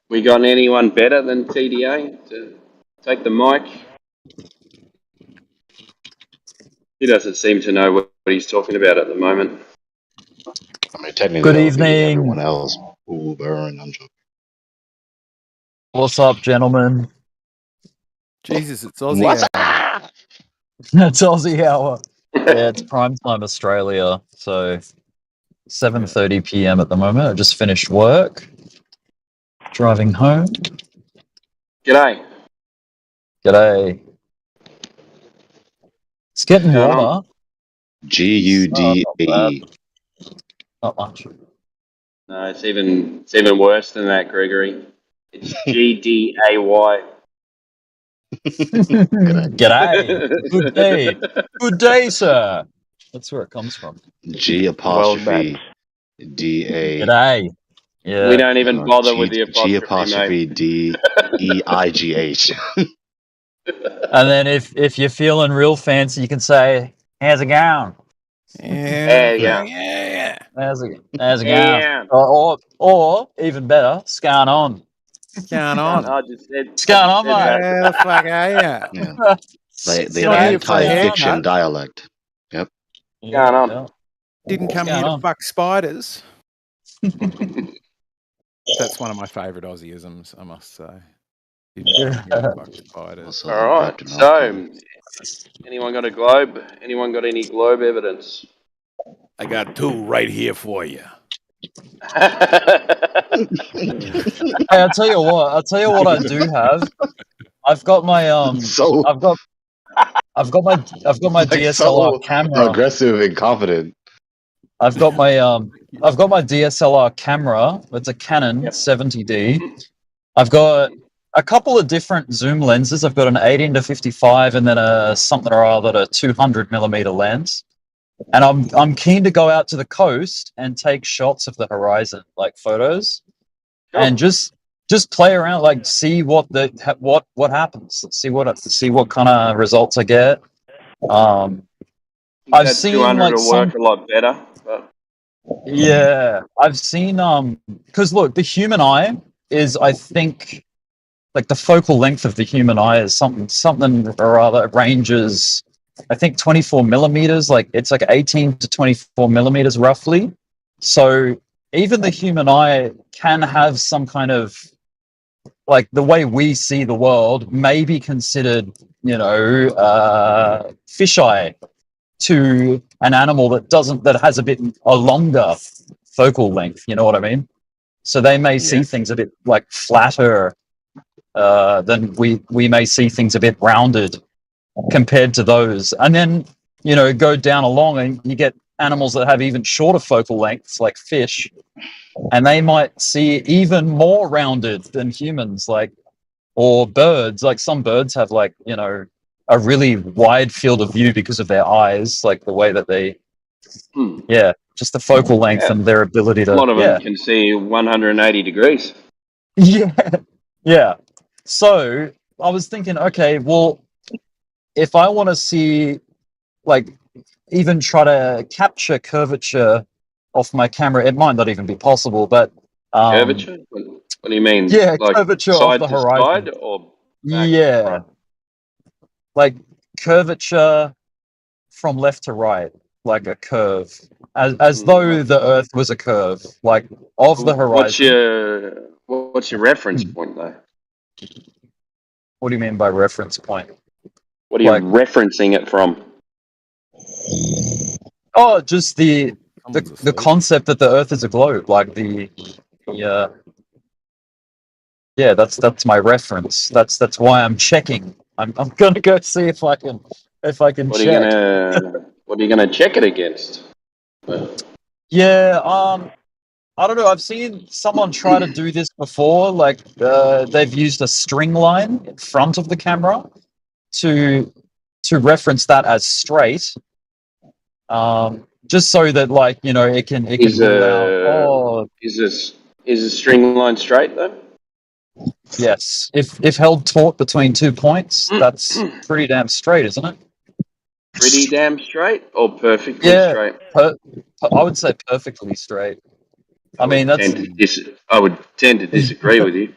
We got anyone better than TDA to take the mic? He doesn't seem to know what he's talking about at the moment. I mean, technically, Good that would be evening. everyone else. Ooh, burn. I'm joking. What's up, gentlemen? Jesus, it's Aussie What's hour. It's Aussie hour. Yeah, it's prime time Australia. So 7:30 p.m. at the moment. I just finished work. Driving home. G'day. G'day. It's getting What's going warmer. on? G-U-D-A-E. Not much. No, it's even worse than that, Gregory. It's GDAY. G'day. Good day. Good day, sir. That's where it comes from. G apostrophe D-A. G'day. Yeah. We don't even bother with the G apostrophe, apostrophe D-E-I-G-H. And then if you're feeling real fancy, you can say, "How's it going?" Yeah. How's it going? Yeah. Or even better, "Scan on." What's going on? I just said, What's going on, mate? Where the fuck are you? Yeah. The Not here for a anti-fiction haircut. dialect. Yep. What's going on? Didn't come here to fuck spiders. That's one of my favourite Aussieisms, I must say. Didn't come here to fuck spiders. All right. So, anyone got a globe? Anyone got any globe evidence? I got two right here for you. Hey, I'll tell you what I do have. I've got my I've got my Like DSLR so camera. aggressive and confident. I've got my DSLR camera. It's a Canon 70D. I've got a couple of different zoom lenses. I've got an 18 to 55 and then a 200mm lens. And I'm keen to go out to the coast and take shots of the horizon, like photos, and just play around, like see what happens. See what kind of results I get. I've That seen 200 like will work a lot better. But yeah, I've seen because look, the human eye is, I think, like the focal length of the human eye is something or other. It ranges, I think, 24 millimeters. Like it's like 18 to 24 millimeters roughly. So even the human eye can have some kind of, like, the way we see the world may be considered, fisheye to an animal that has a longer focal length. You know what I mean? So they may see things a bit like flatter than we may see things a bit rounded compared to those. And then, go down along and you get animals that have even shorter focal lengths, like fish, and they might see even more rounded than humans, or birds. Like some birds have a really wide field of view because of their eyes, like the way that they just the focal length Yeah. and their ability A to. lot of Yeah. them can see 180 degrees. Yeah. Yeah. So I was thinking, okay, well, if I want to see, like, even try to capture curvature off my camera, it might not even be possible, but Curvature? What do you mean? yeah, Like curvature of side the to horizon. side or back to Yeah, front? like curvature from left to right, like a curve, as though the Earth was a curve, like of the What's horizon. your reference point though? What do you mean by reference point? What are you Like, referencing it from? oh, just the Someone's the asleep. concept that the Earth is a globe, like the yeah, that's my reference. That's why I'm checking. I'm gonna go see if I can What are you check. gonna check it against? Yeah, I don't know. I've seen someone try to do this before. Like, they've used a string line in front of the camera to reference that as straight. Just so that, like, you know, it can Is rule out. Oh, is a string line straight though? yes. If held taut between 2 points, that's pretty damn straight, isn't it? Pretty damn straight or perfectly Yeah, straight? I would say perfectly straight. I mean, that's. I would tend to disagree with you.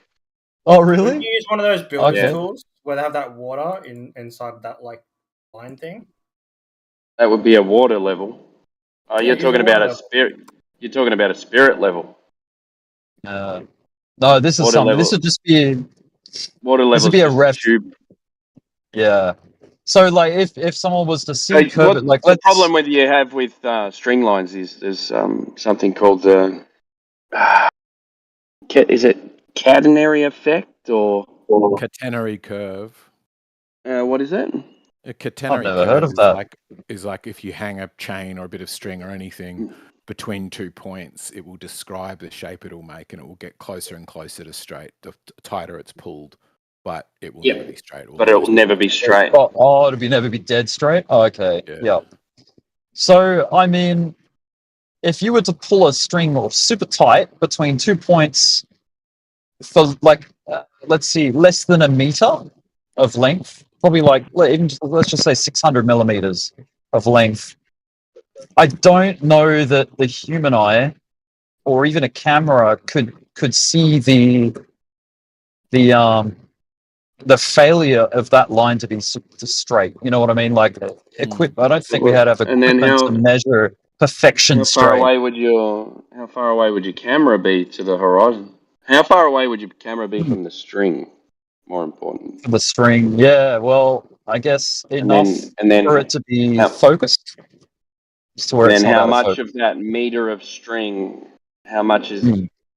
Oh, Would really? you use one of those builder's Okay. tools where they have that water inside that like line thing? That would be a water level. Oh, Yeah, you're use talking a about water a level. spirit. You're talking about a spirit level. No, this is Water something. level. This would just be. Water This level would is be a just ref. a tube. Yeah. So, like, if someone was to see Hey, curve, what like, the let's. problem with you have with string lines is there's something called the is it catenary effect or Catenary curve. what is it? A catenary never heard curve of that. is like if you hang a chain or a bit of string or anything between 2 points, it will describe the shape it will make, and it will get closer and closer to straight. The tighter it's pulled, but it will never be straight. But it will never be straight. Oh, it'll never be dead straight. Oh, okay. Yeah. So, I mean, if you were to pull a string or super tight between 2 points for, like, let's see, less than a meter of length, probably like, let's just say 600 millimeters of length. I don't know that the human eye or even a camera could see the failure of that line to be straight. You know what I mean? Like, I don't think we had have And then equipment to measure perfection how straight. far away would your camera be to the horizon? How far away would your camera be from the string? More important. The string, yeah. Well, I guess enough and then for it to be how- focused. Just to where And it's then not how out of much focus. of that meter of string, how much is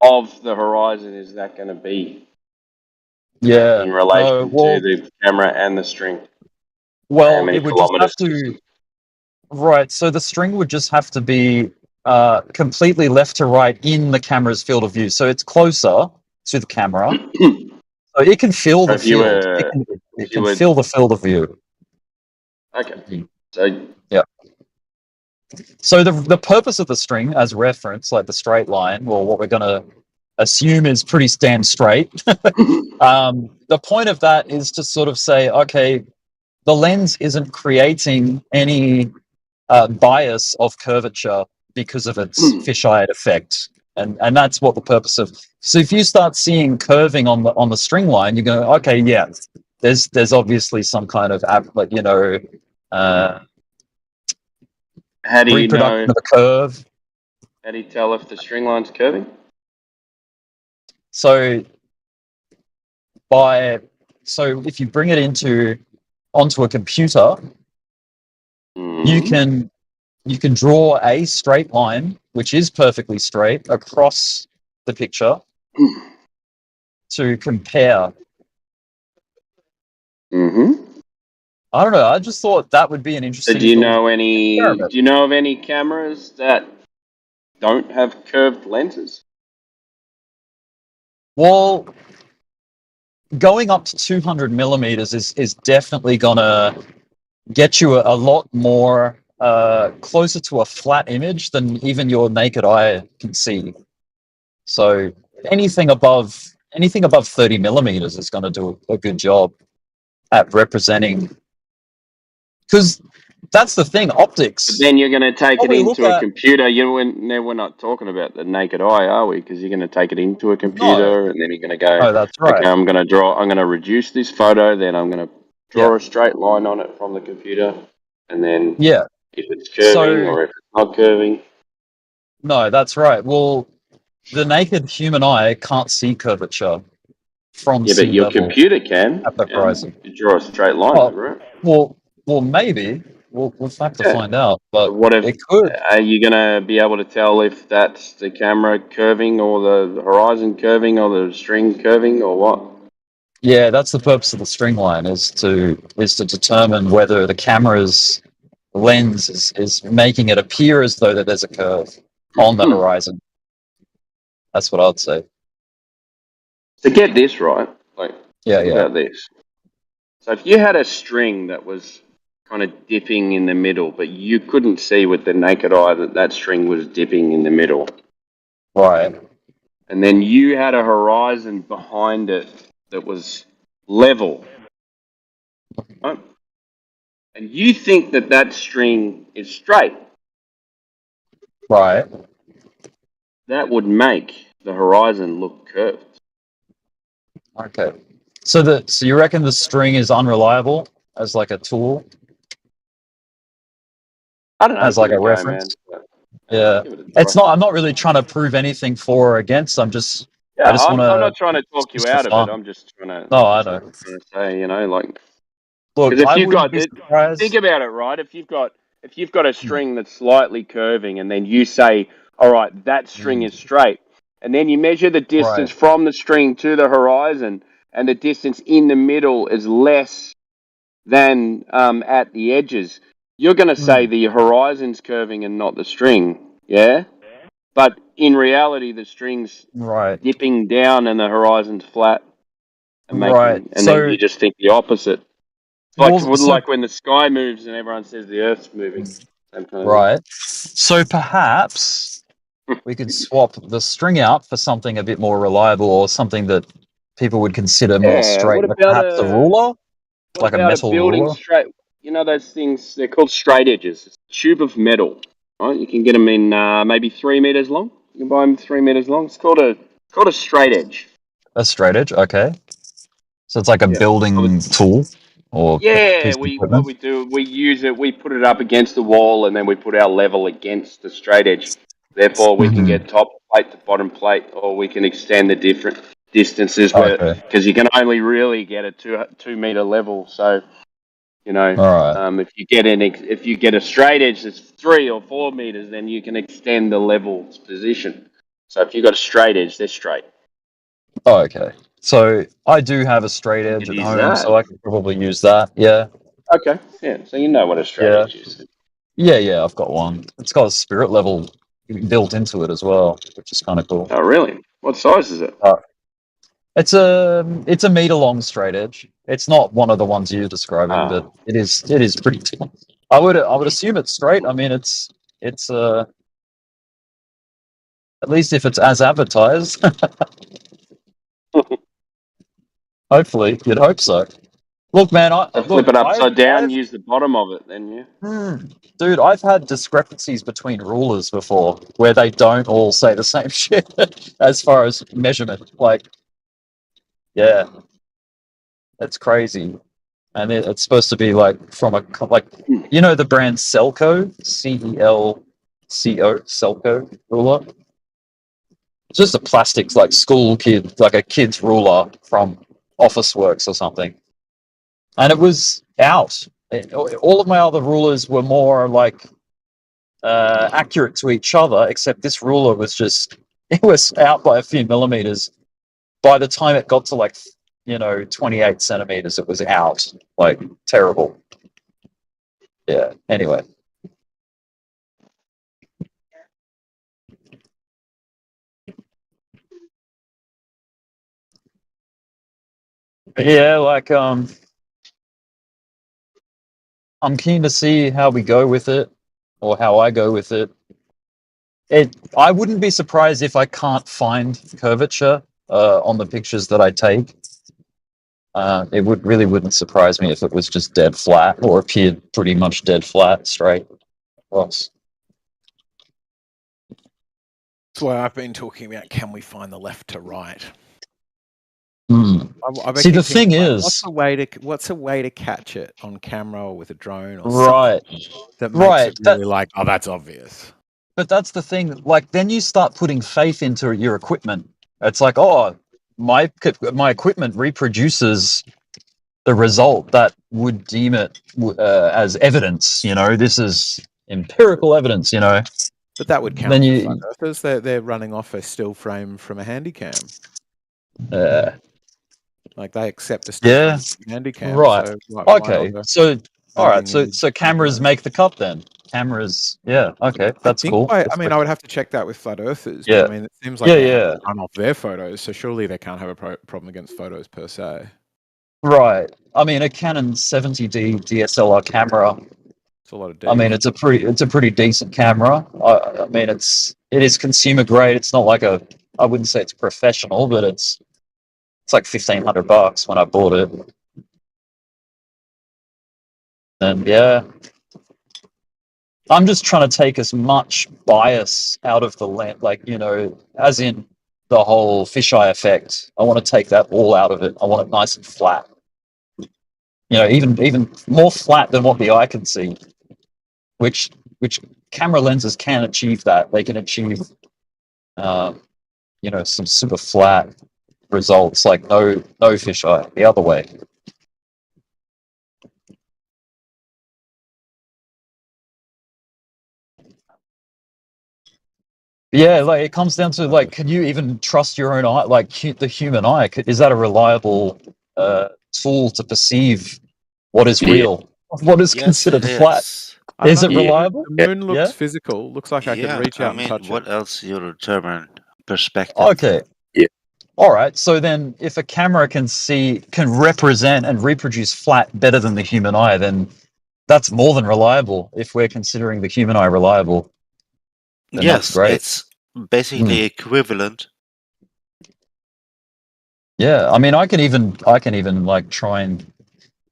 of the horizon is that going to be Yeah. in relation well, to the camera and the string? How well, many it would just have kilometers? to. Right. So the string would just have to be completely left to right in the camera's field of view. So it's closer to the camera. So it can feel So the if you field. were- It can feel the field of view. Okay. So Yeah. So the purpose of the string as reference, like the straight line, well, what we're going to assume is pretty damn straight. The point of that is to sort of say, okay, the lens isn't creating any bias of curvature because of its fisheye effect, and that's what the purpose of. So if you start seeing curving on the string line, you go, okay, yeah, there's obviously some kind of how do you reproduction know? of a curve. How do you tell if the string line's curving? So if you bring it onto a computer, you can draw a straight line, which is perfectly straight, across the picture to compare. I don't know. I just thought that would be an So interesting. do you sort of know any? experiment. Do you know of any cameras that don't have curved lenses? Well, going up to 200 millimeters is definitely gonna get you a lot more closer to a flat image than even your naked eye can see. So anything above 30 millimeters is going to do a good job at representing. Because that's the thing, But optics. then you're going to take What it we look into a at, computer. We're not talking about the naked eye, are we? Because you're going to take it into a no, computer, and then you're going to go, no, that's okay, right. I'm going to reduce this photo, then I'm going to draw Yeah, a straight line on it from the computer, and then yeah. if it's curving So or if it's not curving. no, that's right. Well, the naked human eye can't see curvature from Yeah, but sea your level computer can. at the Yeah, horizon. you draw a straight line Oh, over it. well, maybe we'll have to Yeah. find out, But but what if it could. are you going to be able to tell if that's the camera curving or the horizon curving or the string curving or what? Yeah, that's the purpose of the string line is to determine whether the camera's lens is making it appear as though that there's a curve on the horizon. That's what I'd say. To get this right, like Yeah, think yeah. about this. So if you had a string that was kind of dipping in the middle, but you couldn't see with the naked eye that that string was dipping in the middle, Right. and then you had a horizon behind it that was level, right? And you think that that string is straight, Right. that would make the horizon look curved. Okay. So you reckon the string is unreliable as like a tool, I don't know. as like Give it a a go, man. reference? Yeah. Give it a It's try. not. I'm not really trying to prove anything for or against. I Yeah, just want I'm not to trying to talk you just for out of it. fun. I'm just trying to No, I know. say, like, Look, because if I you've wouldn't got be it, think surprised. about it, right? If you've got a string that's slightly curving, and then you say, all right, that string is straight, and then you measure the distance Right. from the string to the horizon, and the distance in the middle is less than at the edges, you're going to say the horizon's curving and not the string, yeah? But in reality, the string's Right. dipping down and the horizon's flat, and Right. and then you just think the opposite. Well, so Like when the sky moves and everyone says the Earth's moving. Same kind of thing. right. So perhaps we could swap the string out for something a bit more reliable or something that people would consider more Yeah. straight, like perhaps a ruler, What like a about a metal building ruler. straight? You know those things? They're called straight edges. It's a tube of metal. Right? You can get them in maybe 3 meters long. You can buy them 3 meters long. It's called a straight edge. A straight edge, okay. So it's like a Yeah. building tool or Yeah, piece of what equipment. we do, we use it, we put it up against the wall, and then we put our level against the straight edge. Therefore, we can get top plate to bottom plate, or we can extend the different distances where Okay. because you can only really get a 2 meter level. So All right. if you get a straight edge that's 3 or 4 meters, then you can extend the level's position. So if you've got a straight edge, they're straight. Oh, okay. So I do have a straight You edge could at use home, that. so I could probably use that. Yeah. Okay, yeah. So you know what a straight Yeah. edge is. Yeah, yeah, I've got one. It's got a spirit level built into it as well, which is kind of cool. Oh, really? What size is it? It's a meter long straight edge. It's not one of the ones you're describing, but it is pretty tall. I would assume it's straight. I mean, it's at least if it's as advertised. Hopefully, you'd hope so. Look, man, So flip it upside down, I've use the bottom of it, then yeah. dude, I've had discrepancies between rulers before where they don't all say the same shit as far as measurement. Like, yeah, it's crazy. And it's supposed to be like from you know the brand Celco, Celco, Celco ruler. It's just a plastic like school kid, like a kid's ruler from Office Works or something. And it was out. All of my other rulers were more like accurate to each other, except this ruler was just it was out by a few millimeters. By the time it got to 28 centimeters, it was out. Like terrible. Yeah. Anyway. Yeah, I'm keen to see how we go with it. or how I go with it. I wouldn't be surprised if I can't find curvature on the pictures that I take. It wouldn't surprise me if it was just dead flat or appeared pretty much dead flat straight across. That's why I've been talking about, can we find the left to right? I've See, been the thinking, thing like, is, what's a way to catch it on camera or with a drone or right, something that makes right. it really like, oh, that's obvious. But that's the thing. Like, then you start putting faith into your equipment. It's like, oh, my equipment reproduces the result that would deem it as evidence. You know, this is empirical evidence. You know, But that would count then for you, flat earthers. They're running off a still frame from a handycam. Like they accept a still yeah, frame from a handycam. right. So why Okay, not so all right, moving so image cameras drone? make the cut then. Cameras, yeah, okay, I that's think cool. I mean, I would have to check that with flat earthers, but Yeah, I mean, it seems like yeah, they have yeah. to run off their photos, so surely they can't have a problem against photos per se. Right. I mean, a Canon 70D DSLR camera. It's a lot of I mean, Ds. it's a pretty decent camera. I mean, it is consumer grade. It's not like I wouldn't say it's professional, but it's like $1,500 when I bought it. And yeah, I'm just trying to take as much bias out of the lens, like, you know, as in the whole fisheye effect. I want to take that all out of it. I want it nice and flat. You know, even more flat than what the eye can see. Which camera lenses can achieve that. They can achieve, you know, some super flat results, like no fisheye. The other way. Yeah, like it comes down to like, can you even trust your own eye? Like the human eye, is that a reliable tool to perceive what is real? What is Yes, considered it flat? is. I don't Is know. it reliable? The moon looks Yeah. physical. Looks like I could Yeah, reach I out and mean, touch what it. else you determine? Perspective. Okay. All right. So then, if a camera can represent and reproduce flat better than the human eye, then that's more than reliable. If we're considering the human eye reliable, then that's Yes, great. it's basically equivalent. Yeah. I mean, I can even like try and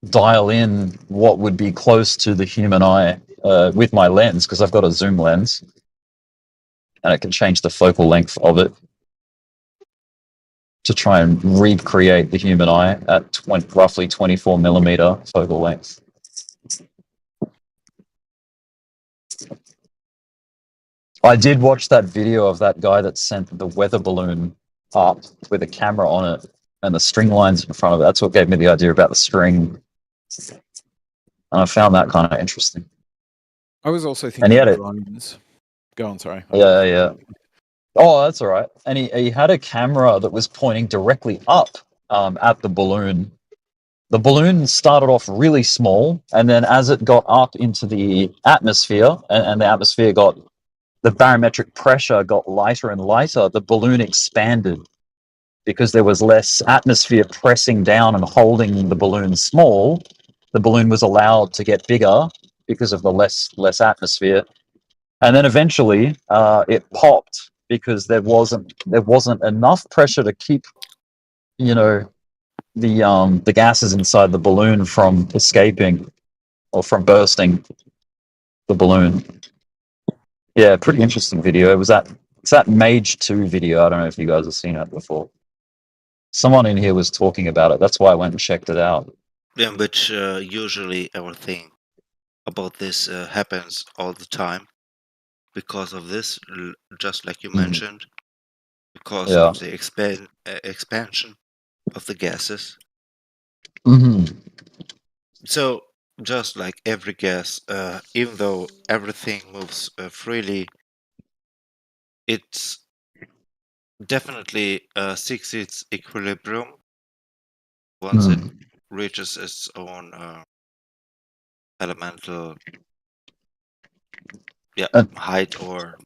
dial in what would be close to the human eye with my lens, because I've got a zoom lens, and it can change the focal length of it to try and recreate the human eye at roughly 24 millimeter focal length. I did watch that video of that guy that sent the weather balloon up with a camera on it and the string lines in front of it. That's what gave me the idea about the string. And I found that kind of interesting. I was also And he thinking had it. drones. Go on, sorry. Yeah. Oh, that's all right. And he had a camera that was pointing directly up at the balloon. The balloon started off really small, and then as it got up into the atmosphere, and the atmosphere the barometric pressure got lighter and lighter, the balloon expanded because there was less atmosphere pressing down and holding the balloon small. The balloon was allowed to get bigger because of the less atmosphere. And then eventually it popped because there wasn't enough pressure to keep, you know, the gases inside the balloon from escaping or from bursting the balloon. Yeah, pretty interesting video. It's that Mage 2 video. I don't know if you guys have seen it before. Someone in here was talking about it. That's why I went and checked it out. In which usually everything about this happens all the time because of this, just like you mentioned, because Yeah. of the expansion of the gases. Mm-hmm. So, just like every gas, even though everything moves freely, it's definitely seeks its equilibrium once it reaches its own elemental height or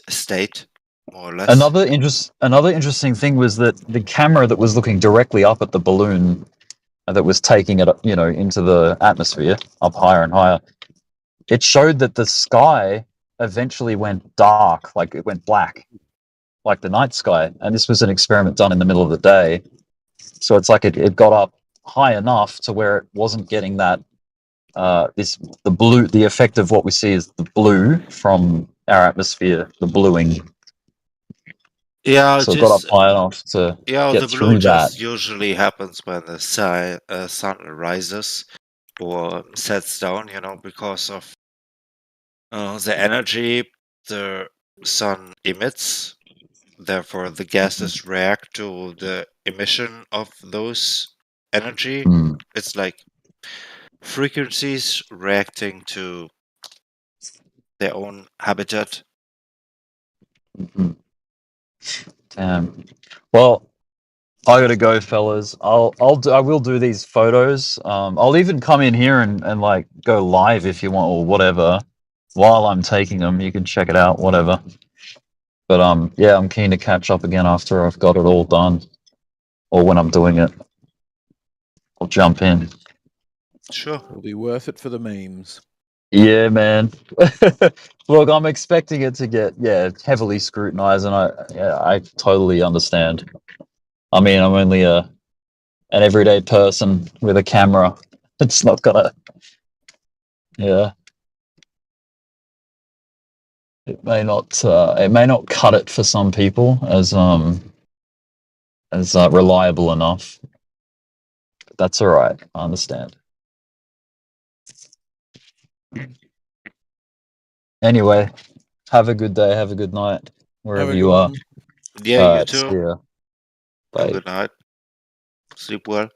state, more or less. Another interesting thing was that the camera that was looking directly up at the balloon that was taking it, you know, into the atmosphere up higher and higher. it showed that the sky eventually went dark, like it went black, like the night sky. And this was an experiment done in the middle of the day. So it's like it got up high enough to where it wasn't getting that the effect of what we see is the blue from our atmosphere, the bluing. Yeah, So it got up just high enough to yeah, get the blue through that. just usually happens when the sun rises or sets down, you know, because of the energy the sun emits. Therefore, the gases react to the emission of those energy. It's like frequencies reacting to their own habitat. Damn. Well, I gotta go, fellas. I will do these photos. I'll even come in here and like go live if you want or whatever. While I'm taking them, you can check it out, whatever. But yeah, I'm keen to catch up again after I've got it all done, or when I'm doing it. I'll jump in. Sure. It'll be worth it for the memes. Yeah, man. Look, I'm expecting it to get heavily scrutinized, and I totally understand. I mean, I'm only an everyday person with a camera. It's not gonna. Yeah, it may not. It may not cut it for some people as reliable enough. But that's all right. I understand. Anyway, have a good day. Have a good night wherever Have a you good are. one. Yeah, you See too. ya. Have a Bye. good night. Sleep well.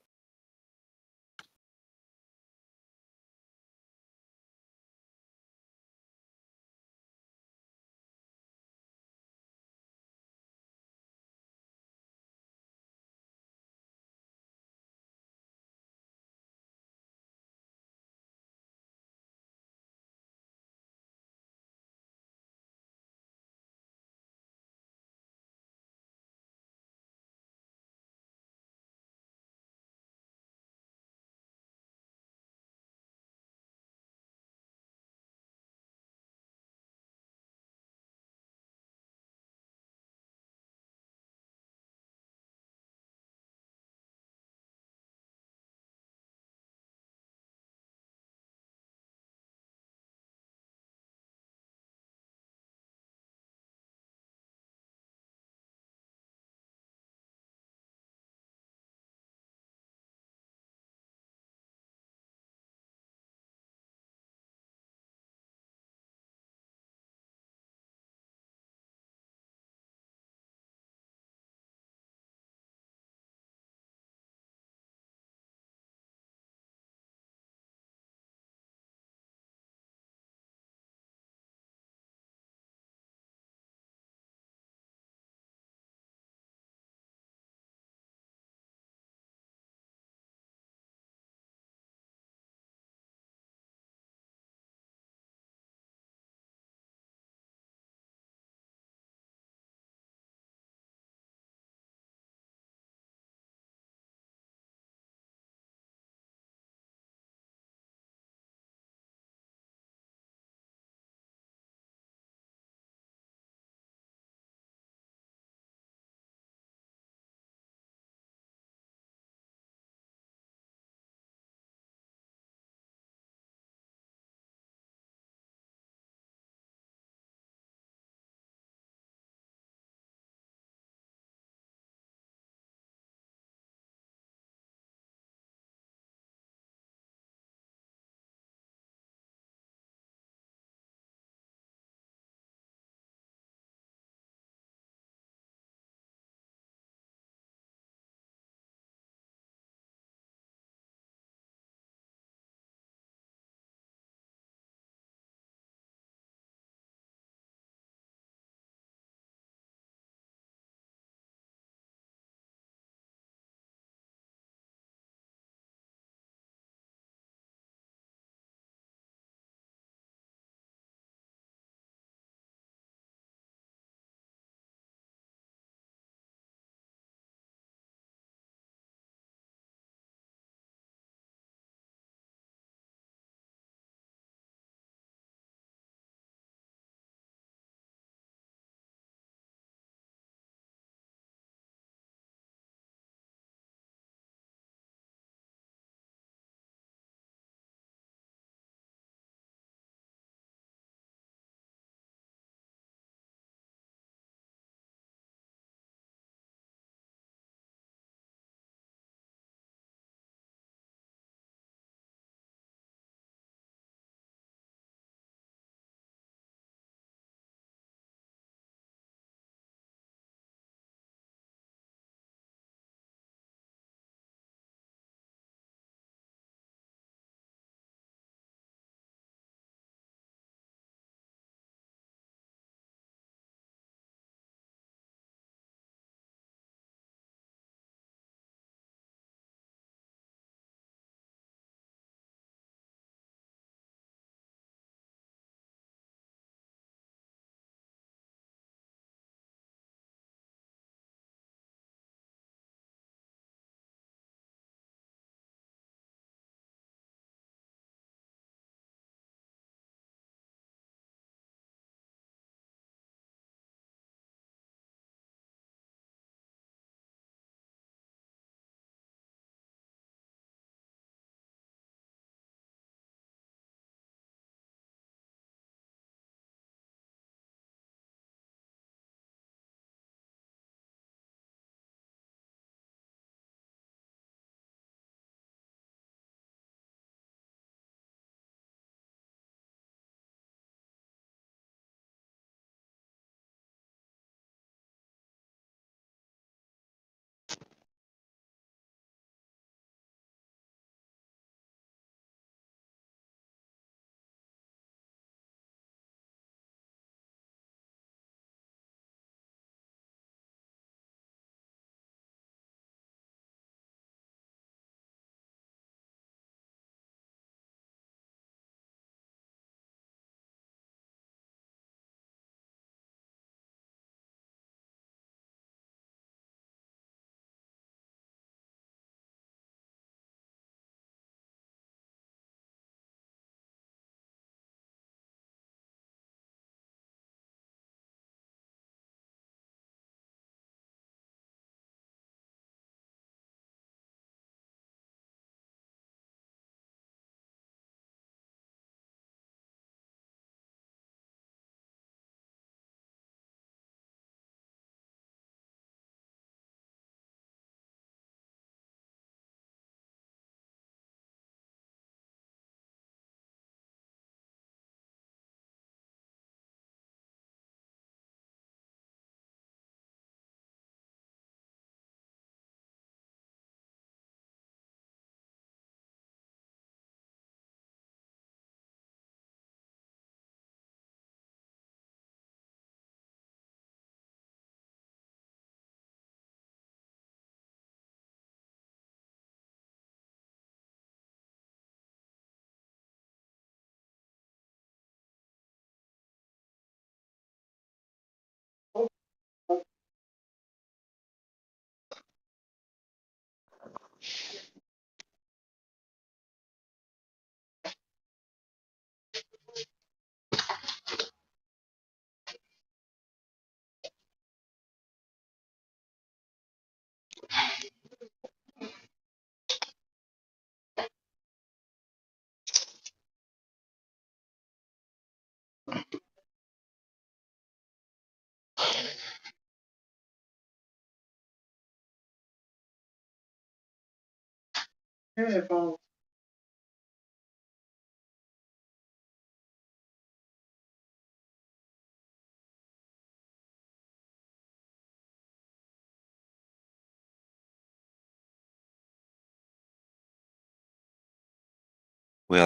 Where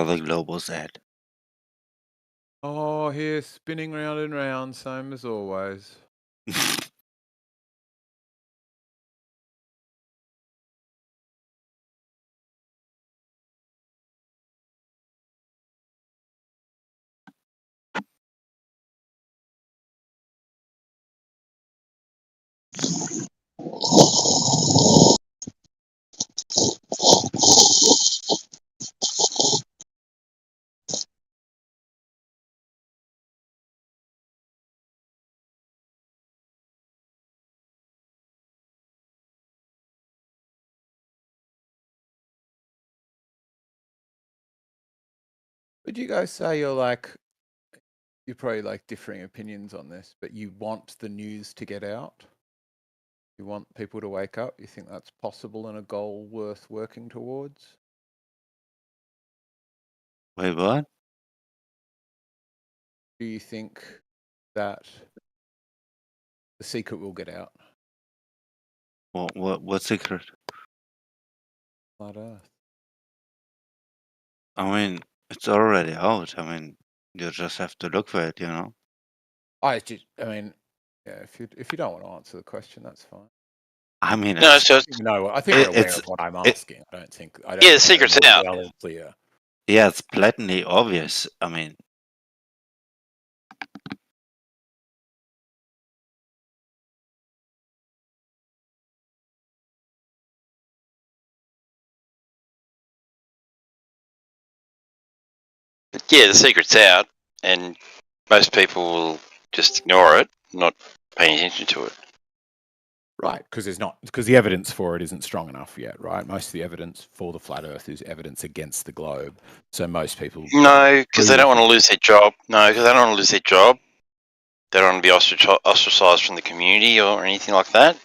the globals at? Oh, here, spinning round and round, same as always. Would you guys say you're probably like differing opinions on this, but you want the news to get out? You want people to wake up? You think that's possible and a goal worth working towards? Wait, what? Do you think that the secret will get out? What secret? Flat Earth. I mean, it's already out. I mean, you just have to look for it, you know. I mean, yeah. If you don't want to answer the question, that's fine. I mean, No, it's just No, I think you're aware of what I'm asking. I don't think. Yeah, the secret's I'm out. well and clear. Yeah, it's blatantly obvious. I mean, Yeah, the secret's out, and most people will just ignore it, not paying attention to it. Right, because the evidence for it isn't strong enough yet, right? Most of the evidence for the flat Earth is evidence against the globe. So most people No, because they don't want to lose their job. No, because they don't want to lose their job. They don't want to be ostracized from the community or anything like that.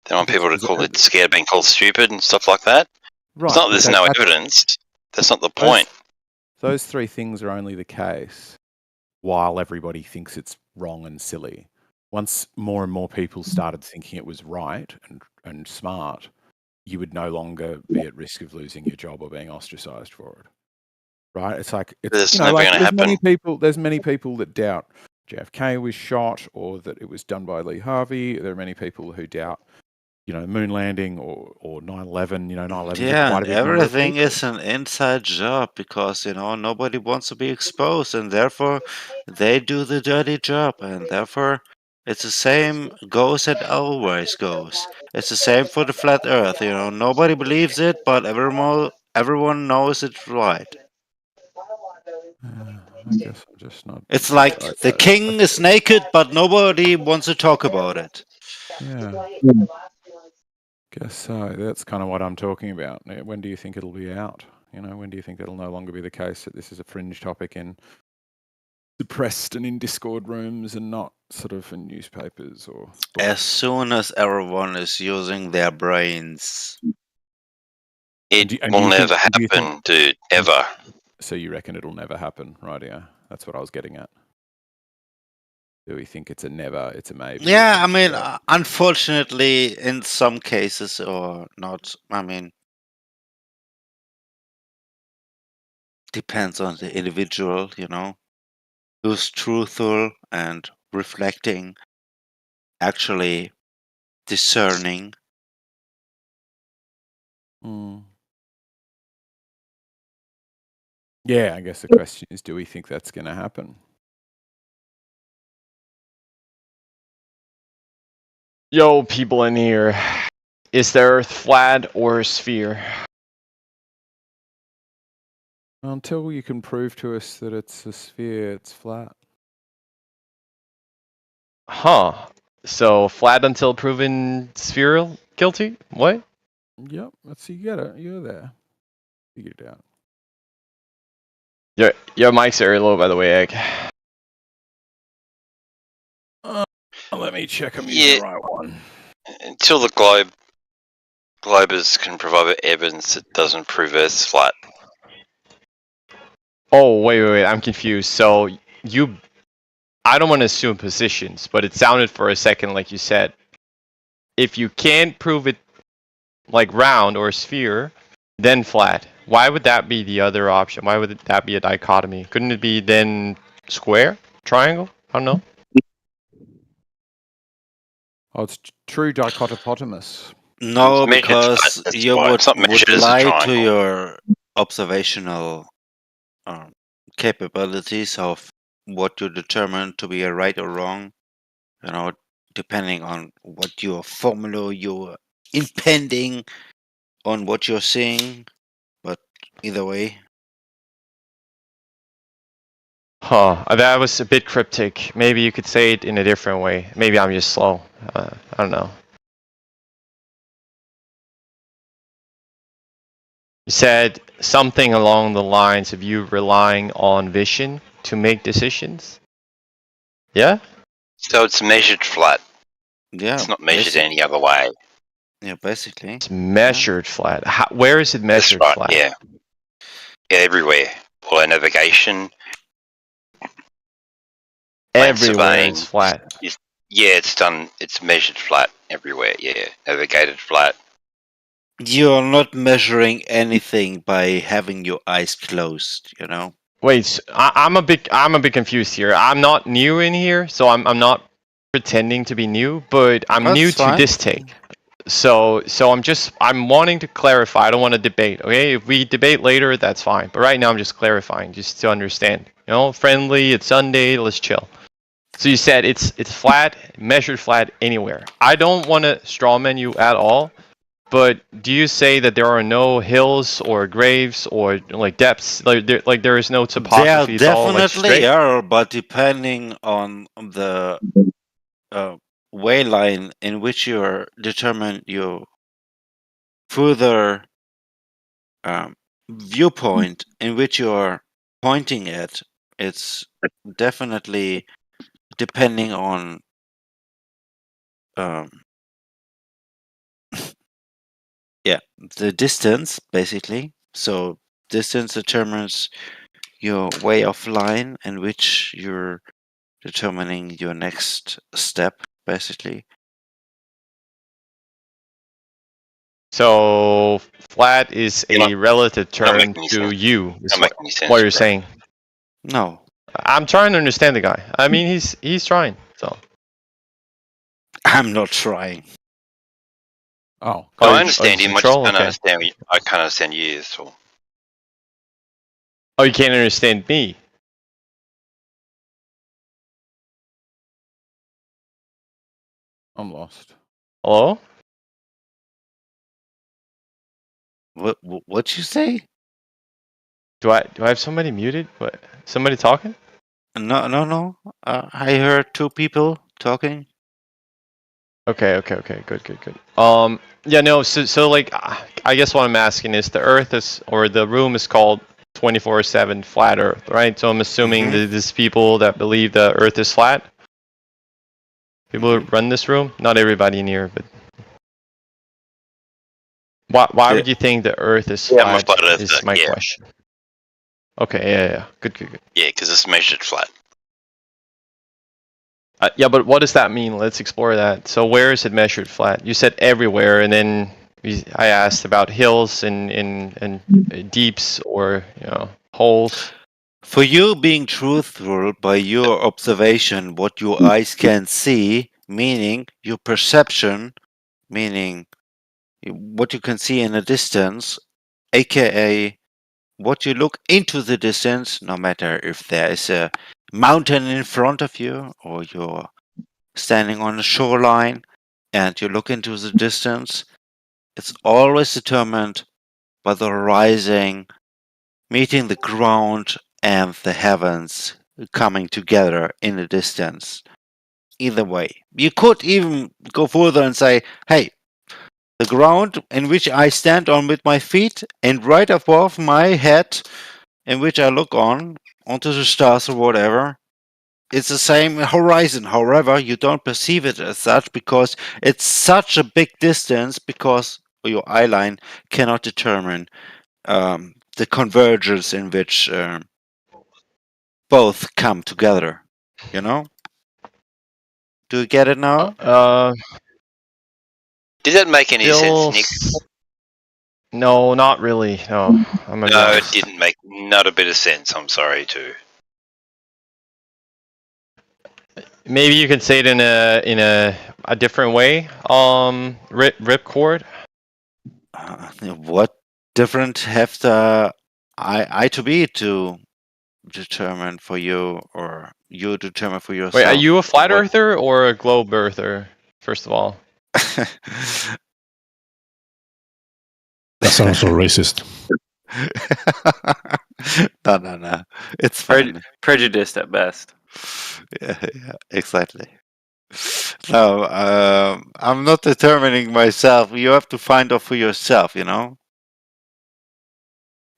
They don't want people to call it scared of being called stupid and stuff like that. Right, It's not that but there's no evidence. That's not the point. Those three things are only the case while everybody thinks it's wrong and silly. Once more and more people started thinking it was right and smart, you would no longer be at risk of losing your job or being ostracized for it. Right? It's like That's never going to happen. There's many people that doubt JFK was shot or that it was done by Lee Harvey. There are many people who doubt, moon landing or 9/11. 9/11. yeah, and everything is an inside job because nobody wants to be exposed, and therefore they do the dirty job, and therefore it's the same goes that always goes. It's the same for the flat Earth. Nobody believes it, but everyone knows it's right. I guess I'm just not. It's like the king is naked, but nobody wants to talk about it. Yeah. Guess so. That's kind of what I'm talking about. When do you think it'll be out? When do you think it'll no longer be the case that this is a fringe topic in suppressed and in Discord rooms and not sort of in newspapers or? As soon as everyone is using their brains. It will never happen, dude. Ever. So you reckon it'll never happen, right? Yeah, that's what I was getting at. Do we think it's a never, it's a maybe? Yeah, I mean, unfortunately, in some cases or not, I mean, depends on the individual, who's truthful and reflecting, actually discerning. Yeah, I guess the question is, do we think that's going to happen? Yo, people in here. Is the Earth flat or a sphere? Until you can prove to us that it's a sphere, it's flat. Huh. So flat until proven spherical guilty? What? Yep, you get it. You're there. Figure it out. Your mic's very low, by the way, Egg. Let me check I'm using the right one. Until the globe Globers can provide evidence that doesn't prove Earth's flat. Oh, wait. I'm confused. So I don't want to assume positions, but it sounded for a second like you said, if you can't prove it like round or sphere, then flat. Why would that be the other option? Why would that be a dichotomy? Couldn't it be then square, triangle? I don't know. Oh, it's true dichotopotamus. No, It's measured flat, because that's you why. It's not would measured as a lie to triangle. your observational capabilities of what you determine to be a right or wrong. You know, depending on what your formula you're impending on what you're seeing. But either way, Huh, that was a bit cryptic. Maybe you could say it in a different way. Maybe I'm just slow. I don't know. You said something along the lines of you relying on vision to make decisions? Yeah? So it's measured flat. yeah, It's not measured any other way. yeah, basically. It's measured flat. Where is it That's measured right, flat? yeah. Yeah, everywhere. All our navigation, land Everywhere surveying. it's flat. Yeah, it's measured flat everywhere, yeah. Navigated flat. You're not measuring anything by having your eyes closed, you know? Wait, I'm a bit confused here. I'm not new in here, so I'm not pretending to be new, but I'm That's new to fine. this take. So I'm wanting to clarify. I don't want to debate. Okay, if we debate later, that's fine. But right now, I'm just clarifying, just to understand. You know, friendly. It's Sunday. Let's chill. So you said it's flat, measured flat anywhere. I don't want to strawman you at all. But do you say that there are no hills or graves or like depths? Like there is no There topography. It's all like definitely straight. are, but depending on the way line in which you determine your further viewpoint in which you're pointing at, it's definitely depending on yeah, the distance basically. So distance determines your way of line in which you're determining your next step basically. So flat is a relative You're not term making any to sense. you. Is Not making any sense, what you're bro. saying? No, I'm trying to understand the guy. I mean, he's trying. So I'm not trying. Oh, No, I you- understand you him. I just troll? can't Okay. understand. I can't understand you. That's all. Oh, you can't understand me. I'm lost. Hello? What you say? Do I have somebody muted? What? Somebody talking? No. I heard two people talking. Okay. Good. Yeah, no. So like, I guess what I'm asking is the Earth is, or the room is called 24/7 flat Earth, right? So I'm assuming that there's people that believe the Earth is flat. People who run this room, not everybody in here, but why would you think the Earth is Yeah, I'm a flat? flat earther, Is my yeah. question. Okay, yeah. Good. Yeah, because it's measured flat. Yeah, but what does that mean? Let's explore that. So where is it measured flat? You said everywhere, and then I asked about hills and deeps or holes. For you being truthful by your observation, what your eyes can see, meaning your perception, meaning what you can see in a distance, aka what you look into the distance, no matter if there is a mountain in front of you or you're standing on a shoreline and you look into the distance, it's always determined by the horizon meeting the ground and the heavens coming together in the distance. Either way, you could even go further and say, hey, the ground in which I stand on with my feet and right above my head in which I look onto the stars or whatever, it's the same horizon. However, you don't perceive it as such because it's such a big distance, because or your eye line cannot determine the convergence in which both come together. You know? Do you get it now? Did that make any sense, Still, Nick? no, not really. No, I'm gonna be No, it honest. didn't make not a bit of sense. I'm sorry too. Maybe you can say it in a different way. Ripcord. What different have the I to be to determine for you, or you determine for yourself? Wait, are you a flat What- earther or a globe earther? First of all. That sounds so racist. No. It's fine. Prejudiced at best. Yeah, exactly. No, I'm not determining myself. You have to find out for yourself, you know?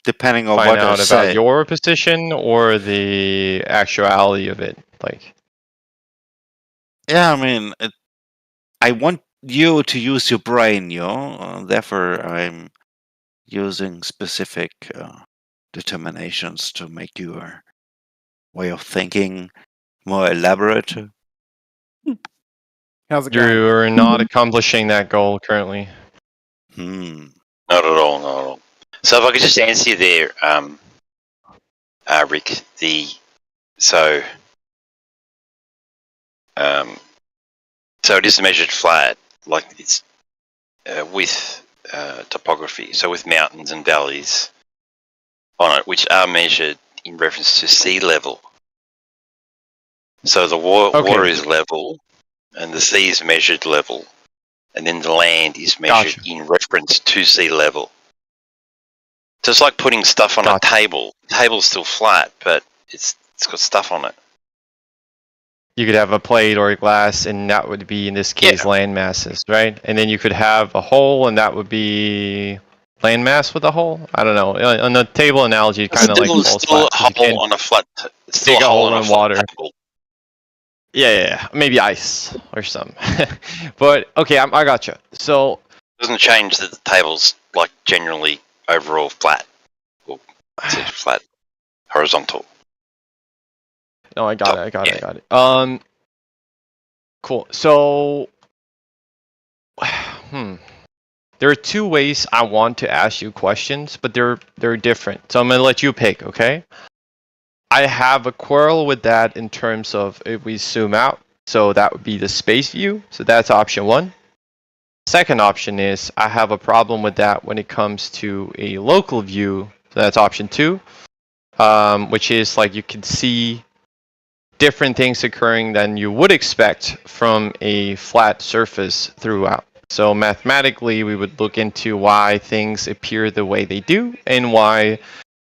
Depending on Find what I out say. about your position or the actuality of it. Like, Yeah, I mean, I want you to use your brain, you know? Therefore, I'm using specific determinations to make your way of thinking more elaborate. How's it you're not accomplishing that goal currently. Not at all. Not at all. So if I could just answer you there, Rick. So it is measured flat, like it's with topography. So with mountains and valleys on it, which are measured in reference to sea level. So the water is level, and the sea is measured level, and then the land is measured in reference to sea level. So it's like putting stuff on a table. The table's still flat, but it's got stuff on it. You could have a plate or a glass, and that would be, in this case, land masses, right? And then you could have a hole, and that would be land mass with a hole. I don't know. On the table analogy, it kind of like It's falls still flat. a hole on a flat. It's still Dig a a hole hole on a in flat water. table. Yeah, maybe ice or something. But okay, I gotcha. So Doesn't change that the table's like generally overall flat, or flat, horizontal. no, I got it. Cool. So, there are two ways I want to ask you questions, but they're different. So I'm gonna let you pick. Okay. I have a quarrel with that in terms of if we zoom out. So that would be the space view. So that's option one. Second option is I have a problem with that when it comes to a local view. So that's option two, which is like you can see different things occurring than you would expect from a flat surface throughout. So mathematically, we would look into why things appear the way they do and why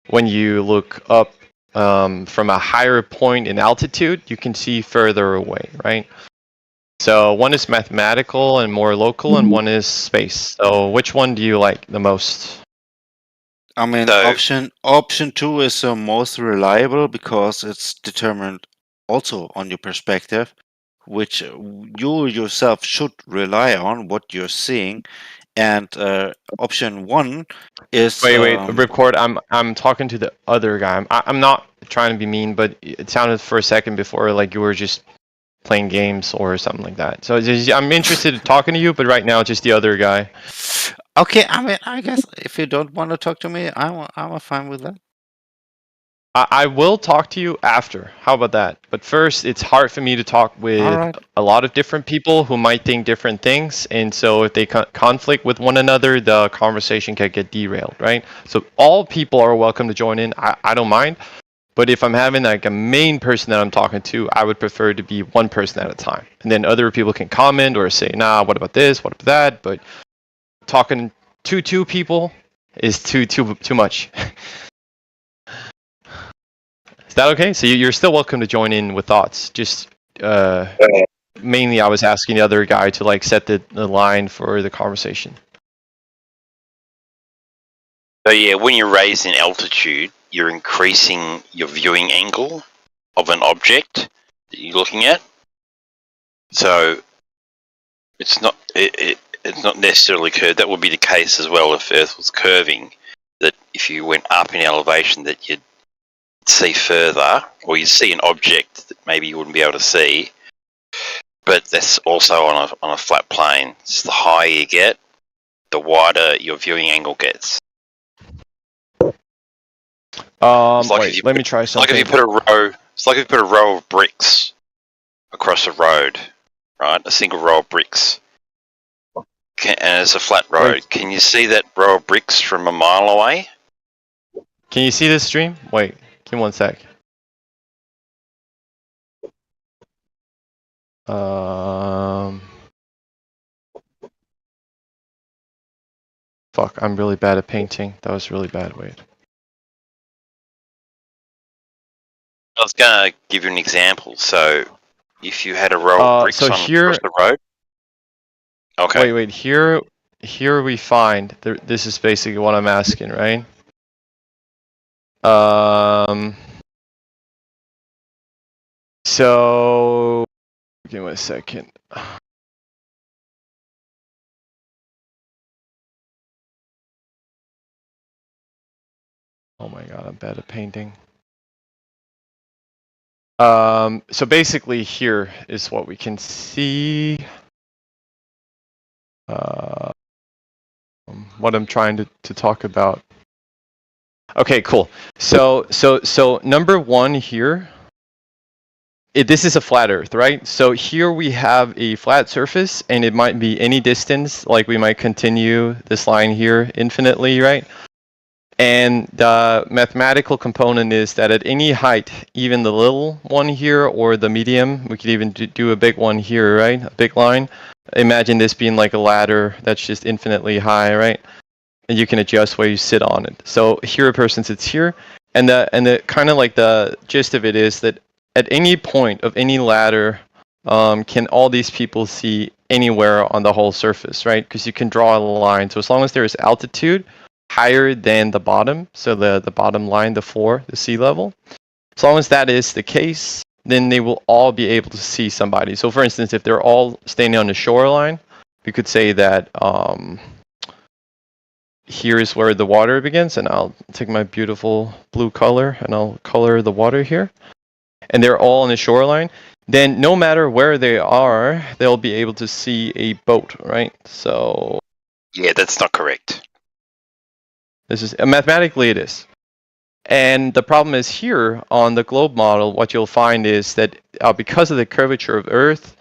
when you look up from a higher point in altitude, you can see further away, right? So one is mathematical and more local, and one is space. So which one do you like the most? I mean, option 2 is the most reliable because it's determined also on your perspective, which you yourself should rely on what you're seeing. And option 1 is Wait, record. I'm talking to the other guy. I'm not trying to be mean, but it sounded for a second before like you were just playing games or something like that. So I'm interested in talking to you, but right now just the other guy. Okay, I mean, I guess if you don't want to talk to me, I'm fine with that. I will talk to you after. How about that? But first, it's hard for me to talk with Alright. a lot of different people who might think different things, and so if they conflict with one another, the conversation can get derailed, right? So all people are welcome to join in. I don't mind. But if I'm having like a main person that I'm talking to, I would prefer to be one person at a time. And then other people can comment or say, nah, what about this? What about that? But talking to two people is too much. Is that okay? So you're still welcome to join in with thoughts. Just mainly I was asking the other guy to like set the line for the conversation. So yeah, when you're raised in altitude, you're increasing your viewing angle of an object that you're looking at. So it's not it's not necessarily curved. That would be the case as well if Earth was curving. That if you went up in elevation, that you'd see further, or you'd see an object that maybe you wouldn't be able to see. But that's also on a flat plane. It's the higher you get, the wider your viewing angle gets. Wait, let me try something. Like if you put a row, it's like if you put a row of bricks across a road, right? A single row of bricks, and it's a flat road. Wait. Can you see that row of bricks from a mile away? Can you see this stream? Wait, give me 1 sec. Fuck, I'm really bad at painting. That was really bad. Wait. I was gonna give you an example. So, if you had a row of bricks so on here- across the road. Okay. Wait. Here we find this is basically what I'm asking, right? So give me a second. Oh my god, I'm bad at painting. So basically here is what we can see. What I'm trying to talk about. Okay, cool. So number one here, this is a flat Earth, right? So here we have a flat surface, and it might be any distance. Like we might continue this line here infinitely, right? And the mathematical component is that at any height, even the little one here or the medium, we could even do a big one here, right? A big line. Imagine this being like a ladder that's just infinitely high, right? And you can adjust where you sit on it. So here a person sits here, and the kind of like the gist of it is that at any point of any ladder, can all these people see anywhere on the whole surface, right? Because you can draw a line. So as long as there is altitude higher than the bottom, so the bottom line, the floor, the sea level, as long as that is the case, then they will all be able to see somebody. So for instance, if they're all standing on the shoreline, we could say that here is where the water begins, and I'll take my beautiful blue color and I'll color the water here, and they're all on the shoreline, then no matter where they are, they'll be able to see a boat, right? So yeah, that's not correct. This is mathematically it is. And the problem is here on the globe model, what you'll find is that because of the curvature of Earth,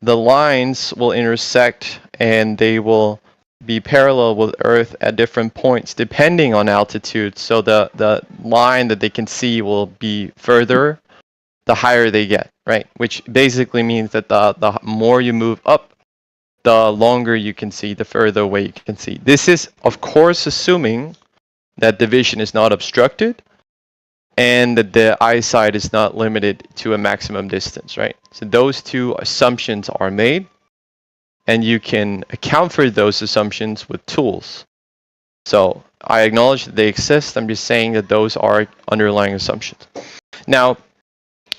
the lines will intersect and they will be parallel with Earth at different points depending on altitude. So the line that they can see will be further the higher they get, right? Which basically means that the more you move up, the longer you can see, the further away you can see. This is, of course, assuming that the vision is not obstructed and that the eyesight is not limited to a maximum distance, right? So those two assumptions are made, and you can account for those assumptions with tools. So I acknowledge that they exist. I'm just saying that those are underlying assumptions. Now,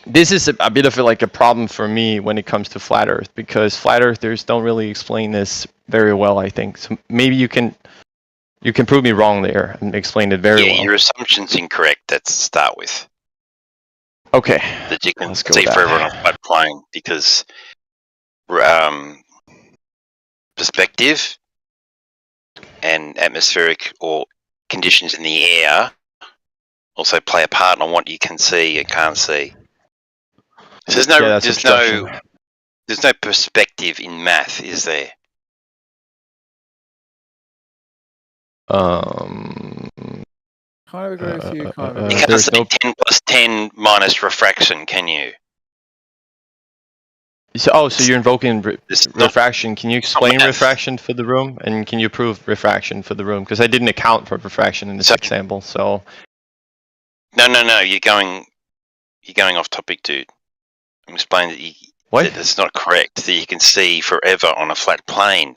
this is a bit of a problem for me when it comes to flat Earth, because flat earthers don't really explain this very well, I think. So maybe you can prove me wrong there and explain it very well. Yeah, your assumption's incorrect. That's to start with. Okay. That you can Let's go see with forever that. on a flat plane, because perspective and atmospheric or conditions in the air also play a part on what you can see and can't see. So there's no perspective in math, is there? Kind of agree with you. Kind of You can't say 10 plus 10 minus refraction, can you? So you're invoking refraction. Can you explain refraction for the room, and can you prove refraction for the room? Because I didn't account for refraction in this example. So No. You're going off topic, dude. I'm explaining that that's not correct. That you can see forever on a flat plane.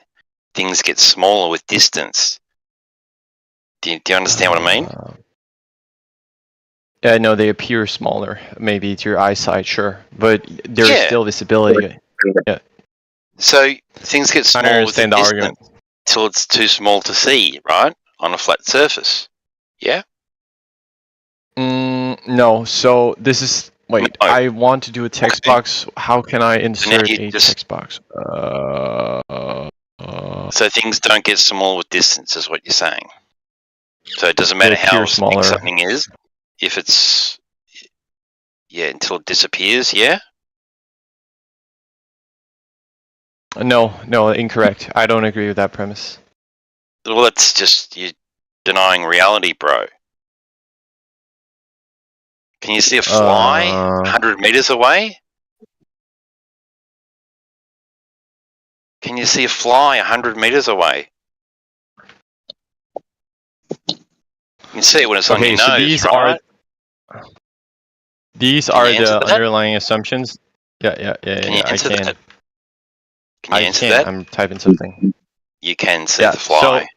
Things get smaller with distance. Do you understand what I mean? Yeah, no, they appear smaller, maybe to your eyesight, sure, but there is still visibility. Yeah. So things get I smaller with understand the distance. argument. till it's too small to see, right? On a flat surface. Yeah? No. So this is wait. I want to do a text box. How can I insert a text box? So things don't get small with distance, is what you're saying. So it doesn't matter They appear how smaller. big something is, if it's until it disappears. Yeah. No, incorrect. I don't agree with that premise. Well, that's just you denying reality, bro. Can you see a fly 100 meters away? Can you see a fly 100 meters away? You can see it when it's on your Okay, so nose, these right? these Can you are answer the that? underlying assumptions. Yeah. Can you I answer can. that? Can you answer can. that? I'm typing something. You can see Yeah. the fly.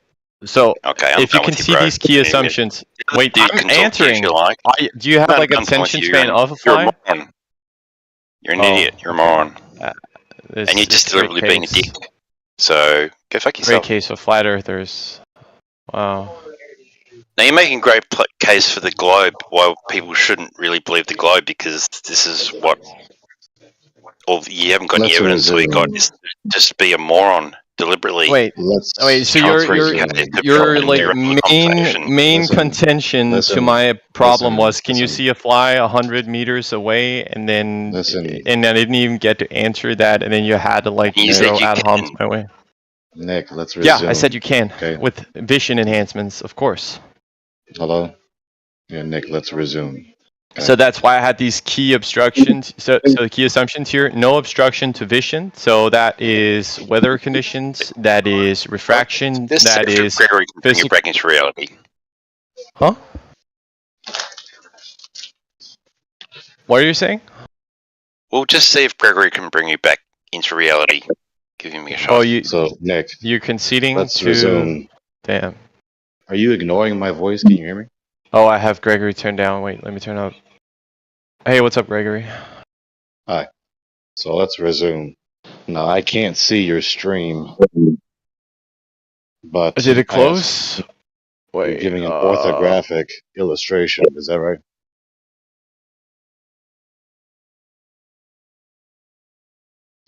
So Okay, I'm if you done can with you, see bro. these key assumptions, wait, You I'm can talk to you if answering. you like. Do you have No, like I'm done with attention you. span of a You're fly? a moron. You're an idiot. You're a moron. This, And you're this just is a great deliberately being a case. dick. So go fuck Great yourself. case of flat earthers. Wow. Now you're making a great case for the globe. Why people shouldn't really believe the globe, because this is what. Or you haven't got any Let's evidence. All you got resume. is just be a moron deliberately. Wait. So your like main contention to my problem was, can you see a fly 100 meters away, and then I didn't even get to answer that, and then you had to like You said throw you ad homs can. my way. Nick, let's Yeah, resume. I said you can Okay. with vision enhancements, of course. Hello? Yeah, Nick, let's resume. So that's why I had these key obstructions. So the key assumptions here: no obstruction to vision. So that is weather conditions. That is refraction. Just That say if is Gregory can bring you physical. back into reality. Huh? What are you saying? Well, just see if Gregory can bring you back into reality. Give me a shot. Oh, you. So, Nick, you're conceding let's to. resume. Damn. Are you ignoring my voice? Can you hear me? Oh, I have Gregory turned down. Wait, let me turn up. Hey, what's up, Gregory? Hi. So let's resume. Now, I can't see your stream, but Did it close? You're giving an orthographic illustration. Is that right?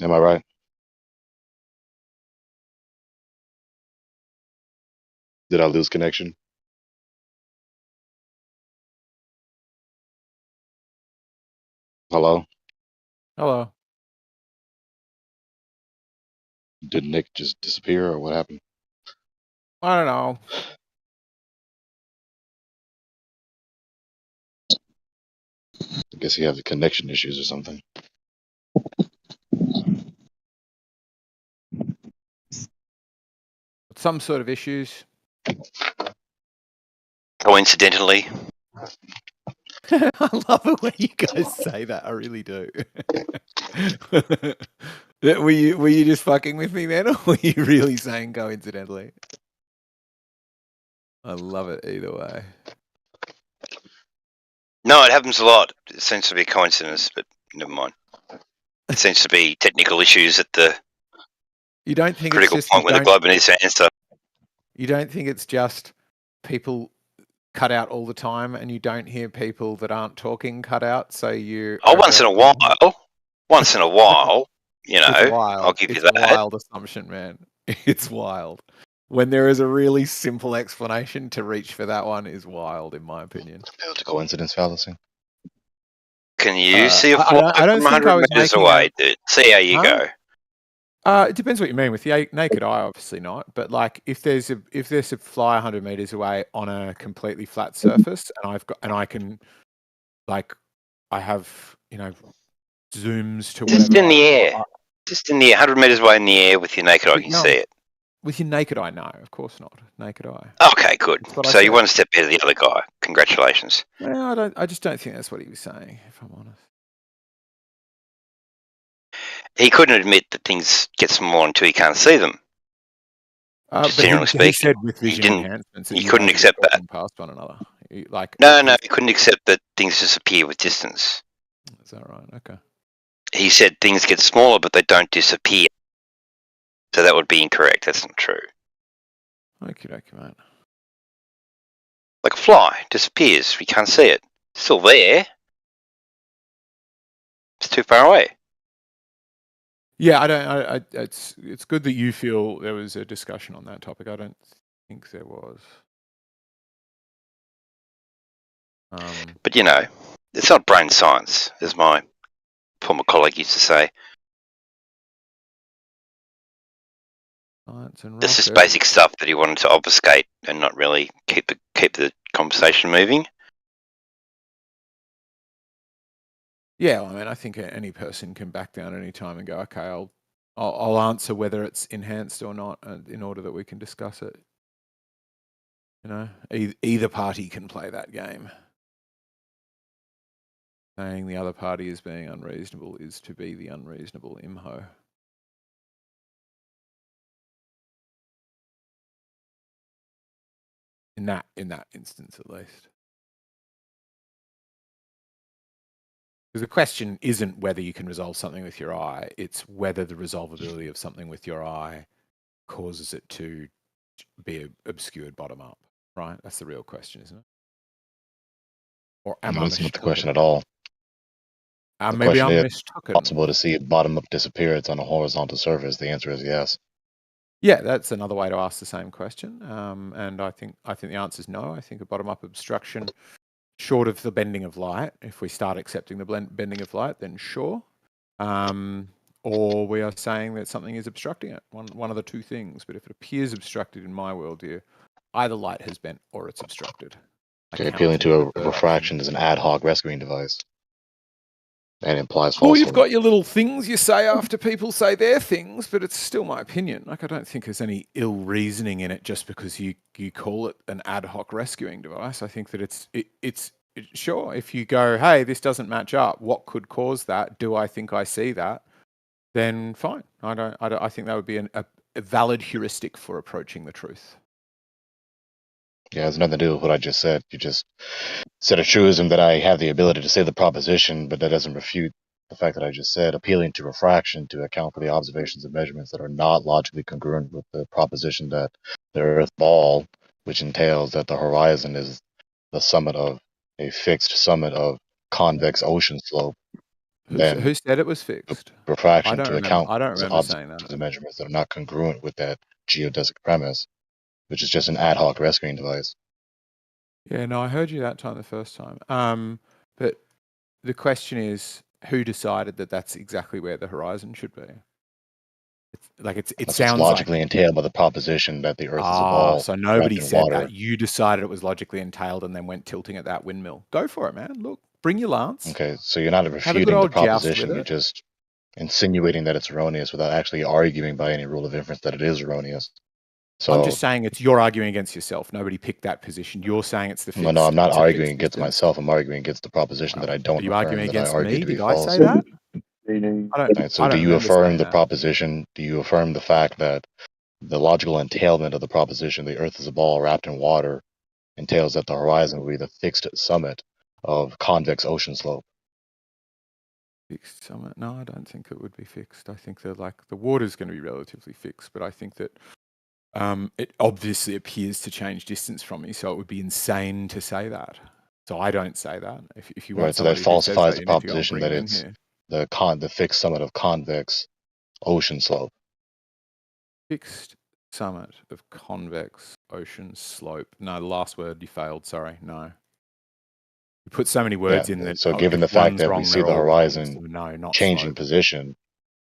Am I right? Did I lose connection? Hello? Hello. Did Nick just disappear or what happened? I don't know. I guess he has connection issues or something. Some sort of issues. Coincidentally. I love it when you guys say that. I really do. Were you just fucking with me, man, or were you really saying coincidentally? I love it either way. No, it happens a lot. It seems to be a coincidence, but never mind. It seems to be technical issues at the You don't think critical it's just point when the globe needs to answer. You don't think it's just people cut out all the time, and you don't hear people that aren't talking cut out. So you. Oh, once in a while. Once in a while, you know, It's wild. I'll give you It's that. a wild assumption, man. It's wild. When there is a really simple explanation, to reach for that one is wild, in my opinion. It's a coincidence fallacy. Can you see a fly I don't from think I 100 was meters making away, dude? See how you Huh? go. It depends what you mean. With the naked eye, obviously not. But like, if there's a fly 100 meters away on a completely flat surface, and I can, like, I have zooms to Just whatever. in the air. Just in the 100 meters away in the air with your naked eye, you can No. see it. With your naked eye, no, of course not. Naked eye. Okay, good. what I So you said. one step ahead of the other guy. Congratulations. Well, I just don't think that's what he was saying, if I'm honest. He couldn't admit that things get smaller until you can't see them. But Generally he speaking, said with he vision didn't. enhancements, He couldn't accept that. past one another. Like, No, he couldn't accept that things disappear with distance. Is that right? Okay. He said things get smaller, but they don't disappear. So that would be incorrect. That's not true. Okie dokie, mate. Like a fly, disappears. We can't see it. Still there. It's too far away. Yeah, I don't. It's good that you feel there was a discussion on that topic. I don't think there was. But you know, it's not brain science, as my former colleague used to say. Science and This is rocket. basic stuff that he wanted to obfuscate and not really keep the conversation moving. Yeah, I mean, I think any person can back down at any time and go, okay, I'll answer whether it's enhanced or not, in order that we can discuss it. You know, either party can play that game. Saying the other party is being unreasonable is to be the unreasonable imho. In that instance, at least. Because the question isn't whether you can resolve something with your eye, it's whether the resolvability of something with your eye causes it to be obscured bottom up, right? That's the real question, isn't it? Or am I That's not the mistook question it? at all. The Maybe question I'm is, mistook it. possible to see a bottom-up disappearance on a horizontal surface? The answer is yes. Yeah, that's another way to ask the same question. And I think the answer is no. I think a bottom-up obstruction, short of the bending of light, if we start accepting the bending of light, then sure. Or we are saying that something is obstructing it. One of the two things. But if it appears obstructed in my worldview, either light has bent or it's obstructed. Okay, appealing to a refraction is an ad hoc rescuing device. And implies Well, you've falsehood. got your little things you say after people say their things, but it's still my opinion. Like, I don't think there's any ill reasoning in it just because you call it an ad hoc rescuing device. I think that it's sure, if you go, hey, this doesn't match up, what could cause that? Do I think I see that? Then fine. I think that would be a valid heuristic for approaching the truth. Yeah, it has nothing to do with what I just said. You just said a truism that I have the ability to say the proposition, but that doesn't refute the fact that I just said, appealing to refraction to account for the observations and measurements that are not logically congruent with the proposition that the Earth ball, which entails that the horizon is the summit of a fixed summit of convex ocean slope. Then Who said it was fixed? refraction I to don't account remember for saying observations that. and measurements that are not congruent with that geodesic premise, which is just an ad hoc rescuing device. Yeah, no, I heard you that time the first time. But the question is, who decided that that's exactly where the horizon should be? It That's what's sounds logically like entailed by the proposition that the Earth is a ball so wrapped nobody in said water. that. You decided it was logically entailed and then went tilting at that windmill. Go for it, man. Look, bring your lance. Okay, so you're not Have a good refuting the old joust with proposition. You're it. just insinuating that it's erroneous without actually arguing by any rule of inference that it is erroneous. So I'm just saying you're arguing against yourself. Nobody picked that position. You're saying it's the fixed. no, I'm not it's a arguing fixed against distance. myself. I'm arguing against the proposition that I Are don't you affirm, arguing that I against argue me? to be Did I false. say that? Right, so I do don't you remember affirm saying the that. proposition? Do you affirm the fact that the logical entailment of the proposition the Earth is a ball wrapped in water entails that the horizon will be the fixed summit of convex ocean slope? Fixed summit? No, I don't think it would be fixed. I think that the water's going to be relatively fixed, but I think that it obviously appears to change distance from me, so it would be insane to say that. So I don't say that. If you want Right, so that somebody who says falsifies that, the you need to go and proposition bring that them in it's here. the fixed summit of convex ocean slope. Fixed summit of convex ocean slope. No, the last word you failed. Sorry, no. You put so many words in that. So given the If fact one's that we wrong, see they're the all wrong. horizon So no, not changing slope. position,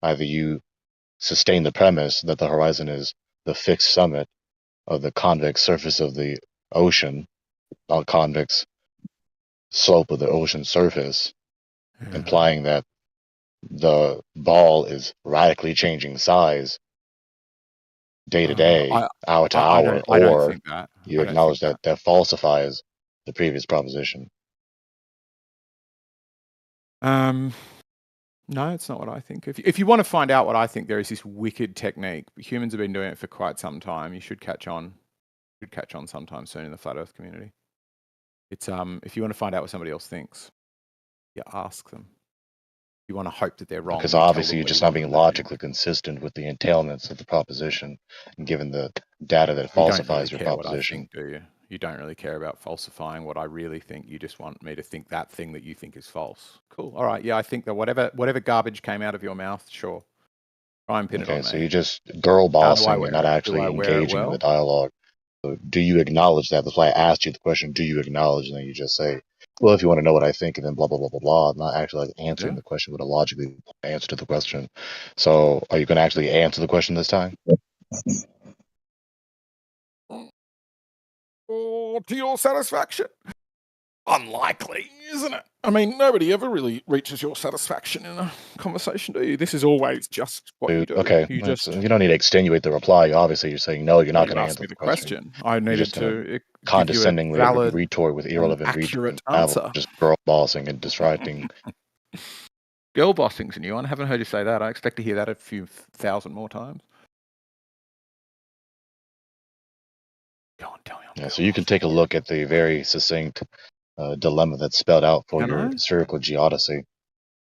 either you sustain the premise that the horizon is the fixed summit of the convex surface of the ocean, not convex slope of the ocean surface, implying that the ball is radically changing size day to day, hour to hour, I don't or think that. you I don't think acknowledge that that falsifies the previous proposition. No, it's not what I think. If you want to find out what I think, there is this wicked technique. Humans have been doing it for quite some time. You should catch on. You should catch on sometime soon in the flat Earth community. It's if you want to find out what somebody else thinks, you ask them. You want to hope that they're wrong. Because and you tell obviously them you're what just you not want being them to think. logically consistent with the entailments of the proposition, and given the data that You don't really falsifies your care what I proposition. think, do you? You don't really care about falsifying what I really think. You just want me to think that thing that you think is false. Cool. All right. Yeah, I think that whatever garbage came out of your mouth, sure. Try and pin it Okay, on so me. you're just girl How do I bossing wear and not it? Do actually I wear it engaging in the well? dialogue. So do you acknowledge that? That's why I asked you the question, do you acknowledge? And then you just say, well, if you want to know what I think, and then blah, blah, blah, blah, blah. I'm not actually like answering Yeah. the question with a logically answer to the question. So are you going to actually answer the question this time? Oh, to your satisfaction? Unlikely, isn't it? I mean, nobody ever really reaches your satisfaction in a conversation, do you? This is always just what you Dude, do. okay, You just you don't need to extenuate the reply. Obviously, you're saying no, you're well, not you going to asked answer me the the question. I You're needed just going to to give you a condescendingly valid retort with and irrelevant accurate babble, answer. just girl bossing and distracting. Girl bossing's a new one. I haven't heard you say that. I expect to hear that a few thousand more times. Go on, tell me. Yeah, so you can take a look at the very succinct dilemma that's spelled out for Can your I? spherical geodesy.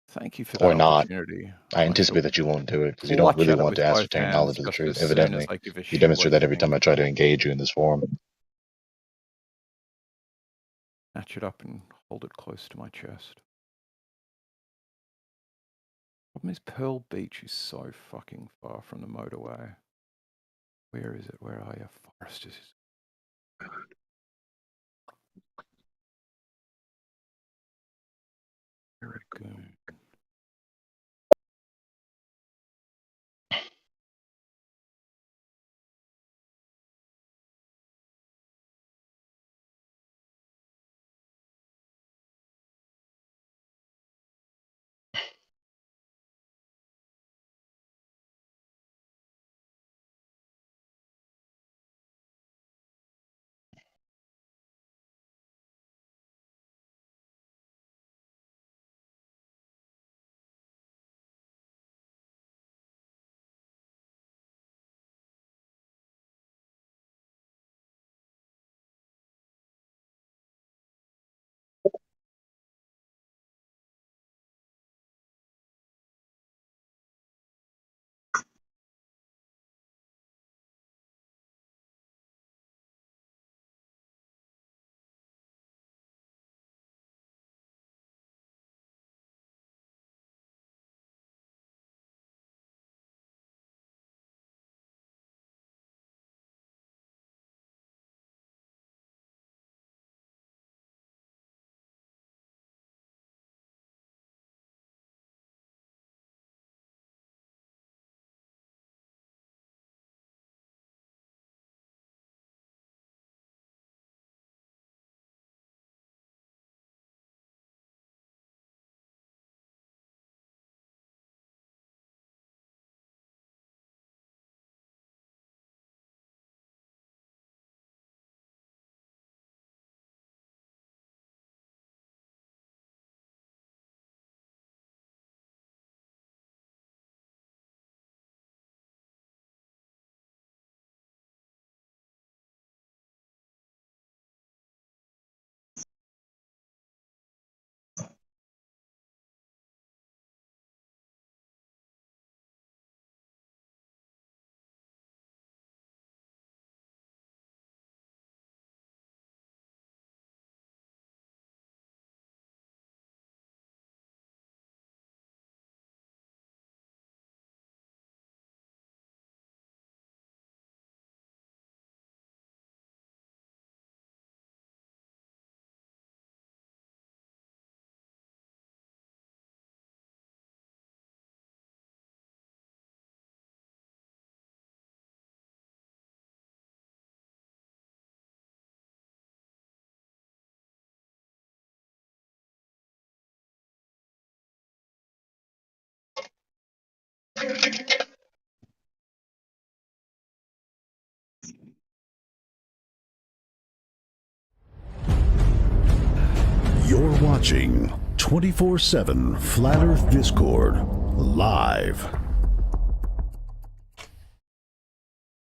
Thank you for Or that not. opportunity. I I anticipate shall that you won't do it because you don't clutch really at it want with to both ascertain hands knowledge of the just truth. as soon Evidently, as I give a you shit demonstrate what that you every time think. I try to engage you in this forum. Snatch it up and hold it close to my chest. Problem is, Pearl Beach is so fucking far from the motorway. Where is it? Where are you? Foresters. Ragoon. You're watching 24/7 Flat Earth Discord live.